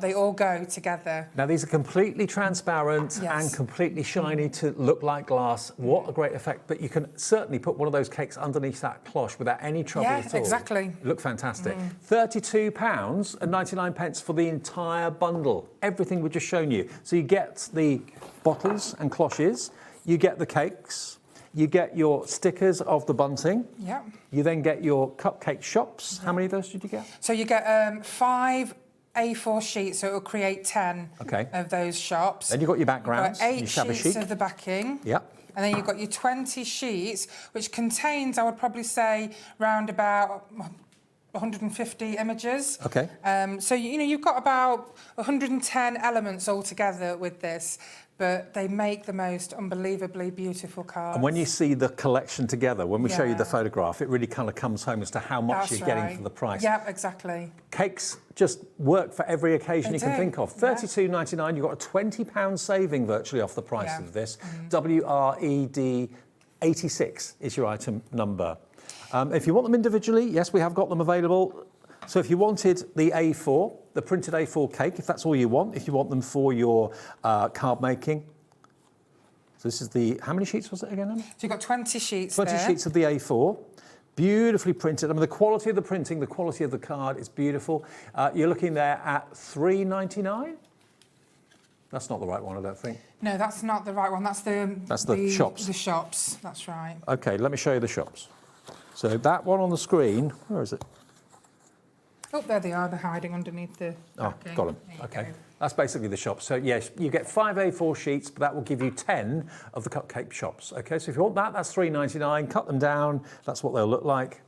they all go together. Now, these are completely transparent and completely shiny to look like glass. What a great effect. But you can certainly put one of those cakes underneath that cloche without any trouble at all. Yeah, exactly. Look fantastic. £32.99 for the entire bundle. Everything we've just shown you. So you get the bottles and cloches, you get the cakes, you get your stickers of the bunting. Yeah. You then get your cupcake shops. How many of those did you get? So you get 5 A4 sheets, so it will create 10 of those shops. Then you've got your backgrounds, you've got 8 your shabby sheets chic. of the backing. Yeah. And then you've got your 20 sheets, which contains, I would probably say, round about 150 images. Okay. So, you know, you've got about 110 elements altogether with this, but they make the most unbelievably beautiful cards. And when you see the collection together, when we show you the photograph, it really kind of comes home as to how much you're getting for the price. Yeah, exactly. Cakes just work for every occasion you can think of. £32.99, you've got a £20 saving virtually off the price of this. WRED 86 is your item number. If you want them individually, yes, we have got them available. So if you wanted the A4, the printed A4 cake, if that's all you want, if you want them for your card making. So this is the, how many sheets was it again, Emma? So you've got 20 sheets 20 sheets of the A4, beautifully printed. I mean, the quality of the printing, the quality of the card is beautiful. You're looking there at £3.99. That's not the right one, I don't think. No, that's not the right one. That's the shops. The shops, that's right. OK, let me show you the shops. So that one on the screen, where is it? Oh, there they are. They're hiding underneath the backing. Got them. OK. That's basically the shop. So, yes, you get 5 A4 sheets, but that will give you 10 of the cupcake shops. OK, so if you want that, that's £3.99. Cut them down. That's what they'll look like.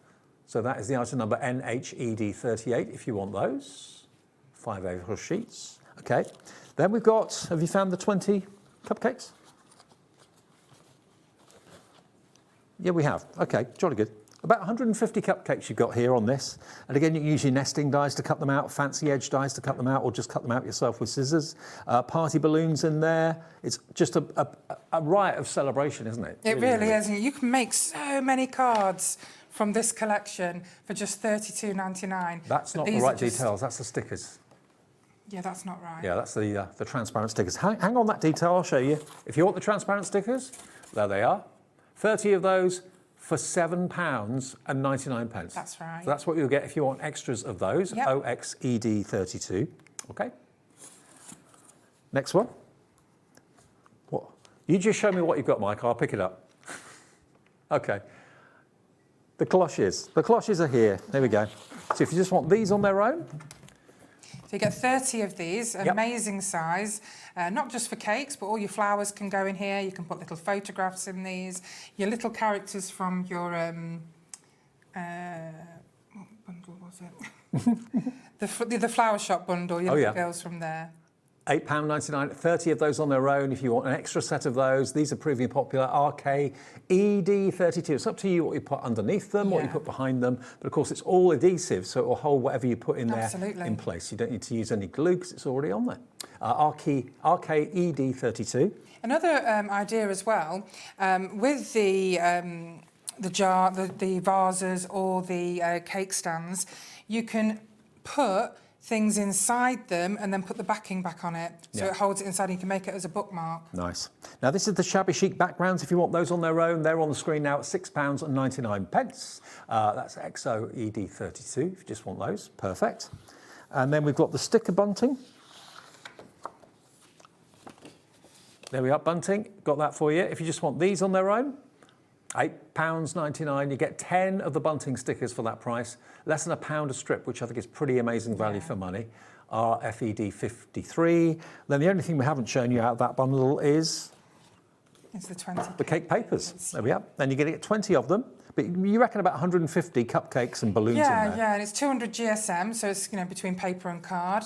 So that is the item number NHED38 if you want those. 5 A4 sheets. OK. Then we've got, have you found the 20 cupcakes? Yeah, we have. OK, jolly good. About 150 cupcakes you've got here on this. And again, you can use your nesting dies to cut them out, fancy edge dies to cut them out, or just cut them out yourself with scissors. Party balloons in there. It's just a riot of celebration, isn't it? It really is. You can make so many cards from this collection for just £32.99. That's not the right details, that's the stickers. Yeah, that's not right. Yeah, that's the transparent stickers. Hang on that detail, I'll show you. If you want the transparent stickers, there they are. 30 of those for £7.99. That's right. So that's what you'll get if you want extras of those. Yep. OXED32. OK. Next one. What? You just show me what you've got, Mike. I'll pick it up. OK. The cloches. The cloches are here. There we go. So if you just want these on their own. So you get 30 of these, amazing size, not just for cakes, but all your flowers can go in here. You can put little photographs in these. Your little characters from your, what bundle was it? the flower shop bundle, your little girls from there. £8.99, 30 of those on their own. If you want an extra set of those, these are proving popular. RKED32. It's up to you what you put underneath them, what you put behind them. But of course, it's all adhesive, so it will hold whatever you put in there in place. You don't need to use any glue because it's already on there. RKED32. Another idea as well, with the jar, the vases or the cake stands, you can put things inside them and then put the backing back on it. So it holds it inside and you can make it as a bookmark. Nice. Now this is the shabby chic backgrounds. If you want those on their own, they're on the screen now at £6.99. That's XOED32 if you just want those. Perfect. And then we've got the sticker bunting. There we are, bunting. Got that for you. If you just want these on their own, £8.99. You get 10 of the bunting stickers for that price. Less than £1 a strip, which I think is pretty amazing value for money. RFED53. Then the only thing we haven't shown you out of that bundle is it's the 20 the cake papers. There we are. Then you're going to get 20 of them. But you reckon about 150 cupcakes and balloons in there? Yeah, and it's 200 GSM, so it's between paper and card.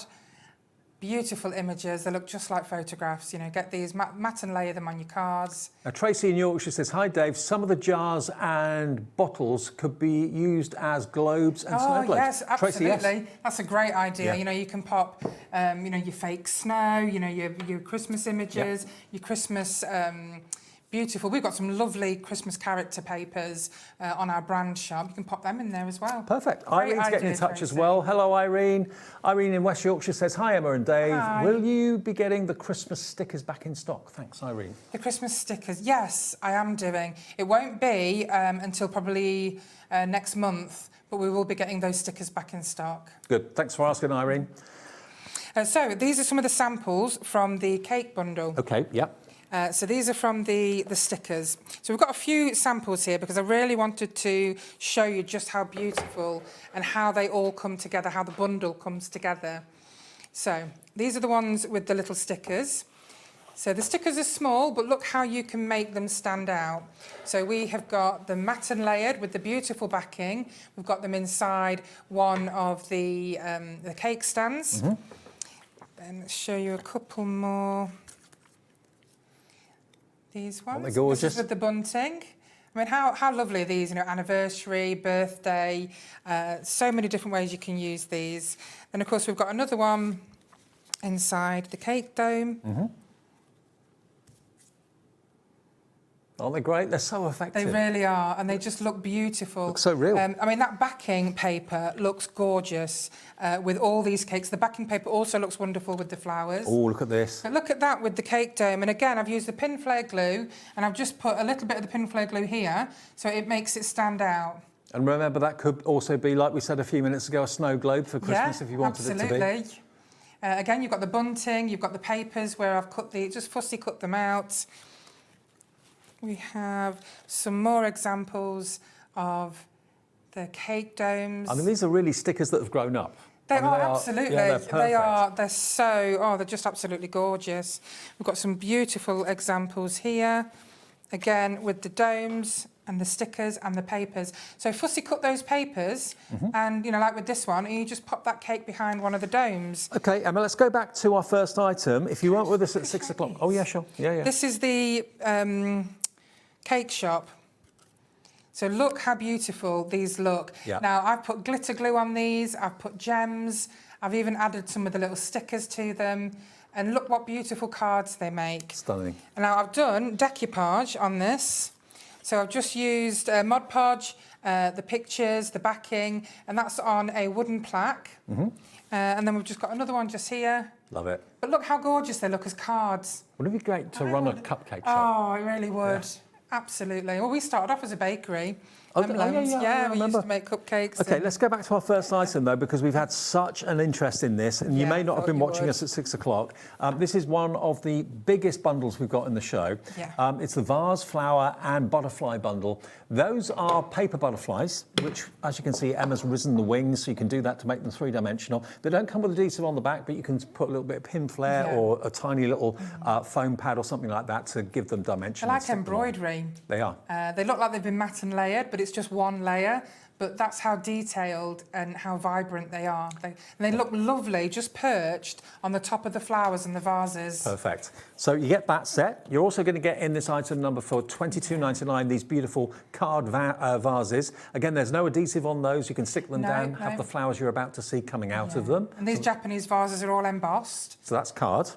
Beautiful images, they look just like photographs. Get these, matte and layer them on your cards. Now, Tracy in Yorkshire says, hi Dave, some of the jars and bottles could be used as globes and snow globes. Yes, absolutely. Tracy, yes. That's a great idea. Yeah. You can pop, your fake snow, your Christmas images, your Christmas beautiful. We've got some lovely Christmas character papers on our brand shop. You can pop them in there as well. Perfect. Great Irene's getting in idea, touch Tracy. as well. Hello, Irene. Irene in West Yorkshire says, hi, Emma and Dave. Hi. Will you be getting the Christmas stickers back in stock? Thanks, Irene. The Christmas stickers, yes, I am doing. It won't be until probably next month, but we will be getting those stickers back in stock. Good. Thanks for asking, Irene. So these are some of the samples from the cake bundle. Okay, yep. So these are from the stickers. So we've got a few samples here because I really wanted to show you just how beautiful and how they all come together, how the bundle comes together. So these are the ones with the little stickers. So the stickers are small, but look how you can make them stand out. So we have got the matte and layered with the beautiful backing. We've got them inside one of the cake stands. Mm-hmm. Then let's show you a couple more. These ones. Aren't they gorgeous? This is with the bunting. I mean, how lovely are these? Anniversary, birthday, so many different ways you can use these. Then, of course, we've got another one inside the cake dome. Mm-hmm. Aren't they great? They're so effective. They really are, and they just look beautiful. Look so real. I mean, that backing paper looks gorgeous with all these cakes. The backing paper also looks wonderful with the flowers. Oh, look at this. But look at that with the cake dome. And again, I've used the pin flare glue, and I've just put a little bit of the pin flare glue here, so it makes it stand out. And remember, that could also be, like we said a few minutes ago, a snow globe for Christmas if you wanted it to be. Absolutely. Again, you've got the bunting, you've got the papers where I've just fussy cut them out. We have some more examples of the cake domes. I mean, these are really stickers that have grown up. They are absolutely. Yeah, they're perfect. They're they're just absolutely gorgeous. We've got some beautiful examples here. Again, with the domes and the stickers and the papers. So fussy cut those papers and, like with this one, and you just pop that cake behind one of the domes. OK, Emma, let's go back to our first item. If you weren't with us at 6 o'clock... Oh, yeah, sure. Yeah. This is the cake shop. So look how beautiful these look. Yeah. Now, I've put glitter glue on these, I've put gems, I've even added some of the little stickers to them. And look what beautiful cards they make. Stunning. And now I've done decoupage on this. So I've just used Mod Podge, the pictures, the backing, and that's on a wooden plaque. And then we've just got another one just here. Love it. But look how gorgeous they look as cards. Wouldn't it be great to run a cupcake shop? Oh, it really would. Yeah. Absolutely. Well, we started off as a bakery. Emlems. Yeah, we used to make cupcakes. OK, let's go back to our first item, though, because we've had such an interest in this, and you may not have been watching us at 6 o'clock. This is one of the biggest bundles we've got in the show. Yeah. It's the vase, flower and butterfly bundle. Those are paper butterflies, which, as you can see, Emma's risen the wings, so you can do that to make them three-dimensional. They don't come with a detail on the back, but you can put a little bit of pin flare or a tiny little foam pad or something like that to give them dimension. They're like embroidery. They are. They look like they've been matte and layered, but it's just one layer. but that's how detailed and how vibrant they are. They look lovely, just perched on the top of the flowers and the vases. Perfect. So you get that set. You're also going to get in this item number for $22.99, these beautiful card vases. Again, there's no adhesive on those. You can stick them down, have the flowers you're about to see coming out of them. And these Japanese vases are all embossed. So that's card.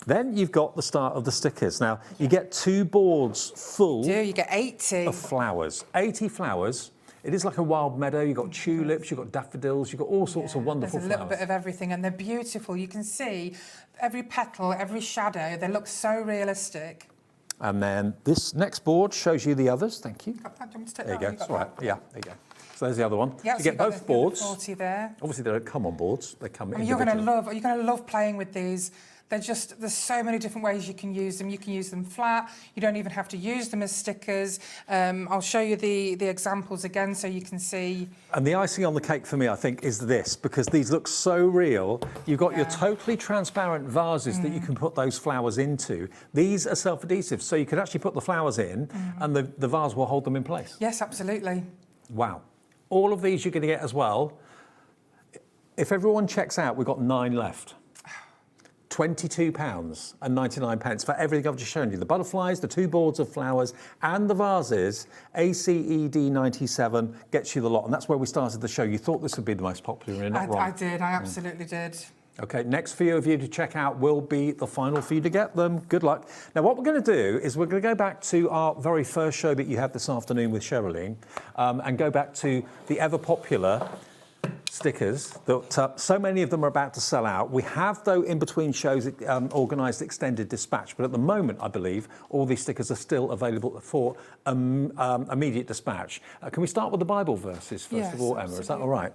Then you've got the start of the stickers. Now, you get 2 boards full you get 80 of flowers. 80 flowers. It is like a wild meadow. You've got tulips, you've got daffodils, you've got all sorts of wonderful flowers. There's a little bit of everything, and they're beautiful. You can see every petal, every shadow. They look so realistic. And then this next board shows you the others. Thank you. There you go. That's all right. Yeah, there you go. So there's the other one. Yeah, so you get both boards. 40 there. Obviously, they don't come on boards. They come You're going to love playing with these. There's so many different ways you can use them. You can use them flat. You don't even have to use them as stickers. I'll show you the examples again so you can see. And the icing on the cake for me, I think, is this, because these look so real. You've got your totally transparent vases that you can put those flowers into. These are self-adhesive, so you can actually put the flowers in and the vase will hold them in place. Yes, absolutely. Wow. All of these you're going to get as well. If everyone checks out, we've got 9 left. £22.99 for everything I've just shown you. The butterflies, the 2 boards of flowers and the vases. ACED 97 gets you the lot. And that's where we started the show. You thought this would be the most popular, and you're not wrong. I did. I absolutely did. OK, next few of you to check out will be the final for you to get them. Good luck. Now, what we're going to do is we're going to go back to our very first show that you had this afternoon with Sherilyn and go back to the ever-popular stickers that so many of them are about to sell out. We have, though, in between shows, organised extended dispatch, but at the moment, I believe, all these stickers are still available for immediate dispatch. Can we start with the Bible verses, first of all, Emma? Is that all right?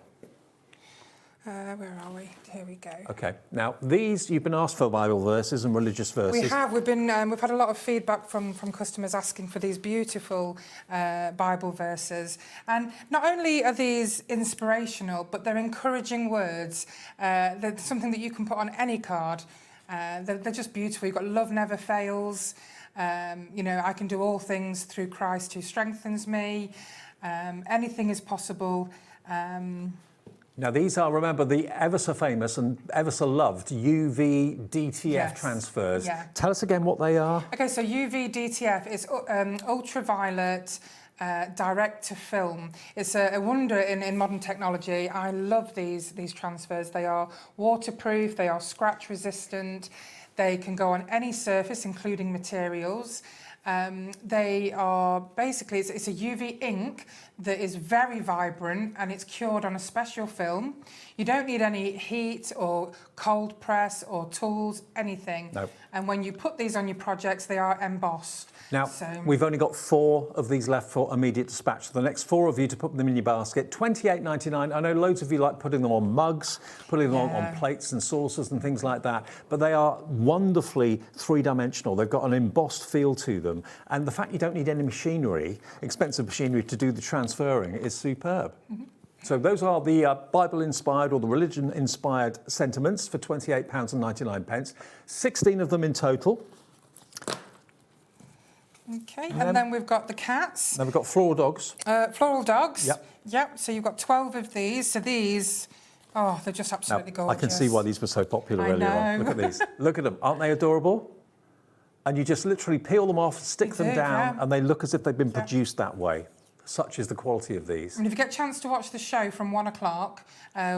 Where are we? Here we go. OK. Now, these, you've been asked for Bible verses and religious verses. We have. We've had a lot of feedback from customers asking for these beautiful Bible verses. And not only are these inspirational, but they're encouraging words. They're something that you can put on any card. They're just beautiful. You've got love never fails. You know, I can do all things through Christ who strengthens me. Anything is possible. Now, these are, remember, the ever so famous and ever so loved UV DTF transfers. Yeah. Tell us again what they are. OK, so UV DTF is ultraviolet direct to film. It's a wonder in modern technology. I love these transfers. They are waterproof, they are scratch resistant, they can go on any surface, including materials. They are basically, it's a UV ink that is very vibrant and it's cured on a special film. You don't need any heat or cold press or tools, anything. No. And when you put these on your projects, they are embossed. Now, we've only got 4 of these left for immediate dispatch. So the next 4 of you to put them in your basket, £28.99. I know loads of you like putting them on mugs, putting them on plates and saucers and things like that. But they are wonderfully 3-dimensional. They've got an embossed feel to them. And the fact you don't need any machinery, expensive machinery, to do the transferring is superb. So those are the Bible-inspired or the religion-inspired sentiments for £28.99. 16 of them in total. OK, and then we've got the cats. Then we've got floral dogs. Floral dogs. Yep. Yep, so you've got 12 of these. So these, oh, they're just absolutely gorgeous. I can see why these were so popular earlier on. Look at these. Look at them. Aren't they adorable? And you just literally peel them off, stick them down, and they look as if they've been produced that way. Such is the quality of these. And if you get a chance to watch the show from 1 o'clock,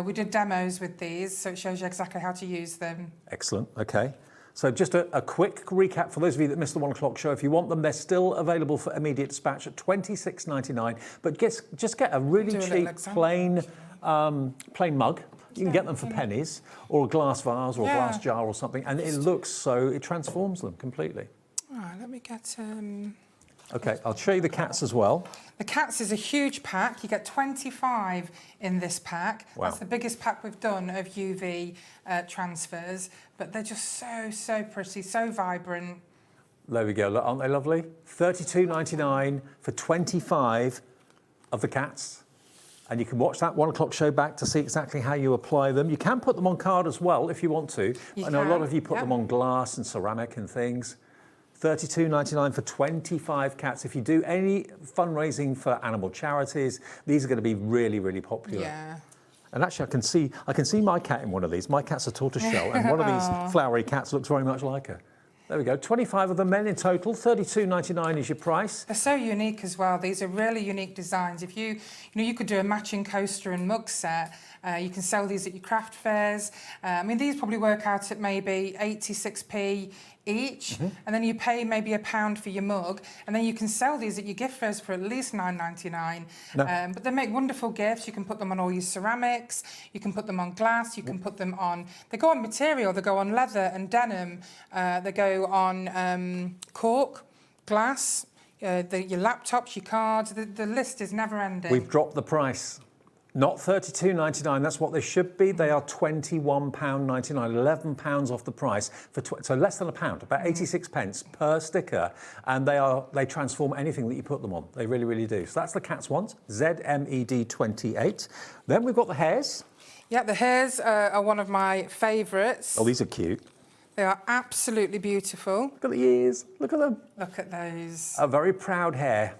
we did demos with these, so it shows you exactly how to use them. Excellent. OK. So just a quick recap for those of you that missed the 1 o'clock show. If you want them, they're still available for immediate dispatch at £26.99. But just get a really cheap, plain mug. You can get them for pennies, or a glass vase, or a glass jar, or something, and it looks so, it transforms them completely. All right, let me get... OK, I'll show you the cats as well. The cats is a huge pack. You get 25 in this pack. Wow. That's the biggest pack we've done of UV transfers. But they're just so pretty, so vibrant. There we go. Look, aren't they lovely? £32.99 for 25 of the cats. And you can watch that 1 o'clock show back to see exactly how you apply them. You can put them on card as well if you want to. I know a lot of you put them on glass and ceramic and things. $32.99 for 25 cats. If you do any fundraising for animal charities, these are going to be really, really popular. Yeah. And actually, I can see my cat in one of these. My cat's a tortoiseshell, and one of these flowery cats looks very much like her. There we go. 25 of them then in total. $32.99 is your price. They're so unique as well. These are really unique designs. If you know, you could do a matching coaster and mug set. You can sell these at your craft fairs. I mean, these probably work out at maybe 86p each, and then you pay maybe £1 for your mug, and then you can sell these at your gift fairs for at least $9.99. But they make wonderful gifts. You can put them on all your ceramics. You can put them on glass. You can put them on. They go on material. They go on leather and denim. They go on cork, glass. Your laptops, your cards. The list is never ending. We've dropped the price. Not $32.99, that's what they should be. They are £21.99, £11 off the price, so less than £1, about 86 pence per sticker, and they transform anything that you put them on. They really, really do. So that's the cat's ones, ZMED28. Then we've got the hares. Yeah, the hares are one of my favourites. Oh, these are cute. They are absolutely beautiful. Look at the ears, look at them. Look at those. A very proud hare.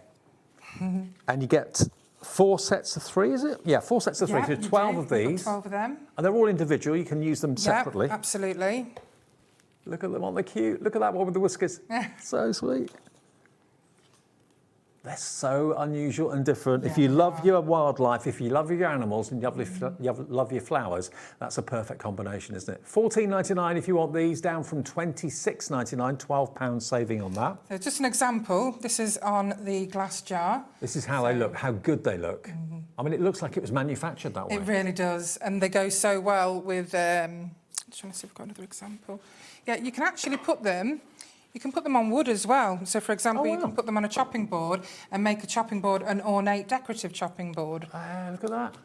And you get 4 sets of 3, is it? Yeah, 4 sets of 3. So 12 of these. 12 of them. And they're all individual. You can use them separately. Yeah, absolutely. Look at them, aren't they cute? Look at that one with the whiskers. So sweet. They're so unusual and different. If you love your wildlife, if you love your animals and you love your flowers, that's a perfect combination, isn't it? $14.99 if you want these, down from $26.99, £12 saving on that. So just an example, this is on the glass jar. This is how they look, how good they look. I mean, it looks like it was manufactured that way. It really does, and they go so well with, I'm trying to see if I've got another example. Yeah, you can actually put them, you can put them on wood as well. So, for example, you can put them on a chopping board and make a chopping board an ornate decorative chopping board. Look at that.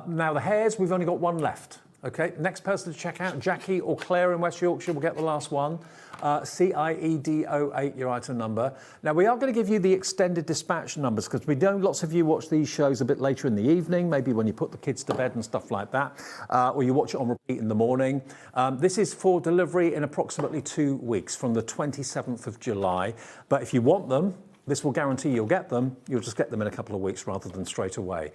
Now, the hares, we've only got one left. OK, next person to check out, Jackie or Claire in West Yorkshire will get the last one. CIED08, your item number. Now, we are going to give you the extended dispatch numbers because we know lots of you watch these shows a bit later in the evening, maybe when you put the kids to bed and stuff like that, or you watch it on repeat in the morning. This is for delivery in approximately 2 weeks from the 27th of July. But if you want them, this will guarantee you'll get them. You'll just get them in a couple of weeks rather than straight away.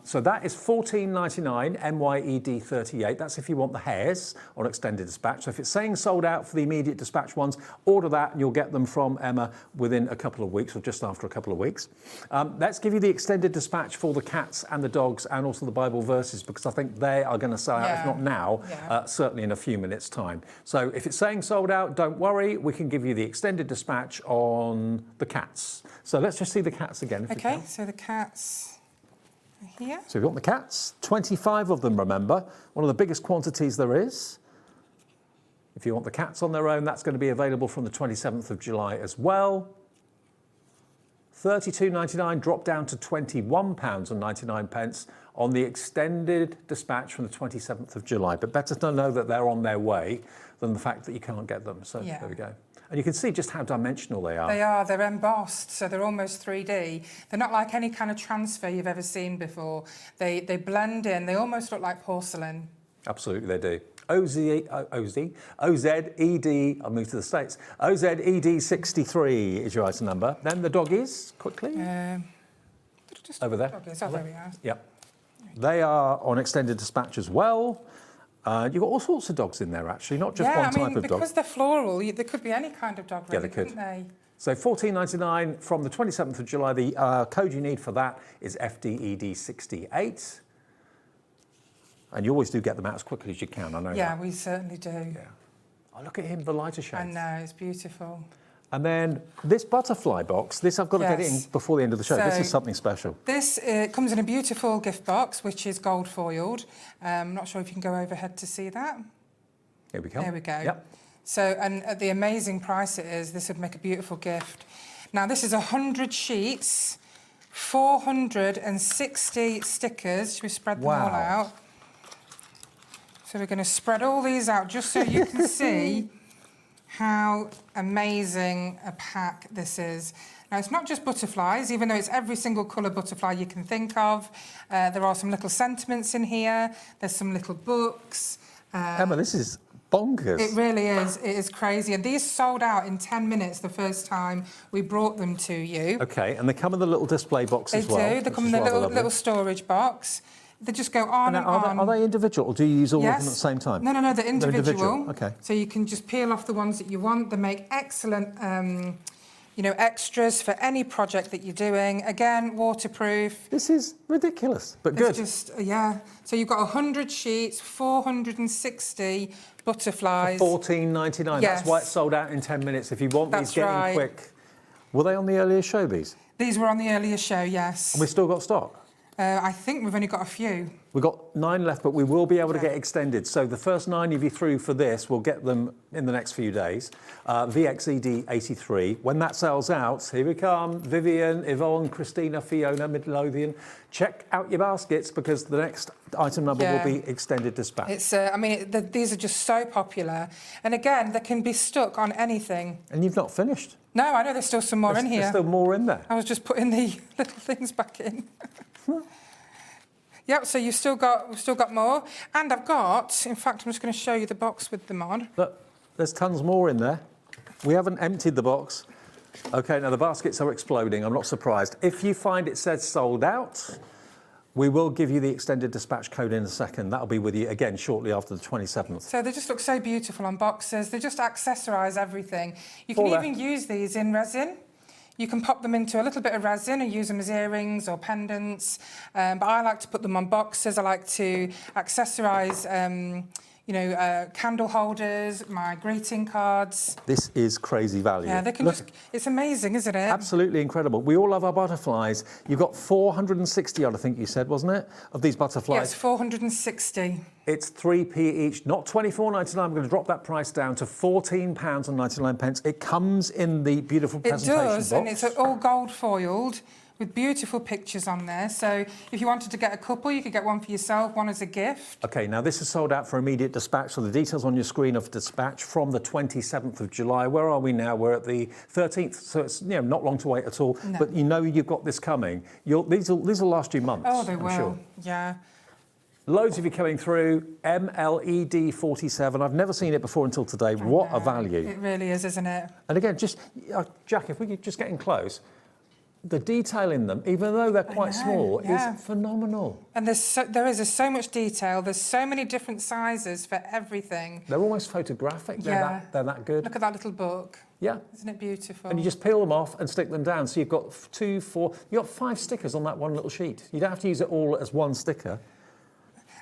So that is $14.99, MYED38. That's if you want the hares on extended dispatch. So if it's saying sold out for the immediate dispatch ones, order that and you'll get them from Emma within a couple of weeks or just after a couple of weeks. Let's give you the extended dispatch for the cats and the dogs and also the Bible verses because I think they are going to sell out, if not now, certainly in a few minutes' time. So if it's saying sold out, don't worry. We can give you the extended dispatch on the cats. So let's just see the cats again. Okay, so the cats are here. So we've got the cats, 25 of them, remember. One of the biggest quantities there is. If you want the cats on their own, that's going to be available from the 27th of July as well. $32.99 dropped down to £21.99 on the extended dispatch from the 27th of July. But better to know that they're on their way than the fact that you can't get them. So there we go. And you can see just how dimensional they are. They are. They're embossed, so they're almost 3D. They're not like any kind of transfer you've ever seen before. They blend in. They almost look like porcelain. Absolutely, they do. OZED, I'll move to the States. OZED63 is your item number. Then the doggies, quickly. Over there. Doggies. Oh, there we are. Yep. They are on extended dispatch as well. You've got all sorts of dogs in there, actually, not just one type of dog. Because they're floral, there could be any kind of dog, really, couldn't they? So $14.99 from the 27th of July. The code you need for that is FDED68. And you always do get them out as quickly as you can, I know that. Yeah, we certainly do. Yeah. Oh, look at him, the lighter shades. I know, it's beautiful. And then this butterfly box, this I've got to get it in before the end of the show. This is something special. This comes in a beautiful gift box, which is gold foiled. I'm not sure if you can go overhead to see that. Here we go. There we go. Yep. So, and at the amazing price it is, this would make a beautiful gift. Now, this is 100 sheets, 460 stickers. Should we spread them all out? So we're going to spread all these out just so you can see how amazing a pack this is. Now, it's not just butterflies, even though it's every single colour butterfly you can think of. There are some little sentiments in here. There's some little books. Emma, bonkers. It really is. It is crazy. And these sold out in 10 minutes the first time we brought them to you. Okay, and they come in the little display box as well. They do. They come in the little storage box. They just go on and on. Are they individual, or do you use all of them at the same time? No, they're individual. Okay. So you can just peel off the ones that you want. They make excellent, extras for any project that you're doing. Again, waterproof. This is ridiculous, but good. It's just, So you've got 100 sheets, 460 butterflies. For $14.99. Yes. That's why it's sold out in 10 minutes. If you want these That's getting right. quick. Were they on the earlier show, these? These were on the earlier show, yes. And we've still got stock? I think we've only got a few. We've got 9 left, but we will be able to get extended. So the first 9 of you through for this, we'll get them in the next few days. VXED83. When that sells out, here we come. Vivian, Yvonne, Christina, Fiona, Midlothian. Check out your baskets because the next item number will be extended dispatch. It's, these are just so popular. And again, they can be stuck on anything. And you've not finished. No, I know there's still some more in here. There's still more in there. I was just putting the little things back in. Yep, so we've still got more. And I've got, in fact, I'm just going to show you the box with them on. Look, there's tons more in there. We haven't emptied the box. OK, now the baskets are exploding. I'm not surprised. If you find it says sold out, we will give you the extended dispatch code in a second. That'll be with you again shortly after the 27th. So they just look so beautiful on boxes. They just accessorise everything. You can even use these in resin. You can pop them into a little bit of resin and use them as earrings or pendants. But I like to put them on boxes. I like to accessorise, candle holders, my greeting cards. This is crazy value. Yeah, they can it's amazing, isn't it? Absolutely incredible. We all love our butterflies. You've got 460 odd, I think you said, wasn't it, of these butterflies? Yes, 460. It's 3p each, not $24.99. I'm going to drop that price down to £14.99. It comes in the beautiful presentation box. It does, and it's all gold foiled with beautiful pictures on there. So if you wanted to get a couple, you could get one for yourself, one as a gift. OK, now this is sold out for immediate dispatch, so the details on your screen of dispatch from the 27th of July. Where are we now? We're at the 13th, so it's not long to wait at all. No. But you know you've got this coming. These will last you months. Oh, they will. Sure. Yeah. Loads of you coming through. MLED47. I've never seen it before until today. What a value. It really is, isn't it? And again, just, Jack, if we could just get in close, the detail in them, even though they're quite small, is phenomenal. And there's so much detail. There's so many different sizes for everything. They're almost photographic. They're that good. Look at that little book. Yeah. Isn't it beautiful? And you just peel them off and stick them down. So you've got 2, 4, you've got 5 stickers on that one little sheet. You don't have to use it all as one sticker.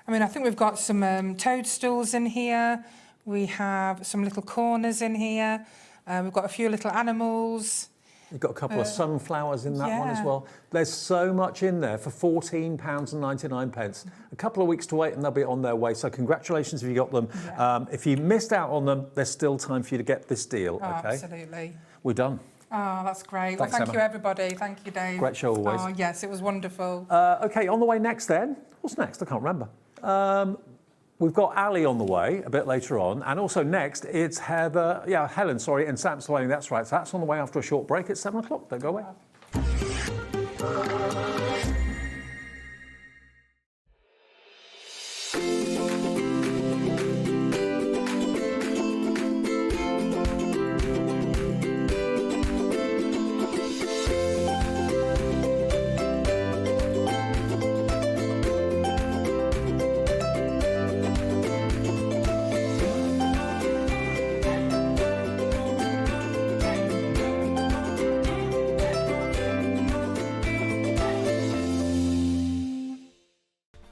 I mean, I think we've got some toadstools in here. We have some little corners in here. We've got a few little animals. You've got a couple of sunflowers in that one as well. There's so much in there for £14.99. A couple of weeks to wait and they'll be on their way. So congratulations if you got them. Yeah. If you missed out on them, there's still time for you to get this deal. Oh, okay? Absolutely. We're done. Oh, that's great. Thanks, Thank Emma. you, everybody. Thank you, Dave. Great show always. Oh, yes, it was wonderful. OK, on the way next then. What's next? I can't remember. We've got Ali on the way a bit later on, and also next it's Helen, and Sam Slaney. That's right. So that's on the way after a short break at 7 o'clock. Don't go away.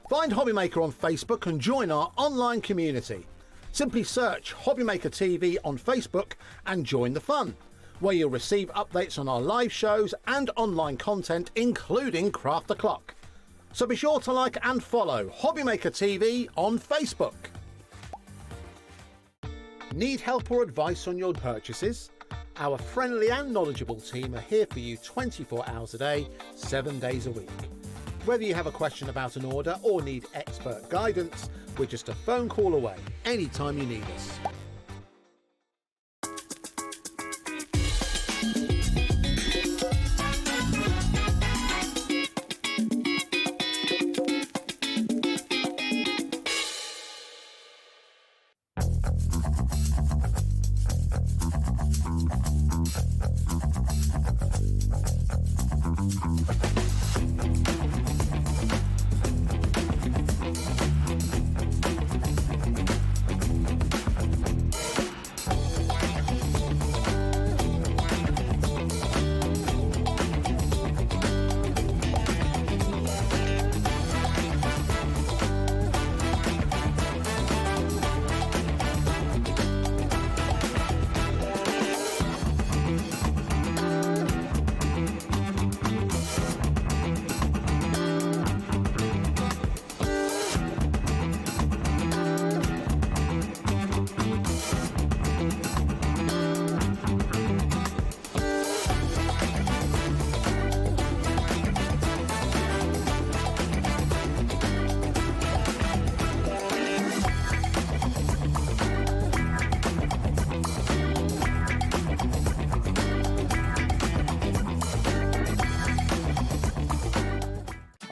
Find HobbyMaker on Facebook and join our online community. Simply search HobbyMaker TV on Facebook and join the fun, where you'll receive updates on our live shows and online content, including Craft the Clock. So be sure to like and follow HobbyMaker TV on Facebook. Need help or advice on your purchases? Our friendly and knowledgeable team are here for you 24 hours a day, 7 days a week. Whether you have a question about an order or need expert guidance, we're just a phone call away anytime you need us.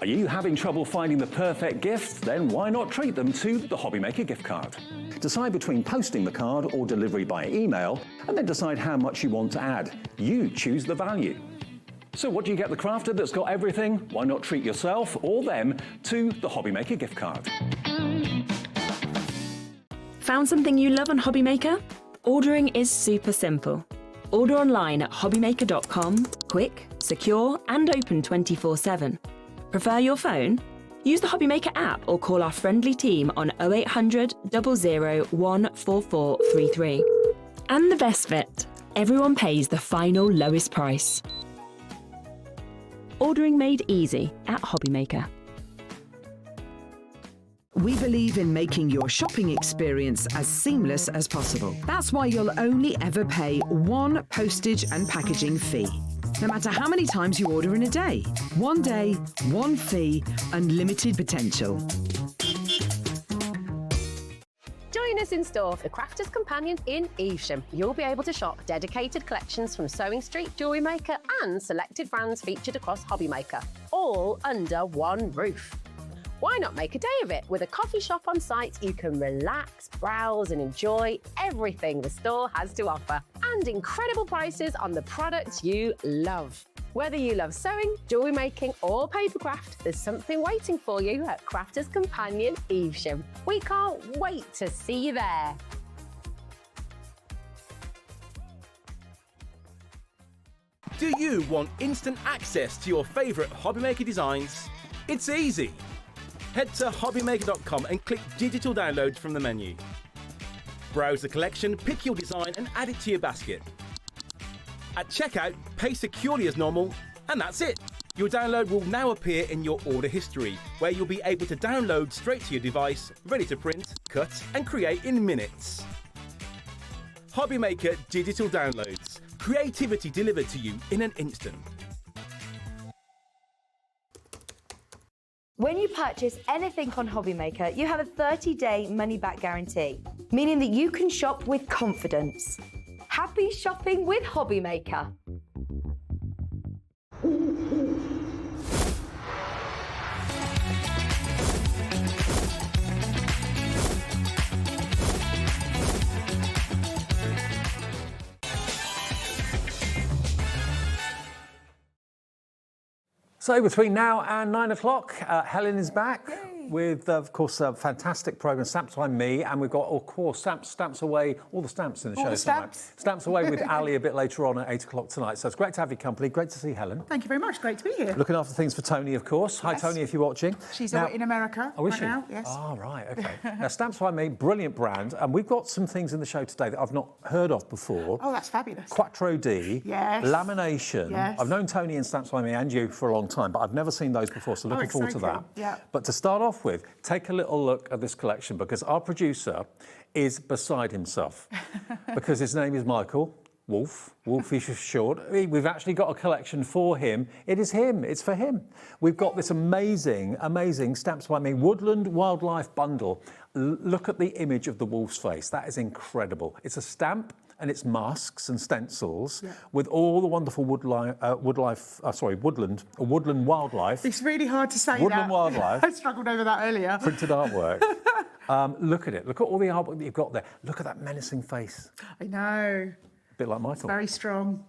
Are you having trouble finding the perfect gift? Then why not treat them to the HobbyMaker gift card? Decide between posting the card or delivery by email, and then decide how much you want to add. You choose the value. So what do you get the crafter that's got everything? Why not treat yourself or them to the HobbyMaker gift card? Found something you love on HobbyMaker? Ordering is super simple. Order online at hobbymaker.com, quick, secure, and open 24/7. Prefer your phone? Use the HobbyMaker app or call our friendly team on 0800 00 14433. And the best bit, everyone pays the final lowest price. Ordering made easy at HobbyMaker. We believe in making your shopping experience as seamless as possible. That's why you'll only ever pay one postage and packaging fee. No matter how many times you order in a day. One day, one fee, unlimited potential. Join us in store for the Crafter's Companion in Evesham. You'll be able to shop dedicated collections from Sewing Street, Jewellery Maker and selected brands featured across HobbyMaker, all under one roof. Why not make a day of it? With a coffee shop on site, you can relax, browse and enjoy everything the store has to offer. And incredible prices on the products you love. Whether you love sewing, jewellery making or papercraft, there's something waiting for you at Crafter's Companion Evesham. We can't wait to see you there. Do you want instant access to your favourite HobbyMaker designs? It's easy. Head to HobbyMaker.com and click Digital Downloads from the menu. Browse the collection, pick your design and add it to your basket. At checkout, pay securely as normal, and that's it. Your download will now appear in your order history, where you'll be able to download straight to your device, ready to print, cut and create in minutes. HobbyMaker Digital Downloads. Creativity delivered to you in an instant. When you purchase anything on HobbyMaker, you have a 30-day money-back guarantee, meaning that you can shop with confidence. Happy shopping with HobbyMaker. So between now and 9 o'clock, Helen is back with, of course, a fantastic programme, Stamps by Me, and we've got, of course, stamps away, all the stamps in the show. Stamps away with Ali a bit later on at 8 o'clock tonight. So it's great to have your company. Great to see Helen. Thank you very much. Great to be here. Looking after things for Toni, of course. Hi, Toni, if you're watching. She's in America now, yes. Oh, right, OK. Now, Stamps by Me, brilliant brand, and we've got some things in the show today that I've not heard of before. Oh, that's fabulous. Quattro D, yes. Lamination. Yes. I've known Toni and Stamps by Me and you for a long time, but I've never seen those before, so looking forward to that. Yeah. But to start off with, take a little look at this collection, because our producer is beside himself because his name is Michael Wolfie for short. We've actually got a collection for him. It is him. It's for him. We've got this amazing Stamps by Me Woodland Wildlife Bundle. Look at the image of the wolf's face. That is incredible. It's a stamp and it's masks and stencils with all the wonderful woodland wildlife. It's really hard to say woodland wildlife. I struggled over that earlier. Printed artwork. Look at it. Look at all the artwork that you've got there. Look at that menacing face. I know. bit like my thought. Very strong.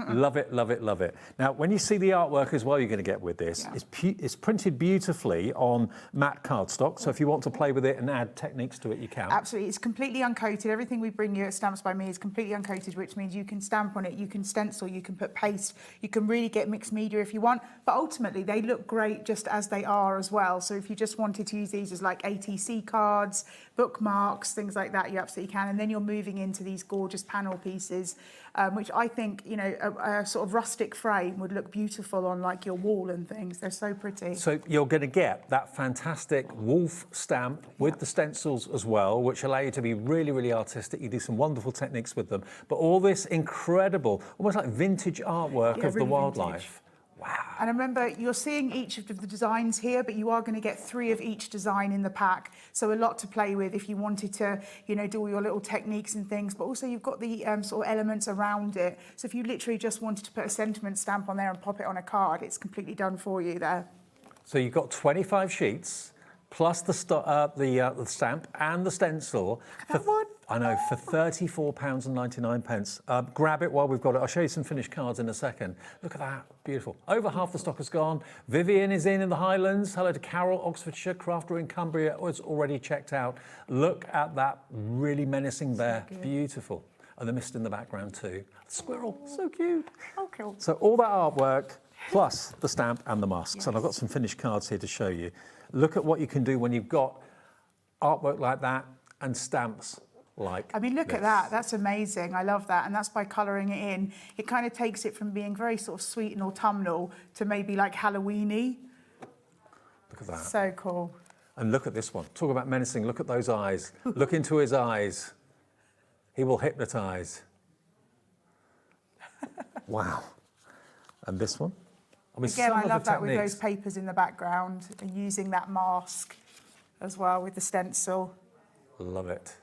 Love it, love it, love it. Now, when you see the artwork as well you're going to get with this, it's printed beautifully on matte cardstock, so if you want to play with it and add techniques to it, you can. Absolutely. It's completely uncoated. Everything we bring you at Stamps by Me is completely uncoated, which means you can stamp on it, you can stencil, you can put paste, you can really get mixed media if you want, but ultimately they look great just as they are as well. So if you just wanted to use these as like ATC cards, bookmarks, things like that, you absolutely can. And then you're moving into these gorgeous panel pieces, which I think, you know, a sort of rustic frame would look beautiful on like your wall and things. They're so pretty. So you're going to get that fantastic wolf stamp with the stencils as well, which allow you to be really, really artistic. You do some wonderful techniques with them, but all this incredible, almost like vintage artwork of the wildlife. Vintage. And remember, you're seeing each of the designs here, but you are going to get 3 of each design in the pack. So a lot to play with if you wanted to, you know, do all your little techniques and things, but also you've got the sort of elements around it. So if you literally just wanted to put a sentiment stamp on there and pop it on a card, it's completely done for you there. So you've got 25 sheets, plus the stamp and the stencil. I know, for £34.99. Grab it while we've got it. I'll show you some finished cards in a second. Look at that, beautiful. Over half the stock has gone. Vivian is in the Highlands. Hello to Carol, Oxfordshire. Crafter in Cumbria is already checked out. Look at that really menacing bear, beautiful. And the mist in the background too. Squirrel, so cute. Oh, cool. So all that artwork, plus the stamp and the masks. And I've got some finished cards here to show you. Look at what you can do when you've got artwork like that and stamps like I mean, look this. at that. That's amazing. I love that. And that's by colouring it in. It kind of takes it from being very sort of sweet and autumnal to maybe like Halloween-y. Look at that. So cool. And look at this one. Talk about menacing. Look at those eyes. Look into his eyes. He will hypnotise. Wow. And this one? I mean, Again, I love that techniques. with those papers in the background and using that mask as well with the stencil. Love it.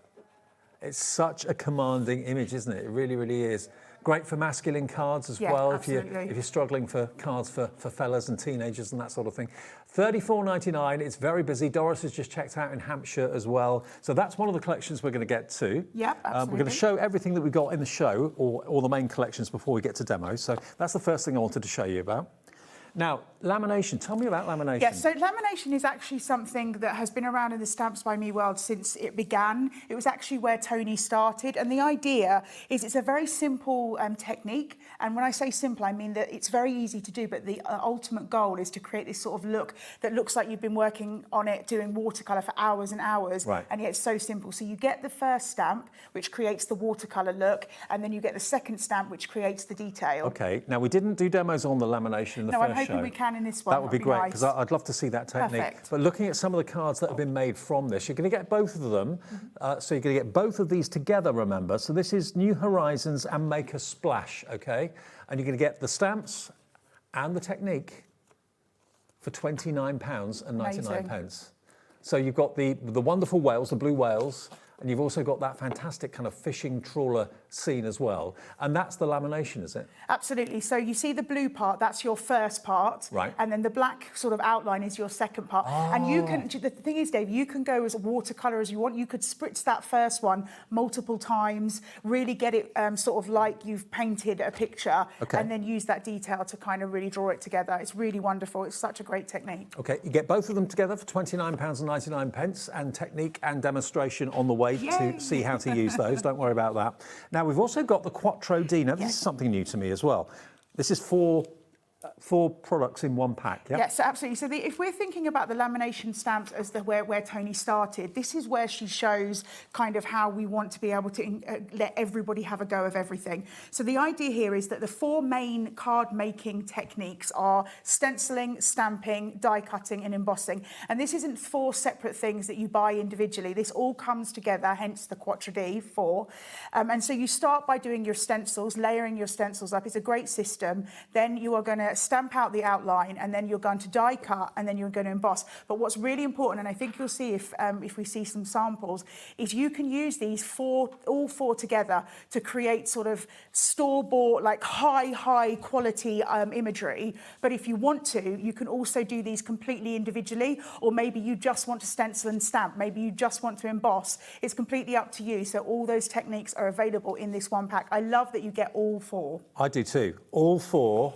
It's such a commanding image, isn't it? It really, really is. Great for masculine cards as well, if you're struggling for cards for fellas and teenagers and that sort of thing. $34.99, it's very busy. Doris has just checked out in Hampshire as well. So that's one of the collections we're going to get to. Yep, absolutely. We're going to show everything that we've got in the show, or the main collections before we get to demos. So that's the first thing I wanted to show you about. Now, lamination. Tell me about lamination. Yeah, so lamination is actually something that has been around in the Stamps by Me world since it began. It was actually where Toni started. And the idea is it's a very simple technique. And when I say simple, I mean that it's very easy to do, but the ultimate goal is to create this sort of look that looks like you've been working on it doing watercolour for hours and hours. Right. And yet it's so simple. So you get the first stamp, which creates the watercolour look, and then you get the second stamp, which creates the detail. Okay, now we didn't do demos on the lamination in the first show. I'm hoping we can in this one. That would be great, because nice. I'd love to see that technique. Perfect. But looking at some of the cards that have been made from this, you're going to get both of them. So you're going to get both of these together, remember. So this is New Horizons and Make a Splash, okay? And you're going to get the stamps and the technique for £29.99. So you've got the wonderful whales, the blue whales, and you've also got that fantastic kind of fishing trawler scene as well. And that's the lamination, is it? Absolutely. So you see the blue part, that's your first part. Right. And then the black sort of outline is your second part. Oh. And you can, the thing is, Dave, you can go as a watercolour as you want. You could spritz that first one multiple times, really get it sort of like you've painted a picture, and then use that detail to kind of really draw it together. It's really wonderful. It's such a great technique. Okay, you get both of them together for £29.99 and technique and demonstration on the way to see how to use those. Don't worry about that. Now, we've also got the Quattro D. Now, this is something new to me as well. This is four products in one pack, yeah? Yes, absolutely. So if we're thinking about the lamination stamps as where Toni started, this is where she shows kind of how we want to be able to let everybody have a go of everything. So the idea here is that the 4 main card making techniques are stenciling, stamping, die cutting and embossing. And this isn't 4 separate things that you buy individually. This all comes together, hence the Quattro D, 4. And so you start by doing your stencils, layering your stencils up. It's a great system. Then you are going to stamp out the outline, and then you're going to die cut, and then you're going to emboss. But what's really important, and I think you'll see if we see some samples, is you can use these all four together to create sort of store-bought, like high quality imagery. But if you want to, you can also do these completely individually, or maybe you just want to stencil and stamp, maybe you just want to emboss. It's completely up to you. So all those techniques are available in this one pack. I love that you get all four. I do too. All four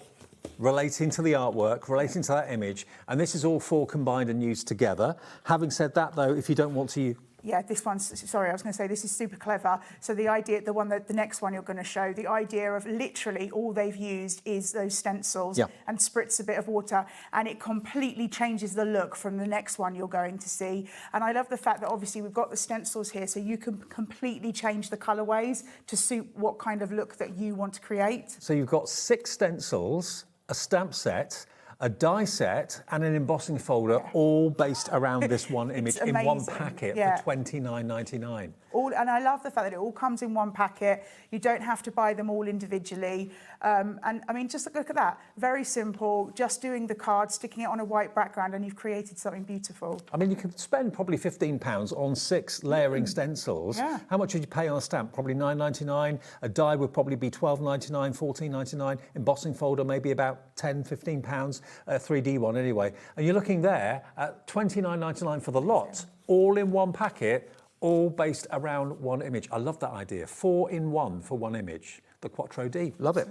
relating to the artwork, relating to that image, and this is all four combined and used together. Having said that, though, if you don't want to... Yeah, this one's, sorry, I was going to say this is super clever. So the idea, the next one you're going to show, the idea of literally all they've used is those stencils and spritz a bit of water, and it completely changes the look from the next one you're going to see. And I love the fact that obviously we've got the stencils here, so you can completely change the colorways to suit what kind of look that you want to create. So you've got 6 stencils, a stamp set, a die set and an embossing folder, all based around this one image in one packet for $29.99. And I love the fact that it all comes in one packet. You don't have to buy them all individually. And I mean, just look at that. Very simple, just doing the card, sticking it on a white background, and you've created something beautiful. I mean, you could spend probably £15 on 6 layering stencils. Yeah. How much would you pay on a stamp? Probably $9.99. A die would probably be $12.99, $14.99. Embossing folder, maybe about £10, £15. A 3D one anyway. And you're looking there at $29.99 for the lot, all in one packet, all based around one image. I love that idea. 4 in 1 for one image. The Quattro D. Love it.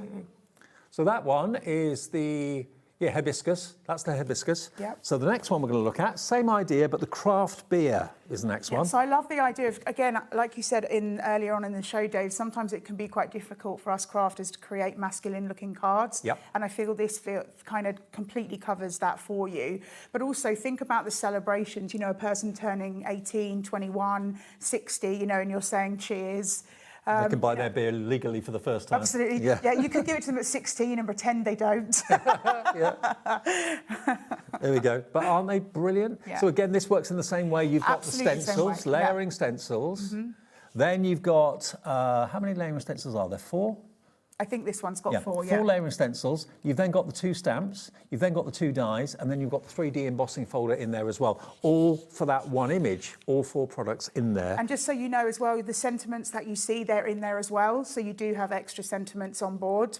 So that one is the hibiscus. That's the hibiscus. Yep. So the next one we're going to look at, same idea, but the craft beer is the next one. So I love the idea of, again, like you said earlier on in the show, Dave, sometimes it can be quite difficult for us crafters to create masculine-looking cards. Yep. And I feel this kind of completely covers that for you. But also think about the celebrations, you know, a person turning 18, 21, 60, you know, and you're saying cheers. They can buy their beer legally for the first time. Absolutely. Yeah, you could give it to them at 16 and pretend they don't. There we go. But aren't they brilliant? Yeah. So again, this works in the same way. You've got Absolutely the stencils, layering stencils. Then you've got, how many layering stencils are there? 4? I think this one's got 4, 4 layering stencils. You've then got the 2 stamps. You've then got the 2 dies, and then you've got the 3D embossing folder in there as well. All for that one image, all 4 products in there. And just so you know as well, the sentiments that you see, they're in there as well. So you do have extra sentiments on board.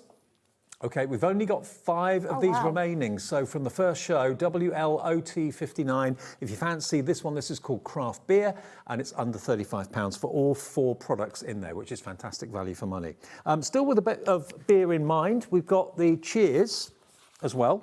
Okay, we've only got 5 of these remaining. So from the first show, WLOT59. If you fancy this one, this is called Craft Beer, and it's under £35 for all 4 products in there, which is fantastic value for money. Still with a bit of beer in mind, we've got the Cheers as well.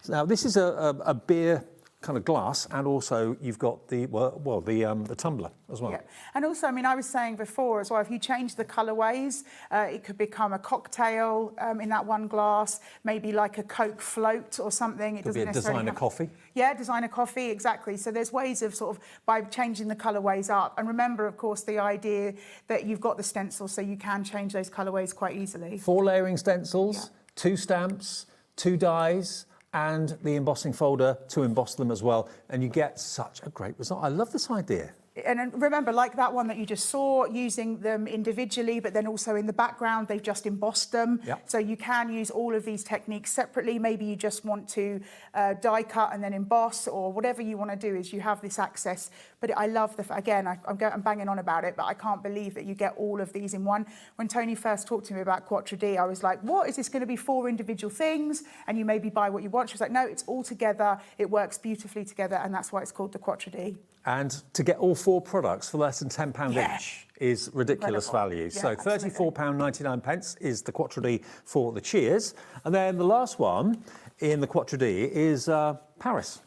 Now, this is a beer kind of glass, and also you've got the the tumbler as well. Yeah. And also, I mean, I was saying before as well, if you change the colourways, it could become a cocktail in that one glass, maybe like a Coke float or something. It could be a designer coffee. Yeah, designer coffee, exactly. So there's ways of sort of, by changing the colourways up. And remember, of course, the idea that you've got the stencil, so you can change those colourways quite easily. 4 layering stencils, 2 stamps, 2 dies, and the embossing folder to emboss them as well, and you get such a great result. I love this idea. And remember, like that one that you just saw, using them individually, but then also in the background, they've just embossed them. Yep. So you can use all of these techniques separately. Maybe you just want to die cut and then emboss, or whatever you want to do is you have this access. But I love again, I'm banging on about it, but I can't believe that you get all of these in one. When Toni first talked to me about Quattro D, I was like, what, is this going to be 4 individual things? And you maybe buy what you want. She was like, no, it's all together. It works beautifully together. And that's why it's called the Quattro D. And to get all 4 products for less than £10 each is ridiculous value. Yeah, so £34.99 is the Quattro D for the Cheers. And then the last one in the Quattro D is Paris.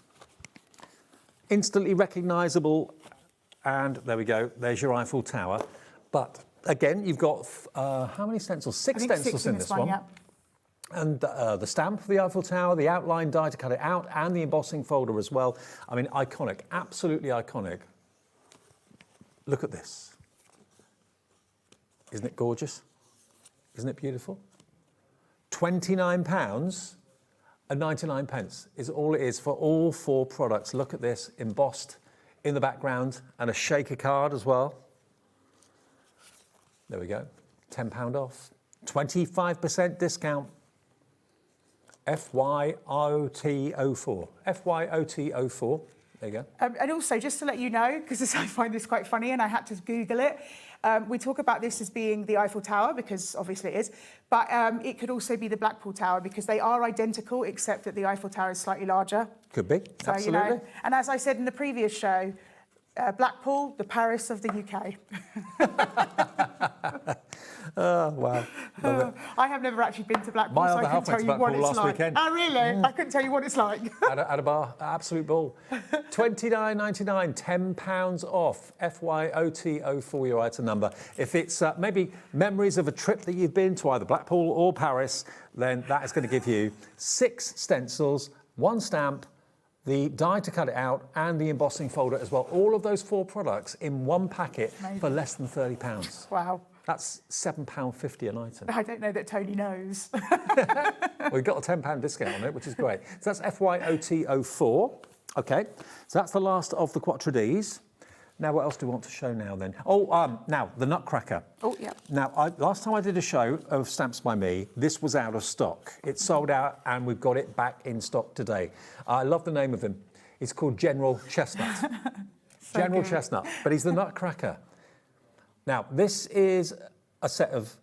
Instantly recognisable, and there we go, there's your Eiffel Tower. But again, you've got, how many stencils? 6 stencils in this one. Yeah. And the stamp for the Eiffel Tower, the outline die to cut it out, and the embossing folder as well. I mean, iconic, absolutely iconic. Look at this. Isn't it gorgeous? Isn't it beautiful? £29.99 is all it is for all 4 products. Look at this, embossed in the background, and a shaker card as well. There we go, £10 off. 25% discount. FYOT04. FYOT04. There you go. And also, just to let you know, because I find this quite funny and I had to Google it, we talk about this as being the Eiffel Tower, because obviously it is, but it could also be the Blackpool Tower, because they are identical, except that the Eiffel Tower is slightly larger. Could be, so, absolutely. You know, and as I said in the previous show, Blackpool, the Paris of the UK. Oh, wow. Love it. I have never actually been to Blackpool, My so other I couldn't half tell went to you what Blackpool it's last like. weekend. Oh, really? I couldn't tell you what it's like. At a bar, absolute ball. £29.99, £10 off. FYOT04, your item number. If it's maybe memories of a trip that you've been to either Blackpool or Paris, then that is going to give you 6 stencils, 1 stamp, the die to cut it out, and the embossing folder as well. All of those 4 products in one packet for less than £30. Wow. That's £7.50 an item. I don't know that Tony knows. We've got a £10 discount on it, which is great. So that's FYOT04. Okay, so that's the last of the Quatre Ds. Now, what else do we want to show now then? Oh, now, the Nutcracker. Oh, yeah. Now, last time I did a show of Stamps by Me, this was out of stock. It sold out, and we've got it back in stock today. I love the name of him. It's called General Chestnut. General Chestnut, but he's the Nutcracker. Now, this is a set of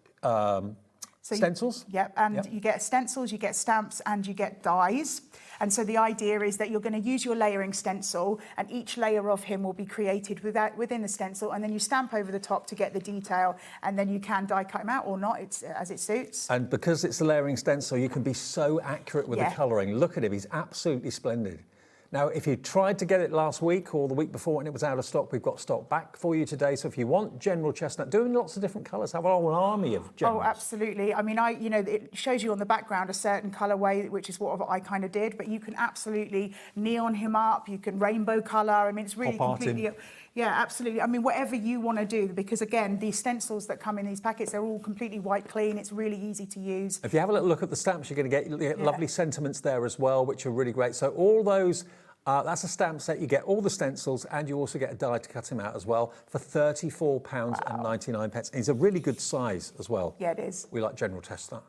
stencils. You get stencils, you get stamps, and you get dies. And so the idea is that you're going to use your layering stencil, and each layer of him will be created within the stencil, and then you stamp over the top to get the detail, and then you can die cut him out or not, as it suits. And because it's a layering stencil, you can be so accurate with the colouring. Look at him, he's absolutely splendid. Now, if you tried to get it last week or the week before and it was out of stock, we've got stock back for you today. So if you want General Chestnut, doing lots of different colours, have a whole army of generals. Oh, absolutely. I mean, it shows you on the background a certain colourway, which is what I kind of did, but you can absolutely neon him up, you can rainbow colour. I mean, it's really completely... Yeah, absolutely. I mean, whatever you want to do, because again, the stencils that come in these packets, they're all completely white clean. It's really easy to use. If you have a little look at the stamps, you're going to get lovely sentiments there as well, which are really great. So all those, that's a stamp set. You get all the stencils, and you also get a die to cut him out as well for £34.99. He's a really good size as well. Yeah, it is. We like General Chestnut.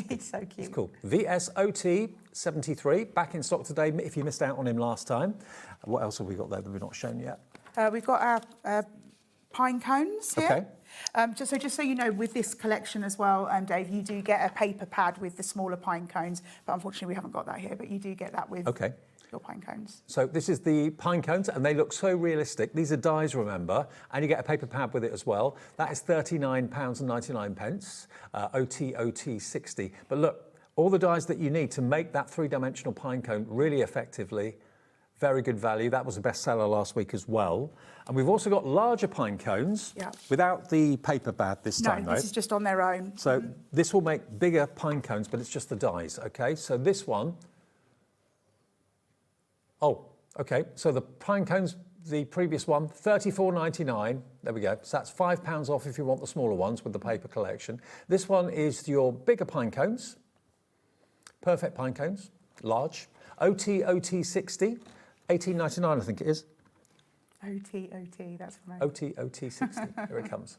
It's so cute. It's cool. VSOT73, back in stock today if you missed out on him last time. What else have we got there that we've not shown yet? We've got our pine cones here. Okay. Just so you know, with this collection as well, Dave, you do get a paper pad with the smaller pine cones, but unfortunately we haven't got that here, but you do get that with your pine cones. So this is the pine cones, and they look so realistic. These are dies, remember, and you get a paper pad with it as well. That is £39.99, OT 60. But look, all the dies that you need to make that 3-dimensional pine cone really effectively. Very good value. That was a bestseller last week as well. And we've also got larger pine cones without the paper pad this time, No, this is just on their own. So this will make bigger pine cones, but it's just the dies, okay? So this one... Oh, okay. So the pine cones, the previous one, £34.99. There we go. So that's £5 off if you want the smaller ones with the paper collection. This one is your bigger pine cones. Perfect pine cones, large. OT 60. £18.99, I think it is. OT, that's right. OT 60, here it comes.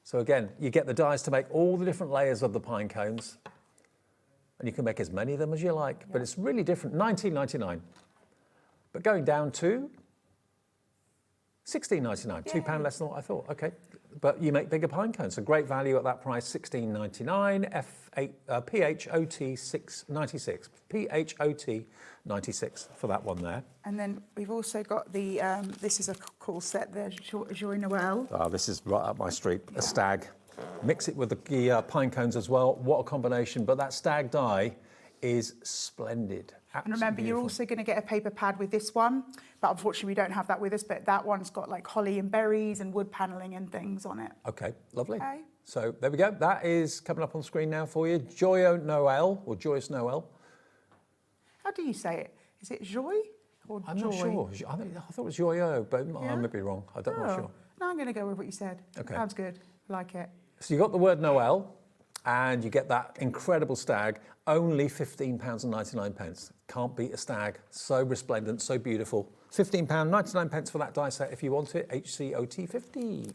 So again, you get the dies to make all the different layers of the pine cones, and you can make as many of them as you like, but it's really different, £19.99. But going down to £16.99, £2 less than what I thought, okay. But you make bigger pine cones, so great value at that price, £16.99, PHOT 96, PHOT 96 for that one there. And then we've also got the, this is a cool set there, Joy Noel. Oh, this is right up my street, a stag. Mix it with the pine cones as well, what a combination. But that stag die is splendid. And remember, you're also going to get a paper pad with this one, but unfortunately we don't have that with us, but that one's got like holly and berries and wood panelling and things on it. Okay, lovely. Okay. So there we go. That is coming up on screen now for you. Joyeux Noel, or Joyous Noel. How do you say it? Is it joy or I'm joy? not sure. I thought it was joyeux, but I might be wrong. I'm not sure. No, I'm going to go with what you said. Okay. Sounds good. I like it. So you got the word Noel, and you get that incredible stag, only £15.99. Can't beat a stag. So resplendent, so beautiful. £15.99 for that die set if you want it, HCOT 50.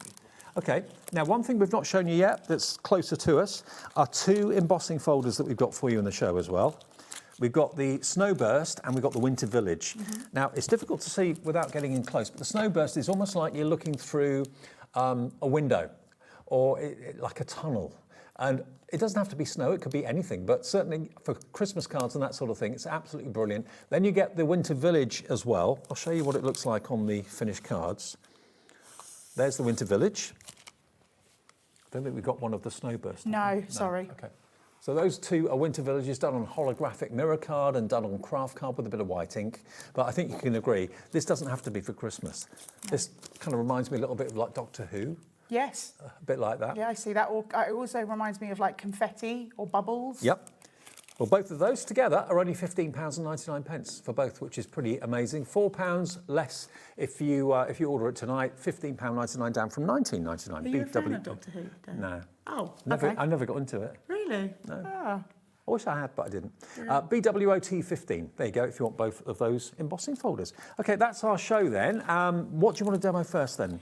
Okay, now one thing we've not shown you yet that's closer to us are 2 embossing folders that we've got for you in the show as well. we've got the Snowburst and we've got the Winter Village. Now, it's difficult to see without getting in close, but the Snowburst is almost like you're looking through a window or like a tunnel. And it doesn't have to be snow, it could be anything, but certainly for Christmas cards and that sort of thing, it's absolutely brilliant. Then you get the Winter Village as well. I'll show you what it looks like on the finished cards. There's the Winter Village. I don't think we've got one of the Snowburst. No, sorry. Okay. So those two are Winter Villages done on holographic mirror card and done on craft card with a bit of white ink. But I think you can agree, this doesn't have to be for Christmas. No. This kind of reminds me a little bit of like Doctor Who. Yes. A bit like that. Yeah, I see that. It also reminds me of like confetti or bubbles. Yep. Well, both of those together are only £15.99 for both, which is pretty amazing. £4 less if you order it tonight. £15.99 down from £19.99. Are you a fan of Doctor Who, Dan? No. Oh, I never got into it. Really? No. Ah. I wish I had, but I didn't. Yeah. BWOT 15. There you go, if you want both of those embossing folders. OK, that's our show then. What do you want to demo first then?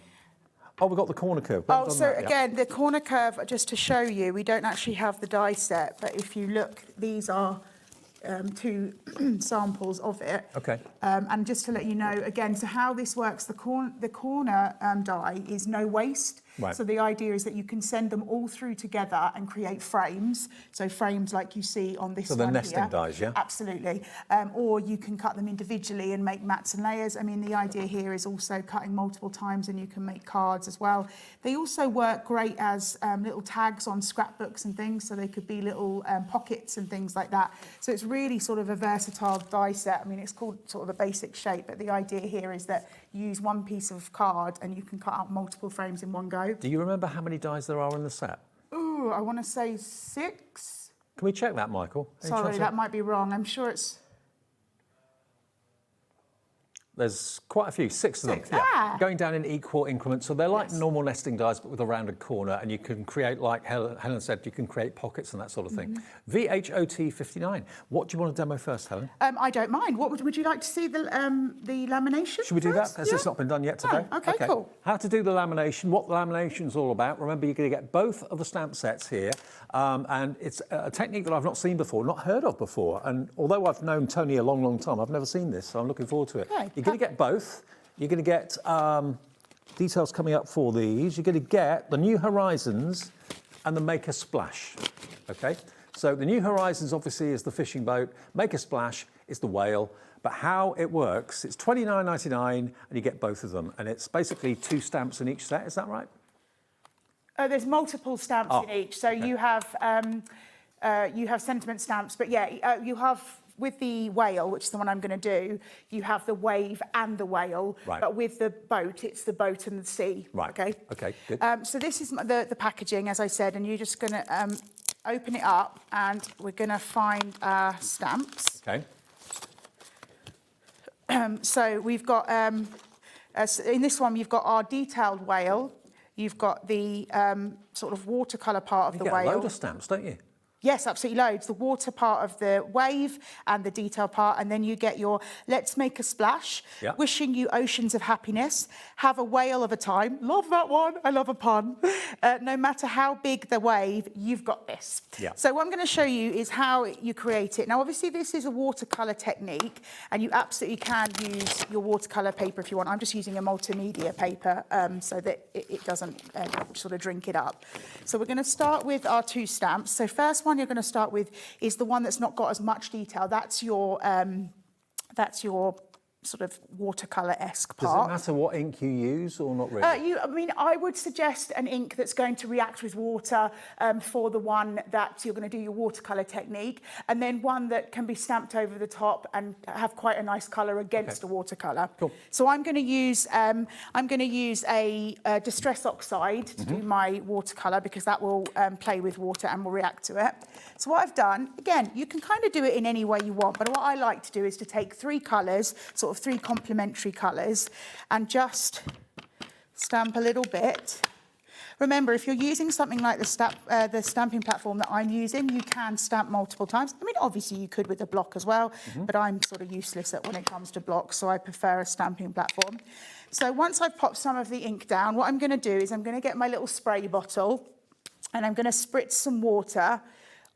Oh, we've got the corner curve. Oh, so again, the corner curve, just to show you, we don't actually have the die set, but if you look, these are two samples of it. Okay. And just to let you know, again, so how this works, the corner die is no waste. Right. So the idea is that you can send them all through together and create frames. So frames like you see on this one So they're nesting dies, yeah? Absolutely. Or you can cut them individually and make mats and layers. I mean, the idea here is also cutting multiple times and you can make cards as well. They also work great as little tags on scrapbooks and things. So they could be little pockets and things like that. So it's really sort of a versatile die set. I mean, it's called sort of a basic shape, but the idea here is that you use one piece of card and you can cut out multiple frames in one go. Do you remember how many dies there are in the set? Ooh, I want to say 6. Can we check that, Michael? Sorry, that might be wrong. I'm sure it's... There's quite a few, 6 of them. Six. Yeah. Ah. Going down in equal increments. So they're like normal nesting dies, but with a rounded corner. And you can create, like Helen said, you can create pockets and that sort of thing. VHOT 59. What do you want to demo first, Helen? I don't mind. What would you like to see the lamination? Should we do first? that? As it's not been done yet today? Oh, okay, cool. How to do the lamination, what the lamination's all about. Remember, you're going to get both of the stamp sets here. And it's a technique that I've not seen before, not heard of before. And although I've known Toni a long, long time, I've never seen this. So I'm looking forward to it. Okay. You're going to get both. You're going to get details coming up for these. You're going to get the New Horizons and the Make a Splash. Okay? So the New Horizons obviously is the fishing boat. Make a Splash is the whale. But how it works, it's $29.99 and you get both of them. And it's basically 2 stamps in each set. Is that right? There's multiple stamps in each. So you have sentiment stamps, but yeah, you have with the whale, which is the one I'm going to do, you have the wave and the whale. Right. But with the boat, it's the boat and the sea. Right. Okay. Okay. Good. So this is the packaging, as I said, and you're just going to open it up, and we're going to find our stamps. Okay. So we've got in this one, you've got our detailed whale. You've got the sort of watercolour part of the whale. You get a load of stamps, don't you? Yes, absolutely loads. The water part of the wave and the detail part, and then you get your Let's Make a Splash, Yeah. Wishing you oceans of happiness, Have a whale of a time. Love that one. I love a pun. No matter how big the wave, you've got this. Yeah. So what I'm going to show you is how you create it. Now, obviously, this is a watercolour technique, and you absolutely can use your watercolour paper if you want. I'm just using a multimedia paper so that it doesn't sort of drink it up. So we're going to start with our 2 stamps. So first one you're going to start with is the one that's not got as much detail. That's your sort of watercolour-esque part. Does it matter what ink you use or not really? I would suggest an ink that's going to react with water for the one that you're going to do your watercolour technique, and then one that can be stamped over the top and have quite a nice colour against a watercolour. Cool. So I'm going to use a distress oxide to do my watercolour, because that will play with water and will react to it. So what I've done, again, you can kind of do it in any way you want, but what I like to do is to take 3 colours, sort of 3 complementary colours, and just stamp a little bit. Remember, if you're using something like the stamping platform that I'm using, you can stamp multiple times. I mean, obviously you could with a block as well, but I'm sort of useless when it comes to blocks, so I prefer a stamping platform. So once I've popped some of the ink down, what I'm going to do is I'm going to get my little spray bottle, and I'm going to spritz some water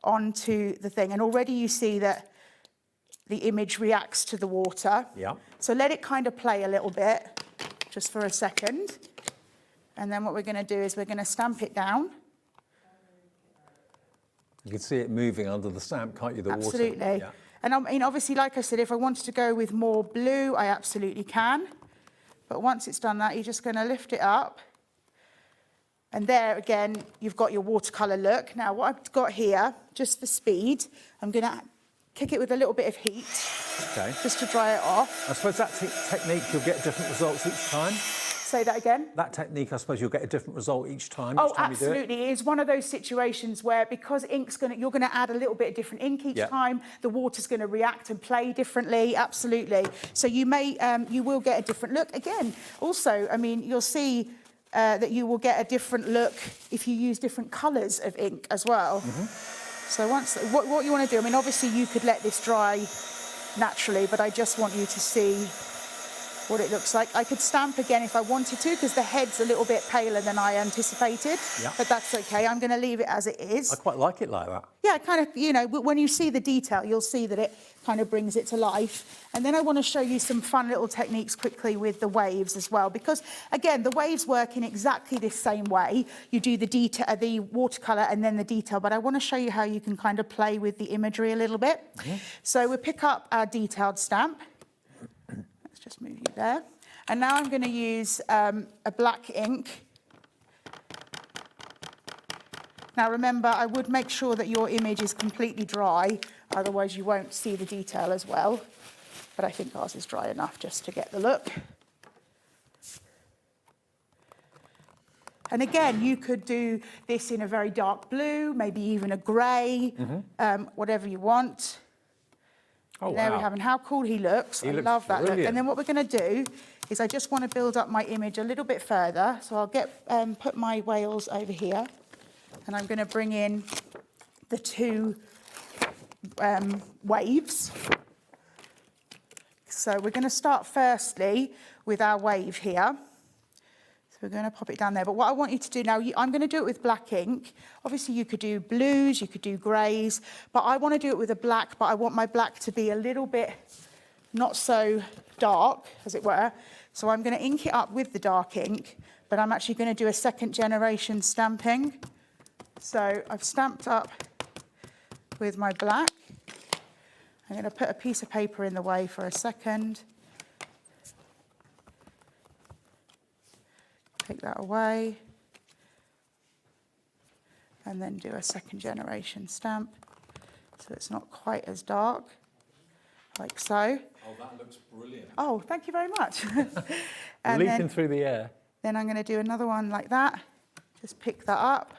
onto the thing. And already you see that the image reacts to the water. Yeah. So let it kind of play a little bit, just for a second. And then what we're going to do is we're going to stamp it down. You can see it moving under the stamp, can't you, the water? Absolutely. Yeah. And I mean, obviously, like I said, if I wanted to go with more blue, I absolutely can. But once it's done that, you're just going to lift it up. And there, again, you've got your watercolour look. Now, what I've got here, just for speed, I'm going to kick it with a little bit of heat, just to dry it off. I suppose that technique, you'll get different results each time. Say that again? That technique, I suppose you'll get a different result each time. Oh, each time absolutely. You do it. It is one of those situations where, because you're going to add a little bit of different ink each time, the water's going to react and play differently. Absolutely. So you will get a different look. Again, also, I mean, you'll see that you will get a different look if you use different colours of ink as well. So what you want to do, I mean, obviously you could let this dry naturally, but I just want you to see what it looks like. I could stamp again if I wanted to, because the head's a little bit paler than I anticipated, but that's okay. I'm going to leave it as it is. I quite like it like that. Yeah, kind of, you know, when you see the detail, you'll see that it kind of brings it to life. And then I want to show you some fun little techniques quickly with the waves as well, because again, the waves work in exactly this same way. You do the detail, the watercolour and then the detail, but I want to show you how you can kind of play with the imagery a little bit. So we'll pick up our detailed stamp. Just move you there. And now I'm going to use a black ink. Now remember, I would make sure that your image is completely dry, otherwise you won't see the detail as well. But I think ours is dry enough just to get the look. And again, you could do this in a very dark blue, maybe even a grey, whatever you want. Oh, there wow. we have, and how cool he looks. I love that look. And then what we're going to do is I just want to build up my image a little bit further. So I'll put my whales over here, and I'm going to bring in the two waves. So we're going to start firstly with our wave here. So we're going to pop it down there. But what I want you to do now, I'm going to do it with black ink. Obviously, you could do blues, you could do greys, but I want to do it with a black, but I want my black to be a little bit not so dark, as it were. So I'm going to ink it up with the dark ink, but I'm actually going to do a second generation stamping. So I've stamped up with my black. I'm going to put a piece of paper in the way for a second. Take that away. And then do a second generation stamp. So it's not quite as dark, like so. Oh, that looks brilliant. Oh, thank you very much. And leaping through the air. Then I'm going to do another one like that. Just pick that up.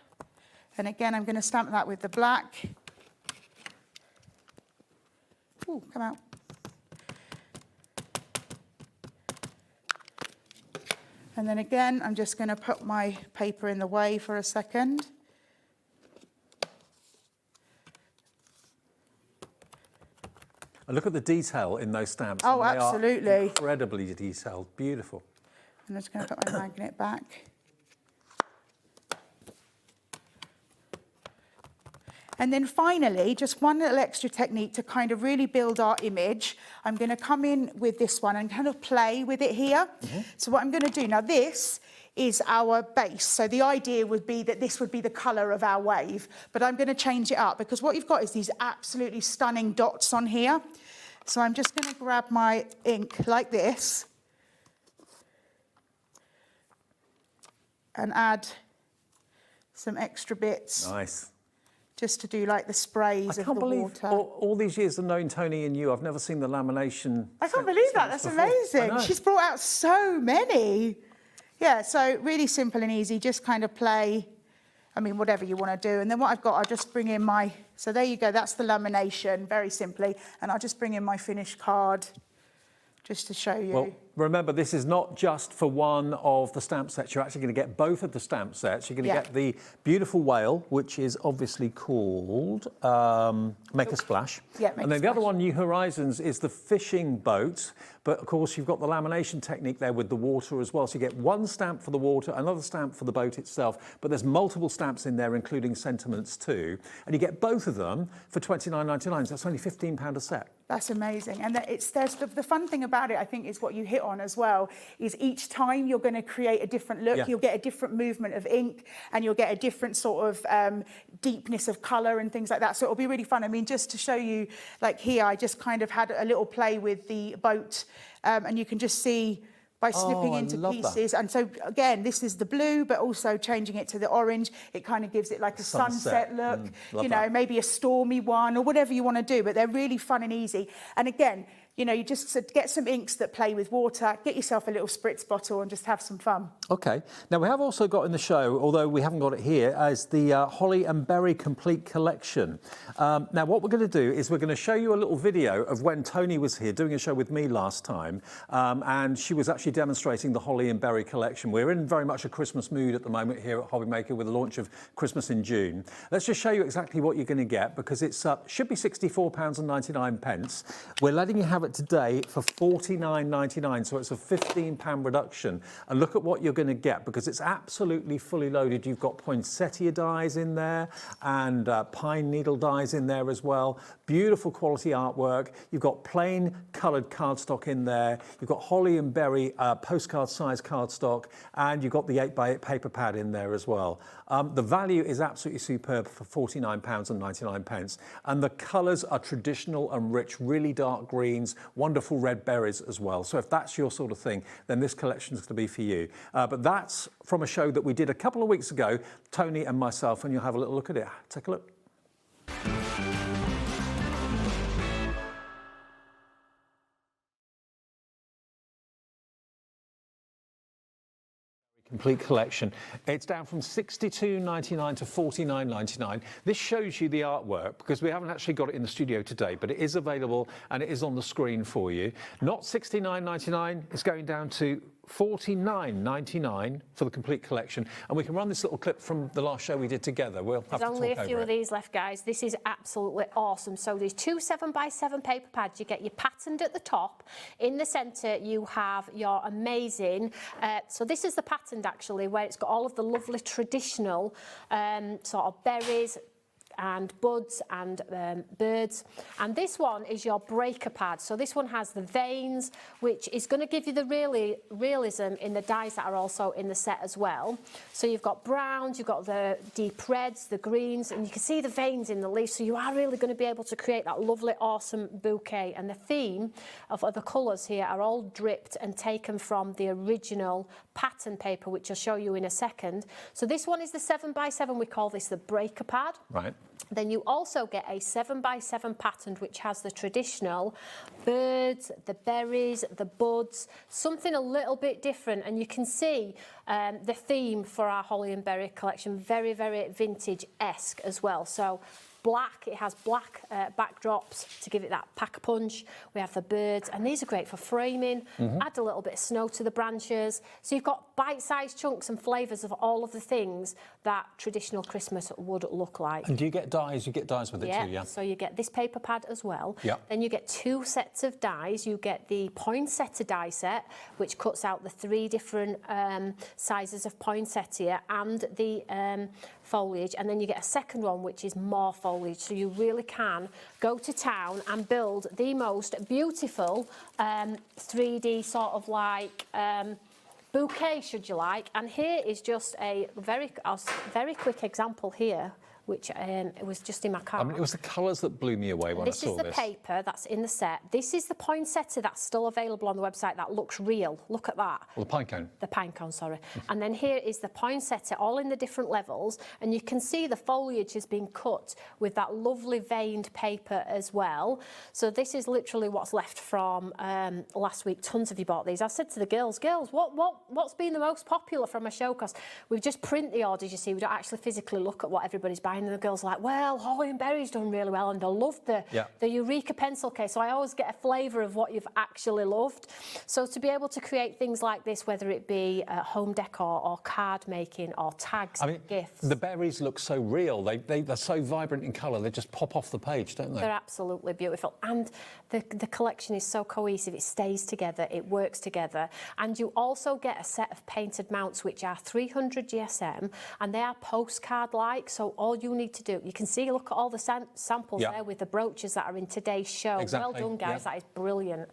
And again, I'm going to stamp that with the black. Ooh, come out. And then again, I'm just going to put my paper in the way for a second. And look at the detail in those stamps. Oh, They are absolutely. incredibly detailed. Beautiful. I'm just going to put my magnet back. And then finally, just one little extra technique to kind of really build our image. I'm going to come in with this one and kind of play with it here. So what I'm going to do, now this is our base. So the idea would be that this would be the colour of our wave, but I'm going to change it up because what you've got is these absolutely stunning dots on here. So I'm just going to grab my ink like this and add some extra bits. Nice. Just to do like the sprays of the water. I can't believe all these years of knowing Toni and you, I've never seen the lamination. I can't believe that. That's amazing. She's brought out so many. Yeah, so really simple and easy. Just kind of play, I mean, whatever you want to do. And then what I've got, I'll just bring in my, so there you go. That's the lamination, very simply. And I'll just bring in my finished card just to show you. Well, remember, this is not just for one of the stamp sets. You're actually going to get both of the stamp sets. You're going to get the beautiful whale, which is obviously called Make a Splash. Yeah, and then the other one, New Horizons, is the fishing boat. But of course, you've got the lamination technique there with the water as well. So you get one stamp for the water, another stamp for the boat itself. But there's multiple stamps in there, including sentiments too. And you get both of them for £29.99. So that's only £15 a set. That's amazing. And there's the fun thing about it, I think, is what you hit on as well, is each time you're going to create a different look. Yeah. You'll get a different movement of ink and you'll get a different sort of deepness of colour and things like that. So it'll be really fun. I mean, just to show you, like here, I just kind of had a little play with the boat and you can just see by snipping into pieces. That. And so, again, this is the blue, but also changing it to the orange. It kind of gives it like a sunset look, you know, maybe a stormy one or whatever you want to do, but they're really fun and easy. And again, you know, you just get some inks that play with water, get yourself a little spritz bottle and just have some fun. OK. Now, we have also got in the show, although we haven't got it here, as the Holly and Berry Complete Collection. Now, what we're going to do is we're going to show you a little video of when Toni was here doing a show with me last time, and she was actually demonstrating the Holly and Berry collection. We're in very much a Christmas mood at the moment here at HobbyMaker with the launch of Christmas in June. Let's just show you exactly what you're going to get, because it should be £64.99. We're letting you have it today for £49.99, so it's a £15 reduction. And look at what you're going to get, because it's absolutely fully loaded. You've got poinsettia dies in there and pine needle dies in there as well. Beautiful quality artwork. You've got plain coloured cardstock in there. You've got Holly and Berry postcard size cardstock, and you've got the 8x8 paper pad in there as well. The value is absolutely superb for £49.99, and the colours are traditional and rich, really dark greens, wonderful red berries as well. So if that's your sort of thing, then this collection is going to be for you. But that's from a show that we did a couple of weeks ago, Toni and myself, and you'll have a little look at it. Take a look. Complete collection. It's down from £62.99 to £49.99. This shows you the artwork because we haven't actually got it in the studio today, but it is available and it is on the screen for you. Not £69.99, it's going down to £49.99 for the complete collection, and we can run this little clip from the last show we did together. We'll have There's to only talk a few over of these left, guys. This is absolutely awesome. So there's two 7x7 paper pads. You get your patterned at the top. In the centre, you have your amazing. So this is the patterned actually, where it's got all of the lovely traditional sort of berries and buds and birds, and this one is your breaker pad. So this one has the veins, which is going to give you the realism in the dyes that are also in the set as well. So you've got browns, you've got the deep reds, the greens, and you can see the veins in the leaves, so you are really going to be able to create that lovely awesome bouquet. And the theme of the colours here are all dripped and taken from the original pattern paper, which I'll show you in a second. So this one is the 7x7, we call this the breaker pad. Right. Then you also get a 7x7 pattern, which has the traditional birds, the berries, the buds, something a little bit different. And you can see the theme for our Holly and Berry collection, very, very vintage-esque as well. So black, it has black backdrops to give it that pack-a-punch. We have the birds, and these are great for framing. Add a little bit of snow to the branches. So you've got bite-sized chunks and flavours of all of the things that traditional Christmas would look like. And do you get dies? You get dies with it too, yeah? So you get this paper pad as well. Yeah. Then you get two sets of dies. You get the poinsettia die set, which cuts out the three different sizes of poinsettia and the foliage, and then you get a second one which is more foliage, so you really can go to town and build the most beautiful 3D sort of like bouquet, should you like. And here is just a very quick example here, which it was just in my car. I mean, it was the colours that blew me away when I saw this. This is the paper that's in the set. This is the poinsettia that's still available on the website that looks real. Look at that. Well, the pine cone. The pine cone, sorry. And then here is the poinsettia, all in the different levels. And you can see the foliage has been cut with that lovely veined paper as well. So this is literally what's left from last week. Tons of you bought these. I said to the girls, what's been the most popular from a show? Because we just print the orders, you see. We don't actually physically look at what everybody's buying. buying, and the girls are like, well, Holly and Berry's done really well, and they loved the Eureka pencil case. So I always get a flavour of what you've actually loved. So to be able to create things like this, whether it be home decor or card making or tags, gifts. The berries look so real. They're so vibrant in colour. They just pop off the page, don't they? They're absolutely beautiful. And the collection is so cohesive. It stays together. It works together. And you also get a set of painted mounts, which are 300 GSM, and they are postcard-like. So all you need to do, you can see, look at all the samples there with the brooches that are in today's show. Exactly. Well done, guys. That is brilliant.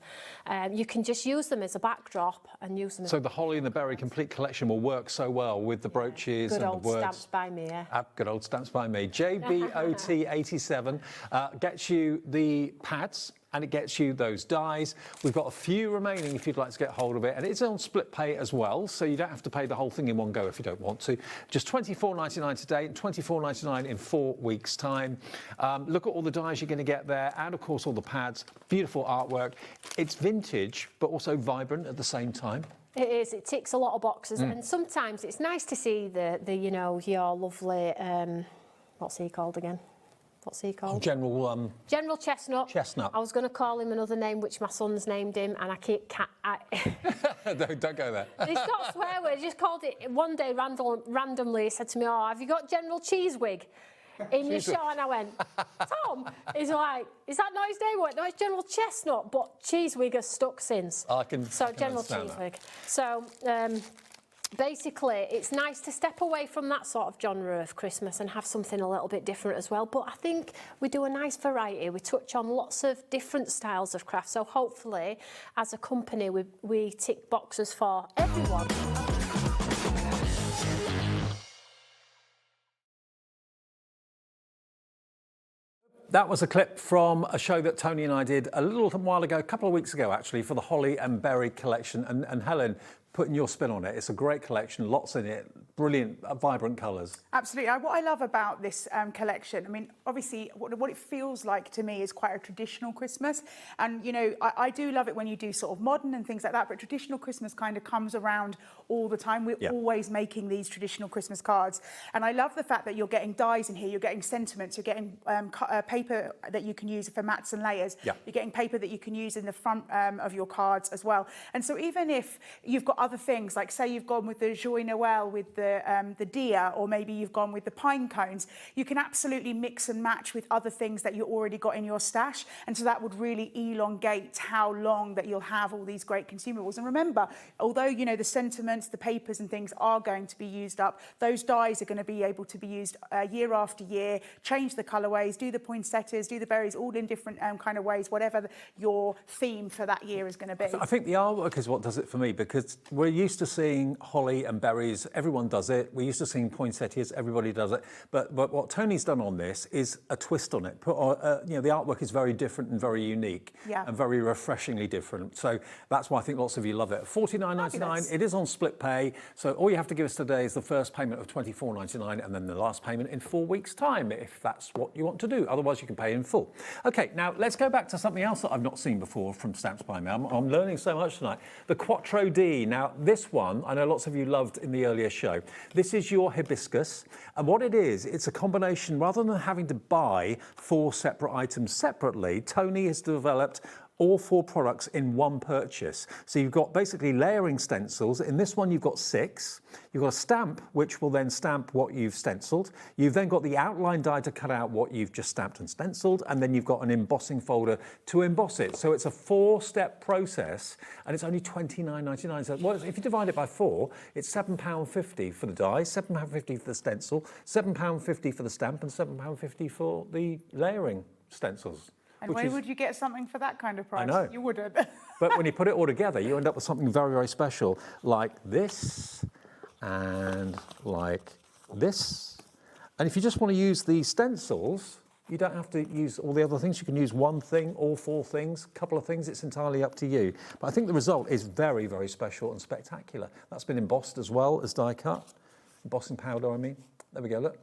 You can just use them as a backdrop and use them. So the Holly and the Berry complete collection will work so well with the brooches and the words. Good old Stamps by me, Good old Stamps by me. JBOT87 gets you the pads, and it gets you those dies. We've got a few remaining if you'd like to get hold of it, and it's on split pay as well, so you don't have to pay the whole thing in one go if you don't want to. Just $24.99 today and $24.99 in 4 weeks' time. Look at all the dies you're going to get there, and of course all the pads. Beautiful artwork. It's vintage, but also vibrant at the same time. It is. It ticks a lot of boxes, and sometimes it's nice to see the you know, your lovely what's he called again? What's he called? General Chestnut. Chestnut. I was going to call him another name, which my son's named him, and I keep... Don't go there. He's got a swear word. He just called it one day randomly. He said to me, oh, have you got General Cheesewig in your show? And I went, Tom, he's like, is that not his name? I went, no, it's General Chestnut, but Cheesewig has stuck since. So General Cheesewig. So... basically, it's nice to step away from that sort of genre of Christmas and have something a little bit different as well. But I think we do a nice variety. We touch on lots of different styles of craft. So hopefully, as a company, we tick boxes for everyone. That was a clip from a show that Toni and I did a little while ago, a couple of weeks ago actually, for the Holly and Berry collection. And Helen, putting your spin on it, it's a great collection, lots in it, brilliant, vibrant colours. Absolutely. What I love about this collection, I mean, obviously, what it feels like to me is quite a traditional Christmas. And, you know, I do love it when you do sort of modern and things like that, but traditional Christmas kind of comes around all the time. We're always making these traditional Christmas cards. And I love the fact that you're getting dies in here, you're getting sentiments, you're getting paper that you can use for mats and layers. You're getting paper that you can use in the front of your cards as well. And so even if you've got other things, like say you've gone with the Joyeux Noël with the deer, or maybe you've gone with the pine cones, you can absolutely mix and match with other things that you already got in your stash. And so that would really elongate how long that you'll have all these great consumables. And remember, although, you know, the sentiments, the papers and things are going to be used up, those dies are going to be able to be used year after year, change the colourways, do the poinsettias, do the berries, all in different kind of ways, whatever your theme for that year is going to be. I think the artwork is what does it for me, because we're used to seeing holly and berries, everyone does it. We're used to seeing poinsettias, everybody does it. But what Toni's done on this is a twist on it. You know, the artwork is very different and very unique and very refreshingly different. So that's why I think lots of you love it. $49.99, it is on split pay. So all you have to give us today is the first payment of $24.99 and then the last payment in 4 weeks' time, if that's what you want to do. Otherwise, you can pay in full. Okay, now let's go back to something else that I've not seen before from Stamps by Me. I'm learning so much tonight. The Quattro D. Now, this one, I know lots of you loved in the earlier show. This is your hibiscus. And what it is, it's a combination, rather than having to buy 4 separate items separately, Toni has developed all 4 products in one purchase. So you've got basically layering stencils. In this one, you've got 6. You've got a stamp, which will then stamp what you've stenciled. You've then got the outline die to cut out what you've just stamped and stenciled. And then you've got an embossing folder to emboss it. So it's a 4-step process, and it's only $29.99. So if you divide it by 4, it's £7.50 for the die, £7.50 for the stencil, £7.50 for the stamp, and £7.50 for the layering stencils. And where would you get something for that kind of price? I know. You wouldn't. But when you put it all together, you end up with something very, very special, like this and like this. And if you just want to use the stencils, you don't have to use all the other things. You can use one thing, all 4 things, a couple of things. It's entirely up to you. But I think the result is very, very special and spectacular. That's been embossed as well as die cut. Embossing powder, I mean. There we go, look.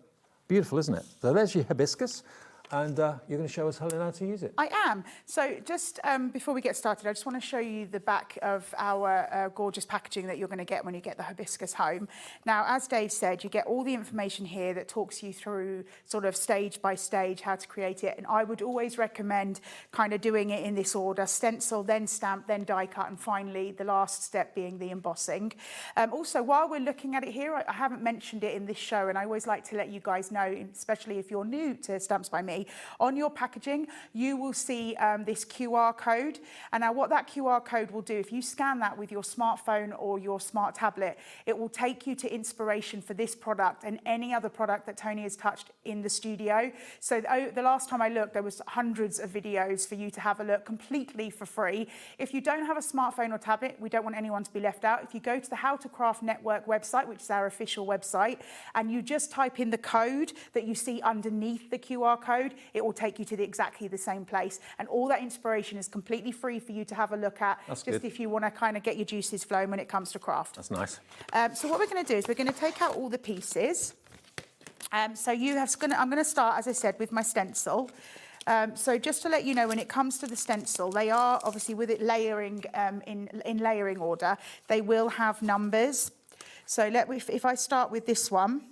Beautiful, isn't it? So there's your hibiscus. and you're going to show us, Helen, how to use it. I am. So just before we get started, I just want to show you the back of our gorgeous packaging that you're going to get when you get the hibiscus home. Now, as Dave said, you get all the information here that talks you through sort of stage by stage how to create it. And I would always recommend kind of doing it in this order: stencil, then stamp, then die cut, and finally the last step being the embossing. Also, while we're looking at it here, I haven't mentioned it in this show, and I always like to let you guys know, especially if you're new to Stamps by Me, on your packaging, you will see this QR code. And now what that QR code will do, if you scan that with your smartphone or your smart tablet, it will take you to inspiration for this product and any other product that Toni has touched in the studio. So the last time I looked, there was hundreds of videos for you to have a look completely for free. If you don't have a smartphone or tablet, we don't want anyone to be left out. If you go to the How to Craft Network website, which is our official website, and you just type in the code that you see underneath the QR code, it will take you to exactly the same place. And all that inspiration is completely free for you to have a look at. That's just good. if you want to kind of get your juices flowing when it comes to craft. That's nice. So what we're going to do is we're going to take out all the pieces. So I'm going to start, as I said, with my stencil. So just to let you know, when it comes to the stencil, they are obviously with it layering in layering order. They will have numbers. So if I start with this one,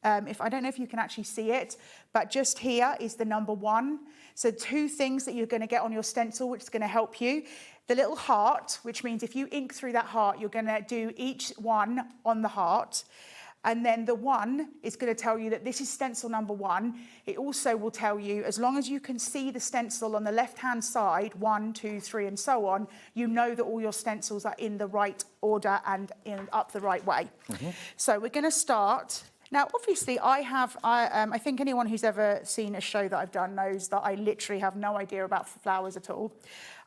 I don't know if you can actually see it, but just here is the number 1. So 2 things that you're going to get on your stencil, which is going to help you. The little heart, which means if you ink through that heart, you're going to do each one on the heart. And then the 1 is going to tell you that this is stencil number 1. It also will tell you, as long as you can see the stencil on the left-hand side, 1, 2, 3, and so on, you know that all your stencils are in the right order and up the right way. So we're going to start. Now, obviously, I think anyone who's ever seen a show that I've done knows that I literally have no idea about flowers at all.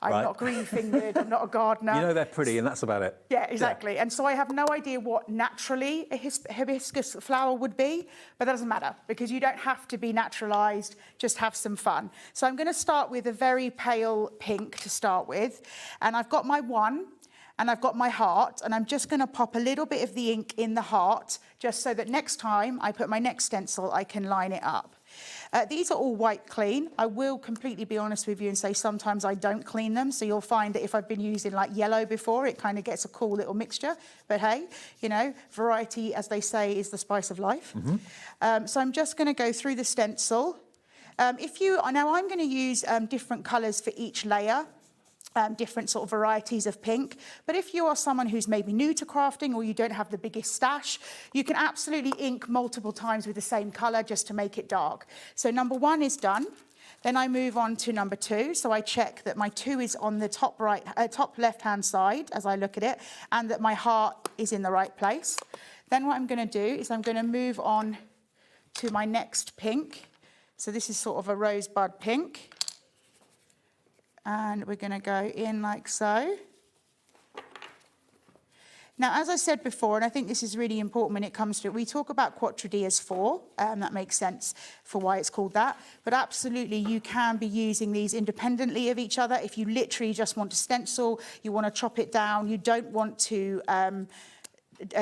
I'm not green-fingered, I'm not a gardener. You know they're pretty, and that's about it. Yeah, exactly. Yeah. And so I have no idea what naturally a hibiscus flower would be, but that doesn't matter because you don't have to be naturalised, just have some fun. So I'm going to start with a very pale pink to start with, and I've got my 1, and I've got my heart, and I'm just going to pop a little bit of the ink in the heart, just so that next time I put my next stencil, I can line it up. These are all white clean. I will completely be honest with you and say sometimes I don't clean them, so you'll find that if I've been using like yellow before, it kind of gets a cool little mixture. But hey, you know, variety, as they say, is the spice of life. So I'm just going to go through the stencil. Now I'm going to use different colours for each layer. Different sort of varieties of pink. But if you are someone who's maybe new to crafting or you don't have the biggest stash, you can absolutely ink multiple times with the same colour just to make it dark. So number 1 is done. Then I move on to number 2. So I check that my 2 is on the top left-hand side as I look at it, and that my heart is in the right place. Then what I'm going to do is I'm going to move on to my next pink. So this is sort of a rosebud pink. And we're going to go in like so. Now, as I said before, and I think this is really important when it comes to it, we talk about Quatre D as 4, that makes sense for why it's called that. But absolutely, you can be using these independently of each other. If you literally just want to stencil, you want to chop it down, you don't want to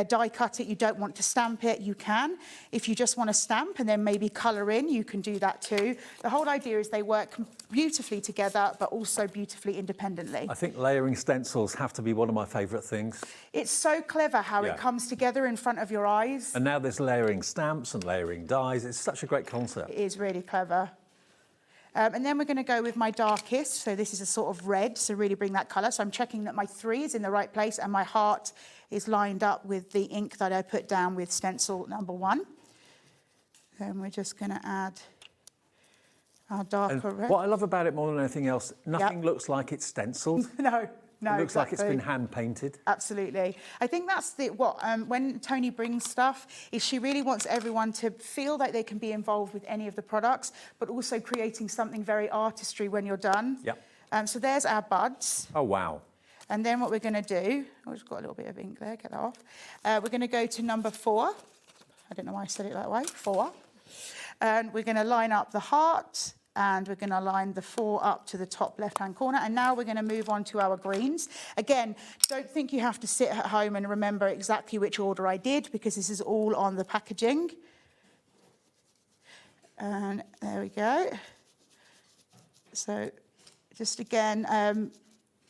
die cut it, you don't want to stamp it, you can. If you just want to stamp and then maybe colour in, you can do that too. The whole idea is they work beautifully together, but also beautifully independently. I think layering stencils have to be one of my favourite things. It's so clever how it comes together in front of your eyes. And now there's layering stamps and layering dies. It's such a great concept. It is really clever. And then we're going to go with my darkest. So this is a sort of red, so really bring that colour. So I'm checking that my 3 is in the right place and my heart is lined up with the ink that I put down with stencil number 1. Then we're just going to add our darker red. What I love about it more than anything else, nothing looks like it's stenciled. No, it looks like it's been hand painted. Absolutely. I think that's when Toni brings stuff, is she really wants everyone to feel like they can be involved with any of the products, but also creating something very artistry when you're done. Yeah. So there's our buds. Oh, wow. And then what we're going to do, I've just got a little bit of ink there, get that off. We're going to go to number 4. I don't know why I said it that way, 4. And we're going to line up the heart, and we're going to line the 4 up to the top left-hand corner. And now we're going to move on to our greens. Again, don't think you have to sit at home and remember exactly which order I did, because this is all on the packaging. And there we go. So just again,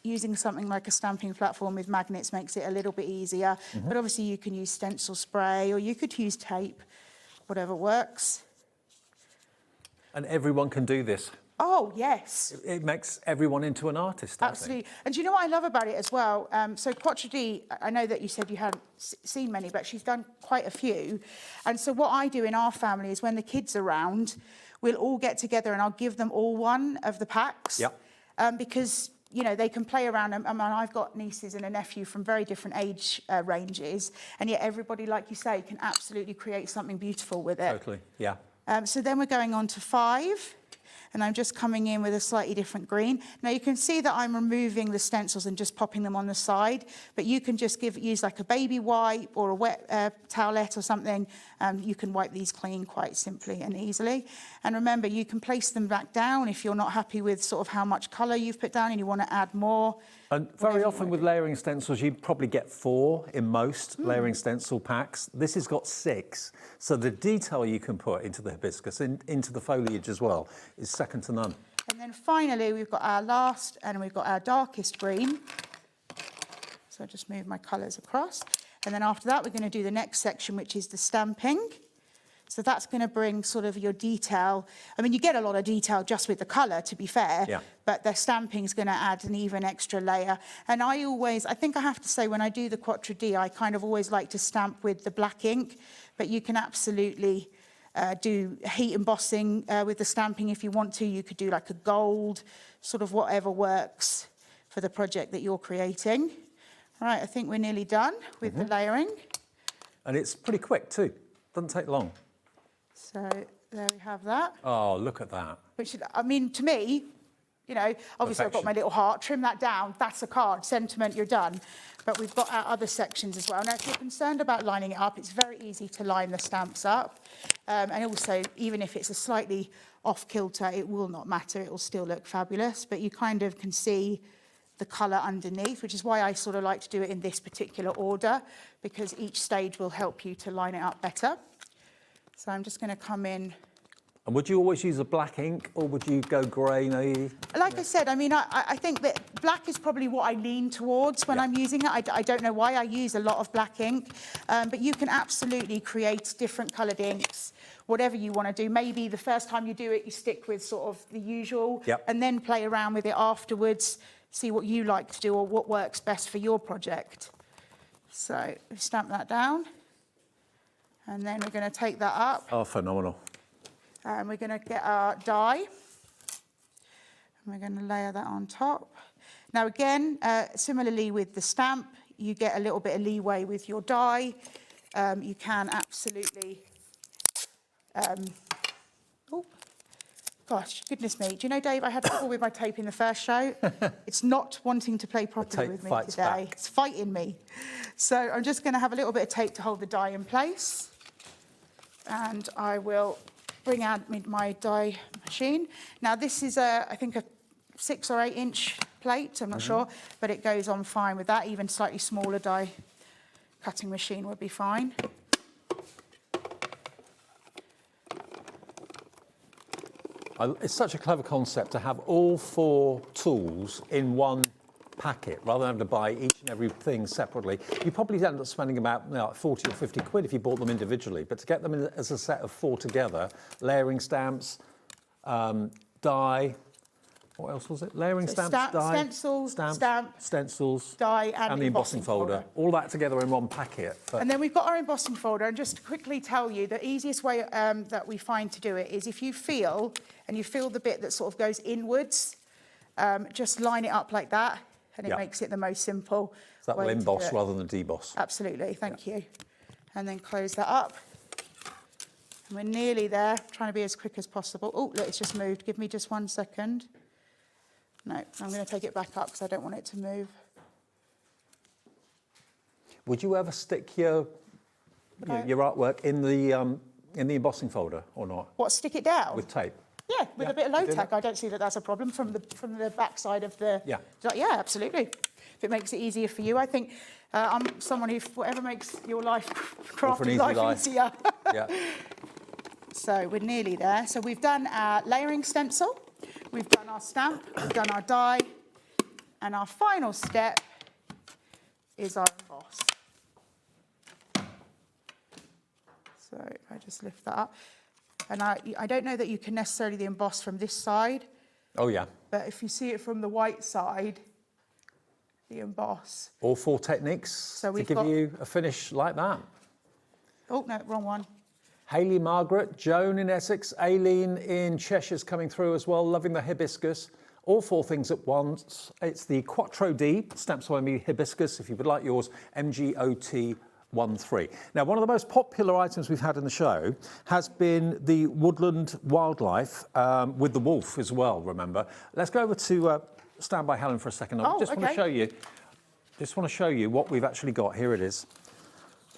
using something like a stamping platform with magnets makes it a little bit easier. But obviously you can use stencil spray or you could use tape, whatever works. And everyone can do this. Oh, yes. It makes everyone into an artist, Absolutely. And do you know what I love about it as well? So Quatre D, I know that you said you hadn't seen many, but she's done quite a few. And so what I do in our family is when the kids are around, we'll all get together and I'll give them all one of the packs. Because, you know, they can play around. I mean, I've got nieces and a nephew from very different age ranges. And yet everybody, like you say, can absolutely create something beautiful with it. Totally, yeah. So then we're going on to 5. And I'm just coming in with a slightly different green. Now you can see that I'm removing the stencils and just popping them on the side, but you can just use like a baby wipe or a wet towelette or something. You can wipe these clean quite simply and easily. And remember, you can place them back down if you're not happy with sort of how much colour you've put down and you want to add more. And very often with layering stencils, you probably get 4 in most layering stencil packs. This has got 6. So the detail you can put into the hibiscus, into the foliage as well, is second to none. And then finally, we've got our last and we've got our darkest green. So I'll just move my colours across. And then after that, we're going to do the next section, which is the stamping. So that's going to bring sort of your detail. I mean, you get a lot of detail just with the colour, to be fair, but the stamping is going to add an even extra layer. And I think I have to say, when I do the Quatre D, I kind of always like to stamp with the black ink, but you can absolutely do heat embossing with the stamping if you want to. You could do like a gold, sort of whatever works for the project that you're creating. All right, I think we're nearly done with the layering. And it's pretty quick too, doesn't take long. So there we have that. Oh, look at that. Which, I mean, to me, you know, obviously I've got my little heart, trim that down, that's a card, sentiment, you're done. But we've got our other sections as well. Now, if you're concerned about lining it up, it's very easy to line the stamps up. And also, even if it's a slightly off kilter, it will not matter, it will still look fabulous. But you kind of can see the colour underneath, which is why I sort of like to do it in this particular order, because each stage will help you to line it up better. So I'm just going to come in. And would you always use a black ink, or would you go grey? Like I said, I mean, I think that black is probably what I lean towards when I'm using it. I don't know why I use a lot of black ink, but you can absolutely create different coloured inks, whatever you want to do. Maybe the first time you do it, you stick with sort of the usual, and then play around with it afterwards, see what you like to do or what works best for your project. So we stamp that down. And then we're going to take that up. Oh, phenomenal. And we're going to get our die. And we're going to layer that on top. Now, again, similarly with the stamp, you get a little bit of leeway with your die. You can absolutely... oh, gosh, goodness me. Do you know, Dave, I had trouble with my tape in the first show. It's not wanting to play properly with me today. Back. It's fighting me. So I'm just going to have a little bit of tape to hold the die in place. And I will bring out my die machine. Now, this is, I think, a 6 or 8 inch plate, I'm not sure, but it goes on fine with that. Even slightly smaller die cutting machine would be fine. It's such a clever concept to have all 4 tools in one packet rather than having to buy each and every thing separately. You probably end up spending about 40 or 50 quid if you bought them individually, but to get them in as a set of 4 together, layering stamps, die, what else was it? Layering stamps, die, stencils, die, and the embossing folder. All that together in one packet. And then we've got our embossing folder, and just to quickly tell you, the easiest way that we find to do it is if you feel the bit that sort of goes inwards, just line it up like that, and it makes it the most simple. So that will emboss rather than deboss. Absolutely, thank you. And then close that up. And we're nearly there, trying to be as quick as possible. Oh, look, it's just moved. Give me just 1 second. No, I'm going to take it back up because I don't want it to move. Would you ever stick your artwork in the embossing folder or not? What, stick it down? With tape? Yeah, with a bit of low-tack. I don't see that that's a problem from the back side of the... Yeah, absolutely. If it makes it easier for you. I think I'm someone who, whatever makes your life, crafting life easier. Yeah. So we're nearly there. So we've done our layering stencil, we've done our stamp, we've done our die, and our final step is our emboss. So if I just lift that up. And I don't know that you can necessarily emboss from this side. Oh, yeah. But if you see it from the white side, the emboss. All 4 techniques to give you a finish like that. Oh, no, wrong one. Hayley, Margaret, Joan in Essex, Aileen in Cheshire's coming through as well, loving the hibiscus. All 4 things at once. It's the Quattro D, Stamps by Me Hibiscus, if you would like yours, MGOT13. Now, one of the most popular items we've had in the show has been the woodland wildlife with the wolf as well, remember. Let's go over to Stand by Helen for a second. I just want to show you what we've actually got. Here it is.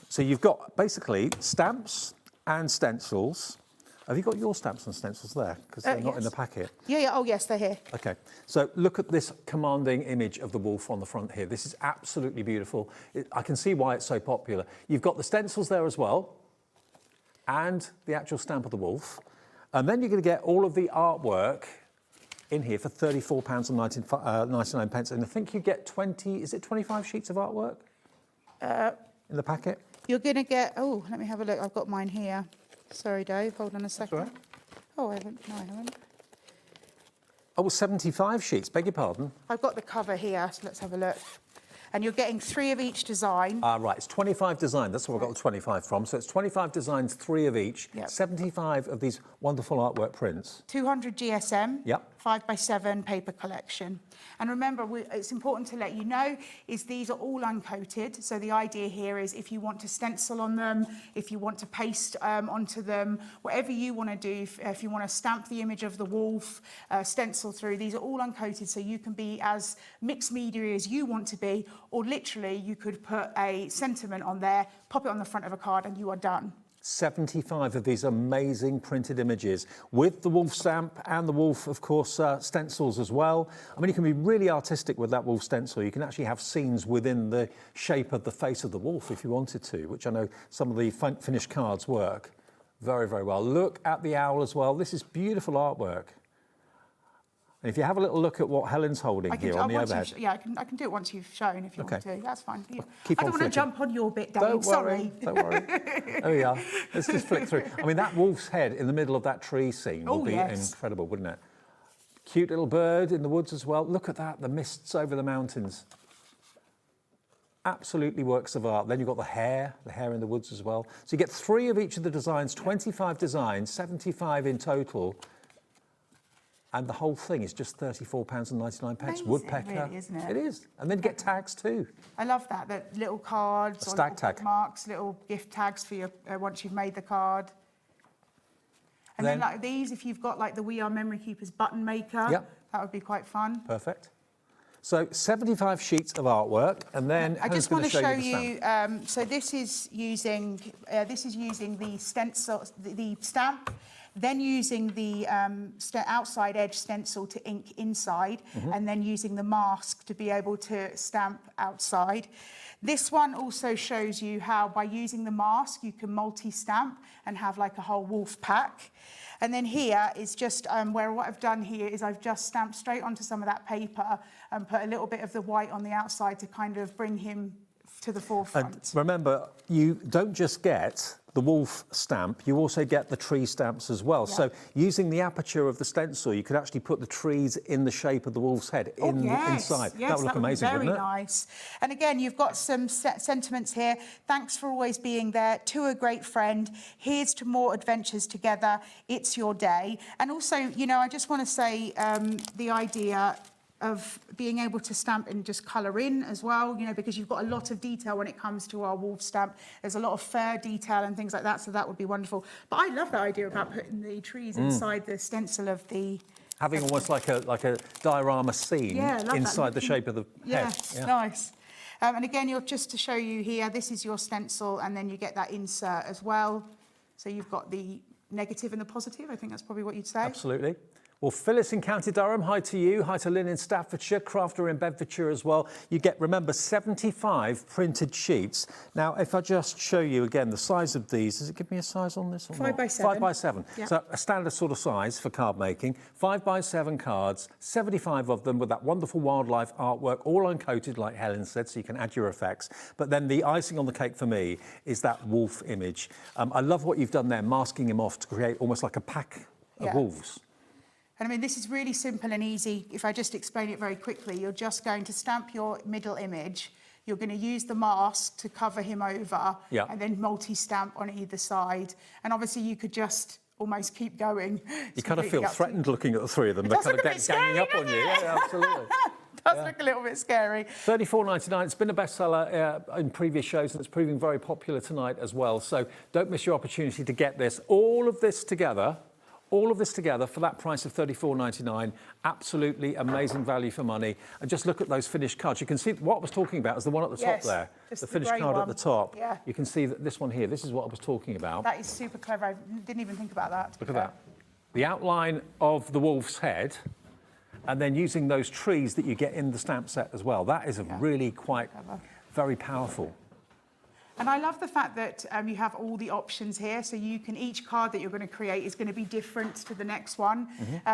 So you've got basically stamps and stencils. Have you got your stamps and stencils there? Because they're not in the packet. Yeah. Oh, yes, they're here. OK. So look at this commanding image of the wolf on the front here. This is absolutely beautiful. I can see why it's so popular. You've got the stencils there as well, and the actual stamp of the wolf. And then you're going to get all of the artwork in here for £34.99. And I think you get 25 sheets of artwork in the packet? You're going to get... Oh, let me have a look. I've got mine here. Sorry, Dave. Hold on a second. That's Oh, all right. I haven't. No, I haven't. Oh, 75 sheets. Beg your pardon. I've got the cover here, so let's have a look. And you're getting 3 of each design. Right, it's 25 designs. That's where I got the 25 from. So it's 25 designs, 3 of each. Yep. 75 of these wonderful artwork prints. 200 GSM. Yep. 5x7 paper collection. And remember, it's important to let you know is these are all uncoated. So the idea here is if you want to stencil on them, if you want to paste onto them, whatever you want to do, if you want to stamp the image of the wolf, stencil through, these are all uncoated so you can be as mixed media as you want to be, or literally you could put a sentiment on there, pop it on the front of a card and you are done. 75 of these amazing printed images with the wolf stamp and the wolf, of course, stencils as well. I mean, you can be really artistic with that wolf stencil. You can actually have scenes within the shape of the face of the wolf if you wanted to, which I know some of the finished cards work very, very well. Look at the owl as well. This is beautiful artwork. And if you have a little look at what Helen's holding here on the overhead. I can do it once you've shown if you want to. That's fine. Keep I don't on want to jump on your bit, Dave. Don't Sorry. worry, don't worry. There we are. Let's just flick through. I mean, that wolf's head in the middle of that tree scene would be incredible, wouldn't it? Cute little bird in the woods as well. Look at that, the mists over the mountains. Absolutely works of art. Then you've got the hare in the woods as well. So you get 3 of each of the designs, 25 designs, 75 in total. And the whole thing is just £34.99. Amazing, Woodpecker. really, isn't it? It is. And then you get tags too. I love that little cards, A or stag little tag. bookmarks, little gift tags for your once you've made the card. And then like these, if you've got like the We Are Memory Keepers button maker, that would be quite fun. Perfect. So 75 sheets of artwork, and then I just want to show you. the So this is using the stencil, the stamp. Then using the outside edge stencil to ink inside, and then using the mask to be able to stamp outside. This one also shows you how by using the mask you can multi-stamp and have like a whole wolf pack. And then here is just where what I've done here is I've just stamped straight onto some of that paper and put a little bit of the white on the outside to kind of bring him to the forefront. And remember, you don't just get the wolf stamp, you also get the tree stamps as well. Yeah. So using the aperture of the stencil, you could actually put the trees in the shape of the wolf's head inside. Yes, that would look amazing, very wouldn't it? nice. And again, you've got some sentiments here. Thanks for always being there. To a great friend. Here's to more adventures together. It's your day. And also, you know, I just want to say the idea of being able to stamp and just colour in as well, you know, because you've got a lot of detail when it comes to our wolf stamp. There's a lot of fur detail and things like that, so that would be wonderful. But I love the idea about putting the trees inside the stencil of the... Having almost like a diorama scene inside the shape of the head. Yes, nice. And again, just to show you here, this is your stencil, and then you get that insert as well. So you've got the negative and the positive. I think that's probably what you'd say. Absolutely. Well, Phyllis in County Durham, hi to you. Hi to Lynn in Staffordshire, Crafter in Bedfordshire as well. You get, remember, 75 printed sheets. Now, if I just show you again the size of these, does it give me a size on this? Or 5 not? by 7. 5 by 7. Yeah. So a standard sort of size for card making. 5 by 7 cards, 75 of them with that wonderful wildlife artwork, all uncoated, like Helen said, so you can add your effects. But then the icing on the cake for me is that wolf image. I love what you've done there, masking him off to create almost like a pack of wolves. And I mean, this is really simple and easy. If I just explain it very quickly, you're just going to stamp your middle image. You're going to use the mask to cover him over, and then multi-stamp on either side. And obviously, you could just almost keep going. You kind of feel threatened looking at the three of them. They're kind of ganging up on you. Yeah, absolutely. Does look a little bit scary. $34.99. It's been a bestseller in previous shows, and it's proving very popular tonight as well. So don't miss your opportunity to get this. All of this together for that price of $34.99. Absolutely amazing value for money. And just look at those finished cards. You can see what I was talking about is the one at the top there. The finished card at the top. Yeah. You can see that this one here, this is what I was talking about. That is super clever. I didn't even think about that. Look at that. The outline of the wolf's head, and then using those trees that you get in the stamp set as well. That is really quite very powerful. And I love the fact that you have all the options here. So you can, each card that you're going to create is going to be different to the next one.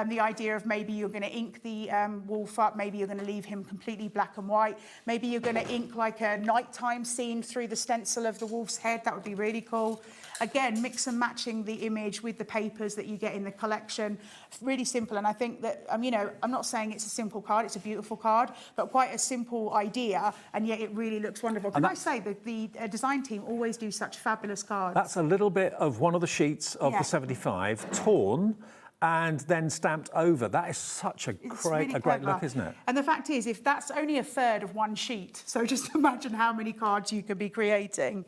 The idea of maybe you're going to ink the wolf up, maybe you're going to leave him completely black and white. Maybe you're going to ink like a nighttime scene through the stencil of the wolf's head. That would be really cool. Again, mix and matching the image with the papers that you get in the collection. Really simple. And I think that, you know, I'm not saying it's a simple card, it's a beautiful card, but quite a simple idea, and yet it really looks wonderful. Can I say that the design team always do such fabulous cards? That's a little bit of one of the sheets of the 75, torn and then stamped over. That is such a great look, isn't it? And the fact is, if that's only a third of one sheet, so just imagine how many cards you could be creating.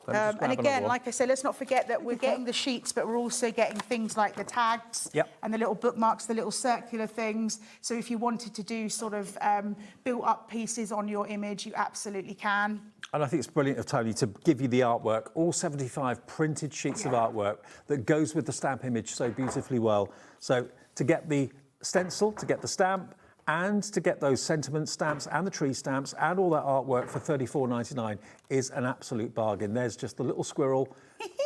And again, like I said, let's not forget that we're getting the sheets, but we're also getting things like the tags and the little bookmarks, the little circular things. So if you wanted to do sort of built-up pieces on your image, you absolutely can. And I think it's brilliant of Toni to give you the artwork, all 75 printed sheets of artwork that goes with the stamp image so beautifully well. So to get the stencil, to get the stamp, and to get those sentiment stamps and the tree stamps and all that artwork for $34.99 is an absolute bargain. There's just the little squirrel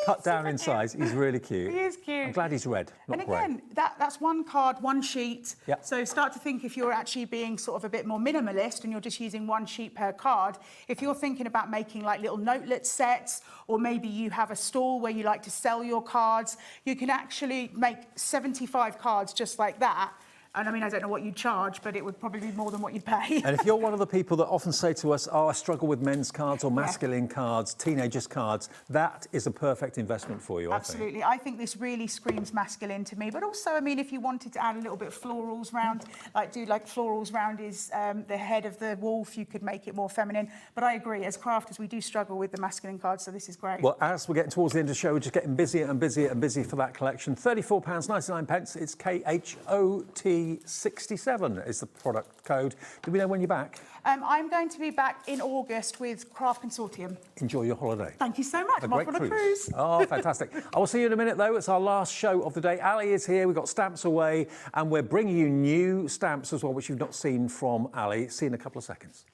cut down in size. He's really cute. He is cute. I'm glad he's red, not grey. And again, that's one card, one sheet. So start to think if you're actually being sort of a bit more minimalist and you're just using one sheet per card. If you're thinking about making like little notelet sets, or maybe you have a stall where you like to sell your cards, you can actually make 75 cards just like that. And I mean, I don't know what you'd charge, but it would probably be more than what you'd pay. And if you're one of the people that often say to us, oh, I struggle with men's cards or masculine cards, teenagers' cards, that is a perfect investment for you, Absolutely. I think this really screams masculine to me. But also, I mean, if you wanted to add a little bit of florals round, like florals round is the head of the wolf, you could make it more feminine. But I agree, as crafters, we do struggle with the masculine cards, so this is great. Well, as we're getting towards the end of the show, we're just getting busier and busier and busier for that collection. £34.99. It's KHOT 67 is the product code. Do we know when you're back? I'm going to be back in August with Craft Consortium. Enjoy your holiday. Thank you so much. I'm off on a cruise. Oh, fantastic. I will see you in a minute, though. It's our last show of the day. Ali is here. We've got Stamps Away, and we're bringing you new stamps as well, which you've not seen from Ali. See you in a couple of seconds.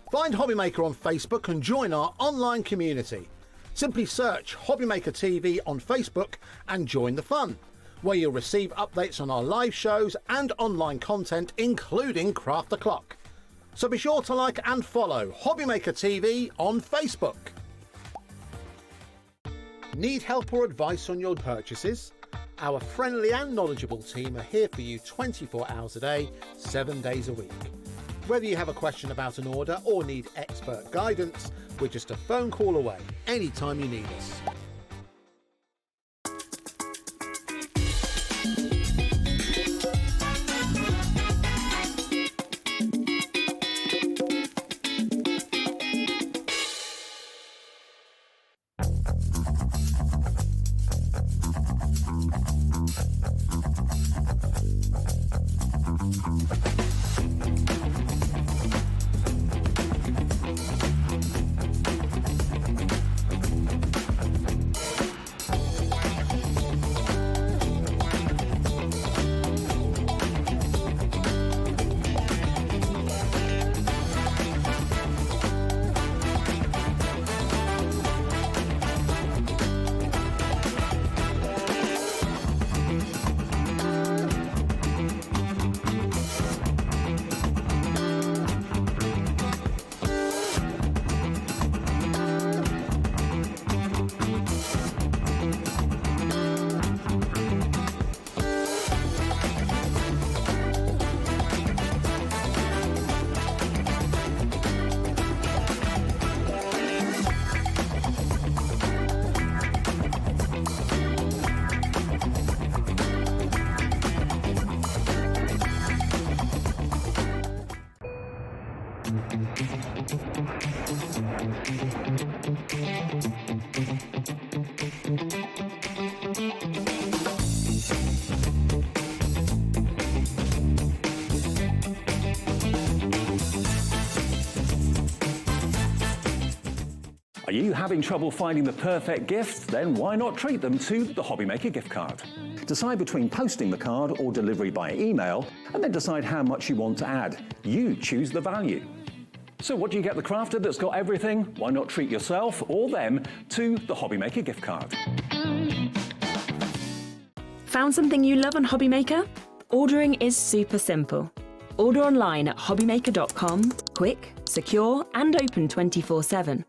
Find HobbyMaker on Facebook and join our online community. Simply search HobbyMaker TV on Facebook and join the fun, where you'll receive updates on our live shows and online content, including Craft the Clock. So be sure to like and follow HobbyMaker TV on Facebook. Need help or advice on your purchases? Our friendly and knowledgeable team are here for you 24 hours a day, 7 days a week. Whether you have a question about an order or need expert guidance, we're just a phone call away anytime you need us. Are you having trouble finding the perfect gift? Then why not treat them to the HobbyMaker gift card? Decide between posting the card or delivery by email, and then decide how much you want to add. You choose the value. So what do you get the crafter that's got everything? Why not treat yourself or them to the HobbyMaker gift card? Found something you love on HobbyMaker? Ordering is super simple. Order online at hobbymaker.com, quick, secure, and open 24/7.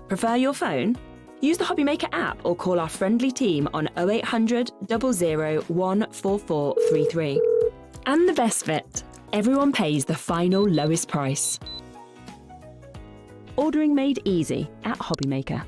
Prefer your phone? Use the HobbyMaker app or call our friendly team on 0800 00 14433. And the best bit, everyone pays the final lowest price. Ordering made easy at HobbyMaker.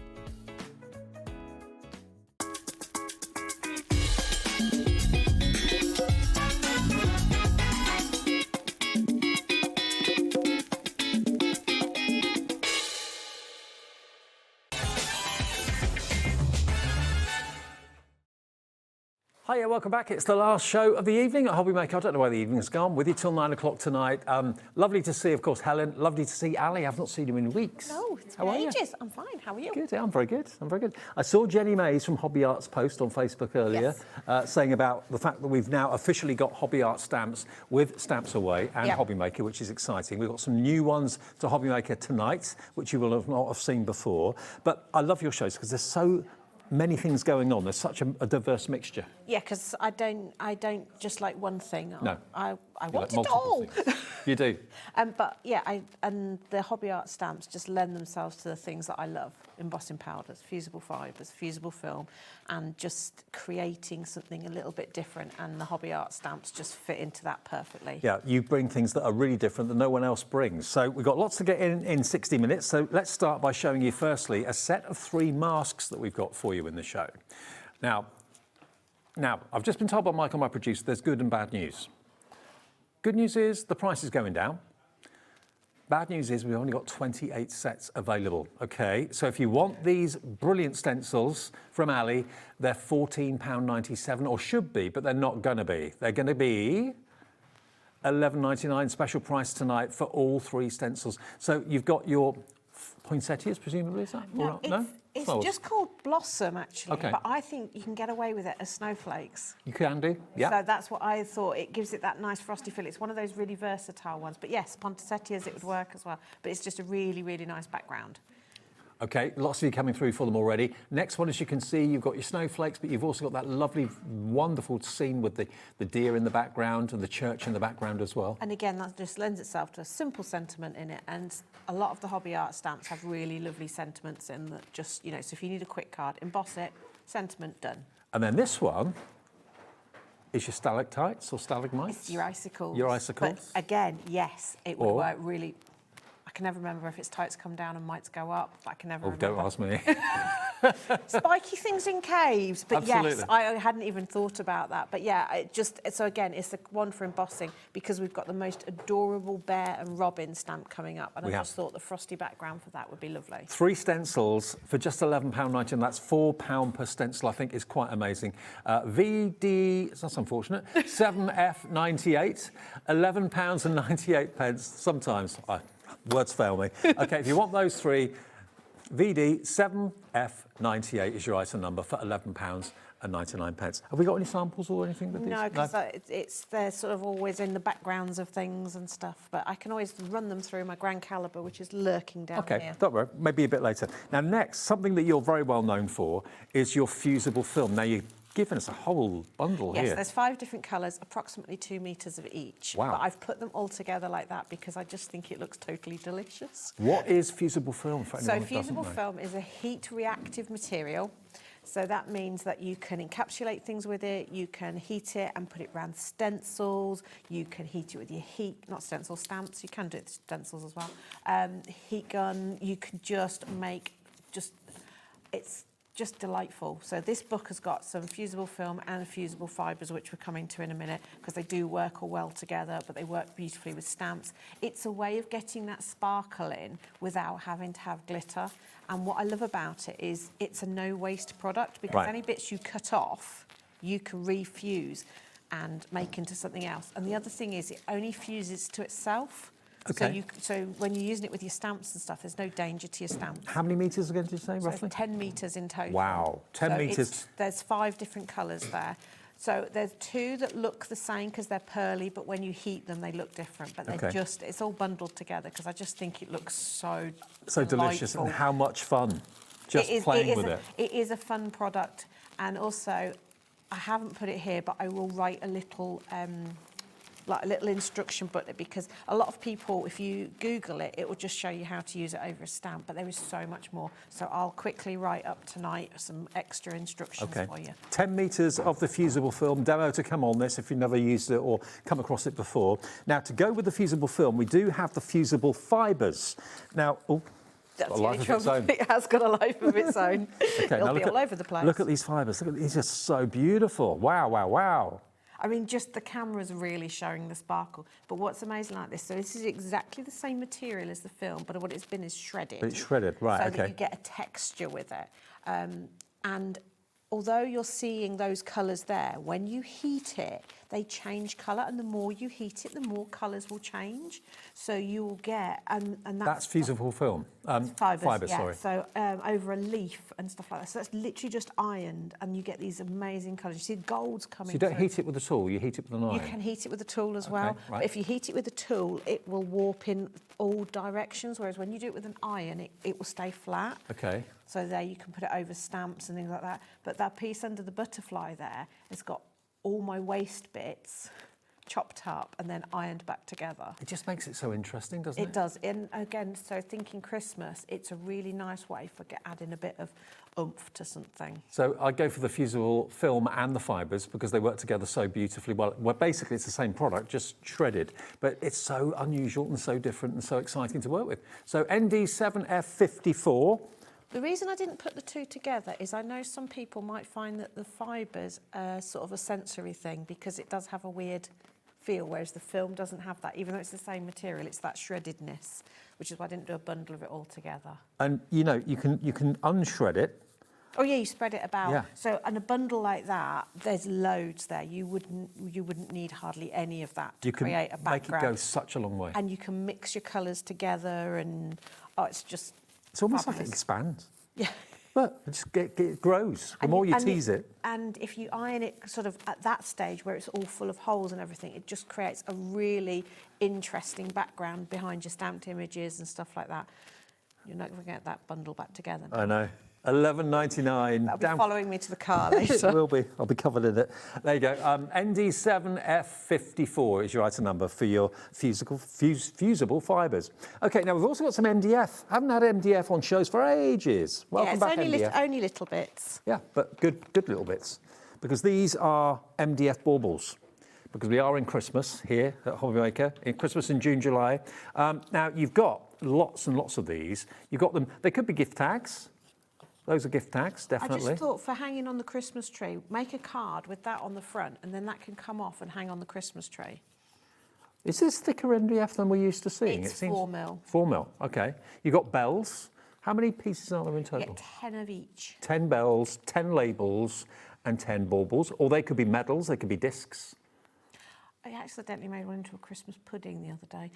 Hiya, welcome back. It's the last show of the evening at HobbyMaker. I don't know where the evening's gone. With you till 9 o'clock tonight. Lovely to see, of course, Helen. Lovely to see Ali. I've not seen you in weeks. No, it's been ages. I'm fine. How are you? Good. Yeah, I'm very good. I'm very good. I saw Jenny Mays from Hobby Art's post on Facebook earlier saying about the fact that we've now officially got Hobby Art stamps with Stamps Away and HobbyMaker, which is exciting. We've got some new ones to HobbyMaker tonight, which you will not have seen before. But I love your shows because there's so many things going on. There's such a diverse mixture. Yeah, because I don't just like one thing. No. I You want like it all. You do. But yeah, and the hobby art stamps just lend themselves to the things that I love: embossing powders, fusible fibres, fusible film, and just creating something a little bit different. And the hobby art stamps just fit into that perfectly. Yeah, you bring things that are really different that no one else brings. So we've got lots to get in 60 minutes. So let's start by showing you firstly a set of 3 masks that we've got for you in the show. Now, I've just been told by Michael, my producer, there's good and bad news. Good news is the price is going down. Bad news is we've only got 28 sets available, okay? So if you want these brilliant stencils from Ali, they're £14.97, or should be, but they're not gonna be. They're gonna be £11.99 special price tonight for all 3 stencils. So you've got your poinsettias, presumably, is that? It's just called Blossom, actually, Okay. but I think you can get away with it as snowflakes. You can do, yeah. So that's what I thought. It gives it that nice frosty feel. It's one of those really versatile ones. But yes, poinsettias, it would work as well. But it's just a really, really nice background. Okay, lots of you coming through for them already. Next one, as you can see, you've got your snowflakes, but you've also got that lovely, wonderful scene with the deer in the background and the church in the background as well. And again, that just lends itself to a simple sentiment in it. And a lot of the hobby art stamps have really lovely sentiments in that just, so if you need a quick card, emboss it, sentiment done. And then this one is your stalactites or stalagmites? It's your icicles. Your icicles. But again, yes, it would work really. I can never remember if its tights come down and mites go up. But I can never remember. Don't ask me. Spiky things in caves, but Absolutely. yes, I hadn't even thought about that. But yeah, so again, it's the one for embossing because we've got the most adorable bear and robin stamp coming up, and I just thought the frosty background for that would be lovely. 3 stencils for just £11.90, and that's £4 per stencil. I think is quite amazing. VD, that's unfortunate. 7F98, £11.98. Sometimes words fail me. Okay, if you want those 3. VD 7F98 is your item number for £11.99. Have we got any samples or anything with these? No, because they're sort of always in the backgrounds of things and stuff, but I can always run them through my grand caliber, which is lurking down here. Okay, don't worry, maybe a bit later. Now next, something that you're very well known for is your fusible film. Now you've given us a whole bundle here. Yes, there's 5 different colours, approximately 2 metres of each. Wow. But I've put them all together like that because I just think it looks totally delicious. What is fusible film for anyone So who doesn't know? fusible film is a heat-reactive material. So that means that you can encapsulate things with it, you can heat it and put it around stencils, you can heat it with your stamps, you can do it with stencils as well. Heat gun, you can just make, it's just delightful. So this book has got some fusible film and fusible fibres, which we're coming to in a minute, because they do work all well together, but they work beautifully with stamps. It's a way of getting that sparkle in without having to have glitter. And what I love about it is it's a no-waste product, because any bits you cut off, you can refuse and make into something else. And the other thing is it only fuses to itself. Okay. So when you're using it with your stamps and stuff, there's no danger to your stamps. How many metres again did you say, So roughly? 10 metres in total. Wow, 10 metres. There's 5 different colours there. So there's 2 that look the same because they're pearly, but when you heat them, they look different. But they're it's all bundled together because I just think it looks so delicious, and how much fun just playing with it. It is a fun product, and also I haven't put it here, but I will write a little like a little instruction booklet, because a lot of people, if you Google it, it will just show you how to use it over a stamp, but there is so much more. So I'll quickly write up tonight some extra instructions for you. 10 metres of the fusible film demo to come on this if you've never used it or come across it before. Now, to go with the fusible film, we do have the fusible fibres. Now, that's the only trouble. It has got a life of its own. It'll be all over the place. Look at these fibres. Look at these, are so beautiful. Wow, wow, wow. I mean, just the camera's really showing the sparkle. But what's amazing like this, so this is exactly the same material as the film, but what it's been is shredded. It's shredded, right, so that you get a texture with it. And although you're seeing those colours there, when you heat it, they change colour, and the more you heat it, the more colours will change. So you will get, and that's fusible film. Fibres, sorry. So over a leaf and stuff like that. So that's literally just ironed, and you get these amazing colours. You see golds coming. So you don't heat it with a tool, you heat it with an iron? You can heat it with a tool as well. Right. But if you heat it with a tool, it will warp in all directions, whereas when you do it with an iron, it will stay flat. Okay. So there you can put it over stamps and things like that. But that piece under the butterfly there has got all my waste bits chopped up and then ironed back together. It just makes it so interesting, doesn't it? It does. And again, so thinking Christmas, it's a really nice way for adding a bit of oomph to something. So I go for the fusible film and the fibres because they work together so beautifully well. Well, basically it's the same product, just shredded, but it's so unusual and so different and so exciting to work with. So ND7F54. The reason I didn't put the 2 together is I know some people might find that the fibres are sort of a sensory thing because it does have a weird feel, whereas the film doesn't have that. Even though it's the same material, it's that shreddedness, which is why I didn't do a bundle of it all together. And you know, you can unshred it. Oh yeah, you spread it about. Yeah. So, and a bundle like that, there's loads there. You wouldn't need hardly any of that to create a background. Make it go such a long way. And you can mix your colours together, and it's just. It's almost fabulous. like it expands. Yeah. But it grows. The more you tease it. And if you iron it sort of at that stage where it's all full of holes and everything, it just creates a really interesting background behind your stamped images and stuff like that. You're not going to get that bundle back together now. I know. £11.99. That'll be following me to the car later. It will be. I'll be covered in it. There you go. ND7F54 is your item number for your fusible fibres. OK, now we've also got some MDF. Haven't had MDF on shows for ages. Welcome back, MDF. Only little bits. Yeah, but good little bits. because these are MDF baubles. Because we are in Christmas here at HobbyMaker, in Christmas in June, July. Now, you've got lots and lots of these. You've got them, they could be gift tags. Those are gift tags, definitely. I just thought for hanging on the Christmas tree, make a card with that on the front, and then that can come off and hang on the Christmas tree. Is this thicker MDF than we're used to seeing? It's 4 mil. 4 mil, okay. You've got bells. How many pieces are there in total? You get 10 of each. 10 bells, 10 labels, and 10 baubles. Or they could be medals, they could be discs. I accidentally made one into a Christmas pudding the other day.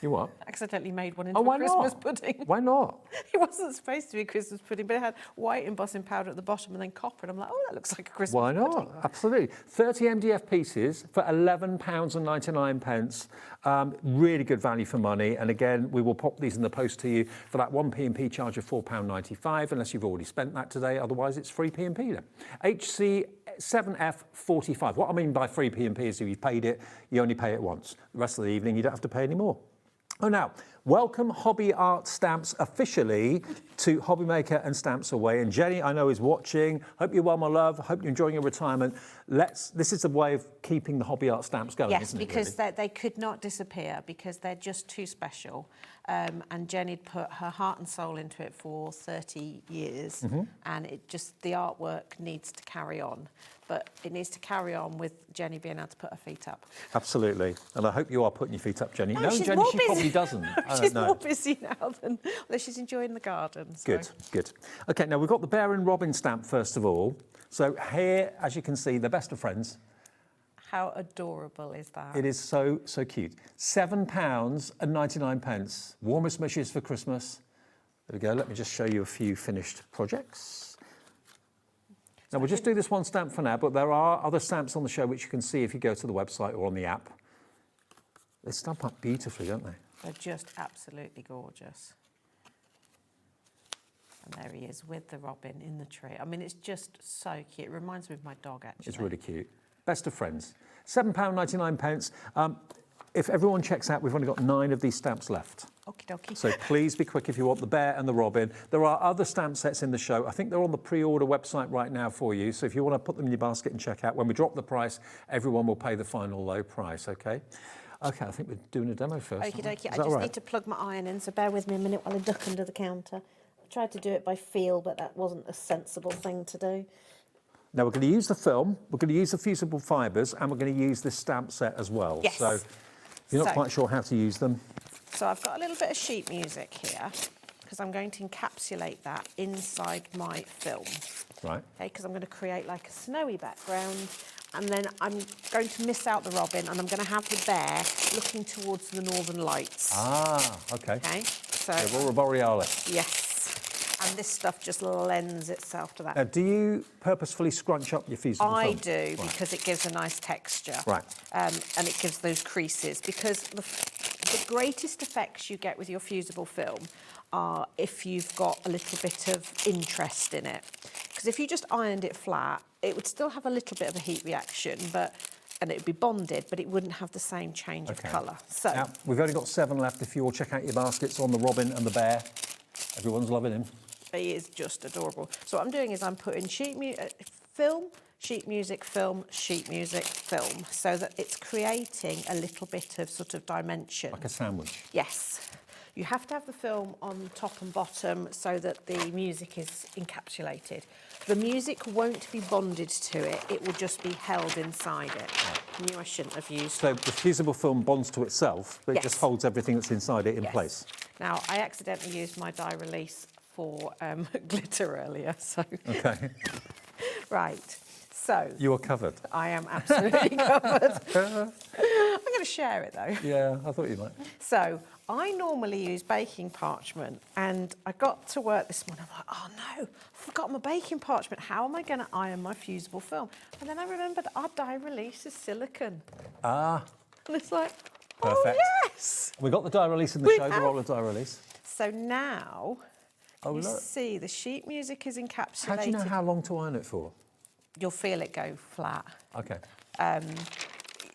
You what? Accidentally made one into Oh, why a Christmas not? pudding. Why not? It wasn't supposed to be a Christmas pudding, but it had white embossing powder at the bottom and then copper. And I'm like, oh, that looks like a Christmas Why not? pudding. Absolutely. 30 MDF pieces for £11.99. Really good value for money. And again, we will pop these in the post to you for that one P&P charge of £4.95, unless you've already spent that today. Otherwise, it's free P&P then. HC 7F45. What I mean by free P&P is if you've paid it, you only pay it once. The rest of the evening, you don't have to pay any more. Oh, now, welcome Hobby Art Stamps officially to HobbyMaker and Stamps Away. And Jenny, I know, is watching. Hope you're well, my love. Hope you're enjoying your retirement. This is a way of keeping the Hobby Art Stamps going, Yes, isn't it? because really? they could not disappear because they're just too special. And Jenny'd put her heart and soul into it for 30 years. And it just, the artwork needs to carry on. But it needs to carry on with Jenny being able to put her feet up. Absolutely. And I hope you are putting your feet up, Jenny. No, she's Jenny, more she busy. probably doesn't. She's no. more busy now than, although she's enjoying the garden. So. Good, good. OK, now we've got the Bear and Robin stamp first of all. So here, as you can see, they're best of friends. How adorable is that? It is so, so cute. £7.99. Warmest wishes for Christmas. There we go. Let me just show you a few finished projects. Now, we'll just do this one stamp for now, but there are other stamps on the show which you can see if you go to the website or on the app. They stamp up beautifully, don't they? They're just absolutely gorgeous. And there he is with the robin in the tree. I mean, it's just so cute. It reminds me of my dog, actually. It's really cute. Best of friends. £7.99. If everyone checks out, we've only got 9 of these stamps left. Okie dokie. So please be quick if you want the bear and the robin. There are other stamp sets in the show. I think they're on the pre-order website right now for you. So if you want to put them in your basket and check out, when we drop the price, everyone will pay the final low price, OK? OK, I think we're doing a demo first. Okie dokie. I Is that just all right? need to plug my iron in, so bear with me a minute while I duck under the counter. I tried to do it by feel, but that wasn't a sensible thing to do. Now, we're going to use the film, we're going to use the fusible fibres, and we're going to use this stamp set as well. Yes. So if you're not quite sure how to use them. So I've got a little bit of sheet music here, because I'm going to encapsulate that inside my film. Right. Okay, because I'm going to create like a snowy background, and then I'm going to miss out the robin, and I'm going to have the bear looking towards the northern lights. Ah, OK. Okay, so... The Aurora Borealis. Yes. And this stuff just lends itself to that. Now, do you purposefully scrunch up your fusible film? I do, because it gives a nice texture. Right. And it gives those creases, because the greatest effects you get with your fusible film are if you've got a little bit of interest in it. Because if you just ironed it flat, it would still have a little bit of a heat reaction, and it would be bonded, but it wouldn't have the same change of colour. So now, we've only got 7 left. If you all check out your baskets on the robin and the bear, everyone's loving him. he is just adorable. So what I'm doing is I'm putting film, sheet music, film, sheet music, film, so that it's creating a little bit of sort of dimension. Like a sandwich. Yes. You have to have the film on top and bottom so that the music is encapsulated. The music won't be bonded to it, it will just be held inside it. I knew I shouldn't have used... So the fusible film bonds to itself, but it just holds everything that's inside it in place. Now, I accidentally used my die release for glitter earlier, so... Okay. Right, so... You are covered. I am absolutely covered. I'm going to share it, though. Yeah, I thought you might. So, I normally use baking parchment, and I got to work this morning, I'm like, oh no, I forgot my baking parchment. How am I going to iron my fusible film? And then I remembered our die release is silicone. Ah. And it's like, perfect. Oh, yes! We got the die release in the show, the roller die release. So now, you look. see the sheet music is encapsulated. How do you know how long to iron it for? You'll feel it go flat. Okay.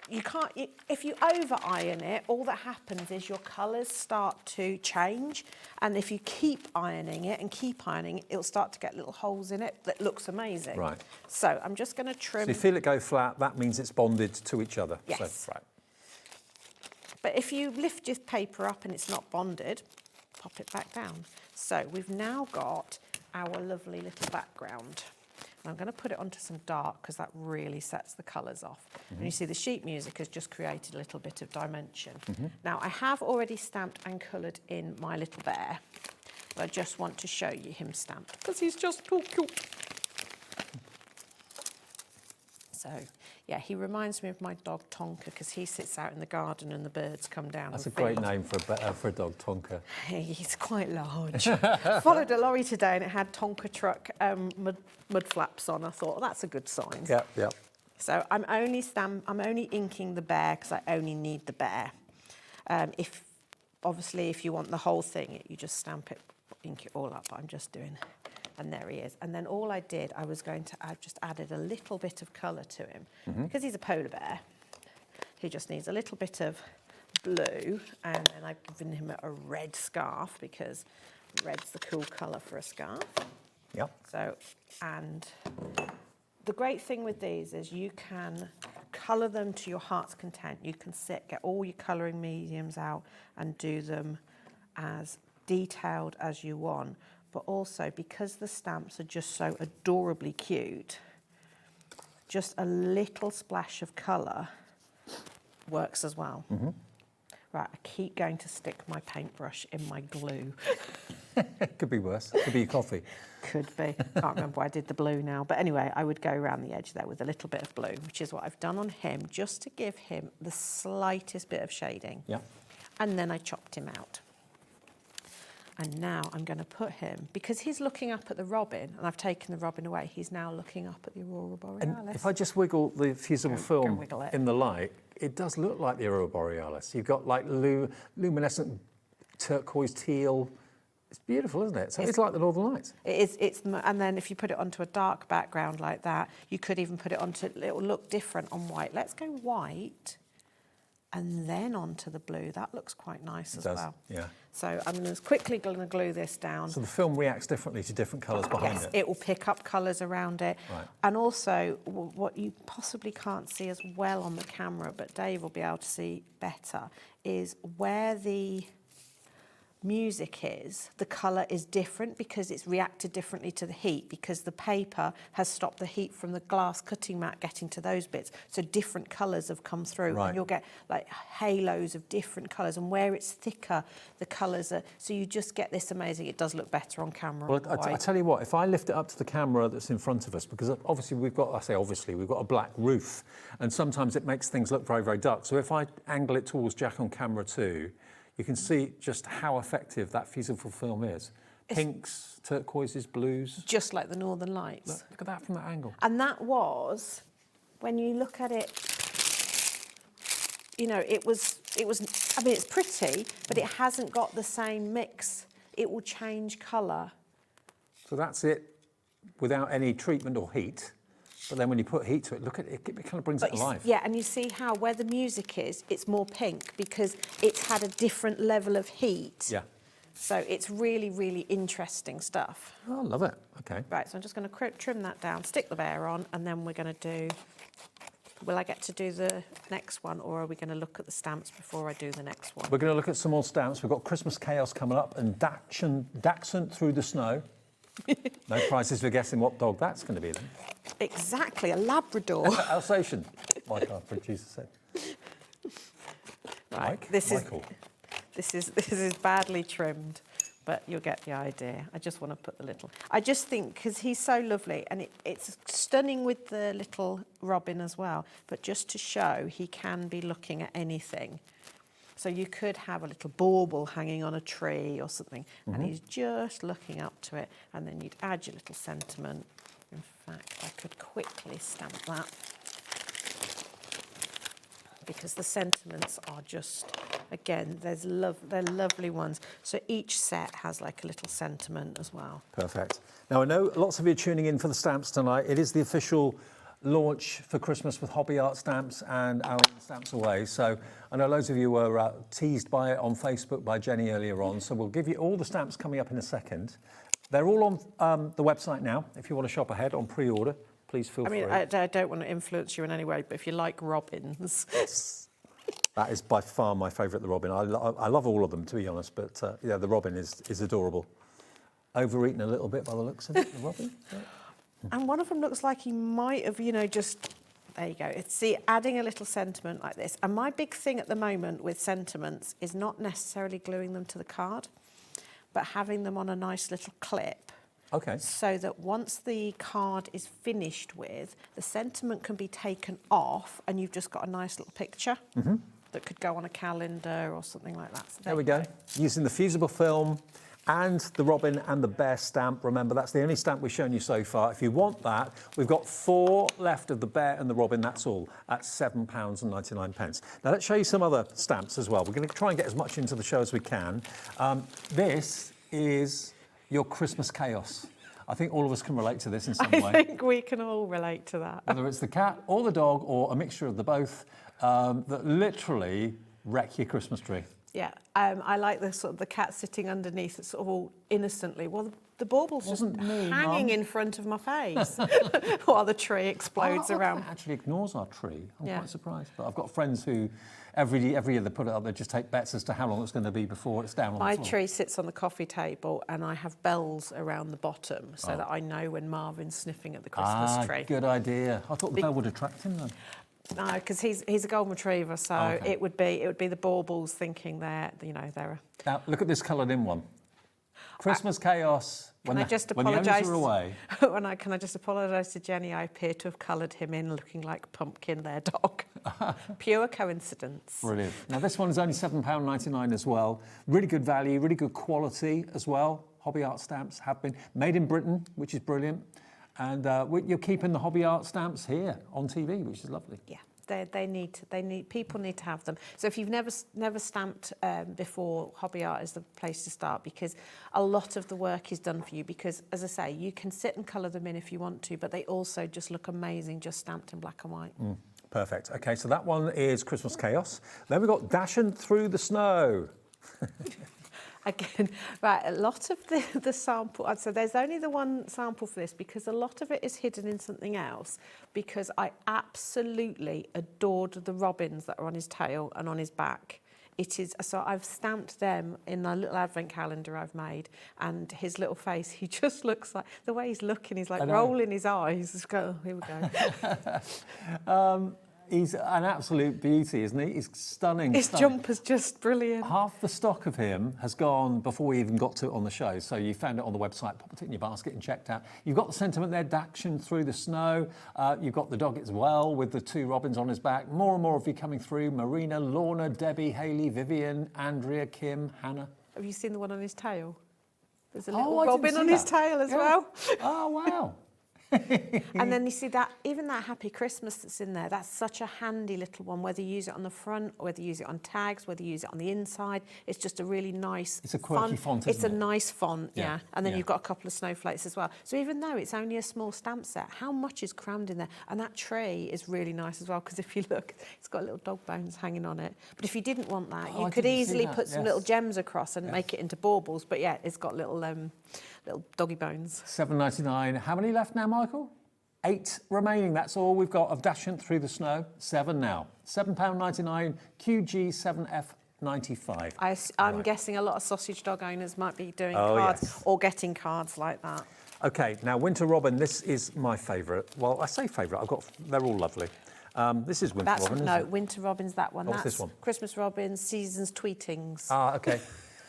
you can't, if you over iron it, all that happens is your colours start to change, and if you keep ironing it and keep ironing it, it'll start to get little holes in it that looks amazing. Right. So I'm just going to trim. So you feel it go flat, that means it's bonded to each other. Yes. So, right. But if you lift your paper up and it's not bonded, pop it back down. So we've now got our lovely little background. I'm going to put it onto some dark because that really sets the colours off. And you see the sheet music has just created a little bit of dimension. Now I have already stamped and coloured in my little bear, but I just want to show you him stamped because he's just too cute. So yeah, he reminds me of my dog Tonka because he sits out in the garden and the birds come down. That's and a great feed. name for a dog, Tonka. He's quite large. Followed a lorry today and it had Tonka truck mud flaps on. I thought, well, that's a good sign. Yeah, yeah. So I'm only inking the bear because I only need the bear. Obviously if you want the whole thing, you just stamp it, ink it all up. I'm just doing. And there he is. And then all I did, I just added a little bit of colour to him. Because he's a polar bear, he just needs a little bit of blue. And then I've given him a red scarf because red's the cool colour for a scarf. Yep. So, and the great thing with these is you can colour them to your heart's content. You can get all your colouring mediums out and do them as detailed as you want. But also, because the stamps are just so adorably cute, just a little splash of colour works as well. Right, I keep going to stick my paintbrush in my glue. Could be worse. Could be your coffee. Could be. Can't remember why I did the blue now. But anyway, I would go around the edge there with a little bit of blue, which is what I've done on him, just to give him the slightest bit of shading. Yeah. And then I chopped him out. And now I'm going to put him, because he's looking up at the robin, and I've taken the robin away, he's now looking up at the Aurora Borealis. And if I just wiggle the fusible film in the light, it does look like the Aurora Borealis. You've got like luminescent turquoise teal. It's beautiful, isn't it? So it's like the Northern Lights. It is, and then if you put it onto a dark background like that, you could even put it onto, it will look different on white. Let's go white, and then onto the blue. That looks quite nice as well. Yeah. So I'm going to quickly glue this down. So the film reacts differently to different colours behind it. It will pick up colours around it. Right. And also, what you possibly can't see as well on the camera, but Dave will be able to see better, is where the music is, the colour is different because it's reacted differently to the heat, because the paper has stopped the heat from the glass cutting mat getting to those bits. So different colours have come through. Right. And you'll get like halos of different colours, and where it's thicker, the colours are, so you just get this amazing, it does look better on camera. Well, I tell you what, if I lift it up to the camera that's in front of us, because obviously we've got a black roof, and sometimes it makes things look very, very dark. So if I angle it towards Jack on camera too, you can see just how effective that fusible film is. Pinks, turquoises, blues. Just like the Northern Lights. Look at that from that angle. And that was, when you look at it, you know, it was, I mean, it's pretty, but it hasn't got the same mix. It will change colour. So that's it without any treatment or heat. But then when you put heat to it, look at it, it kind of brings it alive. Yeah, and you see how where the music is, it's more pink because it's had a different level of heat. Yeah. So it's really, really interesting stuff. Oh, I love it. Okay. Right, so I'm just going to trim that down, stick the bear on, and then we're going to do... Will I get to do the next one, or are we going to look at the stamps before I do the next one? We're going to look at some more stamps. We've got Christmas Chaos coming up and Dachshund Through the Snow. No prizes for guessing what dog that's going to be then. Exactly, a Labrador. Alsatian, like our producer said. Right, Mike? Michael. This is badly trimmed, but you'll get the idea. I just want to put the little... I just think, because he's so lovely, and it's stunning with the little robin as well, but just to show he can be looking at anything. So you could have a little bauble hanging on a tree or something, and he's just looking up to it, and then you'd add your little sentiment. In fact, I could quickly stamp that, because the sentiments are just, again, they're lovely ones. So each set has like a little sentiment as well. Perfect. Now, I know lots of you are tuning in for the stamps tonight. It is the official launch for Christmas with Hobby Art stamps and our stamps away. So I know loads of you were teased by it on Facebook by Jenny earlier on. So we'll give you all the stamps coming up in a second. They're all on the website now. If you want to shop ahead on pre-order, please feel free. I don't want to influence you in any way, but if you like robins. That is by far my favourite, the robin. I love all of them, to be honest, but yeah, the robin is adorable. Overeaten a little bit by the looks of it, the robin. Yeah. And one of them looks like he might have, just, there you go. See, adding a little sentiment like this. And my big thing at the moment with sentiments is not necessarily gluing them to the card, but having them on a nice little clip. Okay. So that once the card is finished with, the sentiment can be taken off and you've just got a nice little picture that could go on a calendar or something like that. So there we go. Using the fusible film and the robin and the bear stamp. Remember, that's the only stamp we've shown you so far. If you want that, we've got 4 left of the bear and the robin, that's all, at £7.99. Now let's show you some other stamps as well. We're going to try and get as much into the show as we can. This is your Christmas chaos. I think all of us can relate to this in some way. I think we can all relate to that. Whether it's the cat or the dog or a mixture of the both, that literally wreck your Christmas tree. Yeah, I like the sort of the cat sitting underneath it sort of all innocently. Well, the bauble's just hanging in front of my face while the tree explodes around. It actually ignores our tree. I'm quite surprised. But I've got friends who every year they put it up, they just take bets as to how long it's going to be before it's down on the floor. My tree sits on the coffee table and I have bells around the bottom so that I know when Marvin's sniffing at the Christmas tree. Good idea. I thought the bell would attract him then. No, because he's a golden retriever, so it would be the baubles thinking they're. Now look at this coloured in one. Christmas chaos. Can I just apologise? Can I just apologise to Jenny? I appear to have coloured him in looking like Pumpkin, their dog. Pure coincidence. Brilliant. Now this one is only £7.99 as well. Really good value, really good quality as well. Hobby Art stamps have been made in Britain, which is brilliant. And you're keeping the Hobby Art stamps here on TV, which is lovely. Yeah, people need to have them. So if you've never stamped before, Hobby Art is the place to start because a lot of the work is done for you. Because as I say, you can sit and colour them in if you want to, but they also just look amazing, just stamped in black and white. Perfect. Okay, so that one is Christmas Chaos. Then we've got Dashing Through the Snow. Again, right, a lot of the sample, I'd say there's only the one sample for this because a lot of it is hidden in something else because I absolutely adored the robins that are on his tail and on his back. So I've stamped them in a little advent calendar I've made and his little face, he just looks like, the way he's looking, he's like rolling his eyes. Just go, oh, here we go. He's an absolute beauty, isn't he? He's stunning. His jumper's just brilliant. Half the stock of him has gone before we even got to it on the show. So you found it on the website, popped it in your basket and checked out. You've got the sentiment there, Dashing Through the Snow. You've got the dog as well with the 2 robins on his back. More and more of you coming through. Marina, Lorna, Debbie, Hayley, Vivian, Andrea, Kim, Hannah. Have you seen the one on his tail? There's a little robin on his tail as well. Oh, wow. And then you see that, even that Happy Christmas that's in there, that's such a handy little one, whether you use it on the front, or whether you use it on tags, whether you use it on the inside. It's just a really nice It's a quirky font, isn't It's a nice font, yeah. And then Yeah. you've got a couple of snowflakes as well. So even though it's only a small stamp set, how much is crammed in there? And that tray is really nice as well, because if you look, it's got little dog bones hanging on it. But if you didn't want that, you could easily put some little gems across and make it into baubles. But yeah, it's got little doggy bones. £7.99. How many left now, Michael? 8 remaining. That's all we've got of Dashing Through the Snow. 7 now. £7.99. QG7F95. I'm guessing a lot of sausage dog owners might be doing cards or getting cards like that. Okay, now Winter Robin. This is my favourite. Well, I say favourite. They're all lovely. This is Winter Robin. No, Winter Robin's that one. What's this one? Christmas Robin, Seasons Tweetings. Okay.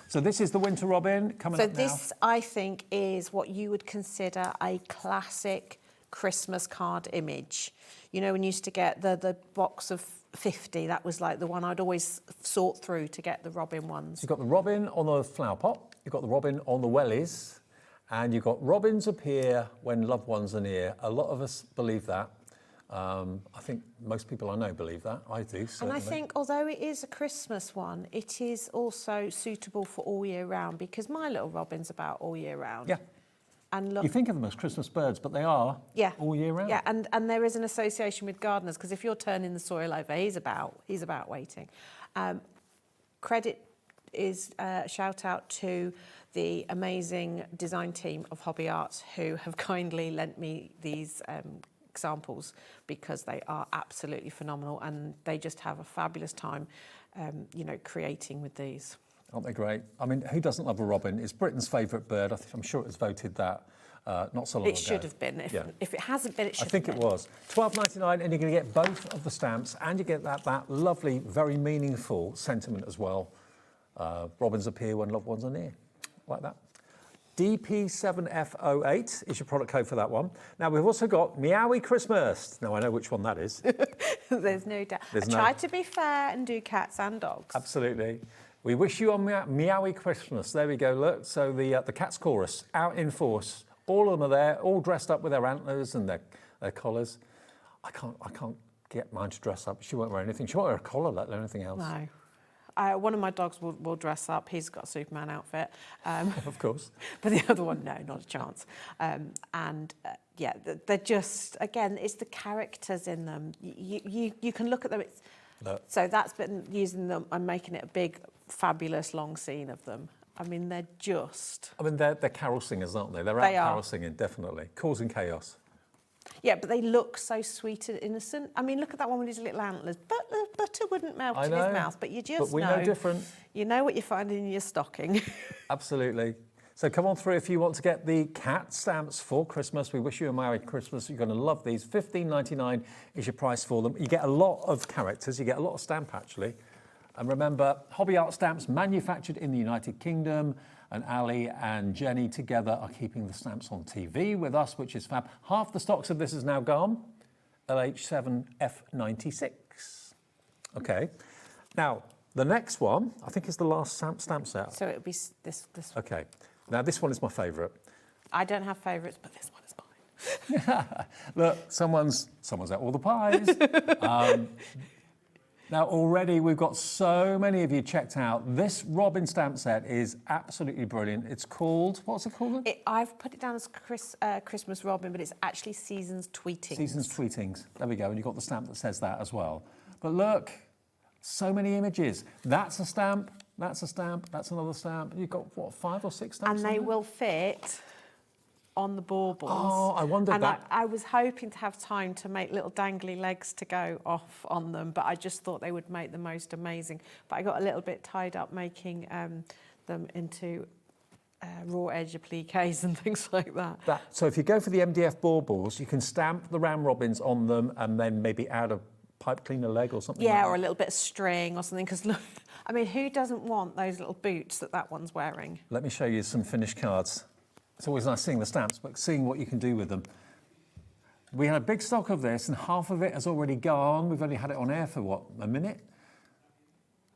So this is the Winter Robin coming up now. So this, I think, is what you would consider a classic Christmas card image. You know, when you used to get the box of 50, that was like the one I'd always sort through to get the robin ones. You've got the robin on the flower pot, you've got the robin on the wellies, and you've got robins appear when loved ones are near. A lot of us believe that. I think most people I know believe that. I do, certainly. And I think, although it is a Christmas one, it is also suitable for all year round, because my little robin's about all year round. Yeah. And look, you think of them as Christmas birds, but they are all year round. Yeah, and there is an association with gardeners, because if you're turning the soil over, he's about waiting. Credit is shout out to the amazing design team of Hobby Arts, who have kindly lent me these examples, because they are absolutely phenomenal, and they just have a fabulous time, you know, creating with these. Aren't they great? I mean, who doesn't love a robin? It's Britain's favourite bird. I'm sure it was voted that not so long ago. It should have been. If it hasn't been, it should have been. I think it was. £12.99, and you're going to get both of the stamps, and you get that lovely, very meaningful sentiment as well. Robins appear when loved ones are near, like that. DP7F08 is your product code for that one. Now, we've also got Meowie Christmas. Now, I know which one that is. There's no doubt. I tried to be fair and do cats and dogs. Absolutely. We wish you a Meowie Christmas. There we go, look. So the Cats Chorus, out in force. All of them are there, all dressed up with their antlers and their collars. I can't get mine to dress up. She won't wear anything. She won't wear a collar, let alone anything else. No. One of my dogs will dress up. He's got a Superman outfit. Of course. But the other one, no, not a chance. Yeah, they're just, again, it's the characters in them. You can look at them. So that's been using them and making it a big, fabulous long scene of them. I mean, they're just... I mean, they're carol singers, aren't they? They're out carol singing, definitely. Causing chaos. Yeah, but they look so sweet and innocent. I mean, look at that one with his little antlers. But the butter wouldn't melt in his mouth, but you just but we know different. You know what you're finding in your stocking. Absolutely. So come on through if you want to get the cat stamps for Christmas. We wish you a Merry Christmas. You're going to love these. $15.99 is your price for them. You get a lot of characters. You get a lot of stamp, actually. And remember, Hobby Art stamps manufactured in the United Kingdom. And Ali and Jenny together are keeping the stamps on TV with us, which is fab. Half the stocks of this is now gone. LH7F96. Okay. Now, the next one, I think, is the last stamp set. So it would be this one. Okay. Now, this one is my favourite. I don't have favourites, but this one is mine. Look, someone's ate all the pies. Now, already we've got so many of you checked out. This Robin stamp set is absolutely brilliant. It's called, what's it called? I've put it down as Christmas Robin, but it's actually Seasons Tweetings. Seasons Tweetings. There we go. And you've got the stamp that says that as well. But look, so many images. That's a stamp. That's a stamp. That's another stamp. You've got, what, 5 or 6 stamps? And they will fit on the baubles. Oh, I wondered that. I was hoping to have time to make little dangly legs to go off on them, but I just thought they would make the most amazing. But I got a little bit tied up making them into raw edge appliques and things like that. So if you go for the MDF baubles, you can stamp the round robins on them and then maybe add a pipe cleaner leg or something. Yeah, like or a little bit of string or something. Because look, I mean, who doesn't want those little boots that one's wearing? Let me show you some finished cards. It's always nice seeing the stamps, but seeing what you can do with them. We had a big stock of this, and half of it has already gone. We've only had it on air for, what, a minute?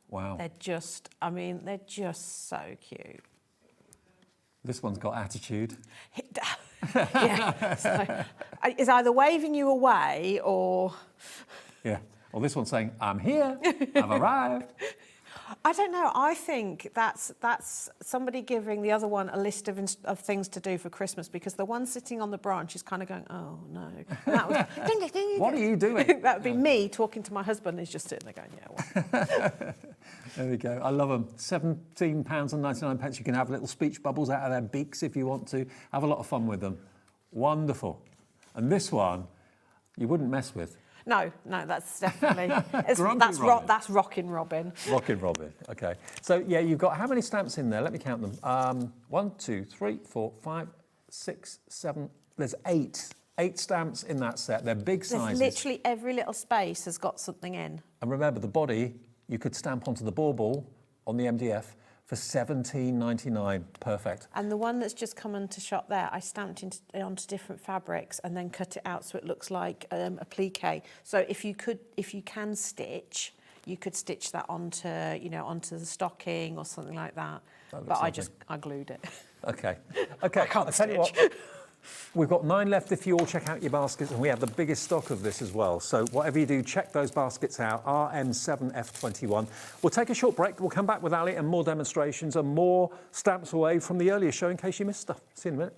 Wow. They're just, I mean, they're just so cute. This one's got attitude. Yeah. So, it's either waving you away or... Yeah. Or this one's saying, I'm here, I've arrived. I don't know. I think that's somebody giving the other one a list of things to do for Christmas, because the one sitting on the branch is kind of going, oh no. And that was, ding, ding, ding, what are you doing? That would be me talking to my husband. He's just sitting there going, yeah. Well. There we go. I love them. £17.99. You can have little speech bubbles out of their beaks if you want to. Have a lot of fun with them. Wonderful. And this one, you wouldn't mess with. No, that's definitely that's Rockin' Robin. Rockin' Robin. Okay. So yeah, you've got how many stamps in there? Let me count them. 1, 2, 3, 4, 5, 6, 7. There's 8. 8 stamps in that set. They're big sizes. Literally every little space has got something in. And remember, the body you could stamp onto the bauble on the MDF for $17.99. Perfect. And the one that's just come into shot there, I stamped onto different fabrics and then cut it out so it looks like applique. So if you can stitch, you could stitch that onto the stocking or something like that. But I glued it. Okay. Okay. I can't tell you what. We've got 9 left if you all check out your baskets, and we have the biggest stock of this as well. So whatever you do, check those baskets out, RM7F21. We'll take a short break. We'll come back with Ali and more demonstrations and more stamps away from the earlier show in case you missed stuff. See you in a minute.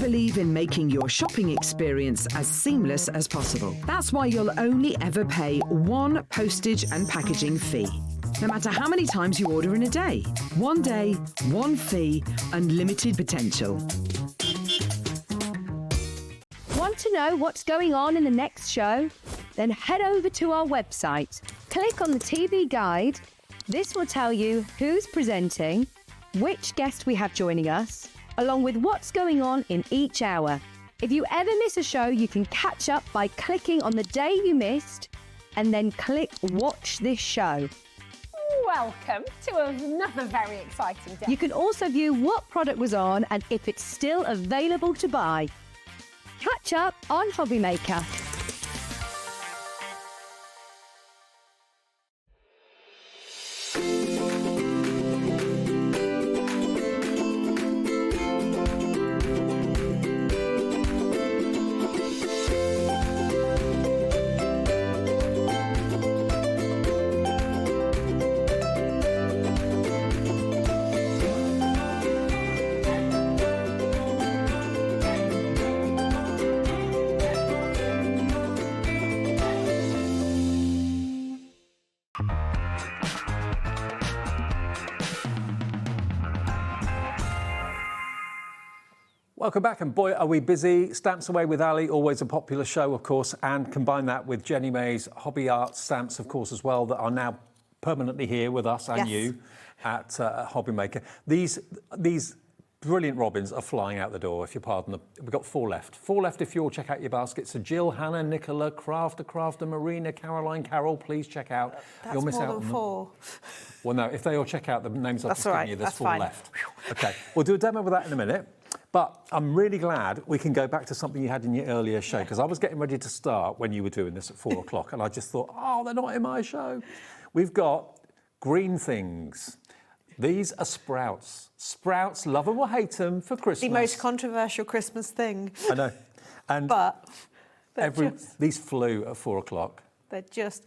believe in making your shopping experience as seamless as possible. That's why you'll only ever pay one postage and packaging fee. No matter how many times you order in a day. One day, one fee, unlimited potential. Want to know what's going on in the next show? Then head over to our website. Click on the TV guide. This will tell you who's presenting, which guest we have joining us, along with what's going on in each hour. If you ever miss a show, you can catch up by clicking on the day you missed and then click Watch This Show. Welcome to another very exciting day. You can also view what product was on and if it's still available to buy. Catch up on HobbyMaker. Welcome back, and boy, are we busy. Stamps Away with Ali, always a popular show, of course, and combine that with Jenny May's Hobby Art stamps, of course, as well, that are now permanently here with us and you at HobbyMaker. These brilliant robins are flying out the door, if you pardon them. We've got 4 left. 4 left if you all check out your baskets. So Jill, Hannah, Nicola, Crafter, Marina, Caroline, Carol, please check out. You'll miss out on them. 4. Well, no, if they all check out the names I've just given you, there's that's 4 fine. left. Okay, we'll do a demo with that in a minute. But I'm really glad we can go back to something you had in your earlier show, because I was getting ready to start when you were doing this at 4 o'clock, and I just thought, oh, they're not in my show. We've got green things. These are sprouts. Sprouts, love them or hate them for Christmas. The most controversial Christmas thing. I know. And but these flew at 4 o'clock. They're just,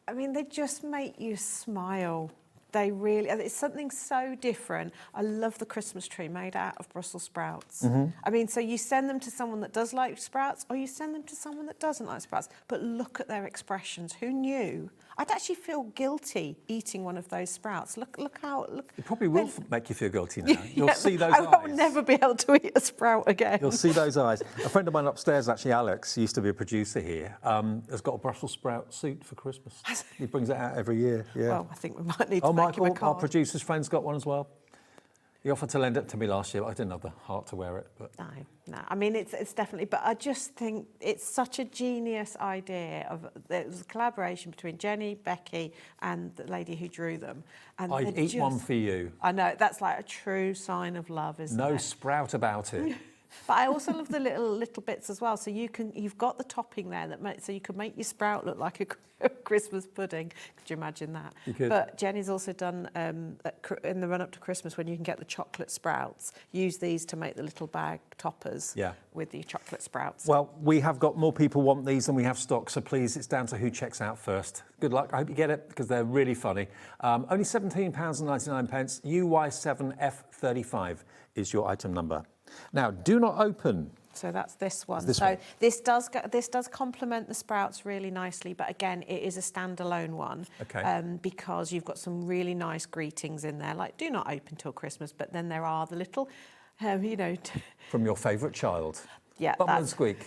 I mean, they just make you smile. They really, it's something so different. I love the Christmas tree made out of Brussels sprouts. I mean, so you send them to someone that does like sprouts, or you send them to someone that doesn't like sprouts, but look at their expressions. Who knew? I'd actually feel guilty eating one of those sprouts. Look how... It probably will make you feel guilty now. You'll see those eyes. I will never be able to eat a sprout again. You'll see those eyes. A friend of mine upstairs, actually, Alex, used to be a producer here, has got a Brussels sprout suit for Christmas. He brings it out every year, yeah. Well, I think we might need to make him a card. Our producer's friend's got one as well. He offered to lend it to me last year, but I didn't have the heart to wear it. But No. I mean, it's definitely, but I just think it's such a genius idea. It was a collaboration between Jenny, Becky, and the lady who drew them. And I'd eat one for you. I know, that's like a true sign of love, isn't it? No sprout about it. But I also love the little bits as well. So you've got the topping there so you can make your sprout look like a Christmas pudding. Could you imagine that? You could. But Jenny's also done in the run up to Christmas, when you can get the chocolate sprouts, use these to make the little bag toppers with the chocolate sprouts. Well, we have got more people want these than we have stock, so please, it's down to who checks out first. Good luck. I hope you get it, because they're really funny. Only £17.99. UY7F35 is your item number. Now, do not open. So that's this one. This one. This does complement the sprouts really nicely, but again, it is a standalone one. Okay. Because you've got some really nice greetings in there, like do not open till Christmas, but then there are the little, From your favourite child. Yeah. Bubble and squeak.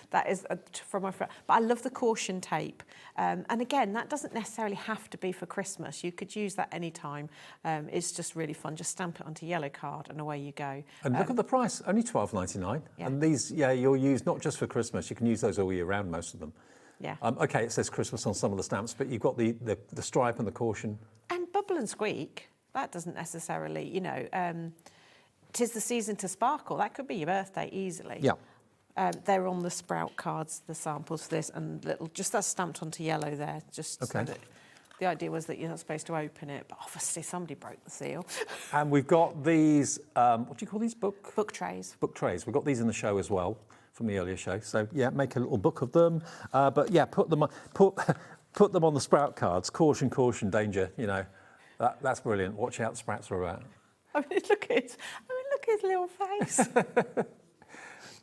That is from my friend. But I love the caution tape. And again, that doesn't necessarily have to be for Christmas. You could use that any time. It's just really fun. Just stamp it onto a yellow card and away you go. And look at the price, only $12.99. Yeah. And these, you'll use not just for Christmas. You can use those all year round, most of them. Yeah. Okay, it says Christmas on some of the stamps, but you've got the stripe and the caution. And bubble and squeak, that doesn't necessarily, 'tis the season to sparkle. That could be your birthday easily. Yeah. They're on the sprout cards, the samples for this, and just that's stamped onto yellow there. Just so that the idea was that you're not supposed to open it, but obviously somebody broke the seal. And we've got these, what do you call these? Book trays. Book trays. We've got these in the show as well, from the earlier show. So, yeah, make a little book of them. But, yeah, put them on the sprout cards. Caution, caution, danger, That's brilliant. Watch out, sprouts are about. Look at his little face.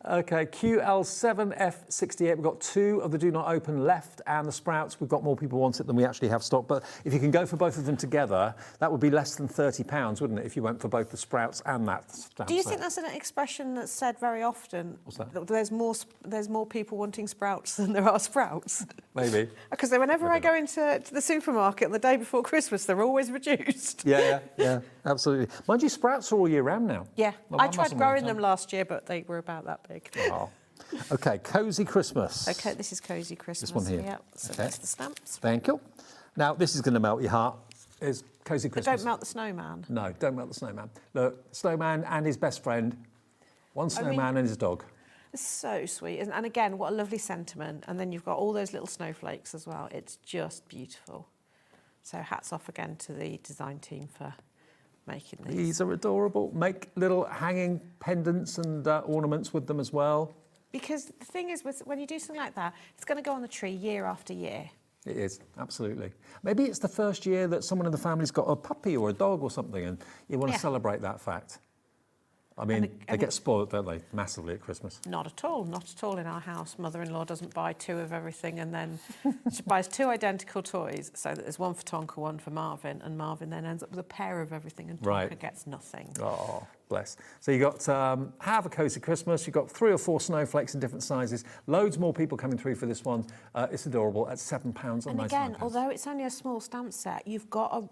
Okay, QL7F68. We've got 2 of the Do Not Open left, and the Sprouts, we've got more people want it than we actually have stock. But if you can go for both of them together, that would be less than £30, wouldn't it, if you went for both the Sprouts and that stamp Do you set? think that's an expression that's said very often? What's that? There's more people wanting Sprouts than there are Sprouts. Maybe. Because whenever I go into the supermarket on the day before Christmas, they're always reduced. Yeah, absolutely. Mind you, Sprouts are all year round now. Yeah, Well, I mine tried wasn't all the growing time. them last year, but they were about that big. Oh. Okay, Cosy Christmas. Okay, this is Cosy Christmas. This one here. Yeah, so Okay. that's the stamps. Thank you. Now, this is going to melt your heart. Is Cosy But Christmas. don't melt the snowman. No, don't melt the snowman. Look, snowman and his best friend. One snowman and his dog. It's so sweet. And again, what a lovely sentiment. And then you've got all those little snowflakes as well. It's just beautiful. So hats off again to the design team for making these. These are adorable. Make little hanging pendants and ornaments with them as well. Because the thing is, when you do something like that, it's going to go on the tree year after year. It is, absolutely. Maybe it's the first year that someone in the family's got a puppy or a dog or something, and you want to celebrate that fact. I mean, they get spoiled, don't they, massively at Christmas? Not at all, not at all in our house. Mother-in-law doesn't buy 2 of everything, and then she buys 2 identical toys, so that there's one for Tonka, one for Marvin, and Marvin then ends up with a pair of everything, and Tonka gets nothing. Oh, bless. So you got have a Cosy Christmas. You've got 3 or 4 snowflakes in different sizes. Loads more people coming through for this one. It's adorable at £7.99. And again, although it's only a small stamp set, you've got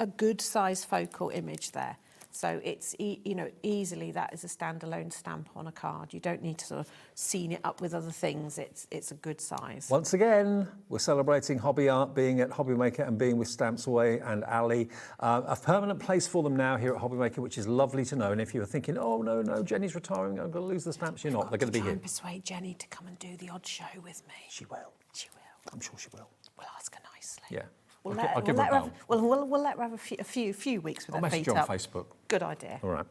a good size focal image there. So it's, easily that is a standalone stamp on a card. You don't need to sort of scene it up with other things. It's a good size. Once again, we're celebrating hobby art, being at HobbyMaker and being with Stamps Away and Ali. A permanent place for them now here at HobbyMaker, which is lovely to know. And if you were thinking, oh, no, Jenny's retiring, I'm going to lose the stamps, you're not. They're going to be here. Persuade Jenny to come and do the odd show with me. She will. She will. I'm sure she will. We'll ask her nicely. Yeah. We'll I'll give her a bell. we'll let her have a few weeks with I'll her message feet her on up. Facebook. Good idea. All right.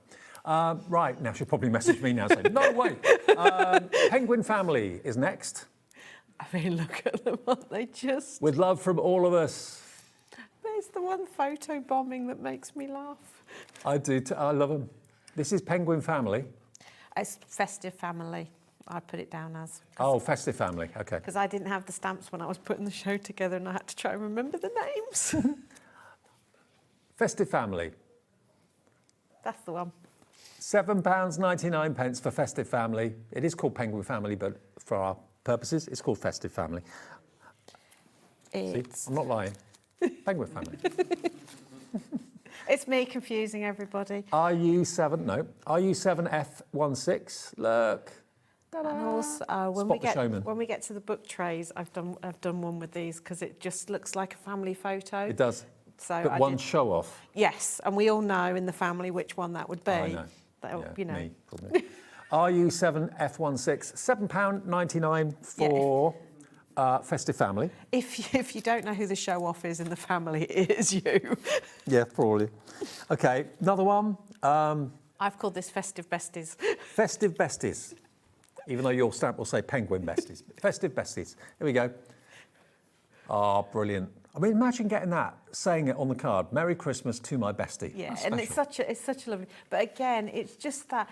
Right, now she'll probably message me now saying, no way. Penguin Family is next. I mean, look at them, aren't they just... With love from all of us. There's the one photo bombing that makes me laugh. I do, I love them. This is Penguin Family. It's Festive Family, I put it down as. Oh, Festive Family, okay. Because I didn't have the stamps when I was putting the show together and I had to try and remember the names. Festive Family. That's the one. £7.99 for Festive Family. It is called Penguin Family, but for our purposes, it's called Festive Family. See, I'm not lying. Penguin Family. It's me confusing everybody. RU7F16. Look. And also, when we get to the book trays, I've done one with these because it just looks like a family photo. It does. So but one show off. Yes, and we all know in the family which one that would be. I know. That, Yeah, me, probably. RU7F16, £7.99 for Festive Family. If you don't know who the show off is in the family, it is you. Yeah, probably. Okay, another one. I've called this Festive Besties. Festive Besties. Even though your stamp will say Penguin Besties. Festive Besties. Here we go. Oh, brilliant. I mean, imagine getting that, saying it on the card. Merry Christmas to my bestie. Yeah, That's and special. it's such a lovely. But again, it's just that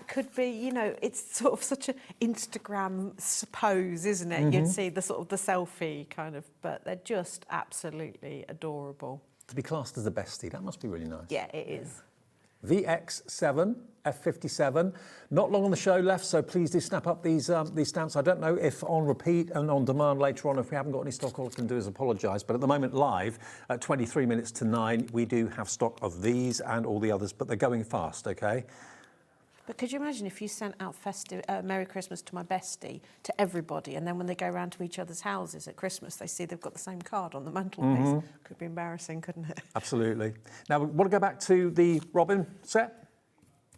could be, it's sort of such an Instagram pose, isn't it? Mm-hmm. You'd see the sort of the selfie kind of, but they're just absolutely adorable. To be classed as a bestie, that must be really nice. Yeah, it is. VX7, F57. Not long on the show left, so please do snap up these stamps. I don't know if on repeat and on demand later on, if we haven't got any stock, all I can do is apologise. But at the moment, live at 23 minutes to 9, we do have stock of these and all the others, but they're going fast, okay? But could you imagine if you sent out festive Merry Christmas to my bestie to everybody, and then when they go around to each other's houses at Christmas, they see they've got the same card on the mantelpiece? Mm-hmm. Could be embarrassing, couldn't it? Absolutely. Now, we want to go back to the Robin set,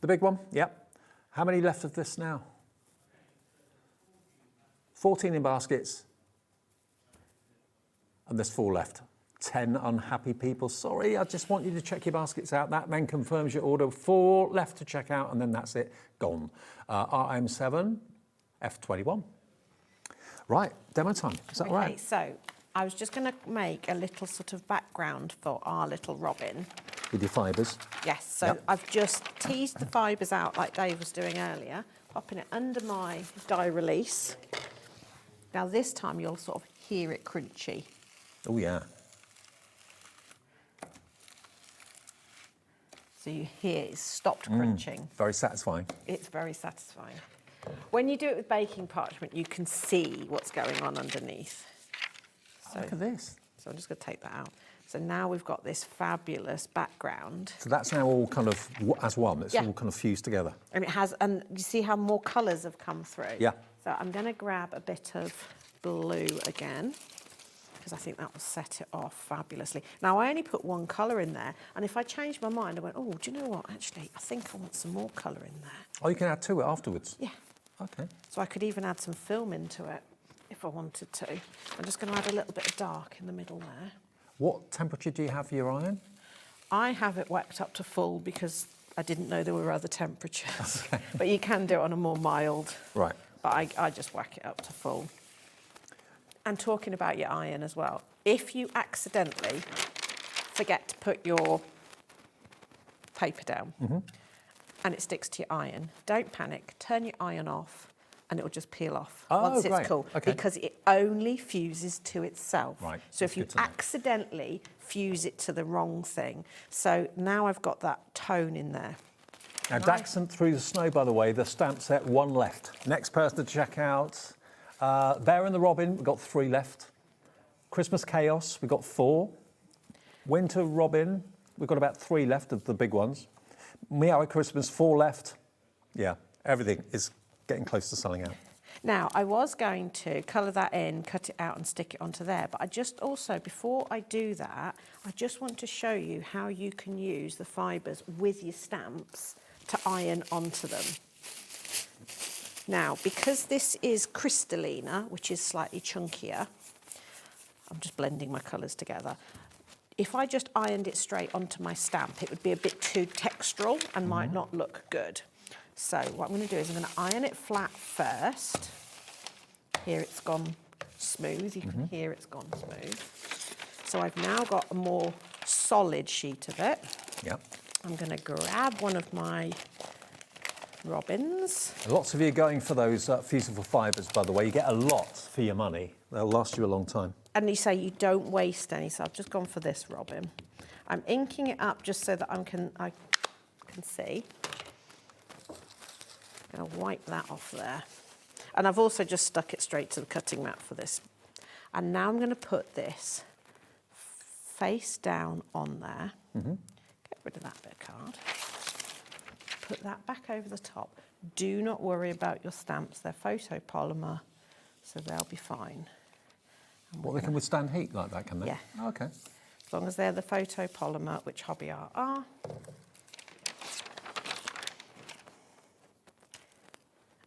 the big one. Yep. How many left of this now? 14 in baskets, and there's 4 left. 10 unhappy people. Sorry, I just want you to check your baskets out. That then confirms your order. 4 left to check out, and then that's it. Gone. RM7, F21. Right, demo time. Is that right? Okay, so I was just going to make a little sort of background for our little Robin. With your fibres. Yes, so Yep. I've just teased the fibres out like Dave was doing earlier popping it under my die release. Now this time you'll sort of hear it crunchy. Oh yeah. So you hear it's stopped crunching. Very satisfying. It's very satisfying. When you do it with baking parchment, you can see what's going on underneath. So, look at this. So I'm just going to take that out. So now we've got this fabulous background. So that's now all kind of as one. It's Yeah. all kind of fused together. And it has, and you see how more colours have come through? Yeah. So I'm going to grab a bit of blue again, because I think that will set it off fabulously. Now, I only put one colour in there, and if I changed my mind, I went, oh, do you know what? Actually, I think I want some more colour in there. Oh, you can add to it afterwards? Yeah. Okay. So I could even add some film into it if I wanted to. I'm just going to add a little bit of dark in the middle there. What temperature do you have for your iron? I have it whacked up to full because I didn't know there were other temperatures. Okay. But you can do it on a more mild. Right. But I just whack it up to full. And talking about your iron as well, if you accidentally forget to put your paper down and it sticks to your iron, don't panic, turn your iron off and it'll just peel off once it's cool. Okay. Because it only fuses to itself. Right. So if you accidentally fuse it to the wrong thing. So now I've got that tone in there. Now, Daxon Through the Snow, by the way, the stamp set, 1 left. Next person to check out, Bear and the Robin, we've got 3 left. Christmas Chaos, we've got 4. Winter Robin, we've got about 3 left of the big ones. Meow Christmas, 4 left. Yeah, everything is getting close to selling out. Now, I was going to colour that in, cut it out and stick it onto there, but I just also, before I do that, I just want to show you how you can use the fibres with your stamps to iron onto them. Now, because this is crystallina, which is slightly chunkier, I'm just blending my colours together. If I just ironed it straight onto my stamp, it would be a bit too textural and might not look good. So what I'm going to do is I'm going to iron it flat first. Here it's gone smooth. You can hear it's gone smooth. So I've now got a more solid sheet of it. Yep. I'm going to grab one of my robins. Lots of you are going for those fusible fibres, by the way. You get a lot for your money. They'll last you a long time. And you say you don't waste any, so I've just gone for this robin. I'm inking it up just so that I can see. I'm going to wipe that off there. And I've also just stuck it straight to the cutting mat for this. And now I'm going to put this face down on there. Get rid of that bit of card. Put that back over the top. Do not worry about your stamps. They're photopolymer, so they'll be fine. Well, they can withstand heat like that, can they? Yeah. Oh, okay. As long as they're the photopolymer, which Hobby Art are.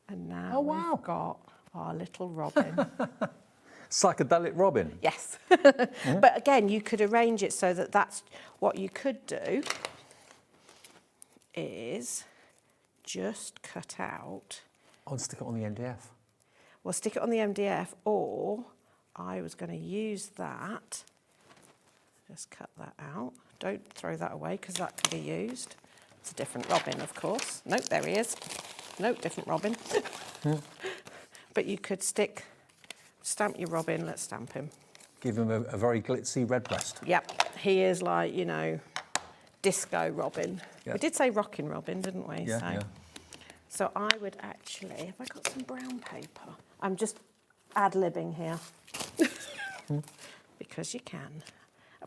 And now we've got our little robin. Psychedelic robin. Yes. But again, you could arrange it so that that's what you could do is just cut out. Oh, and stick it on the MDF. Well, stick it on the MDF, or I was going to use that. Just cut that out. Don't throw that away because that can be used. It's a different robin, of course. Nope, there he is. Nope, different robin. But you could stamp your robin. Let's stamp him. Give him a very glitzy red breast. Yep, he is like, you know, disco robin. Yep. We did say rockin' robin, didn't we? Yeah, yeah. So I would actually, have I got some brown paper? I'm just ad-libbing here. Because you can.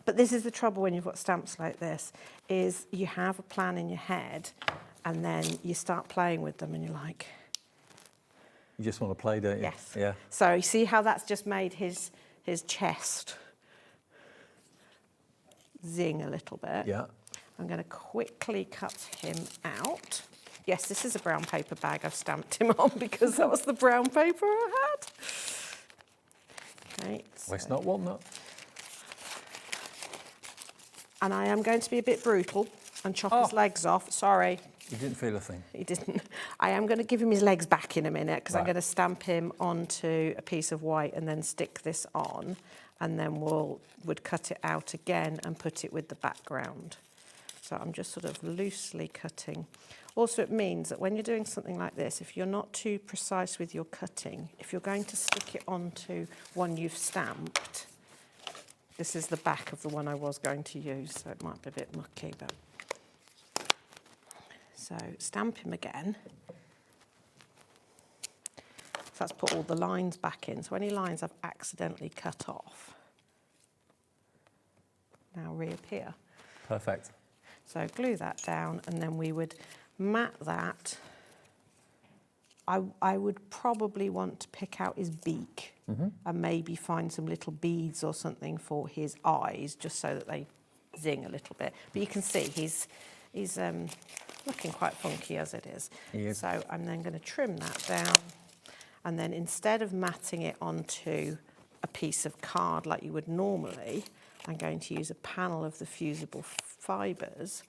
But this is the trouble when you've got stamps like this, is you have a plan in your head and then you start playing with them and you're like... You just want to play, don't you? Yes. Yeah. So you see how that's just made his chest zing a little bit? Yeah. I'm going to quickly cut him out. Yes, this is a brown paper bag I've stamped him on because that was the brown paper I had. Okay. Waste not, want not. And I am going to be a bit brutal and chop his legs off. Sorry. You didn't feel a thing. He didn't. I am going to give him his legs back in a minute because I'm Right. going to stamp him onto a piece of white and then stick this on, and then would cut it out again and put it with the background. So I'm just sort of loosely cutting. Also, it means that when you're doing something like this, if you're not too precise with your cutting, if you're going to stick it onto one you've stamped, this is the back of the one I was going to use, so it might be a bit mucky, but... So stamp him again. So that's put all the lines back in. So any lines I've accidentally cut off now reappear. Perfect. So glue that down, and then we would mat that. I would probably want to pick out his beak and maybe find some little beads or something for his eyes, just so that they zing a little bit. But you can see he's looking quite funky as it is. He is. So I'm then going to trim that down, and then instead of matting it onto a piece of card like you would normally, I'm going to use a panel of the fusible fibres,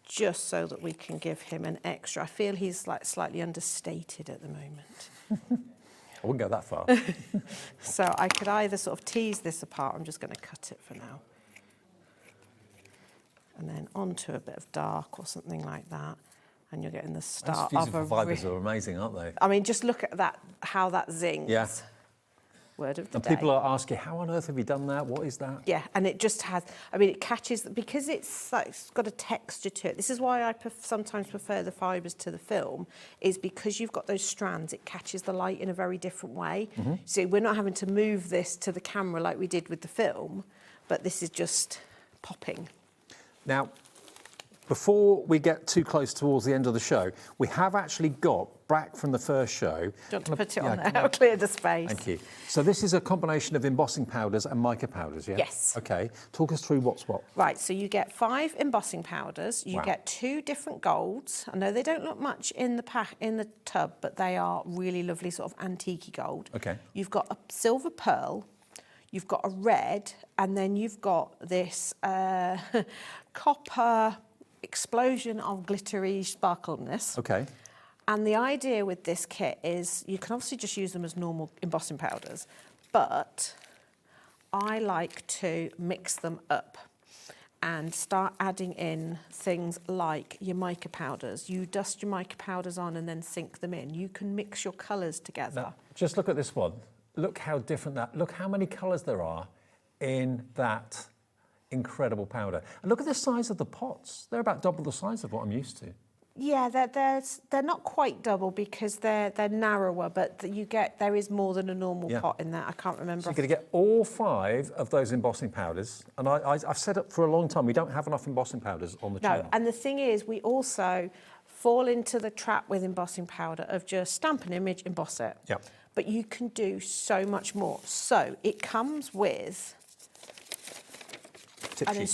just so that we can give him an extra. I feel he's like slightly understated at the moment. I wouldn't go that far. So I could either sort of tease this apart, I'm just going to cut it for now. And then onto a bit of dark or something like that. And you're getting the start Those of a... fusible fibres are amazing, aren't they? I mean, just look at that, how that zings. Yeah. Word of the And day. people are asking, how on earth have you done that? What is that? Yeah, and it just has, I mean, it catches, because it's like, it's got a texture to it. This is why I sometimes prefer the fibres to the film, is because you've got those strands, it catches the light in a very different way. So we're not having to move this to the camera like we did with the film, but this is just popping. Now, before we get too close towards the end of the show, we have actually got, back from the first show... Do you want to put it on there? I'll clear the space. Thank you. So this is a combination of embossing powders and mica powders, yeah? Yes. OK. Talk us through what's what. Right, so you get 5 embossing powders, you get 2 different golds. I know they don't look much in the tub, but they are really lovely sort of antique gold. OK. You've got a silver pearl, you've got a red, and then you've got this copper explosion of glittery sparkleness. OK. And the idea with this kit is you can obviously just use them as normal embossing powders, but I like to mix them up and start adding in things like your mica powders. You dust your mica powders on and then sink them in. You can mix your colours together. Now, just look at this one. Look how different that... Look how many colours there are in that incredible powder. And look at the size of the pots. They're about double the size of what I'm used to. Yeah, they're not quite double because they're narrower, but there is more than a normal pot in there. I can't remember. So you're going to get all 5 of those embossing powders. And I've said it for a long time, we don't have enough embossing powders on the channel. No, and the thing is, we also fall into the trap with embossing powder of just stamp an image, emboss it. Yep. But you can do so much more. So it comes with an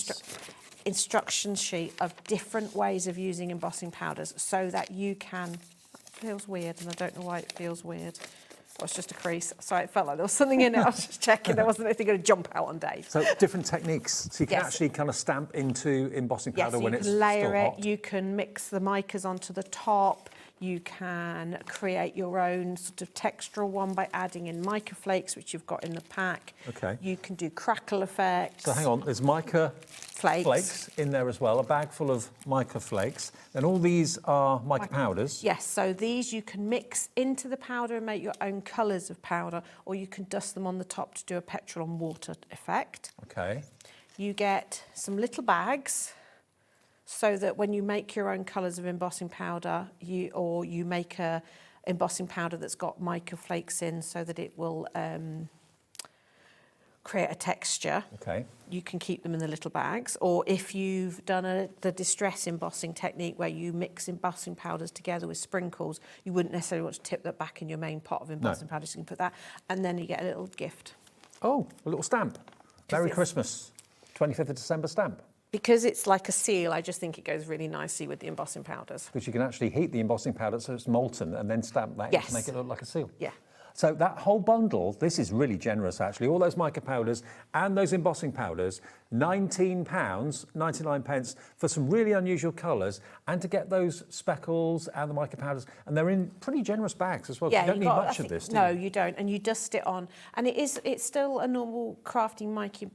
instruction sheet of different ways of using embossing powders so that you can... It feels weird, and I don't know why it feels weird. Oh, it's just a crease. Sorry, it felt like there was something in it. I was just checking. There wasn't anything going to jump out on Dave. So different techniques. So you can actually kind of stamp into embossing powder when it's still hot. You can layer it. You can mix the micas onto the top. You can create your own sort of textural one by adding in mica flakes, which you've got in the pack. OK. You can do crackle effects. So hang on, there's mica flakes in there as well, a bag full of mica flakes. And all these are mica powders. Yes, so these you can mix into the powder and make your own colours of powder, or you can dust them on the top to do a petrol on water effect. OK. You get some little bags, so that when you make your own colours of embossing powder, you make a embossing powder that's got mica flakes in, so that it will create a texture. Okay. You can keep them in the little bags, or if you've done the distress embossing technique where you mix embossing powders together with sprinkles, you wouldn't necessarily want to tip that back in your main pot of embossing powder, so you can put that, and then you get a little gift. Oh, a little stamp. Merry Christmas. 25th of December stamp. Because it's like a seal, I just think it goes really nicely with the embossing powders. Because you can actually heat the embossing powder so it's molten and then stamp that in to make it look like a seal. Yeah. So that whole bundle, this is really generous actually, all those mica powders and those embossing powders, £19.99 for some really unusual colours, and to get those speckles and the mica powders, and they're in pretty generous bags as well. Yeah, you don't need much of this, do you? No, you don't, and you dust it on. And it's still a normal crafting mica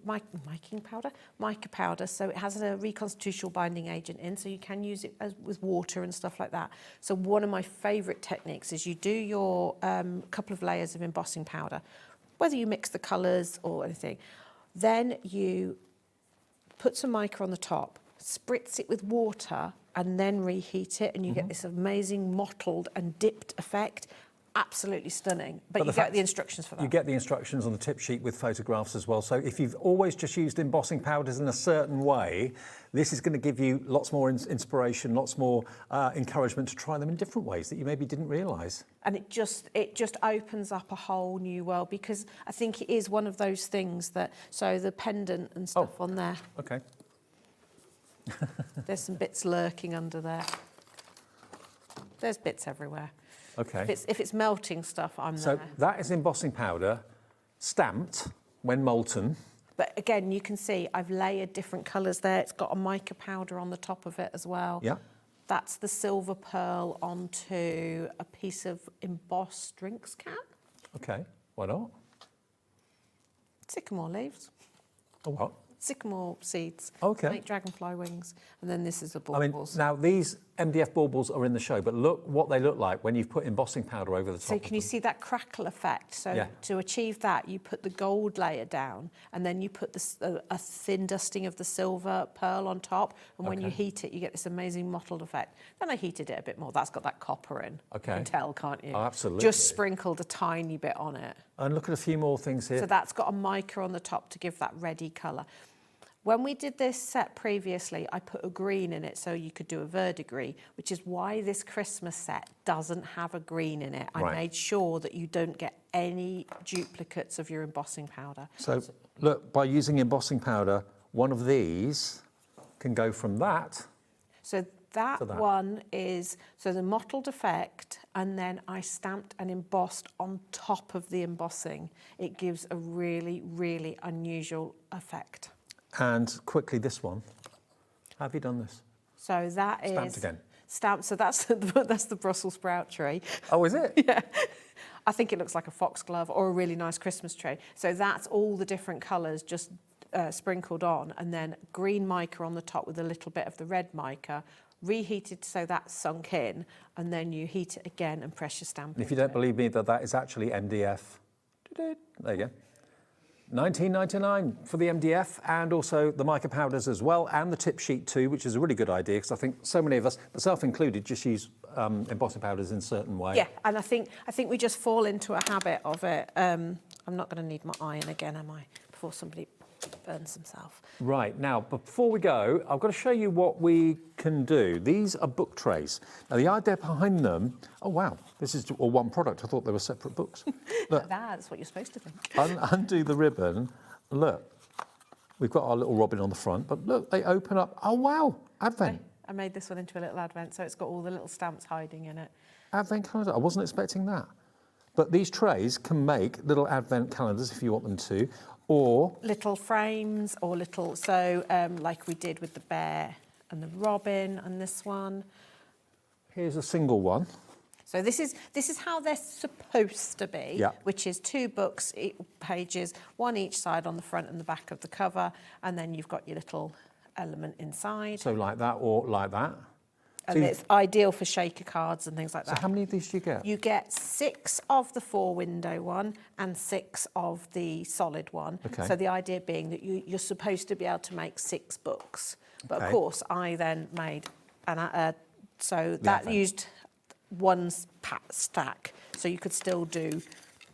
powder, so it has a reconstitutional binding agent in, so you can use it with water and stuff like that. So one of my favourite techniques is you do your couple of layers of embossing powder, whether you mix the colours or anything, then you put some mica on the top, spritz it with water, and then reheat it, and you get this amazing mottled and dipped effect. Absolutely stunning. But you get the instructions for that. You get the instructions on the tip sheet with photographs as well. So if you've always just used embossing powders in a certain way, this is going to give you lots more inspiration, lots more encouragement to try them in different ways that you maybe didn't realise. And it just opens up a whole new world, because I think it is one of those things that, so the pendant and stuff on there. Okay. There's some bits lurking under there. There's bits everywhere. Okay. If it's melting stuff, I'm so there. that is embossing powder, stamped when molten. But again, you can see I've layered different colours there. It's got a mica powder on the top of it as well. Yeah. That's the silver pearl onto a piece of embossed drinks can. Okay, why not? Sycamore leaves. Oh, what? Sycamore seeds. Okay. Make dragonfly wings. And then this is the I mean, baubles. now these MDF baubles are in the show, but look what they look like when you've put embossing powder over the top. So can you see that crackle effect? So to achieve that, you put the gold layer down, and then you put a thin dusting of the silver pearl on top, and when you heat it, you get this amazing mottled effect. Then I heated it a bit more. That's got that copper in. Okay. You can tell, can't you? Oh, absolutely. Just sprinkled a tiny bit on it. And look at a few more things here. So that's got a mica on the top to give that reddy colour. When we did this set previously, I put a green in it so you could do a verdigris, which is why this Christmas set doesn't have a green in it. I made sure that you don't get any duplicates of your embossing powder. So look, by using embossing powder, one of these can go from that. So that one is, so the mottled effect, and then I stamped and embossed on top of the embossing. It gives a really, really unusual effect. And quickly, this one. Have you done this? So that is stamped again. Stamped. So that's the Brussels sprout tree. Oh, is it? Yeah. I think it looks like a foxglove or a really nice Christmas tree. So that's all the different colours just sprinkled on, and then green mica on the top with a little bit of the red mica, reheated so that's sunk in, and then you heat it again and press your stamp. And if you don't believe me that is actually MDF, there you go. £19.99 for the MDF, and also the mica powders as well, and the tip sheet too, which is a really good idea, because I think so many of us, myself included, just use embossing powders in a certain way. Yeah, and I think we just fall into a habit of it. I'm not going to need my iron again, am I? Before somebody burns themselves. Right, now, before we go, I've got to show you what we can do. These are book trays. Now, the idea behind them, oh, wow, this is all one product. I thought they were separate books. Look, that's what you're supposed to think. Undo the ribbon. Look, we've got our little robin on the front, but look, they open up. Oh, wow, Advent. I made this one into a little Advent, so it's got all the little stamps hiding in it. Advent calendar. I wasn't expecting that. But these trays can make little Advent calendars if you want them to, or little frames, or little, so like we did with the bear and the robin and this one. Here's a single one. So this is how they're supposed to be, which is 2 books, pages, one each side on the front and the back of the cover, and then you've got your little element inside. So like that or like that. And it's ideal for shaker cards and things like that. So how many of these do you get? You get 6 of the 4-window one and 6 of the solid one. Okay. So the idea being that you're supposed to be able to make 6 books. But of course, I then made so that used one stack. So you could still do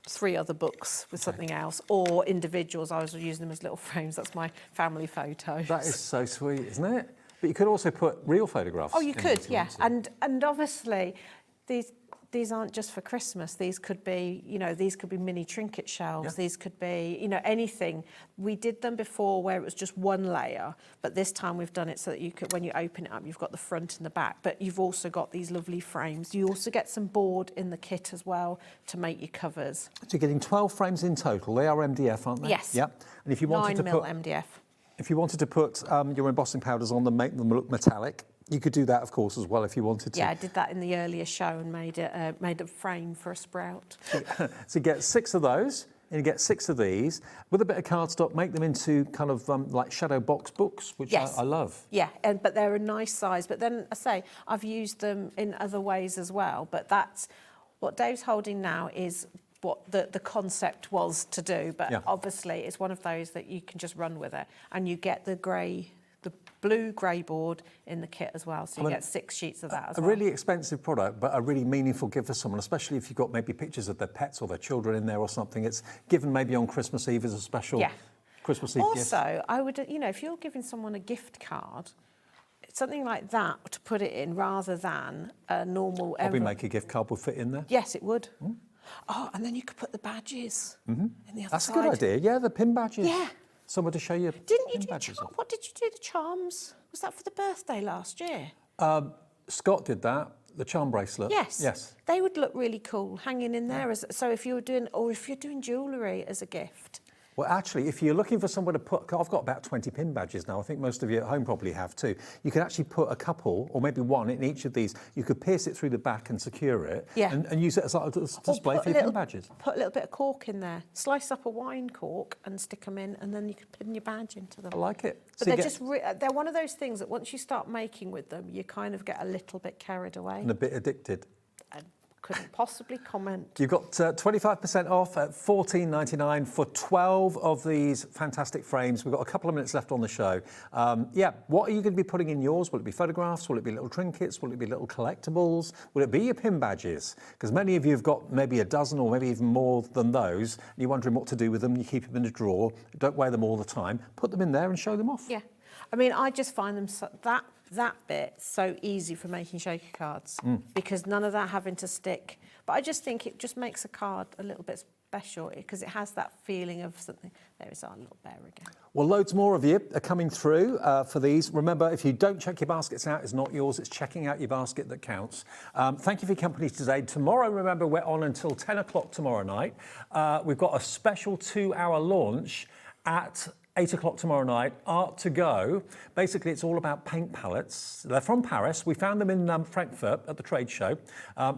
3 other books with something else, or individuals. I was using them as little frames. That's my family photos. That is so sweet, isn't it? But you could also put real photographs. Oh, you could, yeah. And obviously, these aren't just for Christmas. These could be, you know, these could be mini trinket shelves. These could be, you know, anything. We did them before where it was just one layer, but this time we've done it so that you could, when you open it up, you've got the front and the back, but you've also got these lovely frames. You also get some board in the kit as well to make your covers. So you're getting 12 frames in total. They are MDF, aren't they? Yes. Yep. And if you wanted to 9mm MDF. If you wanted to put your embossing powders on them, make them look metallic, you could do that, of course, as well if you wanted to. Yeah, I did that in the earlier show and made a frame for a sprout. So you get 6 of those, and you get 6 of these. With a bit of cardstock, make them into kind of like shadow box books, which I love. Yeah, but they're a nice size. But then, I say, I've used them in other ways as well. But that's what Dave's holding now is what the concept was to do. But obviously, it's one of those that you can just run with it. And you get the blue grey board in the kit as well, so you get 6 sheets of that as well. A really expensive product, but a really meaningful gift for someone, especially if you've got maybe pictures of their pets or their children in there or something. It's given maybe on Christmas Eve as a special Christmas Eve gift. Also, I would, you know, if you're giving someone a gift card, something like that to put it in rather than a normal... HobbyMaker gift card would fit in there? Yes, it would. Oh, and then you could put the badges in the other That's side. a good idea. Yeah, the pin badges. Yeah. Somewhere to show you. Didn't you do what did you do, the charms? Was that for the birthday last year? Scott did that, the charm bracelet. Yes. Yes. They would look really cool hanging in there. So if you were doing, or if you're doing jewellery as a gift. Well, actually, if you're looking for somewhere to put, I've got about 20 pin badges now. I think most of you at home probably have too. You could actually put a couple, or maybe one in each of these. You could pierce it through the back and secure it, and use it as like a display for your pin badges. Put a little bit of cork in there. Slice up a wine cork and stick them in, and then you could pin your badge into them. I like it. But they're one of those things that once you start making with them, you kind of get a little bit carried away. And a bit addicted. Couldn't possibly comment. You've got 25% off at $14.99 for 12 of these fantastic frames. We've got a couple of minutes left on the show. What are you going to be putting in yours? Will it be photographs? Will it be little trinkets? Will it be little collectibles? Will it be your pin badges? Because many of you have got maybe a dozen or maybe even more than those. And you're wondering what to do with them. You keep them in a drawer. Don't wear them all the time. Put them in there and show them off. Yeah. I mean, I just find them that bit so easy for making shaker cards because none of that having to stick. But I just think it just makes a card a little bit special because it has that feeling of something. There is our little bear again. Well, loads more of you are coming through for these. Remember, if you don't check your baskets out, it's not yours. It's checking out your basket that counts. Thank you for your company today. Tomorrow, remember, we're on until 10 o'clock tomorrow night. We've got a special 2-hour launch at 8 o'clock tomorrow night, Art to Go. Basically, it's all about paint palettes. They're from Paris. We found them in Frankfurt at the trade show.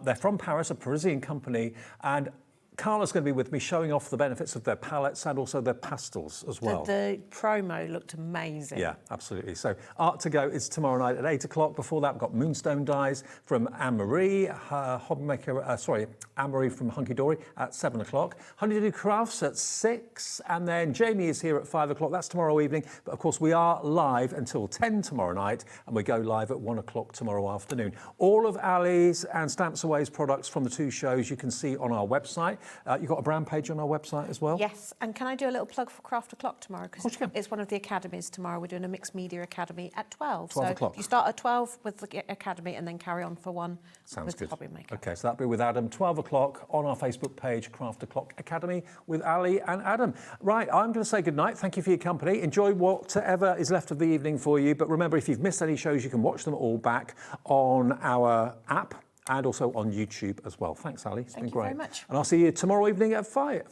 They're from Paris, a Parisian company, and Carla's going to be with me showing off the benefits of their palettes and also their pastels as well. The promo looked amazing. Yeah, absolutely. So Art to Go is tomorrow night at 8 o'clock. Before that, we've got Moonstone Dies from Anne-Marie, HobbyMaker, Anne-Marie from Hunky Dory at 7 o'clock. Honeydew Crafts at 6, and then Jamie is here at 5 o'clock. That's tomorrow evening. But of course, we are live until 10 tomorrow night, and we go live at 1 o'clock tomorrow afternoon. All of Ali's and Stamps Away's products from the 2 shows you can see on our website. You've got a brand page on our website as well? Yes, and can I do a little plug for Craft O'Clock tomorrow? Because it's one of the academies tomorrow. We're doing a mixed media academy at 12. 12 o'clock. You start at 12 with the academy and then carry on for 1 Sounds with good. HobbyMaker. Okay, so that'll be with Adam, 12 o'clock on our Facebook page, Craft O'Clock Academy with Ali and Adam. Right, I'm going to say goodnight. Thank you for your company. Enjoy whatever is left of the evening for you. But remember, if you've missed any shows, you can watch them all back on our app and also on YouTube as well. Thanks, Ali. It's been great. Thank you very much. And I'll see you tomorrow evening at 5.